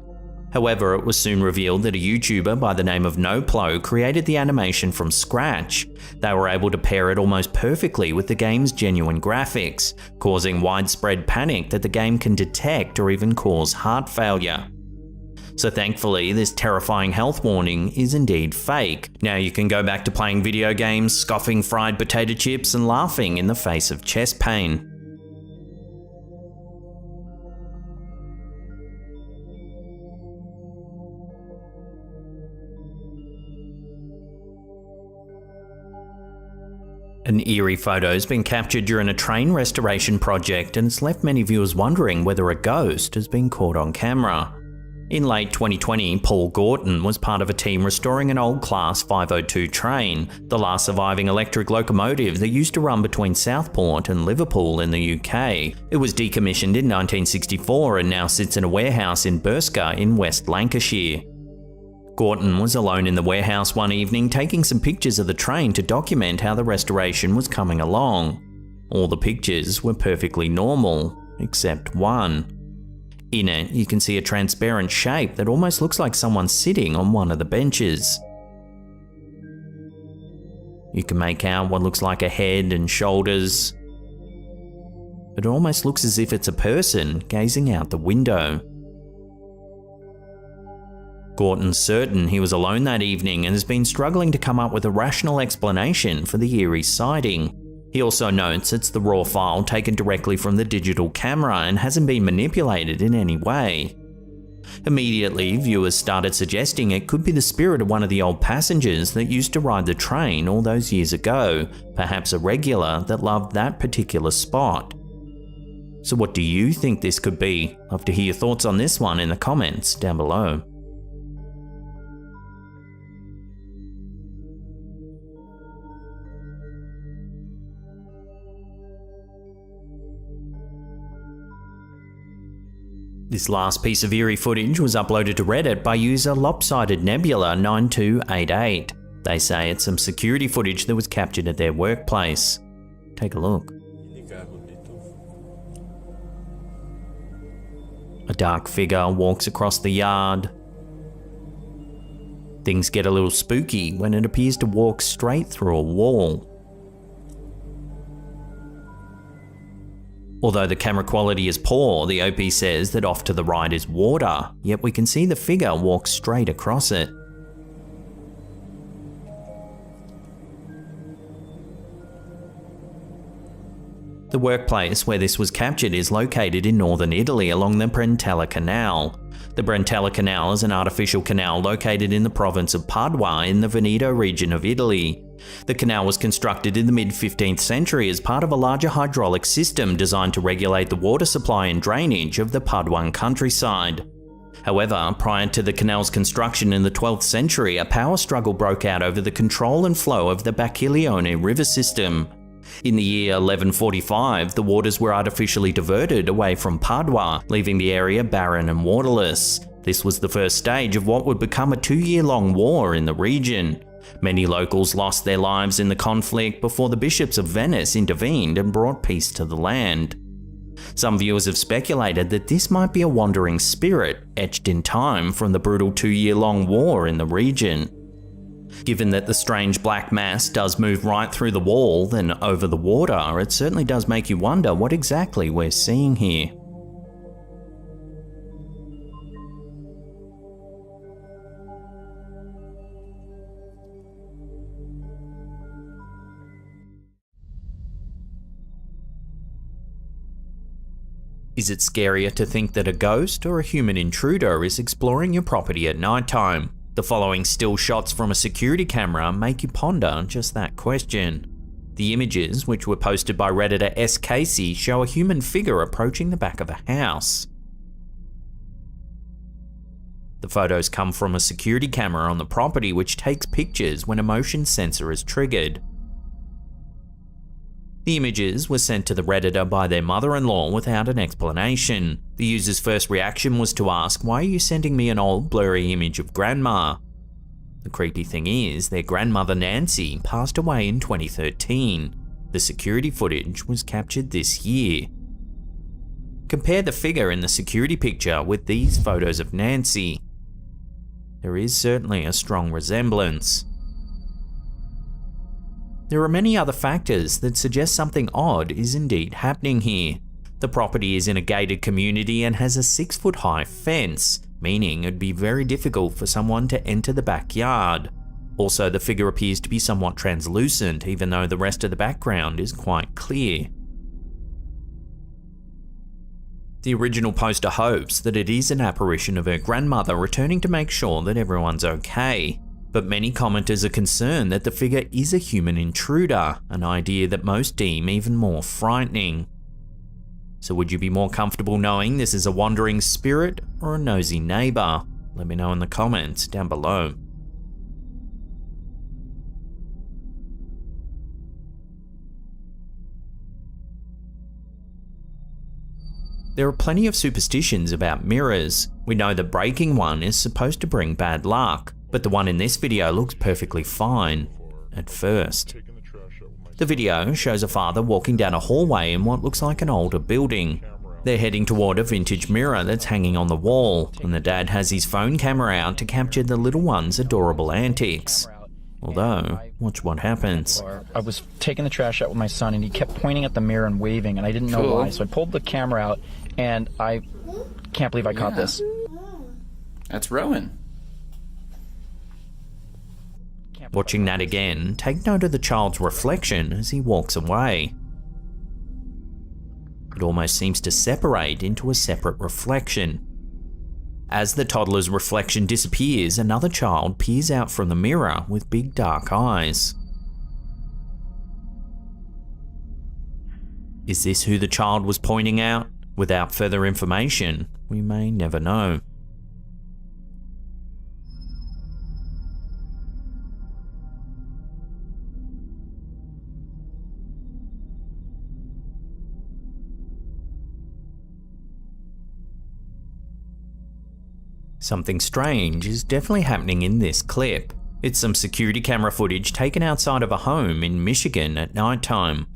However, it was soon revealed that a YouTuber by the name of NoPlo created the animation from scratch. They were able to pair it almost perfectly with the game's genuine graphics, causing widespread panic that the game can detect or even cause heart failure. So thankfully, this terrifying health warning is indeed fake. Now you can go back to playing video games, scoffing fried potato chips and laughing in the face of chest pain. An eerie photo's been captured during a train restoration project, and it's left many viewers wondering whether a ghost has been caught on camera. In late 2020, Paul Gorton was part of a team restoring an old Class 502 train, the last surviving electric locomotive that used to run between Southport and Liverpool in the UK. It was decommissioned in 1964 and now sits in a warehouse in Burska in West Lancashire. Gorton was alone in the warehouse one evening taking some pictures of the train to document how the restoration was coming along. All the pictures were perfectly normal, except one. In it, you can see a transparent shape that almost looks like someone sitting on one of the benches. You can make out what looks like a head and shoulders, but it almost looks as if it's a person gazing out the window. Gorton's certain he was alone that evening and has been struggling to come up with a rational explanation for the eerie sighting. He also notes it's the raw file taken directly from the digital camera and hasn't been manipulated in any way. Immediately, viewers started suggesting it could be the spirit of one of the old passengers that used to ride the train all those years ago, perhaps a regular that loved that particular spot. So what do you think this could be? Love to hear your thoughts on this one in the comments down below. This last piece of eerie footage was uploaded to Reddit by user Lopsided Nebula 9288. They say it's some security footage that was captured at their workplace. Take a look. A dark figure walks across the yard. Things get a little spooky when it appears to walk straight through a wall. Although the camera quality is poor, the OP says that off to the right is water, yet we can see the figure walk straight across it. The workplace where this was captured is located in northern Italy along the Brentella Canal. The Brentella Canal is an artificial canal located in the province of Padua in the Veneto region of Italy. The canal was constructed in the mid-15th century as part of a larger hydraulic system designed to regulate the water supply and drainage of the Paduan countryside. However, prior to the canal's construction in the 12th century, a power struggle broke out over the control and flow of the Bacchiglione river system. In the year 1145, the waters were artificially diverted away from Padua, leaving the area barren and waterless. This was the first stage of what would become a 2-year-long war in the region. Many locals lost their lives in the conflict before the bishops of Venice intervened and brought peace to the land. Some viewers have speculated that this might be a wandering spirit etched in time from the brutal 2-year-long war in the region. Given that the strange black mass does move right through the wall, then over the water, it certainly does make you wonder what exactly we're seeing here. Is it scarier to think that a ghost or a human intruder is exploring your property at nighttime? The following still shots from a security camera make you ponder just that question. The images, which were posted by Redditor S. Casey, show a human figure approaching the back of a house. The photos come from a security camera on the property which takes pictures when a motion sensor is triggered. The images were sent to the Redditor by their mother-in-law without an explanation. The user's first reaction was to ask, "Why are you sending me an old blurry image of grandma?" The creepy thing is, their grandmother Nancy passed away in 2013. The security footage was captured this year. Compare the figure in the security picture with these photos of Nancy. There is certainly a strong resemblance. There are many other factors that suggest something odd is indeed happening here. The property is in a gated community and has a 6-foot-high fence, meaning it'd be very difficult for someone to enter the backyard. Also, the figure appears to be somewhat translucent, even though the rest of the background is quite clear. The original poster hopes that it is an apparition of her grandmother returning to make sure that everyone's okay. But many commenters are concerned that the figure is a human intruder, an idea that most deem even more frightening. So would you be more comfortable knowing this is a wandering spirit or a nosy neighbour? Let me know in the comments down below. There are plenty of superstitions about mirrors. We know that breaking one is supposed to bring bad luck, but the one in this video looks perfectly fine, at first. The video shows a father walking down a hallway in what looks like an older building. They're heading toward a vintage mirror that's hanging on the wall, and the dad has his phone camera out to capture the little one's adorable antics. Although, watch what happens. I was taking the trash out with my son and he kept pointing at the mirror and waving and I didn't know why, so I pulled the camera out and I can't believe I caught this. That's Rowan. Watching that again, take note of the child's reflection as he walks away. It almost seems to separate into a separate reflection. As the toddler's reflection disappears, another child peers out from the mirror with big dark eyes. Is this who the child was pointing out? Without further information, we may never know. Something strange is definitely happening in this clip. It's some security camera footage taken outside of a home in Michigan at nighttime.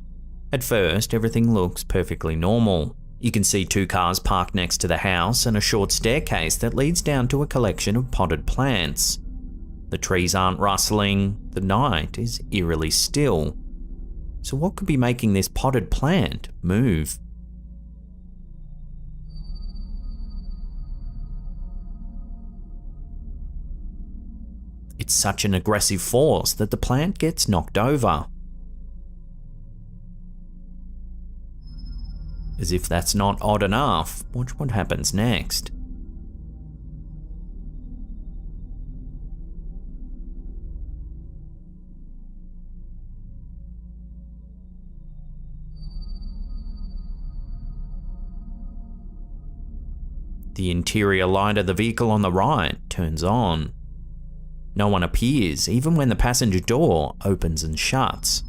At first, everything looks perfectly normal. You can see 2 cars parked next to the house and a short staircase that leads down to a collection of potted plants. The trees aren't rustling, the night is eerily still. So what could be making this potted plant move? It's such an aggressive force that the plant gets knocked over. As if that's not odd enough, watch what happens next. The interior light of the vehicle on the right turns on. No one appears, even when the passenger door opens and shuts.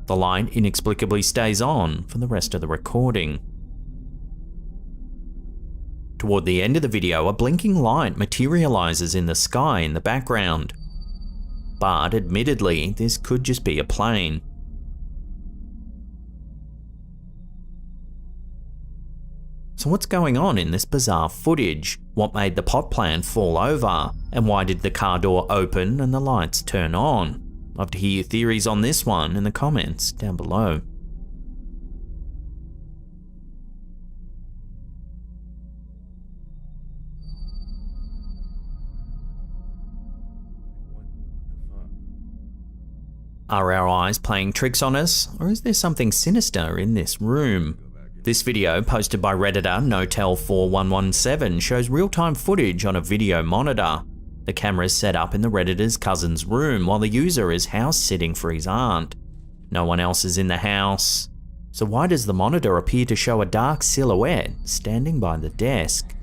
The light inexplicably stays on for the rest of the recording. Toward the end of the video, a blinking light materializes in the sky in the background. But admittedly, this could just be a plane. So what's going on in this bizarre footage? What made the pot plant fall over? And why did the car door open and the lights turn on? Love to hear your theories on this one in the comments down below. Are our eyes playing tricks on us, or is there something sinister in this room? This video, posted by Redditor Notel4117, shows real-time footage on a video monitor. The camera is set up in the Redditor's cousin's room while the user is house-sitting for his aunt. No one else is in the house. So why does the monitor appear to show a dark silhouette standing by the desk?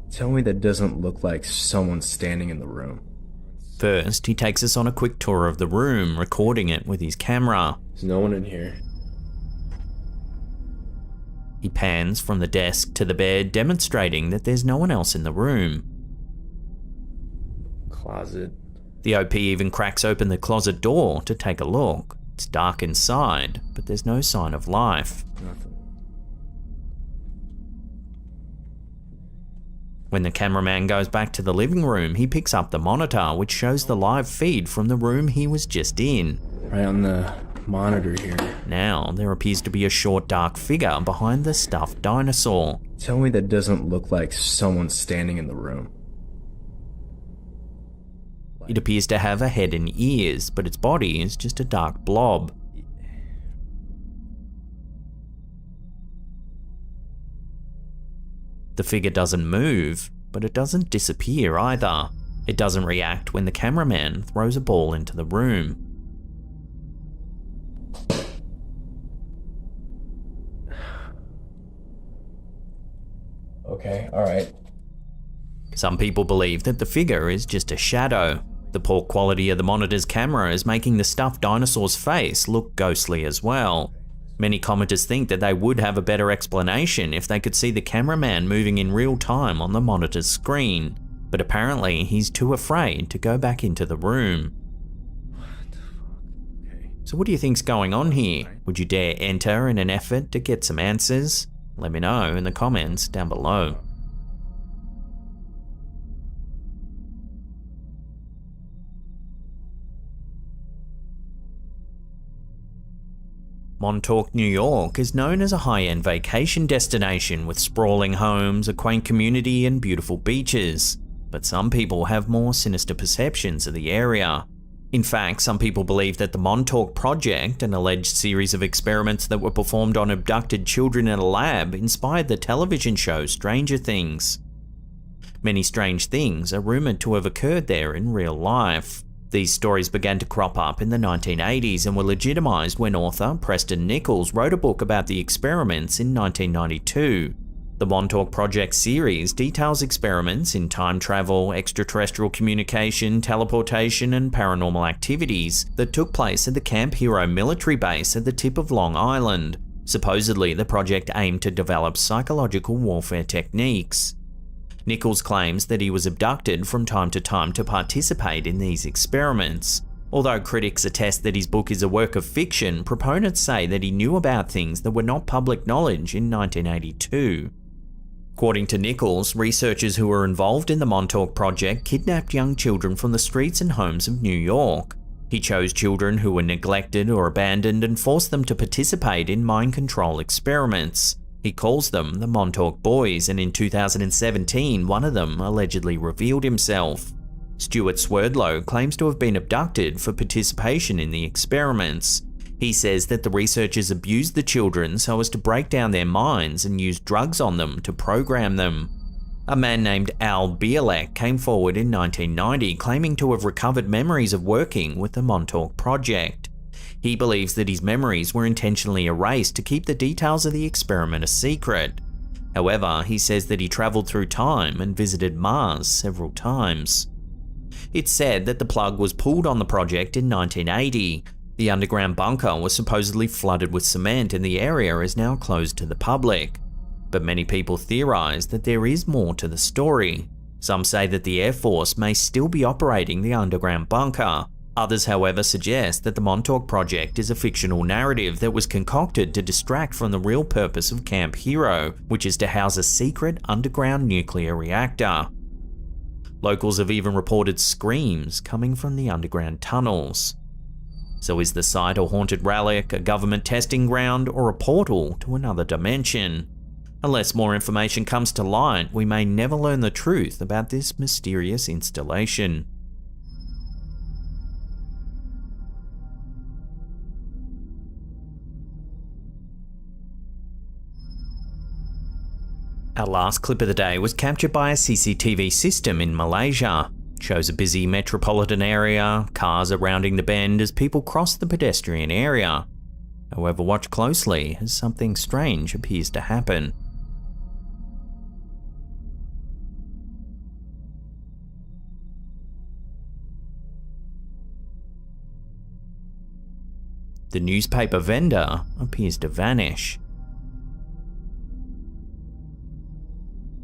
Tell me that doesn't look like someone standing in the room. First, he takes us on a quick tour of the room, recording it with his camera. There's no one in here. He pans from the desk to the bed, demonstrating that there's no one else in the room. Closet. The OP even cracks open the closet door to take a look. It's dark inside, but there's no sign of life. Nothing. When the cameraman goes back to the living room, he picks up the monitor, which shows the live feed from the room he was just in. Right on the monitor here. Now, there appears to be a short, dark figure behind the stuffed dinosaur. Tell me that doesn't look like someone standing in the room. It appears to have a head and ears, but its body is just a dark blob. The figure doesn't move, but it doesn't disappear either. It doesn't react when the cameraman throws a ball into the room. Okay, alright. Some people believe that the figure is just a shadow. The poor quality of the monitor's camera is making the stuffed dinosaur's face look ghostly as well. Many commenters think that they would have a better explanation if they could see the cameraman moving in real time on the monitor's screen, but apparently he's too afraid to go back into the room. So what do you think's going on here? Would you dare enter in an effort to get some answers? Let me know in the comments down below. Montauk, New York is known as a high-end vacation destination with sprawling homes, a quaint community, and beautiful beaches. But some people have more sinister perceptions of the area. In fact, some people believe that the Montauk Project, an alleged series of experiments that were performed on abducted children in a lab, inspired the television show Stranger Things. Many strange things are rumored to have occurred there in real life. These stories began to crop up in the 1980s and were legitimized when author Preston Nichols wrote a book about the experiments in 1992. The Montauk Project series details experiments in time travel, extraterrestrial communication, teleportation, and paranormal activities that took place at the Camp Hero military base at the tip of Long Island. Supposedly, the project aimed to develop psychological warfare techniques. Nichols claims that he was abducted from time to time to participate in these experiments. Although critics attest that his book is a work of fiction, proponents say that he knew about things that were not public knowledge in 1982. According to Nichols, researchers who were involved in the Montauk Project kidnapped young children from the streets and homes of New York. He chose children who were neglected or abandoned and forced them to participate in mind control experiments. He calls them the Montauk Boys, and in 2017, one of them allegedly revealed himself. Stuart Swerdlow claims to have been abducted for participation in the experiments. He says that the researchers abused the children so as to break down their minds and used drugs on them to program them. A man named Al Bielek came forward in 1990 claiming to have recovered memories of working with the Montauk Project. He believes that his memories were intentionally erased to keep the details of the experiment a secret. However, he says that he traveled through time and visited Mars several times. It's said that the plug was pulled on the project in 1980. The underground bunker was supposedly flooded with cement and the area is now closed to the public. But many people theorize that there is more to the story. Some say that the Air Force may still be operating the underground bunker. Others, however, suggest that the Montauk Project is a fictional narrative that was concocted to distract from the real purpose of Camp Hero, which is to house a secret underground nuclear reactor. Locals have even reported screams coming from the underground tunnels. So is the site a haunted relic, a government testing ground, or a portal to another dimension? Unless more information comes to light, we may never learn the truth about this mysterious installation. Our last clip of the day was captured by a CCTV system in Malaysia. It shows a busy metropolitan area, cars are rounding the bend as people cross the pedestrian area. However, watch closely as something strange appears to happen. The newspaper vendor appears to vanish.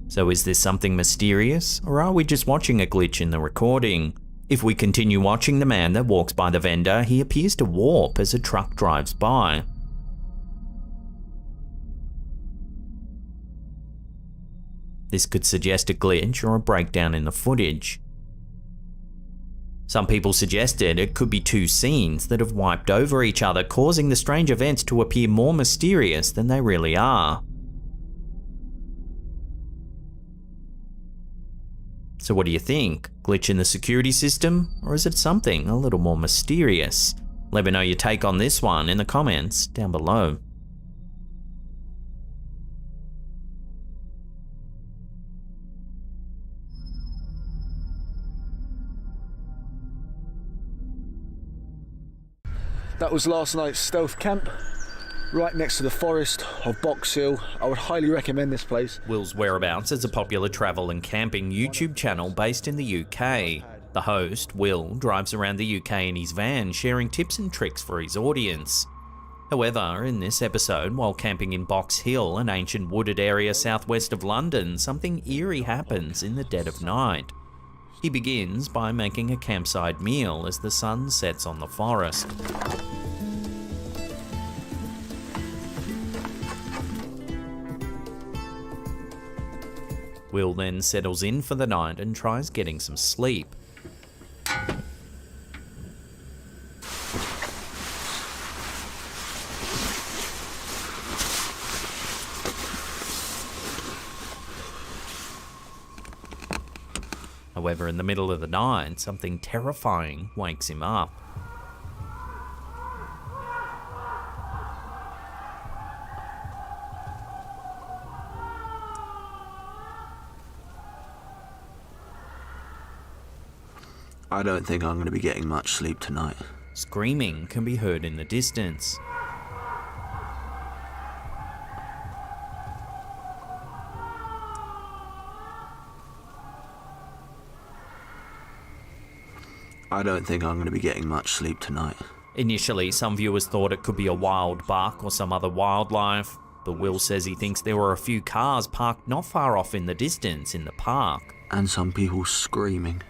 So is this something mysterious, or are we just watching a glitch in the recording? If we continue watching the man that walks by the vendor, he appears to warp as a truck drives by. This could suggest a glitch or a breakdown in the footage. Some people suggested it could be two scenes that have wiped over each other, causing the strange events to appear more mysterious than they really are. So what do you think? Glitch in the security system? Or is it something a little more mysterious? Let me know your take on this one in the comments down below. That was last night's stealth camp, right next to the forest of Box Hill. I would highly recommend this place. Will's Whereabouts is a popular travel and camping YouTube channel based in the UK. The host, Will, drives around the UK in his van, sharing tips and tricks for his audience. However, in this episode, while camping in Box Hill, an ancient wooded area southwest of London, something eerie happens in the dead of night. He begins by making a campsite meal as the sun sets on the forest. Will then settles in for the night and tries getting some sleep. However, in the middle of the night, something terrifying wakes him up. I don't think I'm going to be getting much sleep tonight. Screaming can be heard in the distance. I don't think I'm going to be getting much sleep tonight. Initially, some viewers thought it could be a wild buck or some other wildlife, but Will says he thinks there were a few cars parked not far off in the distance in the park. And some people screaming.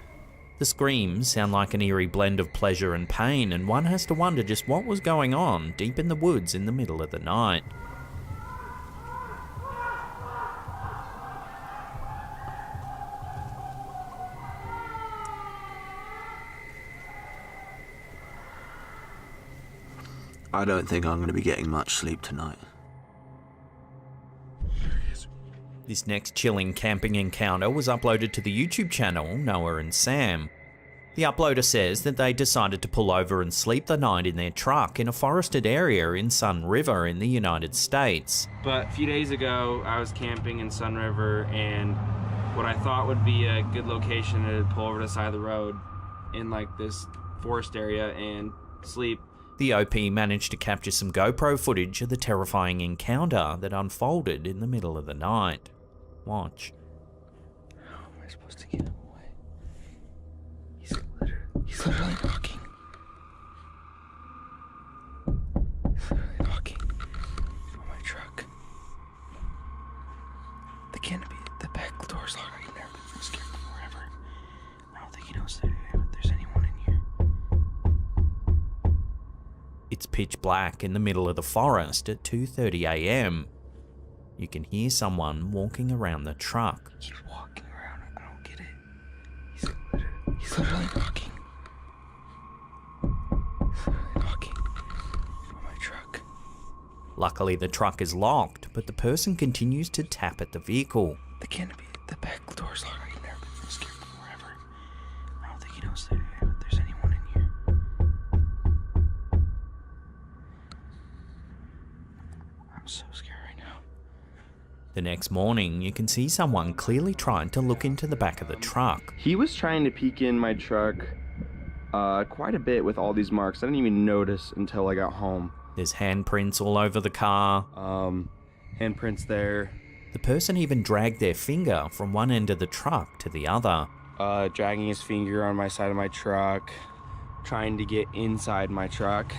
The screams sound like an eerie blend of pleasure and pain, and one has to wonder just what was going on deep in the woods in the middle of the night. I don't think I'm going to be getting much sleep tonight. This next chilling camping encounter was uploaded to the YouTube channel Noah and Sam. The uploader says that they decided to pull over and sleep the night in their truck in a forested area in Sun River in the United States. But a few days ago, I was camping in Sun River, and what I thought would be a good location to pull over to the side of the road in like this forest area and sleep. The OP managed to capture some GoPro footage of the terrifying encounter that unfolded in the middle of the night. Watch. How am I supposed to get him away? He's literally knocking. He's literally knocking on my truck. The canopy, the back door's locked. I can never be scared forever. I don't think he knows that there's anyone in here. It's pitch black in the middle of the forest at 2:30 AM. You can hear someone walking around the truck. He's walking around. I don't get it. He's literally knocking. He's literally knocking on my truck. Luckily, the truck is locked, but the person continues to tap at the vehicle. The canopy, the back door's locked. I can never be scared forever. I don't think he knows that there's anyone in here. I'm so scared right now. The next morning, you can see someone clearly trying to look into the back of the truck. He was trying to peek in my truck quite a bit with all these marks. I didn't even notice until I got home. There's handprints all over the car. Handprints there. The person even dragged their finger from one end of the truck to the other. Dragging his finger on my side of my truck, trying to get inside my truck.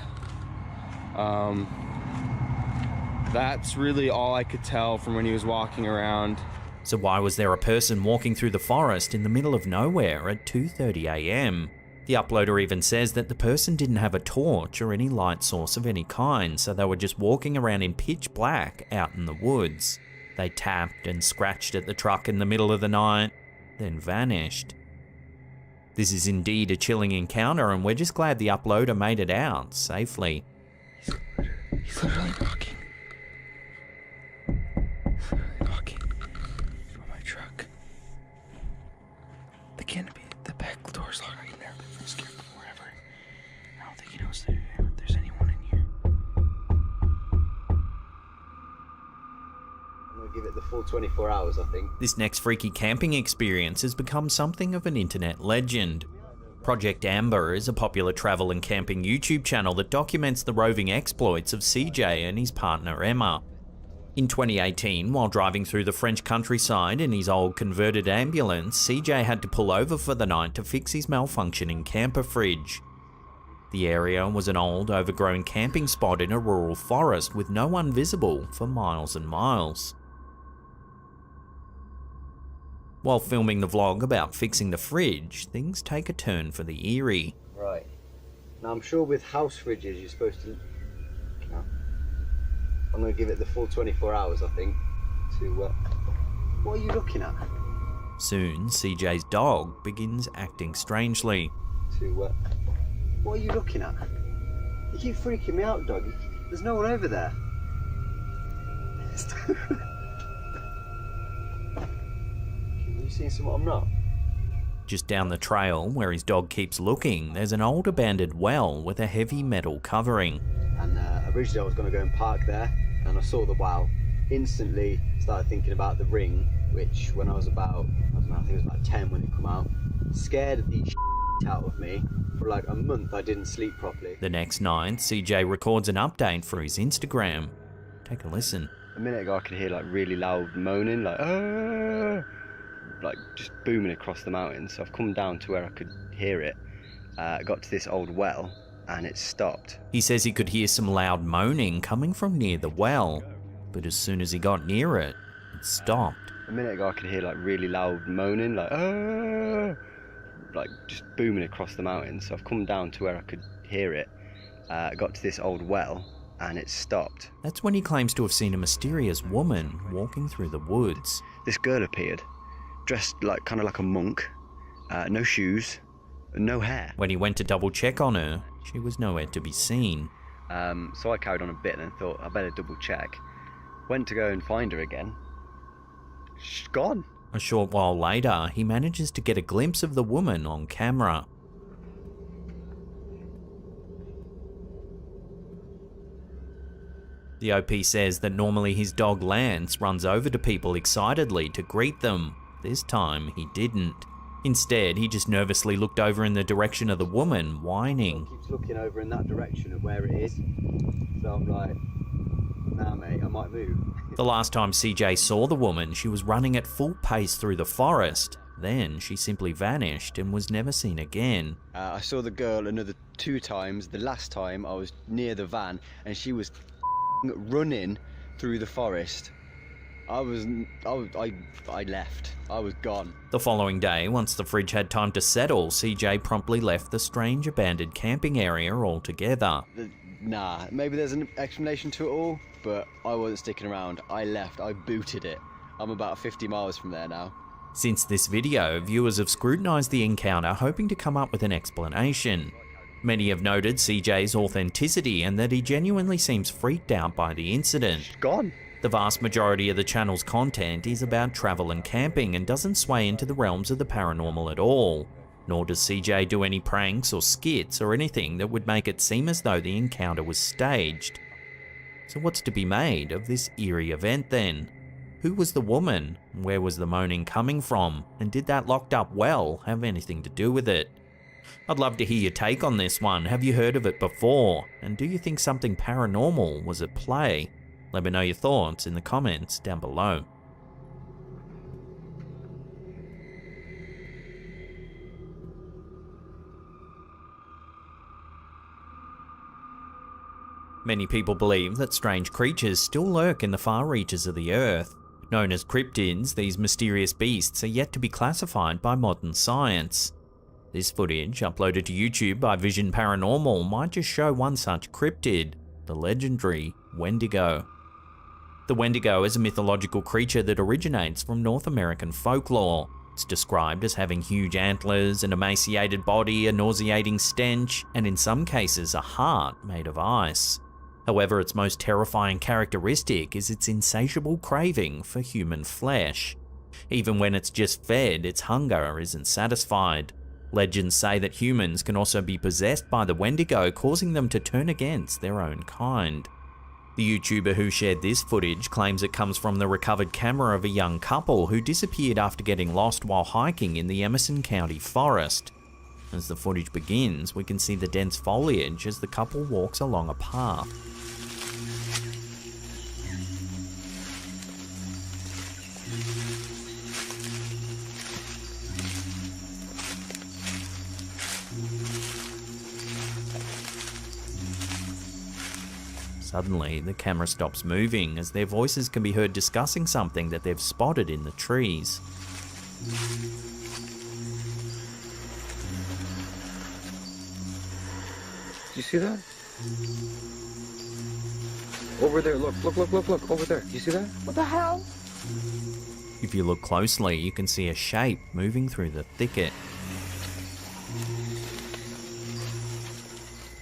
That's really all I could tell from when he was walking around. So why was there a person walking through the forest in the middle of nowhere at 2:30 a.m? The uploader even says that the person didn't have a torch or any light source of any kind, so they were just walking around in pitch black out in the woods. They tapped and scratched at the truck in the middle of the night, then vanished. This is indeed a chilling encounter, and we're just glad the uploader made it out safely. He's literally knocking. He's literally knocking on my truck. The canopy, the back door's locked. I can never been scared before ever. I don't think he knows there's anyone in here. I'm gonna give it the full 24 hours, I think. This next freaky camping experience has become something of an internet legend. Project Amber is a popular travel and camping YouTube channel that documents the roving exploits of CJ and his partner Emma. In 2018, while driving through the French countryside in his old converted ambulance, CJ had to pull over for the night to fix his malfunctioning camper fridge. The area was an old, overgrown camping spot in a rural forest with no one visible for miles and miles. While filming the vlog about fixing the fridge, things take a turn for the eerie. Right. Now I'm sure with house fridges you're supposed to... No. I'm going to give it the full 24 hours, I think, to... What are you looking at? Soon, CJ's dog begins acting strangely. To... What are you looking at? You keep freaking me out, dog. There's no one over there. You seeing something I'm not? Just down the trail, where his dog keeps looking, there's an old abandoned well with a heavy metal covering. And originally I was going to go and park there, and I saw the well. Instantly started thinking about the ring, which when I was about, I don't know, I think it was about 10 when it come out, scared the out of me. For like a month I didn't sleep properly. The next night, CJ records an update for his Instagram. Take a listen. A minute ago I could hear like really loud moaning, like "Aah!" Like just booming across the mountains. So I've come down to where I could hear it. Got to this old well and it stopped. He says he could hear some loud moaning coming from near the well, but as soon as he got near it, it stopped. A minute ago I could hear like really loud moaning, like "Aah!" Like just booming across the mountains. So I've come down to where I could hear it. Got to this old well and it stopped. That's when he claims to have seen a mysterious woman walking through the woods. This girl appeared, dressed like kind of like a monk, no shoes, no hair. When he went to double check on her, she was nowhere to be seen. So I carried on a bit and thought I better double check. Went to go and find her again. She's gone. A short while later, he manages to get a glimpse of the woman on camera. The OP says that normally his dog Lance runs over to people excitedly to greet them. This time, he didn't. Instead, he just nervously looked over in the direction of the woman, whining. He keeps looking over in that direction of where it is. So I'm like, nah mate, I might move. The last time CJ saw the woman, she was running at full pace through the forest. Then she simply vanished and was never seen again. I saw the girl another 2 times. The last time I was near the van and she was running through the forest. I left. I was gone. The following day, once the fridge had time to settle, CJ promptly left the strange abandoned camping area altogether. Nah, maybe there's an explanation to it all, but I wasn't sticking around. I left. I booted it. I'm about 50 miles from there now. Since this video, viewers have scrutinised the encounter, hoping to come up with an explanation. Many have noted CJ's authenticity and that he genuinely seems freaked out by the incident. She's gone. The vast majority of the channel's content is about travel and camping and doesn't sway into the realms of the paranormal at all. Nor does CJ do any pranks or skits or anything that would make it seem as though the encounter was staged. So what's to be made of this eerie event then? Who was the woman? Where was the moaning coming from? And did that locked up well have anything to do with it? I'd love to hear your take on this one. Have you heard of it before? And do you think something paranormal was at play? Let me know your thoughts in the comments down below. Many people believe that strange creatures still lurk in the far reaches of the Earth. Known as cryptids, these mysterious beasts are yet to be classified by modern science. This footage, uploaded to YouTube by Vision Paranormal, might just show one such cryptid, the legendary Wendigo. The Wendigo is a mythological creature that originates from North American folklore. It's described as having huge antlers, an emaciated body, a nauseating stench, and in some cases a heart made of ice. However, its most terrifying characteristic is its insatiable craving for human flesh. Even when it's just fed, its hunger isn't satisfied. Legends say that humans can also be possessed by the Wendigo, causing them to turn against their own kind. The YouTuber who shared this footage claims it comes from the recovered camera of a young couple who disappeared after getting lost while hiking in the Emerson County forest. As the footage begins, we can see the dense foliage as the couple walks along a path. Suddenly, the camera stops moving as their voices can be heard discussing something that they've spotted in the trees. Do you see that? Over there, look, over there. Do you see that? What the hell? If you look closely, you can see a shape moving through the thicket.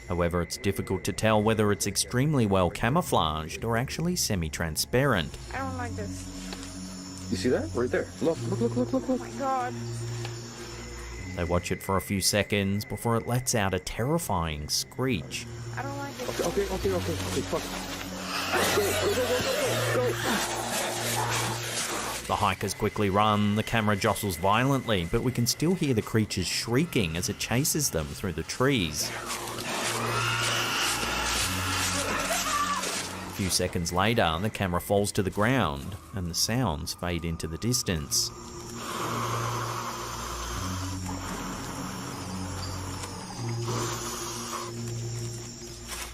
However, it's difficult to tell whether it's extremely well camouflaged or actually semi-transparent. I don't like this. You see that? Right there. Look. Oh my god. They watch it for a few seconds before it lets out a terrifying screech. I don't like it. Okay, fuck. Go. The hikers quickly run, the camera jostles violently, but we can still hear the creatures shrieking as it chases them through the trees. A few seconds later, the camera falls to the ground and the sounds fade into the distance.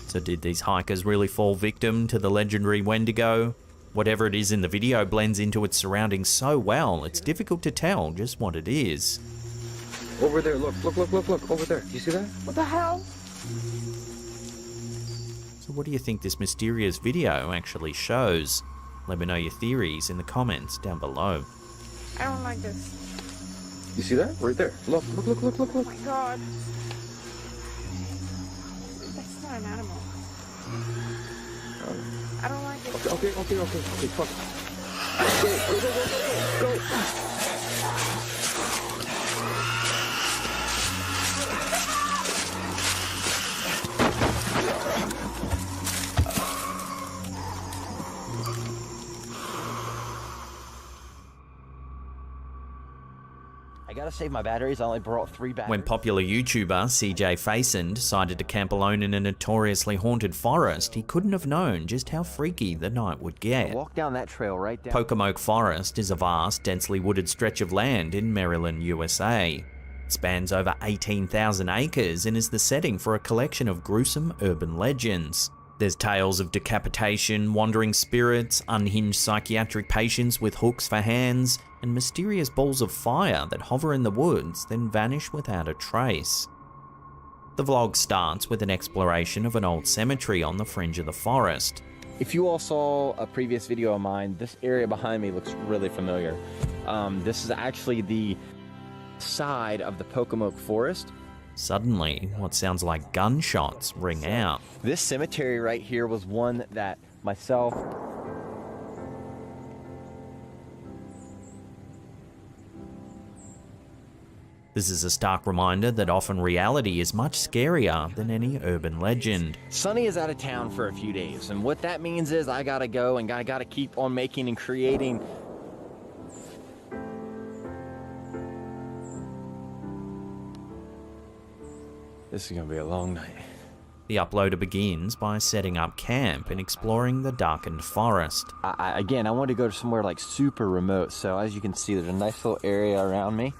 So did these hikers really fall victim to the legendary Wendigo? Whatever it is in the video blends into its surroundings so well, it's difficult to tell just what it is. Over there, look, over there. Do you see that? What the hell? So what do you think this mysterious video actually shows? Let me know your theories in the comments down below. I don't like this. You see that? Right there. Look. Oh my god. That's not an animal. I don't like it. Okay, fuck. Go. I gotta save my batteries. I only brought 3 batteries. When popular YouTuber CJ Faison decided to camp alone in a notoriously haunted forest, he couldn't have known just how freaky the night would get. Walk down that trail right down. Pocomoke Forest is a vast, densely wooded stretch of land in Maryland, USA. It spans over 18,000 acres and is the setting for a collection of gruesome urban legends. There's tales of decapitation, wandering spirits, unhinged psychiatric patients with hooks for hands, and mysterious balls of fire that hover in the woods then vanish without a trace. The vlog starts with an exploration of an old cemetery on the fringe of the forest. If you all saw a previous video of mine, this area behind me looks really familiar. This is actually the side of the Pocomoke Forest. Suddenly, what sounds like gunshots ring out. This cemetery right here was one that myself The This is a stark reminder that often reality is much scarier than any urban legend. Sonny is out of town for a few days, and what that means is I gotta go and I gotta keep on making and creating. This is gonna be a long night. The uploader begins by setting up camp and exploring the darkened forest. Again, I wanted to go to somewhere like super remote, so as you can see, there's a nice little area around me.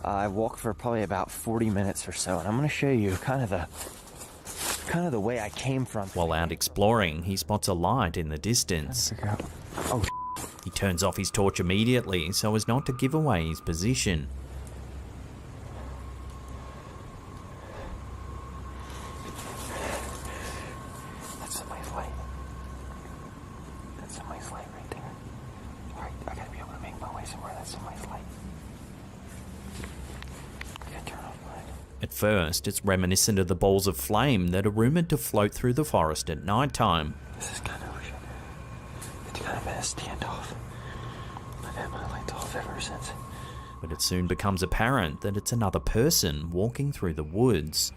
I walked for probably about 40 minutes or so, and I'm going to show you kind of the way I came from. While out exploring, he spots a light in the distance. Oh, he turns off his torch immediately so as not to give away his position. That's somebody's light. That's somebody's light right there. All right, I got to be able to make my way somewhere. That's somebody's light. At first, it's reminiscent of the balls of flame that are rumoured to float through the forest at night time. This is kind of weird. It's kind of been a standoff. I've had my lights off ever since. But it soon becomes apparent that it's another person walking through the woods.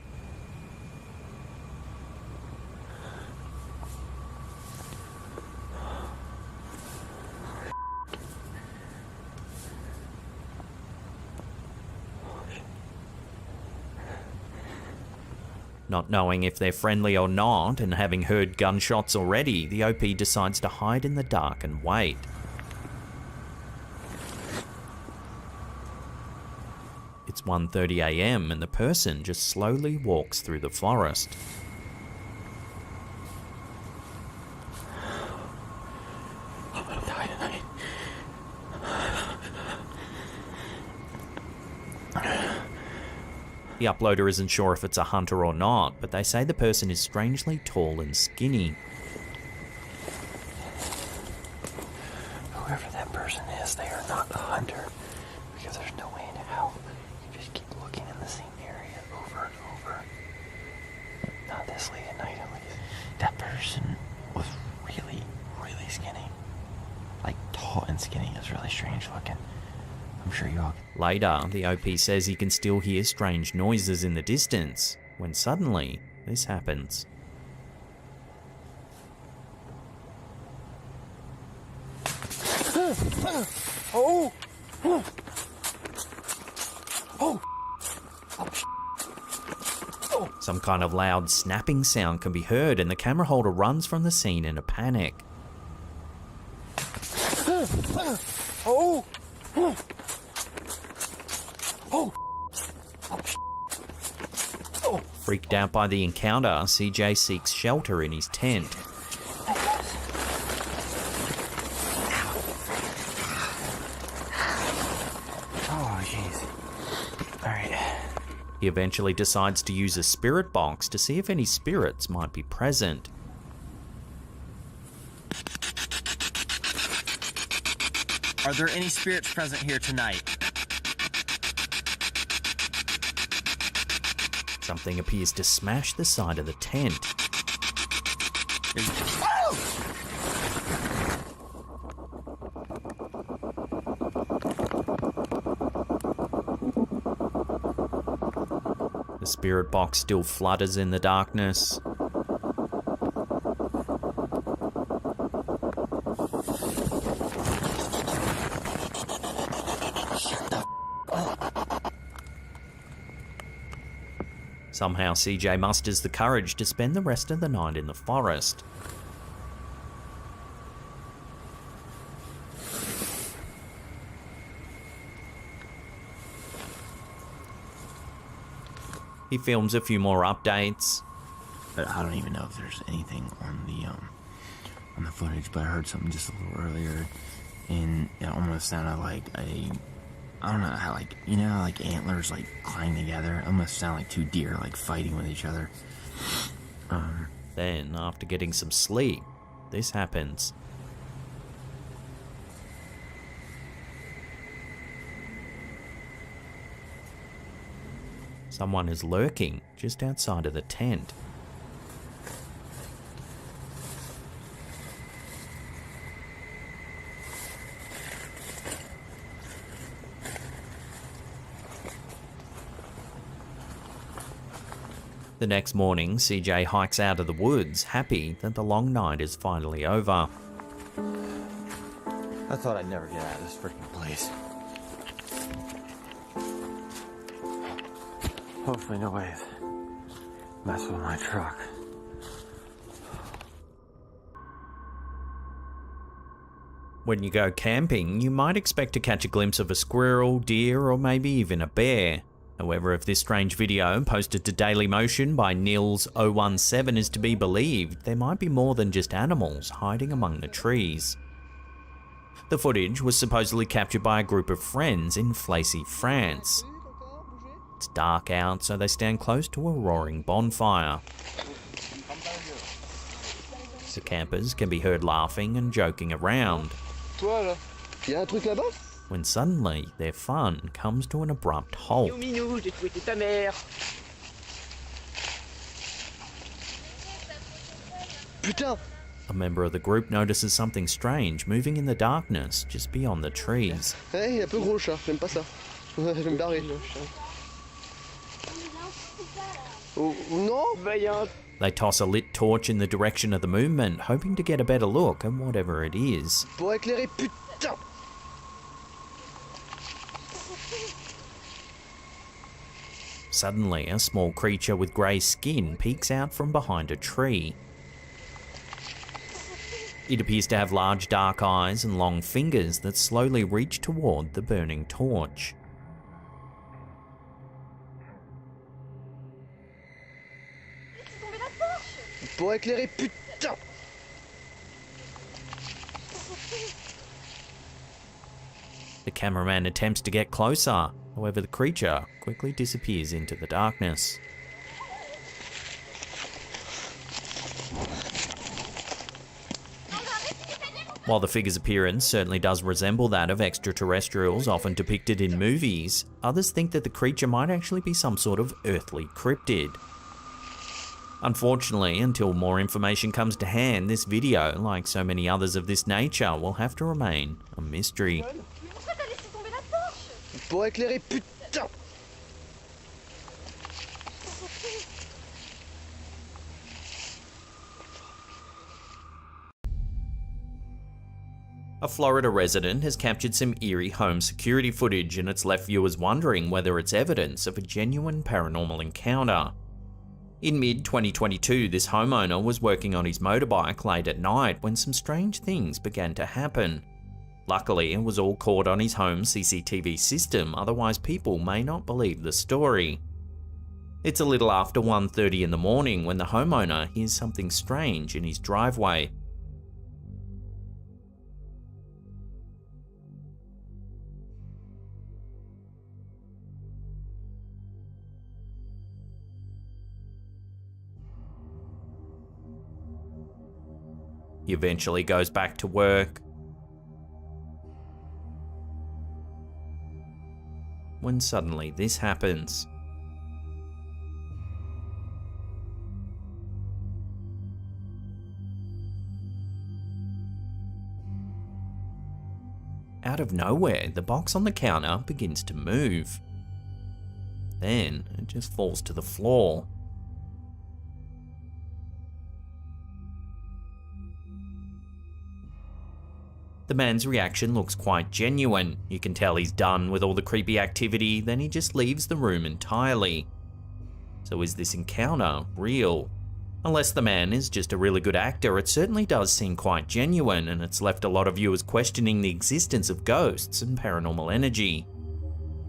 Not knowing if they're friendly or not, and having heard gunshots already, the OP decides to hide in the dark and wait. It's 1:30 AM and the person just slowly walks through the forest. I'm gonna die tonight. The uploader isn't sure if it's a hunter or not, but they say the person is strangely tall and skinny. Whoever that person is, they are not a hunter, because there's no way in hell you just keep looking in the same area over and over. Not this late at night, at least. That person was really, really skinny. Like, tall and skinny. It's really strange looking. I'm sure you all... Later, the OP says he can still hear strange noises in the distance, when suddenly, this happens. Oh! Oh! Oh! Some kind of loud snapping sound can be heard, and the camera holder runs from the scene in a panic. Oh! Freaked out by the encounter, CJ seeks shelter in his tent. Oh, jeez. Alright. He eventually decides to use a spirit box to see if any spirits might be present. Are there any spirits present here tonight? Something appears to smash the side of the tent. The spirit box still flutters in the darkness. Somehow CJ musters the courage to spend the rest of the night in the forest. He films a few more updates. But I don't even know if there's anything on the footage, but I heard something just a little earlier, and it almost sounded like I don't know how, like, you know, like antlers like clang together. It almost sound like two deer like fighting with each other. Then, after getting some sleep, this happens. Someone is lurking just outside of the tent. The next morning, CJ hikes out of the woods, happy that the long night is finally over. I thought I'd never get out of this freaking place. Hopefully nobody's messing with my truck. When you go camping, you might expect to catch a glimpse of a squirrel, deer, or maybe even a bear. However, if this strange video posted to Dailymotion by Nils017 is to be believed, there might be more than just animals hiding among the trees. The footage was supposedly captured by a group of friends in Flacy, France. It's dark out, so they stand close to a roaring bonfire. The campers can be heard laughing and joking around, when suddenly their fun comes to an abrupt halt. A member of the group notices something strange moving in the darkness just beyond the trees. Hey, un peu gros le chat, j'aime pas ça. Je vais me barrer. Oh, non? They toss a lit torch in the direction of the movement, hoping to get a better look at whatever it is. Pour éclairer, putain! Suddenly, a small creature with grey skin peeks out from behind a tree. It appears to have large dark eyes and long fingers that slowly reach toward the burning torch. Pour éclairer, putain! The cameraman attempts to get closer, however the creature quickly disappears into the darkness. While the figure's appearance certainly does resemble that of extraterrestrials often depicted in movies, others think that the creature might actually be some sort of earthly cryptid. Unfortunately, until more information comes to hand, this video, like so many others of this nature, will have to remain a mystery. Pour éclairer, putain! A Florida resident has captured some eerie home security footage, and it's left viewers wondering whether it's evidence of a genuine paranormal encounter. In mid-2022, this homeowner was working on his motorbike late at night when some strange things began to happen. Luckily, it was all caught on his home CCTV system, otherwise people may not believe the story. It's a little after 1:30 in the morning when the homeowner hears something strange in his driveway. He eventually goes back to work, when suddenly this happens. Out of nowhere, the box on the counter begins to move. Then it just falls to the floor. The man's reaction looks quite genuine. You can tell he's done with all the creepy activity, then he just leaves the room entirely. So is this encounter real? Unless the man is just a really good actor, it certainly does seem quite genuine, and it's left a lot of viewers questioning the existence of ghosts and paranormal energy.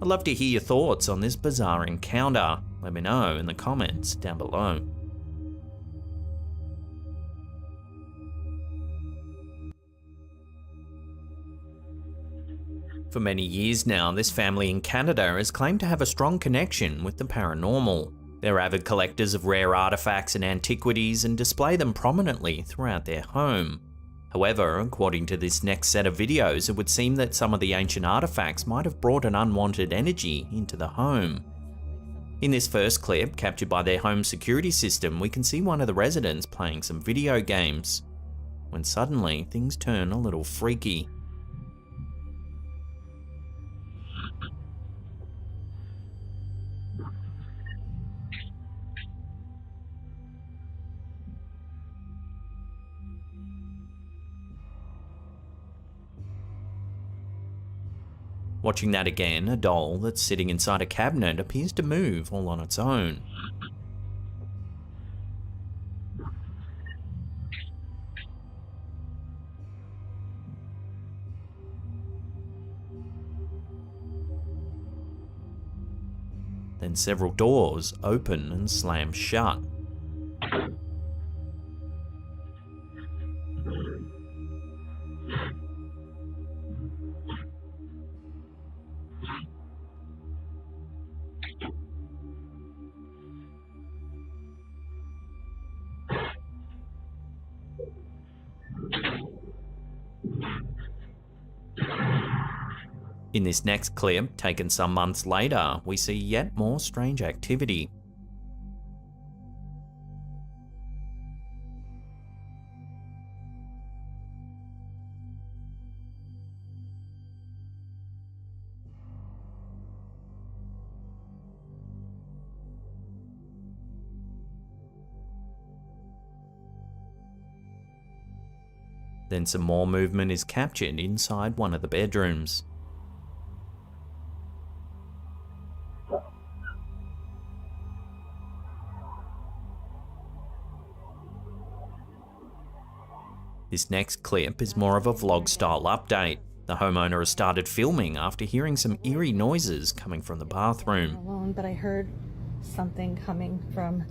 I'd love to hear your thoughts on this bizarre encounter. Let me know in the comments down below. For many years now, this family in Canada has claimed to have a strong connection with the paranormal. They're avid collectors of rare artifacts and antiquities and display them prominently throughout their home. However, according to this next set of videos, it would seem that some of the ancient artifacts might have brought an unwanted energy into the home. In this first clip, captured by their home security system, we can see one of the residents playing some video games, when suddenly things turn a little freaky. Watching that again, a doll that's sitting inside a cabinet appears to move all on its own. Then several doors open and slam shut. In this next clip, taken some months later, we see yet more strange activity. Then some more movement is captured inside one of the bedrooms. This next clip is more of a vlog-style update. The homeowner has started filming after hearing some eerie noises coming from the bathroom. Alone, but I heard something coming from,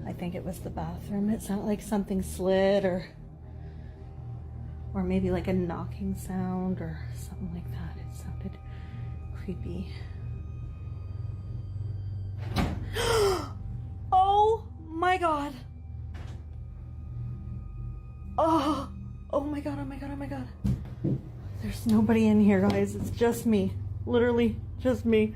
I think it was the bathroom. It sounded like something slid or maybe like a knocking sound or something like that. It sounded creepy. Oh my god. Oh my god, oh my god, oh my god. There's nobody in here, guys. It's just me. Literally just me.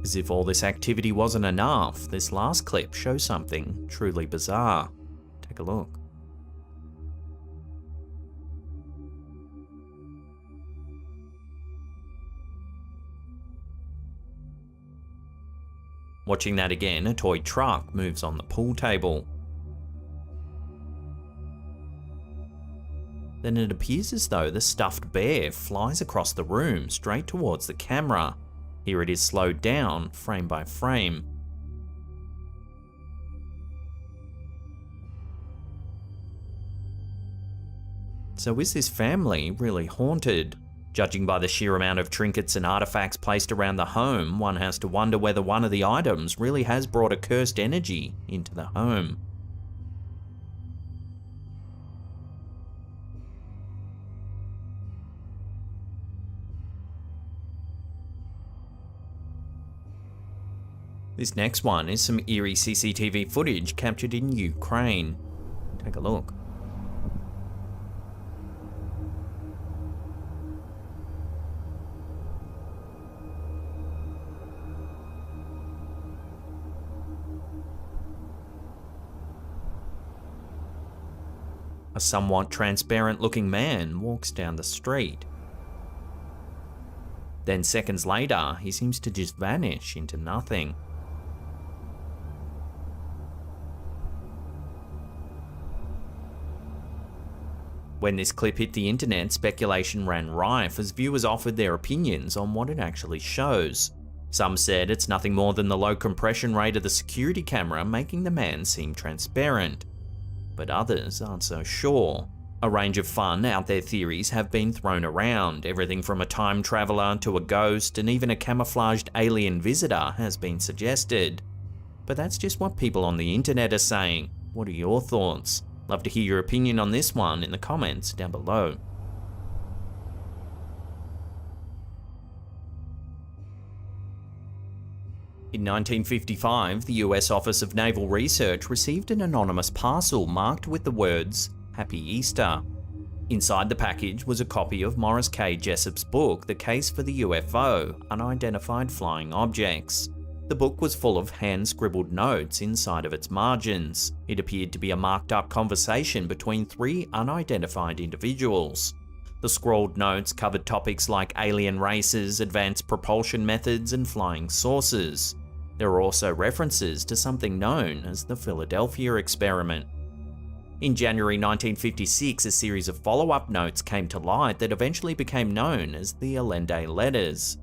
As if all this activity wasn't enough, this last clip shows something truly bizarre. Take a look. Watching that again, a toy truck moves on the pool table. Then it appears as though the stuffed bear flies across the room straight towards the camera. Here it is slowed down, frame by frame. So is this family really haunted? Judging by the sheer amount of trinkets and artifacts placed around the home, one has to wonder whether one of the items really has brought a cursed energy into the home. This next one is some eerie CCTV footage captured in Ukraine. Take a look. A somewhat transparent looking man walks down the street. Then seconds later, he seems to just vanish into nothing. When this clip hit the internet, speculation ran rife as viewers offered their opinions on what it actually shows. Some said it's nothing more than the low compression rate of the security camera making the man seem transparent. But others aren't so sure. A range of fun, out there theories have been thrown around. Everything from a time traveler to a ghost, and even a camouflaged alien visitor has been suggested. But that's just what people on the internet are saying. What are your thoughts? Love to hear your opinion on this one in the comments down below. In 1955, the US Office of Naval Research received an anonymous parcel marked with the words, "Happy Easter." Inside the package was a copy of Morris K. Jessup's book, The Case for the UFO, Unidentified Flying Objects. The book was full of hand-scribbled notes inside of its margins. It appeared to be a marked-up conversation between 3 unidentified individuals. The scrawled notes covered topics like alien races, advanced propulsion methods, and flying saucers. There were also references to something known as the Philadelphia experiment. In January 1956, a series of follow-up notes came to light that eventually became known as the Allende letters.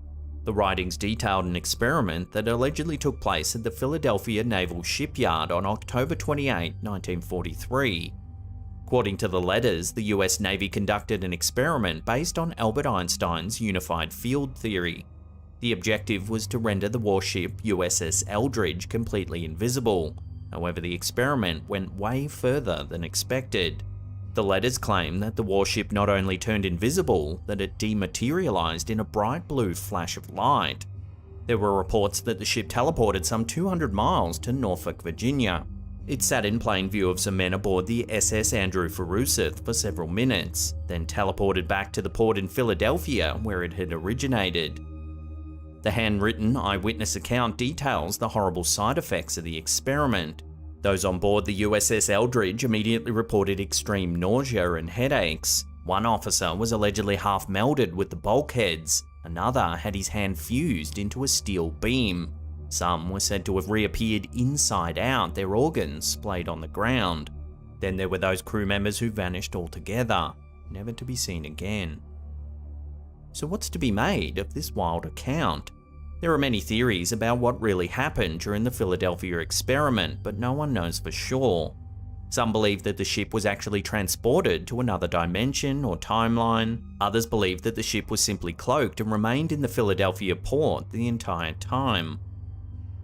The writings detailed an experiment that allegedly took place at the Philadelphia Naval Shipyard on October 28, 1943. According to the letters, the US Navy conducted an experiment based on Albert Einstein's unified field theory. The objective was to render the warship USS Eldridge completely invisible. However, the experiment went way further than expected. The letters claim that the warship not only turned invisible, that it dematerialized in a bright blue flash of light. There were reports that the ship teleported some 200 miles to Norfolk, Virginia. It sat in plain view of some men aboard the SS Andrew Forsyth for several minutes, then teleported back to the port in Philadelphia where it had originated. The handwritten eyewitness account details the horrible side effects of the experiment. Those on board the USS Eldridge immediately reported extreme nausea and headaches. One officer was allegedly half melded with the bulkheads. Another had his hand fused into a steel beam. Some were said to have reappeared inside out, their organs splayed on the ground. Then there were those crew members who vanished altogether, never to be seen again. So what's to be made of this wild account? There are many theories about what really happened during the Philadelphia experiment, but no one knows for sure. Some believe that the ship was actually transported to another dimension or timeline. Others believe that the ship was simply cloaked and remained in the Philadelphia port the entire time.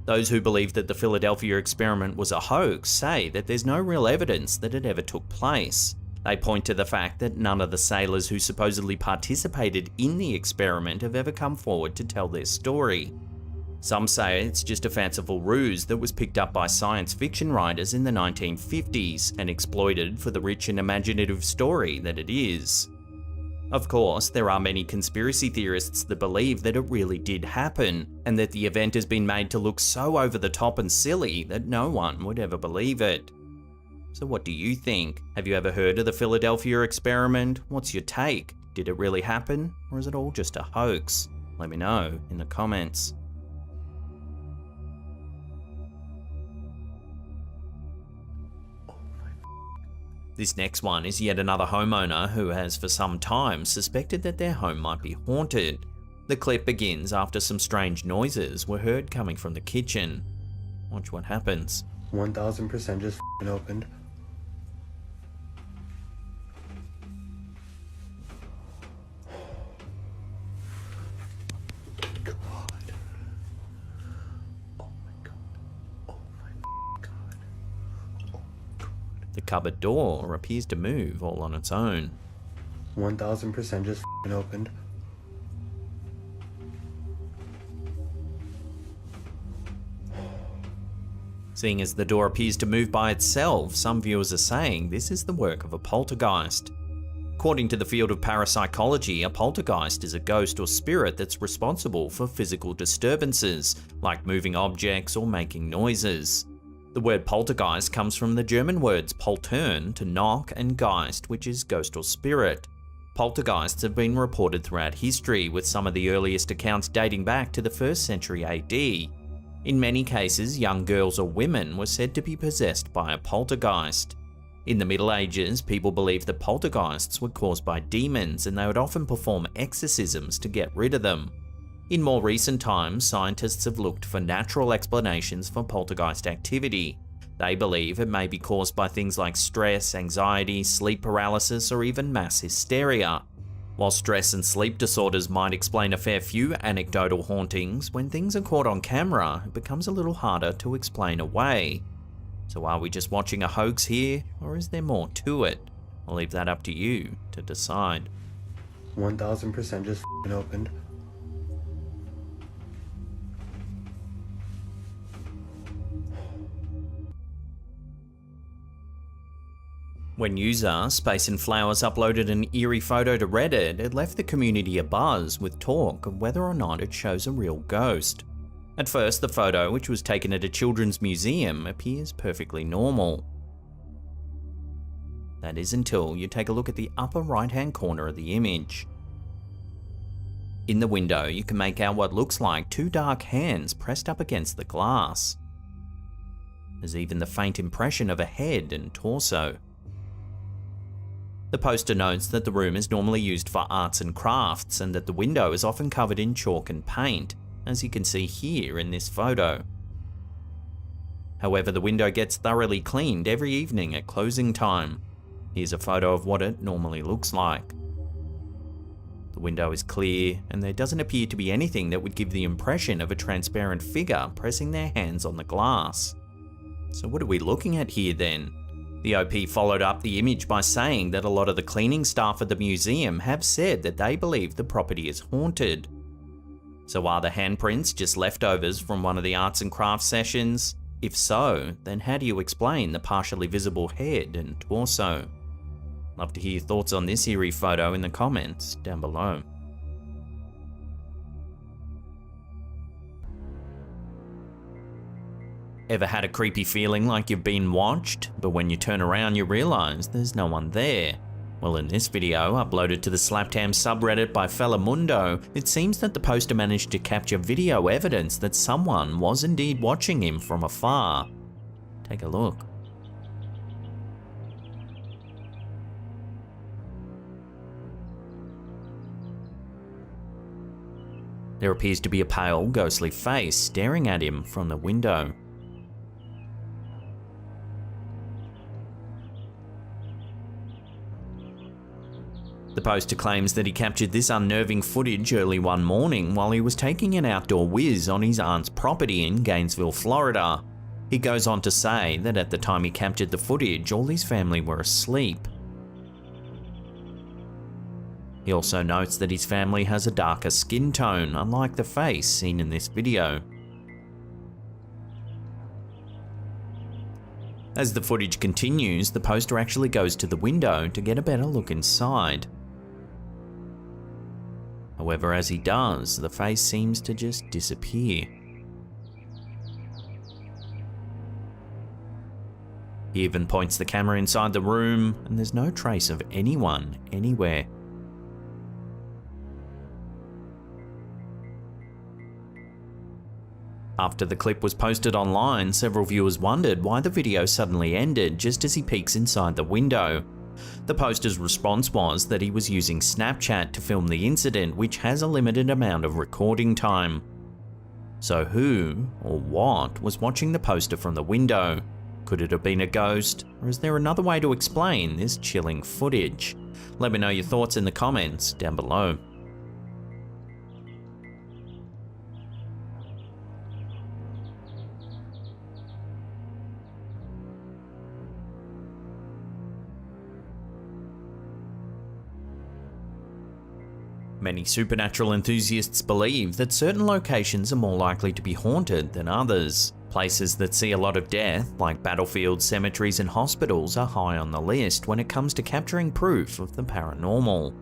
Those who believe that the Philadelphia experiment was a hoax say that there's no real evidence that it ever took place. They point to the fact that none of the sailors who supposedly participated in the experiment have ever come forward to tell their story. Some say it's just a fanciful ruse that was picked up by science fiction writers in the 1950s and exploited for the rich and imaginative story that it is. Of course, there are many conspiracy theorists that believe that it really did happen, and that the event has been made to look so over the top and silly that no one would ever believe it. So what do you think? Have you ever heard of the Philadelphia experiment? What's your take? Did it really happen, or is it all just a hoax? Let me know in the comments. This next one is yet another homeowner who has for some time suspected that their home might be haunted. The clip begins after some strange noises were heard coming from the kitchen. Watch what happens. 1000% just f***ing opened. The cupboard door appears to move all on its own. 1000% just f***ing opened. Seeing as the door appears to move by itself, some viewers are saying this is the work of a poltergeist. According to the field of parapsychology, a poltergeist is a ghost or spirit that's responsible for physical disturbances, like moving objects or making noises. The word poltergeist comes from the German words poltern, to knock, and geist, which is ghost or spirit. Poltergeists have been reported throughout history, with some of the earliest accounts dating back to the 1st century AD. In many cases, young girls or women were said to be possessed by a poltergeist. In the Middle Ages, people believed that poltergeists were caused by demons, and they would often perform exorcisms to get rid of them. In more recent times, scientists have looked for natural explanations for poltergeist activity. They believe it may be caused by things like stress, anxiety, sleep paralysis, or even mass hysteria. While stress and sleep disorders might explain a fair few anecdotal hauntings, when things are caught on camera, it becomes a little harder to explain away. So are we just watching a hoax here, or is there more to it? I'll leave that up to you to decide. 1000% just f***ing opened. When user Space and Flowers uploaded an eerie photo to Reddit, it left the community abuzz with talk of whether or not it shows a real ghost. At first, the photo, which was taken at a children's museum, appears perfectly normal. That is until you take a look at the upper right-hand corner of the image. In the window, you can make out what looks like two dark hands pressed up against the glass. There's even the faint impression of a head and torso. The poster notes that the room is normally used for arts and crafts and that the window is often covered in chalk and paint, as you can see here in this photo. However, the window gets thoroughly cleaned every evening at closing time. Here's a photo of what it normally looks like. The window is clear, and there doesn't appear to be anything that would give the impression of a transparent figure pressing their hands on the glass. So what are we looking at here then? The OP followed up the image by saying that a lot of the cleaning staff at the museum have said that they believe the property is haunted. So are the handprints just leftovers from one of the arts and crafts sessions? If so, then how do you explain the partially visible head and torso? Love to hear your thoughts on this eerie photo in the comments down below. Ever had a creepy feeling like you've been watched, but when you turn around you realise there's no one there? Well, in this video, uploaded to the Slaptam subreddit by Fellamundo, it seems that the poster managed to capture video evidence that someone was indeed watching him from afar. Take a look. There appears to be a pale, ghostly face staring at him from the window. The poster claims that he captured this unnerving footage early one morning while he was taking an outdoor whiz on his aunt's property in Gainesville, Florida. He goes on to say that at the time he captured the footage, all his family were asleep. He also notes that his family has a darker skin tone, unlike the face seen in this video. As the footage continues, the poster actually goes to the window to get a better look inside. However, as he does, the face seems to just disappear. He even points the camera inside the room, and there's no trace of anyone anywhere. After the clip was posted online, several viewers wondered why the video suddenly ended just as he peeks inside the window. The poster's response was that he was using Snapchat to film the incident, which has a limited amount of recording time. So who, or what, was watching the poster from the window? Could it have been a ghost, or is there another way to explain this chilling footage? Let me know your thoughts in the comments down below. Many supernatural enthusiasts believe that certain locations are more likely to be haunted than others. Places that see a lot of death, like battlefields, cemeteries, and hospitals, are high on the list when it comes to capturing proof of the paranormal.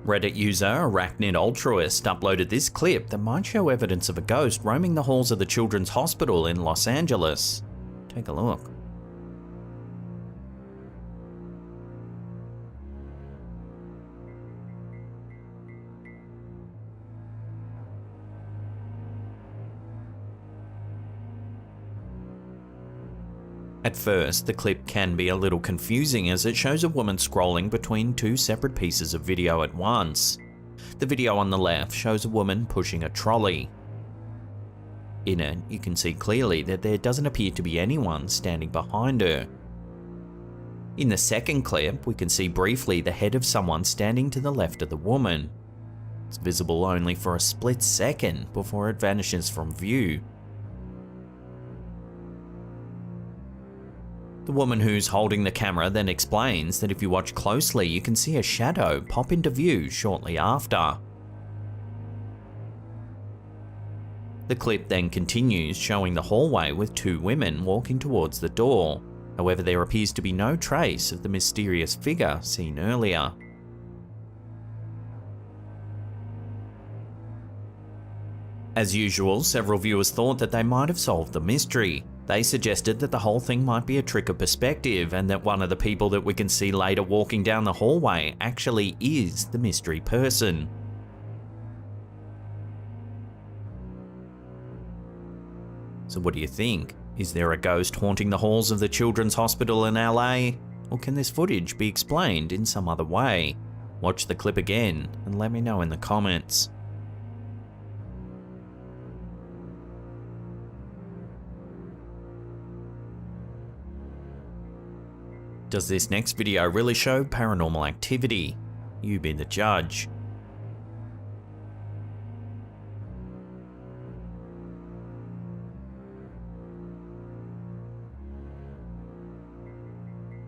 Reddit user Arachnid Altruist uploaded this clip that might show evidence of a ghost roaming the halls of the Children's Hospital in Los Angeles. Take a look. At first, the clip can be a little confusing as it shows a woman scrolling between two separate pieces of video at once. The video on the left shows a woman pushing a trolley. In it, you can see clearly that there doesn't appear to be anyone standing behind her. In the second clip, we can see briefly the head of someone standing to the left of the woman. It's visible only for a split second before it vanishes from view. The woman who's holding the camera then explains that if you watch closely, you can see a shadow pop into view shortly after. The clip then continues, showing the hallway with two women walking towards the door. However, there appears to be no trace of the mysterious figure seen earlier. As usual, several viewers thought that they might have solved the mystery. They suggested that the whole thing might be a trick of perspective and that one of the people that we can see later walking down the hallway actually is the mystery person. So what do you think? Is there a ghost haunting the halls of the Children's Hospital in LA? Or can this footage be explained in some other way? Watch the clip again and let me know in the comments. Does this next video really show paranormal activity? You be the judge.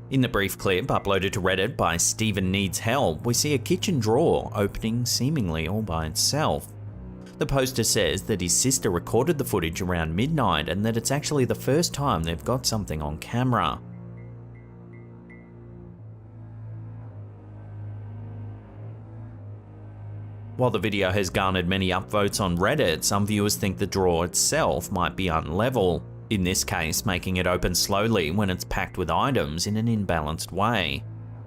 In the brief clip uploaded to Reddit by Steven Needs Help, we see a kitchen drawer opening seemingly all by itself. The poster says that his sister recorded the footage around midnight and that it's actually the first time they've got something on camera. While the video has garnered many upvotes on Reddit, some viewers think the drawer itself might be unlevel, in this case making it open slowly when it's packed with items in an imbalanced way.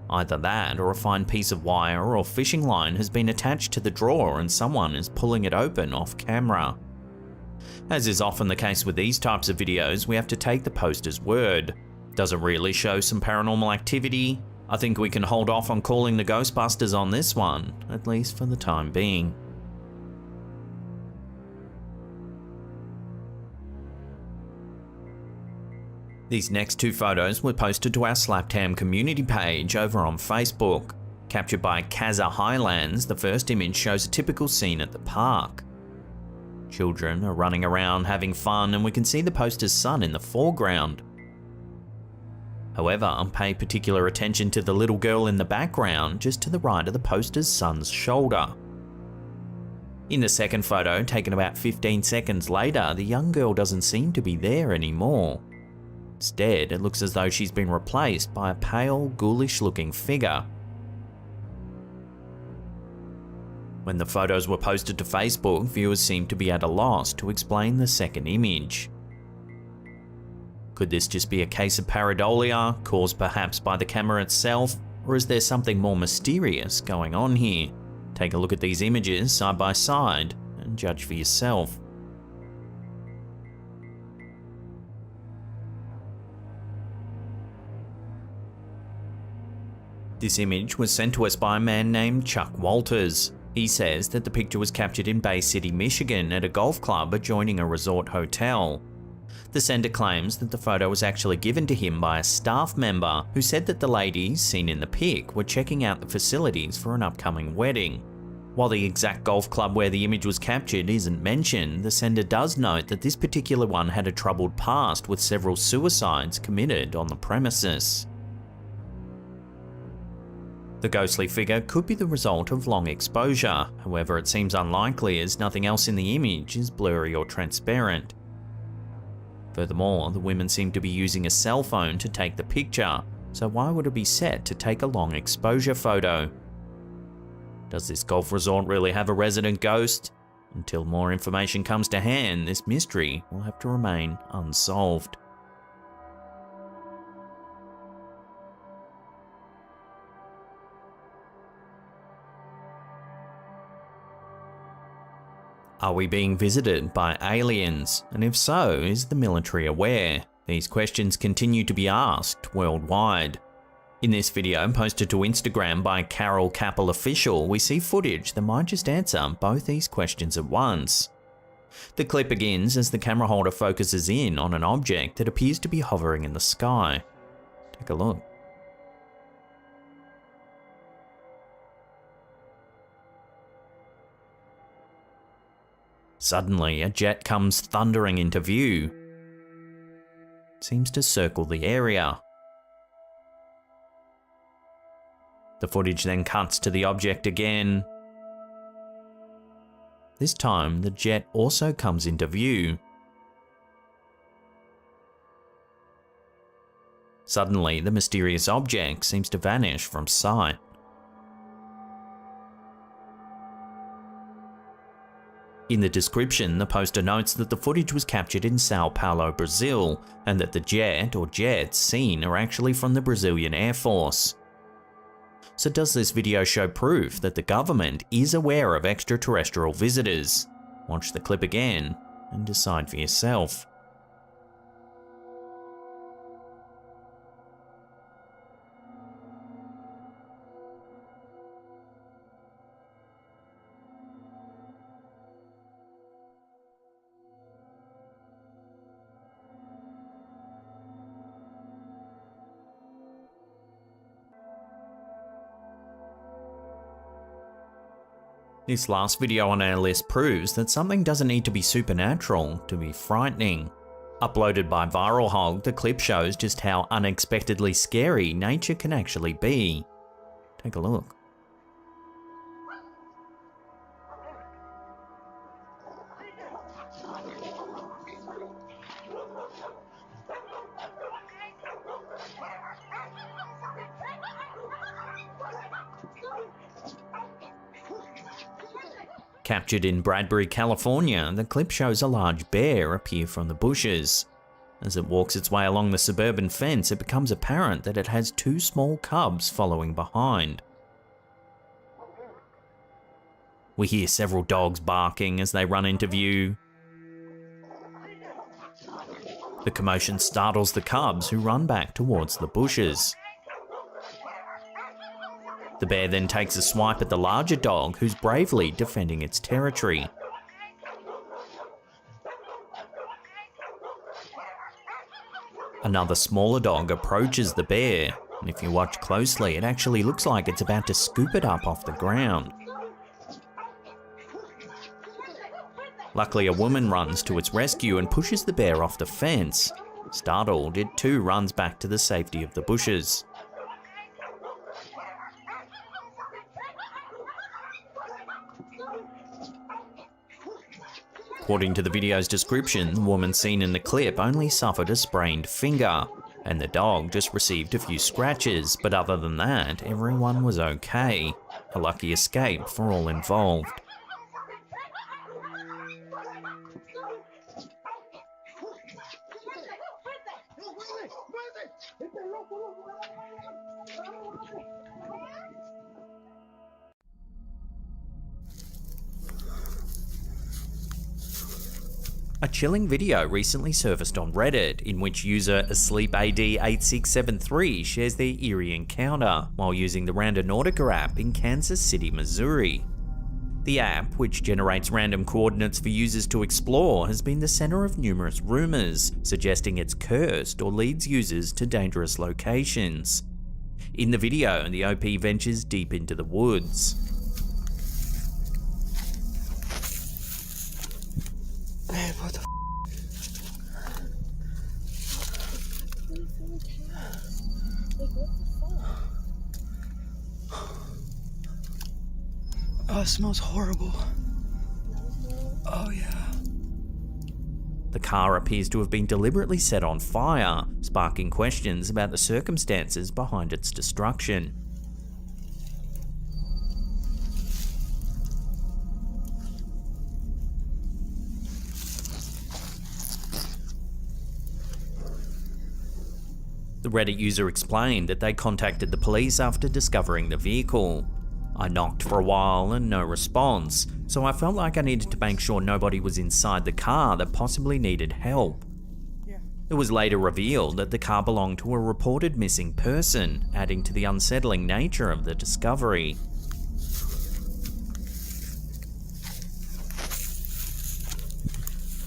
Either that or a fine piece of wire or fishing line has been attached to the drawer and someone is pulling it open off camera. As is often the case with these types of videos, we have to take the poster's word. Does it really show some paranormal activity? I think we can hold off on calling the Ghostbusters on this one, at least for the time being. These next two photos were posted to our Slaptam community page over on Facebook. Captured by Kaza Highlands, the first image shows a typical scene at the park. Children are running around having fun and we can see the poster's son in the foreground. However, pay particular attention to the little girl in the background just to the right of the poster's son's shoulder. In the second photo, taken about 15 seconds later, the young girl doesn't seem to be there anymore. Instead, it looks as though she's been replaced by a pale, ghoulish-looking figure. When the photos were posted to Facebook, viewers seemed to be at a loss to explain the second image. Could this just be a case of pareidolia, caused perhaps by the camera itself, or is there something more mysterious going on here? Take a look at these images side by side and judge for yourself. This image was sent to us by a man named Chuck Walters. He says that the picture was captured in Bay City, Michigan at a golf club adjoining a resort hotel. The sender claims that the photo was actually given to him by a staff member who said that the ladies seen in the pic were checking out the facilities for an upcoming wedding. While the exact golf club where the image was captured isn't mentioned, the sender does note that this particular one had a troubled past with several suicides committed on the premises. The ghostly figure could be the result of long exposure, however it seems unlikely as nothing else in the image is blurry or transparent. Furthermore, the women seem to be using a cell phone to take the picture, so why would it be set to take a long exposure photo? Does this golf resort really have a resident ghost? Until more information comes to hand, this mystery will have to remain unsolved. Are we being visited by aliens? And if so, is the military aware? These questions continue to be asked worldwide. In this video, posted to Instagram by Carol Capel Official, we see footage that might just answer both these questions at once. The clip begins as the camera holder focuses in on an object that appears to be hovering in the sky. Take a look. Suddenly, a jet comes thundering into view. It seems to circle the area. The footage then cuts to the object again. This time, the jet also comes into view. Suddenly, the mysterious object seems to vanish from sight. In the description, the poster notes that the footage was captured in Sao Paulo, Brazil, and that the jet or jets seen are actually from the Brazilian Air Force. So does this video show proof that the government is aware of extraterrestrial visitors? Watch the clip again and decide for yourself. This last video on our list proves that something doesn't need to be supernatural to be frightening. Uploaded by Viral Hog, the clip shows just how unexpectedly scary nature can actually be. Take a look. Captured in Bradbury, California, the clip shows a large bear appear from the bushes. As it walks its way along the suburban fence, it becomes apparent that it has two small cubs following behind. We hear several dogs barking as they run into view. The commotion startles the cubs, who run back towards the bushes. The bear then takes a swipe at the larger dog, who's bravely defending its territory. Another smaller dog approaches the bear, and if you watch closely, it actually looks like it's about to scoop it up off the ground. Luckily, a woman runs to its rescue and pushes the bear off the fence. Startled, it too runs back to the safety of the bushes. According to the video's description, the woman seen in the clip only suffered a sprained finger, and the dog just received a few scratches, but other than that, everyone was okay. A lucky escape for all involved. A chilling video recently surfaced on Reddit in which user AsleepAD8673 shares their eerie encounter while using the Randonautica app in Kansas City, Missouri. The app, which generates random coordinates for users to explore, has been the center of numerous rumors, suggesting it's cursed or leads users to dangerous locations. In the video, the OP ventures deep into the woods. Man, what the f***? Oh, it smells horrible. Oh, yeah. The car appears to have been deliberately set on fire, sparking questions about the circumstances behind its destruction. The Reddit user explained that they contacted the police after discovering the vehicle. I knocked for a while and no response, so I felt like I needed to make sure nobody was inside the car that possibly needed help. It was later revealed that the car belonged to a reported missing person, adding to the unsettling nature of the discovery.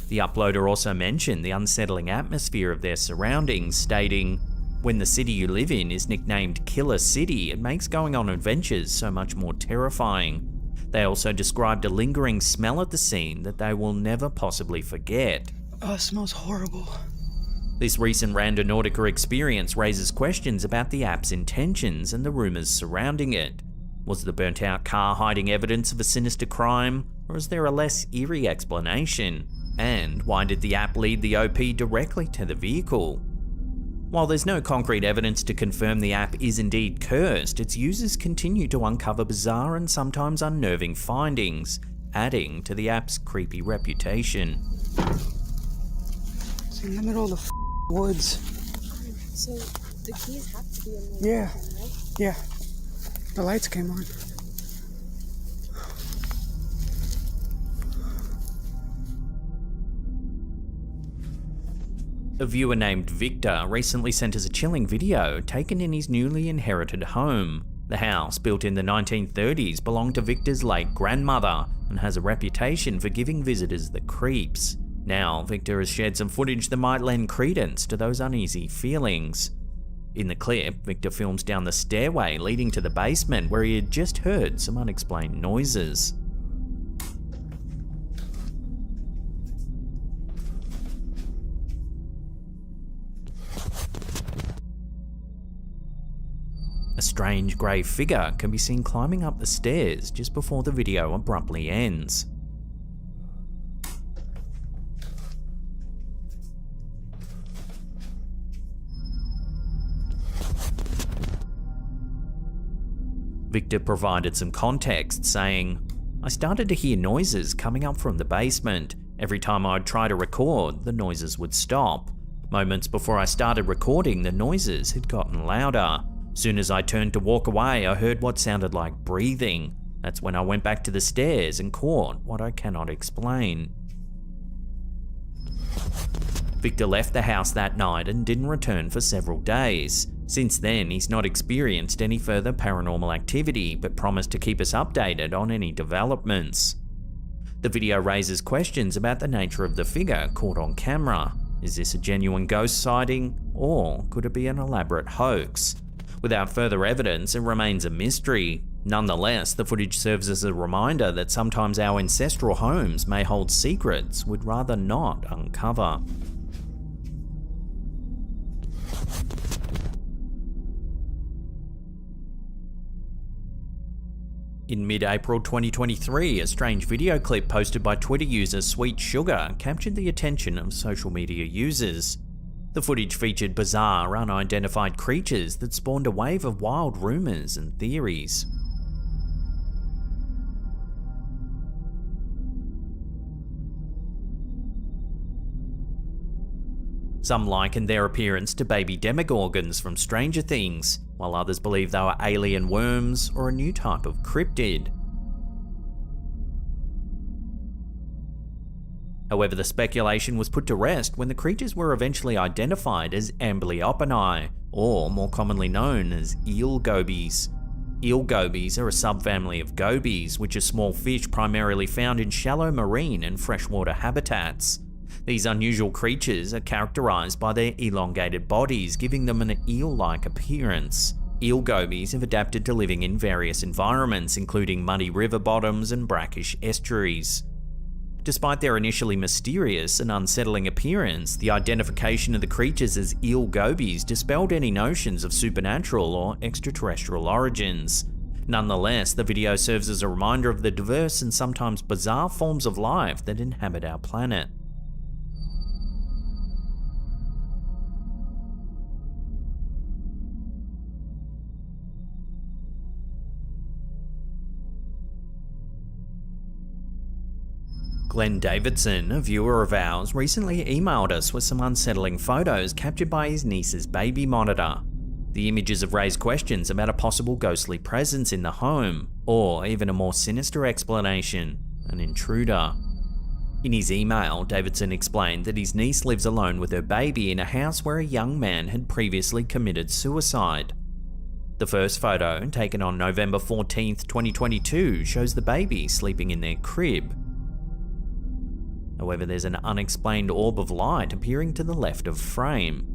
The uploader also mentioned the unsettling atmosphere of their surroundings, stating, "When the city you live in is nicknamed Killer City, it makes going on adventures so much more terrifying." They also described a lingering smell at the scene that they will never possibly forget. Oh, it smells horrible. This recent Randonautica experience raises questions about the app's intentions and the rumors surrounding it. Was the burnt out car hiding evidence of a sinister crime, or is there a less eerie explanation? And why did the app lead the OP directly to the vehicle? While there's no concrete evidence to confirm the app is indeed cursed, its users continue to uncover bizarre and sometimes unnerving findings, adding to the app's creepy reputation. It's in the middle of the woods. So the keys have to be in there. Yeah. Right? Yeah. The lights came on. A viewer named Victor recently sent us a chilling video taken in his newly inherited home. The house, built in the 1930s, belonged to Victor's late grandmother and has a reputation for giving visitors the creeps. Now, Victor has shared some footage that might lend credence to those uneasy feelings. In the clip, Victor films down the stairway leading to the basement where he had just heard some unexplained noises. A strange grey figure can be seen climbing up the stairs just before the video abruptly ends. Victor provided some context, saying, "I started to hear noises coming up from the basement. Every time I'd try to record, the noises would stop. Moments before I started recording, the noises had gotten louder. Soon as I turned to walk away, I heard what sounded like breathing. That's when I went back to the stairs and caught what I cannot explain." Victor left the house that night and didn't return for several days. Since then, he's not experienced any further paranormal activity, but promised to keep us updated on any developments. The video raises questions about the nature of the figure caught on camera. Is this a genuine ghost sighting, or could it be an elaborate hoax? Without further evidence, it remains a mystery. Nonetheless, the footage serves as a reminder that sometimes our ancestral homes may hold secrets we'd rather not uncover. In mid-April 2023, a strange video clip posted by Twitter user Sweet Sugar captured the attention of social media users. The footage featured bizarre, unidentified creatures that spawned a wave of wild rumours and theories. Some likened their appearance to baby demogorgons from Stranger Things, while others believe they were alien worms or a new type of cryptid. However, the speculation was put to rest when the creatures were eventually identified as amblyopinae, or more commonly known as eel gobies. Eel gobies are a subfamily of gobies, which are small fish primarily found in shallow marine and freshwater habitats. These unusual creatures are characterized by their elongated bodies, giving them an eel-like appearance. Eel gobies have adapted to living in various environments, including muddy river bottoms and brackish estuaries. Despite their initially mysterious and unsettling appearance, the identification of the creatures as eel gobies dispelled any notions of supernatural or extraterrestrial origins. Nonetheless, the video serves as a reminder of the diverse and sometimes bizarre forms of life that inhabit our planet. Glenn Davidson, a viewer of ours, recently emailed us with some unsettling photos captured by his niece's baby monitor. The images have raised questions about a possible ghostly presence in the home, or even a more sinister explanation, an intruder. In his email, Davidson explained that his niece lives alone with her baby in a house where a young man had previously committed suicide. The first photo, taken on November 14th, 2022, shows the baby sleeping in their crib. However, there's an unexplained orb of light appearing to the left of frame.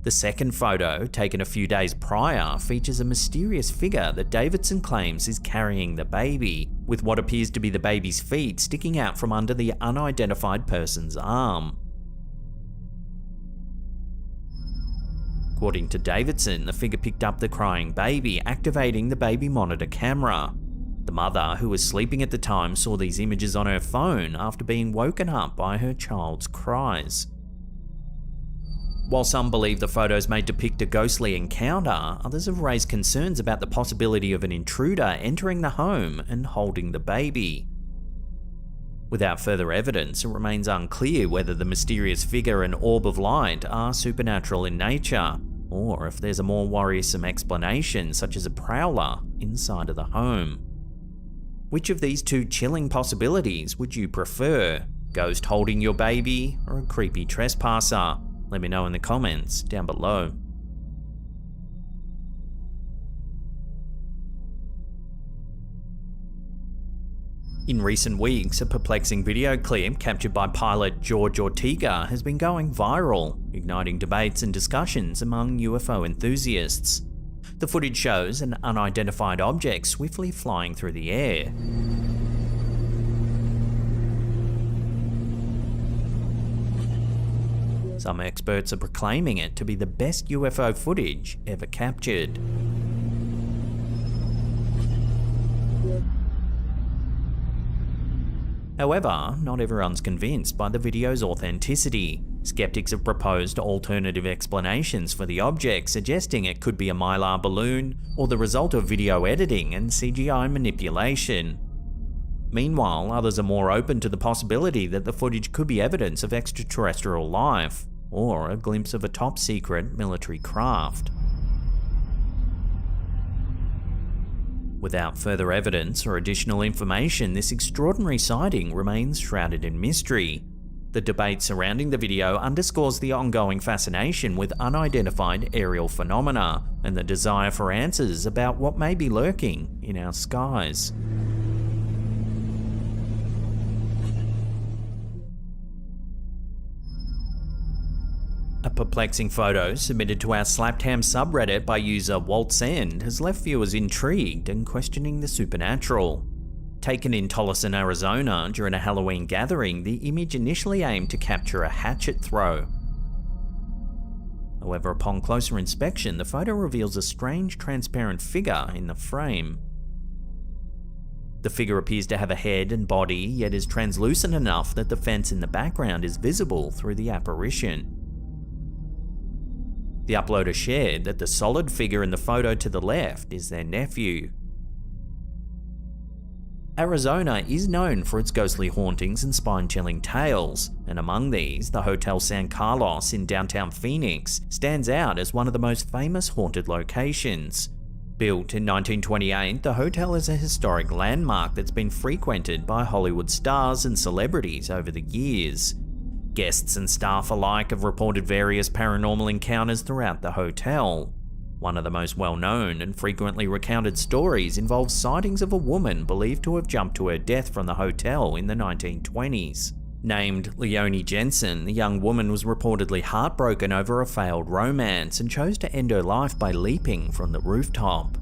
The second photo, taken a few days prior, features a mysterious figure that Davidson claims is carrying the baby, with what appears to be the baby's feet sticking out from under the unidentified person's arm. According to Davidson, the figure picked up the crying baby, activating the baby monitor camera. The mother, who was sleeping at the time, saw these images on her phone after being woken up by her child's cries. While some believe the photos may depict a ghostly encounter, others have raised concerns about the possibility of an intruder entering the home and holding the baby. Without further evidence, it remains unclear whether the mysterious figure and orb of light are supernatural in nature, or if there's a more worrisome explanation, such as a prowler inside of the home. Which of these two chilling possibilities would you prefer? Ghost holding your baby, or a creepy trespasser? Let me know in the comments down below. In recent weeks, a perplexing video clip captured by pilot George Ortega has been going viral, igniting debates and discussions among UFO enthusiasts. The footage shows an unidentified object swiftly flying through the air. Some experts are proclaiming it to be the best UFO footage ever captured. However, not everyone's convinced by the video's authenticity. Skeptics have proposed alternative explanations for the object, suggesting it could be a mylar balloon or the result of video editing and CGI manipulation. Meanwhile, others are more open to the possibility that the footage could be evidence of extraterrestrial life, or a glimpse of a top-secret military craft. Without further evidence or additional information, this extraordinary sighting remains shrouded in mystery. The debate surrounding the video underscores the ongoing fascination with unidentified aerial phenomena and the desire for answers about what may be lurking in our skies. A perplexing photo submitted to our Slaptam subreddit by user WaltzEnd has left viewers intrigued and questioning the supernatural. Taken in Tolleson, Arizona during a Halloween gathering, the image initially aimed to capture a hatchet throw. However, upon closer inspection, the photo reveals a strange transparent figure in the frame. The figure appears to have a head and body, yet is translucent enough that the fence in the background is visible through the apparition. The uploader shared that the solid figure in the photo to the left is their nephew. Arizona is known for its ghostly hauntings and spine-chilling tales, and among these, the Hotel San Carlos in downtown Phoenix stands out as one of the most famous haunted locations. Built in 1928, the hotel is a historic landmark that's been frequented by Hollywood stars and celebrities over the years. Guests and staff alike have reported various paranormal encounters throughout the hotel. One of the most well-known and frequently recounted stories involves sightings of a woman believed to have jumped to her death from the hotel in the 1920s. Named Leonie Jensen, the young woman was reportedly heartbroken over a failed romance and chose to end her life by leaping from the rooftop.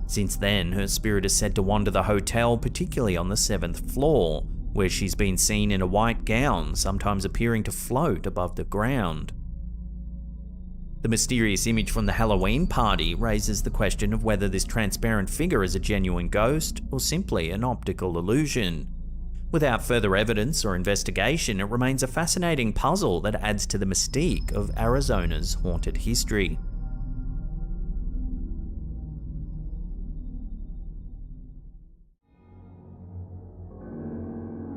Since then, her spirit is said to wander the hotel, particularly on the 7th floor, where she's been seen in a white gown, sometimes appearing to float above the ground. The mysterious image from the Halloween party raises the question of whether this transparent figure is a genuine ghost or simply an optical illusion. Without further evidence or investigation, it remains a fascinating puzzle that adds to the mystique of Arizona's haunted history.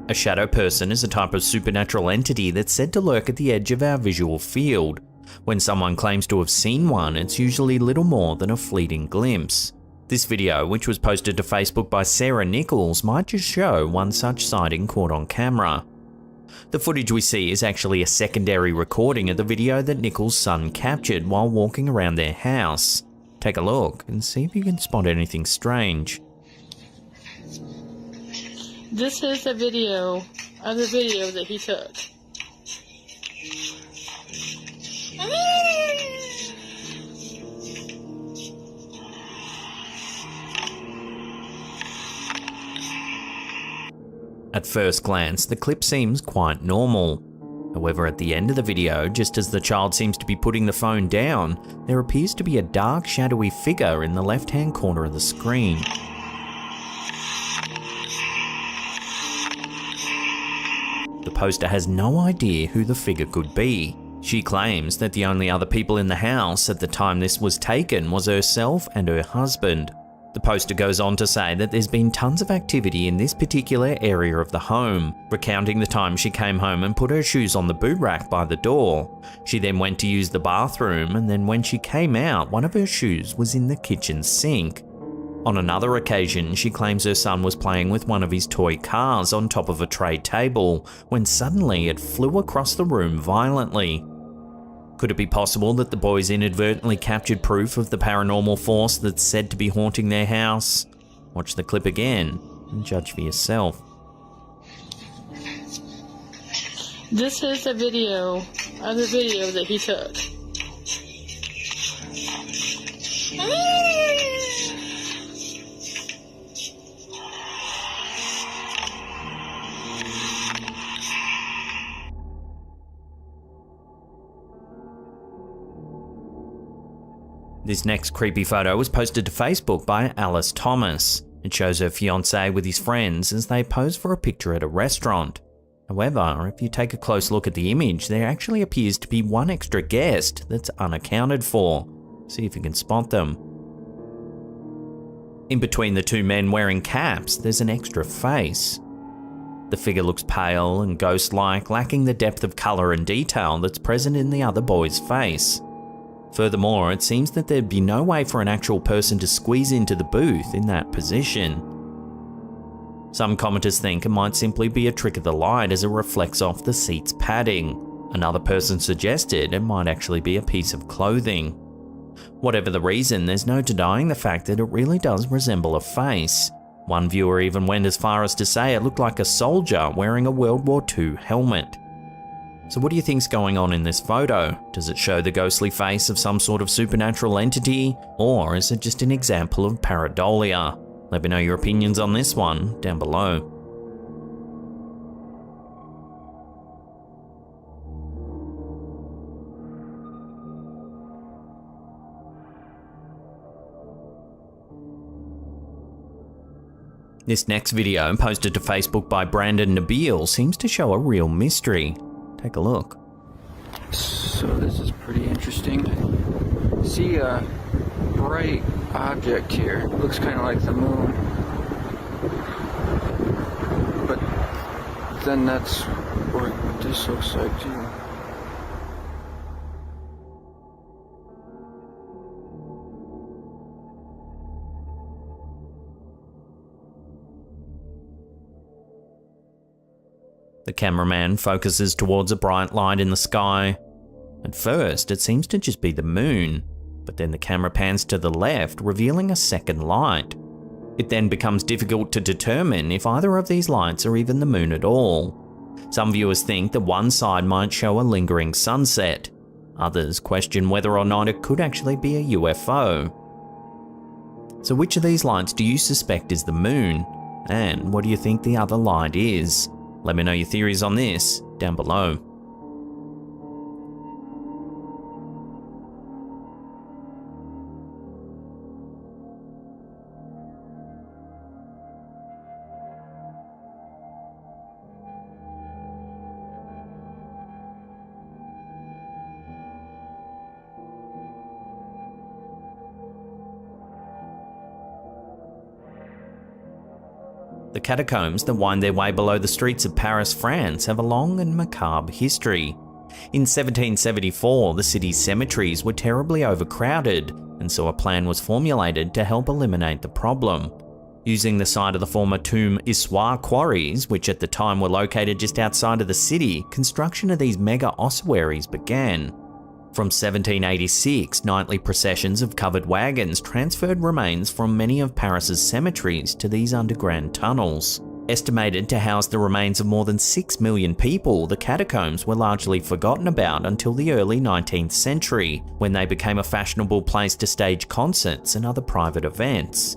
A shadow person is a type of supernatural entity that's said to lurk at the edge of our visual field. When someone claims to have seen one, it's usually little more than a fleeting glimpse. This video, which was posted to Facebook by Sarah Nichols, might just show one such sighting caught on camera. The footage we see is actually a secondary recording of the video that Nichols' son captured while walking around their house. Take a look and see if you can spot anything strange. This is a video of the video that he took. At first glance, the clip seems quite normal. However, at the end of the video, just as the child seems to be putting the phone down, there appears to be a dark, shadowy figure in the left-hand corner of the screen. The poster has no idea who the figure could be. She claims that the only other people in the house at the time this was taken was herself and her husband. The poster goes on to say that there's been tons of activity in this particular area of the home, recounting the time she came home and put her shoes on the boot rack by the door. She then went to use the bathroom, and then when she came out, one of her shoes was in the kitchen sink. On another occasion, she claims her son was playing with one of his toy cars on top of a tray table, when suddenly it flew across the room violently. Could it be possible that the boys inadvertently captured proof of the paranormal force that's said to be haunting their house? Watch the clip again and judge for yourself. This is a video of the video that he took. This next creepy photo was posted to Facebook by Alice Thomas. It shows her fiancé with his friends as they pose for a picture at a restaurant. However, if you take a close look at the image, there actually appears to be one extra guest that's unaccounted for. See if you can spot them. In between the two men wearing caps, there's an extra face. The figure looks pale and ghost-like, lacking the depth of colour and detail that's present in the other boy's face. Furthermore, it seems that there'd be no way for an actual person to squeeze into the booth in that position. Some commenters think it might simply be a trick of the light as it reflects off the seat's padding. Another person suggested it might actually be a piece of clothing. Whatever the reason, there's no denying the fact that it really does resemble a face. One viewer even went as far as to say it looked like a soldier wearing a World War II helmet. So what do you think's going on in this photo? Does it show the ghostly face of some sort of supernatural entity, or is it just an example of pareidolia? Let me know your opinions on this one down below. This next video, posted to Facebook by Brandon Nabil, seems to show a real mystery. Take a look. So this is pretty interesting. See a bright object here. Looks kind of like the moon. But then that's what this looks like too. The cameraman focuses towards a bright light in the sky. At first, it seems to just be the moon, but then the camera pans to the left, revealing a second light. It then becomes difficult to determine if either of these lights are even the moon at all. Some viewers think that one side might show a lingering sunset. Others question whether or not it could actually be a UFO. So which of these lights do you suspect is the moon? And what do you think the other light is? Let me know your theories on this down below. The catacombs that wind their way below the streets of Paris, France, have a long and macabre history. In 1774, the city's cemeteries were terribly overcrowded, and so a plan was formulated to help eliminate the problem. Using the site of the former Tomb Issoire quarries, which at the time were located just outside of the city, construction of these mega ossuaries began. From 1786, nightly processions of covered wagons transferred remains from many of Paris's cemeteries to these underground tunnels. Estimated to house the remains of more than 6 million people, the catacombs were largely forgotten about until the early 19th century, when they became a fashionable place to stage concerts and other private events.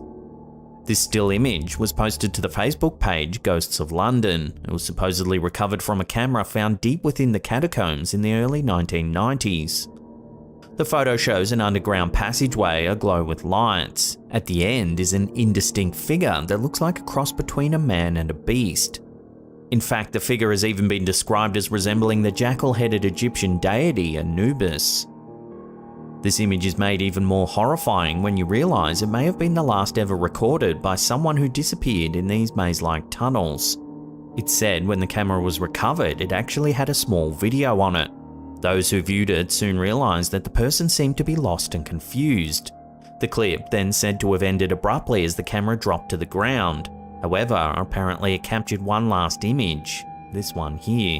This still image was posted to the Facebook page Ghosts of London. It was supposedly recovered from a camera found deep within the catacombs in the early 1990s. The photo shows an underground passageway aglow with lights. At the end is an indistinct figure that looks like a cross between a man and a beast. In fact, the figure has even been described as resembling the jackal-headed Egyptian deity Anubis. This image is made even more horrifying when you realise it may have been the last ever recorded by someone who disappeared in these maze-like tunnels. It's said when the camera was recovered, it actually had a small video on it. Those who viewed it soon realised that the person seemed to be lost and confused. The clip then said to have ended abruptly as the camera dropped to the ground. However, apparently it captured one last image, this one here.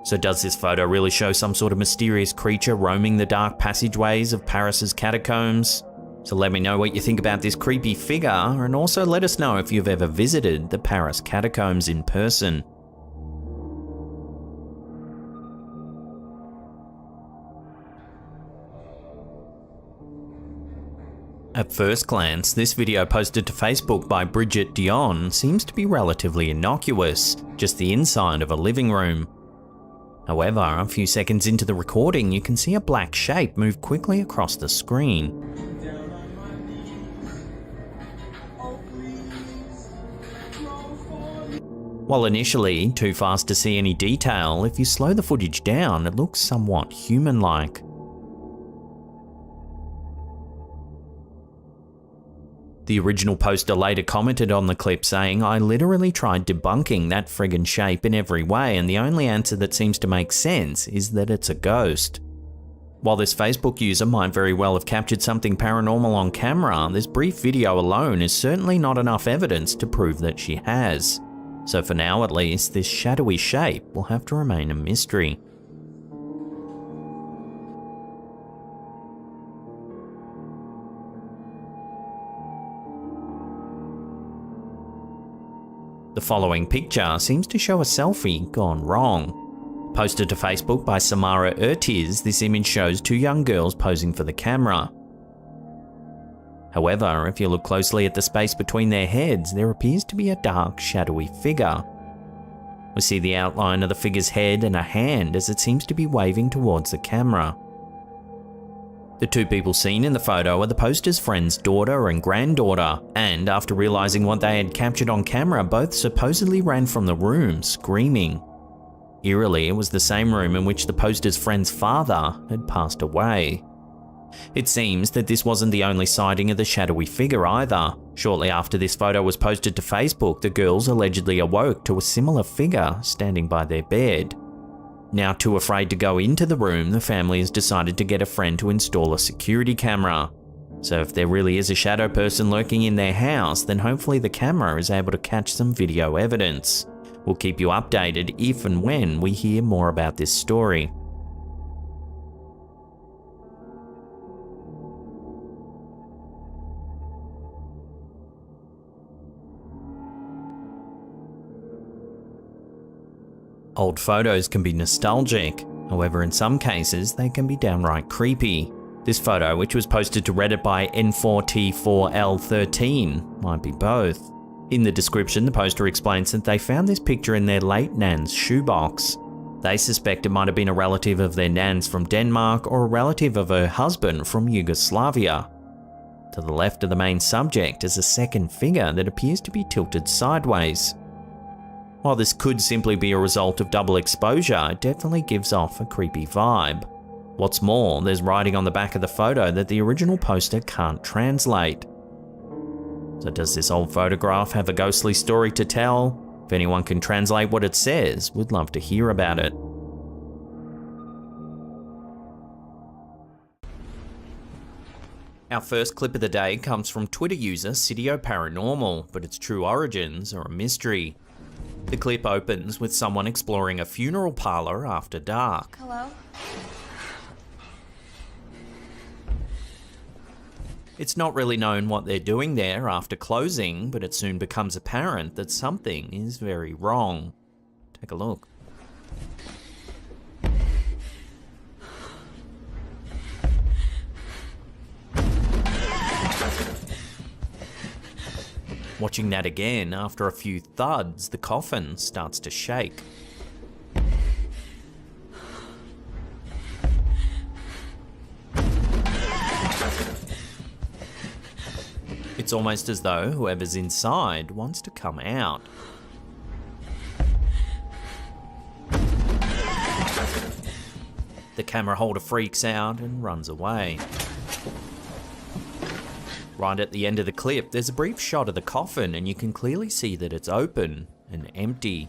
So does this photo really show some sort of mysterious creature roaming the dark passageways of Paris's catacombs? So let me know what you think about this creepy figure, and also let us know if you've ever visited the Paris catacombs in person. At first glance, this video posted to Facebook by Bridget Dion seems to be relatively innocuous, just the inside of a living room. However, a few seconds into the recording, you can see a black shape move quickly across the screen. While initially too fast to see any detail, if you slow the footage down, it looks somewhat human-like. The original poster later commented on the clip saying, "I literally tried debunking that friggin' shape in every way, and the only answer that seems to make sense is that it's a ghost." While this Facebook user might very well have captured something paranormal on camera, this brief video alone is certainly not enough evidence to prove that she has. So for now at least, this shadowy shape will have to remain a mystery. The following picture seems to show a selfie gone wrong. Posted to Facebook by Samara Ertiz, this image shows two young girls posing for the camera. However, if you look closely at the space between their heads, there appears to be a dark, shadowy figure. We see the outline of the figure's head and a hand as it seems to be waving towards the camera. The two people seen in the photo are the poster's friend's daughter and granddaughter, and after realising what they had captured on camera, both supposedly ran from the room, screaming. Eerily, it was the same room in which the poster's friend's father had passed away. It seems that this wasn't the only sighting of the shadowy figure either. Shortly after this photo was posted to Facebook, the girls allegedly awoke to a similar figure standing by their bed. Now too afraid to go into the room, the family has decided to get a friend to install a security camera. So if there really is a shadow person lurking in their house, then hopefully the camera is able to catch some video evidence. We'll keep you updated if and when we hear more about this story. Old photos can be nostalgic, however in some cases they can be downright creepy. This photo, which was posted to Reddit by N4T4L13, might be both. In the description, the poster explains that they found this picture in their late nan's shoebox. They suspect it might have been a relative of their nan's from Denmark or a relative of her husband from Yugoslavia. To the left of the main subject is a second figure that appears to be tilted sideways. While this could simply be a result of double exposure, it definitely gives off a creepy vibe. What's more, there's writing on the back of the photo that the original poster can't translate. So does this old photograph have a ghostly story to tell? If anyone can translate what it says, we'd love to hear about it. Our first clip of the day comes from Twitter user Sidio Paranormal, but its true origins are a mystery. The clip opens with someone exploring a funeral parlour after dark. Hello? It's not really known what they're doing there after closing, but it soon becomes apparent that something is very wrong. Take a look. Watching that again, after a few thuds, the coffin starts to shake. It's almost as though whoever's inside wants to come out. The camera holder freaks out and runs away. Right at the end of the clip, there's a brief shot of the coffin and you can clearly see that it's open and empty.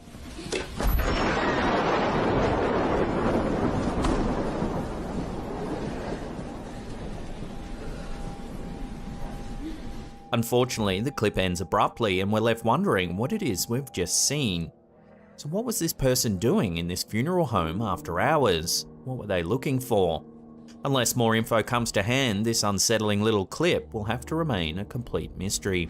Unfortunately, the clip ends abruptly and we're left wondering what it is we've just seen. So what was this person doing in this funeral home after hours? What were they looking for? Unless more info comes to hand, this unsettling little clip will have to remain a complete mystery.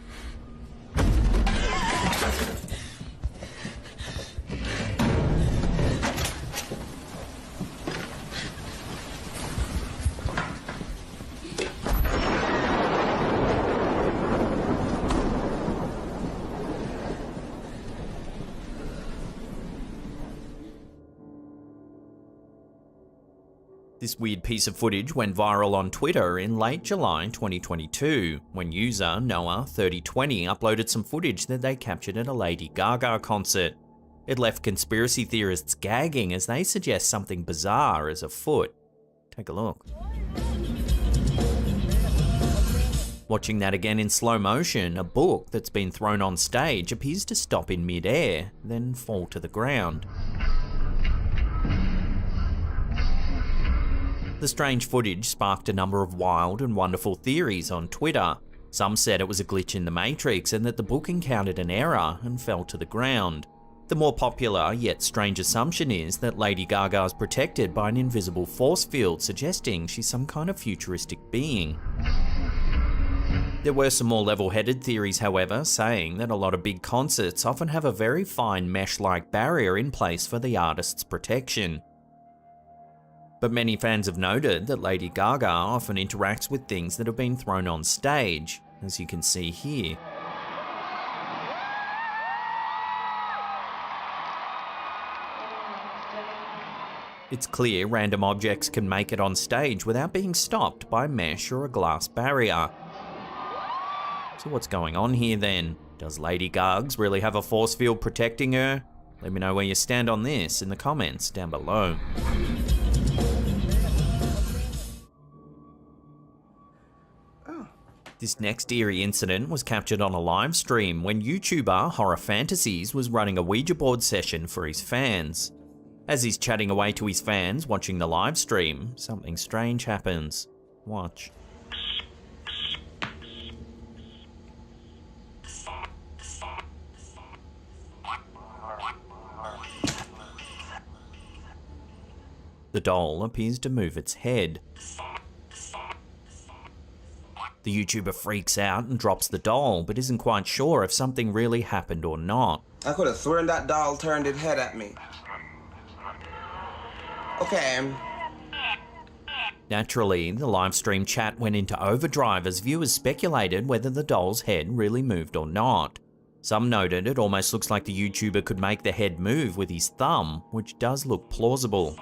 This weird piece of footage went viral on Twitter in late July 2022, when user Noah3020 uploaded some footage that they captured at a Lady Gaga concert. It left conspiracy theorists gagging as they suggest something bizarre is afoot. Take a look. Watching that again in slow motion, a book that's been thrown on stage appears to stop in mid-air, then fall to the ground. The strange footage sparked a number of wild and wonderful theories on Twitter. Some said it was a glitch in the Matrix and that the book encountered an error and fell to the ground. The more popular yet strange assumption is that Lady Gaga is protected by an invisible force field, suggesting she's some kind of futuristic being. There were some more level-headed theories, however, saying that a lot of big concerts often have a very fine mesh-like barrier in place for the artist's protection. But many fans have noted that Lady Gaga often interacts with things that have been thrown on stage, as you can see here. It's clear random objects can make it on stage without being stopped by mesh or a glass barrier. So what's going on here then? Does Lady Gaga really have a force field protecting her? Let me know where you stand on this in the comments down below. This next eerie incident was captured on a live stream when YouTuber Horror Fantasies was running a Ouija board session for his fans. As he's chatting away to his fans watching the live stream, something strange happens. Watch. The doll appears to move its head. The YouTuber freaks out and drops the doll, but isn't quite sure if something really happened or not. I could have sworn that doll turned its head at me. Okay. Naturally, the live stream chat went into overdrive as viewers speculated whether the doll's head really moved or not. Some noted it almost looks like the YouTuber could make the head move with his thumb, which does look plausible.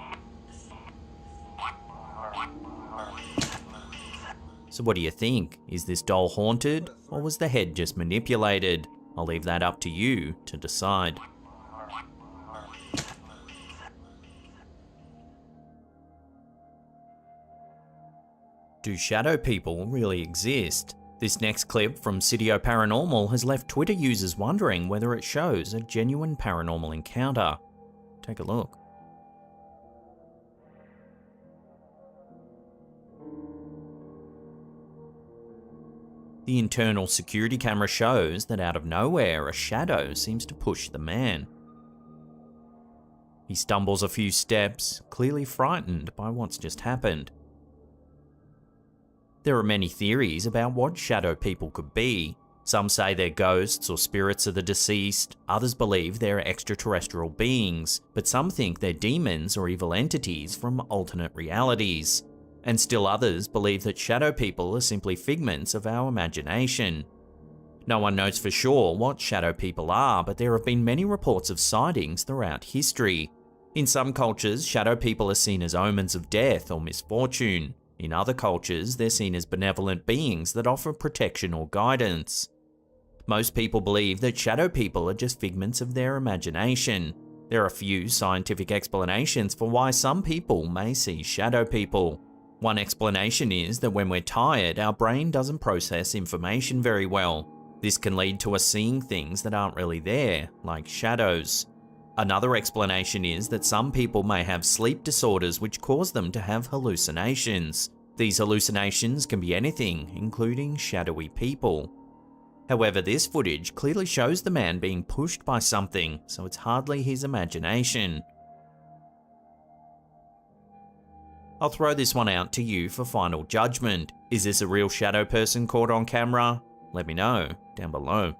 So what do you think? Is this doll haunted, or was the head just manipulated? I'll leave that up to you to decide. Do shadow people really exist? This next clip from Sitio Paranormal has left Twitter users wondering whether it shows a genuine paranormal encounter. Take a look. The internal security camera shows that out of nowhere, a shadow seems to push the man. He stumbles a few steps, clearly frightened by what's just happened. There are many theories about what shadow people could be. Some say they're ghosts or spirits of the deceased, others believe they're extraterrestrial beings, but some think they're demons or evil entities from alternate realities. And still others believe that shadow people are simply figments of our imagination. No one knows for sure what shadow people are, but there have been many reports of sightings throughout history. In some cultures, shadow people are seen as omens of death or misfortune. In other cultures, they're seen as benevolent beings that offer protection or guidance. Most people believe that shadow people are just figments of their imagination. There are a few scientific explanations for why some people may see shadow people. One explanation is that when we're tired, our brain doesn't process information very well. This can lead to us seeing things that aren't really there, like shadows. Another explanation is that some people may have sleep disorders which cause them to have hallucinations. These hallucinations can be anything, including shadowy people. However, this footage clearly shows the man being pushed by something, so it's hardly his imagination. I'll throw this one out to you for final judgment. Is this a real shadow person caught on camera? Let me know down below.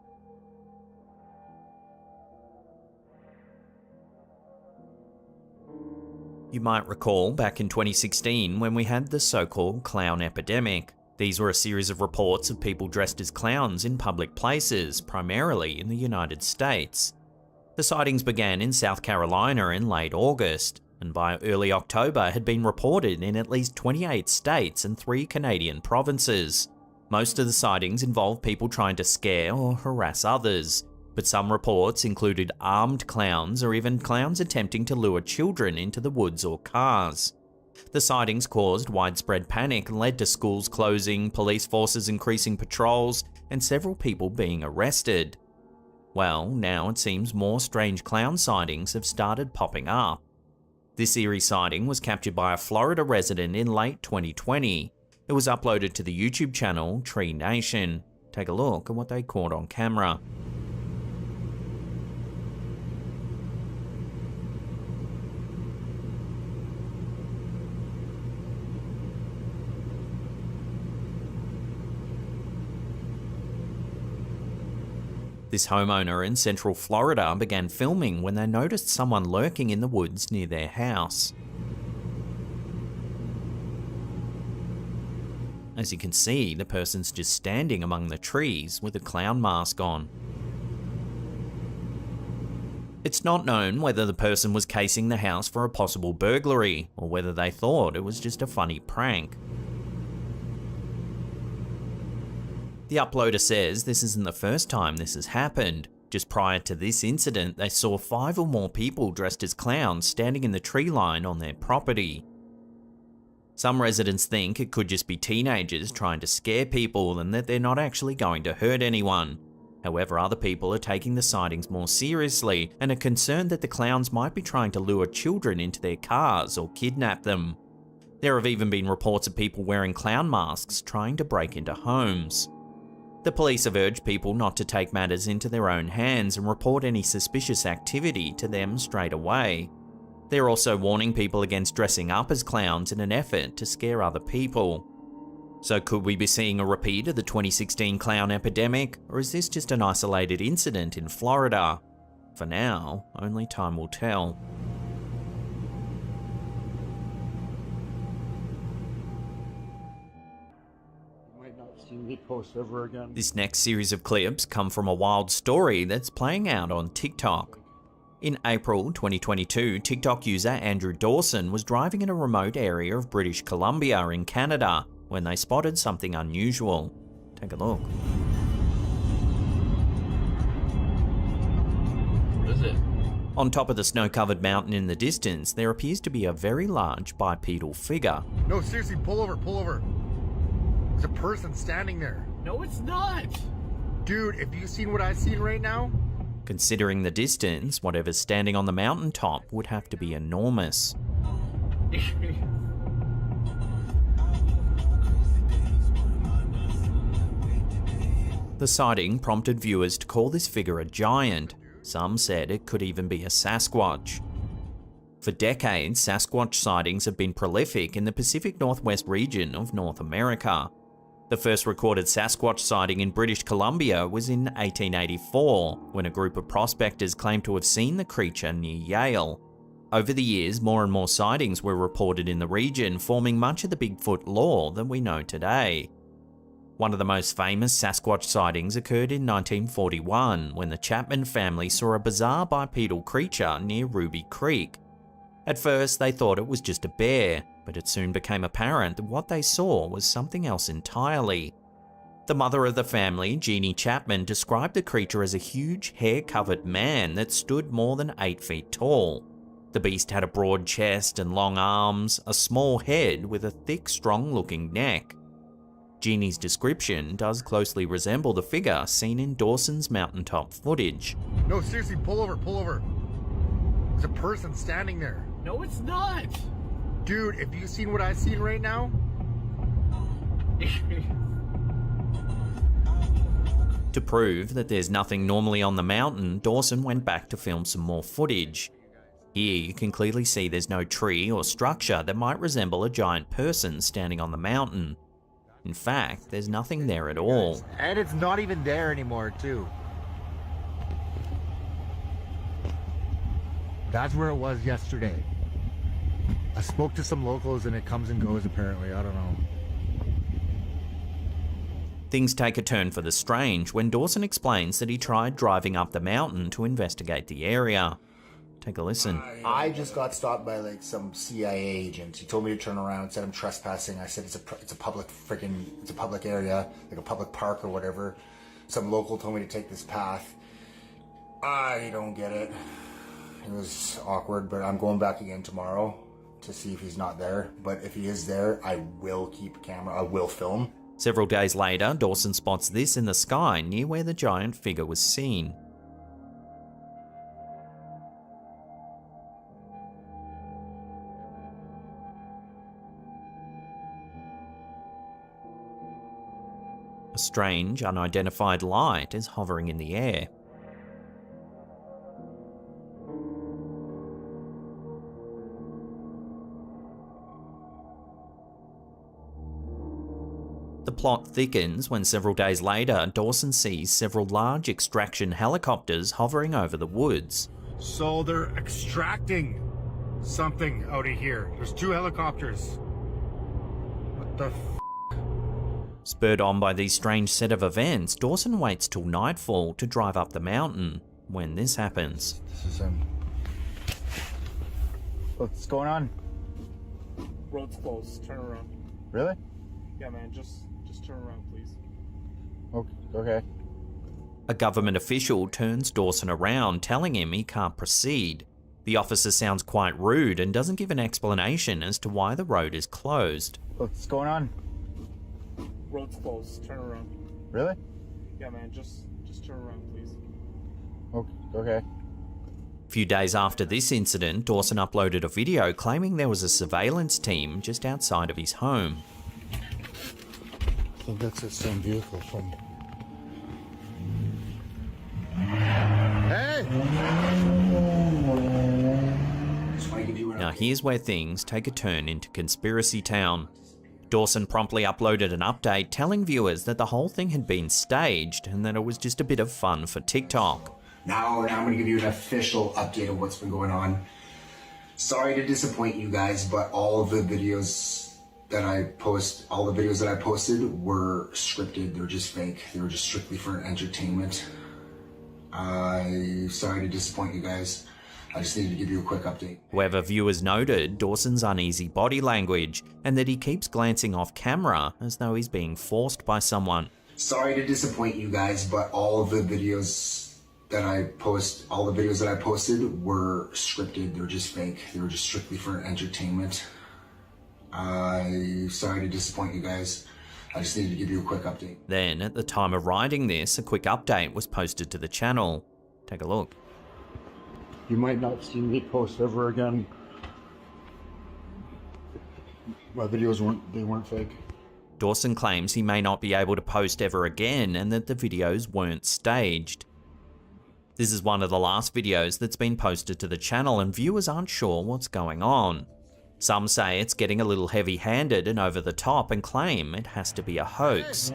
You might recall back in 2016 when we had the so-called clown epidemic. These were a series of reports of people dressed as clowns in public places, primarily in the United States. The sightings began in South Carolina in late August, and by early October had been reported in at least 28 states and 3 Canadian provinces. Most of the sightings involved people trying to scare or harass others, but some reports included armed clowns or even clowns attempting to lure children into the woods or cars. The sightings caused widespread panic and led to schools closing, police forces increasing patrols, and several people being arrested. Well, now it seems more strange clown sightings have started popping up. This eerie sighting was captured by a Florida resident in late 2020. It was uploaded to the YouTube channel Tree Nation. Take a look at what they caught on camera. This homeowner in Central Florida began filming when they noticed someone lurking in the woods near their house. As you can see, the person's just standing among the trees with a clown mask on. It's not known whether the person was casing the house for a possible burglary or whether they thought it was just a funny prank. The uploader says this isn't the first time this has happened. Just prior to this incident, they saw 5 or more people dressed as clowns standing in the tree line on their property. Some residents think it could just be teenagers trying to scare people and that they're not actually going to hurt anyone. However, other people are taking the sightings more seriously and are concerned that the clowns might be trying to lure children into their cars or kidnap them. There have even been reports of people wearing clown masks trying to break into homes. The police have urged people not to take matters into their own hands and report any suspicious activity to them straight away. They're also warning people against dressing up as clowns in an effort to scare other people. So could we be seeing a repeat of the 2016 clown epidemic, or is this just an isolated incident in Florida? For now, only time will tell. This next series of clips come from a wild story that's playing out on TikTok. In April 2022, TikTok user Andrew Dawson was driving in a remote area of British Columbia in Canada when they spotted something unusual. Take a look. What is it? On top of the snow-covered mountain in the distance, there appears to be a very large bipedal figure. No, seriously, pull over, pull over. There's a person standing there. No, it's not. Dude, have you seen what I've seen right now? Considering the distance, whatever's standing on the mountaintop would have to be enormous. The sighting prompted viewers to call this figure a giant. Some said it could even be a Sasquatch. For decades, Sasquatch sightings have been prolific in the Pacific Northwest region of North America. The first recorded Sasquatch sighting in British Columbia was in 1884, when a group of prospectors claimed to have seen the creature near Yale. Over the years, more and more sightings were reported in the region, forming much of the Bigfoot lore that we know today. One of the most famous Sasquatch sightings occurred in 1941, when the Chapman family saw a bizarre bipedal creature near Ruby Creek. At first, they thought it was just a bear, but it soon became apparent that what they saw was something else entirely. The mother of the family, Jeannie Chapman, described the creature as a huge, hair-covered man that stood more than 8 feet tall. The beast had a broad chest and long arms, a small head with a thick, strong-looking neck. Jeannie's description does closely resemble the figure seen in Dawson's mountaintop footage. No, seriously, pull over, pull over. There's a person standing there. No, it's not. Dude, have you seen what I've seen right now? To prove that there's nothing normally on the mountain, Dawson went back to film some more footage. Here you can clearly see there's no tree or structure that might resemble a giant person standing on the mountain. In fact, there's nothing there at all. And it's not even there anymore, too. That's where it was yesterday. I spoke to some locals and it comes and goes apparently, I don't know. Things take a turn for the strange when Dawson explains that he tried driving up the mountain to investigate the area. Take a listen. I just got stopped by like some CIA agent. He told me to turn around and said I'm trespassing. I said it's a public area, like a public park or whatever. Some local told me to take this path. I don't get it. It was awkward, but I'm going back again tomorrow to see if he's not there. But if he is there, I will keep a camera. I will film. Several days later, Dawson spots this in the sky near where the giant figure was seen. A strange, unidentified light is hovering in the air. The plot thickens when several days later, Dawson sees several large extraction helicopters hovering over the woods. So they're extracting something out of here. There's 2 helicopters. What the f***? Spurred on by these strange set of events, Dawson waits till nightfall to drive up the mountain. When this happens, This is him. What's going on? Road's closed. Turn around. Really? Yeah, man. Just turn around, please. Okay. a government official turns Dawson around, telling him he can't proceed. The officer sounds quite rude and doesn't give an explanation as to why the road is closed. What's going on? Road's closed. Turn around. Really? Yeah, man. Just turn around, please. Okay. A few days after this incident, Dawson uploaded a video claiming there was a surveillance team just outside of his home. I think that's the same vehicle from... Hey! Now here's where things take a turn into conspiracy town. Dawson promptly uploaded an update telling viewers that the whole thing had been staged and that it was just a bit of fun for TikTok. Now I'm going to give you an official update of what's been going on. Sorry to disappoint you guys, but all of the videos that I posted were scripted. They're just fake. They were just strictly for entertainment. Sorry to disappoint you guys. I just needed to give you a quick update. However, viewers noted Dawson's uneasy body language and that he keeps glancing off camera as though he's being forced by someone. Sorry to disappoint you guys, but all of the videos that I posted were scripted. They're just fake. They were just strictly for entertainment. Sorry to disappoint you guys. I just needed to give you a quick update. Then, at the time of writing this, a quick update was posted to the channel. Take a look. You might not see me post ever again. My videos weren't fake. Dawson claims he may not be able to post ever again and that the videos weren't staged. This is one of the last videos that's been posted to the channel and viewers aren't sure what's going on. Some say it's getting a little heavy-handed and over the top and claim it has to be a hoax.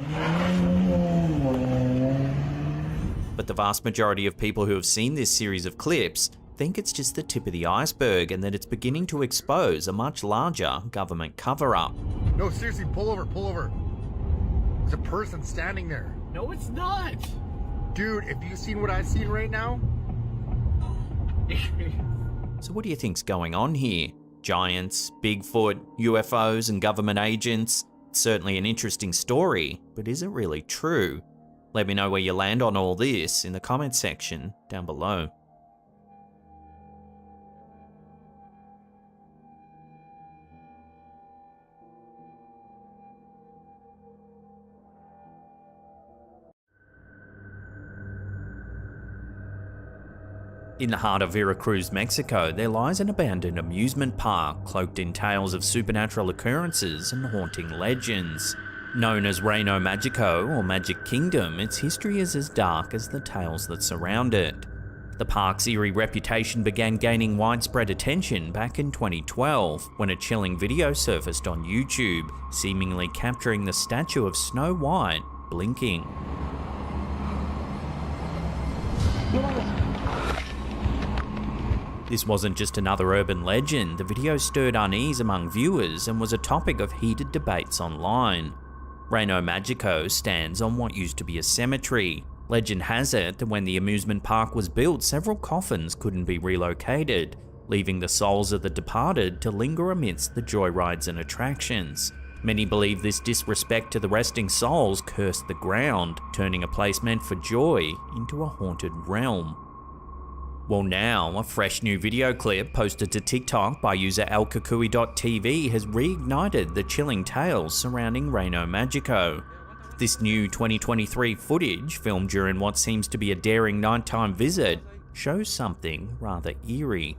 But the vast majority of people who have seen this series of clips think it's just the tip of the iceberg and that it's beginning to expose a much larger government cover-up. No, seriously, pull over. There's a person standing there. No, it's not. Dude, have you seen what I've seen right now? So what do you think's going on here? Giants, Bigfoot, UFOs and government agents? It's certainly an interesting story, but is it really true? Let me know where you land on all this in the comments section down below. In the heart of Veracruz, Mexico, there lies an abandoned amusement park cloaked in tales of supernatural occurrences and haunting legends. Known as Reino Magico or Magic Kingdom, its history is as dark as the tales that surround it. The park's eerie reputation began gaining widespread attention back in 2012 when a chilling video surfaced on YouTube, seemingly capturing the statue of Snow White blinking. This wasn't just another urban legend. The video stirred unease among viewers and was a topic of heated debates online. Reino Magico stands on what used to be a cemetery. Legend has it that when the amusement park was built, several coffins couldn't be relocated, leaving the souls of the departed to linger amidst the joyrides and attractions. Many believe this disrespect to the resting souls cursed the ground, turning a place meant for joy into a haunted realm. Well, now, a fresh new video clip posted to TikTok by user elkakui.tv has reignited the chilling tales surrounding Reino Magico. This new 2023 footage, filmed during what seems to be a daring nighttime visit, shows something rather eerie.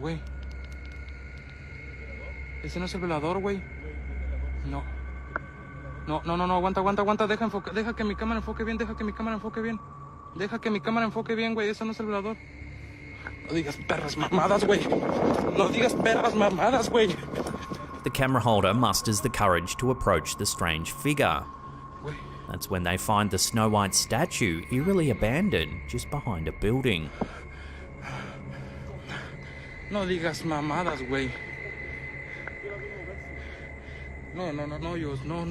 Güey. Ese no es el velador, güey. No. No, aguanta. Deja que mi cámara enfoque bien, Deja que mi cámara enfoque bien, güey. Ese no es el velador. No digas perras mamadas, güey. The camera holder musters the courage to approach the strange figure. That's when they find the Snow White statue eerily abandoned just behind a building. No digas mamadas, güey. No, Dios. No,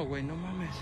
güey, no mames.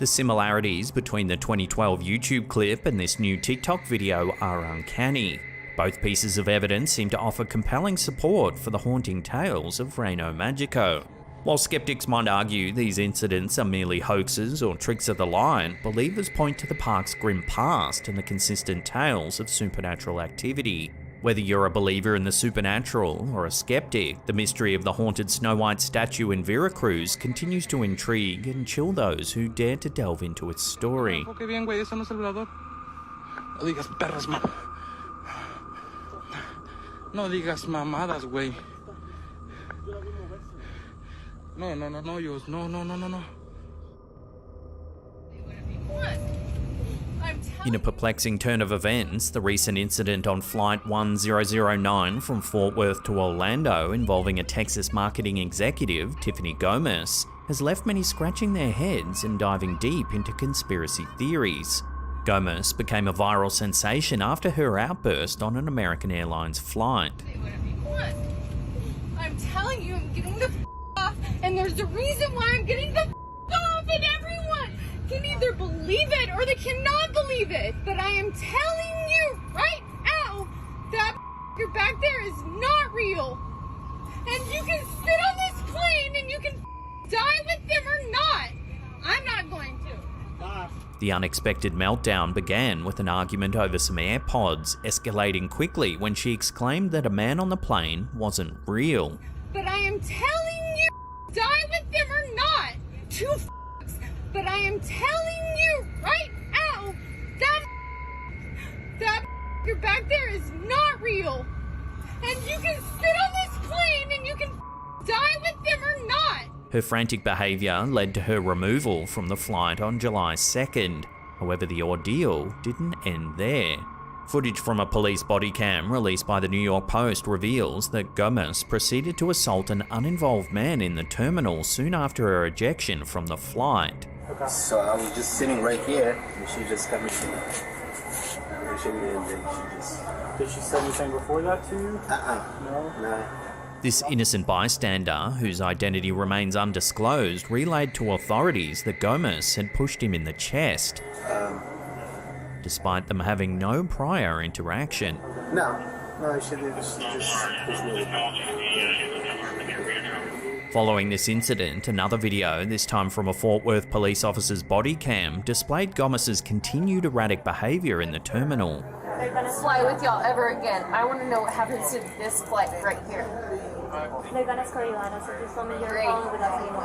The similarities between the 2012 YouTube clip and this new TikTok video are uncanny. Both pieces of evidence seem to offer compelling support for the haunting tales of Reino Magico. While skeptics might argue these incidents are merely hoaxes or tricks of the light, believers point to the park's grim past and the consistent tales of supernatural activity. Whether you're a believer in the supernatural or a skeptic, the mystery of the haunted Snow White statue in Veracruz continues to intrigue and chill those who dare to delve into its story. No digas mamadas, güey. No, Dios. No. In a perplexing turn of events, the recent incident on Flight 1009 from Fort Worth to Orlando involving a Texas marketing executive, Tiffany Gomez, has left many scratching their heads and diving deep into conspiracy theories. Gomez became a viral sensation after her outburst on an American Airlines flight. I'm telling you, I'm getting the off, and there's a reason why I'm getting the off, and everyone can either believe it or they cannot believe it. But I am telling you right now, that you're back there is not real. And you can sit on this plane and you can die with them or not. I'm not going to. The unexpected meltdown began with an argument over some AirPods, escalating quickly when she exclaimed that a man on the plane wasn't real. But I am telling you, die with them or not. Two But I am telling you right now, that you're back there is not real. And you can sit on this plane and you can die with them or not. Her frantic behaviour led to her removal from the flight on July 2nd. However, the ordeal didn't end there. Footage from a police body cam released by the New York Post reveals that Gomez proceeded to assault an uninvolved man in the terminal soon after her ejection from the flight. Okay. So I was just sitting right here, and she just got me. Did she say anything before that to you? No. This innocent bystander, whose identity remains undisclosed, relayed to authorities that Gomez had pushed him in the chest, despite them having no prior interaction. No, she just pushed me. Following this incident, another video, this time from a Fort Worth police officer's body cam, displayed Gomez's continued erratic behaviour in the terminal. Fly with y'all ever again. I want to know what happens to this flight right here.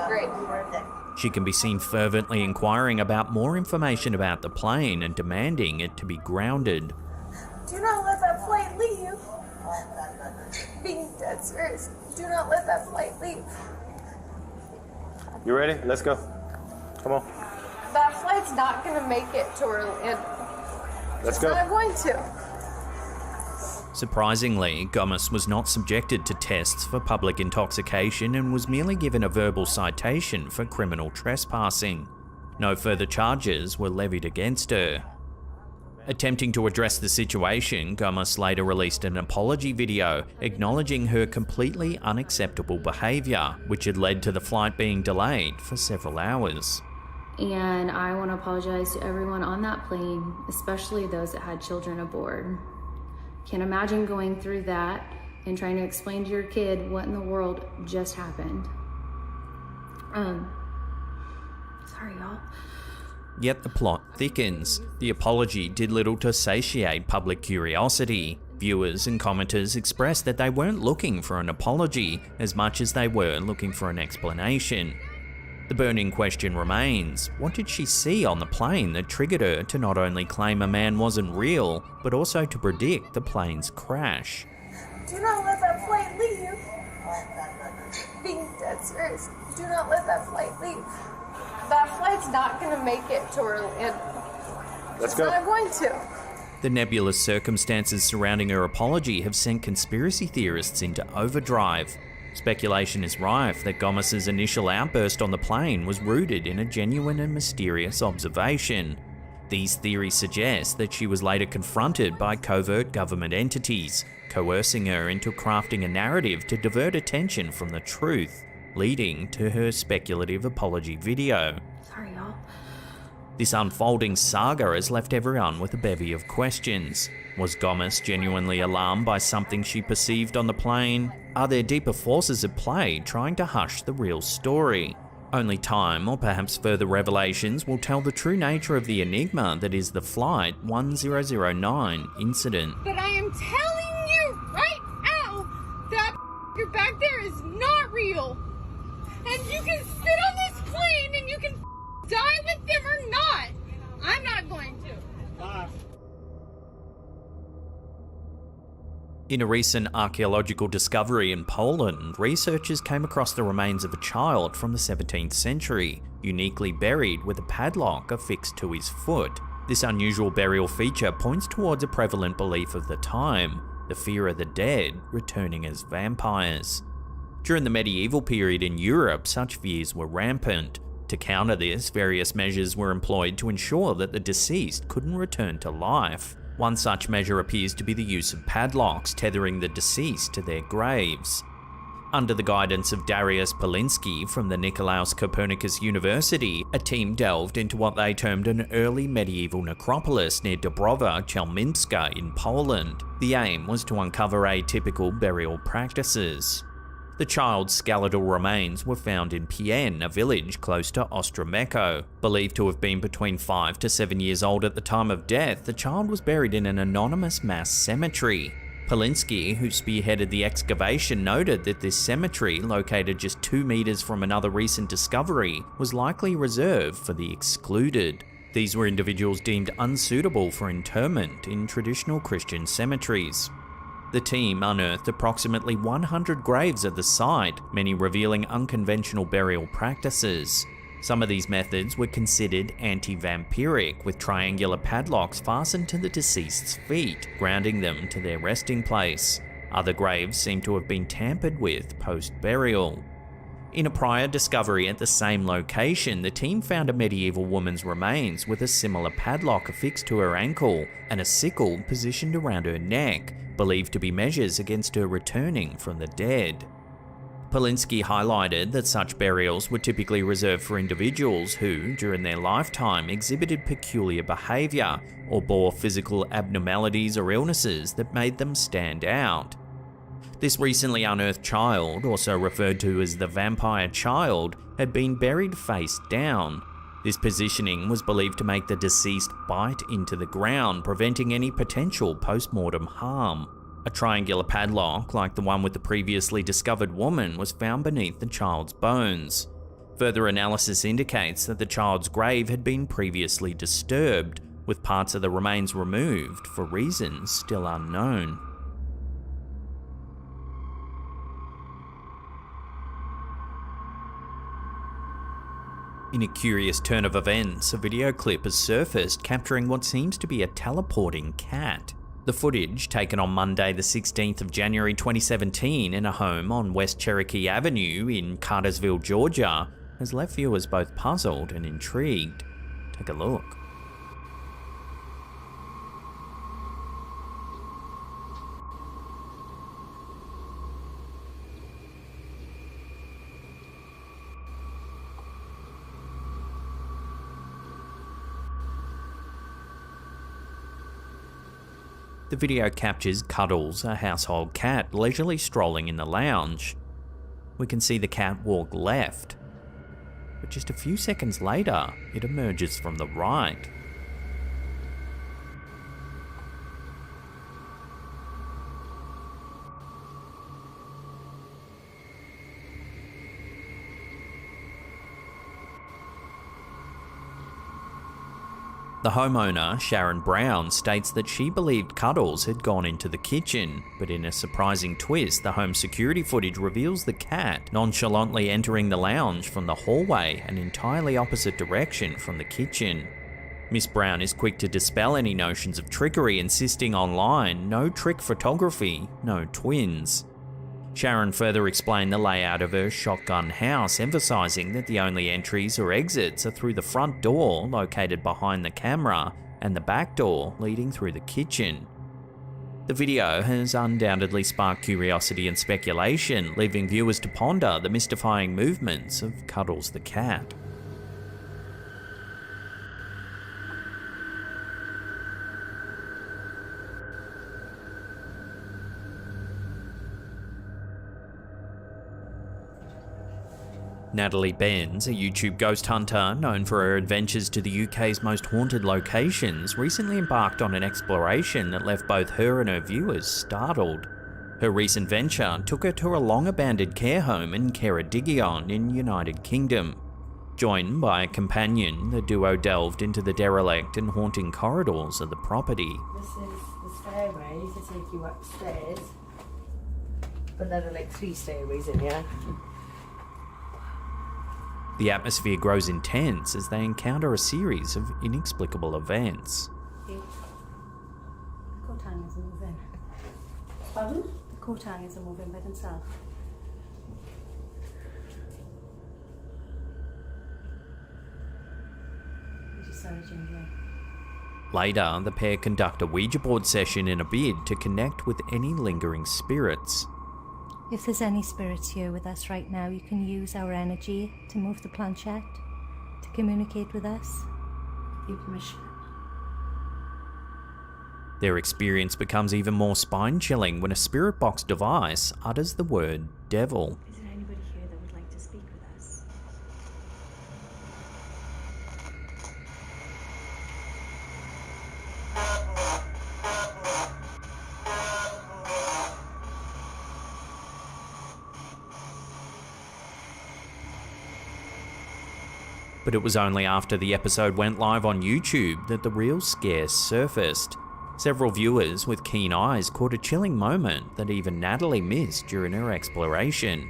Great. She can be seen fervently inquiring about more information about the plane and demanding it to be grounded. Do not let that flight leave. Being dead serious. Do not let that flight leave. You ready? Let's go. Come on. That flight's not going to make it to Orlando. Let's go. It's not going to. Surprisingly, Gomez was not subjected to tests for public intoxication and was merely given a verbal citation for criminal trespassing. No further charges were levied against her. Attempting to address the situation, Gomez later released an apology video acknowledging her completely unacceptable behaviour, which had led to the flight being delayed for several hours. And I want to apologize to everyone on that plane, especially those that had children aboard. Can't imagine going through that and trying to explain to your kid what in the world just happened. Sorry, y'all. Yet the plot thickens. The apology did little to satiate public curiosity. Viewers and commenters expressed that they weren't looking for an apology as much as they were looking for an explanation. The burning question remains, what did she see on the plane that triggered her to not only claim a man wasn't real, but also to predict the plane's crash? Do not let that flight leave. Being dead serious. Do not let that flight leave. That flight's not going to make it to Orlando. Let's go. It's not going to. The nebulous circumstances surrounding her apology have sent conspiracy theorists into overdrive. Speculation is rife that Gomez's initial outburst on the plane was rooted in a genuine and mysterious observation. These theories suggest that she was later confronted by covert government entities, coercing her into crafting a narrative to divert attention from the truth, leading to her speculative apology video. Sorry, y'all. This unfolding saga has left everyone with a bevy of questions. Was Gomez genuinely alarmed by something she perceived on the plane? Are there deeper forces at play trying to hush the real story? Only time, or perhaps further revelations, will tell the true nature of the enigma that is the Flight 1009 incident. But I am telling you right now that you're back there is not real. And you can sit on this plane and you can die with them or not. I'm not going to. In a recent archaeological discovery in Poland, researchers came across the remains of a child from the 17th century, uniquely buried with a padlock affixed to his foot. This unusual burial feature points towards a prevalent belief of the time, the fear of the dead returning as vampires. During the medieval period in Europe, such fears were rampant. To counter this, various measures were employed to ensure that the deceased couldn't return to life. One such measure appears to be the use of padlocks tethering the deceased to their graves. Under the guidance of Dariusz Polinsky from the Nicolaus Copernicus University, a team delved into what they termed an early medieval necropolis near Dąbrowa Chelmińska in Poland. The aim was to uncover atypical burial practices. The child's skeletal remains were found in Pień, a village close to Ostrołęka. Believed to have been between 5 to 7 years old at the time of death, the child was buried in an anonymous mass cemetery. Polinsky, who spearheaded the excavation, noted that this cemetery, located just 2 meters from another recent discovery, was likely reserved for the excluded. These were individuals deemed unsuitable for interment in traditional Christian cemeteries. The team unearthed approximately 100 graves at the site, many revealing unconventional burial practices. Some of these methods were considered anti-vampiric, with triangular padlocks fastened to the deceased's feet, grounding them to their resting place. Other graves seem to have been tampered with post-burial. In a prior discovery at the same location, the team found a medieval woman's remains with a similar padlock affixed to her ankle and a sickle positioned around her neck, believed to be measures against her returning from the dead. Polinsky highlighted that such burials were typically reserved for individuals who, during their lifetime, exhibited peculiar behaviour or bore physical abnormalities or illnesses that made them stand out. This recently unearthed child, also referred to as the vampire child, had been buried face down. This positioning was believed to make the deceased bite into the ground, preventing any potential post-mortem harm. A triangular padlock, like the one with the previously discovered woman, was found beneath the child's bones. Further analysis indicates that the child's grave had been previously disturbed, with parts of the remains removed for reasons still unknown. In a curious turn of events, a video clip has surfaced capturing what seems to be a teleporting cat. The footage, taken on Monday the 16th of January 2017 in a home on West Cherokee Avenue in Cartersville, Georgia, has left viewers both puzzled and intrigued. Take a look. The video captures Cuddles, a household cat, leisurely strolling in the lounge. We can see the cat walk left, but just a few seconds later, it emerges from the right. The homeowner, Sharon Brown, states that she believed Cuddles had gone into the kitchen, but in a surprising twist, the home security footage reveals the cat nonchalantly entering the lounge from the hallway, an entirely opposite direction from the kitchen. Miss Brown is quick to dispel any notions of trickery, insisting online, no trick photography, no twins. Sharon further explained the layout of her shotgun house, emphasizing that the only entries or exits are through the front door located behind the camera and the back door leading through the kitchen. The video has undoubtedly sparked curiosity and speculation, leaving viewers to ponder the mystifying movements of Cuddles the cat. Natalie Benz, a YouTube ghost hunter known for her adventures to the UK's most haunted locations, recently embarked on an exploration that left both her and her viewers startled. Her recent venture took her to a long-abandoned care home in Ceredigion in United Kingdom. Joined by a companion, the duo delved into the derelict and haunting corridors of the property. This is the stairway to take you upstairs, but there are like 3 stairways in here. The atmosphere grows intense as they encounter a series of inexplicable events. The coat hangers are moving. Pardon? The coat hangers are moving by themselves. You just saw a ginger. Later, the pair conduct a Ouija board session in a bid to connect with any lingering spirits. If there's any spirits here with us right now, you can use our energy to move the planchette, to communicate with us. Give permission. Their experience becomes even more spine-chilling when a spirit box device utters the word devil. Is there anybody here that would like to speak with us? But it was only after the episode went live on YouTube that the real scare surfaced. Several viewers with keen eyes caught a chilling moment that even Natalie missed during her exploration.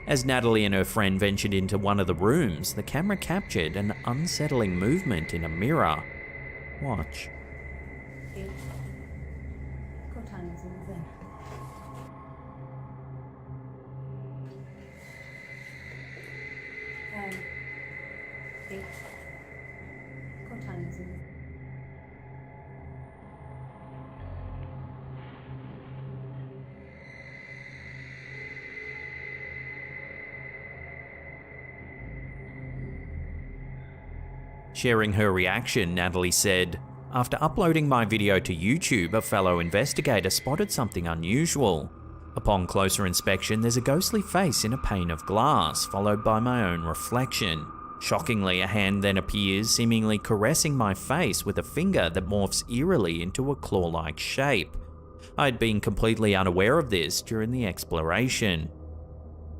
As Natalie and her friend ventured into one of the rooms, the camera captured an unsettling movement in a mirror. Watch. Coat hangers are moving. Coat hangers are moving. Sharing her reaction, Natalie said, "After uploading my video to YouTube, a fellow investigator spotted something unusual. Upon closer inspection, there's a ghostly face in a pane of glass, followed by my own reflection. Shockingly, a hand then appears, seemingly caressing my face with a finger that morphs eerily into a claw-like shape. I had been completely unaware of this during the exploration.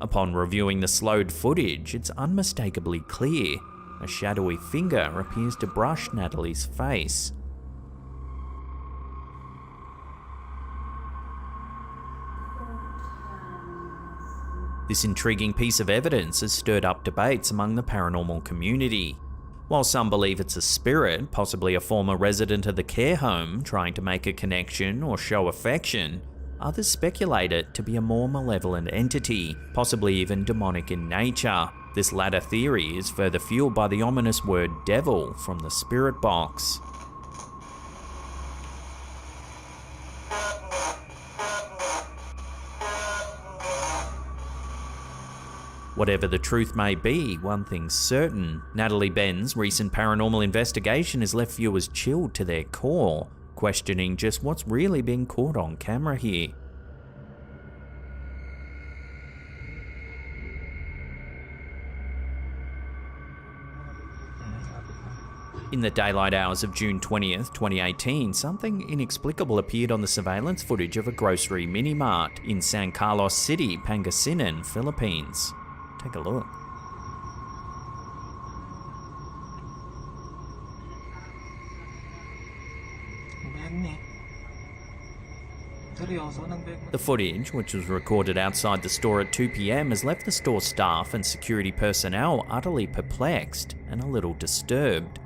Upon reviewing the slowed footage, it's unmistakably clear. A shadowy finger appears to brush Natalie's face. This intriguing piece of evidence has stirred up debates among the paranormal community. While some believe it's a spirit, possibly a former resident of the care home, trying to make a connection or show affection, others speculate it to be a more malevolent entity, possibly even demonic in nature. This latter theory is further fueled by the ominous word devil from the spirit box. Whatever the truth may be, one thing's certain. Natalie Benn's recent paranormal investigation has left viewers chilled to their core, questioning just what's really being caught on camera here. In the daylight hours of June 20th, 2018, something inexplicable appeared on the surveillance footage of a grocery mini-mart in San Carlos City, Pangasinan, Philippines. Take a look. The footage, which was recorded outside the store at 2 PM, has left the store staff and security personnel utterly perplexed and a little disturbed.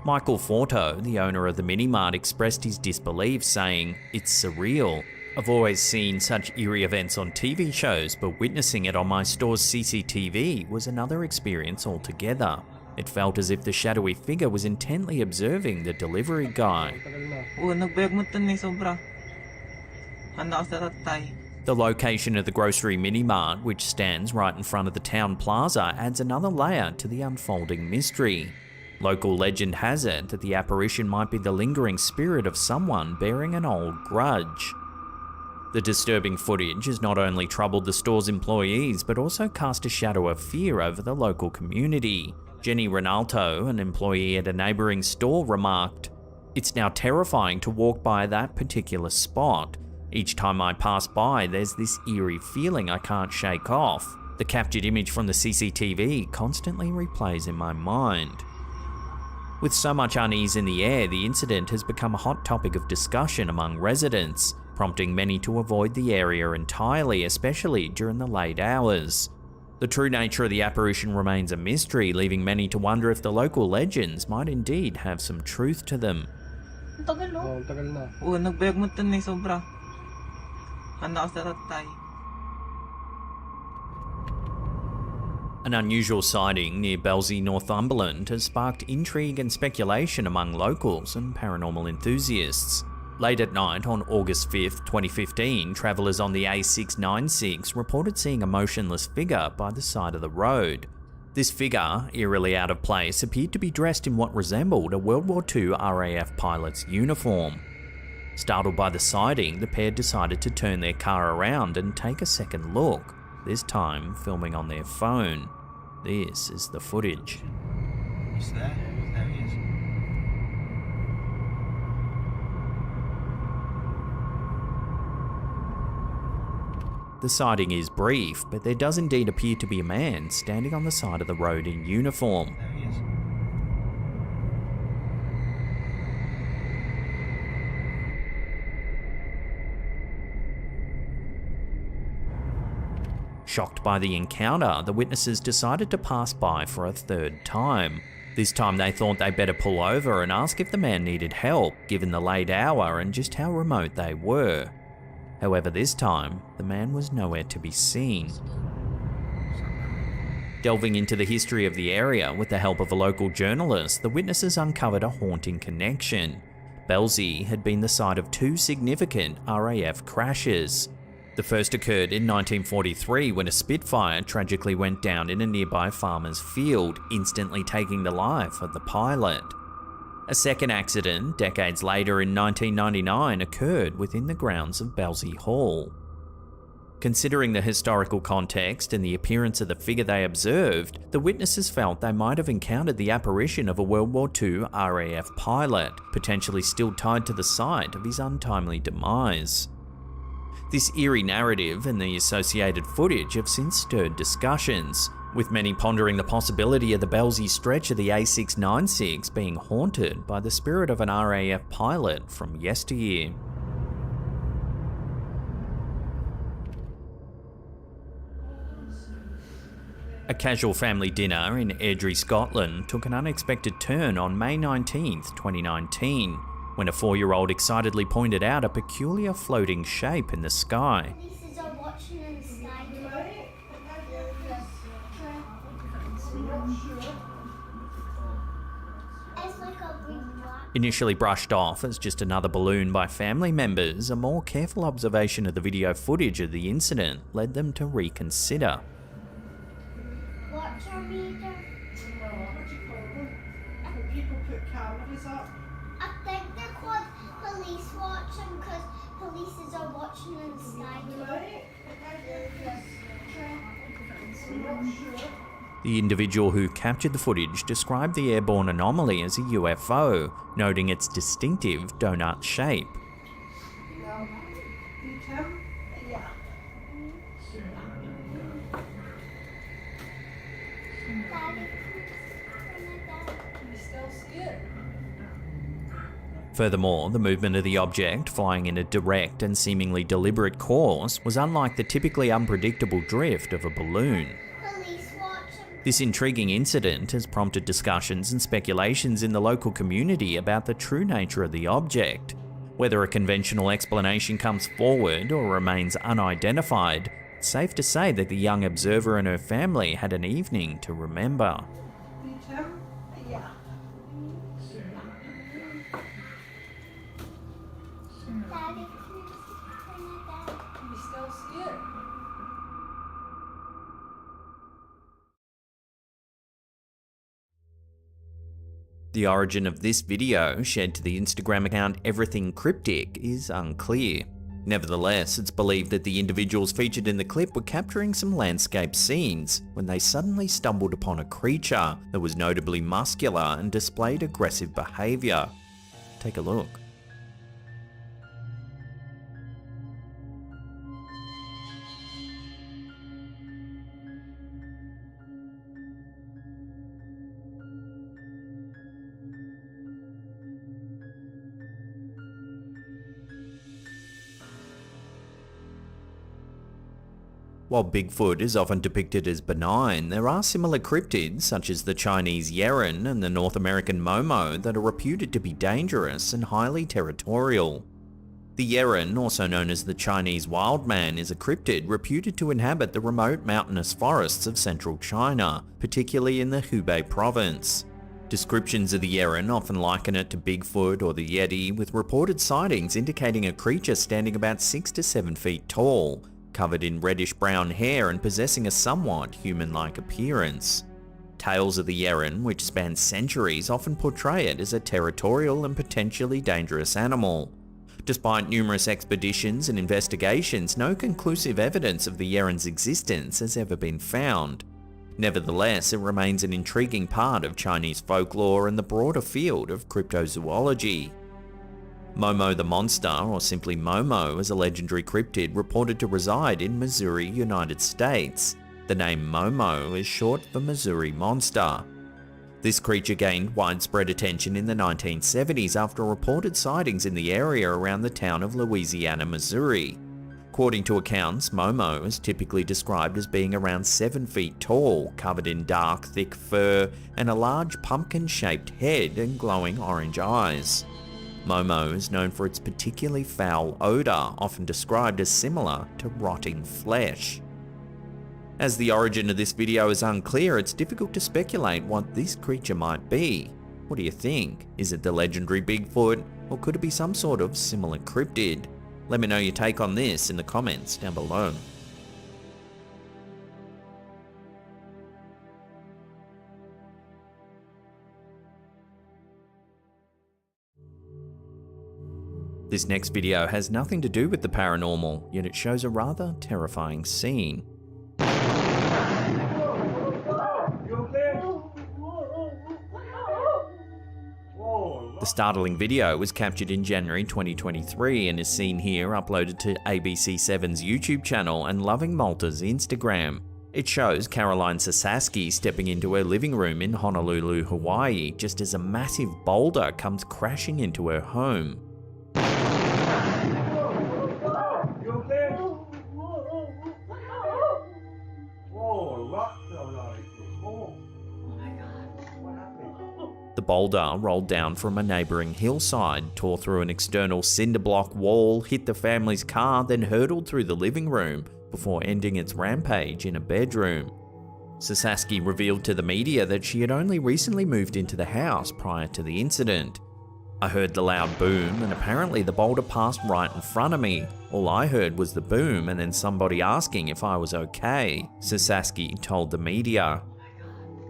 Michael Forto, the owner of the mini-mart, expressed his disbelief, saying, "It's surreal. I've always seen such eerie events on TV shows, but witnessing it on my store's CCTV was another experience altogether. It felt as if the shadowy figure was intently observing the delivery guy." The location of the grocery mini-mart, which stands right in front of the town plaza, adds another layer to the unfolding mystery. Local legend has it that the apparition might be the lingering spirit of someone bearing an old grudge. The disturbing footage has not only troubled the store's employees, but also cast a shadow of fear over the local community. Jenny Ronaldo, an employee at a neighbouring store, remarked, "It's now terrifying to walk by that particular spot. Each time I pass by, there's this eerie feeling I can't shake off. The captured image from the CCTV constantly replays in my mind." With so much unease in the air, the incident has become a hot topic of discussion among residents, prompting many to avoid the area entirely, especially during the late hours. The true nature of the apparition remains a mystery, leaving many to wonder if the local legends might indeed have some truth to them. An unusual sighting near Belsey, Northumberland has sparked intrigue and speculation among locals and paranormal enthusiasts. Late at night on August 5th, 2015, travellers on the A696 reported seeing a motionless figure by the side of the road. This figure, eerily out of place, appeared to be dressed in what resembled a World War II RAF pilot's uniform. Startled by the sighting, the pair decided to turn their car around and take a second look, this time filming on their phone. This is the footage. He's there. There he is. The sighting is brief, but there does indeed appear to be a man standing on the side of the road in uniform. There he is. Shocked by the encounter, the witnesses decided to pass by for a third time. This time they thought they'd better pull over and ask if the man needed help, given the late hour and just how remote they were. However, this time, the man was nowhere to be seen. Delving into the history of the area with the help of a local journalist, the witnesses uncovered a haunting connection. Belsey had been the site of two significant RAF crashes. The first occurred in 1943 when a Spitfire tragically went down in a nearby farmer's field, instantly taking the life of the pilot. A second accident, decades later in 1999, occurred within the grounds of Belsey Hall. Considering the historical context and the appearance of the figure they observed, the witnesses felt they might have encountered the apparition of a World War II RAF pilot, potentially still tied to the site of his untimely demise. This eerie narrative and the associated footage have since stirred discussions, with many pondering the possibility of the Belsey stretch of the A696 being haunted by the spirit of an RAF pilot from yesteryear. A casual family dinner in Airdrie, Scotland took an unexpected turn on May 19, 2019, when a 4-year-old excitedly pointed out a peculiar floating shape in the sky. Initially brushed off as just another balloon by family members, a more careful observation of the video footage of the incident led them to reconsider. What's your meter? People put cameras up. I think they're called police watching because police are watching in the sky. The individual who captured the footage described the airborne anomaly as a UFO, noting its distinctive donut shape. Furthermore, the movement of the object, flying in a direct and seemingly deliberate course, was unlike the typically unpredictable drift of a balloon. This intriguing incident has prompted discussions and speculations in the local community about the true nature of the object. Whether a conventional explanation comes forward or remains unidentified, it's safe to say that the young observer and her family had an evening to remember. The origin of this video, shared to the Instagram account Everything Cryptic, is unclear. Nevertheless, it's believed that the individuals featured in the clip were capturing some landscape scenes when they suddenly stumbled upon a creature that was notably muscular and displayed aggressive behaviour. Take a look. While Bigfoot is often depicted as benign, there are similar cryptids such as the Chinese Yeren and the North American Momo that are reputed to be dangerous and highly territorial. The Yeren, also known as the Chinese wild man, is a cryptid reputed to inhabit the remote mountainous forests of central China, particularly in the Hubei province. Descriptions of the Yeren often liken it to Bigfoot or the Yeti, with reported sightings indicating a creature standing about 6 to 7 feet tall, covered in reddish-brown hair and possessing a somewhat human-like appearance. Tales of the Yeren, which span centuries, often portray it as a territorial and potentially dangerous animal. Despite numerous expeditions and investigations, no conclusive evidence of the Yeren's existence has ever been found. Nevertheless, it remains an intriguing part of Chinese folklore and the broader field of cryptozoology. Momo the Monster, or simply Momo, is a legendary cryptid reported to reside in Missouri, United States. The name Momo is short for Missouri Monster. This creature gained widespread attention in the 1970s after reported sightings in the area around the town of Louisiana, Missouri. According to accounts, Momo is typically described as being around 7 feet tall, covered in dark, thick fur, and a large pumpkin-shaped head and glowing orange eyes. Momo is known for its particularly foul odour, often described as similar to rotting flesh. As the origin of this video is unclear, it's difficult to speculate what this creature might be. What do you think? Is it the legendary Bigfoot, or could it be some sort of similar cryptid? Let me know your take on this in the comments down below. This next video has nothing to do with the paranormal, yet it shows a rather terrifying scene. The startling video was captured in January 2023 and is seen here, uploaded to ABC7's YouTube channel and Loving Malta's Instagram. It shows Caroline Sasaski stepping into her living room in Honolulu, Hawaii, just as a massive boulder comes crashing into her home. The boulder rolled down from a neighbouring hillside, tore through an external cinder block wall, hit the family's car, then hurtled through the living room before ending its rampage in a bedroom. Sasaski revealed to the media that she had only recently moved into the house prior to the incident. I heard the loud boom and apparently the boulder passed right in front of me. All I heard was the boom and then somebody asking if I was okay, Sasaski told the media.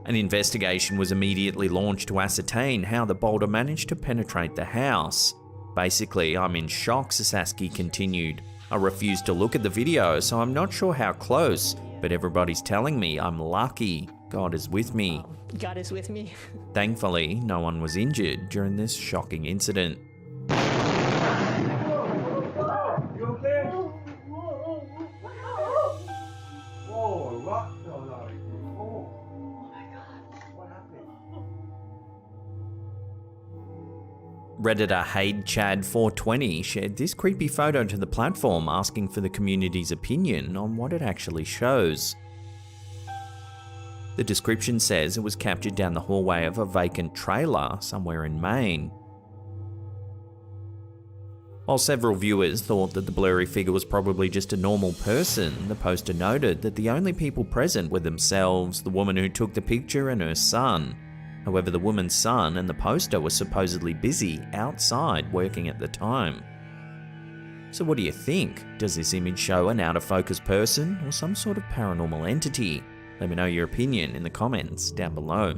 An investigation was immediately launched to ascertain how the boulder managed to penetrate the house. Basically, I'm in shock, Sasaski continued. I refuse to look at the video, so I'm not sure how close, but everybody's telling me I'm lucky. God is with me. God is with me. Thankfully, no one was injured during this shocking incident. Redditor HadeChad420 shared this creepy photo to the platform, asking for the community's opinion on what it actually shows. The description says it was captured down the hallway of a vacant trailer somewhere in Maine. While several viewers thought that the blurry figure was probably just a normal person, the poster noted that the only people present were themselves, the woman who took the picture, and her son. However, the woman's son and the poster were supposedly busy outside working at the time. So what do you think? Does this image show an out-of-focus person or some sort of paranormal entity? Let me know your opinion in the comments down below.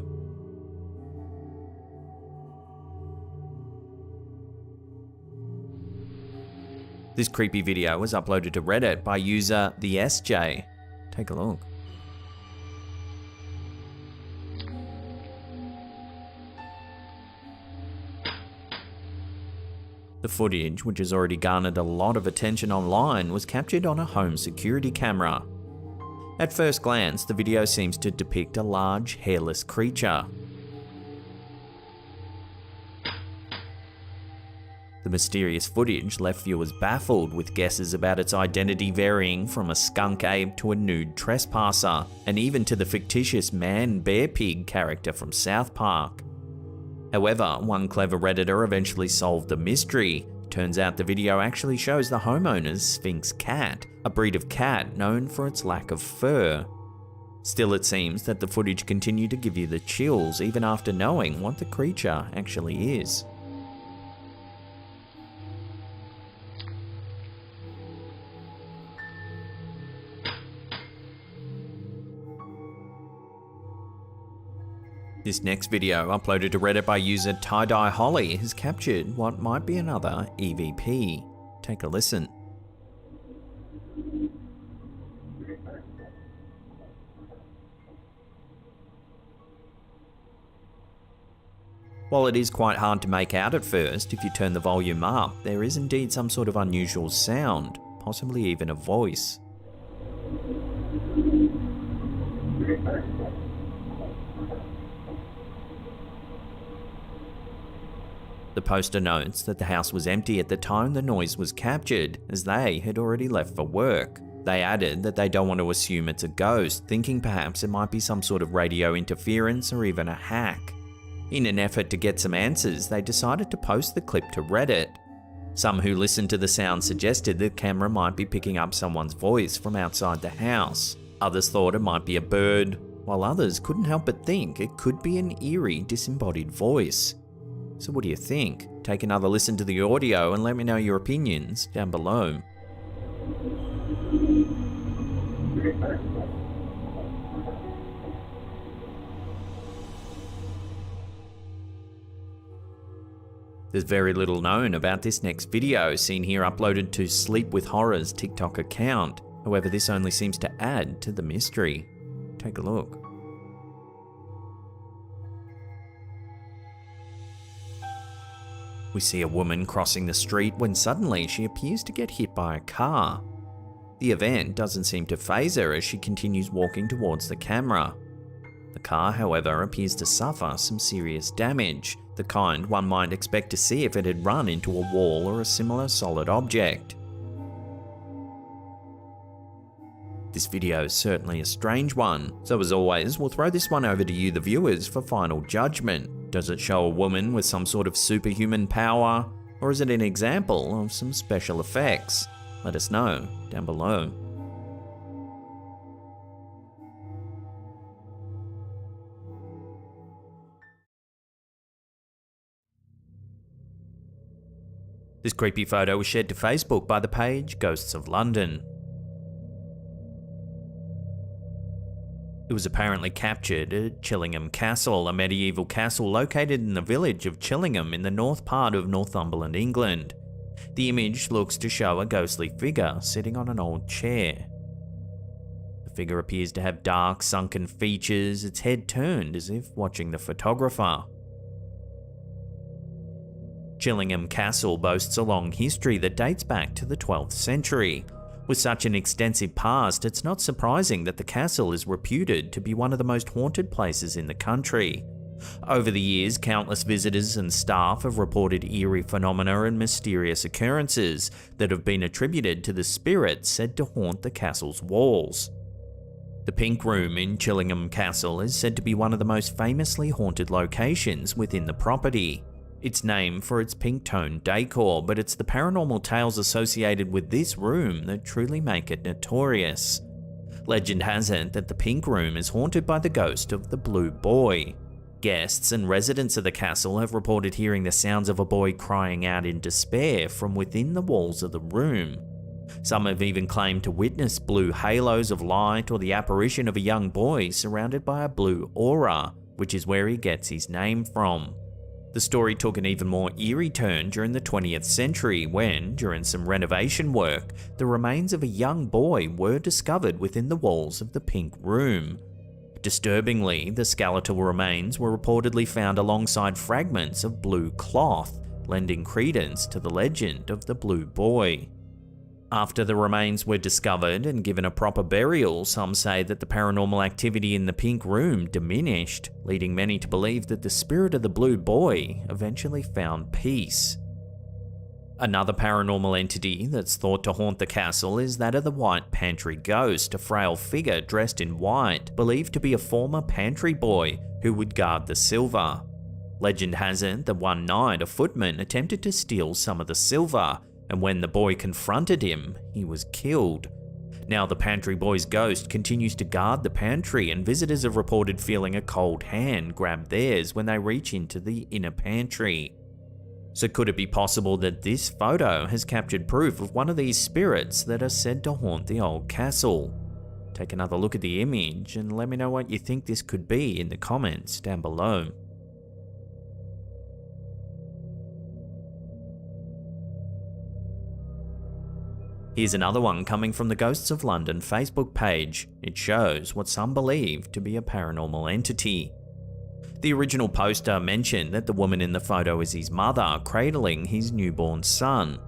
This creepy video was uploaded to Reddit by user the SJ. Take a look. The footage, which has already garnered a lot of attention online, was captured on a home security camera. At first glance, the video seems to depict a large, hairless creature. The mysterious footage left viewers baffled, with guesses about its identity varying from a skunk ape to a nude trespasser, and even to the fictitious man-bear-pig character from South Park. However, one clever Redditor eventually solved the mystery. Turns out the video actually shows the homeowner's Sphinx cat, a breed of cat known for its lack of fur. Still, it seems that the footage continued to give you the chills even after knowing what the creature actually is. This next video, uploaded to Reddit by user Tie-Dye Holly, has captured what might be another EVP. Take a listen. While it is quite hard to make out at first, if you turn the volume up, there is indeed some sort of unusual sound, possibly even a voice. The poster notes that the house was empty at the time the noise was captured, as they had already left for work. They added that they don't want to assume it's a ghost, thinking perhaps it might be some sort of radio interference or even a hack. In an effort to get some answers, they decided to post the clip to Reddit. Some who listened to the sound suggested the camera might be picking up someone's voice from outside the house. Others thought it might be a bird, while others couldn't help but think it could be an eerie, disembodied voice. So what do you think? Take another listen to the audio and let me know your opinions down below. There's very little known about this next video, seen here uploaded to Sleep with Horror's TikTok account. However, this only seems to add to the mystery. Take a look. We see a woman crossing the street when suddenly she appears to get hit by a car. The event doesn't seem to faze her as she continues walking towards the camera. The car, however, appears to suffer some serious damage, the kind one might expect to see if it had run into a wall or a similar solid object. This video is certainly a strange one, so as always, we'll throw this one over to you, the viewers, for final judgment. Does it show a woman with some sort of superhuman power, or is it an example of some special effects? Let us know down below. This creepy photo was shared to Facebook by the page Ghosts of London. It was apparently captured at Chillingham Castle, a medieval castle located in the village of Chillingham in the north part of Northumberland, England. The image looks to show a ghostly figure sitting on an old chair. The figure appears to have dark, sunken features, its head turned as if watching the photographer. Chillingham Castle boasts a long history that dates back to the 12th century. With such an extensive past, it's not surprising that the castle is reputed to be one of the most haunted places in the country. Over the years, countless visitors and staff have reported eerie phenomena and mysterious occurrences that have been attributed to the spirits said to haunt the castle's walls. The Pink Room in Chillingham Castle is said to be one of the most famously haunted locations within the property. It's named for its pink-toned decor, but it's the paranormal tales associated with this room that truly make it notorious. Legend has it that the Pink Room is haunted by the ghost of the Blue Boy. Guests and residents of the castle have reported hearing the sounds of a boy crying out in despair from within the walls of the room. Some have even claimed to witness blue halos of light or the apparition of a young boy surrounded by a blue aura, which is where he gets his name from. The story took an even more eerie turn during the 20th century when, during some renovation work, the remains of a young boy were discovered within the walls of the Pink Room. Disturbingly, the skeletal remains were reportedly found alongside fragments of blue cloth, lending credence to the legend of the Blue Boy. After the remains were discovered and given a proper burial, some say that the paranormal activity in the Pink Room diminished, leading many to believe that the spirit of the Blue Boy eventually found peace. Another paranormal entity that's thought to haunt the castle is that of the White Pantry Ghost, a frail figure dressed in white, believed to be a former pantry boy who would guard the silver. Legend has it that one night a footman attempted to steal some of the silver, and when the boy confronted him, he was killed. Now the pantry boy's ghost continues to guard the pantry, and visitors have reported feeling a cold hand grab theirs when they reach into the inner pantry. So could it be possible that this photo has captured proof of one of these spirits that are said to haunt the old castle? Take another look at the image and let me know what you think this could be in the comments down below. Here's another one coming from the Ghosts of London Facebook page. It shows what some believe to be a paranormal entity. The original poster mentioned that the woman in the photo is his mother, cradling his newborn son.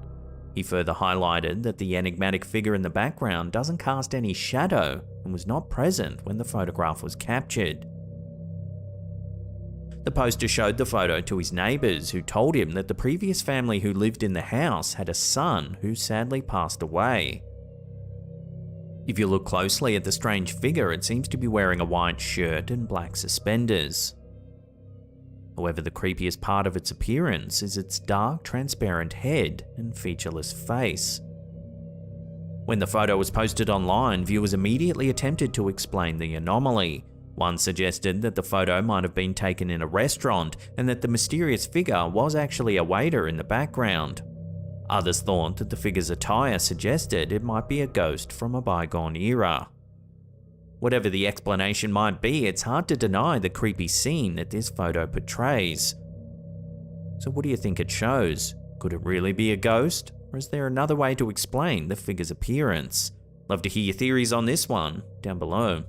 He further highlighted that the enigmatic figure in the background doesn't cast any shadow and was not present when the photograph was captured. The poster showed the photo to his neighbours, who told him that the previous family who lived in the house had a son who sadly passed away. If you look closely at the strange figure, it seems to be wearing a white shirt and black suspenders. However, the creepiest part of its appearance is its dark, transparent head and featureless face. When the photo was posted online, viewers immediately attempted to explain the anomaly. One suggested that the photo might have been taken in a restaurant and that the mysterious figure was actually a waiter in the background. Others thought that the figure's attire suggested it might be a ghost from a bygone era. Whatever the explanation might be, it's hard to deny the creepy scene that this photo portrays. So what do you think it shows? Could it really be a ghost? Or is there another way to explain the figure's appearance? Love to hear your theories on this one down below.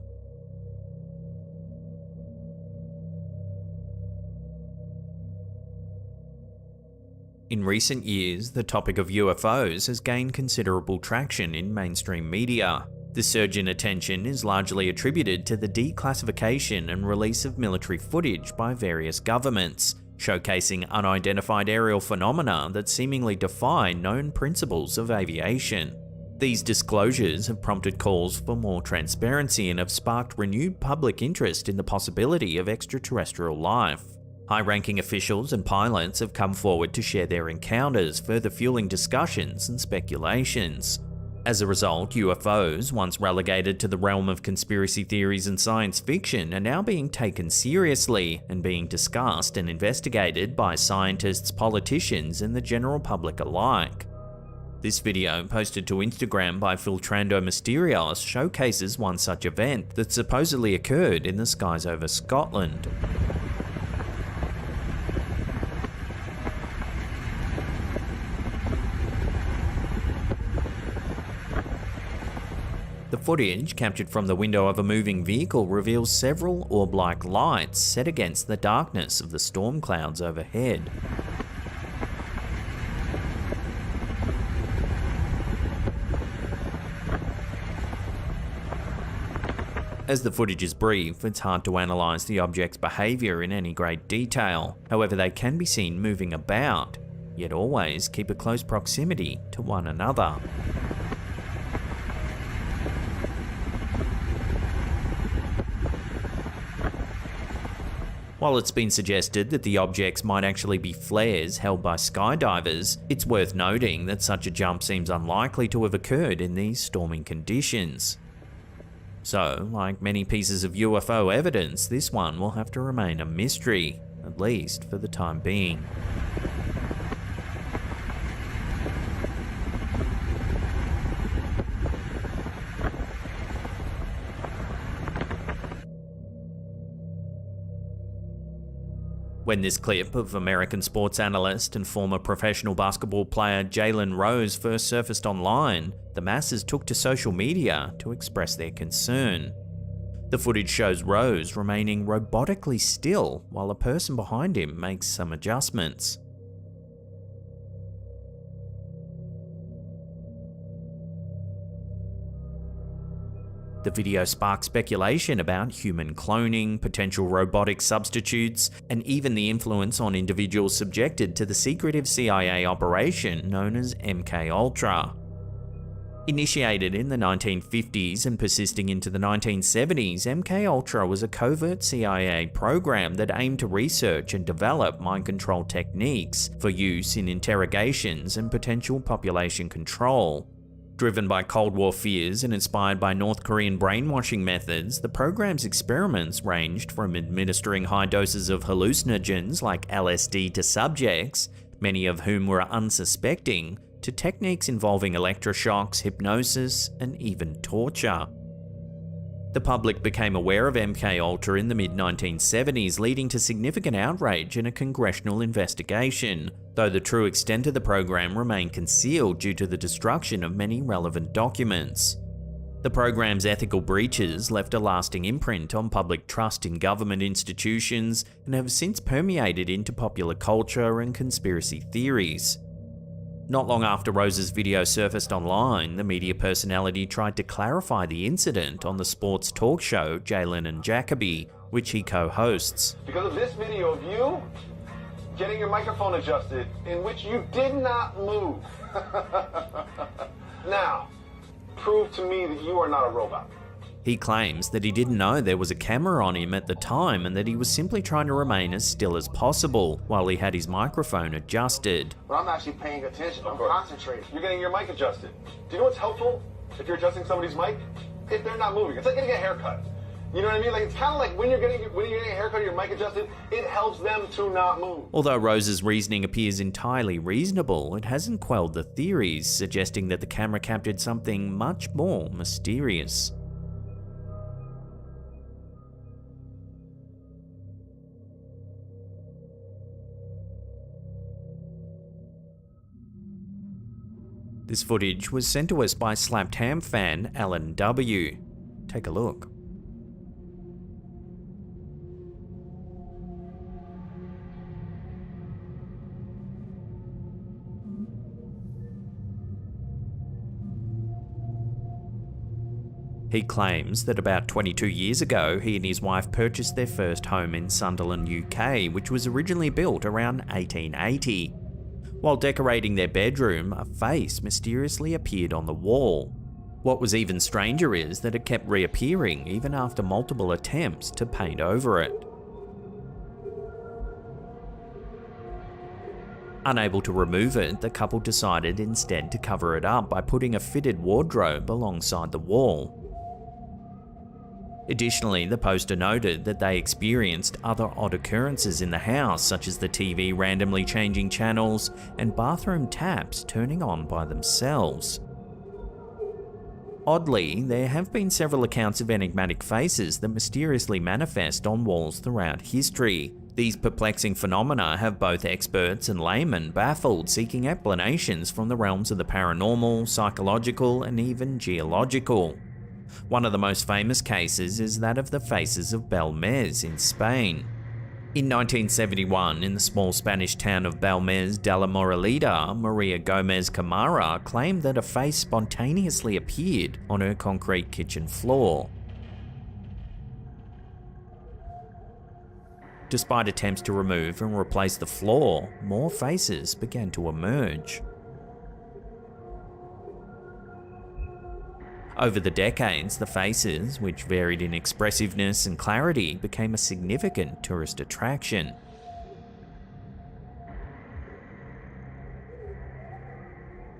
In recent years, the topic of UFOs has gained considerable traction in mainstream media. The surge in attention is largely attributed to the declassification and release of military footage by various governments, showcasing unidentified aerial phenomena that seemingly defy known principles of aviation. These disclosures have prompted calls for more transparency and have sparked renewed public interest in the possibility of extraterrestrial life. High-ranking officials and pilots have come forward to share their encounters, further fueling discussions and speculations. As a result, UFOs, once relegated to the realm of conspiracy theories and science fiction, are now being taken seriously and being discussed and investigated by scientists, politicians, and the general public alike. This video, posted to Instagram by Filtrando Mysterios, showcases one such event that supposedly occurred in the skies over Scotland. The footage, captured from the window of a moving vehicle, reveals several orb-like lights set against the darkness of the storm clouds overhead. As the footage is brief, it's hard to analyse the object's behaviour in any great detail. However, they can be seen moving about, yet always keep a close proximity to one another. While it's been suggested that the objects might actually be flares held by skydivers, it's worth noting that such a jump seems unlikely to have occurred in these storming conditions. So, like many pieces of UFO evidence, this one will have to remain a mystery, at least for the time being. When this clip of American sports analyst and former professional basketball player Jalen Rose first surfaced online, the masses took to social media to express their concern. The footage shows Rose remaining robotically still while a person behind him makes some adjustments. The video sparked speculation about human cloning, potential robotic substitutes, and even the influence on individuals subjected to the secretive CIA operation known as MKUltra. Initiated in the 1950s and persisting into the 1970s, MKUltra was a covert CIA program that aimed to research and develop mind control techniques for use in interrogations and potential population control. Driven by Cold War fears and inspired by North Korean brainwashing methods, the program's experiments ranged from administering high doses of hallucinogens like LSD to subjects, many of whom were unsuspecting, to techniques involving electroshocks, hypnosis, and even torture. The public became aware of MKUltra in the mid-1970s, leading to significant outrage and a congressional investigation, though the true extent of the program remained concealed due to the destruction of many relevant documents. The program's ethical breaches left a lasting imprint on public trust in government institutions and have since permeated into popular culture and conspiracy theories. Not long after Rose's video surfaced online, the media personality tried to clarify the incident on the sports talk show Jalen and Jacoby, which he co-hosts. Because of this video of you getting your microphone adjusted, in which you did not move. Now, prove to me that you are not a robot. He claims that he didn't know there was a camera on him at the time and that he was simply trying to remain as still as possible while he had his microphone adjusted. But I'm actually paying attention. I'm concentrating. You're getting your mic adjusted. Do you know what's helpful if you're adjusting somebody's mic? If they're not moving. It's like getting a haircut. You know what I mean? Like, it's kind of like when you're getting a haircut or your mic adjusted, it helps them to not move. Although Rose's reasoning appears entirely reasonable, it hasn't quelled the theories, suggesting that the camera captured something much more mysterious. This footage was sent to us by Slapped Ham fan Alan W. Take a look. He claims that about 22 years ago, he and his wife purchased their first home in Sunderland, UK, which was originally built around 1880. While decorating their bedroom, a face mysteriously appeared on the wall. What was even stranger is that it kept reappearing even after multiple attempts to paint over it. Unable to remove it, the couple decided instead to cover it up by putting a fitted wardrobe alongside the wall. Additionally, the poster noted that they experienced other odd occurrences in the house, such as the TV randomly changing channels and bathroom taps turning on by themselves. Oddly, there have been several accounts of enigmatic faces that mysteriously manifest on walls throughout history. These perplexing phenomena have both experts and laymen baffled, seeking explanations from the realms of the paranormal, psychological, and even geological. One of the most famous cases is that of the faces of Belmez in Spain. In 1971, in the small Spanish town of Belmez de la Moraleda, Maria Gomez Camara claimed that a face spontaneously appeared on her concrete kitchen floor. Despite attempts to remove and replace the floor, more faces began to emerge. Over the decades, the faces, which varied in expressiveness and clarity, became a significant tourist attraction.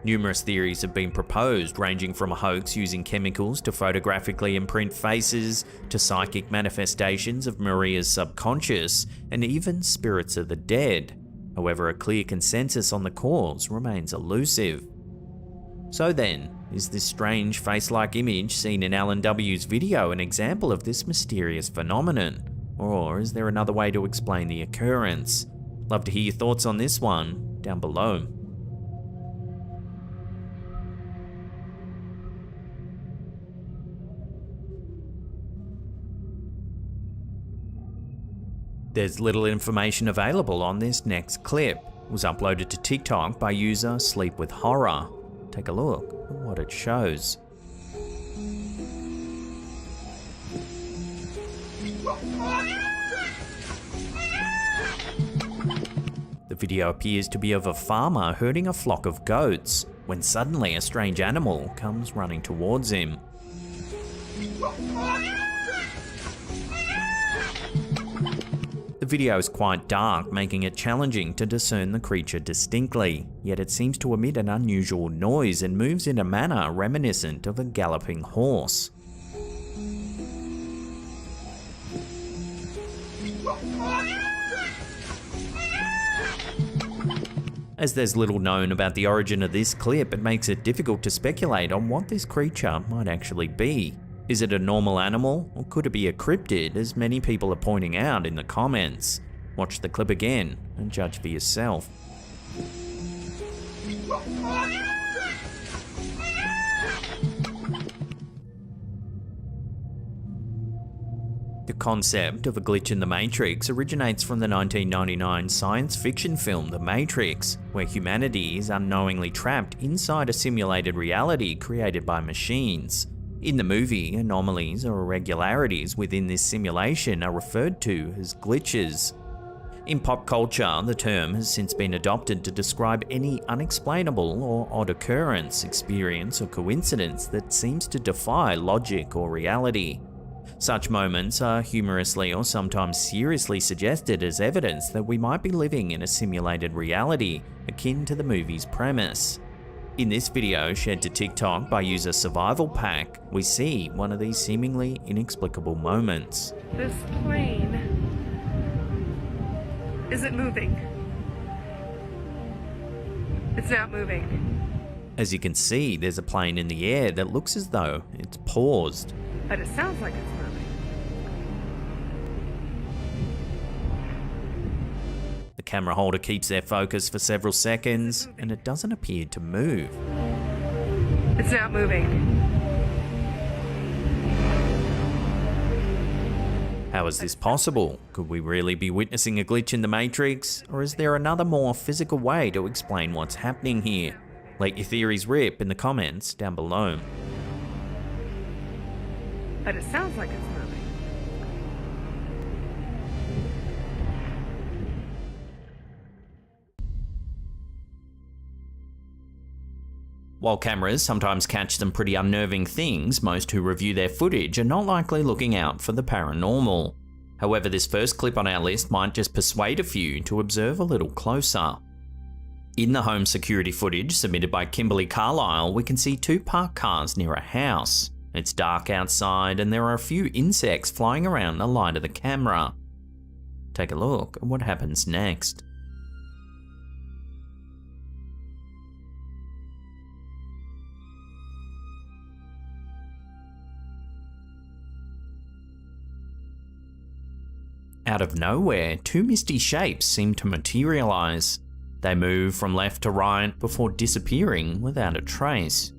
Numerous theories have been proposed, ranging from a hoax using chemicals to photographically imprint faces, to psychic manifestations of Maria's subconscious, and even spirits of the dead. However, a clear consensus on the cause remains elusive. So then, is this strange face-like image seen in Alan W.'s video an example of this mysterious phenomenon? Or is there another way to explain the occurrence? Love to hear your thoughts on this one down below. There's little information available on this next clip. It was uploaded to TikTok by user Sleep With Horror. Take a look at what it shows. The video appears to be of a farmer herding a flock of goats, when suddenly a strange animal comes running towards him. The video is quite dark, making it challenging to discern the creature distinctly, yet it seems to emit an unusual noise and moves in a manner reminiscent of a galloping horse. As there's little known about the origin of this clip, it makes it difficult to speculate on what this creature might actually be. Is it a normal animal, or could it be a cryptid, as many people are pointing out in the comments? Watch the clip again and judge for yourself. The concept of a glitch in the Matrix originates from the 1999 science fiction film The Matrix, where humanity is unknowingly trapped inside a simulated reality created by machines. In the movie, anomalies or irregularities within this simulation are referred to as glitches. In pop culture, the term has since been adopted to describe any unexplainable or odd occurrence, experience, or coincidence that seems to defy logic or reality. Such moments are humorously or sometimes seriously suggested as evidence that we might be living in a simulated reality, akin to the movie's premise. In this video, shared to TikTok by user Survival Pack, we see one of these seemingly inexplicable moments. This plane isn't moving. It's not moving. As you can see, there's a plane in the air that looks as though it's paused. But it sounds like it's moving. The camera holder keeps their focus for several seconds, and it doesn't appear to move. It's not moving. How is this possible? Could we really be witnessing a glitch in the Matrix? Or is there another more physical way to explain what's happening here? Let your theories rip in the comments down below. But it sounds like it's moving. While cameras sometimes catch some pretty unnerving things, most who review their footage are not likely looking out for the paranormal. However, this first clip on our list might just persuade a few to observe a little closer. In the home security footage submitted by Kimberly Carlisle, we can see two parked cars near a house. It's dark outside and there are a few insects flying around the light of the camera. Take a look at what happens next. Out of nowhere, two misty shapes seem to materialize. They move from left to right before disappearing without a trace.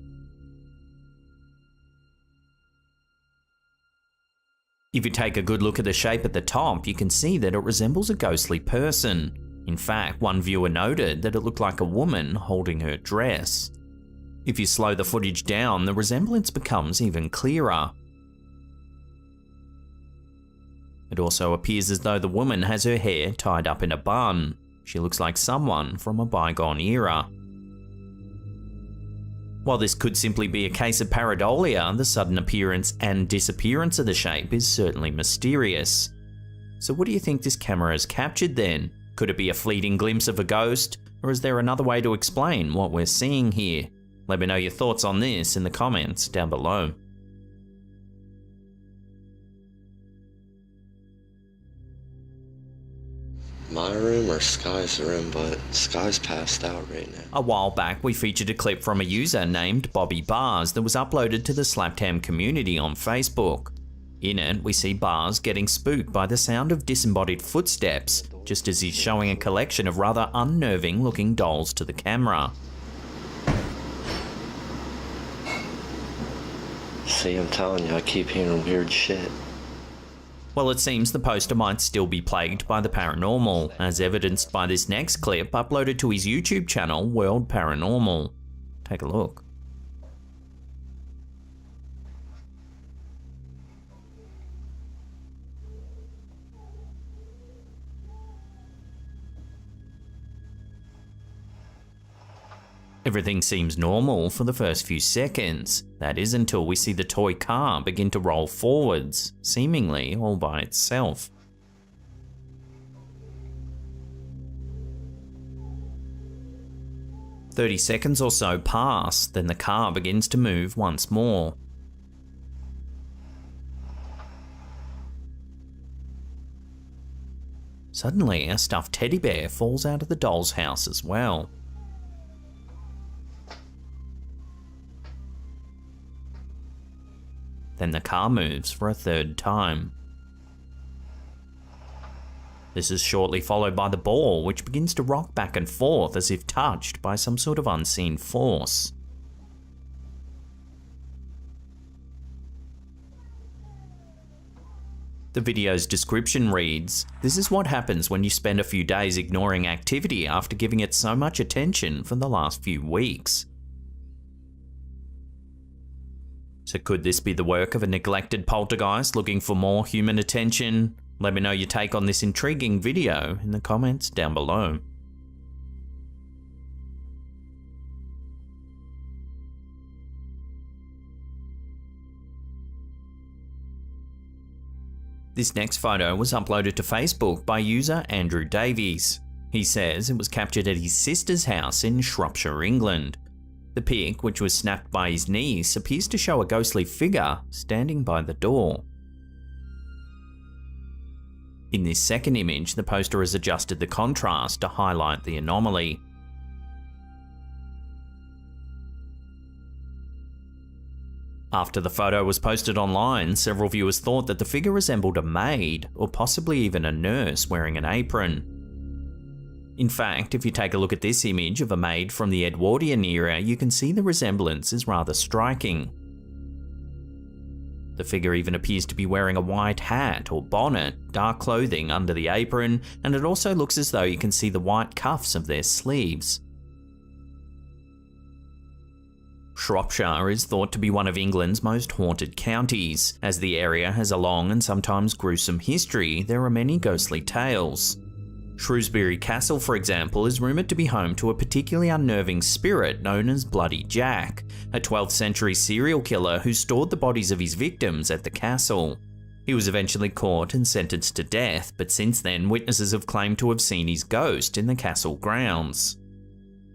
If you take a good look at the shape at the top, you can see that it resembles a ghostly person. In fact, one viewer noted that it looked like a woman holding her dress. If you slow the footage down, the resemblance becomes even clearer. It also appears as though the woman has her hair tied up in a bun. She looks like someone from a bygone era. While this could simply be a case of pareidolia, the sudden appearance and disappearance of the shape is certainly mysterious. So what do you think this camera has captured then? Could it be a fleeting glimpse of a ghost? Or is there another way to explain what we're seeing here? Let me know your thoughts on this in the comments down below. My room or Sky's room, but Sky's passed out right now. A while back, we featured a clip from a user named Bobby Bars that was uploaded to the Slaptam community on Facebook. In it, we see Bars getting spooked by the sound of disembodied footsteps, just as he's showing a collection of rather unnerving looking dolls to the camera. See, I'm telling you, I keep hearing weird shit. Well, it seems the poster might still be plagued by the paranormal, as evidenced by this next clip uploaded to his YouTube channel, World Paranormal. Take a look. Everything seems normal for the first few seconds. That is until we see the toy car begin to roll forwards, seemingly all by itself. "30 seconds or so pass, then the car begins to move once more. Suddenly, a stuffed teddy bear falls out of the doll's house as well. Then the car moves for a third time. This is shortly followed by the ball, which begins to rock back and forth as if touched by some sort of unseen force. The video's description reads, "This is what happens when you spend a few days ignoring activity after giving it so much attention for the last few weeks." So could this be the work of a neglected poltergeist looking for more human attention? Let me know your take on this intriguing video in the comments down below. This next photo was uploaded to Facebook by user Andrew Davies. He says it was captured at his sister's house in Shropshire, England. The pic, which was snapped by his niece, appears to show a ghostly figure standing by the door. In this second image, the poster has adjusted the contrast to highlight the anomaly. After the photo was posted online, several viewers thought that the figure resembled a maid, or possibly even a nurse wearing an apron. In fact, if you take a look at this image of a maid from the Edwardian era, you can see the resemblance is rather striking. The figure even appears to be wearing a white hat or bonnet, dark clothing under the apron, and it also looks as though you can see the white cuffs of their sleeves. Shropshire is thought to be one of England's most haunted counties. As the area has a long and sometimes gruesome history, there are many ghostly tales. Shrewsbury Castle, for example, is rumoured to be home to a particularly unnerving spirit known as Bloody Jack, a 12th century serial killer who stored the bodies of his victims at the castle. He was eventually caught and sentenced to death, but since then witnesses have claimed to have seen his ghost in the castle grounds.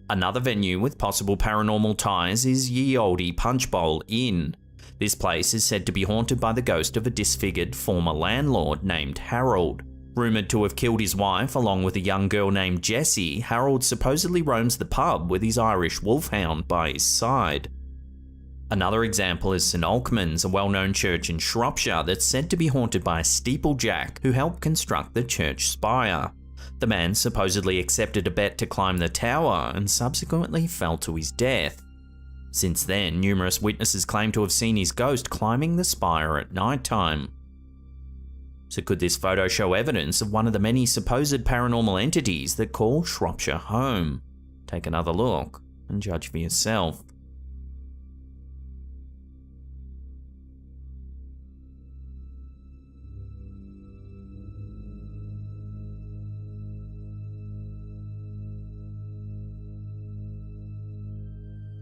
Another venue with possible paranormal ties is Ye Olde Punch Bowl Inn. This place is said to be haunted by the ghost of a disfigured former landlord named Harold. Rumoured to have killed his wife along with a young girl named Jessie, Harold supposedly roams the pub with his Irish wolfhound by his side. Another example is St Alkmund's, a well-known church in Shropshire that's said to be haunted by a steeplejack who helped construct the church spire. The man supposedly accepted a bet to climb the tower and subsequently fell to his death. Since then, numerous witnesses claim to have seen his ghost climbing the spire at night time. So could this photo show evidence of one of the many supposed paranormal entities that call Shropshire home? Take another look and judge for yourself.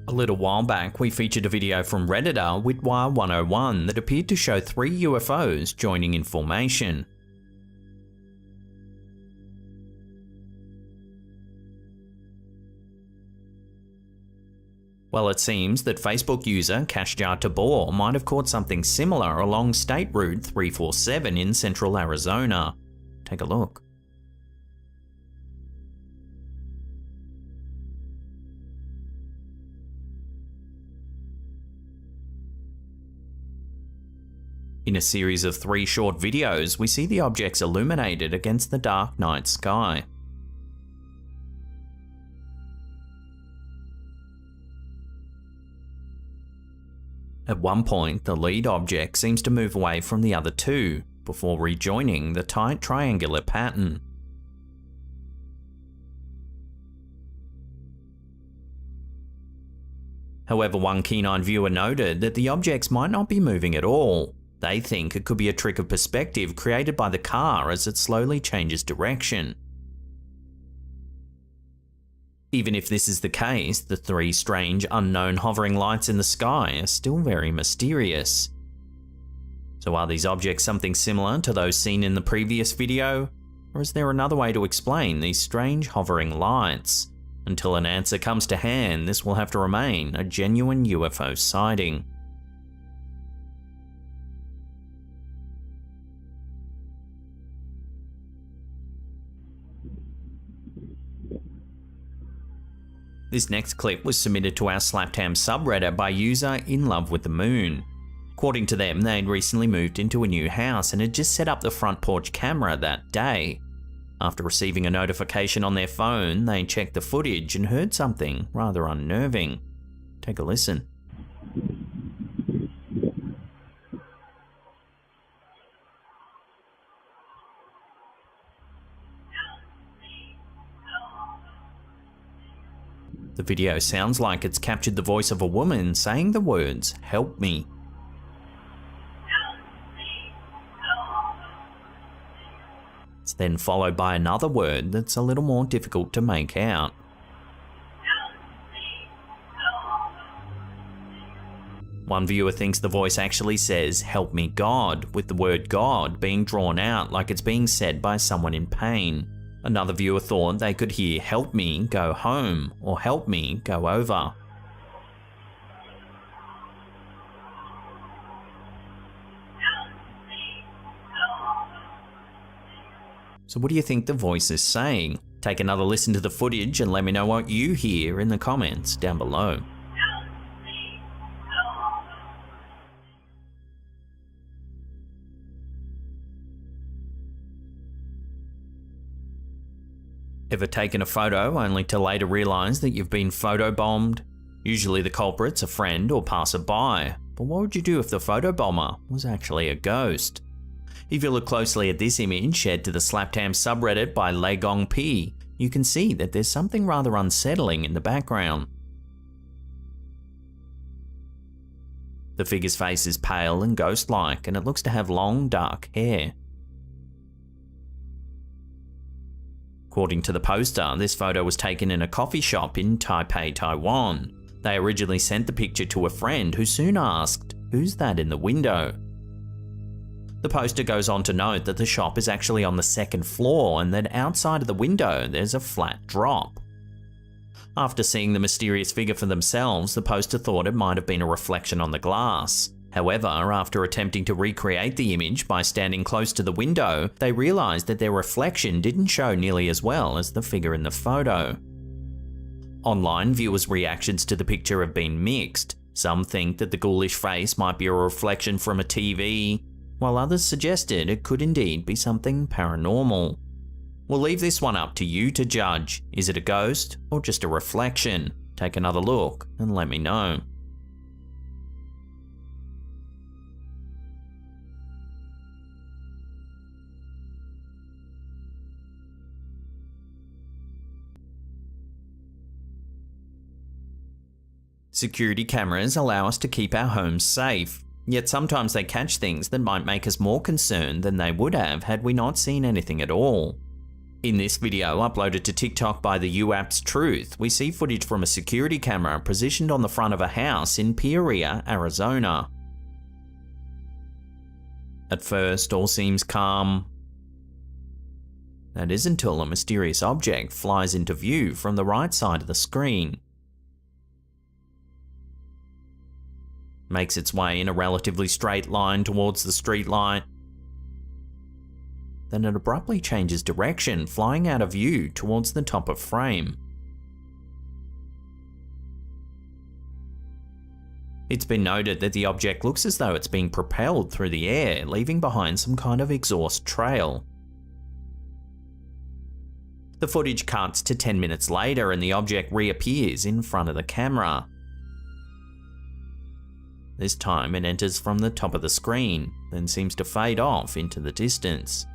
A little while back, we featured a video from Redditor Witwire101 that appeared to show 3 UFOs joining in formation. Well, it seems that Facebook user Kashjar Tabor might have caught something similar along State Route 347 in central Arizona. Take a look. In a series of 3 short videos, we see the objects illuminated against the dark night sky. At one point, the lead object seems to move away from the other 2, before rejoining the tight triangular pattern. However, one keen-eyed viewer noted that the objects might not be moving at all. They think it could be a trick of perspective created by the car as it slowly changes direction. Even if this is the case, the 3 strange, unknown hovering lights in the sky are still very mysterious. So are these objects something similar to those seen in the previous video? Or is there another way to explain these strange hovering lights? Until an answer comes to hand, this will have to remain a genuine UFO sighting. This next clip was submitted to our Slaptam subreddit by user In Love with the Moon. According to them, they'd recently moved into a new house and had just set up the front porch camera that day. After receiving a notification on their phone, they checked the footage and heard something rather unnerving. Take a listen. The video sounds like it's captured the voice of a woman saying the words, "Help me." It's then followed by another word that's a little more difficult to make out. One viewer thinks the voice actually says, "Help me God," with the word God being drawn out like it's being said by someone in pain. Another viewer thought they could hear "Help me, go home," or "Help me, go over." So what do you think the voice is saying? Take another listen to the footage and let me know what you hear in the comments down below. Ever taken a photo only to later realise that you've been photobombed? Usually the culprit's a friend or passerby, but what would you do if the photobomber was actually a ghost? If you look closely at this image shared to the Slaptam subreddit by Legong P, you can see that there's something rather unsettling in the background. The figure's face is pale and ghost-like, and it looks to have long, dark hair. According to the poster, this photo was taken in a coffee shop in Taipei, Taiwan. They originally sent the picture to a friend who soon asked, "Who's that in the window?" The poster goes on to note that the shop is actually on the second floor and that outside of the window there's a flat drop. After seeing the mysterious figure for themselves, the poster thought it might have been a reflection on the glass. However, after attempting to recreate the image by standing close to the window, they realised that their reflection didn't show nearly as well as the figure in the photo. Online, viewers' reactions to the picture have been mixed. Some think that the ghoulish face might be a reflection from a TV, while others suggested it could indeed be something paranormal. We'll leave this one up to you to judge. Is it a ghost or just a reflection? Take another look and let me know. Security cameras allow us to keep our homes safe, yet sometimes they catch things that might make us more concerned than they would have had we not seen anything at all. In this video uploaded to TikTok by the UAP's Truth, we see footage from a security camera positioned on the front of a house in Peoria, Arizona. At first, all seems calm. That is until a mysterious object flies into view from the right side of the screen. Makes its way in a relatively straight line towards the streetlight. Then it abruptly changes direction, flying out of view towards the top of frame. It's been noted that the object looks as though it's being propelled through the air, leaving behind some kind of exhaust trail. The footage cuts to 10 minutes later and the object reappears in front of the camera. This time it enters from the top of the screen, then seems to fade off into the distance.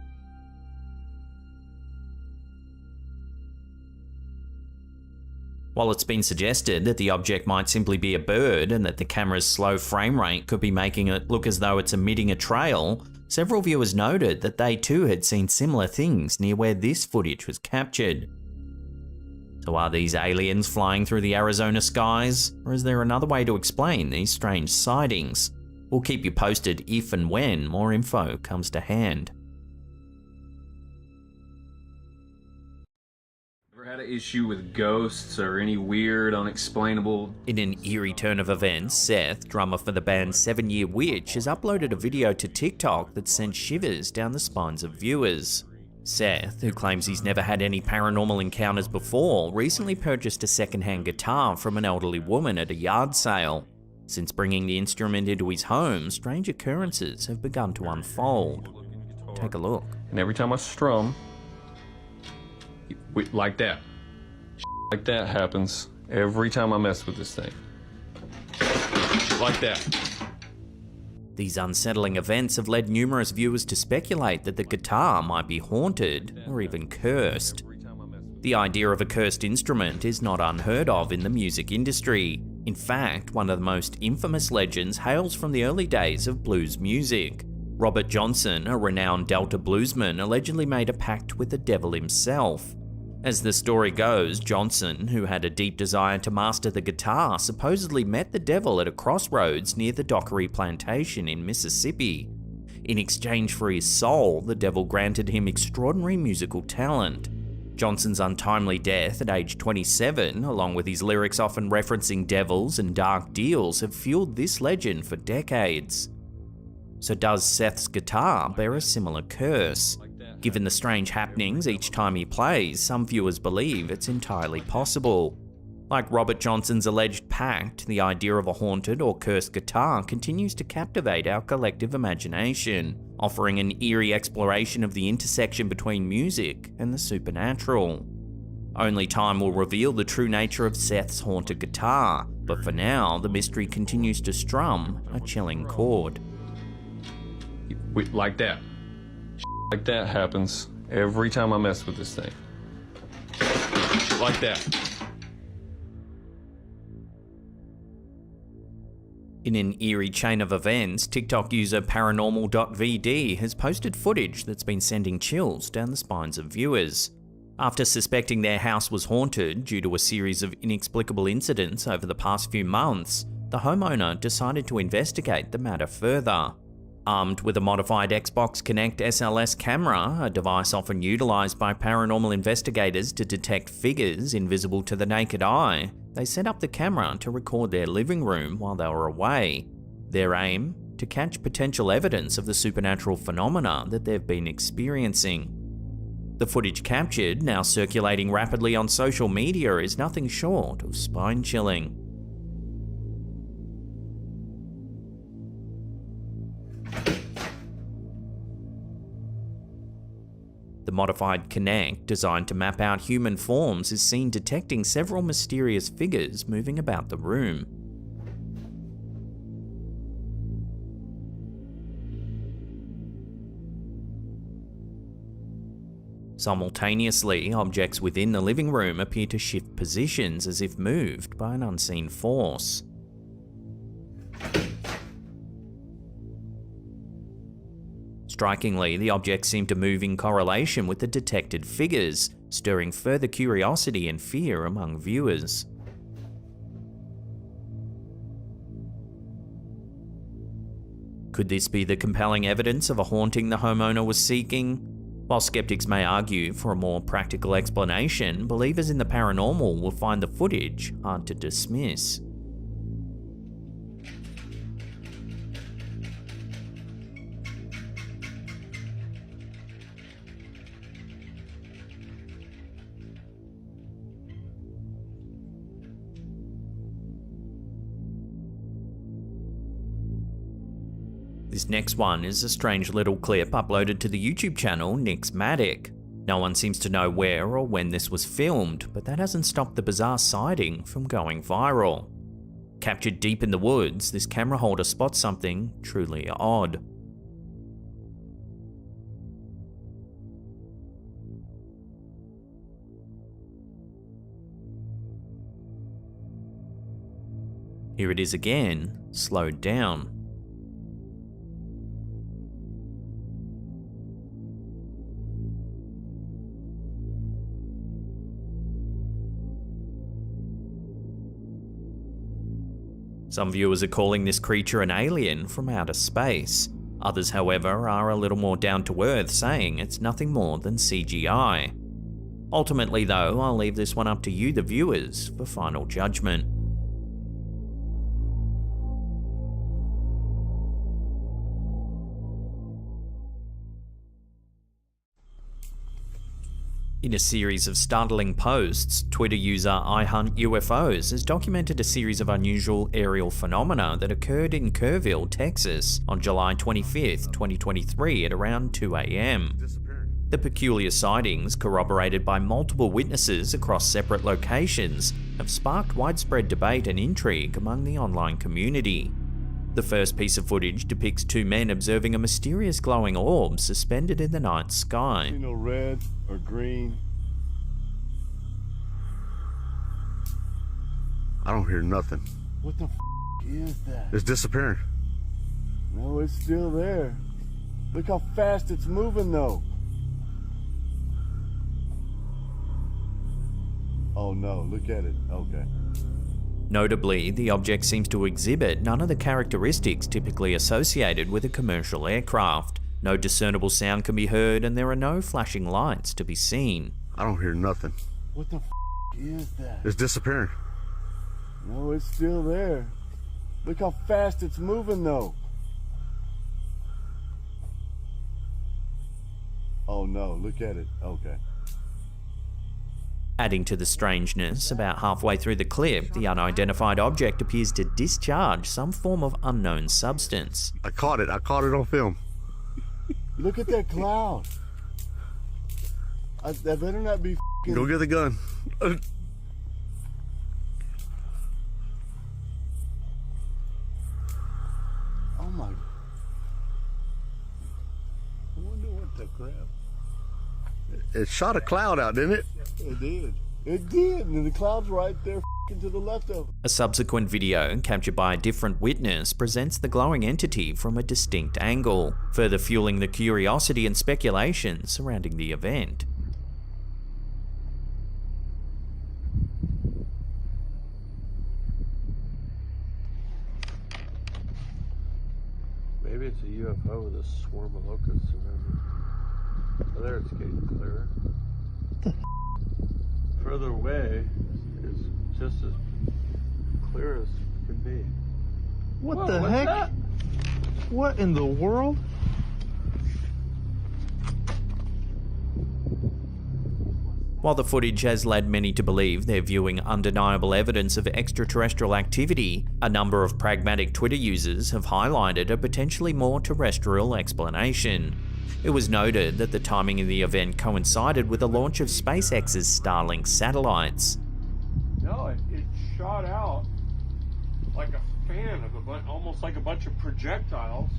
While it's been suggested that the object might simply be a bird and that the camera's slow frame rate could be making it look as though it's emitting a trail, several viewers noted that they too had seen similar things near where this footage was captured. So are these aliens flying through the Arizona skies, or is there another way to explain these strange sightings? We'll keep you posted if and when more info comes to hand. Ever had an issue with ghosts or any weird, unexplainable... In an eerie turn of events, Seth, drummer for the band 7 Year Witch, has uploaded a video to TikTok that sent shivers down the spines of viewers. Seth, who claims he's never had any paranormal encounters before, recently purchased a second-hand guitar from an elderly woman at a yard sale. Since bringing the instrument into his home, strange occurrences have begun to unfold. Take a look. And every time I strum, like that. Like that happens every time I mess with this thing. Like that. These unsettling events have led numerous viewers to speculate that the guitar might be haunted or even cursed. The idea of a cursed instrument is not unheard of in the music industry. In fact, one of the most infamous legends hails from the early days of blues music. Robert Johnson, a renowned Delta bluesman, allegedly made a pact with the devil himself. As the story goes, Johnson, who had a deep desire to master the guitar, supposedly met the devil at a crossroads near the Dockery Plantation in Mississippi. In exchange for his soul, the devil granted him extraordinary musical talent. Johnson's untimely death at age 27, along with his lyrics often referencing devils and dark deals, have fueled this legend for decades. So does Seth's guitar bear a similar curse? Given the strange happenings each time he plays, some viewers believe it's entirely possible. Like Robert Johnson's alleged pact, the idea of a haunted or cursed guitar continues to captivate our collective imagination, offering an eerie exploration of the intersection between music and the supernatural. Only time will reveal the true nature of Seth's haunted guitar, but for now, the mystery continues to strum a chilling chord. Like that. Like that happens every time I mess with this thing. Like that. In an eerie chain of events, TikTok user paranormal.vd has posted footage that's been sending chills down the spines of viewers. After suspecting their house was haunted due to a series of inexplicable incidents over the past few months, the homeowner decided to investigate the matter further. Armed with a modified Xbox Kinect SLS camera, a device often utilised by paranormal investigators to detect figures invisible to the naked eye, they set up the camera to record their living room while they were away. Their aim? To catch potential evidence of the supernatural phenomena that they've been experiencing. The footage captured, now circulating rapidly on social media, is nothing short of spine-chilling. The modified Kinect, designed to map out human forms, is seen detecting several mysterious figures moving about the room. Simultaneously, objects within the living room appear to shift positions as if moved by an unseen force. Strikingly, the objects seem to move in correlation with the detected figures, stirring further curiosity and fear among viewers. Could this be the compelling evidence of a haunting the homeowner was seeking? While skeptics may argue for a more practical explanation, believers in the paranormal will find the footage hard to dismiss. This next one is a strange little clip uploaded to the YouTube channel Nixmatic. No one seems to know where or when this was filmed, but that hasn't stopped the bizarre sighting from going viral. Captured deep in the woods, this camera holder spots something truly odd. Here it is again, slowed down. Some viewers are calling this creature an alien from outer space. Others, however, are a little more down to earth, saying it's nothing more than CGI. Ultimately though, I'll leave this one up to you, the viewers, for final judgment. In a series of startling posts, Twitter user iHuntUFOs has documented a series of unusual aerial phenomena that occurred in Kerrville, Texas on July 25, 2023 at around 2 a.m. The peculiar sightings, corroborated by multiple witnesses across separate locations, have sparked widespread debate and intrigue among the online community. The first piece of footage depicts two men observing a mysterious glowing orb suspended in the night sky. See no red or green. I don't hear nothing. What the f is that? It's disappearing. No, it's still there. Look how fast it's moving though. Oh no, look at it. Okay. Notably, the object seems to exhibit none of the characteristics typically associated with a commercial aircraft. No discernible sound can be heard, and there are no flashing lights to be seen. I don't hear nothing. What the f is that? It's disappearing. No, it's still there. Look how fast it's moving though. Oh no, look at it. Okay. Adding to the strangeness, about halfway through the clip, the unidentified object appears to discharge some form of unknown substance. I caught it on film. Look at that cloud. That better not be f***ing... Go get the gun. Oh my... I wonder what the crap. It shot a cloud out, didn't it? It did. It did, and the cloud's right there f***ing to the left of it. A subsequent video, captured by a different witness, presents the glowing entity from a distinct angle, further fueling the curiosity and speculation surrounding the event. Maybe it's a UFO with a swarm of locusts around it. Oh, there it's getting clearer. Further away is just as clear as can be. What the heck? That? What in the world? While the footage has led many to believe they're viewing undeniable evidence of extraterrestrial activity, a number of pragmatic Twitter users have highlighted a potentially more terrestrial explanation. It was noted that the timing of the event coincided with the launch of SpaceX's Starlink satellites. No, it shot out like a fan of almost like a bunch of projectiles.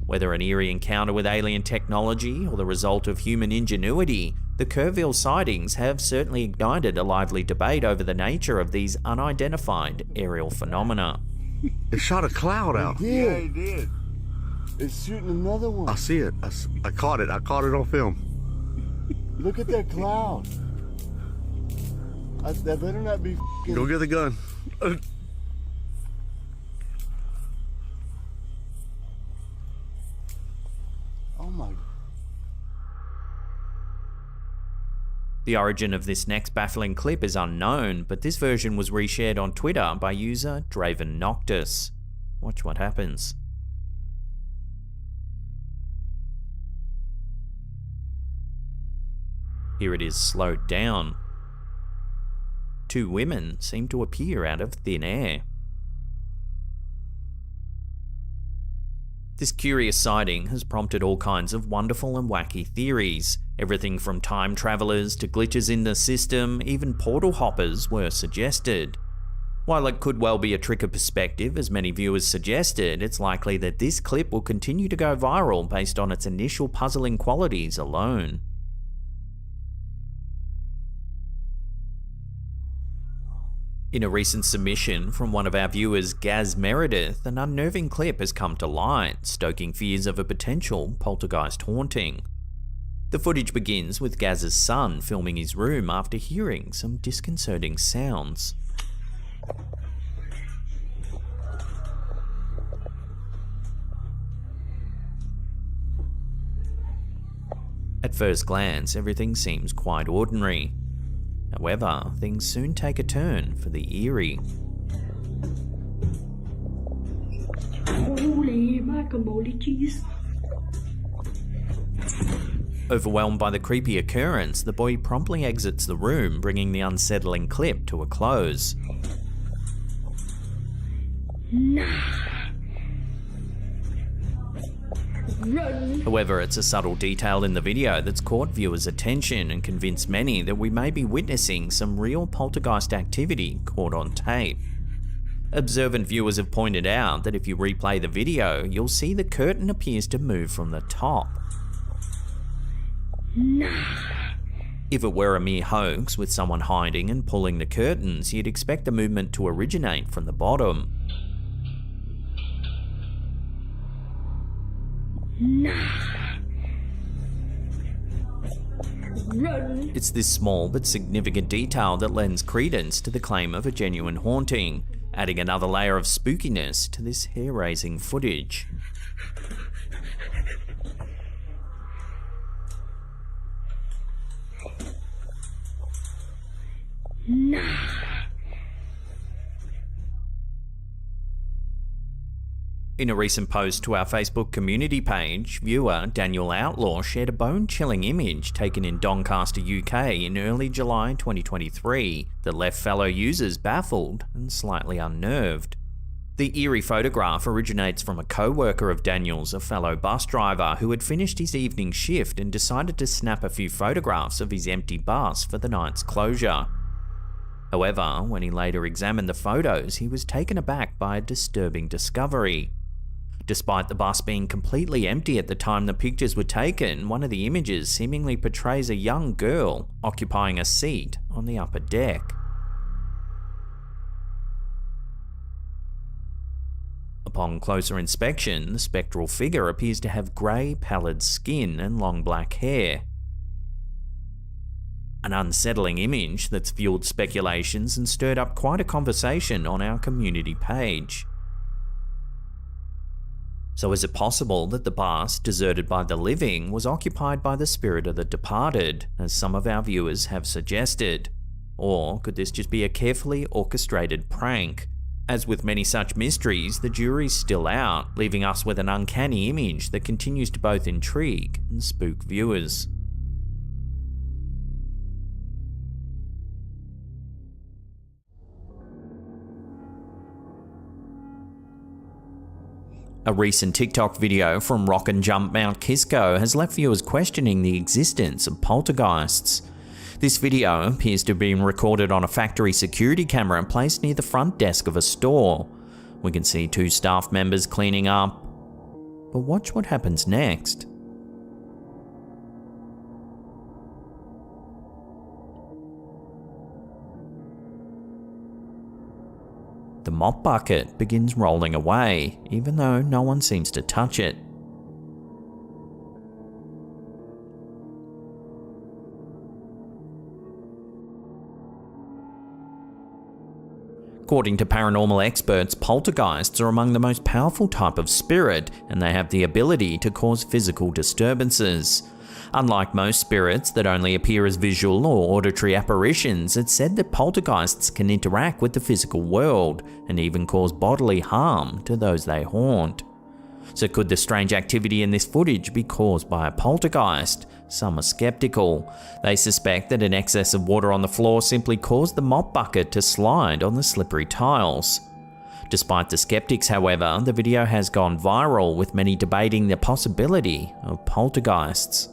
Whether an eerie encounter with alien technology or the result of human ingenuity, the Kerrville sightings have certainly ignited a lively debate over the nature of these unidentified aerial phenomena. It shot a cloud out. Yeah, it did. It's shooting another one. I see it. I caught it. I caught it on film. Look at that cloud. That better not be f***ing... Go get the gun. Oh my... The origin of this next baffling clip is unknown, but this version was reshared on Twitter by user Draven Noctis. Watch what happens. Here it is slowed down. Two women seem to appear out of thin air. This curious sighting has prompted all kinds of wonderful and wacky theories. Everything from time travelers to glitches in the system, even portal hoppers were suggested. While it could well be a trick of perspective, as many viewers suggested, it's likely that this clip will continue to go viral based on its initial puzzling qualities alone. In a recent submission from one of our viewers, Gaz Meredith, an unnerving clip has come to light, stoking fears of a potential poltergeist haunting. The footage begins with Gaz's son filming his room after hearing some disconcerting sounds. At first glance, everything seems quite ordinary. However, things soon take a turn for the eerie. Holy guacamole cheese. Overwhelmed by the creepy occurrence, the boy promptly exits the room, bringing the unsettling clip to a close. Run. However, it's a subtle detail in the video that's caught viewers' attention and convinced many that we may be witnessing some real poltergeist activity caught on tape. Observant viewers have pointed out that if you replay the video, you'll see the curtain appears to move from the top. If it were a mere hoax with someone hiding and pulling the curtains, you'd expect the movement to originate from the bottom. Run. It's this small but significant detail that lends credence to the claim of a genuine haunting, adding another layer of spookiness to this hair-raising footage. In a recent post to our Facebook community page, viewer Daniel Outlaw shared a bone-chilling image taken in Doncaster, UK in early July 2023 that left fellow users baffled and slightly unnerved. The eerie photograph originates from a co-worker of Daniel's, a fellow bus driver who had finished his evening shift and decided to snap a few photographs of his empty bus for the night's closure. However, when he later examined the photos, he was taken aback by a disturbing discovery. Despite the bus being completely empty at the time the pictures were taken, one of the images seemingly portrays a young girl occupying a seat on the upper deck. Upon closer inspection, the spectral figure appears to have grey, pallid skin and long black hair. An unsettling image that's fueled speculations and stirred up quite a conversation on our community page. So is it possible that the bus, deserted by the living, was occupied by the spirit of the departed, as some of our viewers have suggested? Or could this just be a carefully orchestrated prank? As with many such mysteries, the jury's still out, leaving us with an uncanny image that continues to both intrigue and spook viewers. A recent TikTok video from Rock and Jump Mount Kisco has left viewers questioning the existence of poltergeists. This video appears to have been recorded on a factory security camera placed near the front desk of a store. We can see two staff members cleaning up. But watch what happens next. The mop bucket begins rolling away, even though no one seems to touch it. According to paranormal experts, poltergeists are among the most powerful type of spirit, and they have the ability to cause physical disturbances. Unlike most spirits that only appear as visual or auditory apparitions, it's said that poltergeists can interact with the physical world and even cause bodily harm to those they haunt. So could the strange activity in this footage be caused by a poltergeist? Some are skeptical. They suspect that an excess of water on the floor simply caused the mop bucket to slide on the slippery tiles. Despite the skeptics, however, the video has gone viral, with many debating the possibility of poltergeists.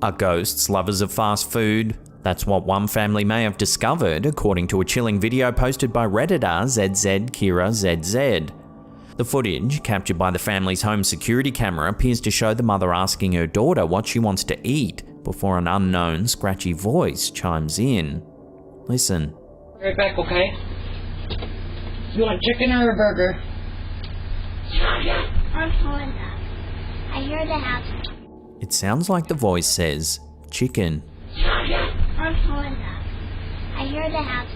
Are ghosts lovers of fast food? That's what one family may have discovered, according to a chilling video posted by Redditor ZZ_KiraZZ. The footage, captured by the family's home security camera, appears to show the mother asking her daughter what she wants to eat, before an unknown, scratchy voice chimes in. Listen. Right back, okay? You want chicken or a burger? I'm pulling up. I hear the house. It sounds like the voice says, chicken. I'm pulling up. I hear the house.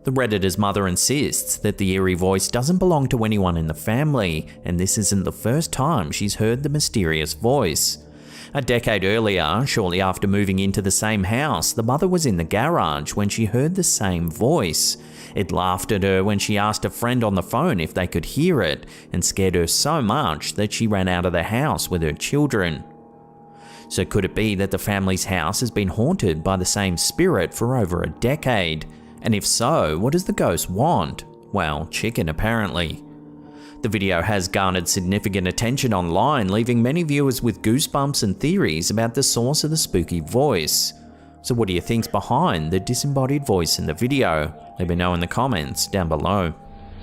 The Redditor's mother insists that the eerie voice doesn't belong to anyone in the family, and this isn't the first time she's heard the mysterious voice. A decade earlier, shortly after moving into the same house, the mother was in the garage when she heard the same voice. It laughed at her when she asked a friend on the phone if they could hear it, and scared her so much that she ran out of the house with her children. So could it be that the family's house has been haunted by the same spirit for over a decade? And if so, what does the ghost want? Well, chicken apparently. The video has garnered significant attention online, leaving many viewers with goosebumps and theories about the source of the spooky voice. So what do you think's behind the disembodied voice in the video? Let me know in the comments down below.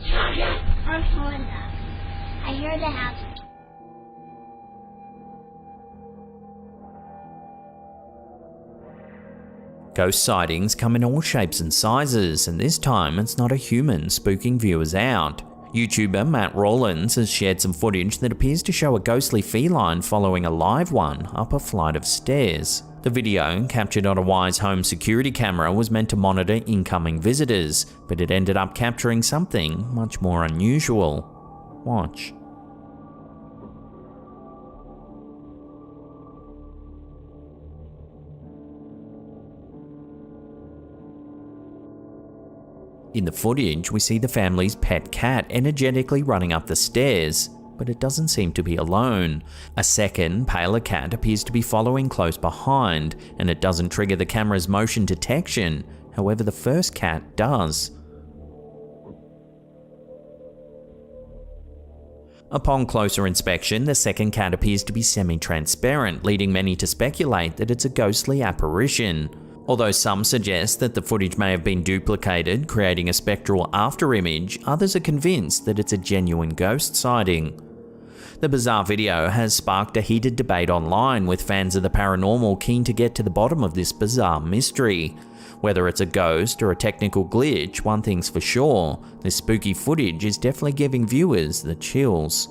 I'm pulling up. I hear the house. Ghost sightings come in all shapes and sizes, and this time it's not a human spooking viewers out. YouTuber Matt Rawlins has shared some footage that appears to show a ghostly feline following a live one up a flight of stairs. The video, captured on a Wise home security camera, was meant to monitor incoming visitors, but it ended up capturing something much more unusual. Watch. In the footage, we see the family's pet cat energetically running up the stairs, but it doesn't seem to be alone. A second, paler cat appears to be following close behind, and it doesn't trigger the camera's motion detection. However, the first cat does. Upon closer inspection, the second cat appears to be semi-transparent, leading many to speculate that it's a ghostly apparition. Although some suggest that the footage may have been duplicated, creating a spectral afterimage, others are convinced that it's a genuine ghost sighting. The bizarre video has sparked a heated debate online, with fans of the paranormal keen to get to the bottom of this bizarre mystery. Whether it's a ghost or a technical glitch, one thing's for sure, this spooky footage is definitely giving viewers the chills.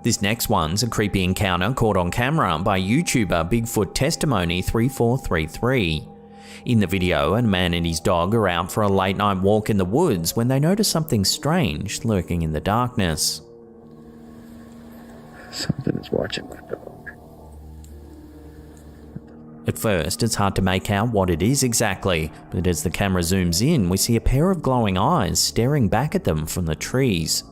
This next one's a creepy encounter caught on camera by YouTuber Bigfoot Testimony 3433. In the video, a man and his dog are out for a late night walk in the woods when they notice something strange lurking in the darkness. Something is watching my dog. At first, it's hard to make out what it is exactly, but as the camera zooms in, we see a pair of glowing eyes staring back at them from the trees.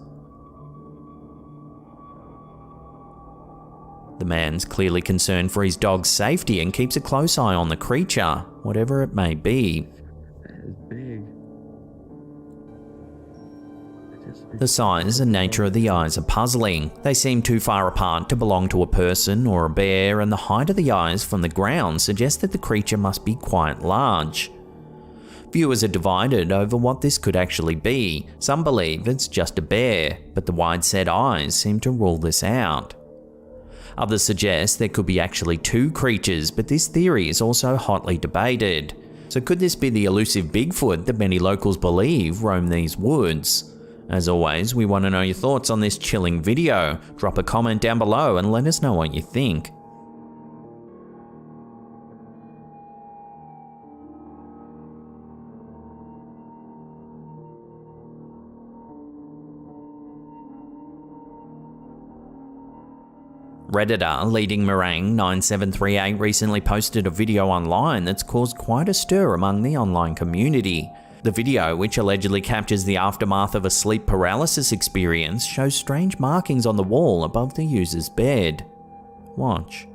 The man's clearly concerned for his dog's safety and keeps a close eye on the creature, whatever it may be. The size and nature of the eyes are puzzling. They seem too far apart to belong to a person or a bear, and the height of the eyes from the ground suggests that the creature must be quite large. Viewers are divided over what this could actually be. Some believe it's just a bear, but the wide-set eyes seem to rule this out. Others suggest there could be actually two creatures, but this theory is also hotly debated. So could this be the elusive Bigfoot that many locals believe roam these woods? As always, we want to know your thoughts on this chilling video. Drop a comment down below and let us know what you think. Redditor Leading Meringue 9738 recently posted a video online that's caused quite a stir among the online community. The video, which allegedly captures the aftermath of a sleep paralysis experience, shows strange markings on the wall above the user's bed. Watch.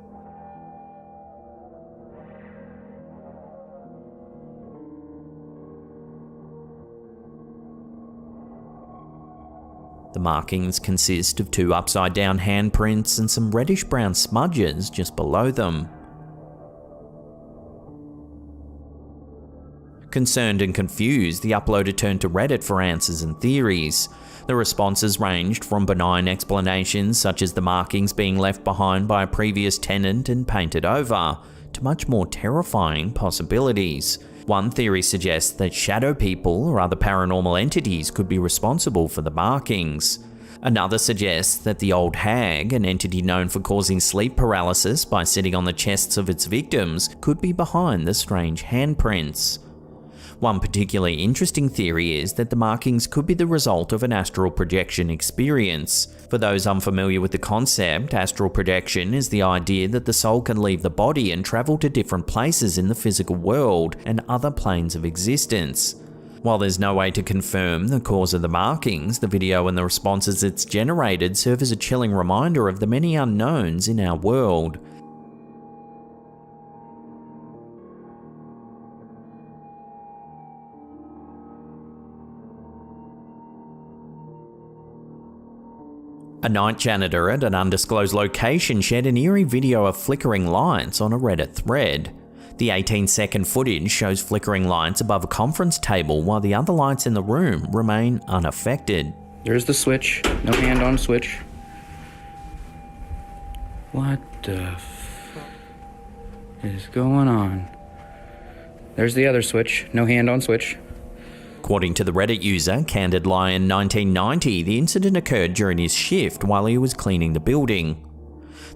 The markings consist of two upside-down handprints and some reddish-brown smudges just below them. Concerned and confused, the uploader turned to Reddit for answers and theories. The responses ranged from benign explanations such as the markings being left behind by a previous tenant and painted over, to much more terrifying possibilities. One theory suggests that shadow people or other paranormal entities could be responsible for the markings. Another suggests that the old hag, an entity known for causing sleep paralysis by sitting on the chests of its victims, could be behind the strange handprints. One particularly interesting theory is that the markings could be the result of an astral projection experience. For those unfamiliar with the concept, astral projection is the idea that the soul can leave the body and travel to different places in the physical world and other planes of existence. While there's no way to confirm the cause of the markings, the video and the responses it's generated serve as a chilling reminder of the many unknowns in our world. A night janitor at an undisclosed location shared an eerie video of flickering lights on a Reddit thread. The 18-second footage shows flickering lights above a conference table while the other lights in the room remain unaffected. There's the switch. No hand on switch. What the f is going on? There's the other switch. No hand on switch. According to the Reddit user Candid Lion 1990, the incident occurred during his shift while he was cleaning the building.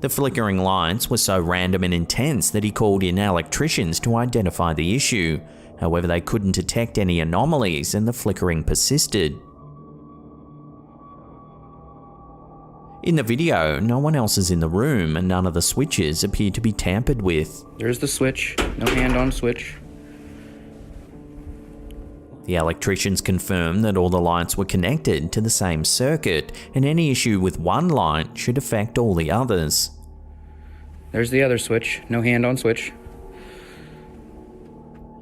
The flickering lights were so random and intense that he called in electricians to identify the issue. However, they couldn't detect any anomalies and the flickering persisted. In the video, no one else is in the room and none of the switches appear to be tampered with. There's the switch. No hand on switch. The electricians confirm that all the lights were connected to the same circuit, and any issue with one light should affect all the others. There's the other switch. No hand on switch.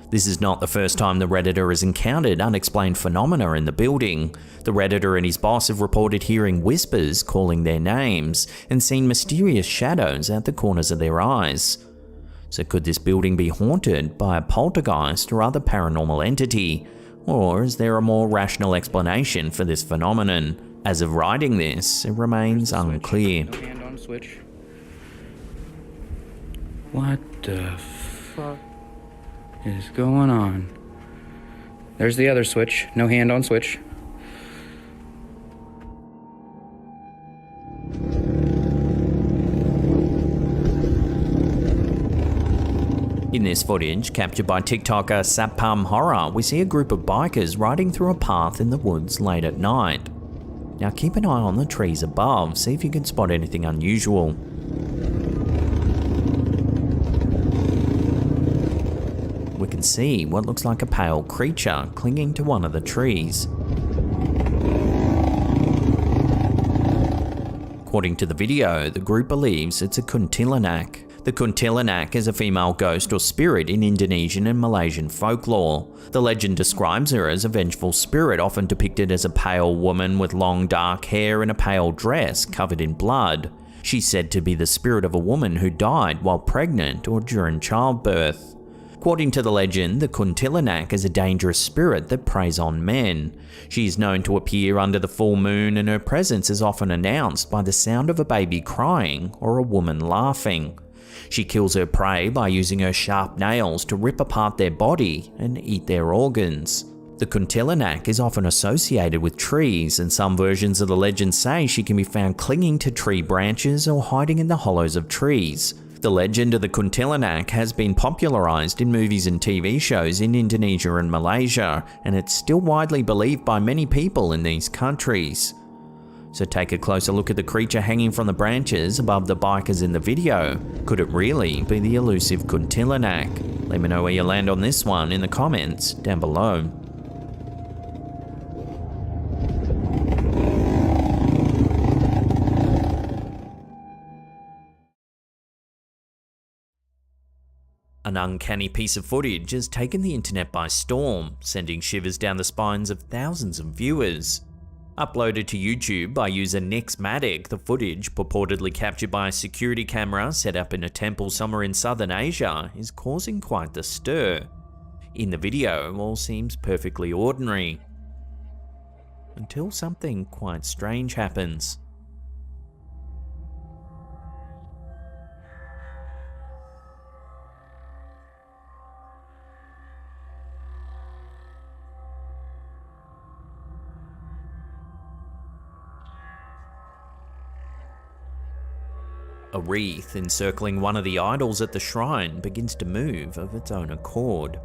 This is not the first time the Redditor has encountered unexplained phenomena in the building. The Redditor and his boss have reported hearing whispers calling their names and seen mysterious shadows out the corners of their eyes. So could this building be haunted by a poltergeist or other paranormal entity? Or is there a more rational explanation for this phenomenon? As of writing this, it remains unclear. No hand on switch. What the fuck is going on? There's the other switch. No hand on switch. In this footage, captured by TikToker Sapam Horror, we see a group of bikers riding through a path in the woods late at night. Now keep an eye on the trees above, see if you can spot anything unusual. We can see what looks like a pale creature clinging to one of the trees. According to the video, the group believes it's a kuntilanak. The kuntilanak is a female ghost or spirit in Indonesian and Malaysian folklore. The legend describes her as a vengeful spirit, often depicted as a pale woman with long dark hair and a pale dress covered in blood. She's said to be the spirit of a woman who died while pregnant or during childbirth. According to the legend, the kuntilanak is a dangerous spirit that preys on men. She is known to appear under the full moon, and her presence is often announced by the sound of a baby crying or a woman laughing. She kills her prey by using her sharp nails to rip apart their body and eat their organs. The kuntilanak is often associated with trees, and some versions of the legend say she can be found clinging to tree branches or hiding in the hollows of trees. The legend of the kuntilanak has been popularized in movies and TV shows in Indonesia and Malaysia, and it's still widely believed by many people in these countries. So take a closer look at the creature hanging from the branches above the bikers in the video. Could it really be the elusive kuntilanak? Let me know where you land on this one in the comments down below. An uncanny piece of footage has taken the internet by storm, sending shivers down the spines of thousands of viewers. Uploaded to YouTube by user Nexmatic, the footage, purportedly captured by a security camera set up in a temple somewhere in southern Asia, is causing quite the stir. In the video, all seems perfectly ordinary, until something quite strange happens. A wreath encircling one of the idols at the shrine begins to move of its own accord.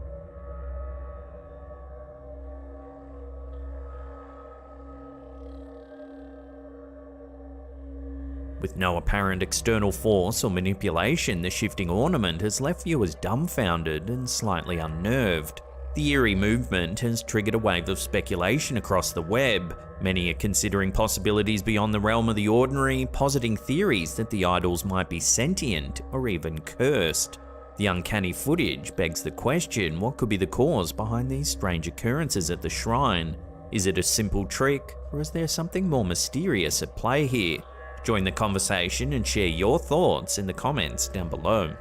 With no apparent external force or manipulation, the shifting ornament has left viewers dumbfounded and slightly unnerved. The eerie movement has triggered a wave of speculation across the web. Many are considering possibilities beyond the realm of the ordinary, positing theories that the idols might be sentient or even cursed. The uncanny footage begs the question, what could be the cause behind these strange occurrences at the shrine? Is it a simple trick, or is there something more mysterious at play here? Join the conversation and share your thoughts in the comments down below.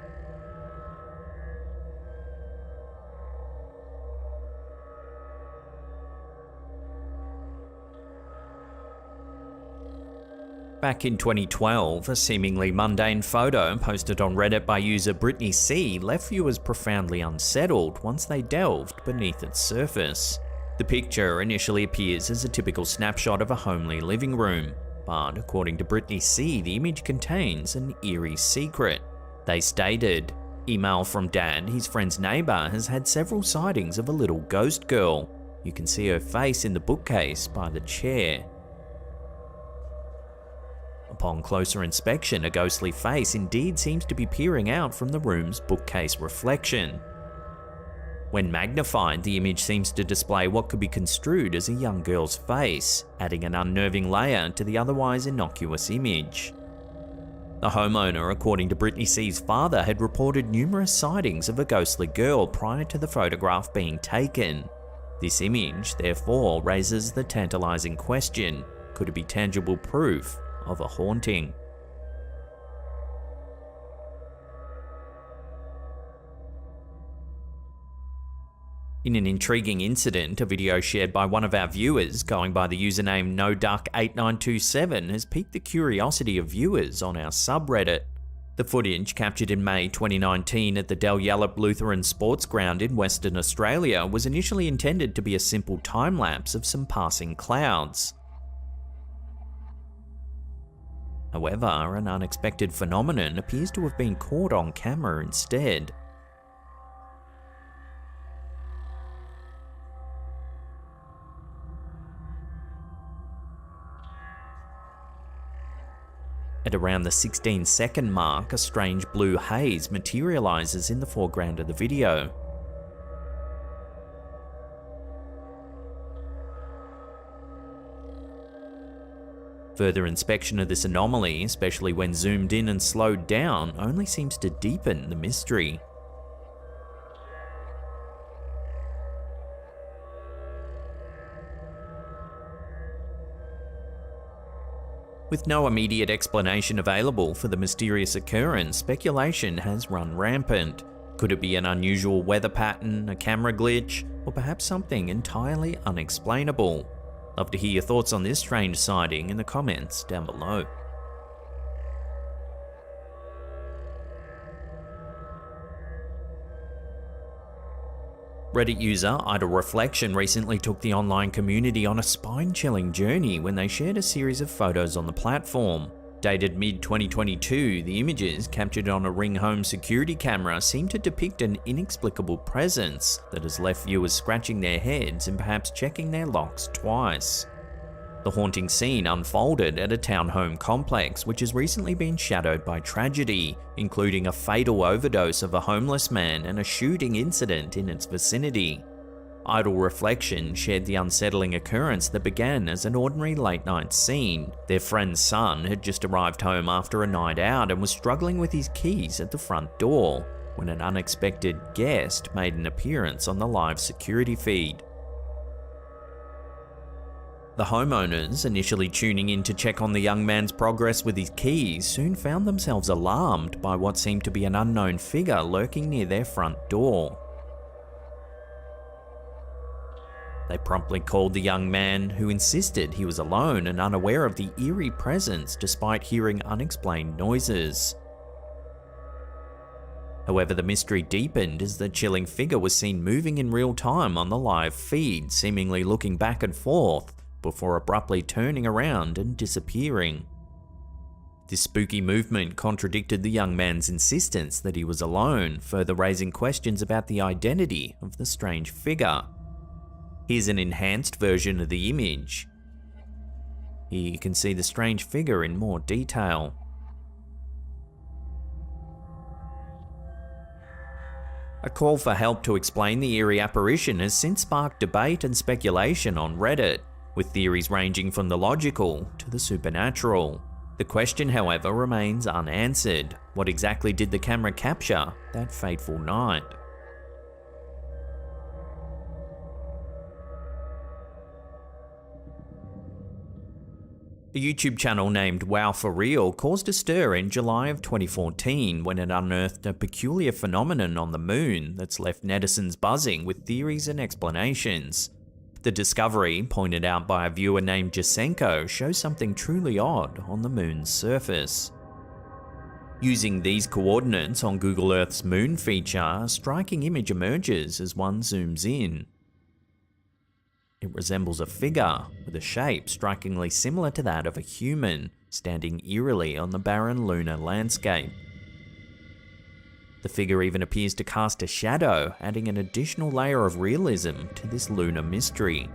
Back in 2012, a seemingly mundane photo posted on Reddit by user Brittany C left viewers profoundly unsettled once they delved beneath its surface. The picture initially appears as a typical snapshot of a homely living room, but according to Brittany C, the image contains an eerie secret. They stated, "Email from Dad, his friend's neighbour has had several sightings of a little ghost girl. You can see her face in the bookcase by the chair." A Upon closer inspection, a ghostly face indeed seems to be peering out from the room's bookcase reflection. When magnified, the image seems to display what could be construed as a young girl's face, adding an unnerving layer to the otherwise innocuous image. The homeowner, according to Brittany C's father, had reported numerous sightings of a ghostly girl prior to the photograph being taken. This image, therefore, raises the tantalizing question: could it be tangible proof of a haunting? In an intriguing incident, a video shared by one of our viewers, going by the username NoDuck8927, has piqued the curiosity of viewers on our subreddit. The footage, captured in May 2019 at the Del Yallop Lutheran Sports Ground in Western Australia, was initially intended to be a simple time-lapse of some passing clouds. However, an unexpected phenomenon appears to have been caught on camera instead. At around the 16-second mark, a strange blue haze materializes in the foreground of the video. Further inspection of this anomaly, especially when zoomed in and slowed down, only seems to deepen the mystery. With no immediate explanation available for the mysterious occurrence, speculation has run rampant. Could it be an unusual weather pattern, a camera glitch, or perhaps something entirely unexplainable? Love to hear your thoughts on this strange sighting in the comments down below. Reddit user Idle Reflection recently took the online community on a spine-chilling journey when they shared a series of photos on the platform. Dated mid-2022, the images, captured on a Ring home security camera, seem to depict an inexplicable presence that has left viewers scratching their heads and perhaps checking their locks twice. The haunting scene unfolded at a townhome complex which has recently been shadowed by tragedy, including a fatal overdose of a homeless man and a shooting incident in its vicinity. Idle Reflection shared the unsettling occurrence that began as an ordinary late-night scene. Their friend's son had just arrived home after a night out and was struggling with his keys at the front door when an unexpected guest made an appearance on the live security feed. The homeowners, initially tuning in to check on the young man's progress with his keys, soon found themselves alarmed by what seemed to be an unknown figure lurking near their front door. They promptly called the young man, who insisted he was alone and unaware of the eerie presence despite hearing unexplained noises. However, the mystery deepened as the chilling figure was seen moving in real time on the live feed, seemingly looking back and forth, before abruptly turning around and disappearing. This spooky movement contradicted the young man's insistence that he was alone, further raising questions about the identity of the strange figure. Here's an enhanced version of the image. Here you can see the strange figure in more detail. A call for help to explain the eerie apparition has since sparked debate and speculation on Reddit, with theories ranging from the logical to the supernatural. The question, however, remains unanswered. What exactly did the camera capture that fateful night? A YouTube channel named Wow For Real caused a stir in July of 2014 when it unearthed a peculiar phenomenon on the moon that's left netizens buzzing with theories and explanations. The discovery, pointed out by a viewer named Jasenko, shows something truly odd on the moon's surface. Using these coordinates on Google Earth's moon feature, a striking image emerges as one zooms in. It resembles a figure with a shape strikingly similar to that of a human, standing eerily on the barren lunar landscape. The figure even appears to cast a shadow, adding an additional layer of realism to this lunar mystery.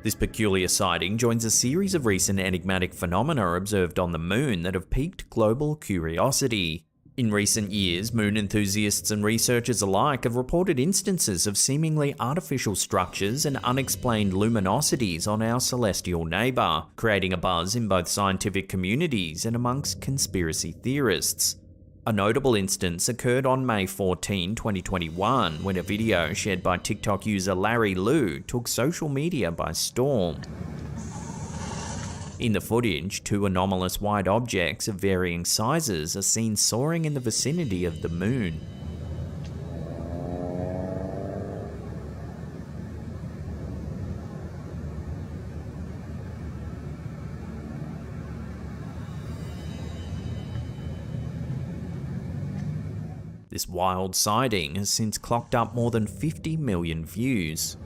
This peculiar sighting joins a series of recent enigmatic phenomena observed on the moon that have piqued global curiosity. In recent years, moon enthusiasts and researchers alike have reported instances of seemingly artificial structures and unexplained luminosities on our celestial neighbour, creating a buzz in both scientific communities and amongst conspiracy theorists. A notable instance occurred on May 14, 2021, when a video shared by TikTok user Larry Liu took social media by storm. In the footage, two anomalous white objects of varying sizes are seen soaring in the vicinity of the moon. This wild sighting has since clocked up more than 50 million views.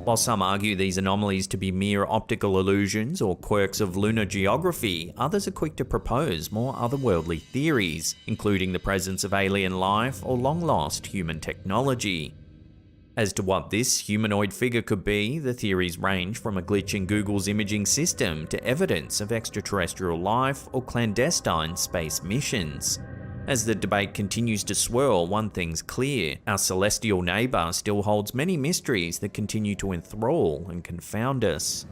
While some argue these anomalies to be mere optical illusions or quirks of lunar geography, others are quick to propose more otherworldly theories, including the presence of alien life or long-lost human technology. As to what this humanoid figure could be, the theories range from a glitch in Google's imaging system to evidence of extraterrestrial life or clandestine space missions. As the debate continues to swirl, one thing's clear: our celestial neighbour still holds many mysteries that continue to enthrall and confound us.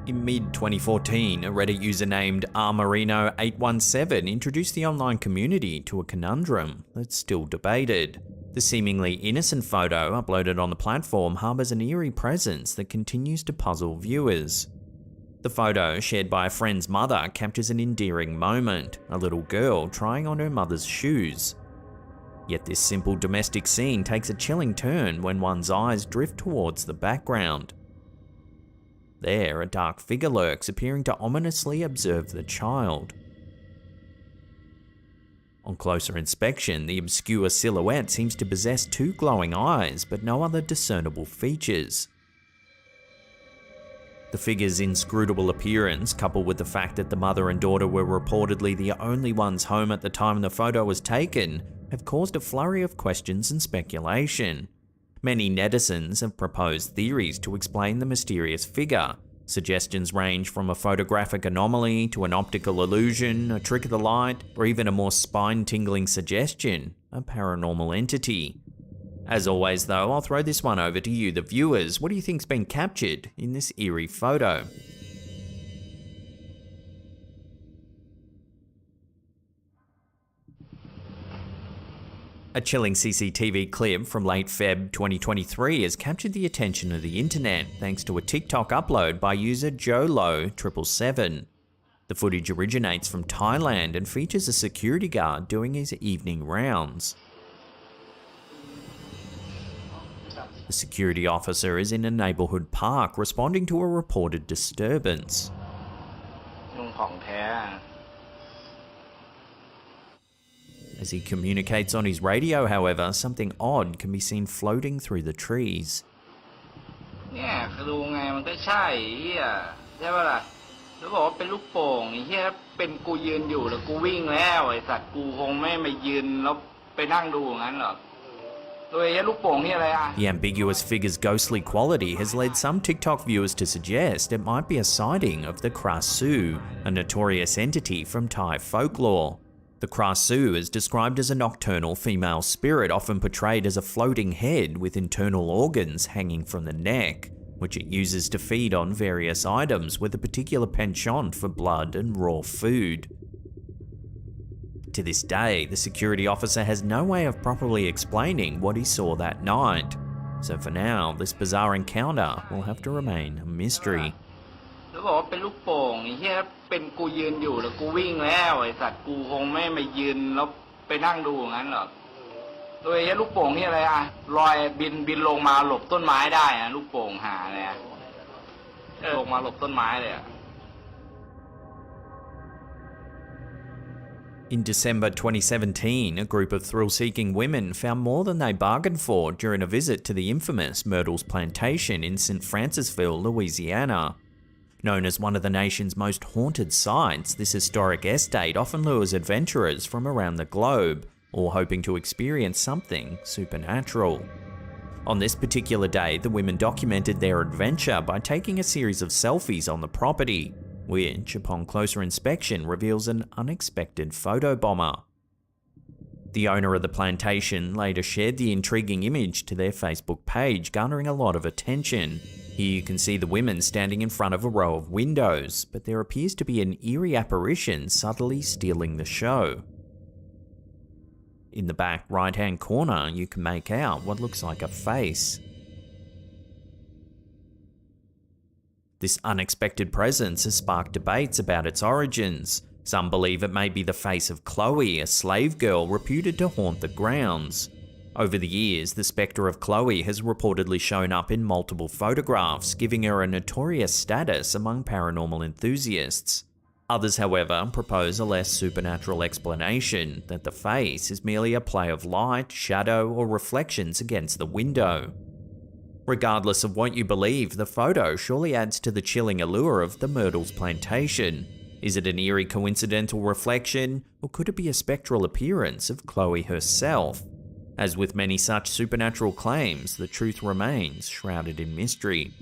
In mid-2014, a Reddit user named rmarino817 introduced the online community to a conundrum that's still debated. The seemingly innocent photo uploaded on the platform harbours an eerie presence that continues to puzzle viewers. The photo, shared by a friend's mother, captures an endearing moment, a little girl trying on her mother's shoes. Yet this simple domestic scene takes a chilling turn when one's eyes drift towards the background. There, a dark figure lurks, appearing to ominously observe the child. On closer inspection, the obscure silhouette seems to possess two glowing eyes, but no other discernible features. The figure's inscrutable appearance, coupled with the fact that the mother and daughter were reportedly the only ones home at the time the photo was taken, have caused a flurry of questions and speculation. Many netizens have proposed theories to explain the mysterious figure. Suggestions range from a photographic anomaly to an optical illusion, a trick of the light, or even a more spine-tingling suggestion, a paranormal entity. As always though, I'll throw this one over to you, the viewers. What do you think's been captured in this eerie photo? A chilling CCTV clip from late Feb 2023 has captured the attention of the internet thanks to a TikTok upload by user JoLo777. The footage originates from Thailand and features a security guard doing his evening rounds. The security officer is in a neighbourhood park responding to a reported disturbance. As he communicates on his radio, however, something odd can be seen floating through the trees. The ambiguous figure's ghostly quality has led some TikTok viewers to suggest it might be a sighting of the Krasu, a notorious entity from Thai folklore. The Krasu is described as a nocturnal female spirit, often portrayed as a floating head with internal organs hanging from the neck, which it uses to feed on various items with a particular penchant for blood and raw food. To this day, the security officer has no way of properly explaining what he saw that night, so for now, this bizarre encounter will have to remain a mystery. In December 2017, a group of thrill-seeking women found more than they bargained for during a visit to the infamous Myrtles Plantation in St. Francisville, Louisiana. Known as one of the nation's most haunted sites, this historic estate often lures adventurers from around the globe, all hoping to experience something supernatural. On this particular day, the women documented their adventure by taking a series of selfies on the property, which, upon closer inspection, reveals an unexpected photobomber. The owner of the plantation later shared the intriguing image to their Facebook page, garnering a lot of attention. Here you can see the women standing in front of a row of windows, but there appears to be an eerie apparition subtly stealing the show. In the back right-hand corner, you can make out what looks like a face. This unexpected presence has sparked debates about its origins. Some believe it may be the face of Chloe, a slave girl reputed to haunt the grounds. Over the years, the spectre of Chloe has reportedly shown up in multiple photographs, giving her a notorious status among paranormal enthusiasts. Others, however, propose a less supernatural explanation, that the face is merely a play of light, shadow, or reflections against the window. Regardless of what you believe, the photo surely adds to the chilling allure of the Myrtles Plantation. Is it an eerie coincidental reflection, or could it be a spectral appearance of Chloe herself? As with many such supernatural claims, the truth remains shrouded in mystery.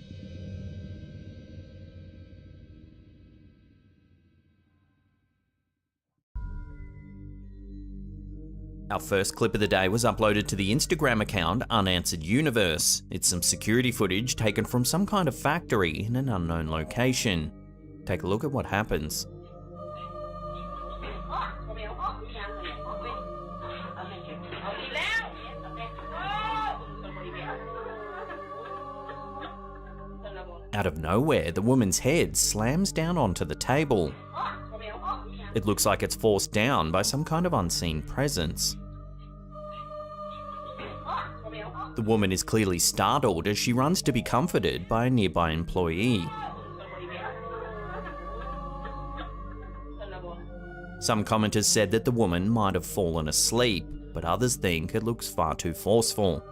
Our first clip of the day was uploaded to the Instagram account Unanswered Universe. It's some security footage taken from some kind of factory in an unknown location. Take a look at what happens. Out of nowhere, the woman's head slams down onto the table. It looks like it's forced down by some kind of unseen presence. The woman is clearly startled as she runs to be comforted by a nearby employee. Some commenters said that the woman might have fallen asleep, but others think it looks far too forceful.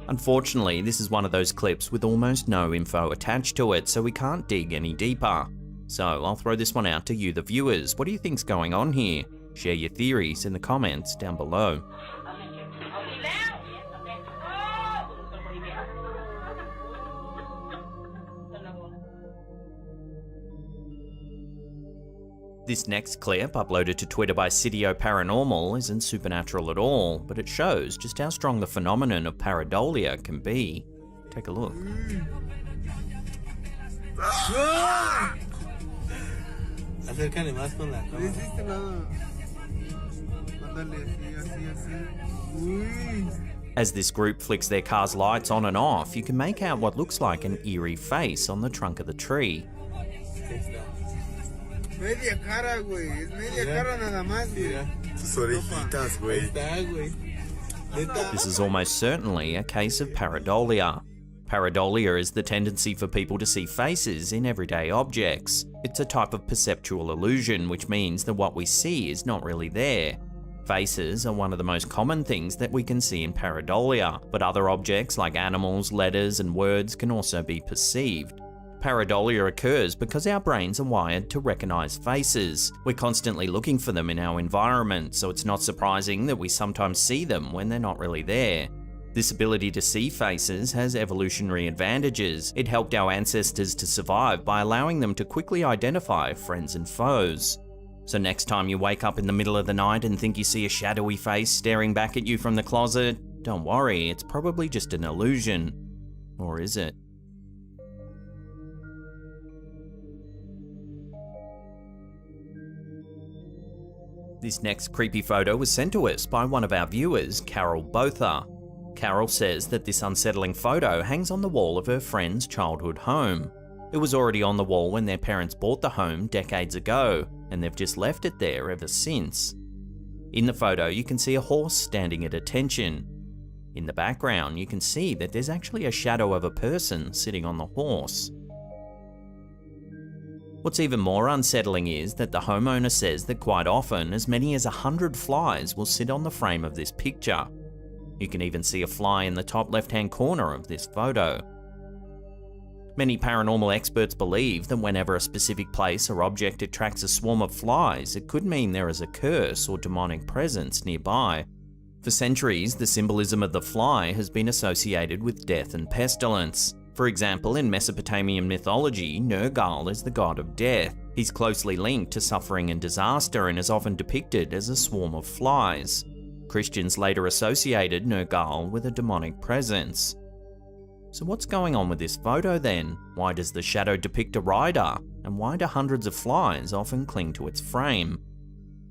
Unfortunately, this is one of those clips with almost no info attached to it, so we can't dig any deeper. So I'll throw this one out to you, the viewers. What do you think's going on here? Share your theories in the comments down below. This next clip, uploaded to Twitter by Cidio Paranormal, isn't supernatural at all, but it shows just how strong the phenomenon of pareidolia can be. Take a look. As this group flicks their car's lights on and off, you can make out what looks like an eerie face on the trunk of the tree. Media cara, güey. Es media cara nada más, güey. Sus orejitas, güey. This is almost certainly a case of pareidolia. Pareidolia is the tendency for people to see faces in everyday objects. It's a type of perceptual illusion, which means that what we see is not really there. Faces are one of the most common things that we can see in pareidolia, but other objects like animals, letters, and words can also be perceived. Pareidolia occurs because our brains are wired to recognize faces. We're constantly looking for them in our environment, so it's not surprising that we sometimes see them when they're not really there. This ability to see faces has evolutionary advantages. It helped our ancestors to survive by allowing them to quickly identify friends and foes. So next time you wake up in the middle of the night and think you see a shadowy face staring back at you from the closet, don't worry, it's probably just an illusion. Or is it? This next creepy photo was sent to us by one of our viewers, Carol Botha. Carol says that this unsettling photo hangs on the wall of her friend's childhood home. It was already on the wall when their parents bought the home decades ago, and they've just left it there ever since. In the photo, you can see a horse standing at attention. In the background, you can see that there's actually a shadow of a person sitting on the horse. What's even more unsettling is that the homeowner says that quite often as many as 100 flies will sit on the frame of this picture. You can even see a fly in the top left-hand corner of this photo. Many paranormal experts believe that whenever a specific place or object attracts a swarm of flies, it could mean there is a curse or demonic presence nearby. For centuries, the symbolism of the fly has been associated with death and pestilence. For example, in Mesopotamian mythology, Nergal is the god of death. He's closely linked to suffering and disaster and is often depicted as a swarm of flies. Christians later associated Nergal with a demonic presence. So what's going on with this photo then? Why does the shadow depict a rider? And why do hundreds of flies often cling to its frame?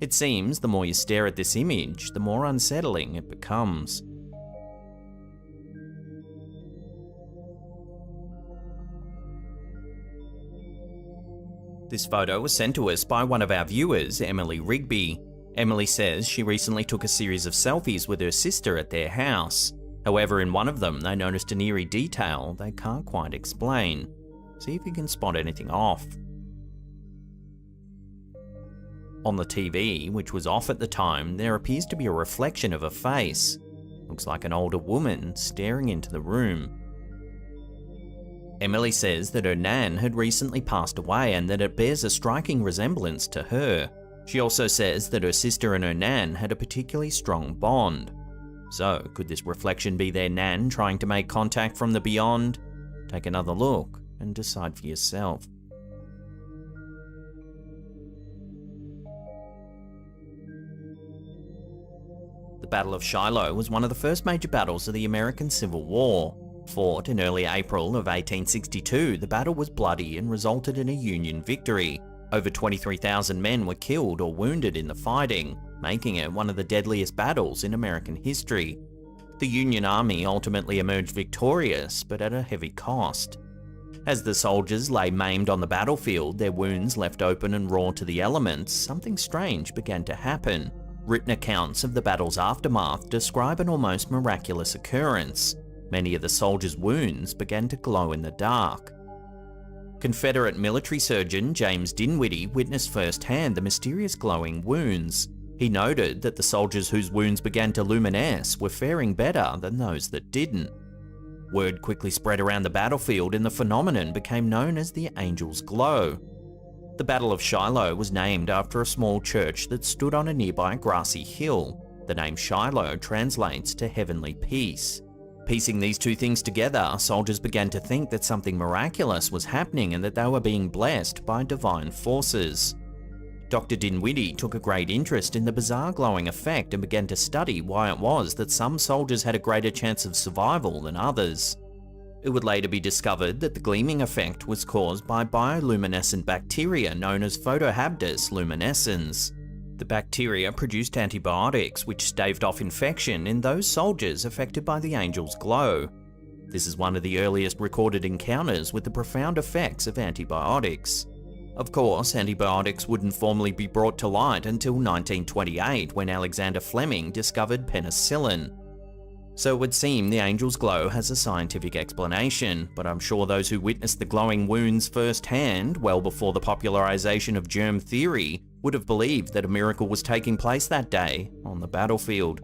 It seems the more you stare at this image, the more unsettling it becomes. This photo was sent to us by one of our viewers, Emily Rigby. Emily says she recently took a series of selfies with her sister at their house. However, in one of them, they noticed an eerie detail they can't quite explain. See if you can spot anything off. On the TV, which was off at the time, there appears to be a reflection of a face. Looks like an older woman staring into the room. Emily says that her nan had recently passed away and that it bears a striking resemblance to her. She also says that her sister and her nan had a particularly strong bond. So, could this reflection be their nan trying to make contact from the beyond? Take another look and decide for yourself. The Battle of Shiloh was one of the first major battles of the American Civil War. Fought in early April of 1862, the battle was bloody and resulted in a Union victory. Over 23,000 men were killed or wounded in the fighting, making it one of the deadliest battles in American history. The Union Army ultimately emerged victorious, but at a heavy cost. As the soldiers lay maimed on the battlefield, their wounds left open and raw to the elements, something strange began to happen. Written accounts of the battle's aftermath describe an almost miraculous occurrence. Many of the soldiers' wounds began to glow in the dark. Confederate military surgeon James Dinwiddie witnessed firsthand the mysterious glowing wounds. He noted that the soldiers whose wounds began to luminesce were faring better than those that didn't. Word quickly spread around the battlefield and the phenomenon became known as the Angel's Glow. The Battle of Shiloh was named after a small church that stood on a nearby grassy hill. The name Shiloh translates to heavenly peace. Piecing these two things together, soldiers began to think that something miraculous was happening and that they were being blessed by divine forces. Dr. Dinwiddie took a great interest in the bizarre glowing effect and began to study why it was that some soldiers had a greater chance of survival than others. It would later be discovered that the gleaming effect was caused by bioluminescent bacteria known as Photohabdus luminescens. The bacteria produced antibiotics which staved off infection in those soldiers affected by the Angel's Glow. This is one of the earliest recorded encounters with the profound effects of antibiotics. Of course, antibiotics wouldn't formally be brought to light until 1928 when Alexander Fleming discovered penicillin. So it would seem the Angel's Glow has a scientific explanation, but I'm sure those who witnessed the glowing wounds firsthand, well before the popularization of germ theory, would have believed that a miracle was taking place that day on the battlefield.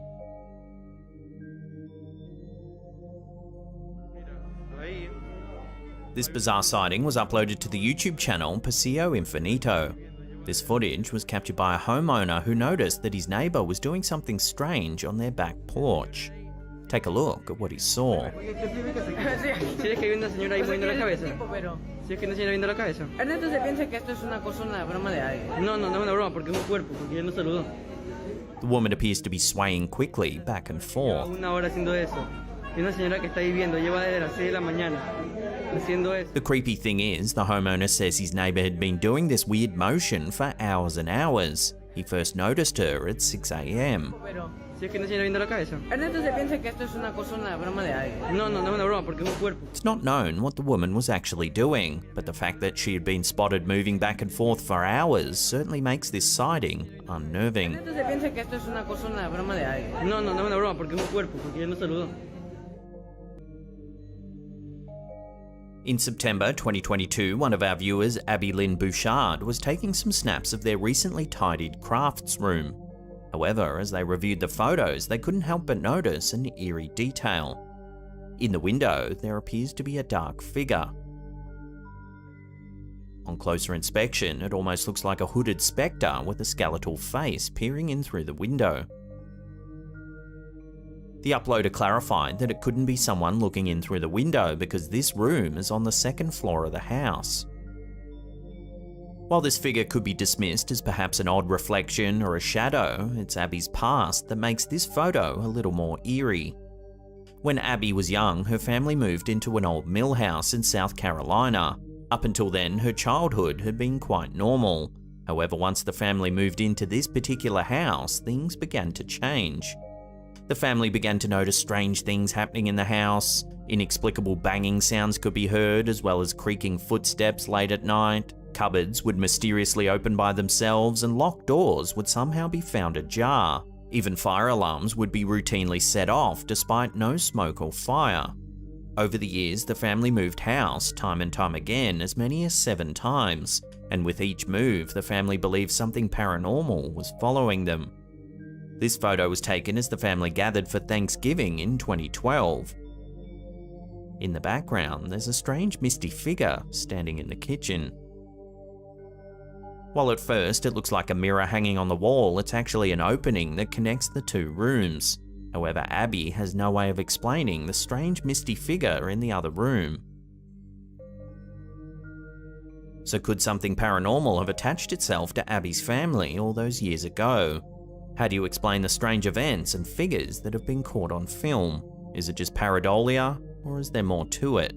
This bizarre sighting was uploaded to the YouTube channel Paseo Infinito. This footage was captured by a homeowner who noticed that his neighbor was doing something strange on their back porch. Take a look at what he saw. Ernesto se piensa que esto es una cosa, una broma de alguien. No, no, no es una broma porque es un cuerpo, porque él no saludó. The woman appears to be swaying quickly back and forth. Una hora haciendo eso. Y una señora que está viviendo lleva desde las 6 de la mañana haciendo eso. The creepy thing is, the homeowner says his neighbor had been doing this weird motion for hours and hours. He first noticed her at 6 a.m. Si es que no se le viendo la cabeza. Ernesto se piensa que esto es una cosa, una broma de alguien. No, no, no es una broma porque es un cuerpo. It's not known what the woman was actually doing, but the fact that she had been spotted moving back and forth for hours certainly makes this sighting unnerving. Ernesto se piensa que esto es una cosa, una broma de alguien. No, no, no es una broma porque es un cuerpo, porque él no saludó. In September 2022, one of our viewers, Abby Lynn Bouchard, was taking some snaps of their recently tidied crafts room. However, as they reviewed the photos, they couldn't help but notice an eerie detail. In the window, there appears to be a dark figure. On closer inspection, it almost looks like a hooded spectre with a skeletal face peering in through the window. The uploader clarified that it couldn't be someone looking in through the window because this room is on the second floor of the house. While this figure could be dismissed as perhaps an odd reflection or a shadow, it's Abby's past that makes this photo a little more eerie. When Abby was young, her family moved into an old mill house in South Carolina. Up until then, her childhood had been quite normal. However, once the family moved into this particular house, things began to change. The family began to notice strange things happening in the house. Inexplicable banging sounds could be heard, as well as creaking footsteps late at night. Cupboards would mysteriously open by themselves, and locked doors would somehow be found ajar. Even fire alarms would be routinely set off despite no smoke or fire. Over the years, the family moved house time and time again, as many as 7 times, and with each move, the family believed something paranormal was following them. This photo was taken as the family gathered for Thanksgiving in 2012. In the background, there's a strange misty figure standing in the kitchen. While at first it looks like a mirror hanging on the wall, it's actually an opening that connects the 2 rooms. However, Abby has no way of explaining the strange misty figure in the other room. So could something paranormal have attached itself to Abby's family all those years ago? How do you explain the strange events and figures that have been caught on film? Is it just pareidolia, or is there more to it?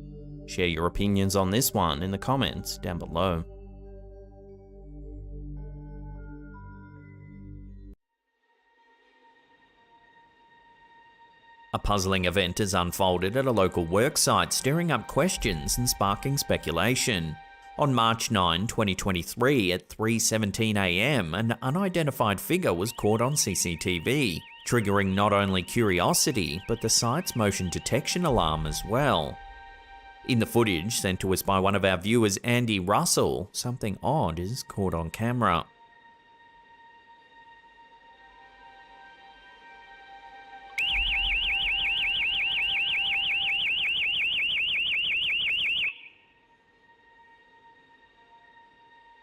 Share your opinions on this one in the comments down below. A puzzling event has unfolded at a local worksite, stirring up questions and sparking speculation. On March 9, 2023 at 3:17 AM, an unidentified figure was caught on CCTV, triggering not only curiosity, but the site's motion detection alarm as well. In the footage sent to us by one of our viewers, Andy Russell, something odd is caught on camera.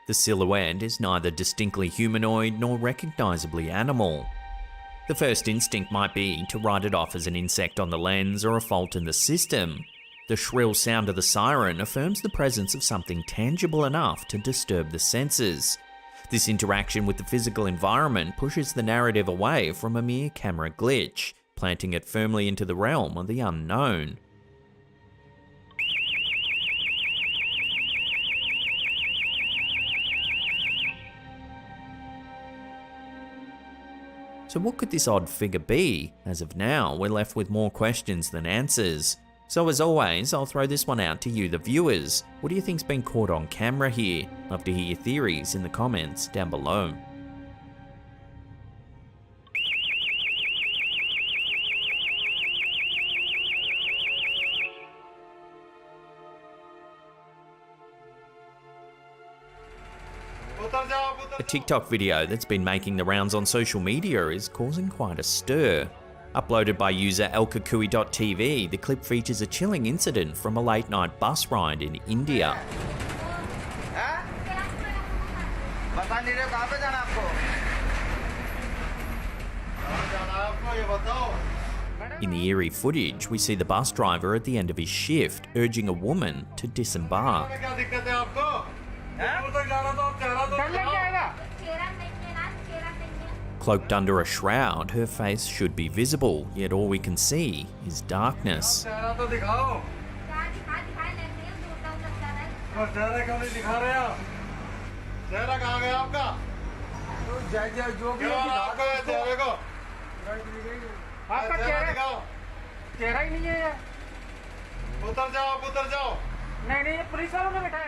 The silhouette is neither distinctly humanoid nor recognisably animal. The first instinct might be to write it off as an insect on the lens or a fault in the system. The shrill sound of the siren affirms the presence of something tangible enough to disturb the senses. This interaction with the physical environment pushes the narrative away from a mere camera glitch, planting it firmly into the realm of the unknown. So what could this odd figure be? As of now, we're left with more questions than answers. So as always, I'll throw this one out to you, the viewers. What do you think's been caught on camera here? Love to hear your theories in the comments down below. A TikTok video that's been making the rounds on social media is causing quite a stir. Uploaded by user elkakui.tv, the clip features a chilling incident from a late-night bus ride in India. In the eerie footage, we see the bus driver at the end of his shift, urging a woman to disembark. Cloaked under a shroud, her face should be visible, yet all we can see is darkness.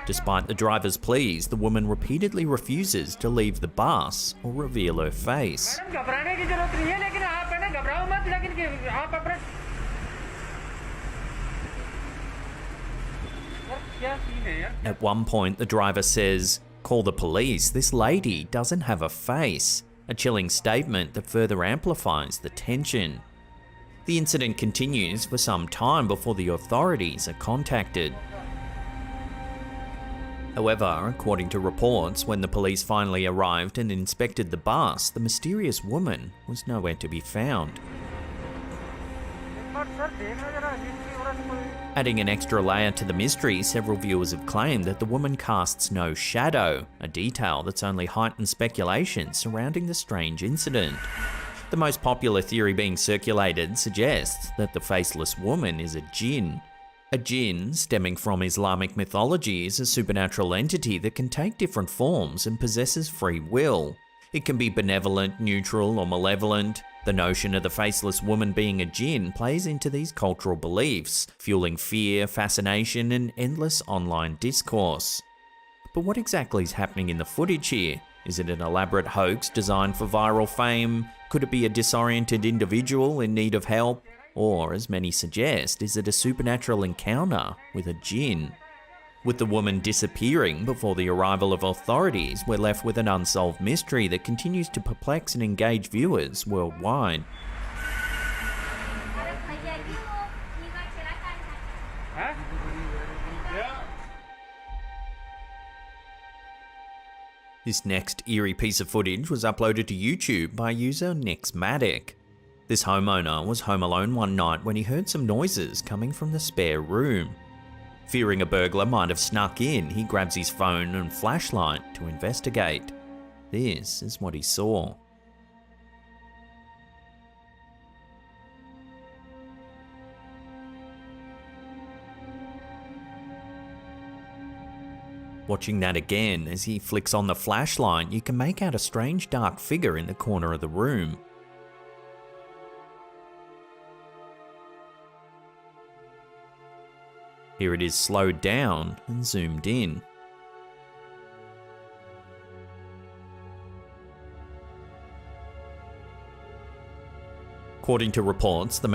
Despite the driver's pleas, the woman repeatedly refuses to leave the bus or reveal her face. At one point, the driver says, "Call the police, this lady doesn't have a face," a chilling statement that further amplifies the tension. The incident continues for some time before the authorities are contacted. However, according to reports, when the police finally arrived and inspected the bus, the mysterious woman was nowhere to be found. Adding an extra layer to the mystery, several viewers have claimed that the woman casts no shadow, a detail that's only heightened speculation surrounding the strange incident. The most popular theory being circulated suggests that the faceless woman is a jinn. A jinn, stemming from Islamic mythology, is a supernatural entity that can take different forms and possesses free will. It can be benevolent, neutral, or malevolent. The notion of the faceless woman being a jinn plays into these cultural beliefs, fueling fear, fascination, and endless online discourse. But what exactly is happening in the footage here? Is it an elaborate hoax designed for viral fame? Could it be a disoriented individual in need of help? Or, as many suggest, is it a supernatural encounter with a jinn? With the woman disappearing before the arrival of authorities, we're left with an unsolved mystery that continues to perplex and engage viewers worldwide. This next eerie piece of footage was uploaded to YouTube by user Nexmatic. This homeowner was home alone one night when he heard some noises coming from the spare room. Fearing a burglar might have snuck in, he grabs his phone and flashlight to investigate. This is what he saw. Watching that again, as he flicks on the flashlight, you can make out a strange dark figure in the corner of the room. Here it is slowed down and zoomed in. According to reports, the man